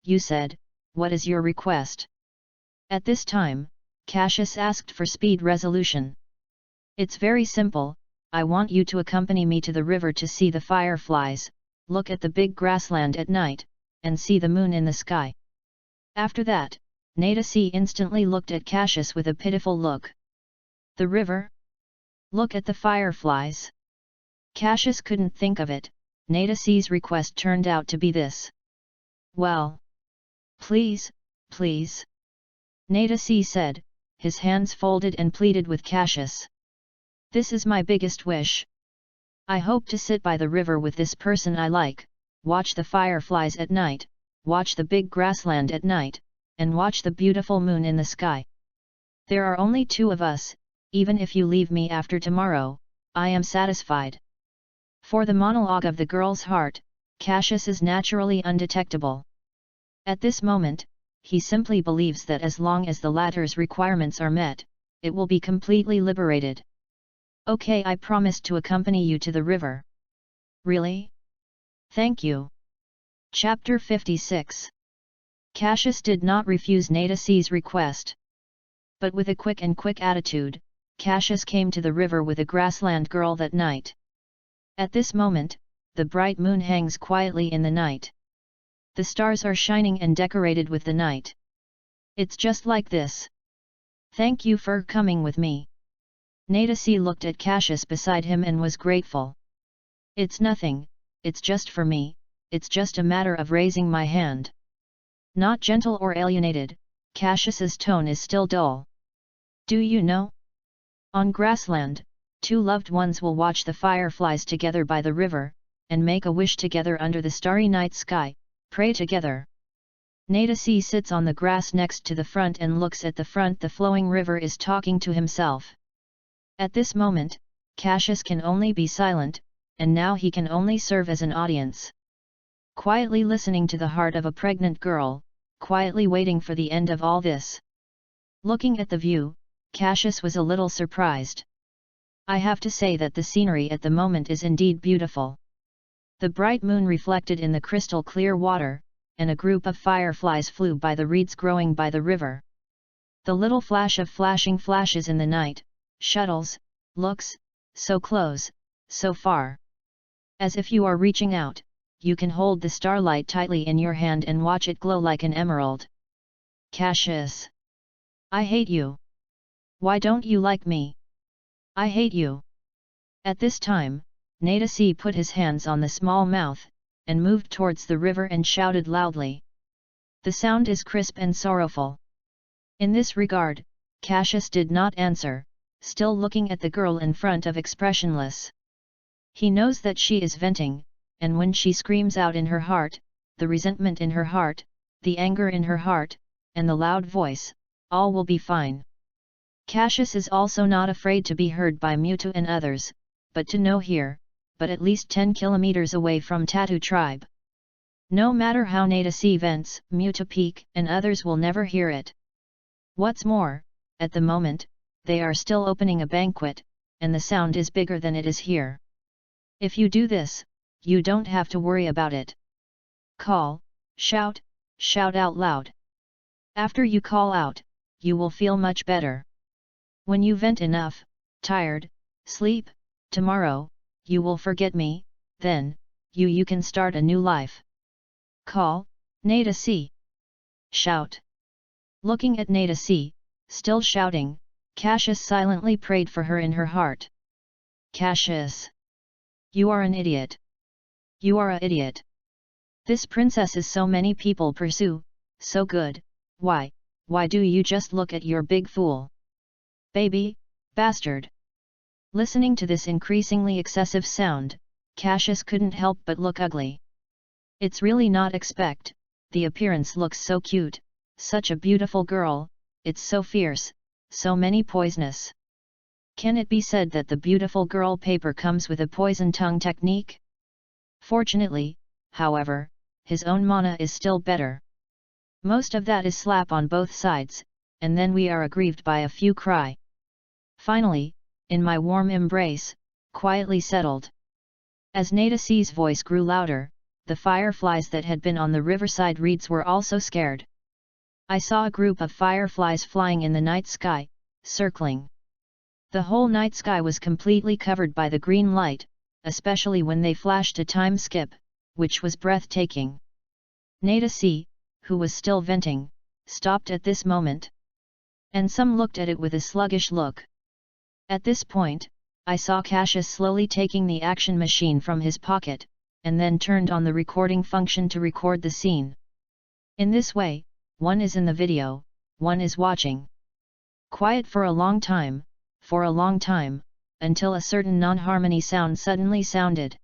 you said, what is your request? At this time, Cassius asked for speed resolution. It's very simple, I want you to accompany me to the river to see the fireflies, look at the big grassland at night, and see the moon in the sky. After that, Nadesi instantly looked at Cassius with a pitiful look. The river? Look at the fireflies. Cassius couldn't think of it. Nadasi's request turned out to be this. Well. Please, please. Nadasi said, his hands folded and pleaded with Cassius. This is my biggest wish. I hope to sit by the river with this person I like, watch the fireflies at night, watch the big grassland at night, and watch the beautiful moon in the sky. There are only two of us, even if you leave me after tomorrow, I am satisfied. For the monologue of the girl's heart, Cassius is naturally undetectable. At this moment, he simply believes that as long as the latter's requirements are met, it will be completely liberated. Okay, I promised to accompany you to the river. Really? Thank you. Chapter 56. Cassius did not refuse Nadasi's request. But with a quick attitude, Cassius came to the river with a grassland girl that night. At this moment, the bright moon hangs quietly in the night. The stars are shining and decorated with the night. It's just like this. Thank you for coming with me. Nadasi looked at Cassius beside him and was grateful. It's nothing, it's just for me, it's just a matter of raising my hand. Not gentle or alienated, Cassius's tone is still dull. Do you know? On grassland, two loved ones will watch the fireflies together by the river, and make a wish together under the starry night sky, pray together. Nadasi sits on the grass next to the front and looks at the front. The flowing river is talking to himself. At this moment, Cassius can only be silent, and now he can only serve as an audience. Quietly listening to the heart of a pregnant girl, quietly waiting for the end of all this. Looking at the view, Cassius was a little surprised. I have to say that the scenery at the moment is indeed beautiful. The bright moon reflected in the crystal clear water, and a group of fireflies flew by the reeds growing by the river. The little flash of flashing flashes in the night, shuttles, looks, so close, so far. As if you are reaching out, you can hold the starlight tightly in your hand and watch it glow like an emerald. Cassius. I hate you. Why don't you like me? I hate you. At this time, Nadasi put his hands on the small mouth, and moved towards the river and shouted loudly. The sound is crisp and sorrowful. In this regard, Cassius did not answer, still looking at the girl in front of expressionless. He knows that she is venting, and when she screams out in her heart, the resentment in her heart, the anger in her heart, and the loud voice, all will be fine. Cassius is also not afraid to be heard by Mutu and others, but to know here, but at least 10 kilometers away from Tattoo tribe. No matter how Nadasi vents, Mutu Peak and others will never hear it. What's more, at the moment, they are still opening a banquet, and the sound is bigger than it is here. If you do this, you don't have to worry about it. Call, shout out loud. After you call out, you will feel much better. When you vent enough, tired, sleep, tomorrow, you will forget me, then, you can start a new life. Call, Nadasi. Shout. Looking at Nadasi, still shouting, Cassius silently prayed for her in her heart. Cassius. You are an idiot. You are an idiot. This princess is so many people pursue, so good, why do you just look at your big fool? Baby, bastard. Listening to this increasingly excessive sound, Cassius couldn't help but look ugly. It's really not expect, the appearance looks so cute, such a beautiful girl, it's so fierce, so many poisonous. Can it be said that the beautiful girl paper comes with a poison tongue technique? Fortunately, however, his own mana is still better. Most of that is slap on both sides, and then we are aggrieved by a few cry. Finally, in my warm embrace, quietly settled. As Nadasi's voice grew louder, the fireflies that had been on the riverside reeds were also scared. I saw a group of fireflies flying in the night sky, circling. The whole night sky was completely covered by the green light, especially when they flashed a time skip, which was breathtaking. Nadasi, who was still venting, stopped at this moment. And some looked at it with a sluggish look. At this point, I saw Cassius slowly taking the action machine from his pocket, and then turned on the recording function to record the scene. In this way, one is in the video, one is watching. Quiet for a long time, until a certain non-harmony sound suddenly sounded.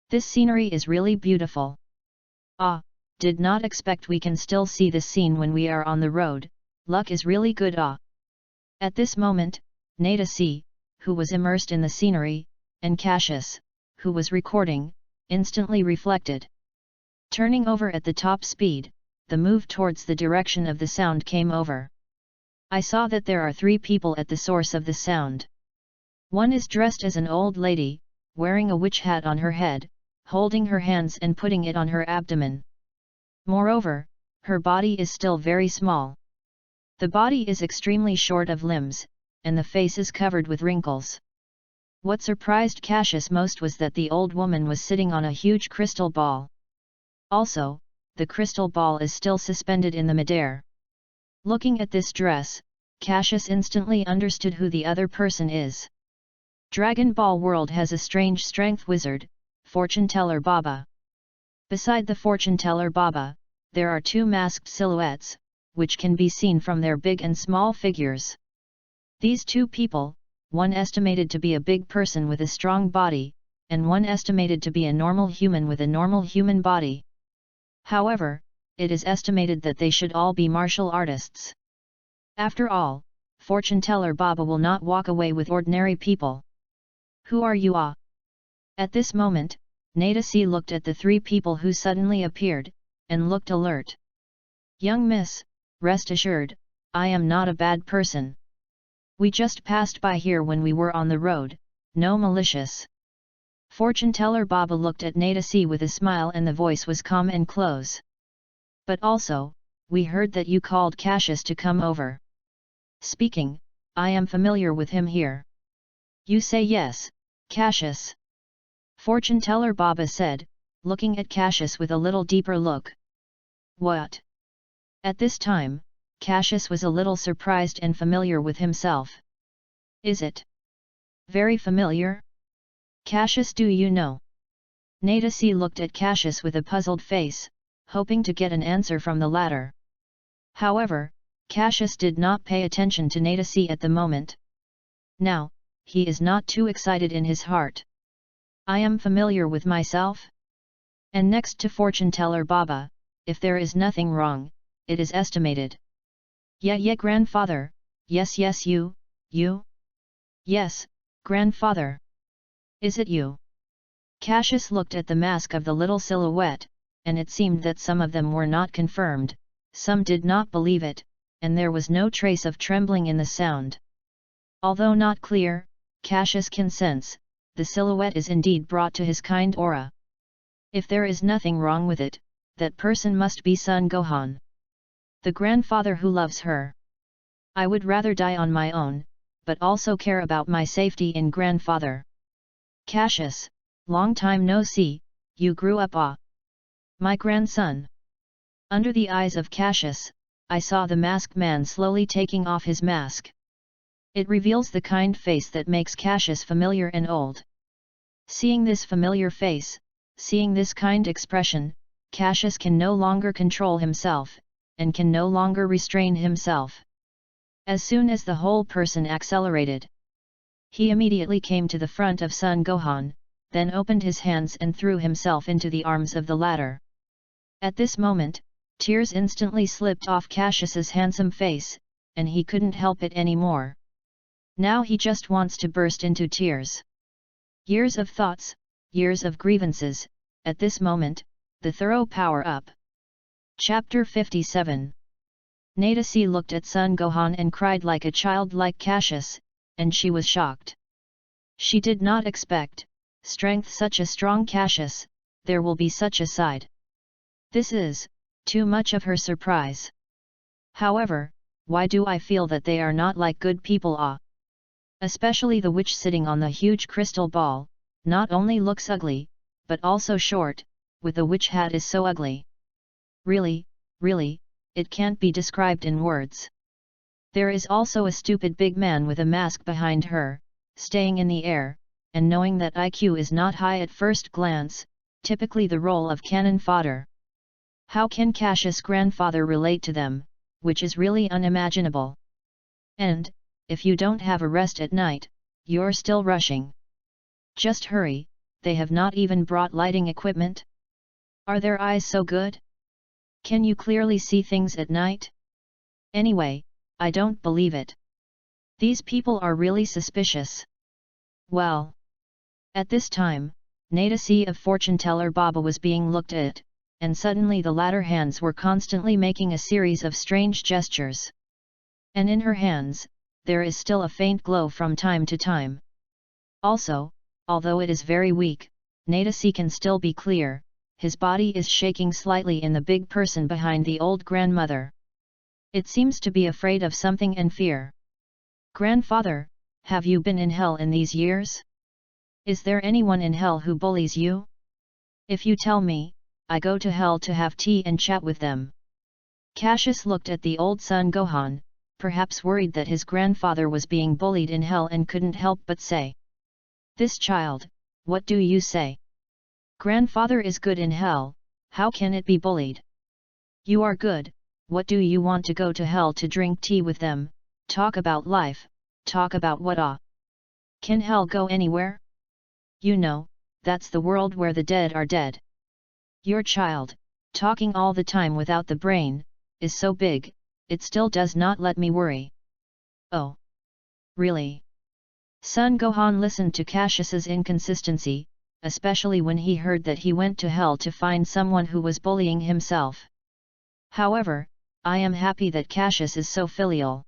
This scenery is really beautiful. Ah, did not expect we can still see this scene when we are on the road, luck is really good ah. At this moment, Nada C, who was immersed in the scenery, and Cassius, who was recording, instantly reflected. Turning over at the top speed, the move towards the direction of the sound came over. I saw that there are 3 people at the source of the sound. One is dressed as an old lady, wearing a witch hat on her head, holding her hands and putting it on her abdomen. Moreover, her body is still very small. The body is extremely short of limbs, and the face is covered with wrinkles. What surprised Cassius most was that the old woman was sitting on a huge crystal ball. Also, the crystal ball is still suspended in the midair. Looking at this dress, Cassius instantly understood who the other person is. Dragon Ball World has a strange strength wizard, Fortune Teller Baba. Beside the Fortune Teller Baba, there are 2 masked silhouettes, which can be seen from their big and small figures. These 2 people, one estimated to be a big person with a strong body, and one estimated to be a normal human with a normal human body. However, it is estimated that they should all be martial artists. After all, Fortune Teller Baba will not walk away with ordinary people. Who are you ah? At this moment, Nada C looked at the 3 people who suddenly appeared, and looked alert. Young miss, rest assured, I am not a bad person. We just passed by here when we were on the road, no malicious. Fortune Teller Baba looked at Nada C with a smile and the voice was calm and close. But also, we heard that you called Cassius to come over. Speaking, I am familiar with him here. You say yes, Cassius. Fortune Teller Baba said, looking at Cassius with a little deeper look. What? At this time, Cassius was a little surprised and familiar with himself. Is it very familiar? Cassius, do you know? Nada C looked at Cassius with a puzzled face, hoping to get an answer from the latter. However, Cassius did not pay attention to Nada C at the moment. Now, he is not too excited in his heart. I am familiar with myself? And next to Fortune Teller Baba, if there is nothing wrong, it is estimated. Yeah grandfather, yes you? Yes, grandfather. Is it you? Cassius looked at the mask of the little silhouette, and it seemed that some of them were not confirmed, some did not believe it, and there was no trace of trembling in the sound. Although not clear, Cassius can sense, the silhouette is indeed brought to his kind aura. If there is nothing wrong with it, that person must be Son Gohan. The grandfather who loves her. I would rather die on my own, but also care about my safety in grandfather. Cassius, long time no see, you grew up ah. My grandson. Under the eyes of Cassius, I saw the masked man slowly taking off his mask. It reveals the kind face that makes Cassius familiar and old. Seeing this familiar face, seeing this kind expression, Cassius can no longer control himself, and can no longer restrain himself. As soon as the whole person accelerated, he immediately came to the front of Son Gohan, then opened his hands and threw himself into the arms of the latter. At this moment, tears instantly slipped off Cassius's handsome face, and he couldn't help it anymore. Now he just wants to burst into tears. Years of thoughts, years of grievances, at this moment, the thorough power-up. Chapter 57. Nada C looked at Son Gohan and cried like a child like Cassius, and she was shocked. She did not expect, strength such a strong Cassius, there will be such a side. This is, too much of her surprise. However, why do I feel that they are not like good people ah? Especially the witch sitting on the huge crystal ball, not only looks ugly, but also short, with the witch hat is so ugly. Really, it can't be described in words. There is also a stupid big man with a mask behind her, staying in the air, and knowing that IQ is not high at first glance, typically the role of cannon fodder. How can Cassius' grandfather relate to them, which is really unimaginable. And, if you don't have a rest at night, you're still rushing. Just hurry, they have not even brought lighting equipment? Are their eyes so good? Can you clearly see things at night? Anyway, I don't believe it. These people are really suspicious. Well. At this time, Nadasi of fortune teller Baba was being looked at, and suddenly the latter hands were constantly making a series of strange gestures. And in her hands, there is still a faint glow from time to time. Also, although it is very weak, Nadasi can still be clear, his body is shaking slightly in the big person behind the old grandmother. It seems to be afraid of something and fear. Grandfather, have you been in hell in these years? Is there anyone in hell who bullies you? If you tell me, I go to hell to have tea and chat with them. Cassius looked at the old son Gohan, perhaps worried that his grandfather was being bullied in hell and couldn't help but say. This child, what do you say? Grandfather is good in hell, how can it be bullied? You are good, what do you want to go to hell to drink tea with them, talk about life, talk about what Can hell go anywhere? You know, that's the world where the dead are dead. Your child, talking all the time without the brain, is so big, it still does not let me worry. Oh. Really? Son Gohan listened to Cassius's inconsistency, especially when he heard that he went to hell to find someone who was bullying himself. However, I am happy that Cassius is so filial.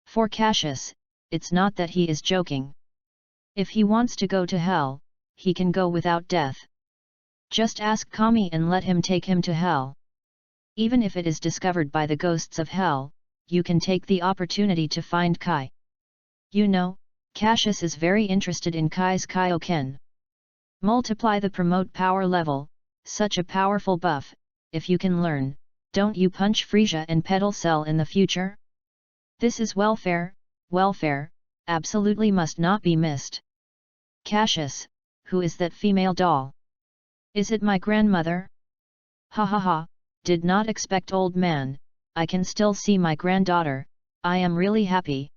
For Cassius, it's not that he is joking. If he wants to go to hell, he can go without death. Just ask Kami and let him take him to hell. Even if it is discovered by the ghosts of hell, you can take the opportunity to find Kai. You know, Cassius is very interested in Kai's Kaioken. Multiply the promote power level, such a powerful buff, if you can learn, don't you punch Frieza and Petal Cell in the future? This is welfare, absolutely must not be missed. Cassius, who is that female doll? Is it my grandmother? Ha ha ha, did not expect old man, I can still see my granddaughter, I am really happy.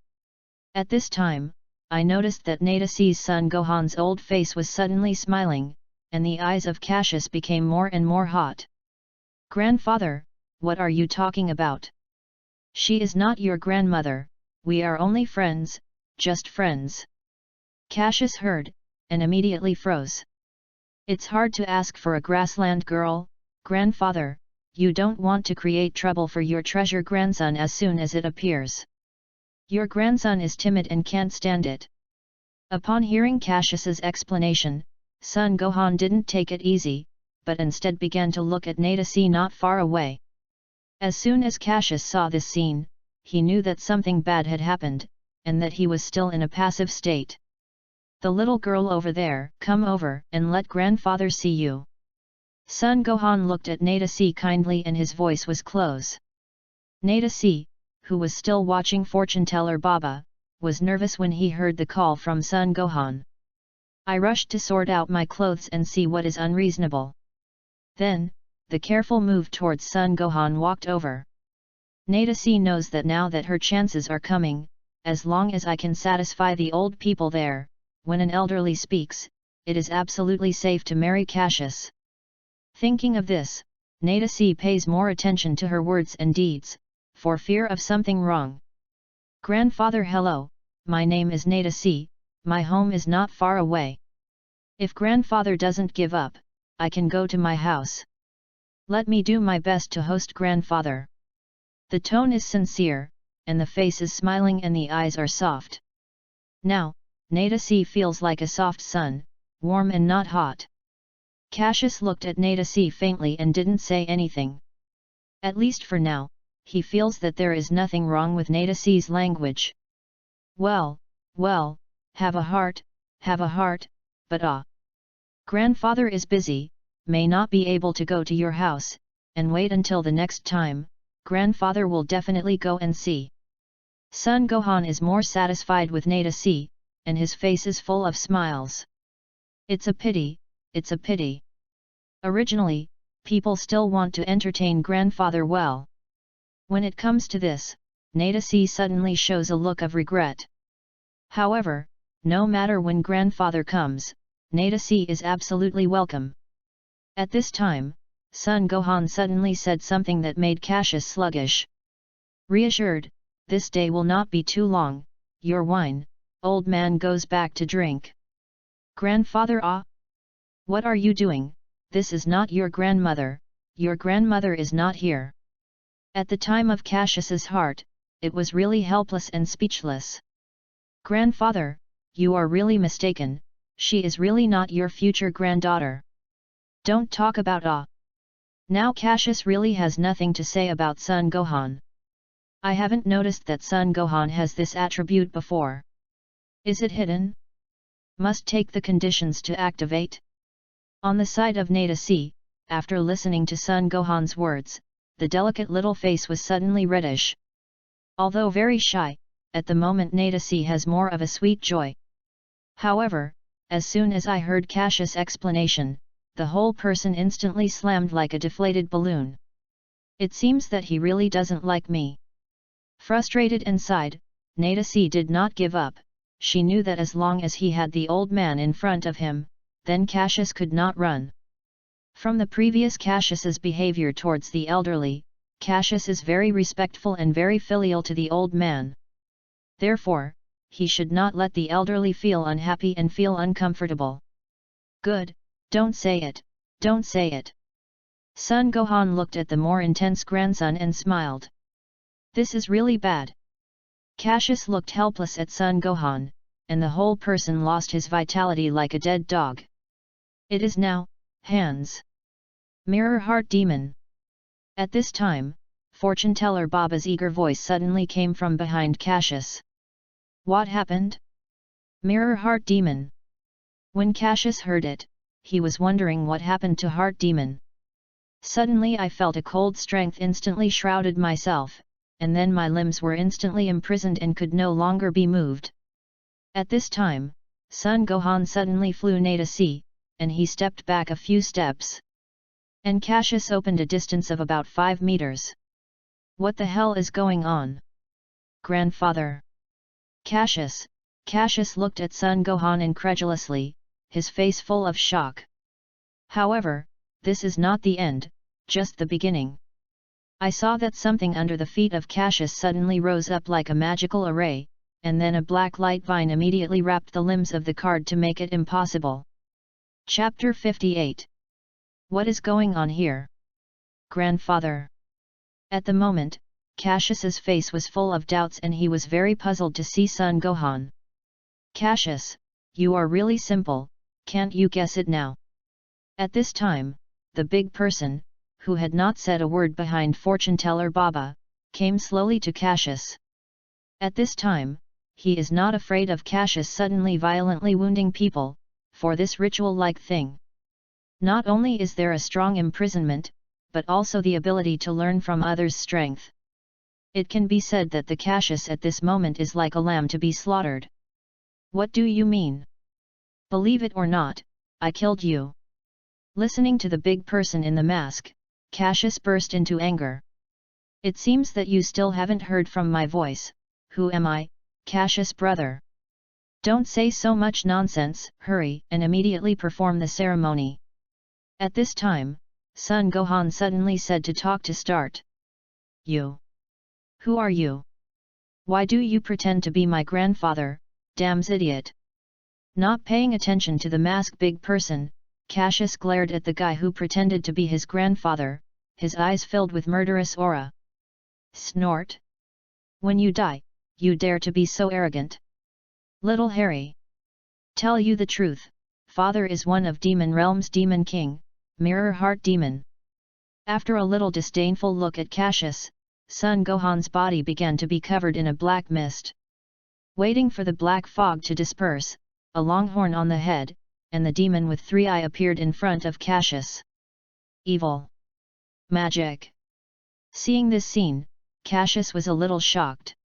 At this time, I noticed that Nadasi's son Gohan's old face was suddenly smiling, and the eyes of Cassius became more and more hot. Grandfather, what are you talking about? She is not your grandmother, we are only friends, just friends. Cassius heard, and immediately froze. It's hard to ask for a grassland girl, grandfather, you don't want to create trouble for your treasure grandson as soon as it appears. Your grandson is timid and can't stand it. Upon hearing Cassius's explanation, son Gohan didn't take it easy, but instead began to look at Nadasi not far away. As soon as Cassius saw this scene, he knew that something bad had happened, and that he was still in a passive state. The little girl over there, come over and let grandfather see you. Son Gohan looked at Nadasi kindly and his voice was close. Nadasi, who was still watching fortune teller Baba, was nervous when he heard the call from son Gohan. I rushed to sort out my clothes and see what is unreasonable. Then, the careful move towards son Gohan walked over. Nadasi knows that now that her chances are coming, as long as I can satisfy the old people there, when an elderly speaks, it is absolutely safe to marry Cassius. Thinking of this, Nadasi pays more attention to her words and deeds, for fear of something wrong. Grandfather, hello, my name is Nadasi, my home is not far away. If grandfather doesn't give up, I can go to my house. Let me do my best to host grandfather. The tone is sincere, and the face is smiling and the eyes are soft. Now, Nadasi feels like a soft sun, warm and not hot. Cassius looked at Nadasi faintly and didn't say anything. At least for now, he feels that there is nothing wrong with Nadasi's language. Well, have a heart, but grandfather is busy, may not be able to go to your house, and wait until the next time, grandfather will definitely go and see. Son Gohan is more satisfied with Nadasi, and his face is full of smiles. It's a pity, it's a pity. Originally, people still want to entertain grandfather well. When it comes to this, Nadasi suddenly shows a look of regret. However, no matter when grandfather comes, Nadasi is absolutely welcome. At this time, Son Gohan suddenly said something that made Cassius sluggish. Reassured, this day will not be too long, your wine, old man goes back to drink. Grandfather what are you doing? This is not your grandmother is not here. At the time of Cassius's heart, it was really helpless and speechless. Grandfather, you are really mistaken, she is really not your future granddaughter. Don't talk about Now Cassius really has nothing to say about Son Gohan. I haven't noticed that Son Gohan has this attribute before. Is it hidden? Must take the conditions to activate. On the side of Nadasi, after listening to Son Gohan's words, the delicate little face was suddenly reddish. Although very shy, at the moment Nadasi has more of a sweet joy. However, as soon as I heard Cassius' explanation, the whole person instantly slammed like a deflated balloon. It seems that he really doesn't like me. Frustrated inside, Nadasi did not give up. She knew that as long as he had the old man in front of him, then Cassius could not run. From the previous Cassius's behavior towards the elderly, Cassius is very respectful and very filial to the old man. Therefore, he should not let the elderly feel unhappy and feel uncomfortable. Good, don't say it, don't say it. Son Gohan looked at the more intense grandson and smiled. This is really bad. Cassius looked helpless at Son Gohan, and the whole person lost his vitality like a dead dog. It is now, hands. Mirror Heart Demon. At this time, fortune teller Baba's eager voice suddenly came from behind Cassius. What happened? Mirror Heart Demon. When Cassius heard it, he was wondering what happened to Heart Demon. Suddenly I felt a cold strength instantly shrouded myself, and then my limbs were instantly imprisoned and could no longer be moved. At this time, Son Gohan suddenly flew Nadasi, and he stepped back a few steps. And Cassius opened a distance of about 5 meters. What the hell is going on? Grandfather! Cassius looked at Son Gohan incredulously, his face full of shock. However, this is not the end, just the beginning. I saw that something under the feet of Cassius suddenly rose up like a magical array, and then a black light vine immediately wrapped the limbs of the card to make it impossible. Chapter 58. What is going on here? Grandfather! At the moment, Cassius's face was full of doubts and he was very puzzled to see Son Gohan. Cassius, you are really simple, can't you guess it now? At this time, the big person, who had not said a word behind fortune teller Baba, came slowly to Cassius. At this time, he is not afraid of Cassius suddenly violently wounding people, for this ritual-like thing. Not only is there a strong imprisonment, but also the ability to learn from others' strength. It can be said that the Cassius at this moment is like a lamb to be slaughtered. What do you mean? Believe it or not, I killed you. Listening to the big person in the mask, Cassius burst into anger. It seems that you still haven't heard from my voice. Who am I, Cassius brother? Don't say so much nonsense, hurry and immediately perform the ceremony. At this time, Son Gohan suddenly said to talk to start. You? Who are you? Why do you pretend to be my grandfather, damn's idiot? Not paying attention to the masked big person, Cassius glared at the guy who pretended to be his grandfather, his eyes filled with murderous aura. Snort! When you die, you dare to be so arrogant? Little Harry! Tell you the truth, father is one of Demon Realm's Demon King, Mirror Heart Demon. After a little disdainful look at Cassius, Son Gohan's body began to be covered in a black mist. Waiting for the black fog to disperse, a long horn on the head, and the demon with 3 eyes appeared in front of Cassius. Evil! Magic! Seeing this scene, Cassius was a little shocked.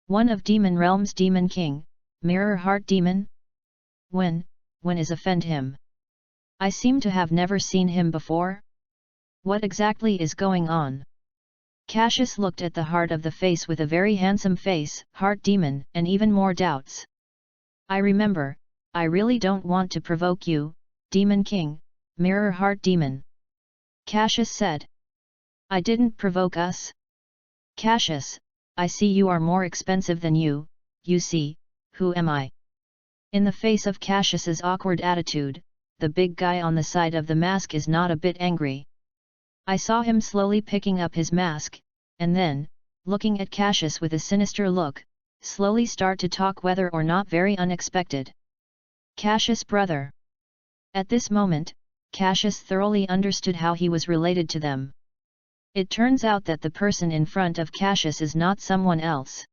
One of Demon Realm's Demon King, Mirror Heart Demon? When is offend him? I seem to have never seen him before? What exactly is going on? Cassius looked at the heart of the face with a very handsome face, Heart Demon, and even more doubts. I remember, I really don't want to provoke you, Demon King, Mirror Heart Demon. Cassius said. I didn't provoke us. Cassius, I see you are more expensive than you see, who am I? In the face of Cassius's awkward attitude, the big guy on the side of the mask is not a bit angry. I saw him slowly picking up his mask, and then, looking at Cassius with a sinister look, slowly start to talk whether or not very unexpected. Cassius brother. At this moment, Cassius thoroughly understood how he was related to them. It turns out that the person in front of Cassius is not someone else.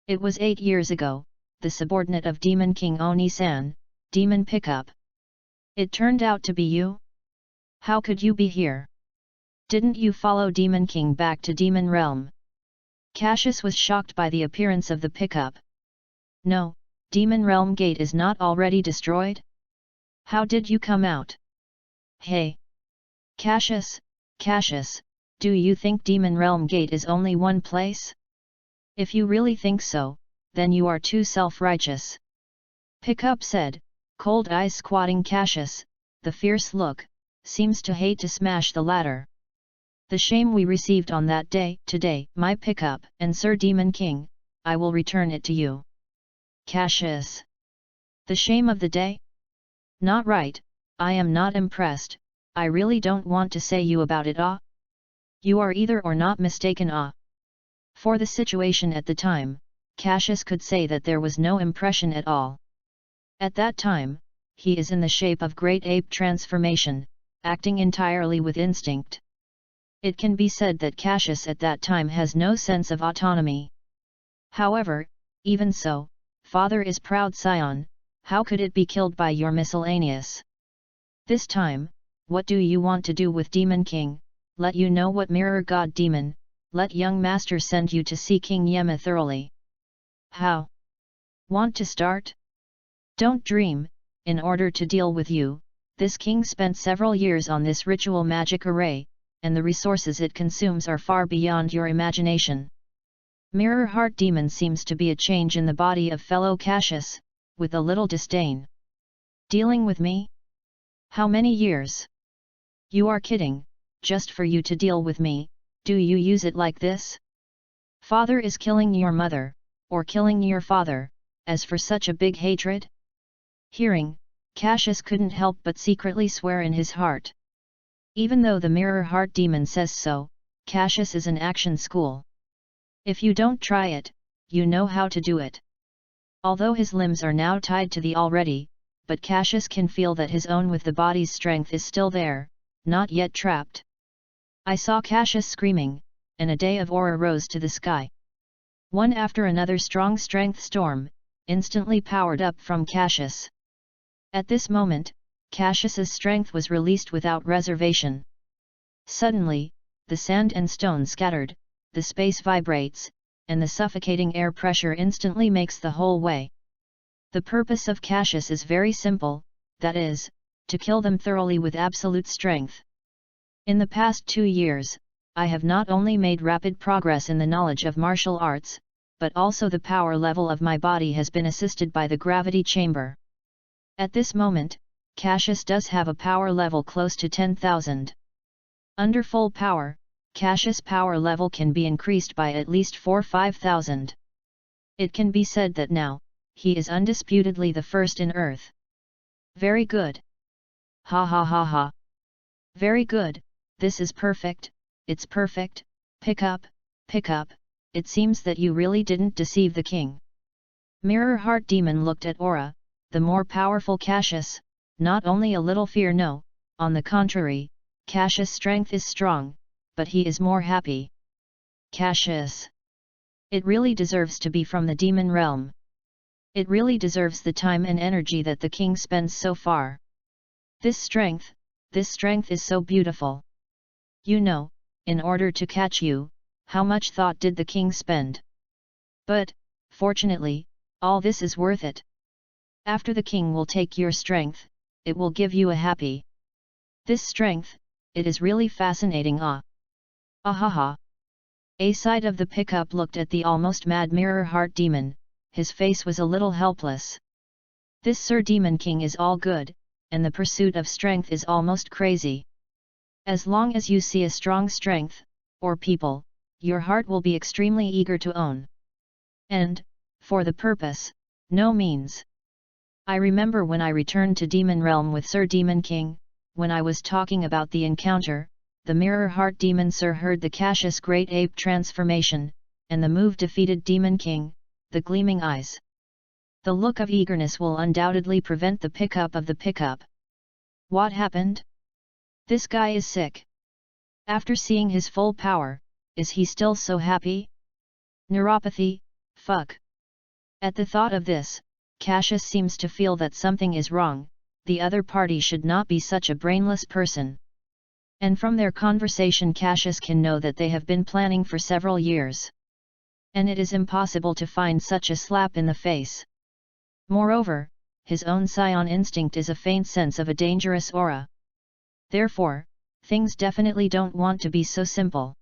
It was 8 years ago, the subordinate of Demon King Oni-san, Demon Pickup. It turned out to be you? How could you be here? Didn't you follow Demon King back to Demon Realm? Cassius was shocked by the appearance of the pickup. No, Demon Realm Gate is not already destroyed? How did you come out? Hey! Cassius, do you think Demon Realm Gate is only one place? If you really think so, then you are too self-righteous. Pickup said, cold eyes squatting Cassius, the fierce look, seems to hate to smash the ladder. The shame we received on that day, today, my Pickup, and Sir Demon King, I will return it to you. Cassius. The shame of the day? Not right, I am not impressed, I really don't want to say you about it You are either or not mistaken For the situation at the time, Cassius could say that there was no impression at all. At that time, he is in the shape of great ape transformation, acting entirely with instinct. It can be said that Cassius at that time has no sense of autonomy. However, even so, father is proud scion, how could it be killed by your miscellaneous? This time, what do you want to do with Demon King? Let you know what Mirror God Demon, let young master send you to see King Yema thoroughly. How? Want to start? Don't dream, in order to deal with you, this king spent several years on this ritual magic array, and the resources it consumes are far beyond your imagination. Mirror Heart Demon seems to be a change in the body of fellow Cassius, with a little disdain. Dealing with me? How many years? You are kidding, just for you to deal with me, do you use it like this? Father is killing your mother, or killing your father, as for such a big hatred? Hearing, Cassius couldn't help but secretly swear in his heart. Even though the Mirror Heart Demon says so, Cassius is an action school. If you don't try it, you know how to do it. Although his limbs are now tied to the already, but Cassius can feel that his own with the body's strength is still there, not yet trapped. I saw Cassius screaming, and a day of aura rose to the sky. One after another strong strength storm, instantly powered up from Cassius. At this moment, Cassius's strength was released without reservation. Suddenly, the sand and stone scattered, the space vibrates, and the suffocating air pressure instantly makes the whole way. The purpose of Cassius is very simple, that is, to kill them thoroughly with absolute strength. In the past 2 years, I have not only made rapid progress in the knowledge of martial arts, but also the power level of my body has been assisted by the gravity chamber. At this moment, Cassius does have a power level close to 10,000. Under full power, Cassius' power level can be increased by at least 4-5,000. It can be said that now, he is undisputedly the first in Earth. Very good. Ha ha ha ha. Very good, this is perfect, it's perfect, pick up, it seems that you really didn't deceive the king. Mirror Heart Demon looked at Aura, the more powerful Cassius, not only a little fear no, on the contrary, Cassius' strength is strong, but he is more happy. Cassius. It really deserves to be from the demon realm. It really deserves the time and energy that the king spends so far. This strength is so beautiful. You know, in order to catch you, how much thought did the king spend? But, fortunately, All this is worth it. After the king will take your strength, it will give you a happy. This strength, it is really fascinating. Ahaha. A side of the pickup looked at the almost mad mirror heart demon, his face was a little helpless. This Sir Demon King is all good, and the pursuit of strength is almost crazy. As long as you see a strong strength, or people, your heart will be extremely eager to own. And, for the purpose, no means. I remember when I returned to Demon Realm with Sir Demon King, when I was talking about the encounter, the Mirror Heart Demon Sir heard the Cassius Great Ape transformation, and the move defeated Demon King, the gleaming eyes. The look of eagerness will undoubtedly prevent the pickup of the pickup. What happened? This guy is sick. After seeing his full power, is he still so happy? Neuropathy, fuck. At the thought of this, Cassius seems to feel that something is wrong, the other party should not be such a brainless person. And from their conversation Cassius can know that they have been planning for several years. And it is impossible to find such a slap in the face. Moreover, his own scion instinct is a faint sense of a dangerous aura. Therefore, things definitely don't want to be so simple.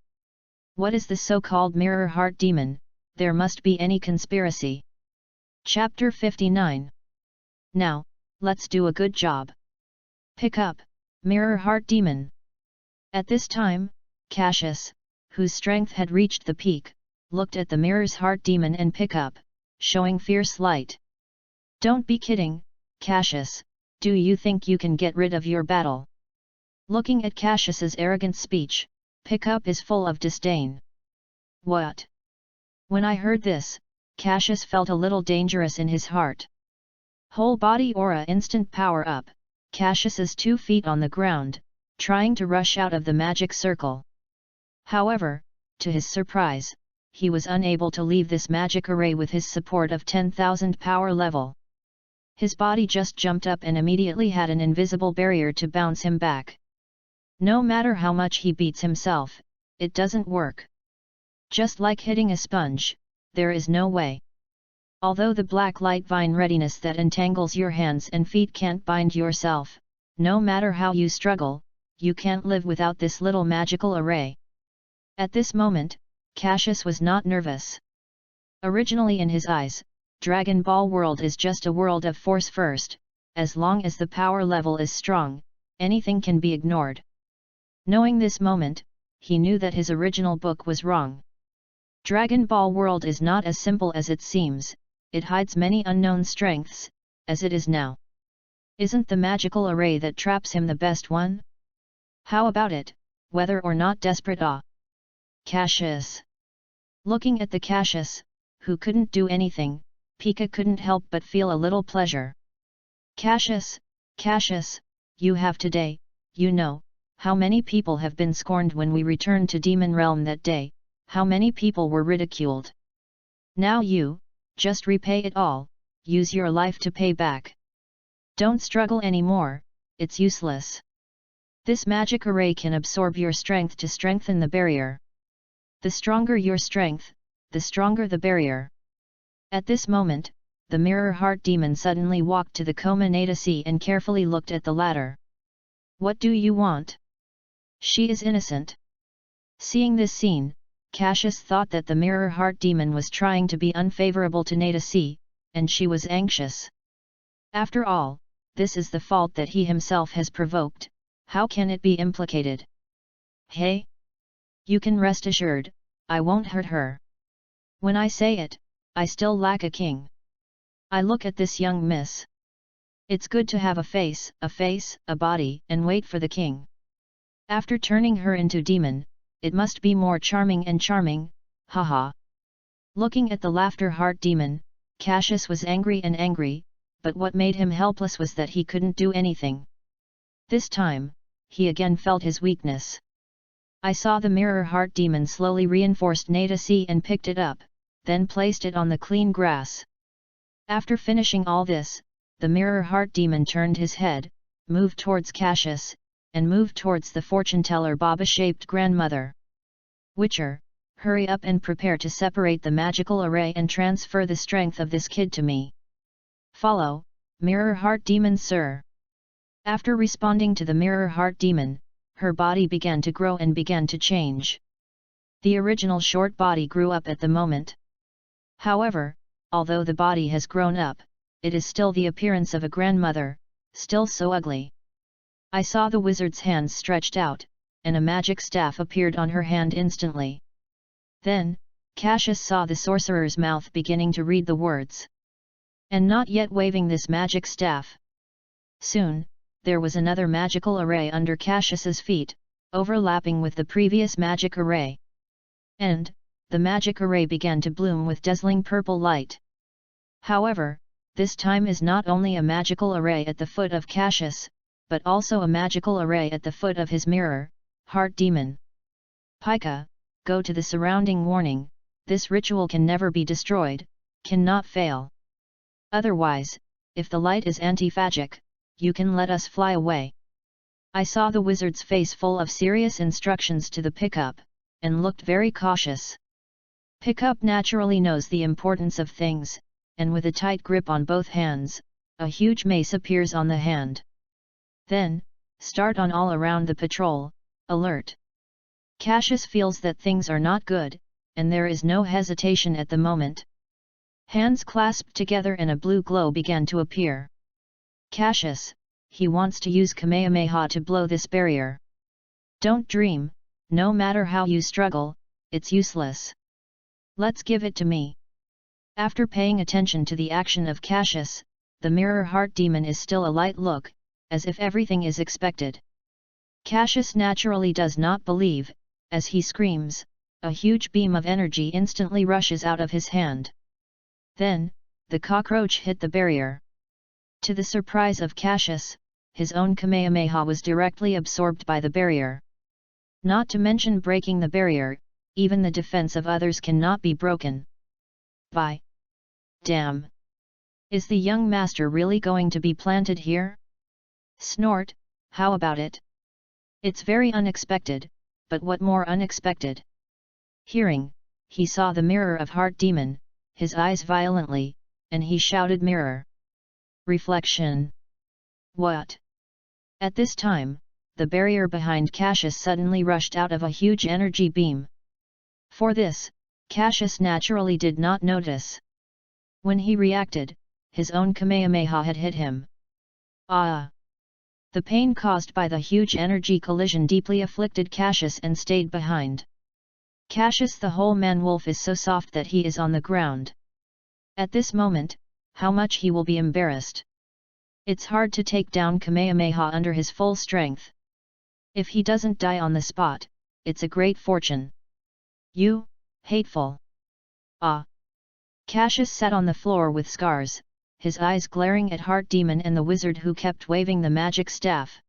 What is the so-called Mirror Heart Demon? There must be any conspiracy. Chapter 59. Now, let's do a good job. Pick up, Mirror Heart Demon. At this time, Cassius, whose strength had reached the peak, looked at the Mirror's Heart Demon and pick up, showing fierce light. Don't be kidding, Cassius, do you think you can get rid of your battle? Looking at Cassius's arrogant speech, Pickup is full of disdain. What? When I heard this, Cassius felt a little dangerous in his heart. Whole body aura instant power up, Cassius is 2 feet on the ground, trying to rush out of the magic circle. However, to his surprise, he was unable to leave this magic array with his support of 10,000 power level. His body just jumped up and immediately had an invisible barrier to bounce him back. No matter how much he beats himself, it doesn't work. Just like hitting a sponge, there is no way. Although the black light vine readiness that entangles your hands and feet can't bind yourself, no matter how you struggle, you can't live without this little magical array. At this moment, Cassius was not nervous. Originally in his eyes, Dragon Ball World is just a world of force first, as long as the power level is strong, anything can be ignored. Knowing this moment, he knew that his original book was wrong. Dragon Ball World is not as simple as it seems, it hides many unknown strengths, as it is now. Isn't the magical array that traps him the best one? How about it, whether or not desperate? Cassius. Looking at the Cassius, who couldn't do anything, Pika couldn't help but feel a little pleasure. Cassius, Cassius, you have today, you know, how many people have been scorned when we returned to Demon Realm that day, how many people were ridiculed. Now you, just repay it all, use your life to pay back. Don't struggle anymore, it's useless. This magic array can absorb your strength to strengthen the barrier. The stronger your strength, the stronger the barrier. At this moment, the Mirror Heart Demon suddenly walked to the Koma Nadasi and carefully looked at the latter. What do you want? She is innocent. Seeing this scene, Cassius thought that the Mirror Heart Demon was trying to be unfavorable to Nadasi, and she was anxious. After all, this is the fault that he himself has provoked, how can it be implicated? Hey! You can rest assured, I won't hurt her. When I say it, I still lack a king. I look at this young miss. It's good to have a face, a body, and wait for the king. After turning her into demon, it must be more charming and charming, haha. Looking at the laughter heart demon, Cassius was angry, but what made him helpless was that he couldn't do anything. This time, he again felt his weakness. I saw the Mirror Heart Demon slowly reinforced Nadasi and picked it up, then placed it on the clean grass. After finishing all this, the Mirror Heart Demon turned his head, moved towards Cassius, and moved towards the fortune-teller Baba-shaped grandmother. Witcher, hurry up and prepare to separate the magical array and transfer the strength of this kid to me. Follow, Mirror Heart Demon Sir. After responding to the Mirror Heart Demon, her body began to grow and began to change. The original short body grew up at the moment. However, although the body has grown up, it is still the appearance of a grandmother, still so ugly. I saw the wizard's hands stretched out, and a magic staff appeared on her hand instantly. Then, Cassius saw the sorcerer's mouth beginning to read the words. And not yet waving this magic staff. Soon, there was another magical array under Cassius's feet, overlapping with the previous magic array. And, the magic array began to bloom with dazzling purple light. However, this time is not only a magical array at the foot of Cassius, but also a magical array at the foot of his Mirror Heart Demon. Pika, go to the surrounding warning, this ritual can never be destroyed, cannot fail. Otherwise, if the light is antiphagic, you can let us fly away. I saw the wizard's face full of serious instructions to the pickup, and looked very cautious. Pickup naturally knows the importance of things, and with a tight grip on both hands, a huge mace appears on the hand. Then, start on all around the patrol, alert. Cassius feels that things are not good, and there is no hesitation at the moment. Hands clasped together and a blue glow began to appear. Cassius, he wants to use Kamehameha to blow this barrier. Don't dream, no matter how you struggle, it's useless. Let's give it to me. After paying attention to the action of Cassius, the Mirror Heart Demon is still a light look, as if everything is expected. Cassius naturally does not believe, as he screams, a huge beam of energy instantly rushes out of his hand. Then, the cockroach hit the barrier. To the surprise of Cassius, his own Kamehameha was directly absorbed by the barrier. Not to mention breaking the barrier, even the defense of others cannot be broken. By damn! Is the young master really going to be planted here? Snort, how about it? It's very unexpected, but what more unexpected? Hearing, he saw the Mirror of Heart Demon, his eyes violently, and he shouted Mirror. Reflection. What? At this time, the barrier behind Cassius suddenly rushed out of a huge energy beam. For this, Cassius naturally did not notice. When he reacted, his own Kamehameha had hit him. Ah! The pain caused by the huge energy collision deeply afflicted Cassius and stayed behind. Cassius the whole man-wolf is so soft that he is on the ground. At this moment, how much he will be embarrassed. It's hard to take down Kamehameha under his full strength. If he doesn't die on the spot, it's a great fortune. You, hateful! Ah! Cassius sat on the floor with scars, his eyes glaring at Heart Demon and the wizard who kept waving the magic staff.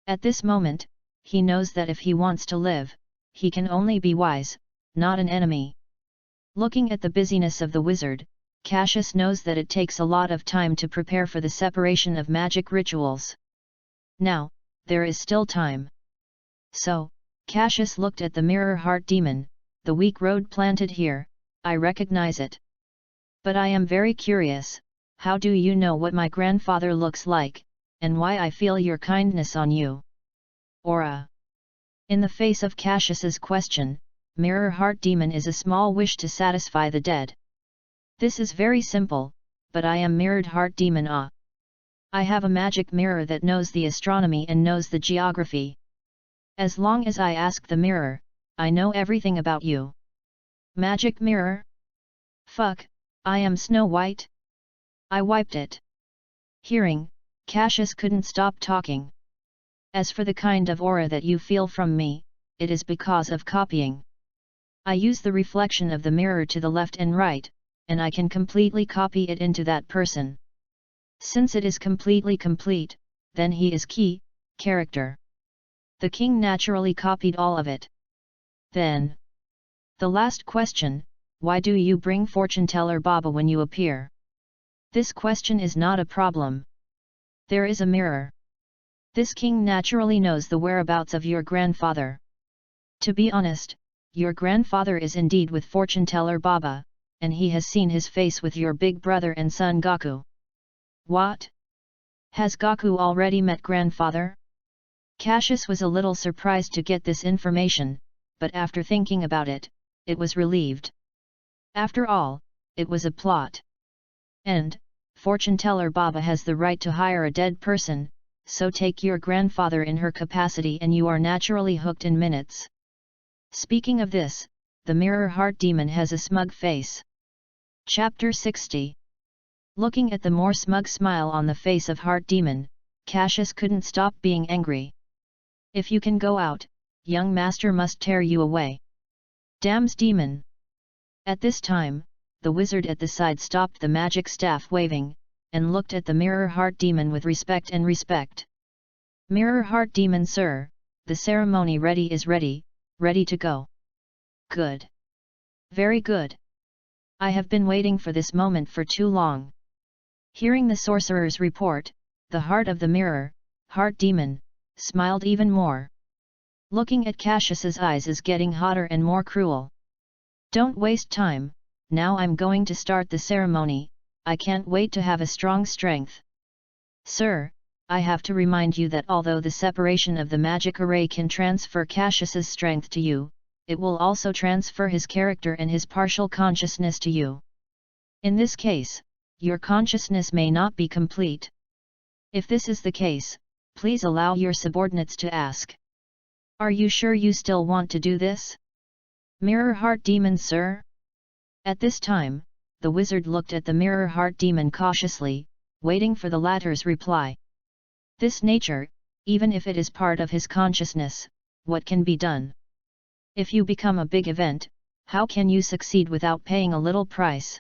At this moment, he knows that if he wants to live, he can only be wise, not an enemy. Looking at the busyness of the wizard, Cassius knows that it takes a lot of time to prepare for the separation of magic rituals. Now, there is still time. So, Cassius looked at the Mirror Heart Demon, the weak road planted here, I recognize it. But I am very curious, how do you know what my grandfather looks like, and why I feel your kindness on you? Aura. In the face of Cassius's question, Mirror Heart Demon is a small wish to satisfy the dead. This is very simple, but I am Mirrored Heart Demon. I have a magic mirror that knows the astronomy and knows the geography. As long as I ask the mirror, I know everything about you. Magic mirror? Fuck, I am Snow White? I wiped it. Hearing, Cassius couldn't stop talking. As for the kind of aura that you feel from me, it is because of copying. I use the reflection of the mirror to the left and right, and I can completely copy it into that person. Since it is completely complete, then he is key character. The king naturally copied all of it. Then, the last question, why do you bring fortune teller Baba when you appear? This question is not a problem. There is a mirror. This king naturally knows the whereabouts of your grandfather. To be honest, your grandfather is indeed with fortune teller Baba, and he has seen his face with your big brother and son Gaku. What? Has Gaku already met grandfather? Cassius was a little surprised to get this information, but after thinking about it, it was relieved. After all, it was a plot. And, fortune teller Baba has the right to hire a dead person, so take your grandfather in her capacity and you are naturally hooked in minutes. Speaking of this, the mirror heart demon has a smug face. Chapter 60. Looking at the more smug smile on the face of Heart Demon, Cassius couldn't stop being angry. If you can go out, young master must tear you away. Damn's demon! At this time, the wizard at the side stopped the magic staff waving, and looked at the Mirror Heart Demon with respect and respect. Mirror Heart Demon, sir, the ceremony is ready to go. Good. Very good. I have been waiting for this moment for too long. Hearing the sorcerer's report, the heart of the Mirror Heart Demon smiled even more. Looking at Cassius's eyes is getting hotter and more cruel. Don't waste time, now I'm going to start the ceremony, I can't wait to have a strong strength. Sir, I have to remind you that although the separation of the magic array can transfer Cassius's strength to you, it will also transfer his character and his partial consciousness to you. In this case, your consciousness may not be complete. If this is the case, please allow your subordinates to ask. Are you sure you still want to do this? Mirror Heart Demon, sir? At this time, the wizard looked at the Mirror Heart Demon cautiously, waiting for the latter's reply. This nature, even if it is part of his consciousness, what can be done? If you become a big event, how can you succeed without paying a little price?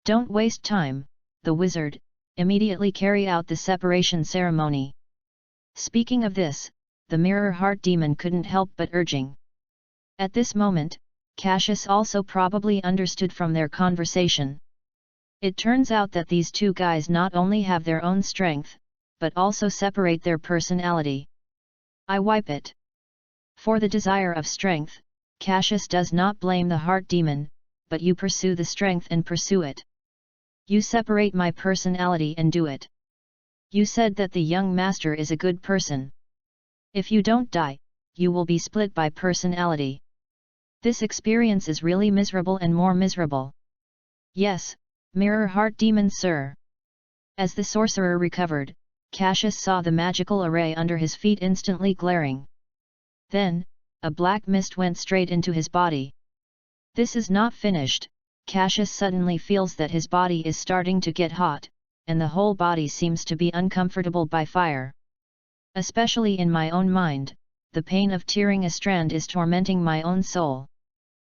Don't waste time, the wizard, immediately carry out the separation ceremony. Speaking of this, the Mirror Heart Demon couldn't help but urging. At this moment, Cassius also probably understood from their conversation. It turns out that these two guys not only have their own strength, but also separate their personality. I wipe it. For the desire of strength, Cassius does not blame the Heart Demon, but you pursue the strength and pursue it. You separate my personality and do it. You said that the young master is a good person. If you don't die, you will be split by personality. This experience is really miserable and more miserable. Yes, Mirror Heart Demon, sir. As the sorcerer recovered, Cassius saw the magical array under his feet instantly glaring. Then, a black mist went straight into his body. This is not finished. Cassius suddenly feels that his body is starting to get hot, and the whole body seems to be uncomfortable by fire. Especially in my own mind, the pain of tearing a strand is tormenting my own soul.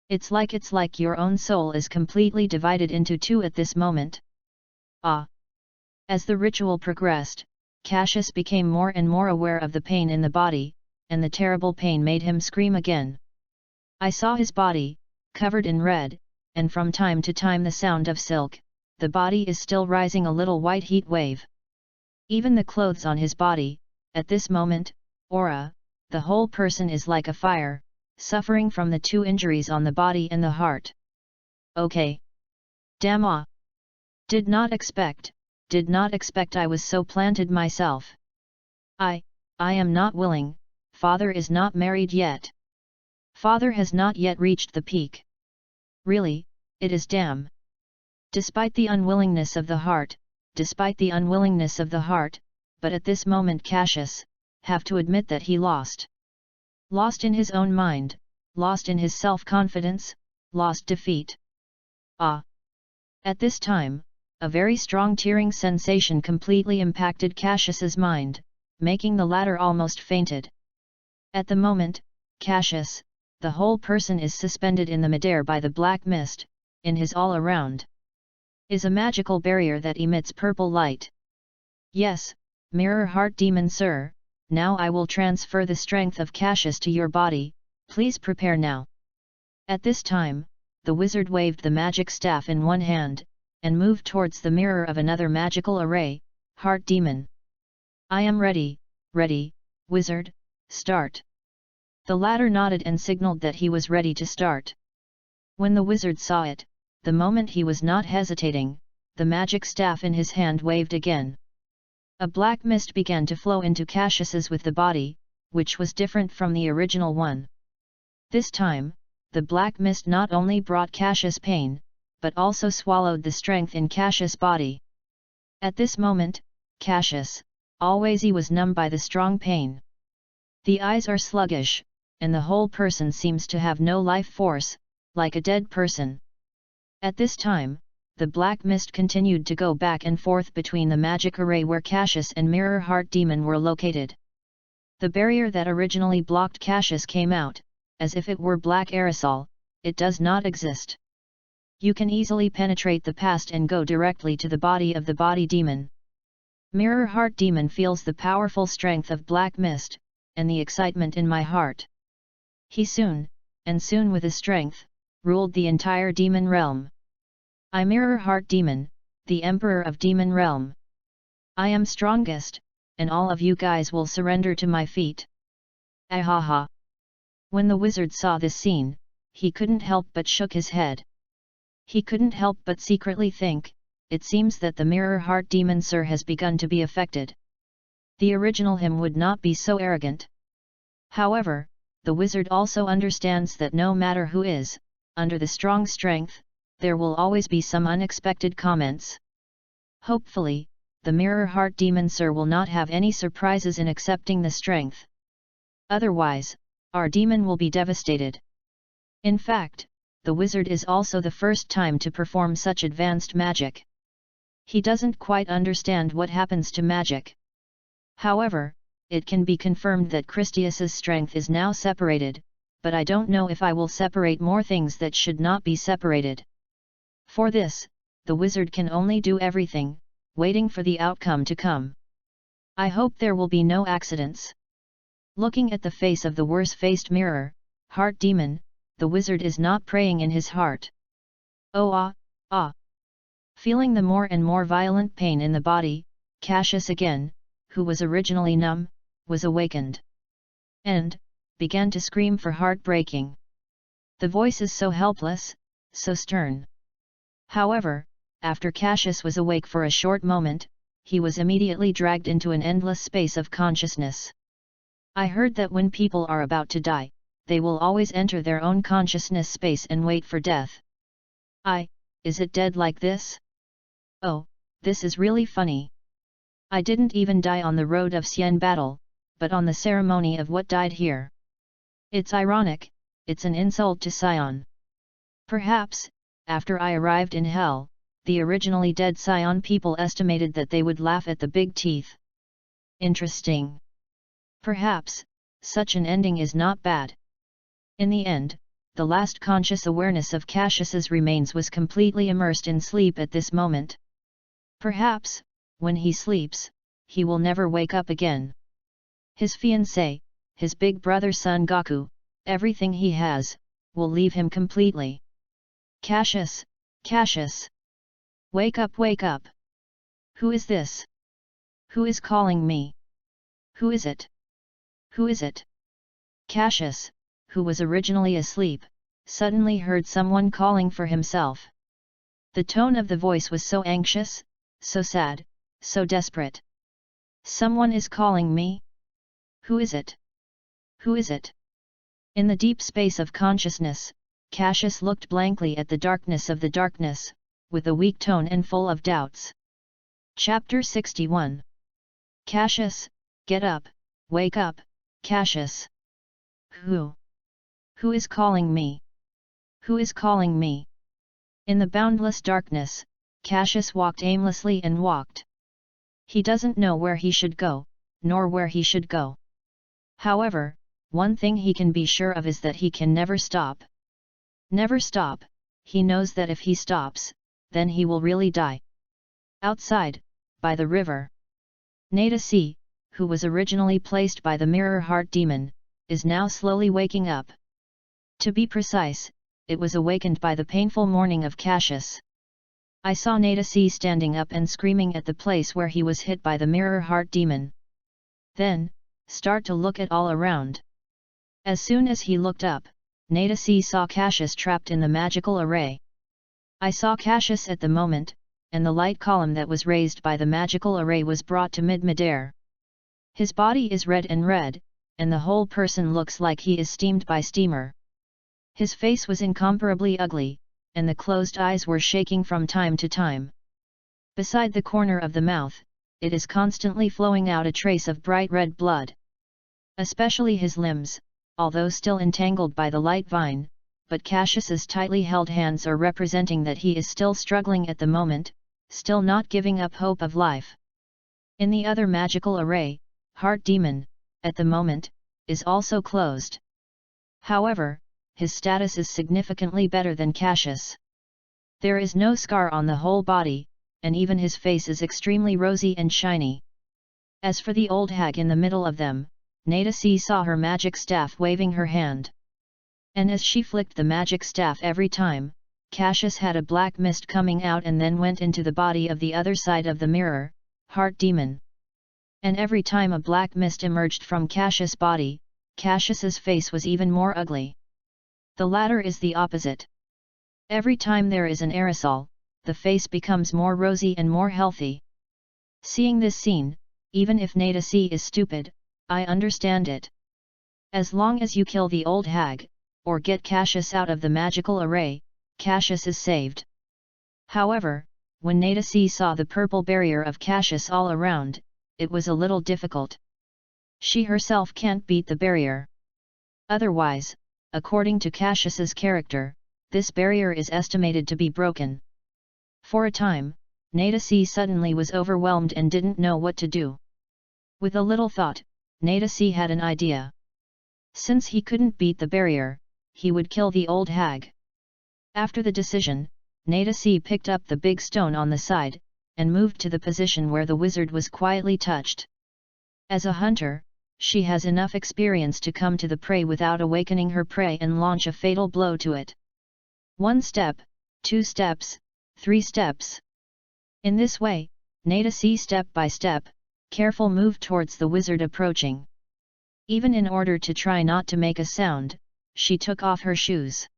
It's like your own soul is completely divided into two at this moment. Ah! As the ritual progressed, Cassius became more and more aware of the pain in the body, and the terrible pain made him scream again. I saw his body, covered in red, and from time to time the sound of silk, the body is still rising a little white heat wave. Even the clothes on his body, at this moment, aura, the whole person is like a fire, suffering from the two injuries on the body and the heart. Okay. Damn ah! Did not expect I was so planted myself. I am not willing, father is not married yet. Father has not yet reached the peak. Really, it is damn. Despite the unwillingness of the heart, but at this moment Cassius, have to admit that he lost. Lost in his own mind, lost in his self-confidence, lost defeat. Ah! At this time, a very strong tearing sensation completely impacted Cassius's mind, making the latter almost fainted. At the moment, Cassius, the whole person is suspended in the midair by the black mist, in his all-around is a magical barrier that emits purple light. Yes, Mirror Heart Demon, sir, now I will transfer the strength of Cassius to your body, please prepare now. At this time, the wizard waved the magic staff in one hand, and moved towards the mirror of another magical array, Heart Demon. I am ready, wizard, start. The latter nodded and signaled that he was ready to start. When the wizard saw it, the moment he was not hesitating, the magic staff in his hand waved again. A black mist began to flow into Cassius's with the body, which was different from the original one. This time, the black mist not only brought Cassius pain, but also swallowed the strength in Cassius' body. At this moment, Cassius, always he was numb by the strong pain. The eyes are sluggish, and the whole person seems to have no life force, like a dead person. At this time, the black mist continued to go back and forth between the magic array where Cassius and Mirror Heart Demon were located. The barrier that originally blocked Cassius came out, as if it were black aerosol. It does not exist. You can easily penetrate the past and go directly to the body of the body demon. Mirror Heart Demon feels the powerful strength of black mist, and the excitement in my heart. He soon with his strength, ruled the entire demon realm. I Mirror Heart Demon, the Emperor of Demon Realm. I am strongest, and all of you guys will surrender to my feet. Ahaha. When the wizard saw this scene, he couldn't help but shook his head. He couldn't help but secretly think, it seems that the Mirror Heart Demon Sir has begun to be affected. The original him would not be so arrogant. However, the wizard also understands that no matter who is, under the strong strength, there will always be some unexpected comments. Hopefully, the Mirror Heart Demon Sir will not have any surprises in accepting the strength. Otherwise, our demon will be devastated. In fact, the wizard is also the first time to perform such advanced magic. He doesn't quite understand what happens to magic. However, it can be confirmed that Christius's strength is now separated, but I don't know if I will separate more things that should not be separated. For this, the wizard can only do everything, waiting for the outcome to come. I hope there will be no accidents. Looking at the face of the worse-faced Mirror Heart Demon, the wizard is not praying in his heart. Oh ah! Feeling the more and more violent pain in the body, Cassius again, who was originally numb, was awakened. And began to scream for heartbreaking. The voice is so helpless, so stern. However, after Cassius was awake for a short moment, he was immediately dragged into an endless space of consciousness. I heard that when people are about to die, they will always enter their own consciousness space and wait for death. Is it dead like this? Oh, this is really funny. I didn't even die on the road of Xian battle, but on the ceremony of what died here. It's ironic, it's an insult to Sion. Perhaps, after I arrived in hell, the originally dead Sion people estimated that they would laugh at the big teeth. Interesting. Perhaps, such an ending is not bad. In the end, the last conscious awareness of Cassius's remains was completely immersed in sleep at this moment. Perhaps, when he sleeps, he will never wake up again. His fiancée, his big brother Son Goku, everything he has, will leave him completely. Cassius! Wake up, wake up! Who is this? Who is calling me? Who is it? Who is it? Cassius, who was originally asleep, suddenly heard someone calling for himself. The tone of the voice was so anxious, so sad, so desperate. Someone is calling me? Who is it? Who is it? In the deep space of consciousness, Cassius looked blankly at the darkness of the darkness, with a weak tone and full of doubts. Chapter 61. Cassius, get up, wake up, Cassius. Who is calling me? Who is calling me? In the boundless darkness, Cassius walked aimlessly and walked. He doesn't know where he should go, nor where he should go. However, one thing he can be sure of is that he can never stop. Never stop, he knows that if he stops, then he will really die. Outside, by the river, Nadasi, who was originally placed by the Mirror Heart Demon, is now slowly waking up. To be precise, it was awakened by the painful mourning of Cassius. I saw Nadasi standing up and screaming at the place where he was hit by the Mirror Heart Demon. Then, start to look at all around. As soon as he looked up, Nadasi saw Cassius trapped in the magical array. I saw Cassius at the moment, and the light column that was raised by the magical array was brought to midair. His body is red, and the whole person looks like he is steamed by steamer. His face was incomparably ugly, and the closed eyes were shaking from time to time. Beside the corner of the mouth, it is constantly flowing out a trace of bright red blood. Especially his limbs, although still entangled by the light vine, but Cassius's tightly held hands are representing that he is still struggling at the moment, still not giving up hope of life. In the other magical array, Heart Demon, at the moment, is also closed. However, his status is significantly better than Cassius. There is no scar on the whole body, and even his face is extremely rosy and shiny. As for the old hag in the middle of them, Nadasi saw her magic staff waving her hand. And as she flicked the magic staff every time, Cassius had a black mist coming out and then went into the body of the other side of the mirror, Heart Demon. And every time a black mist emerged from Cassius' body, Cassius's face was even more ugly. The latter is the opposite. Every time there is an aerosol, the face becomes more rosy and more healthy. Seeing this scene, even if Nadasi is stupid, I understand it. As long as you kill the old hag, or get Cassius out of the magical array, Cassius is saved. However, when Nadasi saw the purple barrier of Cassius all around, it was a little difficult. She herself can't beat the barrier. Otherwise, according to Cassius's character, this barrier is estimated to be broken. For a time, Nadasi suddenly was overwhelmed and didn't know what to do. With a little thought, Nadasi had an idea. Since he couldn't beat the barrier, he would kill the old hag. After the decision, Nadasi picked up the big stone on the side, and moved to the position where the wizard was quietly touched. As a hunter, she has enough experience to come to the prey without awakening her prey and launch a fatal blow to it. 1 step, 2 steps, 3 steps. In this way, Nadasi step by step, careful moved towards the wizard approaching. Even in order to try not to make a sound, she took off her shoes.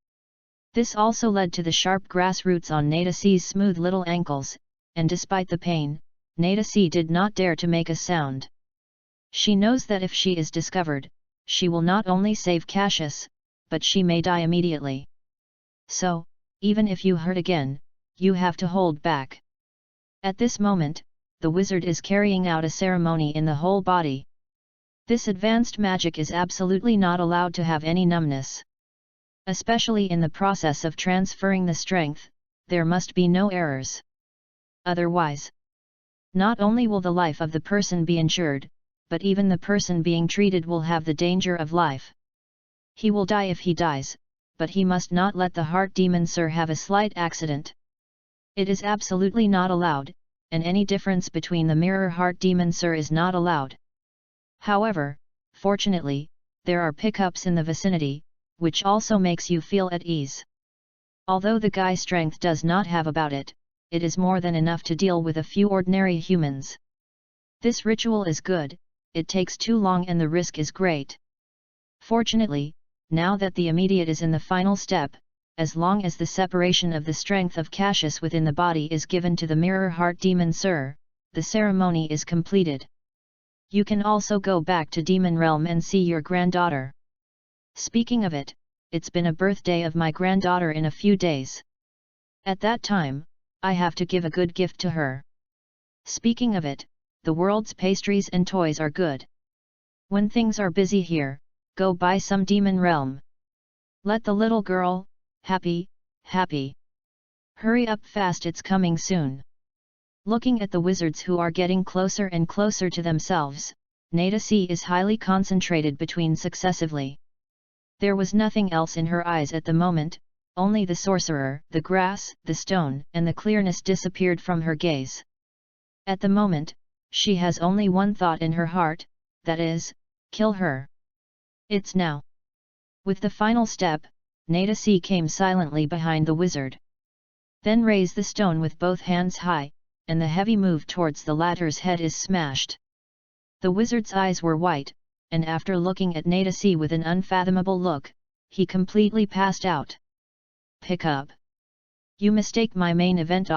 This also led to the sharp grass roots on Nadasi's smooth little ankles, and despite the pain, Nadasi did not dare to make a sound. She knows that if she is discovered, she will not only save Cassius, but she may die immediately. So, even if you hurt again, you have to hold back. At this moment, the wizard is carrying out a ceremony in the whole body. This advanced magic is absolutely not allowed to have any numbness. Especially in the process of transferring the strength, there must be no errors. Otherwise, not only will the life of the person be insured, but even the person being treated will have the danger of life. He will die if he dies, but he must not let the Heart Demon Sir have a slight accident. It is absolutely not allowed, and any difference between the mirror Heart Demon Sir is not allowed. However, fortunately, there are pickups in the vicinity, which also makes you feel at ease. Although the guy's strength does not have about it, it is more than enough to deal with a few ordinary humans. This ritual is good, it takes too long and the risk is great. Fortunately, now that the immediate is in the final step, as long as the separation of the strength of Cassius within the body is given to the mirror Heart Demon Sir, the ceremony is completed. You can also go back to Demon Realm and see your granddaughter. Speaking of it, it's been a birthday of my granddaughter in a few days. At that time, I have to give a good gift to her. Speaking of it, the world's pastries and toys are good. When things are busy here, go buy some Demon Realm. Let the little girl, happy. Hurry up fast, it's coming soon. Looking at the wizards who are getting closer and closer to themselves, Nadasi is highly concentrated between successively. There was nothing else in her eyes at the moment, only the sorcerer, the grass, the stone, and the clearness disappeared from her gaze. At the moment, she has only one thought in her heart, that is, kill her. It's now. With the final step, Nadasi came silently behind the wizard. Then raise the stone with both hands high, and the heavy move towards the latter's head is smashed. The wizard's eyes were white, and after looking at Nadasi with an unfathomable look, he completely passed out. Pick up. You mistake my main event.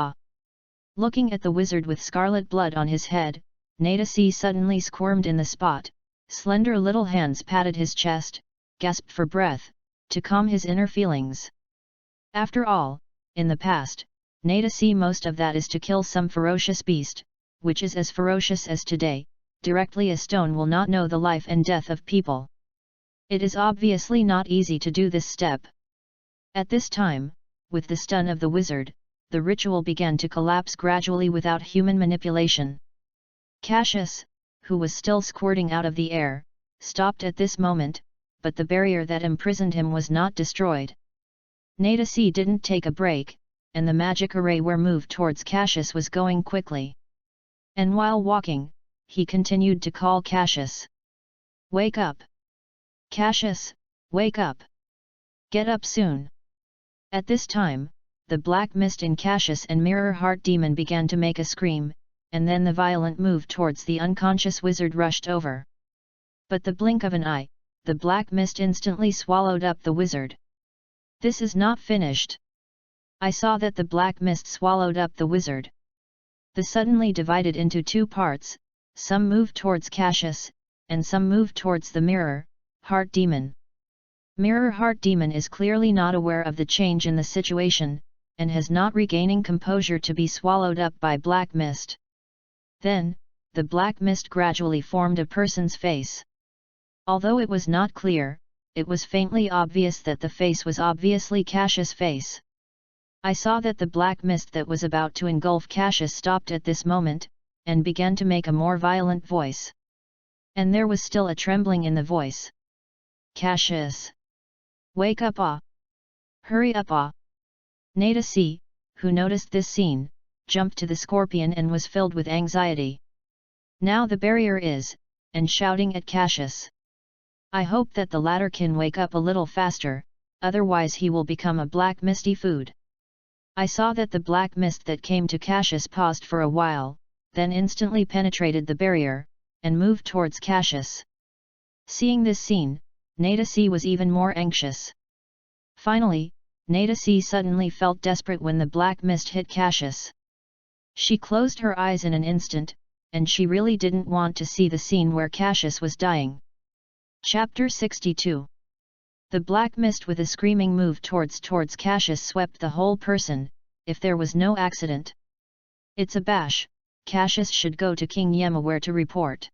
Looking at the wizard with scarlet blood on his head, Nadasi suddenly squirmed in the spot, slender little hands patted his chest, gasped for breath, to calm his inner feelings. After all, in the past, Nadasi most of that is to kill some ferocious beast, which is as ferocious as today, directly a stone will not know the life and death of people. It is obviously not easy to do this step. At this time, with the stun of the wizard, the ritual began to collapse gradually without human manipulation. Cassius, who was still squirting out of the air, stopped at this moment, but the barrier that imprisoned him was not destroyed. Nadasi didn't take a break, and the magic array where moved towards Cassius was going quickly. And while walking, he continued to call Cassius. Wake up! Cassius, wake up! Get up soon! At this time, the black mist in Cassius and Mirror Heart Demon began to make a scream, and then the violent move towards the unconscious wizard rushed over. But the blink of an eye, the black mist instantly swallowed up the wizard. This is not finished. I saw that the black mist swallowed up the wizard. The suddenly divided into two parts, some moved towards Cassius, and some moved towards the Mirror Heart Demon. Mirror Heart Demon is clearly not aware of the change in the situation, and has not regaining composure to be swallowed up by black mist. Then, the black mist gradually formed a person's face. Although it was not clear, it was faintly obvious that the face was obviously Cassius' face. I saw that the black mist that was about to engulf Cassius stopped at this moment, and began to make a more violent voice. And there was still a trembling in the voice. Cassius! Wake up! Hurry up! Nadasi, who noticed this scene, jumped to the scorpion and was filled with anxiety. Now the barrier is, and shouting at Cassius. I hope that the latter can wake up a little faster, otherwise he will become a black misty food. I saw that the black mist that came to Cassius paused for a while, then instantly penetrated the barrier, and moved towards Cassius. Seeing this scene, Nadasi was even more anxious. Finally, Nadasi suddenly felt desperate when the black mist hit Cassius. She closed her eyes in an instant, and she really didn't want to see the scene where Cassius was dying. Chapter 62. The black mist with a screaming move towards Cassius swept the whole person, if there was no accident. It's a bash, Cassius should go to King Yemaware to report.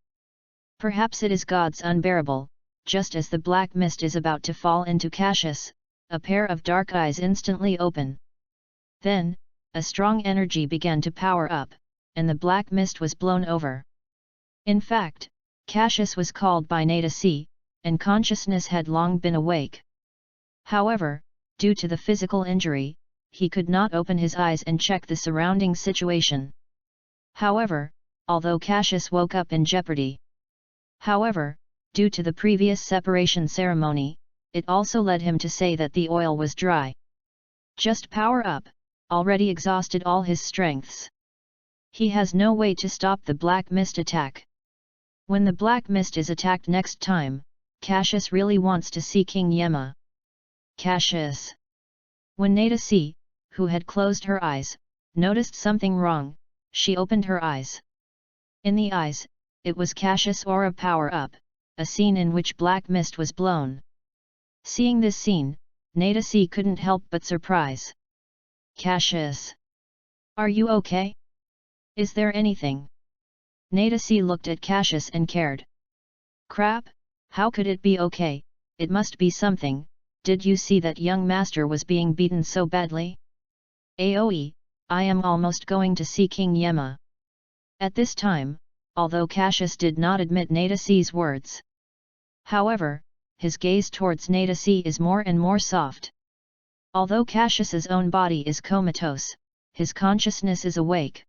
Perhaps it is God's unbearable. Just as the black mist is about to fall into Cassius, a pair of dark eyes instantly open. Then, a strong energy began to power up, and the black mist was blown over. In fact, Cassius was called by Nadasi, and consciousness had long been awake. However, due to the physical injury, he could not open his eyes and check the surrounding situation. However, although Cassius woke up in jeopardy. However, due to the previous separation ceremony, it also led him to say that the oil was dry. Just power up, already exhausted all his strengths. He has no way to stop the black mist attack. When the black mist is attacked next time, Cassius really wants to see King Yema. Cassius! When Nadasi, who had closed her eyes, noticed something wrong, she opened her eyes. In the eyes, it was Cassius' aura power up, a scene in which black mist was blown. Seeing this scene, Nadasi couldn't help but surprise. Cassius! Are you okay? Is there anything? Nadasi looked at Cassius and cared. Crap, how could it be okay? It must be something. Did you see that young master was being beaten so badly? Aoe, I am almost going to see King Yema. At this time, although Cassius did not admit Nadasi's words. However, his gaze towards Nadasi is more and more soft. Although Cassius's own body is comatose, his consciousness is awake.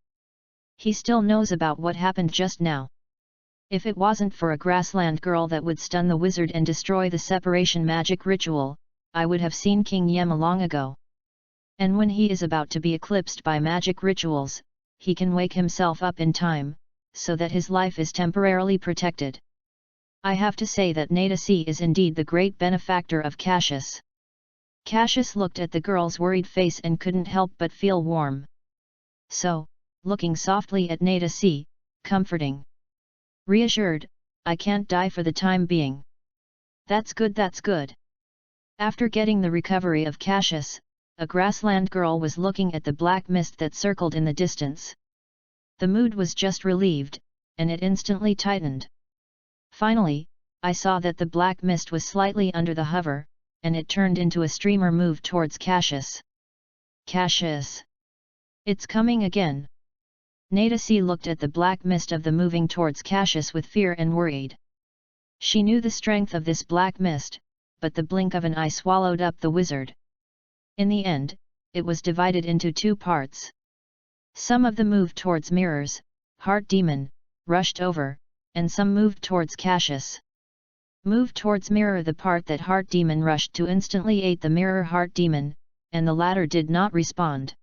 He still knows about what happened just now. If it wasn't for a grassland girl that would stun the wizard and destroy the separation magic ritual, I would have seen King Yema long ago. And when he is about to be eclipsed by magic rituals, he can wake himself up in time, so that his life is temporarily protected. I have to say that Nadasi is indeed the great benefactor of Cassius. Cassius looked at the girl's worried face and couldn't help but feel warm. So, looking softly at Nadasi, comforting. Reassured, I can't die for the time being. That's good, that's good. After getting the recovery of Cassius, a grassland girl was looking at the black mist that circled in the distance. The mood was just relieved, and it instantly tightened. Finally, I saw that the black mist was slightly under the hover, and it turned into a streamer move towards Cassius. Cassius! It's coming again! Nadasi looked at the black mist of the moving towards Cassius with fear and worried. She knew the strength of this black mist, but the blink of an eye swallowed up the wizard. In the end, it was divided into two parts. Some of them moved towards Mirror's Heart Demon, rushed over, and some moved towards Cassius. Moved towards Mirror, the part that Heart Demon rushed to instantly ate the Mirror Heart Demon, and the latter did not respond.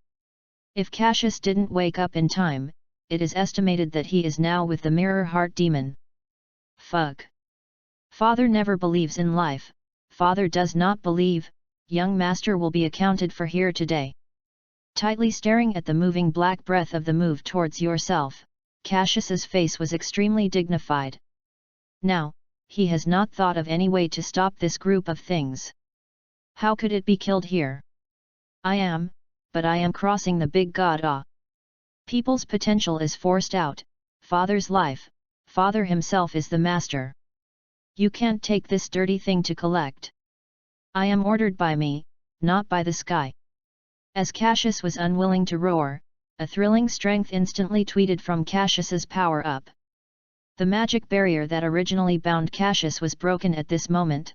If Cassius didn't wake up in time, it is estimated that he is now with the Mirror Heart Demon. Fuck. Father never believes in life, father does not believe, young master will be accounted for here today. Tightly staring at the moving black breath of the move towards yourself, Cassius's face was extremely dignified. Now, he has not thought of any way to stop this group of things. How could it be killed here? I am crossing the big god. People's potential is forced out, father's life, father himself is the master. You can't take this dirty thing to collect. I am ordered by me, not by the sky. As Cassius was unwilling to roar, a thrilling strength instantly tweeted from Cassius's power-up. The magic barrier that originally bound Cassius was broken at this moment.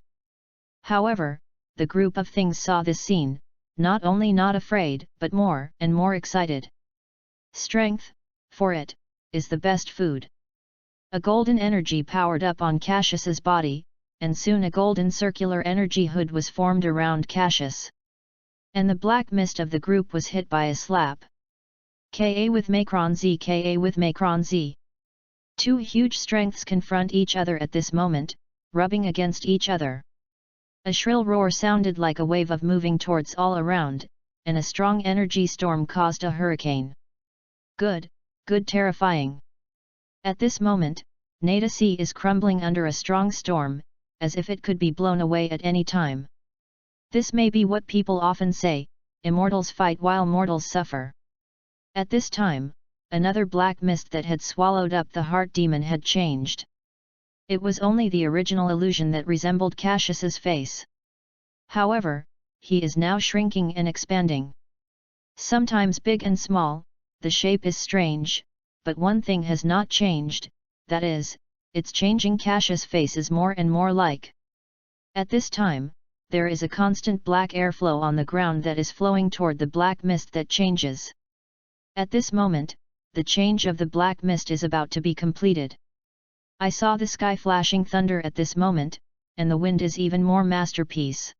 However, the group of things saw this scene, not only not afraid, but more and more excited. Strength, for it, is the best food. A golden energy powered up on Cassius's body, and soon a golden circular energy hood was formed around Cassius. And the black mist of the group was hit by a slap. Ka with Macron Z, Ka with Macron Z. Two huge strengths confront each other at this moment, rubbing against each other. A shrill roar sounded like a wave of moving towards all around, and a strong energy storm caused a hurricane. Good, terrifying. At this moment, Nadasi is crumbling under a strong storm, as if it could be blown away at any time. This may be what people often say, immortals fight while mortals suffer. At this time, another black mist that had swallowed up the heart demon had changed. It was only the original illusion that resembled Cassius's face. However, he is now shrinking and expanding. Sometimes big and small, the shape is strange, but one thing has not changed, that is, it's changing. Cassius' face is more and more like. At this time, there is a constant black airflow on the ground that is flowing toward the black mist that changes. At this moment, the change of the black mist is about to be completed. I saw the sky flashing thunder at this moment, and the wind is even more masterpiece.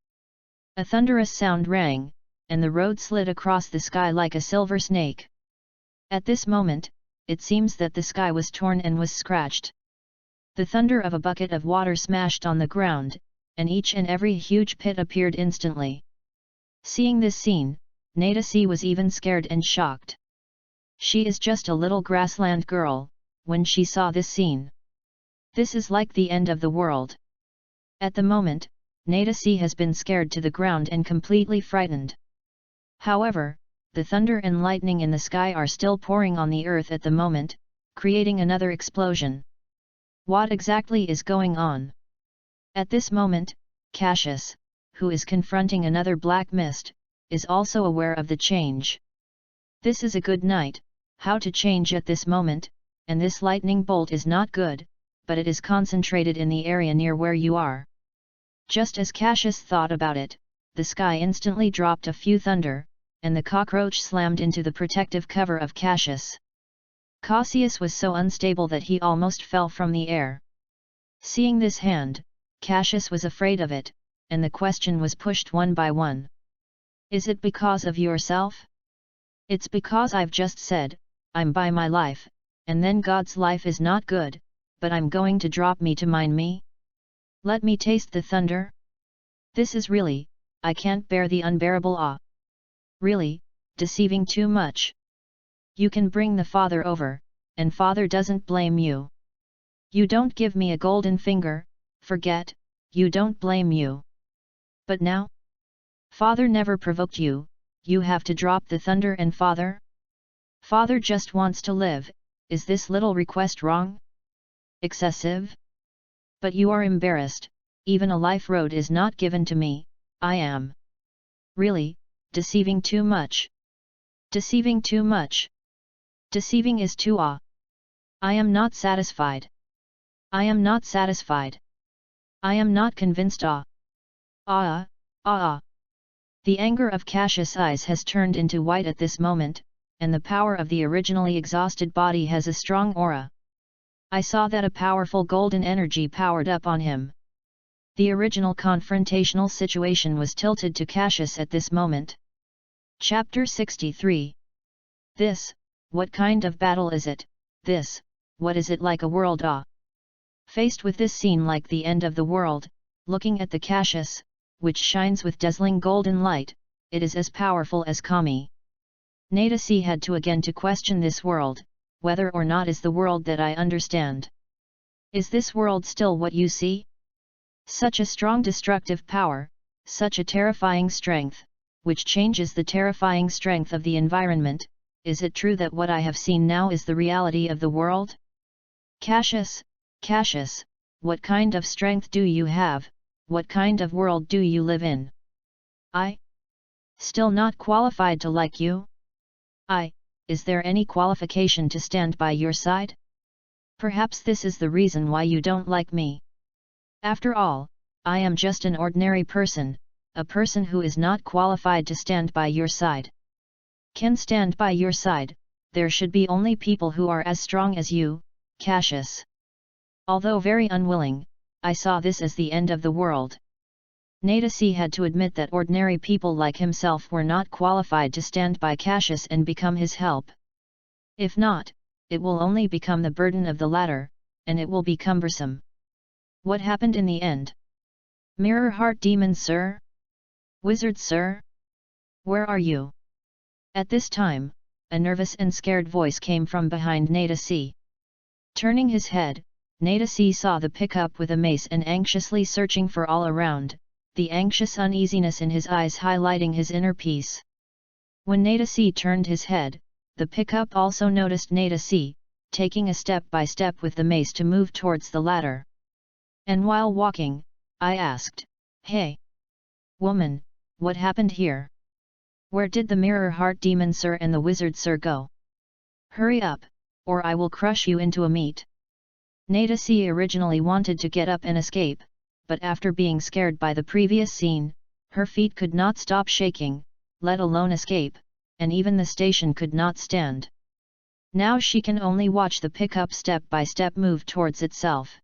A thunderous sound rang, and the road slid across the sky like a silver snake. At this moment, it seems that the sky was torn and was scratched. The thunder of a bucket of water smashed on the ground, and each and every huge pit appeared instantly. Seeing this scene, Nadasi was even scared and shocked. She is just a little grassland girl, when she saw this scene. This is like the end of the world. At the moment, Nadasi has been scared to the ground and completely frightened. However, the thunder and lightning in the sky are still pouring on the earth at the moment, creating another explosion. What exactly is going on? At this moment, Cassius, who is confronting another black mist, is also aware of the change. This is a good night, how to change at this moment, and this lightning bolt is not good, but it is concentrated in the area near where you are. Just as Cassius thought about it, the sky instantly dropped a few thunder, and the cockroach slammed into the protective cover of Cassius. Cassius was so unstable that he almost fell from the air. Seeing this hand, Cassius was afraid of it, and the question was pushed one by one. Is it because of yourself? It's because I've just said, I'm by my life, and then God's life is not good, but I'm going to drop me to mine me? Let me taste the thunder? This is really, I can't bear the unbearable awe. Really, deceiving too much. You can bring the father over, and father doesn't blame you. You don't give me a golden finger, forget, you don't blame you. But now? Father never provoked you, you have to drop the thunder and father? Father just wants to live, is this little request wrong? Excessive? But you are embarrassed, even a life road is not given to me, I am. Really, deceiving too much. Deceiving too much. Deceiving is too I am not satisfied. I am not satisfied. I am not convinced The anger of Cassius' eyes has turned into white at this moment, and the power of the originally exhausted body has a strong aura. I saw that a powerful golden energy powered up on him. The original confrontational situation was tilted to Cassius at this moment. Chapter 63. This, what kind of battle is it? This, what is it like a world? Faced with this scene like the end of the world, looking at the Cassius, which shines with dazzling golden light, it is as powerful as Kami. Nadasi had to again to question this world, whether or not is the world that I understand. Is this world still what you see? Such a strong destructive power, such a terrifying strength, which changes the terrifying strength of the environment, is it true that what I have seen now is the reality of the world? Cassius, Cassius, what kind of strength do you have, what kind of world do you live in? I? Still not qualified to like you? Is there any qualification to stand by your side? Perhaps this is the reason why you don't like me. After all, I am just an ordinary person, a person who is not qualified to stand by your side. Can stand by your side, there should be only people who are as strong as you, Cassius. Although very unwilling, I saw this as the end of the world. Nadasi had to admit that ordinary people like himself were not qualified to stand by Cassius and become his help. If not, it will only become the burden of the latter, and it will be cumbersome. What happened in the end? Mirror Heart Demon sir? Wizard sir? Where are you? At this time, a nervous and scared voice came from behind Nadasi. Turning his head, Nadasi saw the pickup with a mace and anxiously searching for all around, the anxious uneasiness in his eyes highlighting his inner peace. When Nadasi turned his head, the pickup also noticed Nadasi, taking a step by step with the mace to move towards the ladder. And while walking, I asked, "Hey! Woman, what happened here? Where did the Mirror Heart Demon sir and the Wizard sir go? Hurry up, or I will crush you into a meat." Nadasi originally wanted to get up and escape, but after being scared by the previous scene, her feet could not stop shaking, let alone escape, and even the station could not stand. Now she can only watch the pickup step by step move towards itself.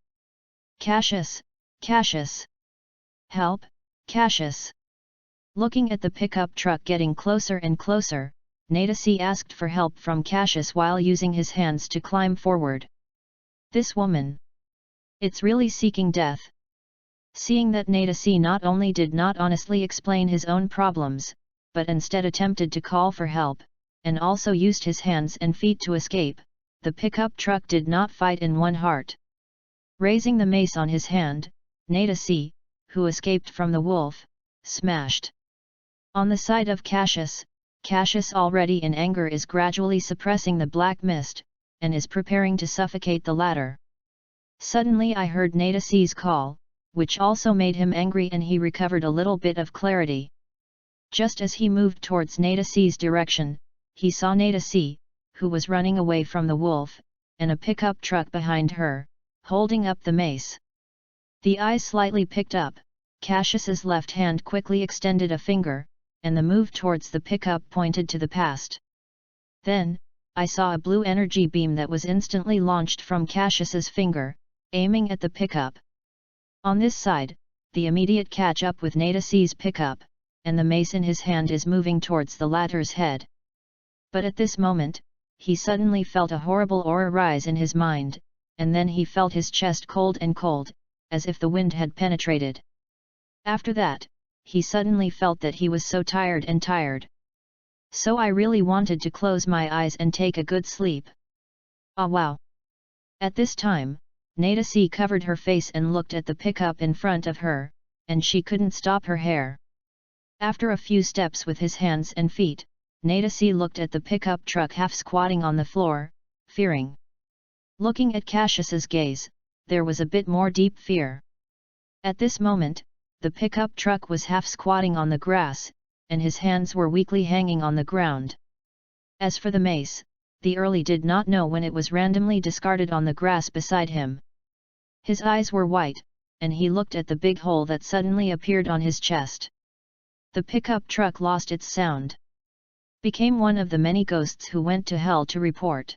Cassius, Cassius! Help, Cassius! Looking at the pickup truck getting closer and closer, Nadasi asked for help from Cassius while using his hands to climb forward. This woman! It's really seeking death. Seeing that Nadasi not only did not honestly explain his own problems, but instead attempted to call for help, and also used his hands and feet to escape, the pickup truck did not fight in one heart. Raising the mace on his hand, Nadasi, who escaped from the wolf, smashed. On the side of Cassius, Cassius already in anger is gradually suppressing the black mist, and is preparing to suffocate the latter. Suddenly I heard Nadasi's call, which also made him angry and he recovered a little bit of clarity. Just as he moved towards Nadasi's direction, he saw Nadasi, who was running away from the wolf, and a pickup truck behind her, holding up the mace. The eyes slightly picked up, Cassius's left hand quickly extended a finger, and the move towards the pickup pointed to the past. Then, I saw a blue energy beam that was instantly launched from Cassius's finger, aiming at the pickup. On this side, the immediate catch-up with Nadasi's pickup, and the mace in his hand is moving towards the latter's head. But at this moment, he suddenly felt a horrible aura rise in his mind, and then he felt his chest cold, as if the wind had penetrated. After that, he suddenly felt that he was so tired. So I really wanted to close my eyes and take a good sleep. Ah wow! At this time, Nadasi covered her face and looked at the pickup in front of her, and she couldn't stop her hair. After a few steps with his hands and feet, Nadasi looked at the pickup truck half squatting on the floor, fearing. Looking at Cassius's gaze, there was a bit more deep fear. At this moment, the pickup truck was half squatting on the grass, and his hands were weakly hanging on the ground. As for the mace, the early did not know when it was randomly discarded on the grass beside him. His eyes were white, and he looked at the big hole that suddenly appeared on his chest. The pickup truck lost its sound. Became one of the many ghosts who went to hell to report.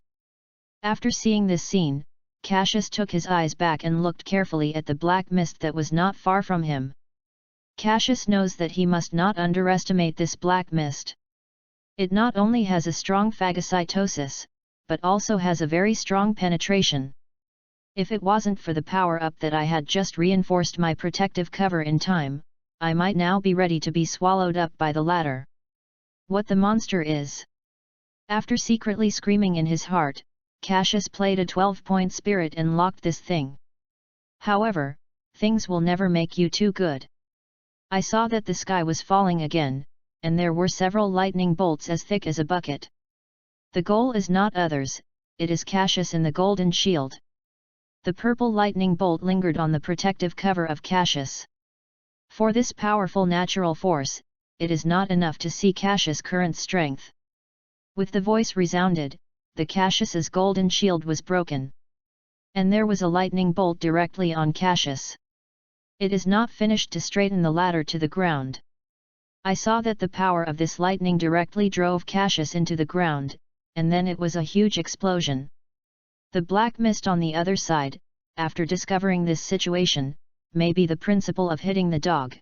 After seeing this scene, Cassius took his eyes back and looked carefully at the black mist that was not far from him. Cassius knows that he must not underestimate this black mist. It not only has a strong phagocytosis, but also has a very strong penetration. If it wasn't for the power-up that I had just reinforced my protective cover in time, I might now be ready to be swallowed up by the latter. What the monster is? After secretly screaming in his heart, Cassius played a 12-point spirit and locked this thing. However, things will never make you too good. I saw that the sky was falling again, and there were several lightning bolts as thick as a bucket. The goal is not others, it is Cassius in the golden shield. The purple lightning bolt lingered on the protective cover of Cassius. For this powerful natural force, it is not enough to see Cassius' current strength. With the voice resounded, the Cassius's golden shield was broken. And there was a lightning bolt directly on Cassius. It is not finished to straighten the ladder to the ground. I saw that the power of this lightning directly drove Cassius into the ground, and then it was a huge explosion. The black mist on the other side, after discovering this situation, may be the principle of hitting the dog.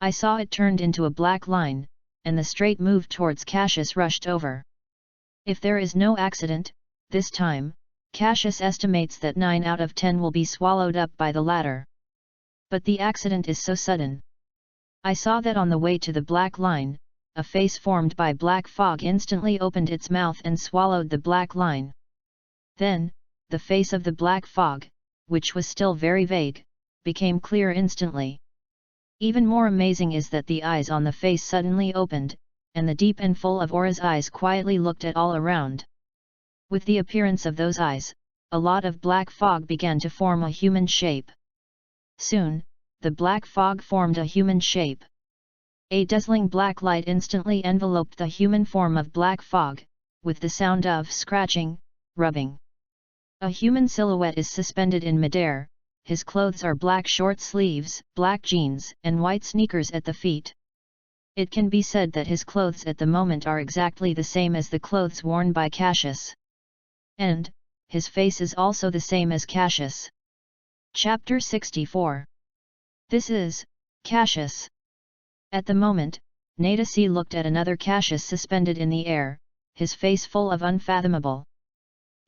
I saw it turned into a black line, and the straight move towards Cassius rushed over. If there is no accident, this time, Cassius estimates that 9 out of 10 will be swallowed up by the latter. But the accident is so sudden. I saw that on the way to the black line, a face formed by black fog instantly opened its mouth and swallowed the black line. Then, the face of the black fog, which was still very vague, became clear instantly. Even more amazing is that the eyes on the face suddenly opened, and the deep and full of aura's eyes quietly looked at all around. With the appearance of those eyes, a lot of black fog began to form a human shape. Soon, the black fog formed a human shape. A dazzling black light instantly enveloped the human form of black fog, with the sound of scratching, rubbing. A human silhouette is suspended in midair, his clothes are black short sleeves, black jeans, and white sneakers at the feet. It can be said that his clothes at the moment are exactly the same as the clothes worn by Cassius. And, his face is also the same as Cassius. Chapter 64. This is, Cassius. At the moment, Nadasi looked at another Cassius suspended in the air, his face full of unfathomable.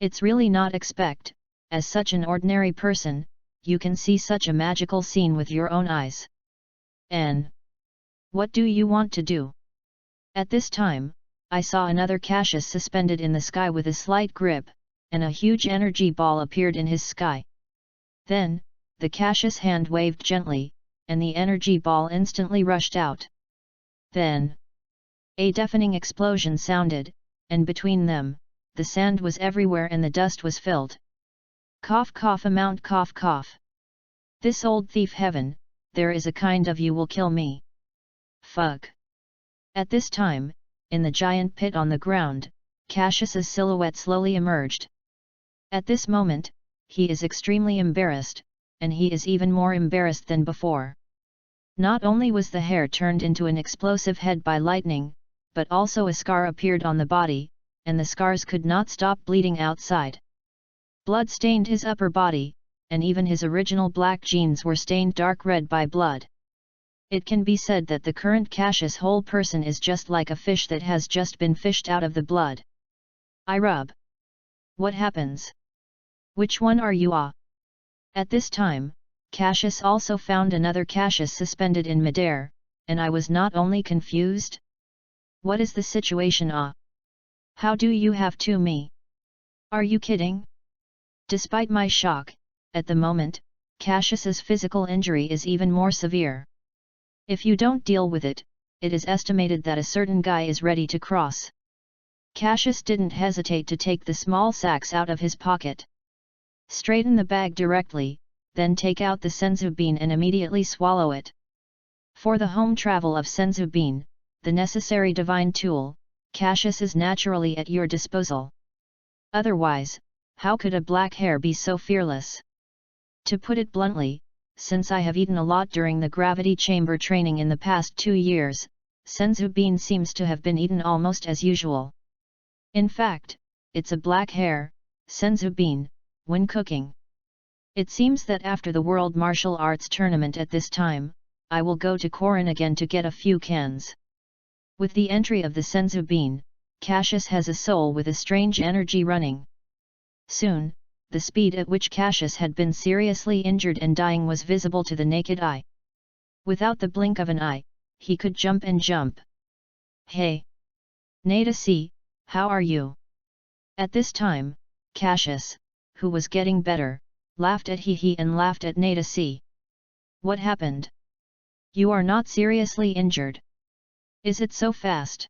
It's really not expect, as such an ordinary person, you can see such a magical scene with your own eyes. And what do you want to do? At this time, I saw another Cassius suspended in the sky with a slight grip, and a huge energy ball appeared in his sky. Then, the Cassius hand waved gently, and the energy ball instantly rushed out. Then, a deafening explosion sounded, and between them, the sand was everywhere and the dust was filled. Cough cough amount cough cough. This old thief heaven, there is a kind of you will kill me. Fuck. At this time, in the giant pit on the ground, Cassius's silhouette slowly emerged. At this moment, he is extremely embarrassed, and he is even more embarrassed than before. Not only was the hair turned into an explosive head by lightning, but also a scar appeared on the body, and the scars could not stop bleeding outside. Blood stained his upper body, and even his original black jeans were stained dark red by blood. It can be said that the current Cassius whole person is just like a fish that has just been fished out of the blood. I rub. What happens? Which one are you? Ah? At this time, Cassius also found another Cassius suspended in midair, and I was not only confused. What is the situation? How do you have to me? Are you kidding? Despite my shock, at the moment, Cassius's physical injury is even more severe. If you don't deal with it, it is estimated that a certain guy is ready to cross. Cassius didn't hesitate to take the small sacks out of his pocket. Straighten the bag directly, then take out the senzu bean and immediately swallow it. For the home travel of senzu bean, the necessary divine tool, Cassius is naturally at your disposal. Otherwise, how could a black hare be so fearless? To put it bluntly, since I have eaten a lot during the gravity chamber training in the past 2 years, senzu bean seems to have been eaten almost as usual. In fact, it's a black hare, senzu bean, when cooking. It seems that after the World Martial Arts Tournament at this time, I will go to Korin again to get a few cans. With the entry of the senzu bean, Cassius has a soul with a strange energy running. Soon, the speed at which Cassius had been seriously injured and dying was visible to the naked eye. Without the blink of an eye, he could jump and jump. Hey! Nada C, how are you? At this time, Cassius, who was getting better, laughed at he and laughed at Nada C. What happened? You are not seriously injured. Is it so fast?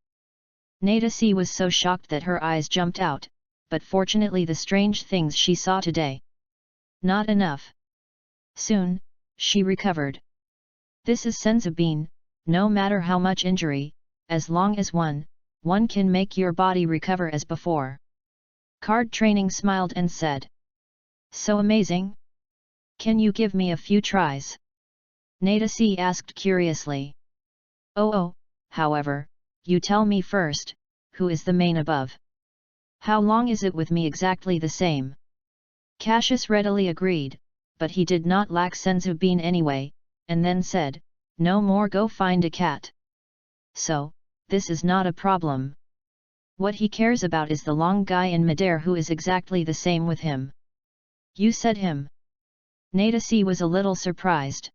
Nada C was so shocked that her eyes jumped out, but fortunately the strange things she saw today. Not enough. Soon, she recovered. This is senzu bean, no matter how much injury, as long as one can make your body recover as before. Card Training smiled and said. So amazing? Can you give me a few tries? Nada C asked curiously. Oh, however, you tell me first, who is the main above? How long is it with me? Exactly the same. Cassius readily agreed, but he did not lack senzu bean anyway, and then said, no more, go find a cat. So, this is not a problem. What he cares about is the long guy in midair who is exactly the same with him. You said him. Nada C was a little surprised.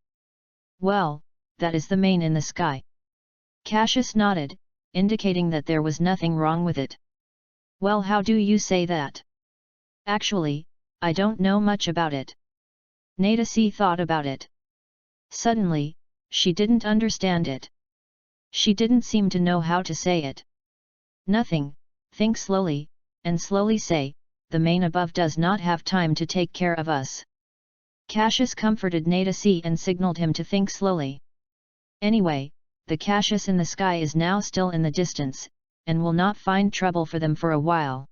Well, that is the main in the sky. Cassius nodded, indicating that there was nothing wrong with it. Well, how do you say that? Actually, I don't know much about it. Nada C thought about it. Suddenly, she didn't understand it. She didn't seem to know how to say it. Nothing, think slowly, and slowly say, the main above does not have time to take care of us. Cassius comforted Nada C and signaled him to think slowly. Anyway, the Cassius in the sky is now still in the distance, and will not find trouble for them for a while.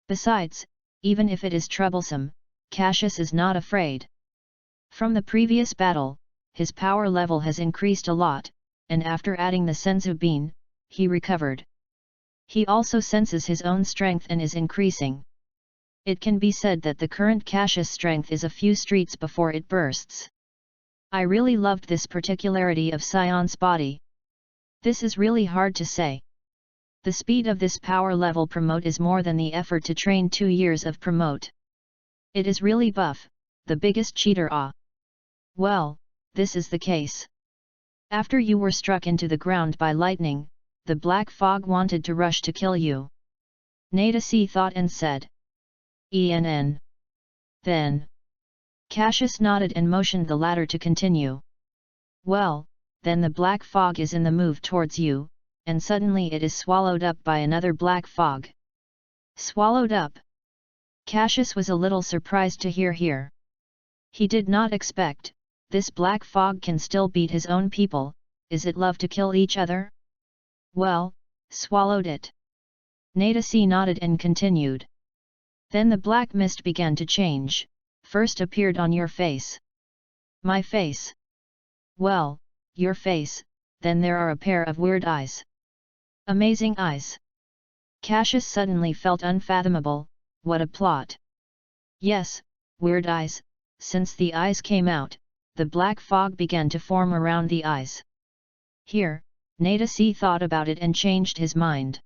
Besides, even if it is troublesome, Cassius is not afraid. From the previous battle, his power level has increased a lot, and after adding the senzu bean, he recovered. He also senses his own strength and is increasing. It can be said that the current Cassius strength is a few streets before it bursts. I really loved this particularity of Sion's body. This is really hard to say. The speed of this power level promote is more than the effort to train 2 years of promote. It is really buff, the biggest cheater. Well, this is the case. After you were struck into the ground by lightning, the black fog wanted to rush to kill you. Nada C thought and said. Then. Cassius nodded and motioned the latter to continue. Well, then the black fog is in the move towards you, and suddenly it is swallowed up by another black fog. Swallowed up? Cassius was a little surprised to hear here. He did not expect, this black fog can still beat his own people, is it love to kill each other? Well, swallowed it. Nada C nodded and continued. Then the black mist began to change, first appeared on your face. My face? Well, your face, then there are a pair of weird eyes. Amazing eyes. Cassius suddenly felt unfathomable, what a plot. Yes, weird eyes, since the eyes came out, the black fog began to form around the eyes. Here, Nada C thought about it and changed his mind.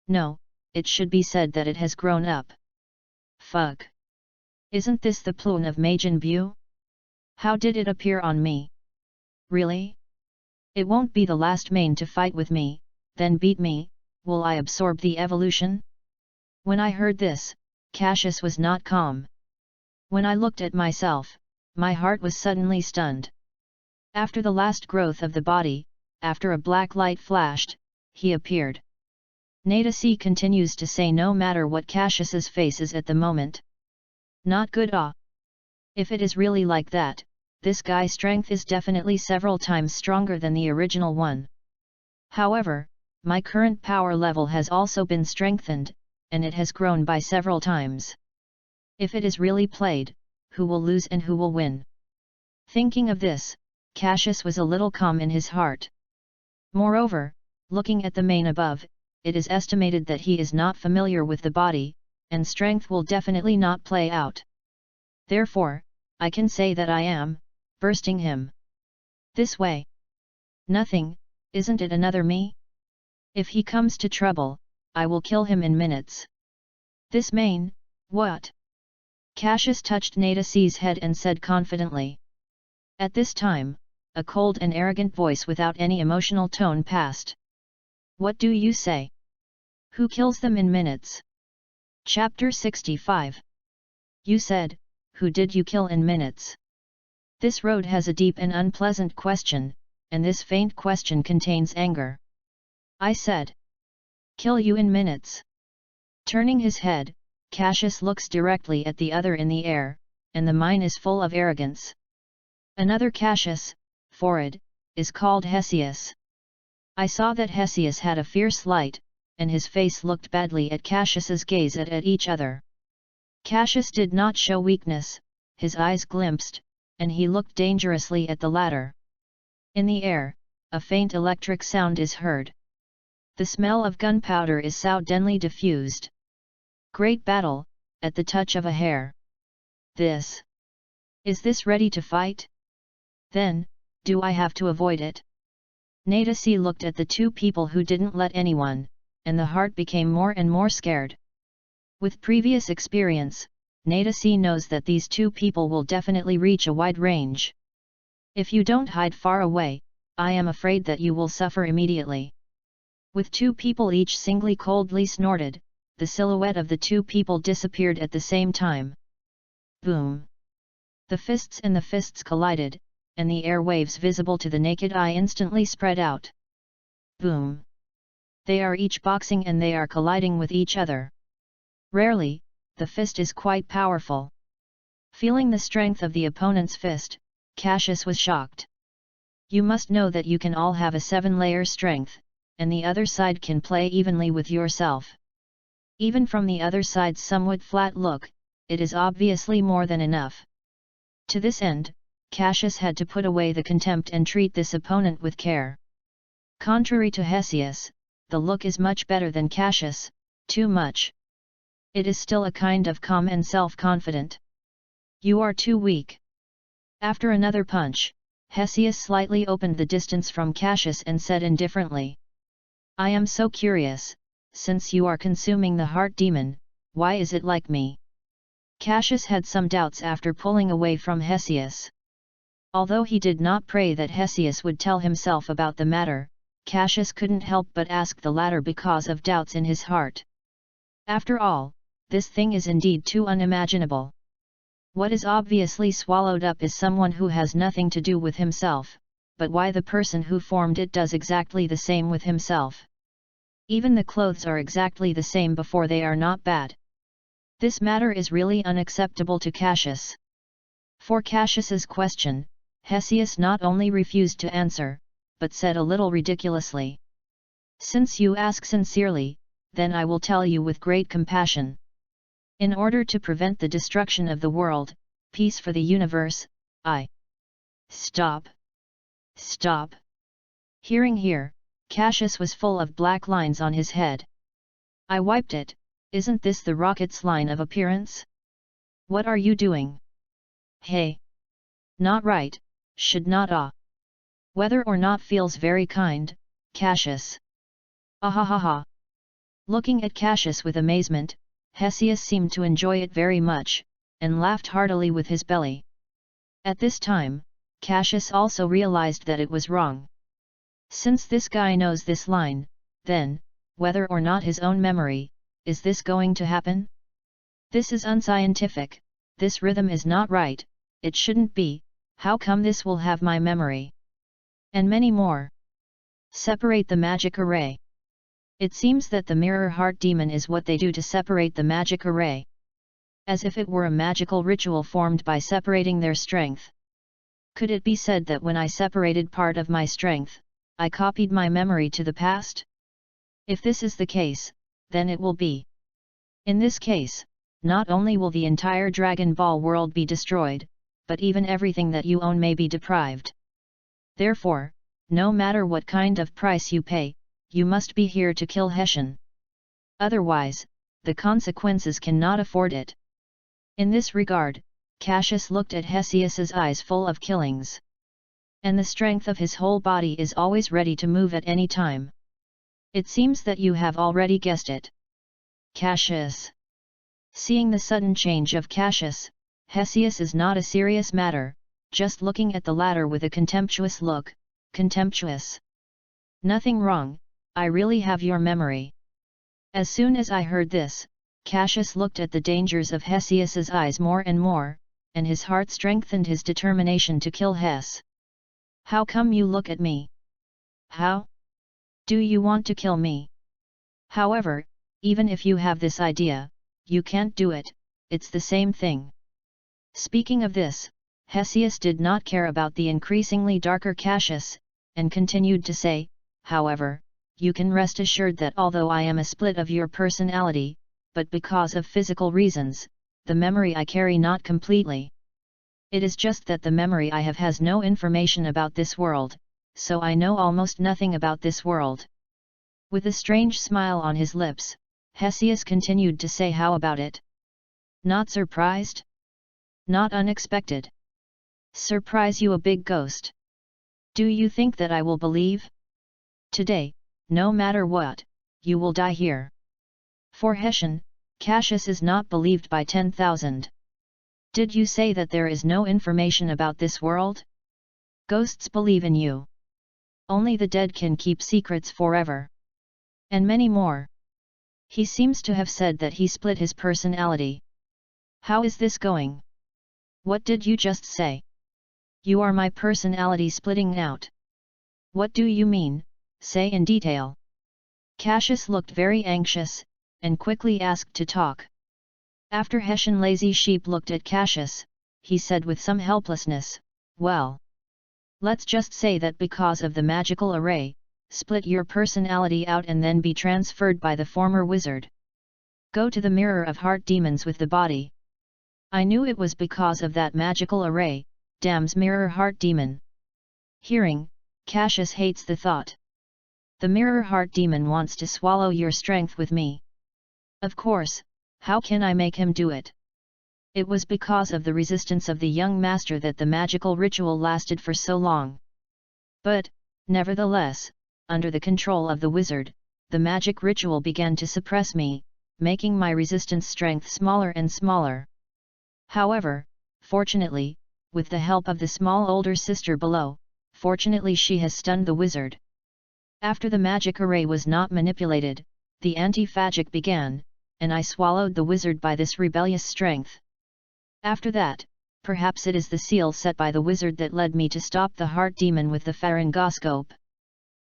No, it should be said that it has grown up. Fuck. Isn't this the plune of Majin Bu? How did it appear on me? Really? It won't be the last main to fight with me, then beat me, will I absorb the evolution? When I heard this, Cassius was not calm. When I looked at myself, my heart was suddenly stunned. After the last growth of the body, after a black light flashed, he appeared. Nadasi continues to say no matter what Cassius's face is at the moment. Not good. If it is really like that, this guy's strength is definitely several times stronger than the original one. However, my current power level has also been strengthened, and it has grown by several times. If it is really played, who will lose and who will win? Thinking of this, Cassius was a little calm in his heart. Moreover, looking at the main above, it is estimated that he is not familiar with the body, and strength will definitely not play out. Therefore, I can say that I am bursting him. This way. Nothing, isn't it another me? If he comes to trouble, I will kill him in minutes. This main, what? Cassius touched Nadasi's head and said confidently. At this time, a cold and arrogant voice without any emotional tone passed. What do you say? Who kills them in minutes? Chapter 65. You said, who did you kill in minutes? This road has a deep and unpleasant question, and this faint question contains anger. I said. Kill you in minutes. Turning his head, Cassius looks directly at the other in the air, and the mine is full of arrogance. Another Cassius, Forid, is called Hesius. I saw that Hesius had a fierce light, and his face looked badly at Cassius's gaze at each other. Cassius did not show weakness, his eyes glimpsed, and he looked dangerously at the latter. In the air, a faint electric sound is heard. The smell of gunpowder is suddenly diffused. Great battle, at the touch of a hair. This. Is this ready to fight? Then, do I have to avoid it? Nadasi looked at the two people who didn't let anyone, and the heart became more and more scared. With previous experience, Nadasi knows that these two people will definitely reach a wide range. If you don't hide far away, I am afraid that you will suffer immediately. With two people each singly coldly snorted, the silhouette of the two people disappeared at the same time. Boom! The fists collided, and the air waves visible to the naked eye instantly spread out. Boom! They are each boxing and they are colliding with each other. Rarely, the fist is quite powerful. Feeling the strength of the opponent's fist, Cassius was shocked. You must know that you can all have a 7-layer strength, and the other side can play evenly with yourself. Even from the other side's somewhat flat look, it is obviously more than enough. To this end, Cassius had to put away the contempt and treat this opponent with care. Contrary to Hesius, the look is much better than Cassius, too much. It is still a kind of calm and self-confident. You are too weak. After another punch, Hesius slightly opened the distance from Cassius and said indifferently. I am so curious, since you are consuming the heart demon, why is it like me? Cassius had some doubts after pulling away from Hesius. Although he did not pray that Hesius would tell himself about the matter, Cassius couldn't help but ask the latter because of doubts in his heart. After all, this thing is indeed too unimaginable. What is obviously swallowed up is someone who has nothing to do with himself, but why the person who formed it does exactly the same with himself? Even the clothes are exactly the same before they are not bad. This matter is really unacceptable to Cassius. For Cassius's question, Hesius not only refused to answer, but said a little ridiculously. Since you ask sincerely, then I will tell you with great compassion. In order to prevent the destruction of the world, peace for the universe, I... Stop! Stop! Hearing here, Cassius was full of black lines on his head. I wiped it, isn't this the rocket's line of appearance? What are you doing? Hey! Not right, should not Whether or not feels very kind, Cassius. Ahahaha! Looking at Cassius with amazement, Hesius seemed to enjoy it very much, and laughed heartily with his belly. At this time, Cassius also realized that it was wrong. Since this guy knows this line, then, whether or not his own memory, is this going to happen? This is unscientific, this rhythm is not right, it shouldn't be, how come this will have my memory? And many more. Separate the magic array. It seems that the mirror heart demon is what they do to separate the magic array. As if it were a magical ritual formed by separating their strength. Could it be said that when I separated part of my strength, I copied my memory to the past? If this is the case, then it will be. In this case, not only will the entire Dragon Ball world be destroyed, but even everything that you own may be deprived. Therefore, no matter what kind of price you pay, you must be here to kill Hessian. Otherwise, the consequences cannot afford it. In this regard, Cassius looked at Hesius's eyes full of killings. And the strength of his whole body is always ready to move at any time. It seems that you have already guessed it. Cassius. Seeing the sudden change of Cassius, Hesius is not a serious matter, just looking at the latter with a contemptuous look, contemptuous. Nothing wrong, I really have your memory. As soon as I heard this, Cassius looked at the dangers of Hesius's eyes more and more, and his heart strengthened his determination to kill Hess. How come you look at me? How? Do you want to kill me? However, even if you have this idea, you can't do it, it's the same thing. Speaking of this, Hesius did not care about the increasingly darker Cassius, and continued to say, however, you can rest assured that although I am a split of your personality, but because of physical reasons, the memory I carry not completely. It is just that the memory I have has no information about this world, so I know almost nothing about this world. With a strange smile on his lips, Hesius continued to say, how about it? Not surprised? Not unexpected? Surprise you, a big ghost? Do you think that I will believe? Today, no matter what, you will die here. For Hessian, Cassius is not believed by 10,000. Did you say that there is no information about this world? Ghosts believe in you. Only the dead can keep secrets forever. And many more. He seems to have said that he split his personality. How is this going? What did you just say? You are my personality splitting out. What do you mean? Say in detail. Cassius looked very anxious, and quickly asked to talk. After Hessian Lazy Sheep looked at Cassius, he said with some helplessness, well. Let's just say that because of the magical array, split your personality out and then be transferred by the former wizard. Go to the mirror of heart demons with the body. I knew it was because of that magical array, damn's mirror heart demon. Hearing, Cassius hates the thought. The mirror heart demon wants to swallow your strength with me. Of course, how can I make him do it? It was because of the resistance of the young master that the magical ritual lasted for so long. But, nevertheless, under the control of the wizard, the magic ritual began to suppress me, making my resistance strength smaller and smaller. However, fortunately, with the help of the small older sister below, fortunately she has stunned the wizard. After the magic array was not manipulated, the antiphagic began, and I swallowed the wizard by this rebellious strength. After that, perhaps it is the seal set by the wizard that led me to stop the heart demon with the pharyngoscope.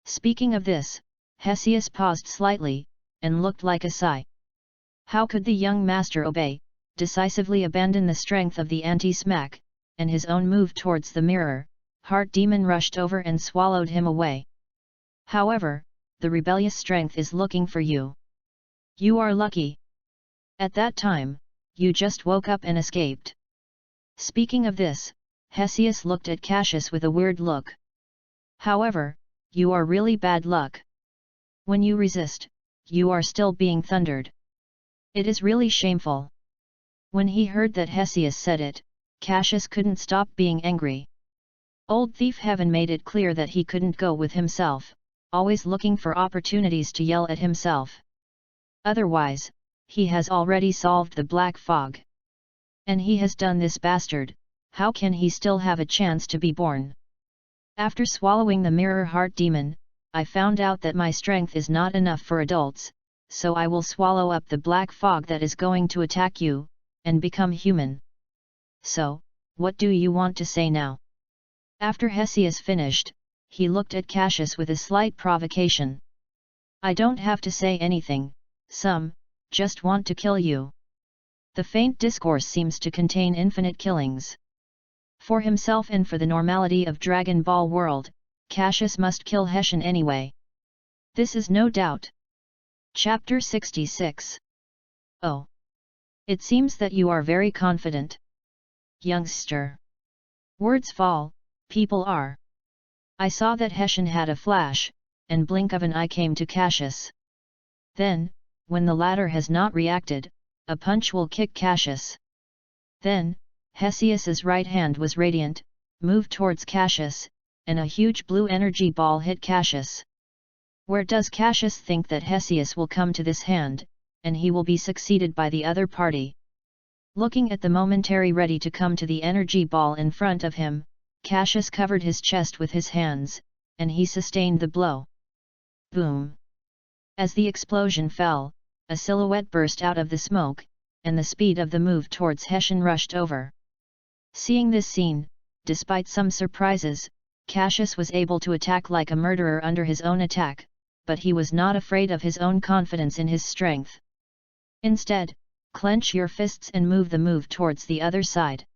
Speaking of this, Hesius paused slightly, and looked like a sigh. How could the young master obey, decisively abandon the strength of the anti-smack, and his own move towards the mirror? Heart demon rushed over and swallowed him away. However, the rebellious strength is looking for you. You are lucky. At that time, you just woke up and escaped. Speaking of this, Hesius looked at Cassius with a weird look. However, you are really bad luck. When you resist, you are still being thundered. It is really shameful. When he heard that Hesius said it, Cassius couldn't stop being angry. Old Thief Heaven made it clear that he couldn't go with himself, always looking for opportunities to yell at himself. Otherwise, he has already solved the black fog. And he has done this bastard, how can he still have a chance to be born? After swallowing the mirror heart demon, I found out that my strength is not enough for adults, so I will swallow up the black fog that is going to attack you, and become human. So, what do you want to say now? After Hesius finished, he looked at Cassius with a slight provocation. I don't have to say anything, just want to kill you. The faint discourse seems to contain infinite killings. For himself and for the normality of Dragon Ball world, Cassius must kill Hessian anyway. This is no doubt. Chapter 66. Oh. It seems that you are very confident. Youngster. Words fall, people are. I saw that Hessian had a flash, and blink of an eye came to Cassius. Then, when the latter has not reacted, a punch will kick Cassius. Then, Hesius's right hand was radiant, moved towards Cassius, and a huge blue energy ball hit Cassius. Where does Cassius think that Hesius will come to this hand, and he will be succeeded by the other party? Looking at the momentary ready to come to the energy ball in front of him, Cassius covered his chest with his hands, and he sustained the blow. Boom! As the explosion fell, a silhouette burst out of the smoke, and the speed of the move towards Hessian rushed over. Seeing this scene, despite some surprises, Cassius was able to attack like a murderer under his own attack, but he was not afraid of his own confidence in his strength. Instead, clench your fists and move the move towards the other side.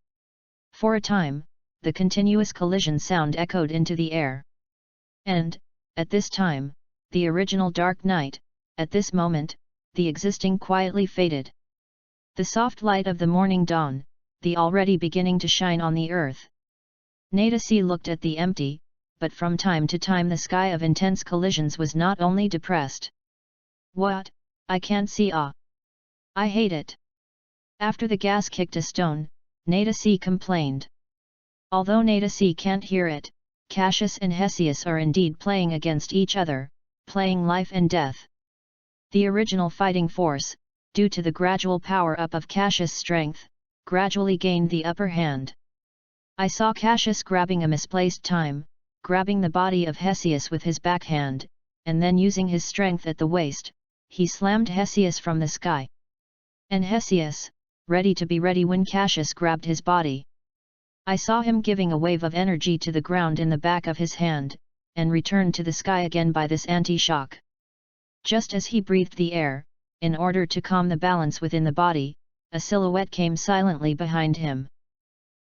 For a time, the continuous collision sound echoed into the air. And, at this time, the original Dark Night, at this moment, the existing quietly faded. The soft light of the morning dawn, the already beginning to shine on the earth. Nadasi looked at the empty, but from time to time the sky of intense collisions was not only depressed. What? I can't see I hate it. After the gas kicked a stone, Nadasi complained. Although Nadasi can't hear it, Cassius and Hesius are indeed playing against each other, playing life and death. The original fighting force, due to the gradual power-up of Cassius' strength, gradually gained the upper hand. I saw Cassius grabbing a misplaced time, grabbing the body of Hesius with his backhand, and then using his strength at the waist, he slammed Hesius from the sky. And Hesius, ready to be ready when Cassius grabbed his body. I saw him giving a wave of energy to the ground in the back of his hand, and returned to the sky again by this anti-shock. Just as he breathed the air, in order to calm the balance within the body, a silhouette came silently behind him.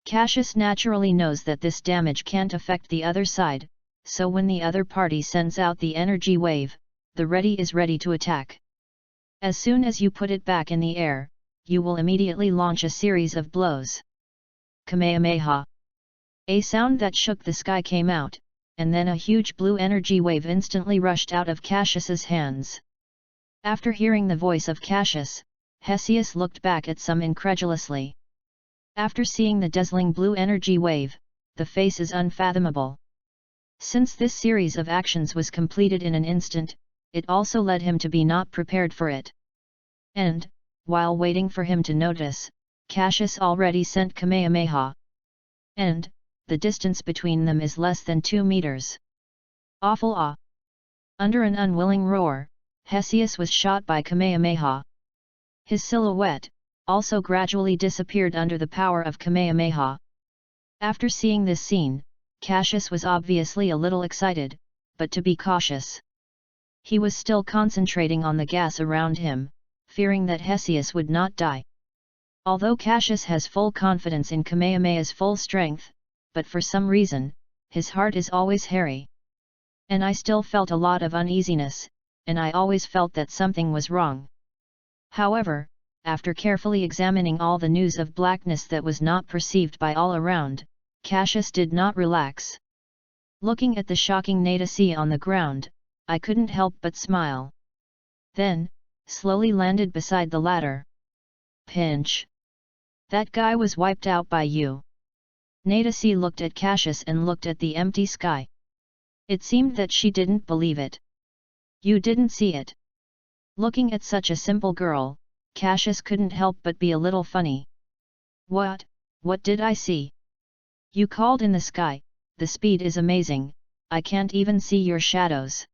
Cassius naturally knows that this damage can't affect the other side, so when the other party sends out the energy wave, the ready is ready to attack. As soon as you put it back in the air, you will immediately launch a series of blows. Kamehameha! A sound that shook the sky came out, and then a huge blue energy wave instantly rushed out of Cassius's hands. After hearing the voice of Cassius, Hesius looked back at some incredulously. After seeing the dazzling blue energy wave, the face is unfathomable. Since this series of actions was completed in an instant, it also led him to be not prepared for it. And, while waiting for him to notice, Cassius already sent Kamehameha. And, the distance between them is less than 2 meters. Awful! Under an unwilling roar, Hesius was shot by Kamehameha. His silhouette, also gradually disappeared under the power of Kamehameha. After seeing this scene, Cassius was obviously a little excited, but to be cautious. He was still concentrating on the gas around him, fearing that Hesius would not die. Although Cassius has full confidence in Kamehameha's full strength, but for some reason, his heart is always hairy. And I still felt a lot of uneasiness, and I always felt that something was wrong. However, after carefully examining all the news of blackness that was not perceived by all around, Cassius did not relax. Looking at the shocking Nadasi on the ground, I couldn't help but smile. Then, slowly landed beside the ladder. Pinch! That guy was wiped out by you. Nadasi looked at Cassius and looked at the empty sky. It seemed that she didn't believe it. You didn't see it. Looking at such a simple girl, Cassius couldn't help but be a little funny. What did I see? You called in the sky, the speed is amazing, I can't even see your shadows.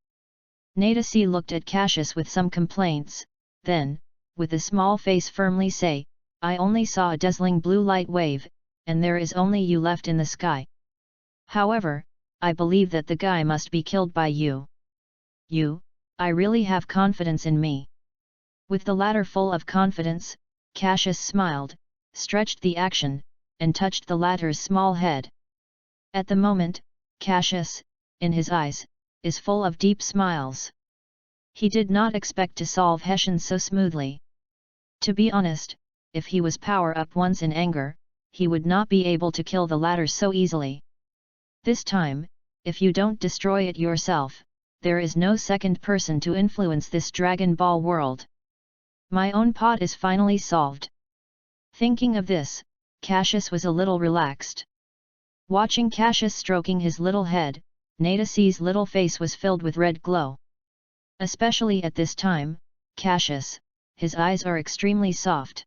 Nadasi looked at Cassius with some complaints, then, with a small face firmly say, I only saw a dazzling blue light wave, and there is only you left in the sky. However, I believe that the guy must be killed by you. You, I really have confidence in me. With the latter full of confidence, Cassius smiled, stretched the action, and touched the latter's small head. At the moment, Cassius, in his eyes, is full of deep smiles. He did not expect to solve Hessian so smoothly. To be honest, if he was power up once in anger, he would not be able to kill the latter so easily. This time, if you don't destroy it yourself, there is no second person to influence this Dragon Ball world. My own pot is finally solved. Thinking of this, Cassius was a little relaxed. Watching Cassius stroking his little head, Nadasi's little face was filled with red glow. Especially at this time, Cassius, his eyes are extremely soft.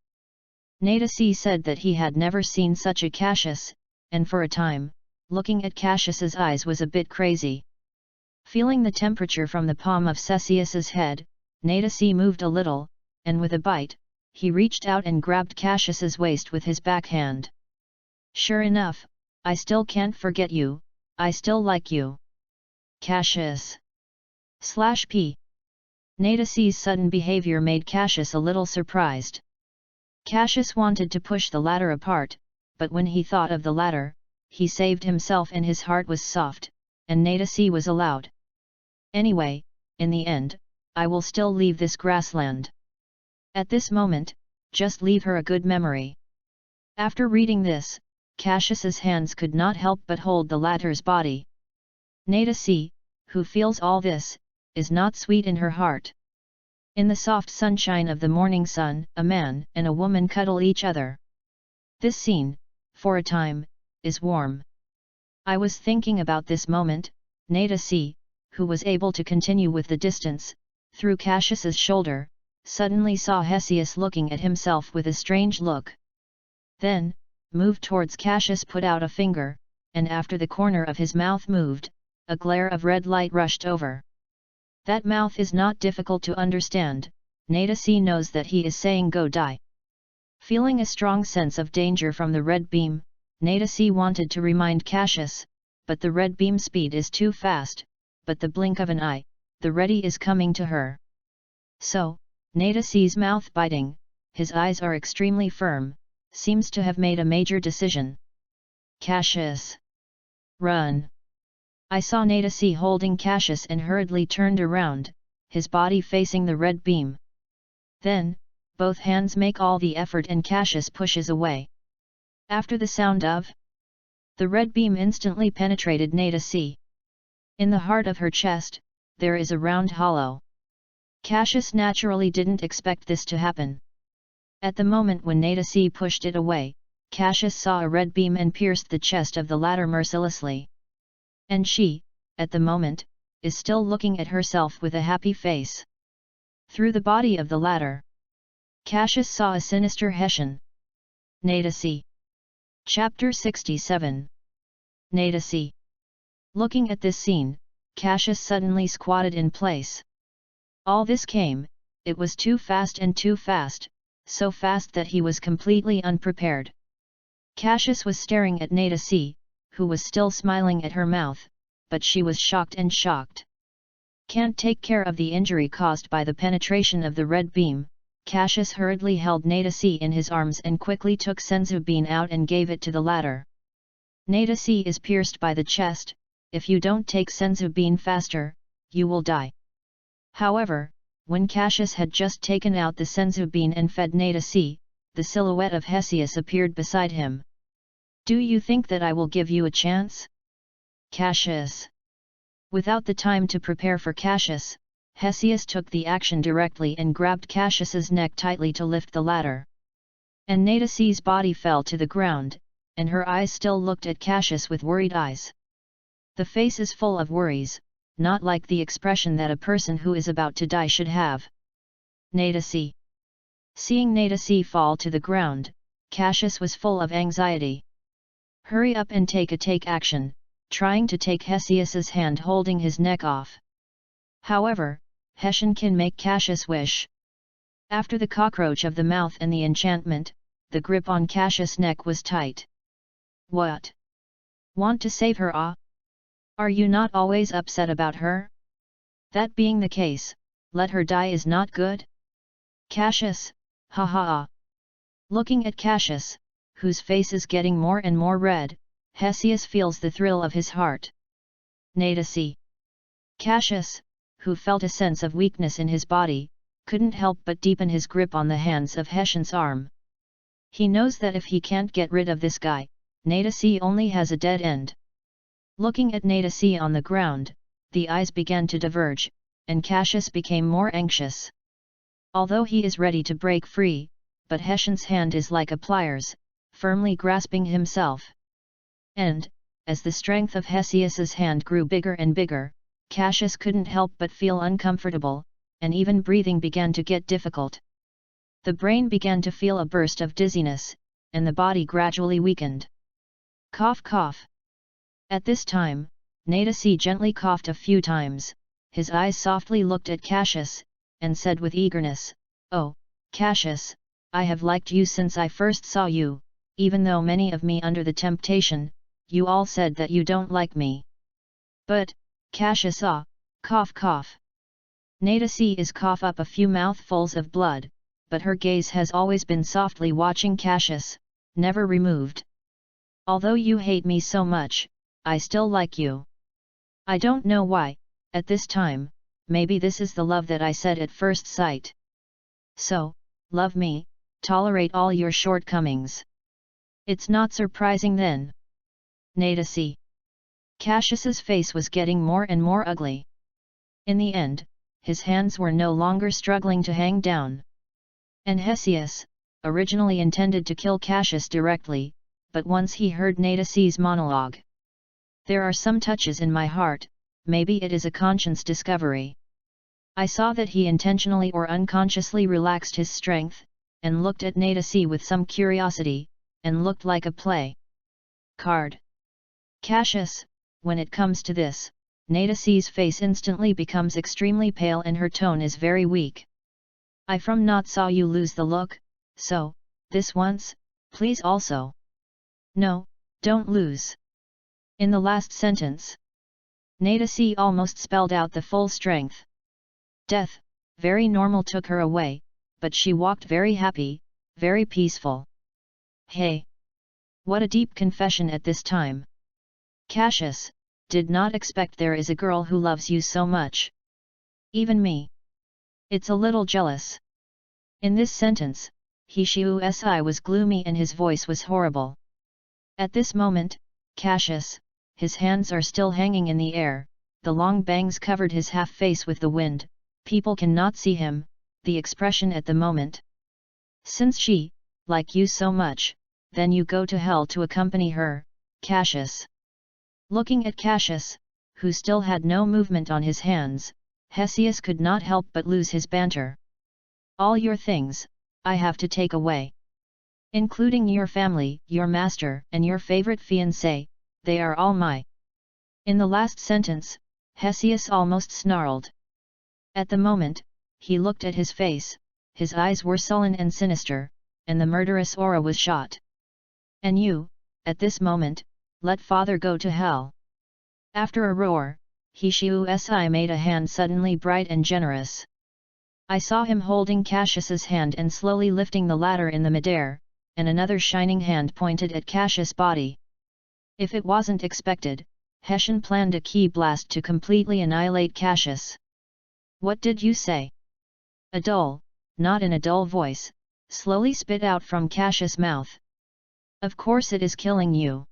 Nadasi said that he had never seen such a Cassius, and for a time, looking at Cassius's eyes was a bit crazy. Feeling the temperature from the palm of Cesius's head, Nadasi moved a little, and with a bite, he reached out and grabbed Cassius's waist with his backhand. Sure enough, I still can't forget you, I still like you. Cassius. /P. Nadasi's sudden behavior made Cassius a little surprised. Cassius wanted to push the latter apart, but when he thought of the latter, he saved himself and his heart was soft, and Nadasi was allowed. Anyway, in the end, I will still leave this grassland. At this moment, just leave her a good memory. After reading this, Cassius's hands could not help but hold the latter's body. Nadasi, who feels all this, is not sweet in her heart. In the soft sunshine of the morning sun, a man and a woman cuddle each other. This scene, for a time, is warm. I was thinking about this moment, Nadasi, who was able to continue with the distance, through Cassius's shoulder, suddenly saw Hesius looking at himself with a strange look. Then, moved towards Cassius, put out a finger, and after the corner of his mouth moved, a glare of red light rushed over. That mouth is not difficult to understand, Nadasi knows that he is saying go die. Feeling a strong sense of danger from the red beam, Nadasi wanted to remind Cassius, but the red beam speed is too fast, but the blink of an eye, the ready is coming to her. So, Nadasi's mouth biting, his eyes are extremely firm, seems to have made a major decision. Cassius. Run! I saw Nadasi holding Cassius and hurriedly turned around, his body facing the red beam. Then, both hands make all the effort and Cassius pushes away. After the sound of the red beam instantly penetrated Nadasi. In the heart of her chest, there is a round hollow. Cassius naturally didn't expect this to happen. At the moment when Nadasi pushed it away, Cassius saw a red beam and pierced the chest of the latter mercilessly. And she, at the moment, is still looking at herself with a happy face. Through the body of the latter, Cassius saw a sinister Hessian. Nadasi. Chapter 67. Nadasi. Looking at this scene, Cassius suddenly squatted in place. All this came, it was too fast and too fast, so fast that he was completely unprepared. Cassius was staring at Nadasi, who was still smiling at her mouth, but she was shocked and shocked. Can't take care of the injury caused by the penetration of the red beam, Cassius hurriedly held Nadasi in his arms and quickly took senzu bean out and gave it to the latter. Nadasi is pierced by the chest, if you don't take senzu bean faster, you will die. However, when Cassius had just taken out the senzu bean and fed Nadasi, the silhouette of Hesius appeared beside him. Do you think that I will give you a chance? Cassius. Without the time to prepare for Cassius, Hesius took the action directly and grabbed Cassius's neck tightly to lift the latter. And Nadasi's body fell to the ground, and her eyes still looked at Cassius with worried eyes. The face is full of worries, not like the expression that a person who is about to die should have. Nadasi. Seeing Nadasi fall to the ground, Cassius was full of anxiety. Hurry up and take action, trying to take Hesius's hand holding his neck off. However, Hessian can make Cassius wish. After the cockroach of the mouth and the enchantment, the grip on Cassius' neck was tight. What? Want to save her, ah? Are you not always upset about her? That being the case, let her die is not good? Cassius, ha ha ha. Looking at Cassius, whose face is getting more and more red, Hesius feels the thrill of his heart. Nay to see. Cassius, who felt a sense of weakness in his body, couldn't help but deepen his grip on the hands of Hessian's arm. He knows that if he can't get rid of this guy, Nadasi only has a dead end. Looking at Nadasi on the ground, the eyes began to diverge, and Cassius became more anxious. Although he is ready to break free, but Hessian's hand is like a pliers, firmly grasping himself. And, as the strength of Hesius's hand grew bigger and bigger, Cassius couldn't help but feel uncomfortable, and even breathing began to get difficult. The brain began to feel a burst of dizziness, and the body gradually weakened. Cough cough. At this time, Nadasi gently coughed a few times, his eyes softly looked at Cassius, and said with eagerness, "Oh, Cassius, I have liked you since I first saw you, even though many of me under the temptation, you all said that you don't like me. But, Cassius cough cough." Nadasi is cough up a few mouthfuls of blood, but her gaze has always been softly watching Cassius, never removed. "Although you hate me so much, I still like you. I don't know why, at this time, maybe this is the love that I said at first sight. So, love me, tolerate all your shortcomings. It's not surprising then." Nadasi. Cassius's face was getting more and more ugly. In the end, his hands were no longer struggling to hang down. And Hesius, originally intended to kill Cassius directly, but once he heard Nadasi's monologue. "There are some touches in my heart, maybe it is a conscience discovery." I saw that he intentionally or unconsciously relaxed his strength, and looked at Nadasi with some curiosity, and looked like a play card. Cassius, when it comes to this, Nadasi's face instantly becomes extremely pale and her tone is very weak. "I from not saw you lose the look, so, this once, please also. No, don't lose." In the last sentence, Nadasi almost spelled out the full strength. Death, very normal, took her away, but she walked very happy, very peaceful. Hey! What a deep confession at this time. Cassius, did not expect there is a girl who loves you so much. Even me. It's a little jealous. In this sentence, Hesius was gloomy and his voice was horrible. At this moment, Cassius, his hands are still hanging in the air, the long bangs covered his half face with the wind, people cannot see him, the expression at the moment. "Since she, like you so much, then you go to hell to accompany her, Cassius." Looking at Cassius, who still had no movement on his hands, Hesius could not help but lose his banter. "All your things, I have to take away. Including your family, your master, and your favorite fiancé, they are all my." In the last sentence, Hesius almost snarled. At the moment, he looked at his face, his eyes were sullen and sinister, and the murderous aura was shot. "And you, at this moment, let father go to hell." After a roar, Hesius made a hand suddenly bright and generous. I saw him holding Cassius's hand and slowly lifting the latter in the midair, and another shining hand pointed at Cassius' body. If it wasn't expected, Hessian planned a key blast to completely annihilate Cassius. "What did you say?" A dull, not in a dull voice, slowly spit out from Cassius' mouth. "Of course it is killing you."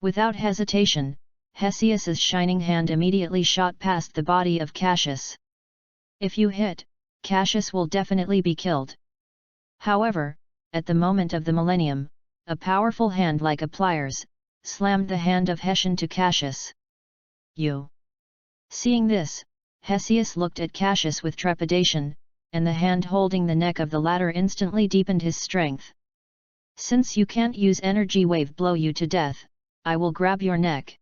Without hesitation, Hesius's shining hand immediately shot past the body of Cassius. "If you hit, Cassius will definitely be killed." However, at the moment of the millennium, a powerful hand like a pliers, slammed the hand of Hessian to Cassius. "You!" Seeing this, Hesius looked at Cassius with trepidation, and the hand holding the neck of the latter instantly deepened his strength. Since you can't use energy wave blow you to death, I will grab your neck.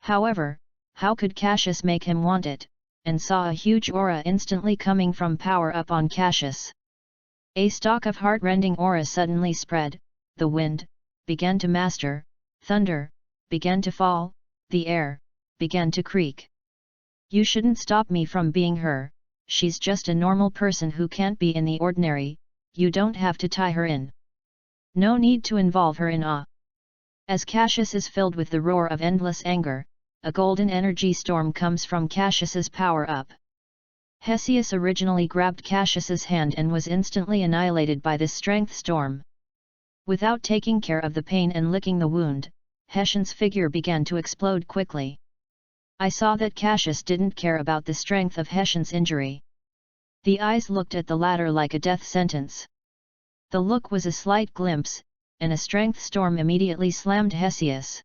However, how could Cassius make him want it, and saw a huge aura instantly coming from power up on Cassius. A stalk of heart-rending aura suddenly spread, the wind began to master, thunder began to fall, the air began to creak. You shouldn't stop me from being her, she's just a normal person who can't be in the ordinary, you don't have to tie her in. No need to involve her in awe. As Cassius is filled with the roar of endless anger, a golden energy storm comes from Cassius's power-up. Hesius originally grabbed Cassius's hand and was instantly annihilated by this strength storm. Without taking care of the pain and licking the wound, Hessian's figure began to explode quickly. I saw that Cassius didn't care about the strength of Hessian's injury. The eyes looked at the latter like a death sentence. The look was a slight glimpse, and a strength storm immediately slammed Hesius.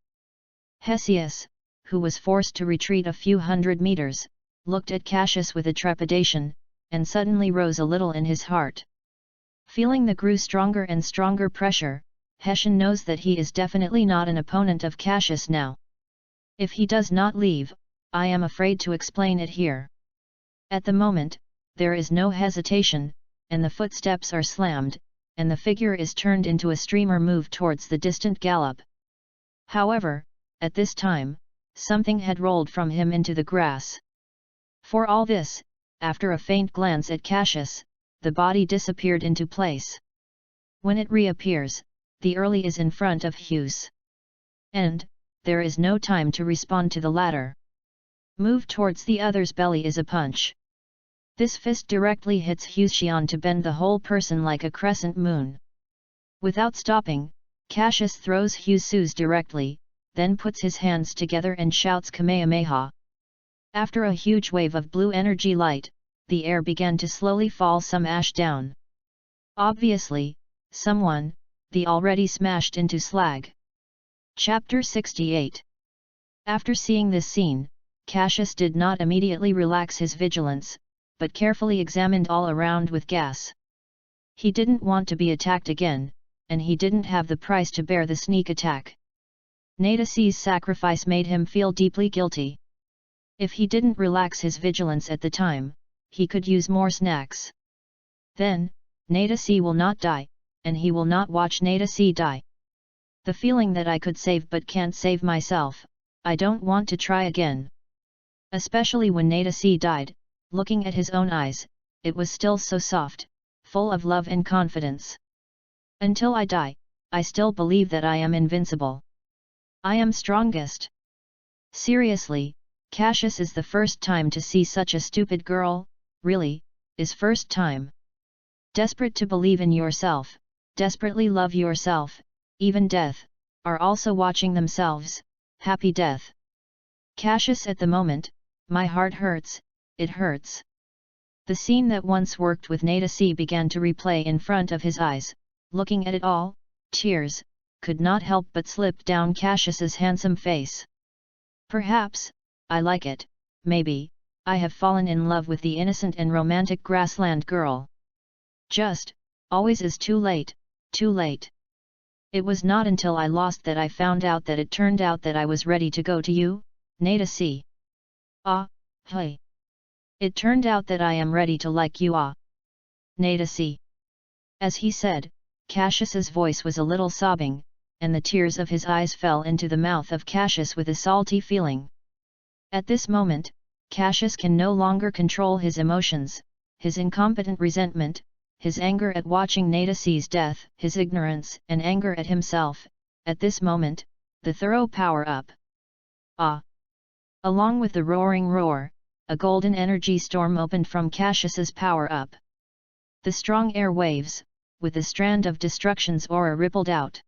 Hesius, who was forced to retreat a few hundred meters, looked at Cassius with a trepidation, and suddenly rose a little in his heart. Feeling the grew stronger and stronger pressure, Hessian knows that he is definitely not an opponent of Cassius now. If he does not leave, I am afraid to explain it here. At the moment, there is no hesitation, and the footsteps are slammed, and the figure is turned into a streamer move towards the distant gallop. However, at this time, something had rolled from him into the grass. For all this, after a faint glance at Cassius, the body disappeared into place. When it reappears, the early is in front of Hughes. And, there is no time to respond to the latter. Move towards the other's belly is a punch. This fist directly hits Hughes' to bend the whole person like a crescent moon. Without stopping, Cassius throws Hughes directly, then puts his hands together and shouts Kamehameha. After a huge wave of blue energy light, the air began to slowly fall some ash down. Obviously, someone, the already smashed into slag. Chapter 68. After seeing this scene, Cassius did not immediately relax his vigilance, but carefully examined all around with gas. He didn't want to be attacked again, and he didn't have the price to bear the sneak attack. Nadasi's sacrifice made him feel deeply guilty. If he didn't relax his vigilance at the time, he could use more snacks. Then, Nadasi will not die, and he will not watch Nadasi die. The feeling that I could save but can't save myself, I don't want to try again. Especially when Nadasi died, looking at his own eyes, it was still so soft, full of love and confidence. Until I die, I still believe that I am invincible. I am strongest. Seriously, Cassius is the first time to see such a stupid girl, really, is first time. Desperate to believe in yourself, desperately love yourself, even death, are also watching themselves, happy death. Cassius at the moment, my heart hurts, it hurts. The scene that once worked with Nadasi began to replay in front of his eyes, looking at it all, tears could not help but slip down Cassius's handsome face. Perhaps, I like it, maybe, I have fallen in love with the innocent and romantic grassland girl. Just, always is too late, too late. It was not until I lost that I found out that it turned out that I was ready to go to you, Nadasi. Ah, hey. It turned out that I am ready to like you Nadasi. As he said, Cassius's voice was a little sobbing, and the tears of his eyes fell into the mouth of Cassius with a salty feeling. At this moment, Cassius can no longer control his emotions, his incompetent resentment, his anger at watching Nadasi's death, his ignorance and anger at himself. At this moment, the thorough power-up. Along with the roaring roar, a golden energy storm opened from Cassius's power-up. The strong air waves, with the strand of destruction's aura rippled out.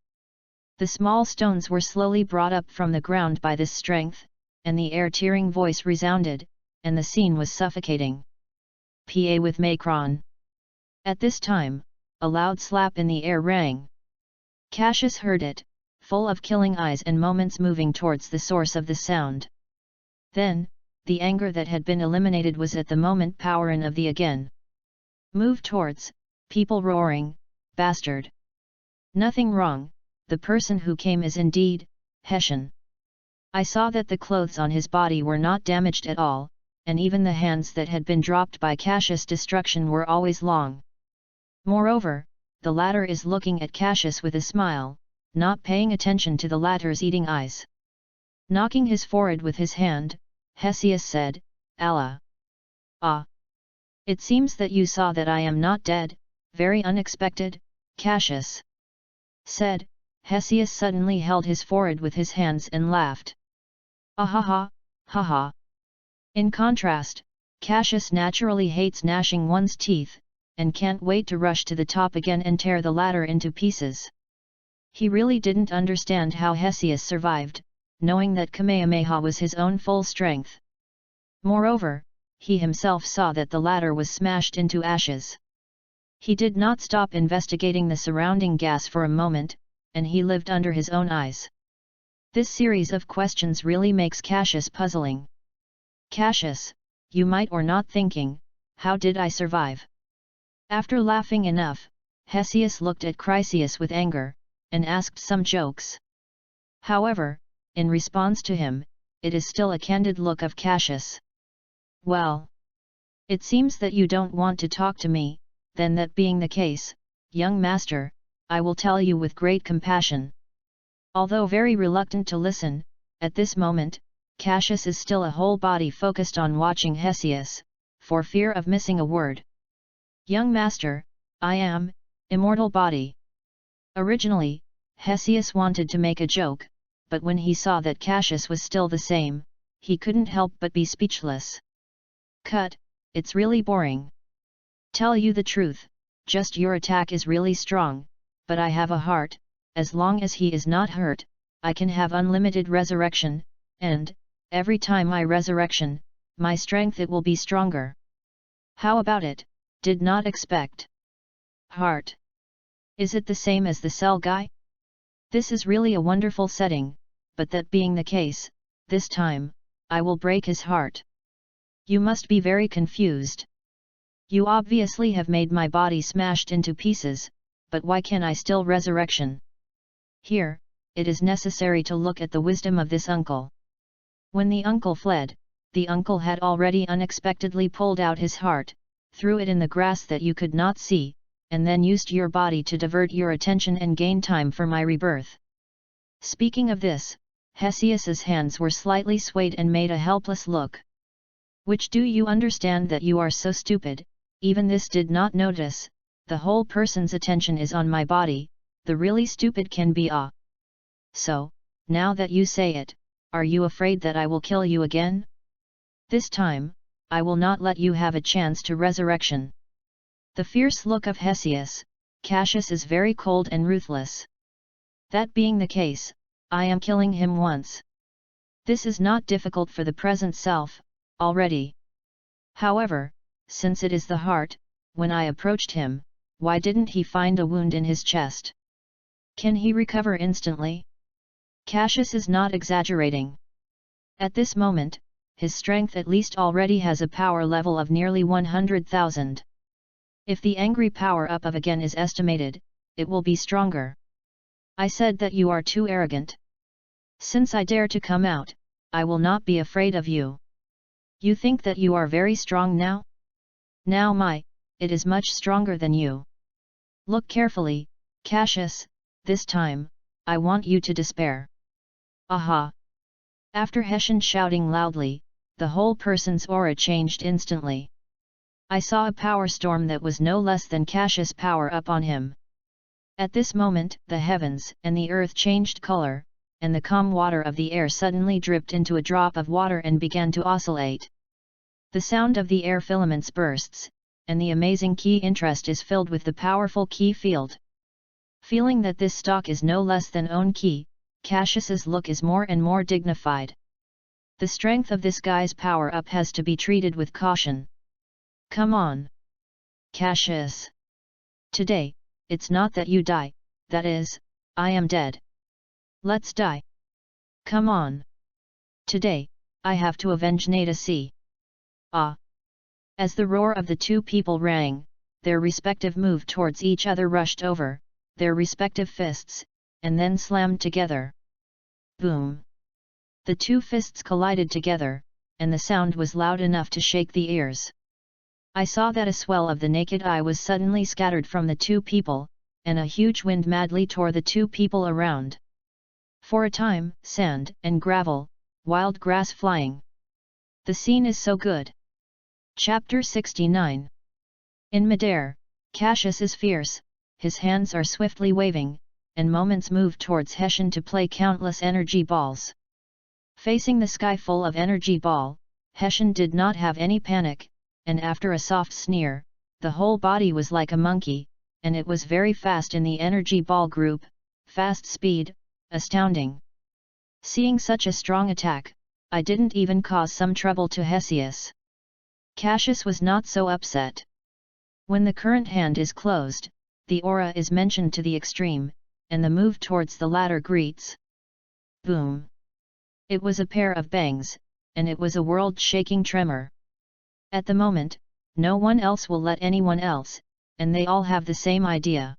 The small stones were slowly brought up from the ground by this strength, and the air-tearing voice resounded, and the scene was suffocating. PA with Macron. At this time, a loud slap in the air rang. Cassius heard it, full of killing eyes and moments moving towards the source of the sound. Then, the anger that had been eliminated was at the moment powering of the again. Move towards, people roaring, bastard. Nothing wrong, the person who came is indeed, Hessian. I saw that the clothes on his body were not damaged at all, and even the hands that had been dropped by Cassius' destruction were always long. Moreover, the latter is looking at Cassius with a smile, not paying attention to the latter's eating eyes. Knocking his forehead with his hand, Hesius said, Allah! Ah! It seems that you saw that I am not dead, very unexpected, Cassius said. Hesius suddenly held his forehead with his hands and laughed. Ah ha ha, ha ha. In contrast, Cassius naturally hates gnashing one's teeth, and can't wait to rush to the top again and tear the ladder into pieces. He really didn't understand how Hesius survived, knowing that Kamehameha was his own full strength. Moreover, he himself saw that the ladder was smashed into ashes. He did not stop investigating the surrounding gas for a moment, and he lived under his own eyes. This series of questions really makes Cassius puzzling. Cassius, you might or not thinking, how did I survive? After laughing enough, Hesius looked at Chrysius with anger, and asked some jokes. However, in response to him, it is still a candid look of Cassius. Well, it seems that you don't want to talk to me, then that being the case, young master, I will tell you with great compassion. Although very reluctant to listen, at this moment, Cassius is still a whole body focused on watching Hesius, for fear of missing a word. Young master, I am, immortal body. Originally, Hesius wanted to make a joke, but when he saw that Cassius was still the same, he couldn't help but be speechless. Cut, it's really boring. Tell you the truth, just your attack is really strong, but I have a heart, as long as he is not hurt, I can have unlimited resurrection, and, every time I resurrection, my strength it will be stronger. How about it, did not expect. Heart. Is it the same as the cell guy? This is really a wonderful setting, but that being the case, this time, I will break his heart. You must be very confused. You obviously have made my body smashed into pieces, but why can I still resurrection? Here, it is necessary to look at the wisdom of this uncle. When the uncle fled, the uncle had already unexpectedly pulled out his heart, threw it in the grass that you could not see, and then used your body to divert your attention and gain time for my rebirth. Speaking of this, Hesius's hands were slightly swayed and made a helpless look. Which do you understand that you are so stupid? Even this did not notice, the whole person's attention is on my body, the really stupid can be ah. So, now that you say it, are you afraid that I will kill you again? This time, I will not let you have a chance to resurrection. The fierce look of Hesius, Cassius is very cold and ruthless. That being the case, I am killing him once. This is not difficult for the present self, already. However, since it is the heart, when I approached him, why didn't he find a wound in his chest? Can he recover instantly? Cassius is not exaggerating. At this moment, his strength at least already has a power level of nearly 100,000. If the angry power up of again is estimated, it will be stronger. I said that you are too arrogant. Since I dare to come out, I will not be afraid of you. You think that you are very strong now? Now it is much stronger than you. Look carefully, Cassius, this time, I want you to despair. Aha! After Hessian shouting loudly, the whole person's aura changed instantly. I saw a power storm that was no less than Cassius' power up on him. At this moment, the heavens and the earth changed color, and the calm water of the air suddenly dripped into a drop of water and began to oscillate. The sound of the air filaments bursts, and the amazing key interest is filled with the powerful key field. Feeling that this stock is no less than own key, Cassius's look is more and more dignified. The strength of this guy's power up has to be treated with caution. Come on, Cassius. Today, it's not that you die, that is, I am dead. Let's die. Come on. Today, I have to avenge Nada C. Ah! As the roar of the two people rang, their respective move towards each other rushed over, their respective fists, and then slammed together. Boom! The two fists collided together, and the sound was loud enough to shake the ears. I saw that a swell of the naked eye was suddenly scattered from the two people, and a huge wind madly tore the two people around. For a time, sand and gravel, wild grass flying. The scene is so good. Chapter 69. In midair, Cassius is fierce, his hands are swiftly waving, and moments move towards Hessian to play countless energy balls. Facing the sky full of energy ball, Hessian did not have any panic, and after a soft sneer, the whole body was like a monkey, and it was very fast in the energy ball group, fast speed, astounding. Seeing such a strong attack, I didn't even cause some trouble to Hesius. Cassius was not so upset. When the current hand is closed, the aura is mentioned to the extreme, and the move towards the latter greets. Boom! It was a pair of bangs, and it was a world-shaking tremor. At the moment, no one else will let anyone else, and they all have the same idea.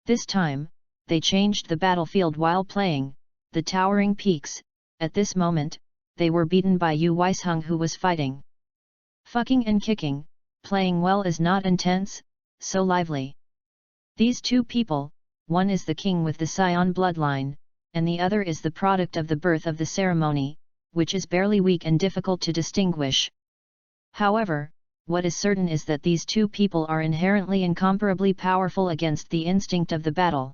This time, they changed the battlefield while playing, the towering peaks. At this moment, they were beaten by Yu Weisheng, who was fighting. Fucking and kicking, playing well is not intense, so lively. These two people, one is the king with the Scion bloodline, and the other is the product of the birth of the ceremony, which is barely weak and difficult to distinguish. However, what is certain is that these two people are inherently incomparably powerful against the instinct of the battle.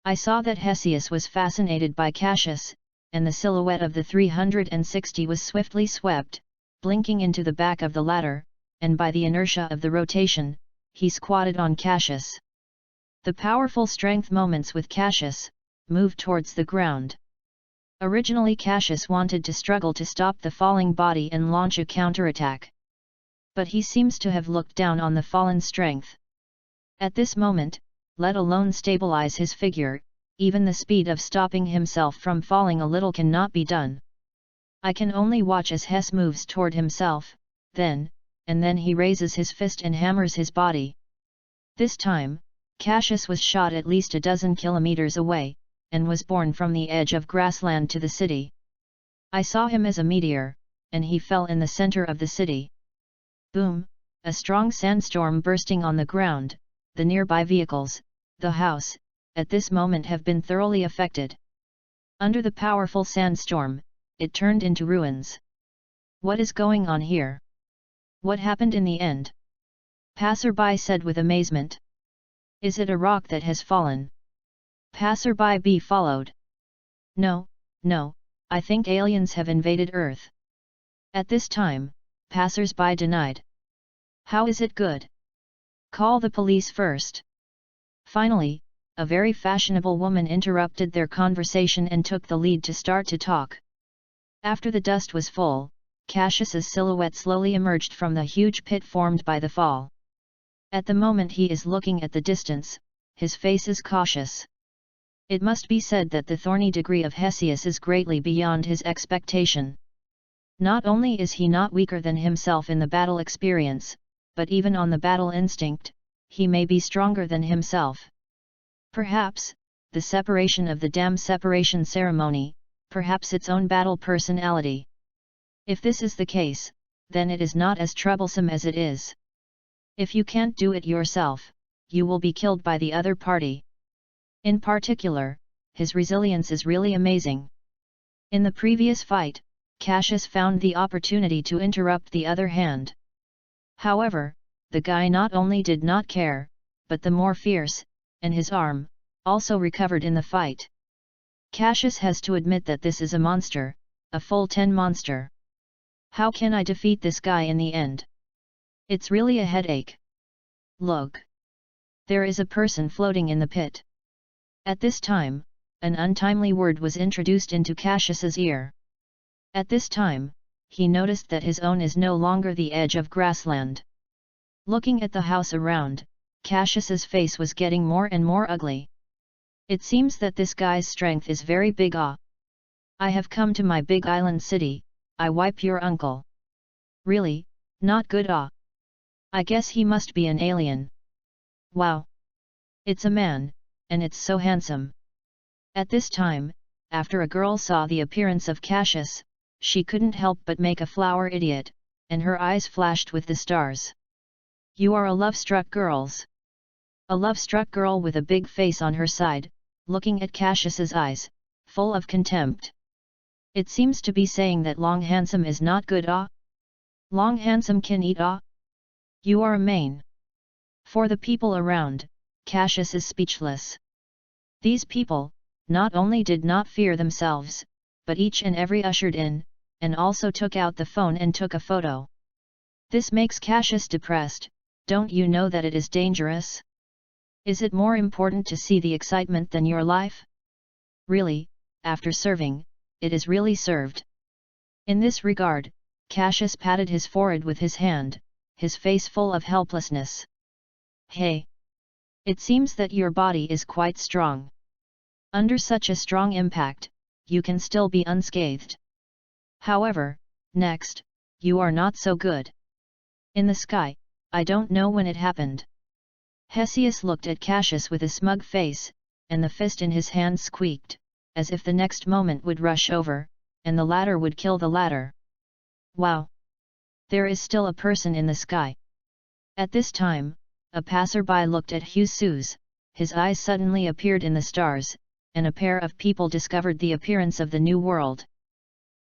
I saw that Hesius was fascinated by Cassius, and the silhouette of the 360 was swiftly swept, blinking into the back of the latter, and by the inertia of the rotation, he squatted on Cassius. The powerful strength moments with Cassius moved towards the ground. Originally Cassius wanted to struggle to stop the falling body and launch a counterattack. But he seems to have looked down on the fallen strength. At this moment, let alone stabilize his figure, even the speed of stopping himself from falling a little cannot be done. I can only watch as Hess moves toward himself, and then he raises his fist and hammers his body. This time, Cassius was shot at least a dozen kilometers away, and was borne from the edge of grassland to the city. I saw him as a meteor, and he fell in the center of the city. Boom! A strong sandstorm bursting on the ground, the nearby vehicles, the house, at this moment have been thoroughly affected. Under the powerful sandstorm, it turned into ruins. What is going on here? What happened in the end? Passerby said with amazement. Is it a rock that has fallen? Passerby B followed. No, I think aliens have invaded Earth. At this time, passers-by denied. How is it good? Call the police first. Finally, a very fashionable woman interrupted their conversation and took the lead to start to talk. After the dust was full, Cassius's silhouette slowly emerged from the huge pit formed by the fall. At the moment he is looking at the distance, his face is cautious. It must be said that the thorny degree of Hesius is greatly beyond his expectation. Not only is he not weaker than himself in the battle experience, but even on the battle instinct, he may be stronger than himself. Perhaps, the separation of the dam separation ceremony, perhaps its own battle personality. If this is the case, then it is not as troublesome as it is. If you can't do it yourself, you will be killed by the other party. In particular, his resilience is really amazing. In the previous fight, Cassius found the opportunity to interrupt the other hand. However, the guy not only did not care, but the more fierce, and his arm, also recovered in the fight. Cassius has to admit that this is a monster, a full 10 monster. How can I defeat this guy in the end? It's really a headache. Look! There is a person floating in the pit. At this time, an untimely word was introduced into Cassius's ear. At this time, he noticed that his own is no longer the edge of grassland. Looking at the house around, Cassius's face was getting more and more ugly. It seems that this guy's strength is very big. I have come to my big island city, I wipe your uncle. Really, not good. I guess he must be an alien. Wow! It's a man, and it's so handsome. At this time, after a girl saw the appearance of Cassius, she couldn't help but make a flower idiot, and her eyes flashed with the stars. You are a love-struck girls. A love-struck girl with a big face on her side, looking at Cassius's eyes, full of contempt. It seems to be saying that long handsome is not good ah? Long handsome can eat ah? You are a main. For the people around, Cassius is speechless. These people, not only did not fear themselves, but each and every ushered in, and also took out the phone and took a photo. This makes Cassius depressed. Don't you know that it is dangerous? Is it more important to see the excitement than your life? Really, after serving, it is really served. In this regard, Cassius patted his forehead with his hand, his face full of helplessness. Hey! It seems that your body is quite strong. Under such a strong impact, you can still be unscathed. However, next, you are not so good. In the sky, I don't know when it happened. Hesius looked at Cassius with a smug face, and the fist in his hand squeaked, as if the next moment would rush over, and the latter would kill the latter. Wow! There is still a person in the sky. At this time, a passerby looked at Husus, his eyes suddenly appeared in the stars, and a pair of people discovered the appearance of the new world.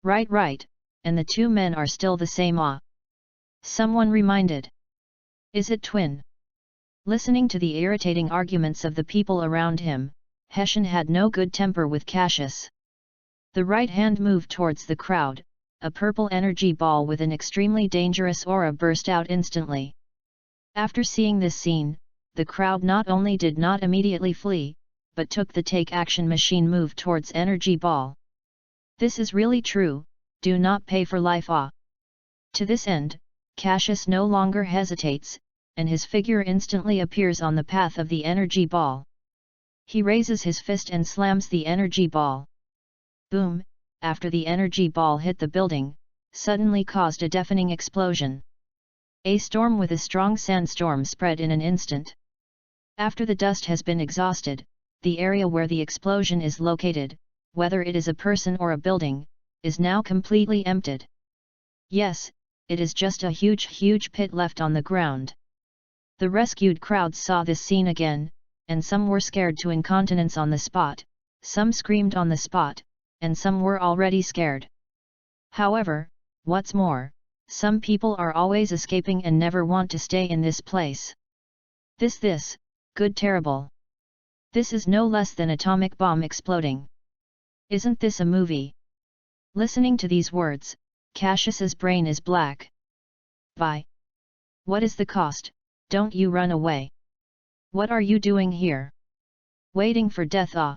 Right, and the two men are still the same ah. Someone reminded. Is it twin? Listening to the irritating arguments of the people around him, Hessian had no good temper with Cassius. The right hand moved towards the crowd, a purple energy ball with an extremely dangerous aura burst out instantly. After seeing this scene, the crowd not only did not immediately flee, but took the take-action machine move towards energy ball. This is really true, do not pay for life ah. To this end, Cassius no longer hesitates, and his figure instantly appears on the path of the energy ball. He raises his fist and slams the energy ball. Boom! After the energy ball hit the building, suddenly caused a deafening explosion. A storm with a strong sandstorm spread in an instant. After the dust has been exhausted, the area where the explosion is located, whether it is a person or a building, is now completely emptied. Yes, it is just a huge pit left on the ground. The rescued crowds saw this scene again, and some were scared to incontinence on the spot, some screamed on the spot, and some were already scared. However, what's more, some people are always escaping and never want to stay in this place. This, good terrible. This is no less than atomic bomb exploding. Isn't this a movie? Listening to these words, Cassius's brain is black. Bye. What is the cost? Don't you run away. What are you doing here? Waiting for death ah.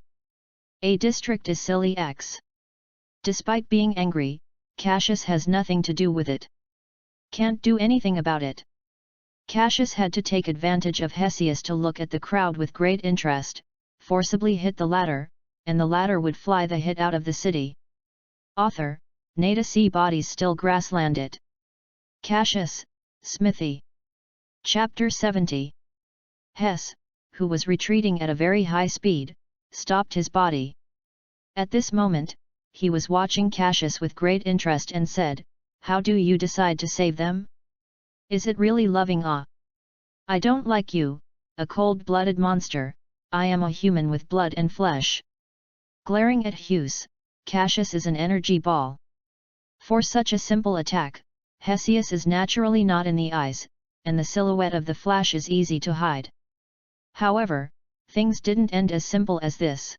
A district is silly X. Despite being angry, Cassius has nothing to do with it. Can't do anything about it. Cassius had to take advantage of Hesius to look at the crowd with great interest, forcibly hit the latter, and the latter would fly the hit out of the city. Author, Nada see bodies still grassland it. Cassius, Smithy. Chapter 70. Hess, who was retreating at a very high speed, stopped his body. At this moment, he was watching Cassius with great interest and said, "How do you decide to save them? Is it really loving ah? I don't like you, a cold-blooded monster, I am a human with blood and flesh." Glaring at Hughes, Cassius is an energy ball. For such a simple attack, Hesius is naturally not in the eyes, and the silhouette of the flash is easy to hide. However, things didn't end as simple as this.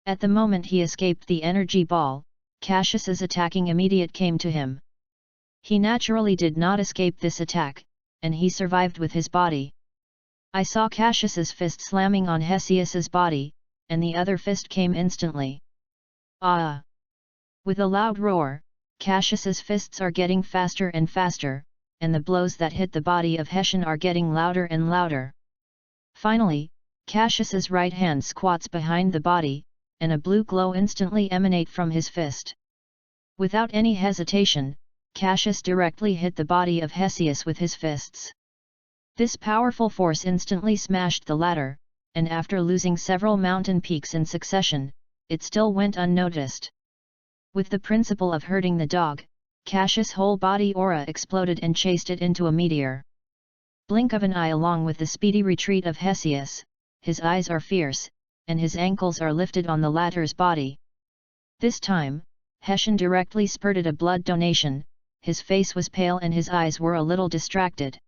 At the moment he escaped the energy ball, Cassius's attacking immediate came to him. He naturally did not escape this attack, and he survived with his body. I saw Cassius's fist slamming on Hesius's body, and the other fist came instantly. Ah! With a loud roar, Cassius's fists are getting faster and faster, and the blows that hit the body of Hessian are getting louder and louder. Finally, Cassius's right hand squats behind the body, and a blue glow instantly emanate from his fist. Without any hesitation, Cassius directly hit the body of Hesius with his fists. This powerful force instantly smashed the latter, and after losing several mountain peaks in succession, it still went unnoticed. With the principle of hurting the dog, Cassius' whole body aura exploded and chased it into a meteor. Blink of an eye. Along with the speedy retreat of Hesius, his eyes are fierce, and his ankles are lifted on the latter's body. This time, Hessian directly spurted a blood donation, his face was pale and his eyes were a little distracted.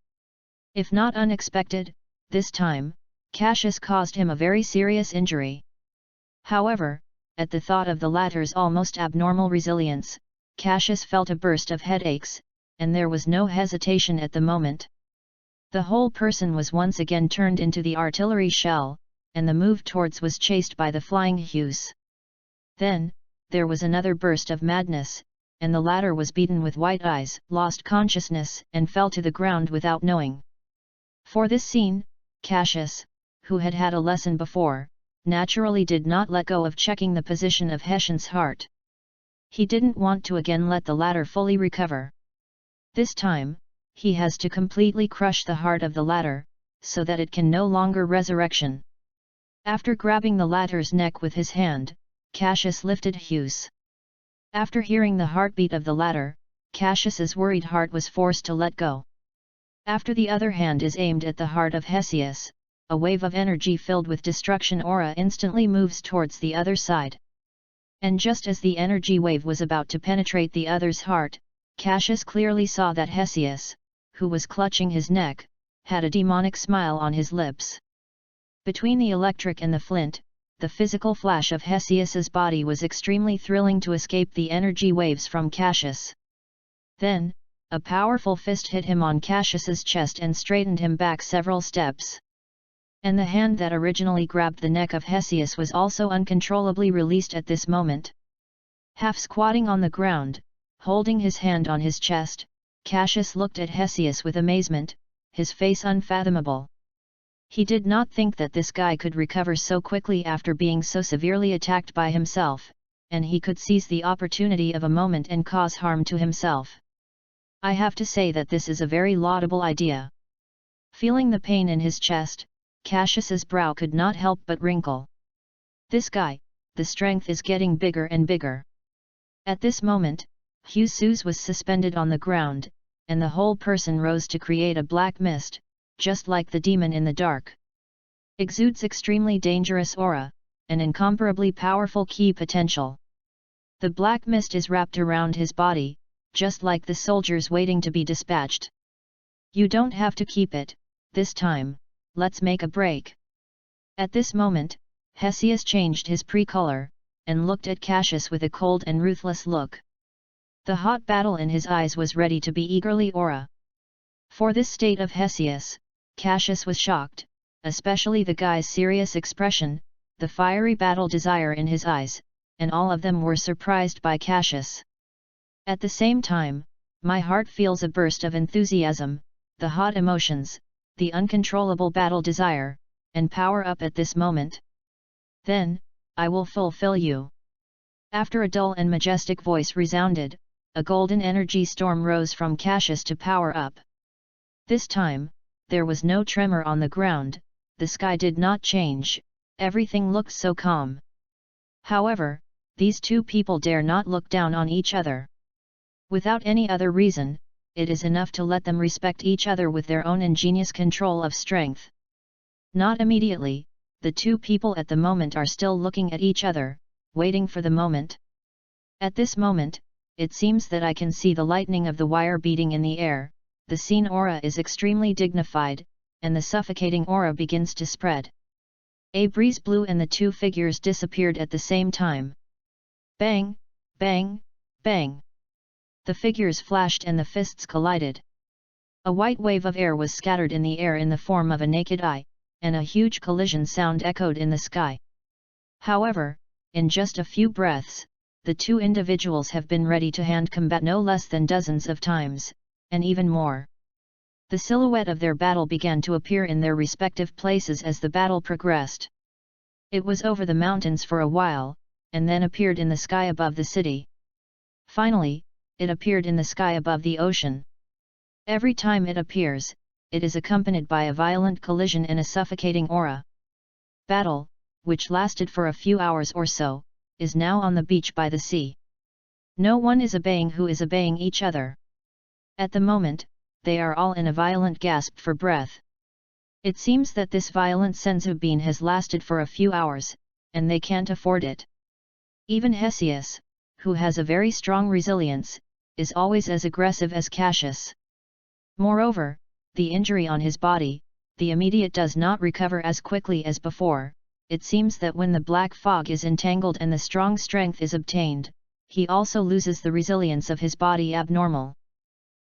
If not unexpected, this time, Cassius caused him a very serious injury. However, at the thought of the latter's almost abnormal resilience, Cassius felt a burst of headaches, and there was no hesitation at the moment. The whole person was once again turned into the artillery shell, and the move towards was chased by the flying Hughes. Then, there was another burst of madness, and the latter was beaten with white eyes, lost consciousness, and fell to the ground without knowing. For this scene, Cassius, who had had a lesson before, naturally did not let go of checking the position of Hessian's heart. He didn't want to again let the latter fully recover. This time, he has to completely crush the heart of the latter, so that it can no longer resurrection. After grabbing the latter's neck with his hand, Cassius lifted Hughes. After hearing the heartbeat of the latter, Cassius's worried heart was forced to let go. After the other hand is aimed at the heart of Hesius, a wave of energy filled with destruction aura instantly moves towards the other side. And just as the energy wave was about to penetrate the other's heart, Cassius clearly saw that Hesius, who was clutching his neck, had a demonic smile on his lips. Between the electric and the flint, the physical flash of Hesius's body was extremely thrilling to escape the energy waves from Cassius. Then, a powerful fist hit him on Cassius's chest and straightened him back several steps. And the hand that originally grabbed the neck of Hesius was also uncontrollably released at this moment. Half squatting on the ground, holding his hand on his chest, Cassius looked at Hesius with amazement, his face unfathomable. He did not think that this guy could recover so quickly after being so severely attacked by himself, and he could seize the opportunity of a moment and cause harm to himself. I have to say that this is a very laudable idea. Feeling the pain in his chest, Cassius's brow could not help but wrinkle. This guy, the strength is getting bigger and bigger. At this moment, Hughes was suspended on the ground, and the whole person rose to create a black mist, just like the demon in the dark. Exudes extremely dangerous aura, an incomparably powerful key potential. The black mist is wrapped around his body, just like the soldiers waiting to be dispatched. You don't have to keep it, this time, let's make a break. At this moment, Hesius changed his pre-color, and looked at Cassius with a cold and ruthless look. The hot battle in his eyes was ready to be eagerly aura. For this state of Hesius, Cassius was shocked, especially the guy's serious expression, the fiery battle desire in his eyes, and all of them were surprised by Cassius. At the same time, my heart feels a burst of enthusiasm, the hot emotions, the uncontrollable battle desire, and power up at this moment. Then, I will fulfill you. After a dull and majestic voice resounded, a golden energy storm rose from Cassius to power up. This time, there was no tremor on the ground, the sky did not change, everything looked so calm. However, these two people dare not look down on each other. Without any other reason, it is enough to let them respect each other with their own ingenious control of strength. Not immediately, the two people at the moment are still looking at each other, waiting for the moment. At this moment, it seems that I can see the lightning of the wire beating in the air, the scene aura is extremely dignified, and the suffocating aura begins to spread. A breeze blew and the two figures disappeared at the same time. Bang, bang, bang. The figures flashed and the fists collided. A white wave of air was scattered in the air in the form of a naked eye, and a huge collision sound echoed in the sky. However, in just a few breaths, the two individuals have been ready to hand combat no less than dozens of times, and even more. The silhouette of their battle began to appear in their respective places as the battle progressed. It was over the mountains for a while, and then appeared in the sky above the city. Finally, it appeared in the sky above the ocean. Every time it appears, it is accompanied by a violent collision and a suffocating aura. battle, which lasted for a few hours or so, is now on the beach by the sea. No one is obeying who is obeying each other. At the moment, they are all in a violent gasp for breath. It seems that this violent senzubine has lasted for a few hours, and they can't afford it. Even Hesius, who has a very strong resilience, is always as aggressive as Cassius. Moreover, the injury on his body, the immediate does not recover as quickly as before. It seems that when the black fog is entangled and the strong strength is obtained, he also loses the resilience of his body abnormal.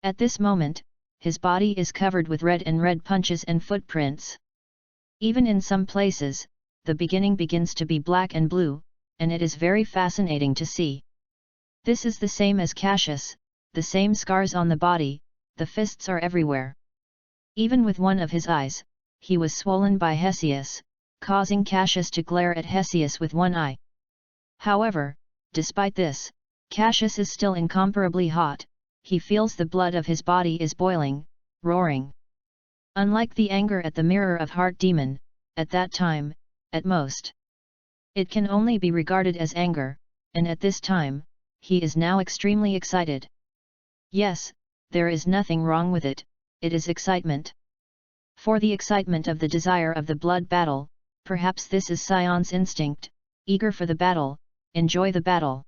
At this moment, his body is covered with red punches and footprints. Even in some places, the beginning begins to be black and blue, and it is very fascinating to see. This is the same as Cassius, the same scars on the body, the fists are everywhere. Even with one of his eyes, he was swollen by Hesius, causing Cassius to glare at Hesius with one eye. However, despite this, Cassius is still incomparably hot, he feels the blood of his body is boiling, roaring. Unlike the anger at the mirror of Heart Demon, at that time, at most, it can only be regarded as anger, and at this time, he is now extremely excited. Yes, there is nothing wrong with it, it is excitement. For the excitement of the desire of the blood battle, perhaps this is Sion's instinct, eager for the battle, enjoy the battle.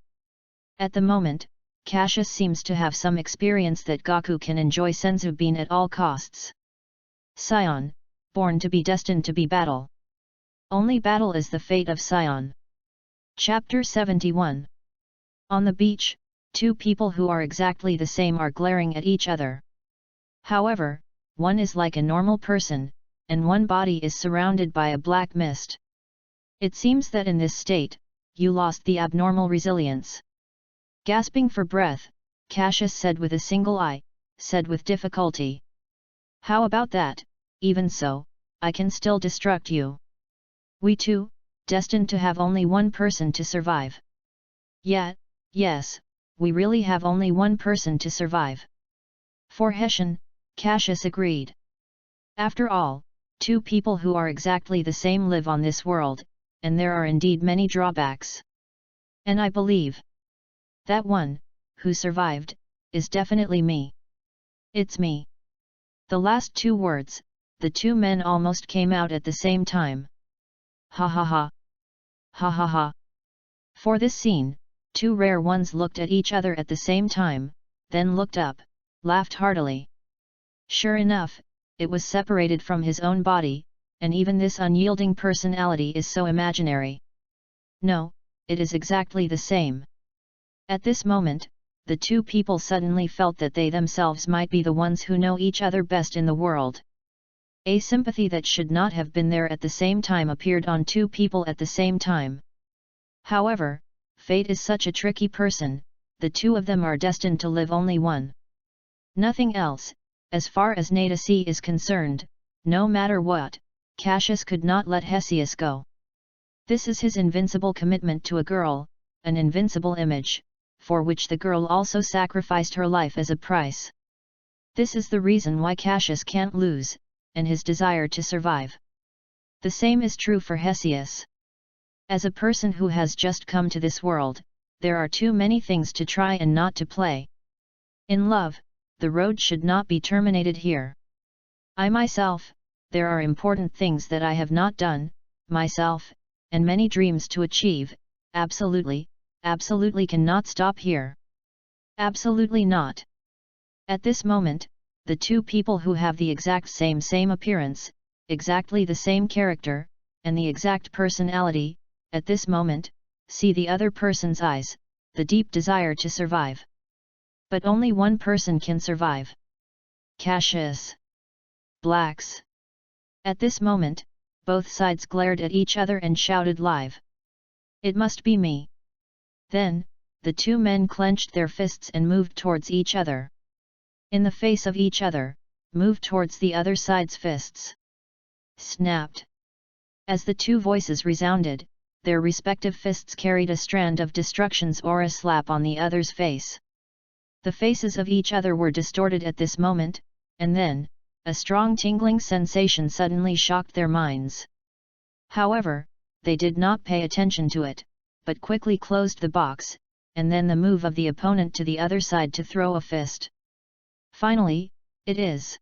At the moment, Cassius seems to have some experience that Gaku can enjoy senzubine at all costs. Sion, born to be destined to be battle. Only battle is the fate of Sion. Chapter 71. On the beach, two people who are exactly the same are glaring at each other. However, one is like a normal person, and one body is surrounded by a black mist. It seems that in this state, you lost the abnormal resilience. Gasping for breath, Cassius said with a single eye, said with difficulty. How about that, even so, I can still destruct you. We two, destined to have only one person to survive. Yes, we really have only one person to survive. For Hessian, Cassius agreed. After all, two people who are exactly the same live on this world, and there are indeed many drawbacks. And I believe that one, who survived, is definitely me. It's me. The last two words, the two men almost came out at the same time. Ha ha ha. Ha ha ha. For this scene, two rare ones looked at each other at the same time, then looked up, laughed heartily. Sure enough, it was separated from his own body, and even this unyielding personality is so imaginary. No, it is exactly the same. At this moment, the two people suddenly felt that they themselves might be the ones who know each other best in the world. A sympathy that should not have been there at the same time appeared on two people at the same time. However, fate is such a tricky person, the two of them are destined to live only one. Nothing else, as far as Nadasi is concerned, no matter what, Cassius could not let Hesius go. This is his invincible commitment to a girl, an invincible image, for which the girl also sacrificed her life as a price. This is the reason why Cassius can't lose, and his desire to survive. The same is true for Hesius. As a person who has just come to this world, there are too many things to try and not to play. In love, the road should not be terminated here. I myself, there are important things that I have not done, myself, and many dreams to achieve, absolutely cannot stop here. Absolutely not. At this moment, the two people who have the exact same appearance, exactly the same character, and the exact personality, at this moment, see the other person's eyes, the deep desire to survive. But only one person can survive. Cassius. Blacks. At this moment, both sides glared at each other and shouted live. It must be me. Then, the two men clenched their fists and moved towards each other. In the face of each other, moved towards the other side's fists. Snapped. As the two voices resounded, their respective fists carried a strand of destruction's aura slap on the other's face. The faces of each other were distorted at this moment, and then, a strong tingling sensation suddenly shocked their minds. However, they did not pay attention to it, but quickly closed the box, and then the move of the opponent to the other side to throw a fist. Finally, it is.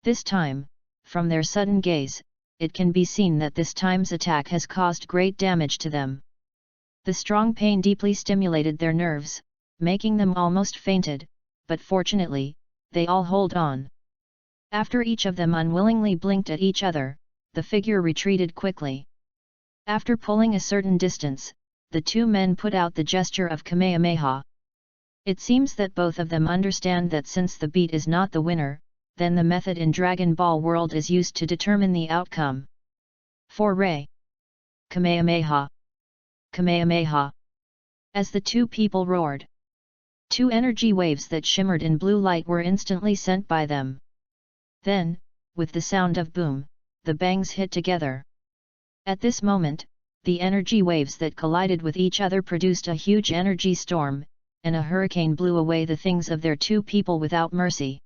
This time, from their sudden gaze, it can be seen that this time's attack has caused great damage to them. The strong pain deeply stimulated their nerves, making them almost fainted, but fortunately, they all hold on. After each of them unwillingly blinked at each other, the figure retreated quickly. After pulling a certain distance, the two men put out the gesture of Kamehameha. It seems that both of them understand that since the beat is not the winner, then the method in Dragon Ball world is used to determine the outcome. For Rei. Kamehameha! Kamehameha! As the two people roared, two energy waves that shimmered in blue light were instantly sent by them. Then, with the sound of boom, the bangs hit together. At this moment, the energy waves that collided with each other produced a huge energy storm, and a hurricane blew away the things of their two people without mercy.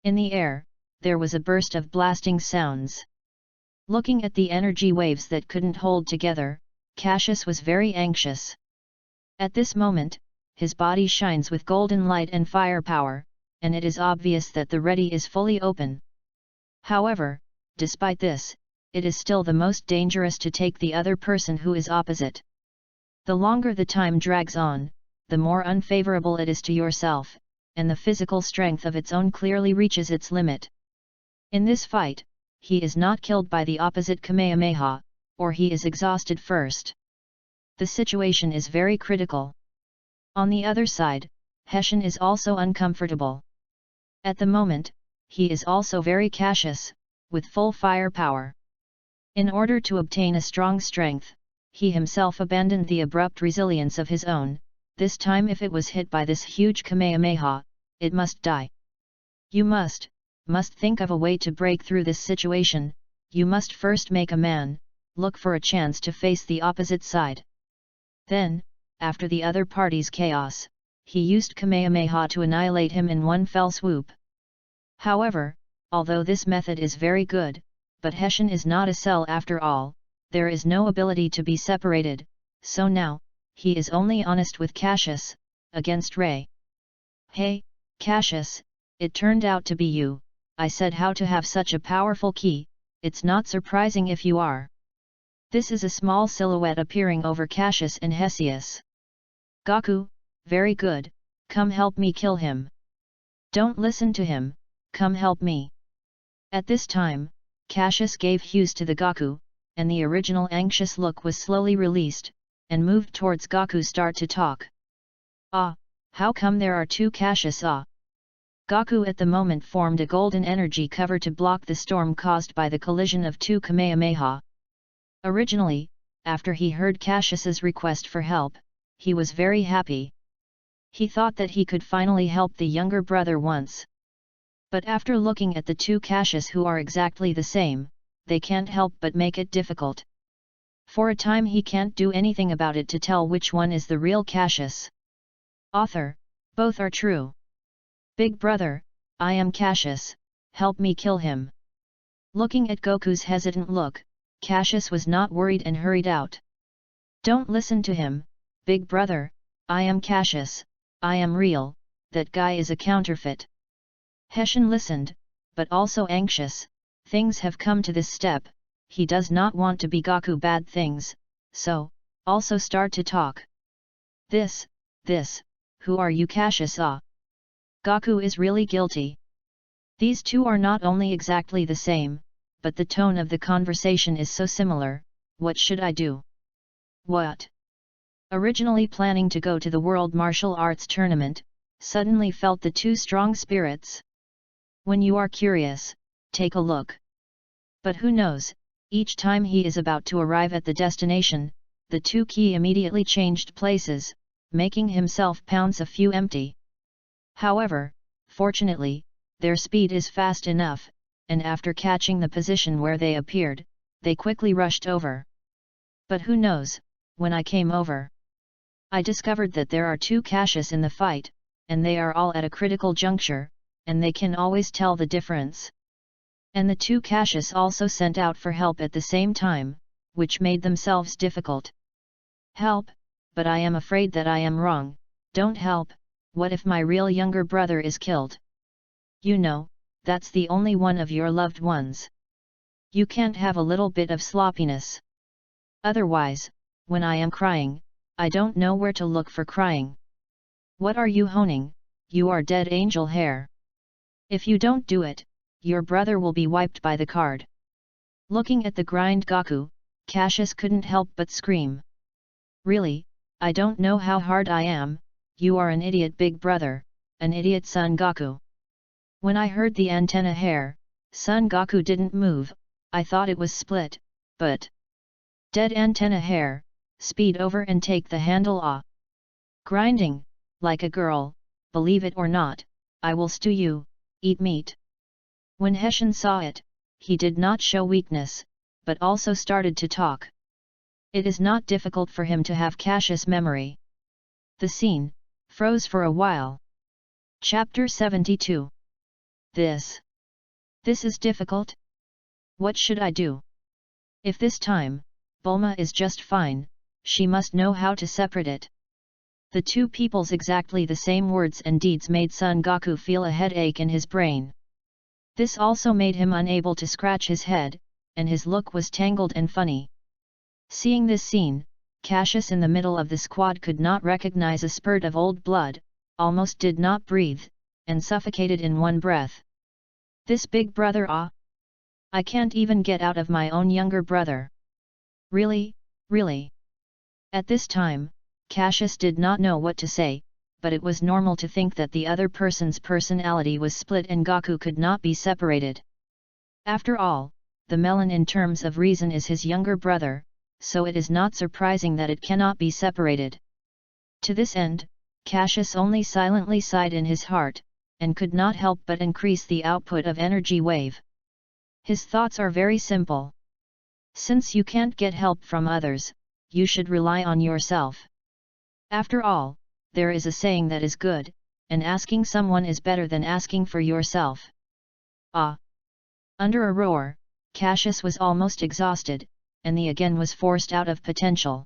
In the air, there was a burst of blasting sounds. Looking at the energy waves that couldn't hold together, Cassius was very anxious. At this moment, his body shines with golden light and firepower, and it is obvious that the ready is fully open. However, despite this, it is still the most dangerous to take the other person who is opposite. The longer the time drags on, the more unfavorable it is to yourself, and the physical strength of its own clearly reaches its limit. In this fight, he is not killed by the opposite Kamehameha, or he is exhausted first. The situation is very critical. On the other side, Hessian is also uncomfortable. At the moment, he is also very cautious, with full firepower. In order to obtain a strong strength, he himself abandoned the abrupt resilience of his own. This time if it was hit by this huge Kamehameha, it must die. You must think of a way to break through this situation. You must first make a man, look for a chance to face the opposite side. Then, after the other party's chaos, he used Kamehameha to annihilate him in one fell swoop. However, although this method is very good, but Hessian is not a cell after all, there is no ability to be separated, so now, he is only honest with Cassius, against Rei. Hey, Cassius, it turned out to be you. I said how to have such a powerful key, it's not surprising if you are. This is a small silhouette appearing over Cassius and Hesius. Goku, very good, come help me kill him. Don't listen to him, come help me. At this time, Cassius gave hues to the Goku, and the original anxious look was slowly released, and moved towards Goku start to talk. Ah, how come there are two Cassius? Goku at the moment formed a golden energy cover to block the storm caused by the collision of two Kamehameha. Originally, after he heard Cassius's request for help, he was very happy. He thought that he could finally help the younger brother once. But after looking at the two Cassius who are exactly the same, they can't help but make it difficult. For a time he can't do anything about it to tell which one is the real Cassius. Author, both are true. Big brother, I am Cassius, help me kill him. Looking at Goku's hesitant look, Cassius was not worried and hurried out. Don't listen to him, big brother, I am Cassius, I am real, that guy is a counterfeit. Hessian listened, but also anxious, things have come to this step, he does not want to be Goku bad things, so, also start to talk. This, who are you Cassius? Goku is really guilty. These two are not only exactly the same, but the tone of the conversation is so similar, what should I do? What? Originally planning to go to the World Martial Arts Tournament, suddenly felt the two strong spirits. When you are curious, take a look. But who knows, each time he is about to arrive at the destination, the two Ki immediately changed places, making himself pounce a few empty. However, fortunately, their speed is fast enough, and after catching the position where they appeared, they quickly rushed over. But who knows, when I came over, I discovered that there are two Cassius in the fight, and they are all at a critical juncture, and they can always tell the difference. And the two Cassius also sent out for help at the same time, which made themselves difficult. "Help, but I am afraid that I am wrong, don't help, what if my real younger brother is killed? You know, that's the only one of your loved ones. You can't have a little bit of sloppiness. Otherwise, when I am crying, I don't know where to look for crying. What are you honing, you are dead angel hair. If you don't do it, your brother will be wiped by the card." Looking at the grind Gaku, Cassius couldn't help but scream. "Really, I don't know how hard I am, you are an idiot big brother, an idiot Son Goku." When I heard the antenna hair, Son Goku didn't move, I thought it was split, but... Dead antenna hair, speed over and take the handle ah. Grinding, like a girl, believe it or not, I will stew you, eat meat. When Hessian saw it, he did not show weakness, but also started to talk. It is not difficult for him to have Cassius' memory. The scene froze for a while. Chapter 72. This is difficult? What should I do? If this time, Bulma is just fine, she must know how to separate it. The two people's exactly the same words and deeds made Son Goku feel a headache in his brain. This also made him unable to scratch his head, and his look was tangled and funny. Seeing this scene, Cassius in the middle of the squad could not recognize a spurt of old blood, almost did not breathe, and suffocated in one breath. This big brother ah! I can't even get out of my own younger brother. Really, really. At this time, Cassius did not know what to say, but it was normal to think that the other person's personality was split and Goku could not be separated. After all, the melon in terms of reason is his younger brother, so it is not surprising that it cannot be separated. To this end, Cassius only silently sighed in his heart, and could not help but increase the output of energy wave. His thoughts are very simple. Since you can't get help from others, you should rely on yourself. After all, there is a saying that is good, and asking someone is better than asking for yourself. Ah! Under a roar, Cassius was almost exhausted, and the again was forced out of potential.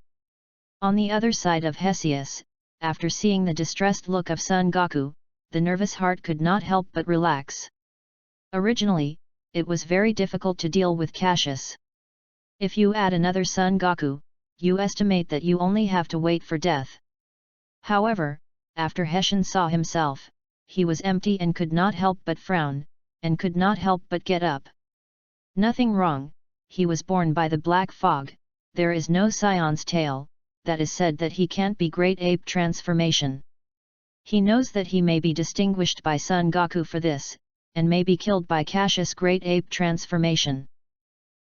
On the other side of Hesius, after seeing the distressed look of Son Goku, the nervous heart could not help but relax. Originally, it was very difficult to deal with Cassius. If you add another Son Goku, you estimate that you only have to wait for death. However, after Hessian saw himself, he was empty and could not help but frown, and could not help but get up. Nothing wrong, he was born by the black fog, there is no Scion's tail, that is said that he can't be great ape transformation. He knows that he may be distinguished by Son Goku for this, and may be killed by Cassius' great ape transformation.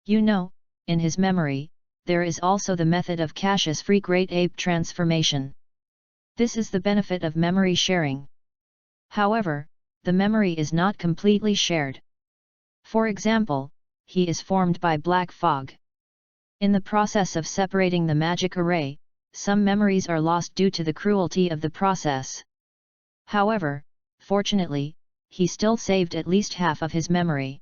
You know, in his memory, there is also the method of Cassius' free great ape transformation. This is the benefit of memory sharing. However, the memory is not completely shared. For example, he is formed by black fog. In the process of separating the magic array, some memories are lost due to the cruelty of the process. However, fortunately, he still saved at least half of his memory.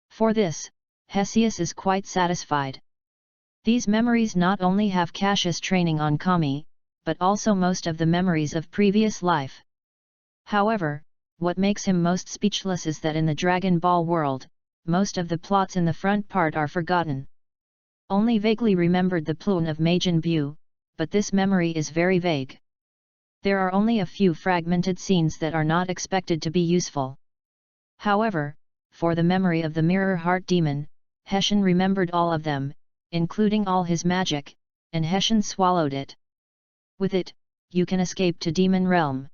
For this, Hesius is quite satisfied. These memories not only have Cassius training on Kami, but also most of the memories of previous life. However, what makes him most speechless is that in the Dragon Ball world, most of the plots in the front part are forgotten. Only vaguely remembered the plan of Majin Buu, but this memory is very vague. There are only a few fragmented scenes that are not expected to be useful. However, for the memory of the Mirror Heart Demon, Hessian remembered all of them, including all his magic, and Hessian swallowed it. With it, you can escape to Demon Realm.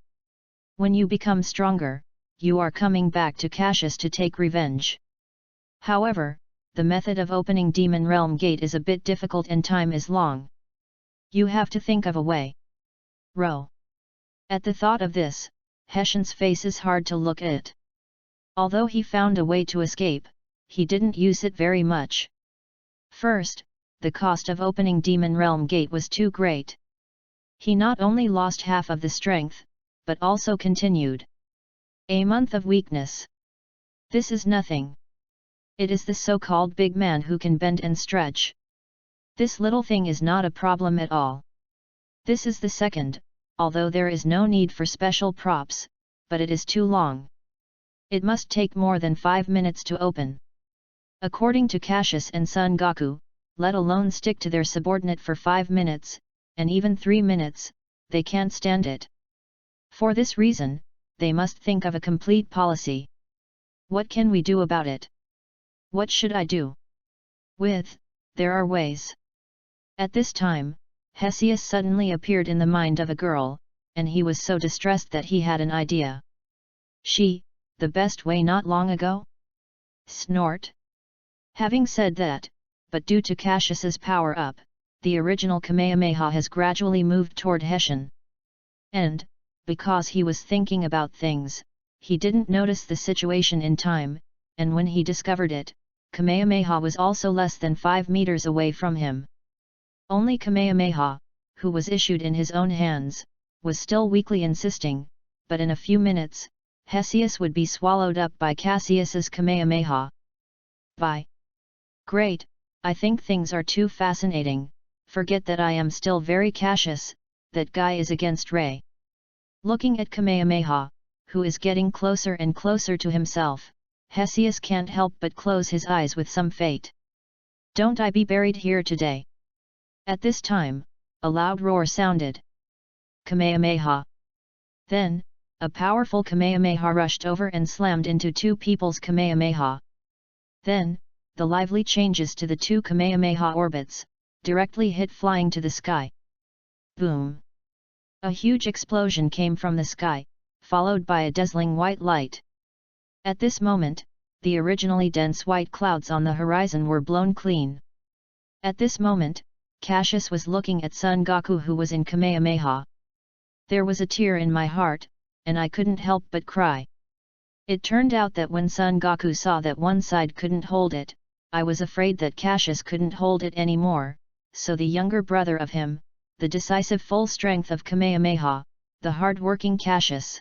When you become stronger, you are coming back to Cassius to take revenge. However, the method of opening Demon Realm gate is a bit difficult and time is long. You have to think of a way. Row. At the thought of this, Hessian's face is hard to look at. Although he found a way to escape, he didn't use it very much. First, the cost of opening Demon Realm gate was too great. He not only lost half of the strength, but also continued a month of weakness. This is nothing. It is the so-called big man who can bend and stretch. This little thing is not a problem at all. This is the second, although there is no need for special props, but it is too long. It must take more than 5 minutes to open. According to Cassius and Son Goku, let alone stick to their subordinate for 5 minutes, and even 3 minutes, they can't stand it. For this reason, they must think of a complete policy. What can we do about it? What should I do? There are ways. At this time, Hesius suddenly appeared in the mind of a girl, and he was so distressed that he had an idea. The best way not long ago? Snort. Having said that, but due to Cassius's power-up, the original Kamehameha has gradually moved toward Hessian. And, because he was thinking about things, he didn't notice the situation in time, and when he discovered it, Kamehameha was also less than 5 meters away from him. Only Kamehameha, who was issued in his own hands, was still weakly insisting, but in a few minutes, Hesius would be swallowed up by Cassius's Kamehameha. Great, I think things are too fascinating, forget that I am still very Cassius, that guy is against Ray. Looking at Kamehameha, who is getting closer and closer to himself, Hesius can't help but close his eyes with some fate. Don't I be buried here today? At this time, a loud roar sounded. Kamehameha! Then, a powerful Kamehameha rushed over and slammed into two people's Kamehameha. Then, the lively changes to the two Kamehameha orbits, directly hit flying to the sky. Boom! A huge explosion came from the sky, followed by a dazzling white light. At this moment, the originally dense white clouds on the horizon were blown clean. At this moment, Cassius was looking at Son Goku, who was in Kamehameha. There was a tear in my heart, and I couldn't help but cry. It turned out that when Son Goku saw that one side couldn't hold it, I was afraid that Cassius couldn't hold it anymore, so the younger brother of him, the decisive full strength of Kamehameha, the hard-working Cassius,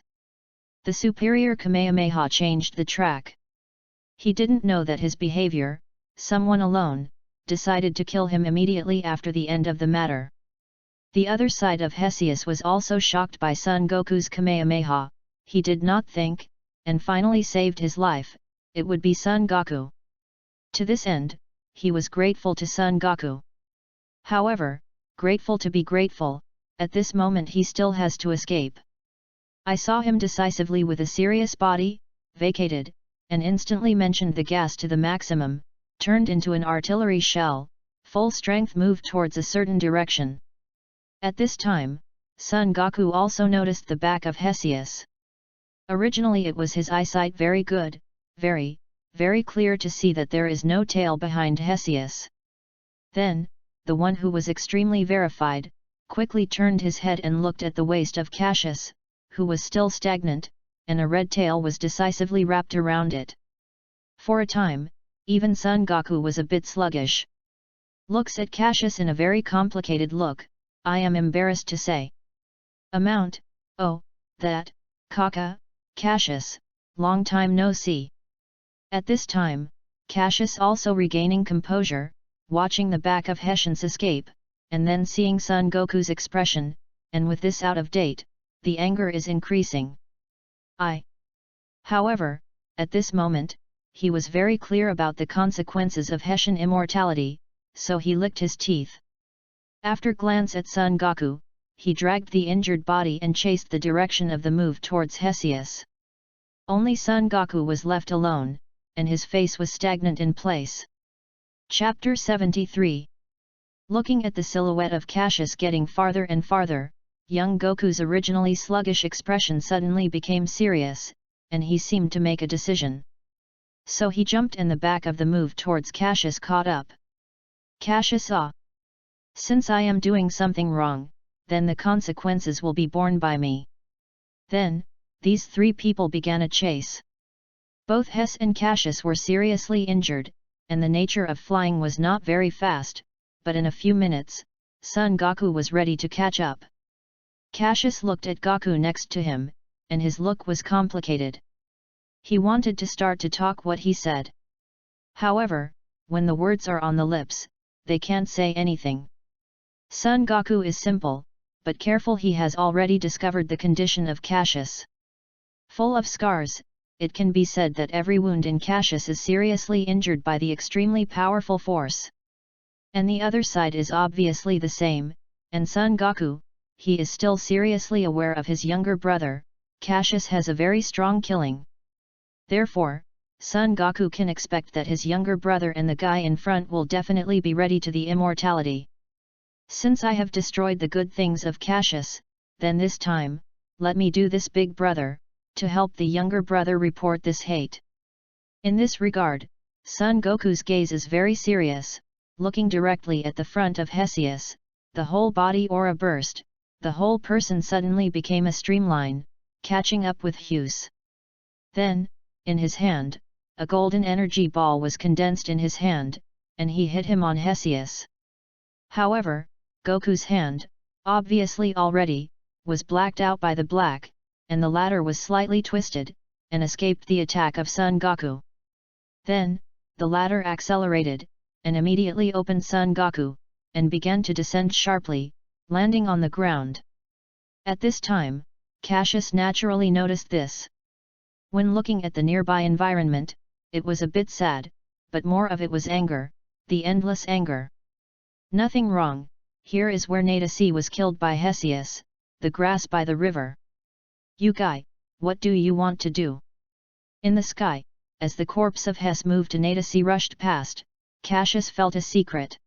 the superior Kamehameha, changed the track. He didn't know that his behavior, someone alone, decided to kill him immediately after the end of the matter. The other side of Hesius was also shocked by Son Goku's Kamehameha. He did not think, and finally saved his life, it would be Son Goku. To this end, he was grateful to Son Goku. However, grateful to be grateful, at this moment he still has to escape. I saw him decisively with a serious body, vacated, and instantly mentioned the gas to the maximum, turned into an artillery shell, full strength moved towards a certain direction. At this time, Son Goku also noticed the back of Hesius. Originally it was his eyesight very good, very clear to see that there is no tail behind Hesius. Then, the one who was extremely verified, quickly turned his head and looked at the waist of Cassius, who was still stagnant, and a red tail was decisively wrapped around it. For a time, even Son Goku was a bit sluggish. Looks at Cassius in a very complicated look, I am embarrassed to say. Cassius, long time no see. At this time, Cassius also regaining composure, watching the back of Hessian's escape, and then seeing Son Goku's expression, and with this out of date, the anger is increasing. However, at this moment, he was very clear about the consequences of Hessian immortality, so he licked his teeth. After glance at Son Goku, he dragged the injured body and chased the direction of the move towards Hesius. Only Son Goku was left alone, and his face was stagnant in place. Chapter 73. Looking at the silhouette of Cassius getting farther and farther, young Goku's originally sluggish expression suddenly became serious, and he seemed to make a decision. So he jumped and the back of the move towards Cassius caught up. Cassius saw. Since I am doing something wrong, then the consequences will be borne by me. Then, these three people began a chase. Both Hess and Cassius were seriously injured, and the nature of flying was not very fast, but in a few minutes, Son Goku was ready to catch up. Cassius looked at Goku next to him, and his look was complicated. He wanted to start to talk what he said. However, when the words are on the lips, they can't say anything. Son Goku is simple, but careful. He has already discovered the condition of Cassius. Full of scars, it can be said that every wound in Cassius is seriously injured by the extremely powerful force. And the other side is obviously the same, and Son Goku, he is still seriously aware of his younger brother, Cassius has a very strong killing. Therefore, Son Goku can expect that his younger brother and the guy in front will definitely be ready to the immortality. Since I have destroyed the good things of Cassius, then this time, let me do this, big brother, to help the younger brother report this hate. In this regard, Son Goku's gaze is very serious, looking directly at the front of Hesius, the whole body aura burst, the whole person suddenly became a streamline, catching up with Hughes. Then, in his hand, a golden energy ball was condensed in his hand, and he hit him on Hesius. However, Goku's hand, obviously already, was blacked out by the black, and the latter was slightly twisted, and escaped the attack of Son Goku. Then, the latter accelerated, and immediately opened Son Goku, and began to descend sharply, landing on the ground. At this time, Cassius naturally noticed this. When looking at the nearby environment, it was a bit sad, but more of it was anger, the endless anger. Nothing wrong, here is where Nadasi was killed by Hesius, the grass by the river. You guy, what do you want to do? In the sky, as the corpse of Hes moved to Nadasi rushed past, Cassius felt a secret.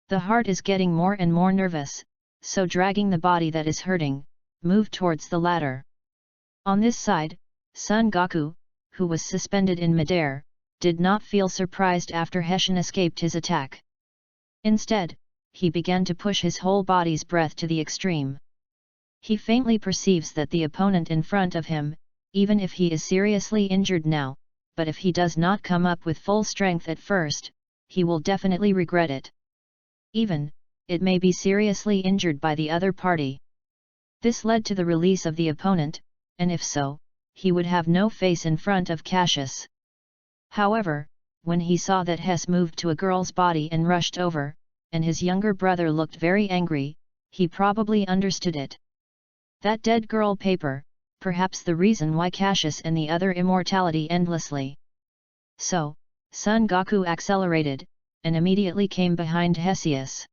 The heart is getting more and more nervous, so dragging the body that is hurting, moved towards the ladder. On this side, Son Goku, who was suspended in midair, did not feel surprised after Hessian escaped his attack. Instead, he began to push his whole body's breadth to the extreme. He faintly perceives that the opponent in front of him, even if he is seriously injured now, but if he does not come up with full strength at first, he will definitely regret it. Even, it may be seriously injured by the other party. This led to the release of the opponent, and if so, he would have no face in front of Cassius. However, when he saw that Hes moved to a girl's body and rushed over, and his younger brother looked very angry, he probably understood it. That dead girl paper, perhaps the reason why Cassius and the other immortality endlessly. So, Son Goku accelerated, and immediately came behind Hesius.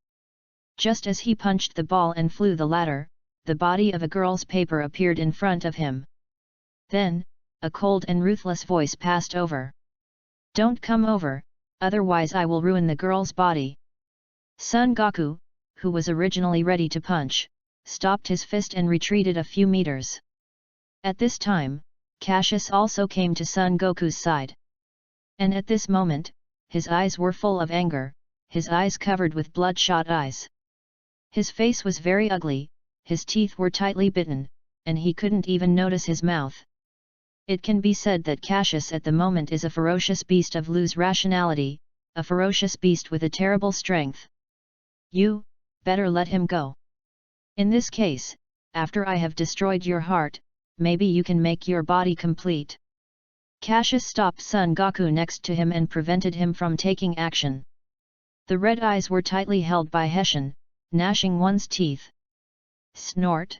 Just as he punched the ball and flew the ladder, the body of a girl's paper appeared in front of him. Then, a cold and ruthless voice passed over. Don't come over, otherwise I will ruin the girl's body. Son Goku, who was originally ready to punch, stopped his fist and retreated a few meters. At this time, Cassius also came to Son Goku's side. And at this moment, his eyes were full of anger, his eyes covered with bloodshot eyes. His face was very ugly, his teeth were tightly bitten, and he couldn't even notice his mouth. It can be said that Cassius at the moment is a ferocious beast of loose rationality, a ferocious beast with a terrible strength. You, better let him go. In this case, after I have destroyed your heart, maybe you can make your body complete. Cassius stopped Son Goku next to him and prevented him from taking action. The red eyes were tightly held by Hessian, gnashing one's teeth. Snort.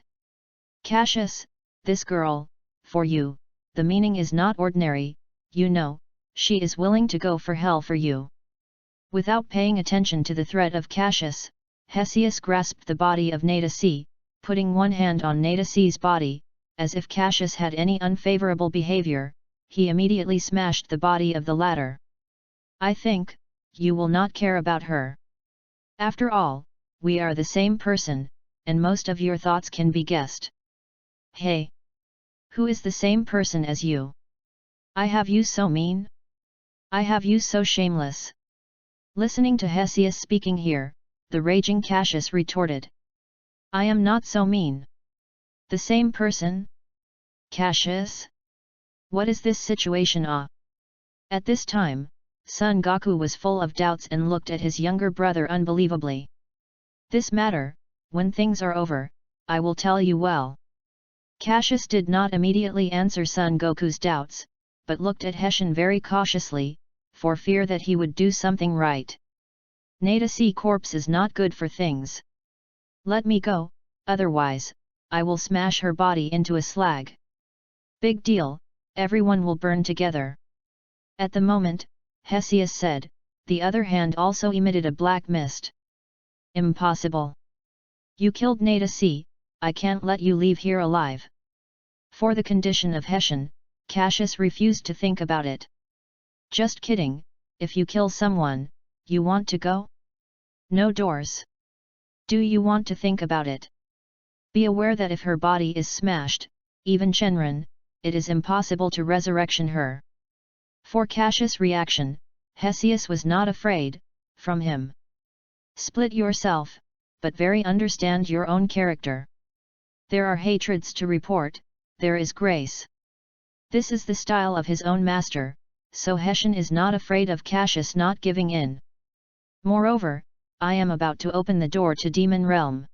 Cassius, this girl, for you, the meaning is not ordinary, you know, she is willing to go for hell for you. Without paying attention to the threat of Cassius, Hesius grasped the body of Nadasi, putting one hand on Nadasi's body, as if Cassius had any unfavorable behavior, he immediately smashed the body of the latter. I think, you will not care about her. After all, we are the same person, and most of your thoughts can be guessed. Hey! Who is the same person as you? I have you so mean? I have you so shameless? Listening to Hesius speaking here, the raging Cassius retorted. I am not so mean. The same person? Cassius? What is this situation? At this time, Son Goku was full of doubts and looked at his younger brother unbelievably. This matter, when things are over, I will tell you well. Cassius did not immediately answer Son Goku's doubts, but looked at Hessian very cautiously, for fear that he would do something right. Nadasi corpse is not good for things. Let me go, otherwise, I will smash her body into a slag. Big deal, everyone will burn together. At the moment, Hesius said, the other hand also emitted a black mist. Impossible. You killed Nadasi, I can't let you leave here alive. For the condition of Hessian, Cassius refused to think about it. Just kidding, if you kill someone, you want to go? No doors. Do you want to think about it? Be aware that if her body is smashed, even Shenron, it is impossible to resurrection her. For Cassius' reaction, Hesius was not afraid, from him. Split yourself, but very understand your own character. There are hatreds to report, there is grace. This is the style of his own master, so Hessian is not afraid of Cassius not giving in. Moreover, I am about to open the door to Demon Realm.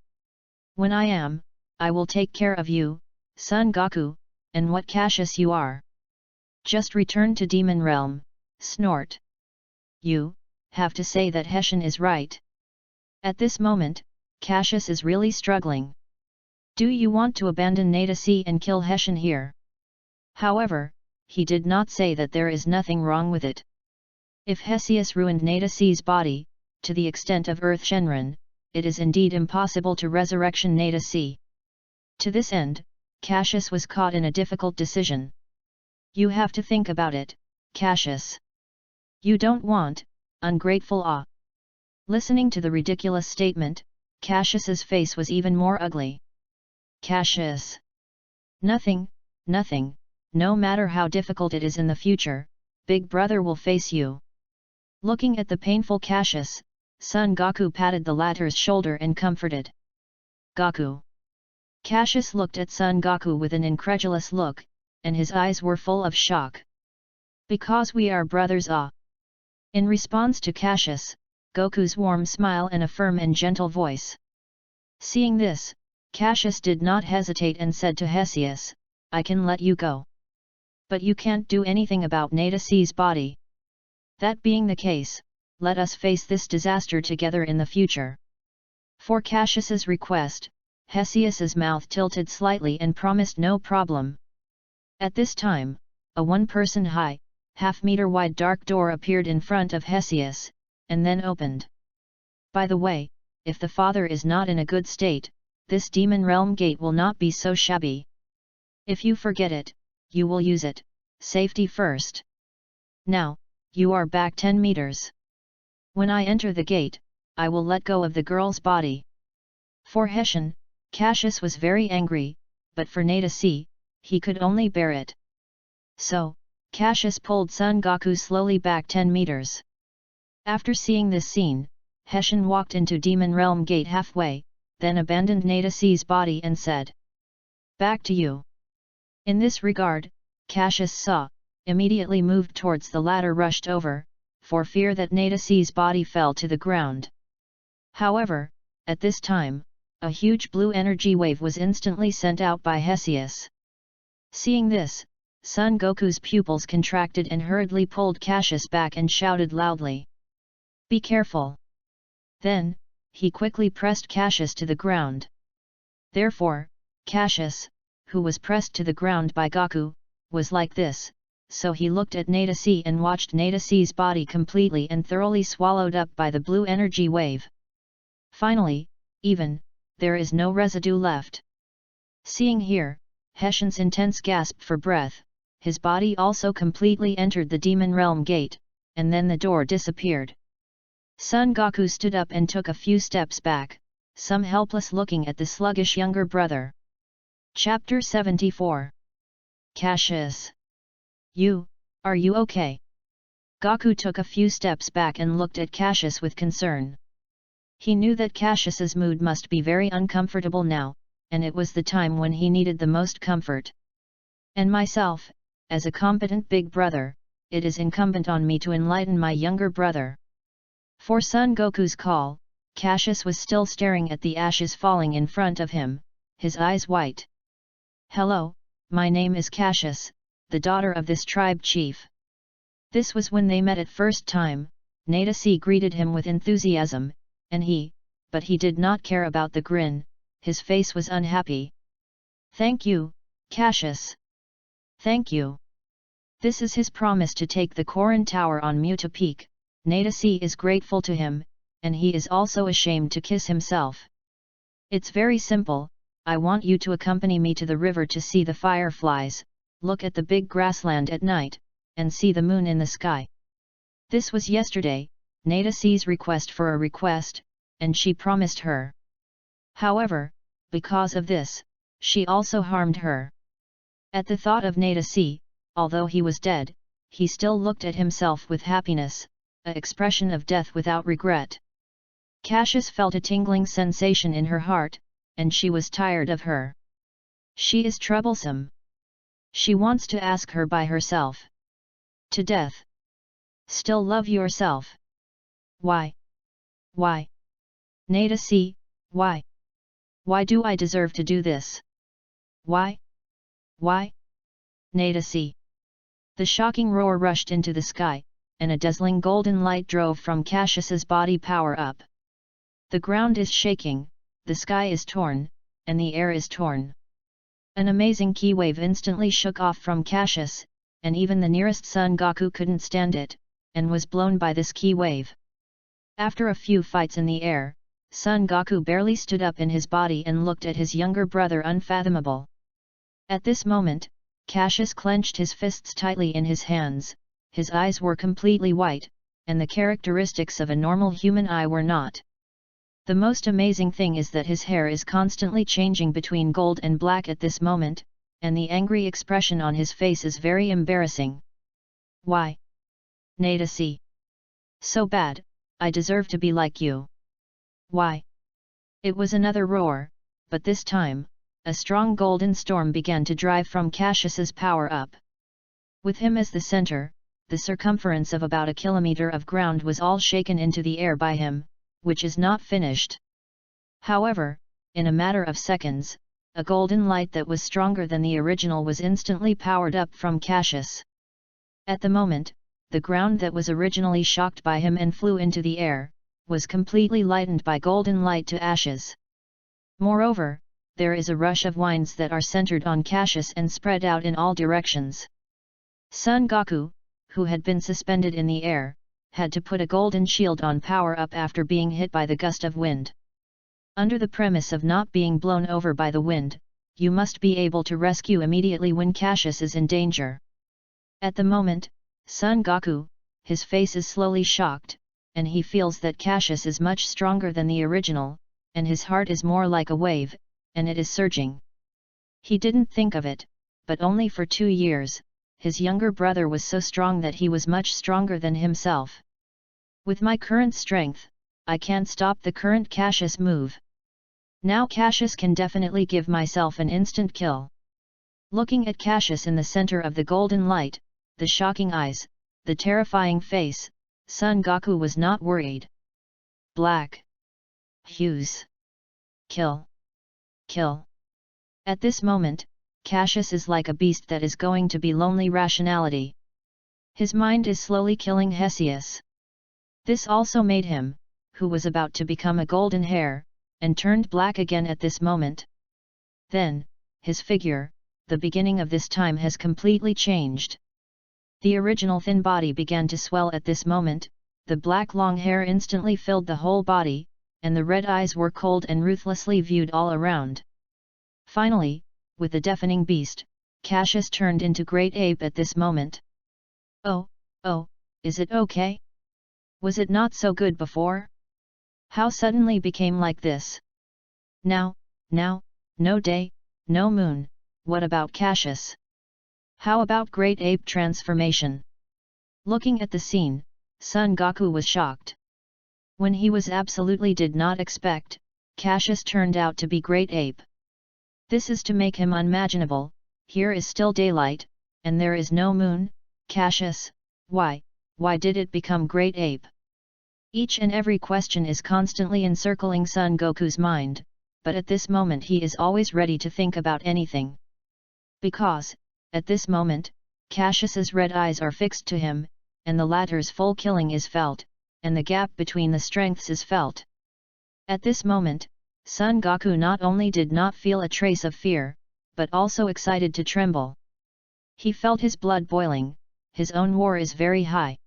When I am, I will take care of you, Son Goku, and what Cassius you are. Just return to Demon Realm, snort. You, have to say that Hessian is right. At this moment, Cassius is really struggling. Do you want to abandon Nadasi and kill Hessian here? However, he did not say that there is nothing wrong with it. If Hesius ruined Nadasi's body, to the extent of Earth Shenron, it is indeed impossible to resurrection Nadasi. To this end, Cassius was caught in a difficult decision. You have to think about it, Cassius. You don't want, ungrateful ah. Listening to the ridiculous statement, Cassius's face was even more ugly. Cassius. Nothing, nothing, no matter how difficult it is in the future, Big Brother will face you. Looking at the painful Cassius, Son Goku patted the latter's shoulder and comforted. Goku. Cassius looked at Son Goku with an incredulous look, and his eyes were full of shock. Because we are brothers ah. In response to Cassius, Goku's warm smile and a firm and gentle voice. Seeing this, Cassius did not hesitate and said to Hesius, I can let you go. But you can't do anything about Nadasi's body. That being the case, let us face this disaster together in the future. For Cassius's request, Hesius's mouth tilted slightly and promised no problem. At this time, a one-person high, half-meter-wide dark door appeared in front of Hesius, and then opened. By the way, if the father is not in a good state, this demon realm gate will not be so shabby. If you forget it, you will use it, safety first. Now, you are back 10 meters. When I enter the gate, I will let go of the girl's body. For Hessian, Cassius was very angry, but for Nadasi, he could only bear it. So, Cassius pulled Son Goku slowly back 10 meters. After seeing this scene, Hessian walked into Demon Realm gate halfway, then abandoned Nadasi's body and said, Back to you. In this regard, Cassius saw, immediately moved towards the ladder rushed over, for fear that Nadasi's body fell to the ground. However, at this time, a huge blue energy wave was instantly sent out by Hesius. Seeing this, Son Goku's pupils contracted and hurriedly pulled Cassius back and shouted loudly. Be careful! Then, he quickly pressed Cassius to the ground. Therefore, Cassius, who was pressed to the ground by Goku, was like this, so he looked at Nadasi and watched Nadasi's body completely and thoroughly swallowed up by the blue energy wave. Finally, there is no residue left. Seeing here, Hessian's intense gasp for breath, his body also completely entered the Demon Realm gate, and then the door disappeared. Son Goku stood up and took a few steps back, some helpless looking at the sluggish younger brother. Chapter 74. Cassius. Are you okay? Goku took a few steps back and looked at Cassius with concern. He knew that Cassius's mood must be very uncomfortable now, and it was the time when he needed the most comfort. And myself, as a competent big brother, it is incumbent on me to enlighten my younger brother. For Son Goku's call, Cassius was still staring at the ashes falling in front of him, his eyes white. Hello, my name is Cassius, the daughter of this tribe chief. This was when they met at first time, Nadasi greeted him with enthusiasm, but he did not care about the grin, his face was unhappy. "Thank you, Cassius. Thank you." This is his promise to take the Koran Tower on Muta Peak. Nadasi is grateful to him, and he is also ashamed to kiss himself. "It's very simple, I want you to accompany me to the river to see the fireflies, look at the big grassland at night, and see the moon in the sky." This was yesterday, Nadasi's request for a request, and she promised her. However, because of this, she also harmed her. At the thought of Nadasi, although he was dead, he still looked at himself with happiness, an expression of death without regret. Cassius felt a tingling sensation in her heart, and she was tired of her. She is troublesome. She wants to ask her by herself. To death. Still love yourself. Why? Why? Nadasi, why? Why do I deserve to do this? Why? Why? Nadasi. The shocking roar rushed into the sky, and a dazzling golden light drove from Cassius's body power up. The ground is shaking, the sky is torn, and the air is torn. An amazing ki wave instantly shook off from Cassius, and even the nearest Son Goku couldn't stand it, and was blown by this ki wave. After a few fights in the air, Son Goku barely stood up in his body and looked at his younger brother unfathomable. At this moment, Cassius clenched his fists tightly in his hands, his eyes were completely white, and the characteristics of a normal human eye were not. The most amazing thing is that his hair is constantly changing between gold and black at this moment, and the angry expression on his face is very embarrassing. Why? Nadasi. So bad, I deserve to be like you. Why? It was another roar, but this time, a strong golden storm began to drive from Cassius's power up. With him as the center, the circumference of about a kilometer of ground was all shaken into the air by him, which is not finished. However, in a matter of seconds, a golden light that was stronger than the original was instantly powered up from Cassius. At the moment, the ground that was originally shocked by him and flew into the air, was completely lightened by golden light to ashes. Moreover, there is a rush of winds that are centered on Cassius and spread out in all directions. Son Goku, who had been suspended in the air, had to put a golden shield on power up after being hit by the gust of wind. Under the premise of not being blown over by the wind, you must be able to rescue immediately when Cassius is in danger. At the moment, Son Goku, his face is slowly shocked, and he feels that Cassius is much stronger than the original, and his heart is more like a wave, and it is surging. He didn't think of it, but only for 2 years, his younger brother was so strong that he was much stronger than himself. With my current strength, I can't stop the current Cassius move. Now Cassius can definitely give myself an instant kill. Looking at Cassius in the center of the golden light, the shocking eyes, the terrifying face, Son Goku was not worried. Black hues. Kill. Kill. At this moment, Cassius is like a beast that is going to be lonely rationality. His mind is slowly killing Hesius. This also made him, who was about to become a golden hair, and turned black again at this moment. Then, his figure, the beginning of this time has completely changed. The original thin body began to swell at this moment, the black long hair instantly filled the whole body, and the red eyes were cold and ruthlessly viewed all around. Finally, with the deafening beast, Cassius turned into Great Ape at this moment. Oh, is it okay? Was it not so good before? How suddenly became like this? Now, no day, no moon, what about Cassius? How about Great Ape transformation? Looking at the scene, Son Goku was shocked. When he was absolutely did not expect, Cassius turned out to be Great Ape. This is to make him unimaginable. Here is still daylight, and there is no moon. Cassius, why did it become Great Ape? Each and every question is constantly encircling Son Goku's mind, but at this moment he is always ready to think about anything. Because, at this moment, Cassius's red eyes are fixed to him, and the latter's full killing is felt, and the gap between the strengths is felt. At this moment, Son Goku not only did not feel a trace of fear, but also excited to tremble. He felt his blood boiling, his own war is very high.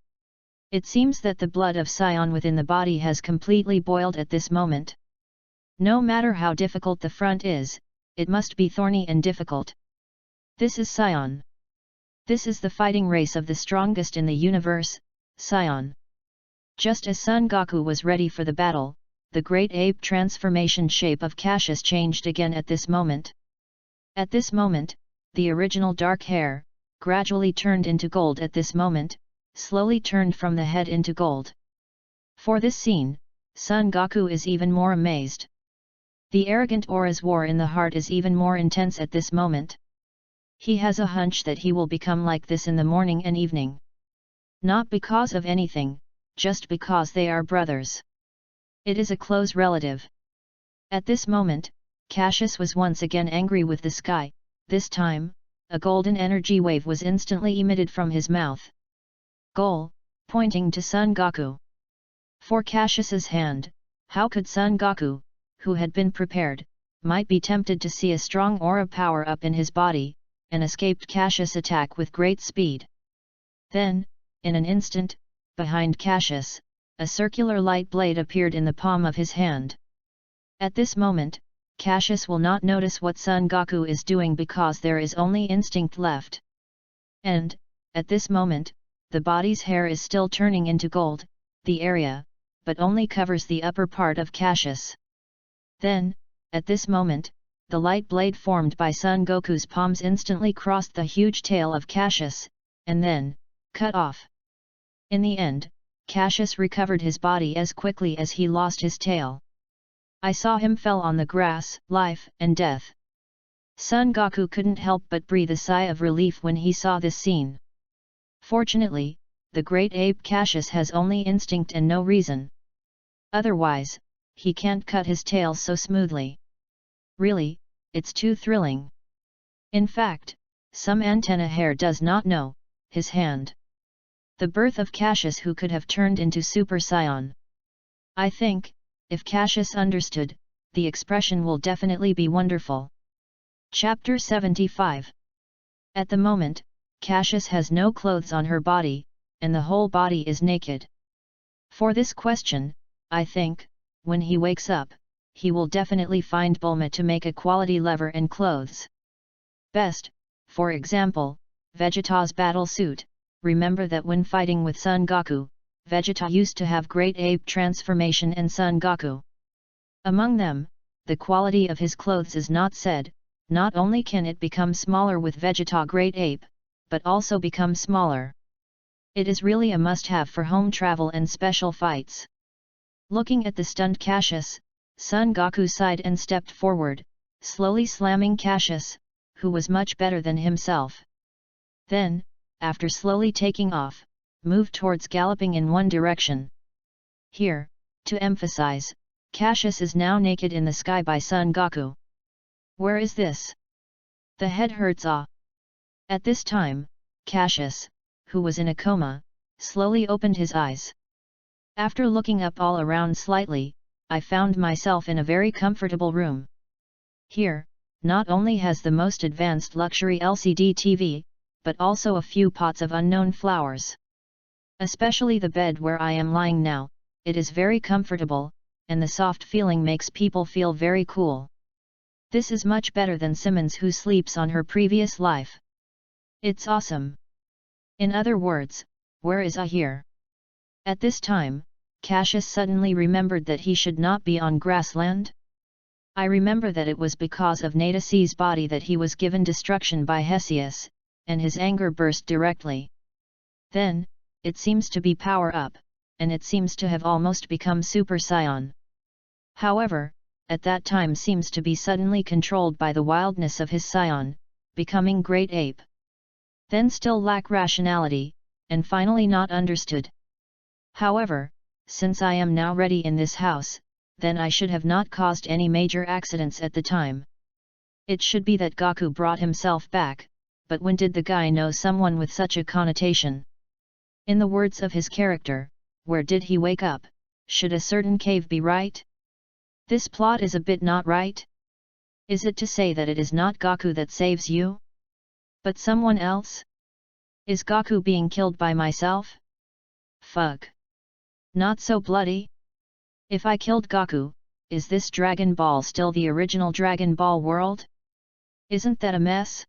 It seems that the blood of Sion within the body has completely boiled at this moment. No matter how difficult the front is, it must be thorny and difficult. This is Sion. This is the fighting race of the strongest in the universe, Sion. Just as Son Goku was ready for the battle, the great ape transformation shape of Cassius changed again at this moment. At this moment, the original dark hair, gradually turned into gold at this moment, slowly turned from the head into gold. For this scene, Son Goku is even more amazed. The arrogant aura's war in the heart is even more intense at this moment. He has a hunch that he will become like this in the morning and evening. Not because of anything, just because they are brothers. It is a close relative. At this moment, Cassius was once again angry with the sky. This time, a golden energy wave was instantly emitted from his mouth. Goal, pointing to Son Goku. For Cassius's hand, how could Son Goku, who had been prepared, might be tempted to see a strong aura power up in his body, and escaped Cassius' attack with great speed. Then, in an instant, behind Cassius, a circular light blade appeared in the palm of his hand. At this moment, Cassius will not notice what Son Goku is doing because there is only instinct left. And, at this moment, the body's hair is still turning into gold, the area, but only covers the upper part of Cassius. Then, at this moment, the light blade formed by Son Goku's palms instantly crossed the huge tail of Cassius, and then, cut off. In the end, Cassius recovered his body as quickly as he lost his tail. I saw him fell on the grass, life and death. Son Goku couldn't help but breathe a sigh of relief when he saw this scene. Fortunately, the great ape Cassius has only instinct and no reason. Otherwise, he can't cut his tail so smoothly. Really, it's too thrilling. In fact, some antenna hair does not know his hand. The birth of Cassius who could have turned into Super Saiyan. I think, if Cassius understood, the expression will definitely be wonderful. Chapter 75. At the moment, Cassius has no clothes on her body, and the whole body is naked. For this question, I think, when he wakes up, he will definitely find Bulma to make a quality lever and clothes. Best, for example, Vegeta's battle suit. Remember that when fighting with Son Goku, Vegeta used to have great ape transformation and Son Goku. Among them, the quality of his clothes is not said. Not only can it become smaller with Vegeta great ape, but also become smaller. It is really a must-have for home travel and special fights. Looking at the stunned Cassius, Son Goku sighed and stepped forward, slowly slamming Cassius, who was much better than himself. Then, after slowly taking off, moved towards galloping in one direction. Here, to emphasize, Cassius is now naked in the sky by Son Goku. Where is this? The head hurts. At this time, Cassius, who was in a coma, slowly opened his eyes. After looking up all around slightly, I found myself in a very comfortable room. Here, not only has the most advanced luxury LCD TV, but also a few pots of unknown flowers. Especially the bed where I am lying now, it is very comfortable, and the soft feeling makes people feel very cool. This is much better than Simmons who sleeps on her previous life. It's awesome. In other words, where is I here? At this time, Cassius suddenly remembered that he should not be on grassland. I remember that it was because of Nadasi's body that he was given destruction by Hesius, and his anger burst directly. Then, it seems to be power up, and it seems to have almost become Super Saiyan. However, at that time seems to be suddenly controlled by the wildness of his Saiyan, becoming great ape. Then still lack rationality, and finally not understood. However, since I am now ready in this house, then I should have not caused any major accidents at the time. It should be that Goku brought himself back, but when did the guy know someone with such a connotation? In the words of his character, where did he wake up? Should a certain cave be right? This plot is a bit not right. Is it to say that it is not Gaku that saves you? But someone else? Is Gaku being killed by myself? Fuck. Not so bloody. If I killed Gaku, is this Dragon Ball still the original Dragon Ball world? Isn't that a mess?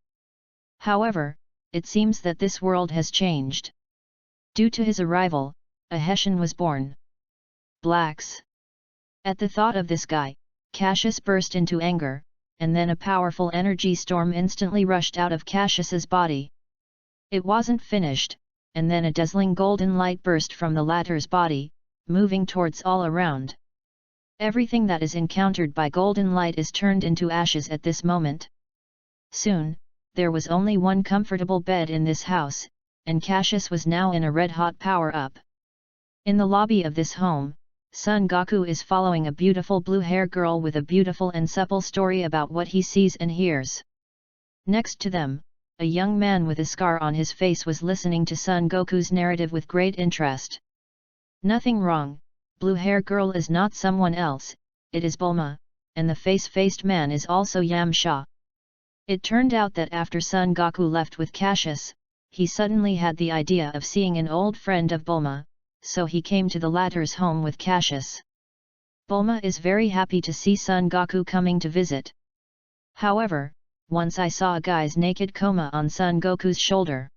However, it seems that this world has changed. Due to his arrival, a Hessian was born. Blacks. At the thought of this guy, Cassius burst into anger, and then a powerful energy storm instantly rushed out of Cassius's body. It wasn't finished, and then a dazzling golden light burst from the latter's body, moving towards all around. Everything that is encountered by golden light is turned into ashes at this moment. Soon, there was only one comfortable bed in this house, and Cassius was now in a red-hot power-up. In the lobby of this home, Son Goku is following a beautiful blue-haired girl with a beautiful and supple story about what he sees and hears. Next to them, a young man with a scar on his face was listening to Son Goku's narrative with great interest. Nothing wrong, blue-haired girl is not someone else, it is Bulma, and the face-faced man is also Yamcha. It turned out that after Son Goku left with Cassius, he suddenly had the idea of seeing an old friend of Bulma, so he came to the latter's home with Cassius. Bulma is very happy to see Son Goku coming to visit. However, once I saw a guy's naked coma on Son Goku's shoulder.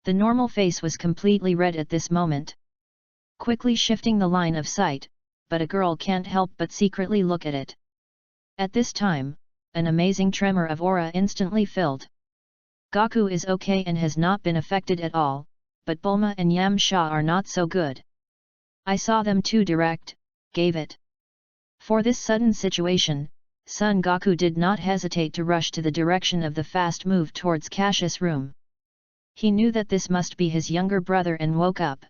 The normal face was completely red at this moment. Quickly shifting the line of sight, but a girl can't help but secretly look at it. At this time, an amazing tremor of aura instantly filled. Goku is okay and has not been affected at all, but Bulma and Yamcha are not so good. I saw them too direct, gave it. For this sudden situation, Son Goku did not hesitate to rush to the direction of the fast move towards Cassius' room. He knew that this must be his younger brother and woke up.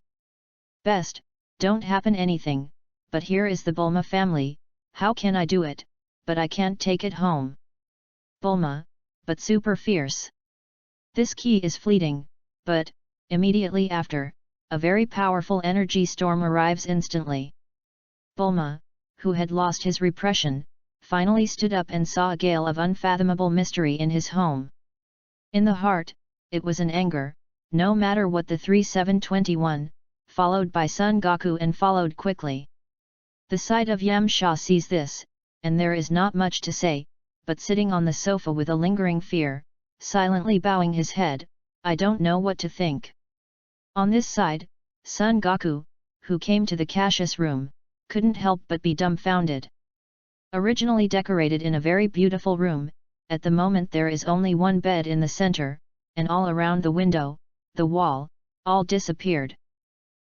Best, don't happen anything, but here is the Bulma family, how can I do it, but I can't take it home. Bulma, but super fierce. This key is fleeting, but, immediately after, a very powerful energy storm arrives instantly. Bulma, who had lost his repression, finally stood up and saw a gale of unfathomable mystery in his home. In the heart, it was an anger, no matter what the 3721, followed by Son Goku and followed quickly. The sight of Yamcha sees this, and there is not much to say, but sitting on the sofa with a lingering fear, silently bowing his head, I don't know what to think. On this side, Son Goku, who came to the Cassius room, couldn't help but be dumbfounded. Originally decorated in a very beautiful room, at the moment there is only one bed in the center, and all around the window, the wall, all disappeared.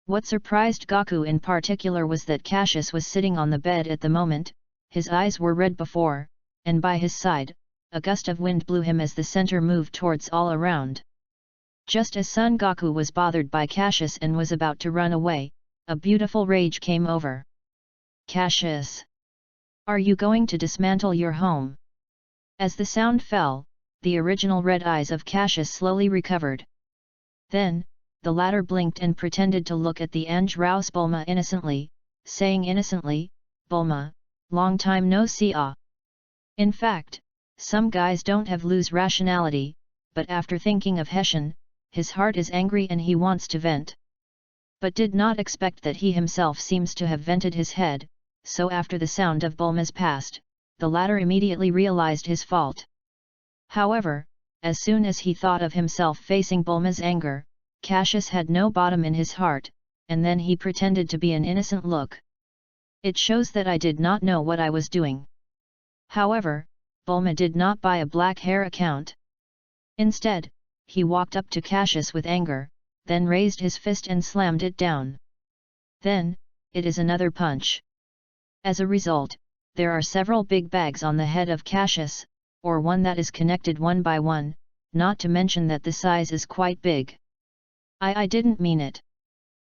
What surprised Goku in particular was that Cassius was sitting on the bed at the moment, his eyes were red before, and by his side, a gust of wind blew him as the center moved towards all around. Just as Son Goku was bothered by Cassius and was about to run away, a beautiful rage came over. Cassius! Are you going to dismantle your home? As the sound fell, the original red eyes of Cassius slowly recovered. Then, the latter blinked and pretended to look at the Anjrouse Bulma innocently, saying innocently, Bulma, long time no see ah. In fact, some guys don't have lose rationality, but after thinking of Hessian, his heart is angry and he wants to vent. But did not expect that he himself seems to have vented his head, so after the sound of Bulma's passed, the latter immediately realized his fault. However, as soon as he thought of himself facing Bulma's anger, Cassius had no bottom in his heart, and then he pretended to be an innocent look. It shows that I did not know what I was doing. However, Bulma did not buy a black hair account. Instead, he walked up to Cassius with anger, then raised his fist and slammed it down. Then, it is another punch. As a result, there are several big bags on the head of Cassius, or one that is connected one by one, not to mention that the size is quite big. I didn't mean it.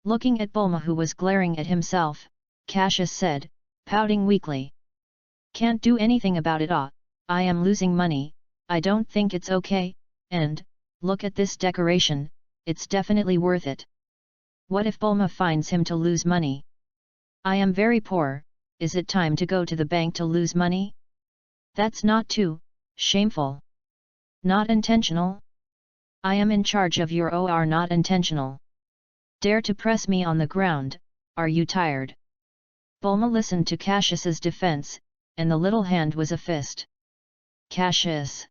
Looking at Bulma who was glaring at himself, Cassius said, pouting weakly. Can't do anything about it ah, I am losing money, I don't think it's okay, and, look at this decoration, it's definitely worth it. What if Bulma finds him to lose money? I am very poor, is it time to go to the bank to lose money? That's not too shameful. Not intentional? I am in charge of your or not intentional. Dare to press me on the ground, are you tired? Bulma listened to Cassius's defense, and the little hand was a fist. Cassius!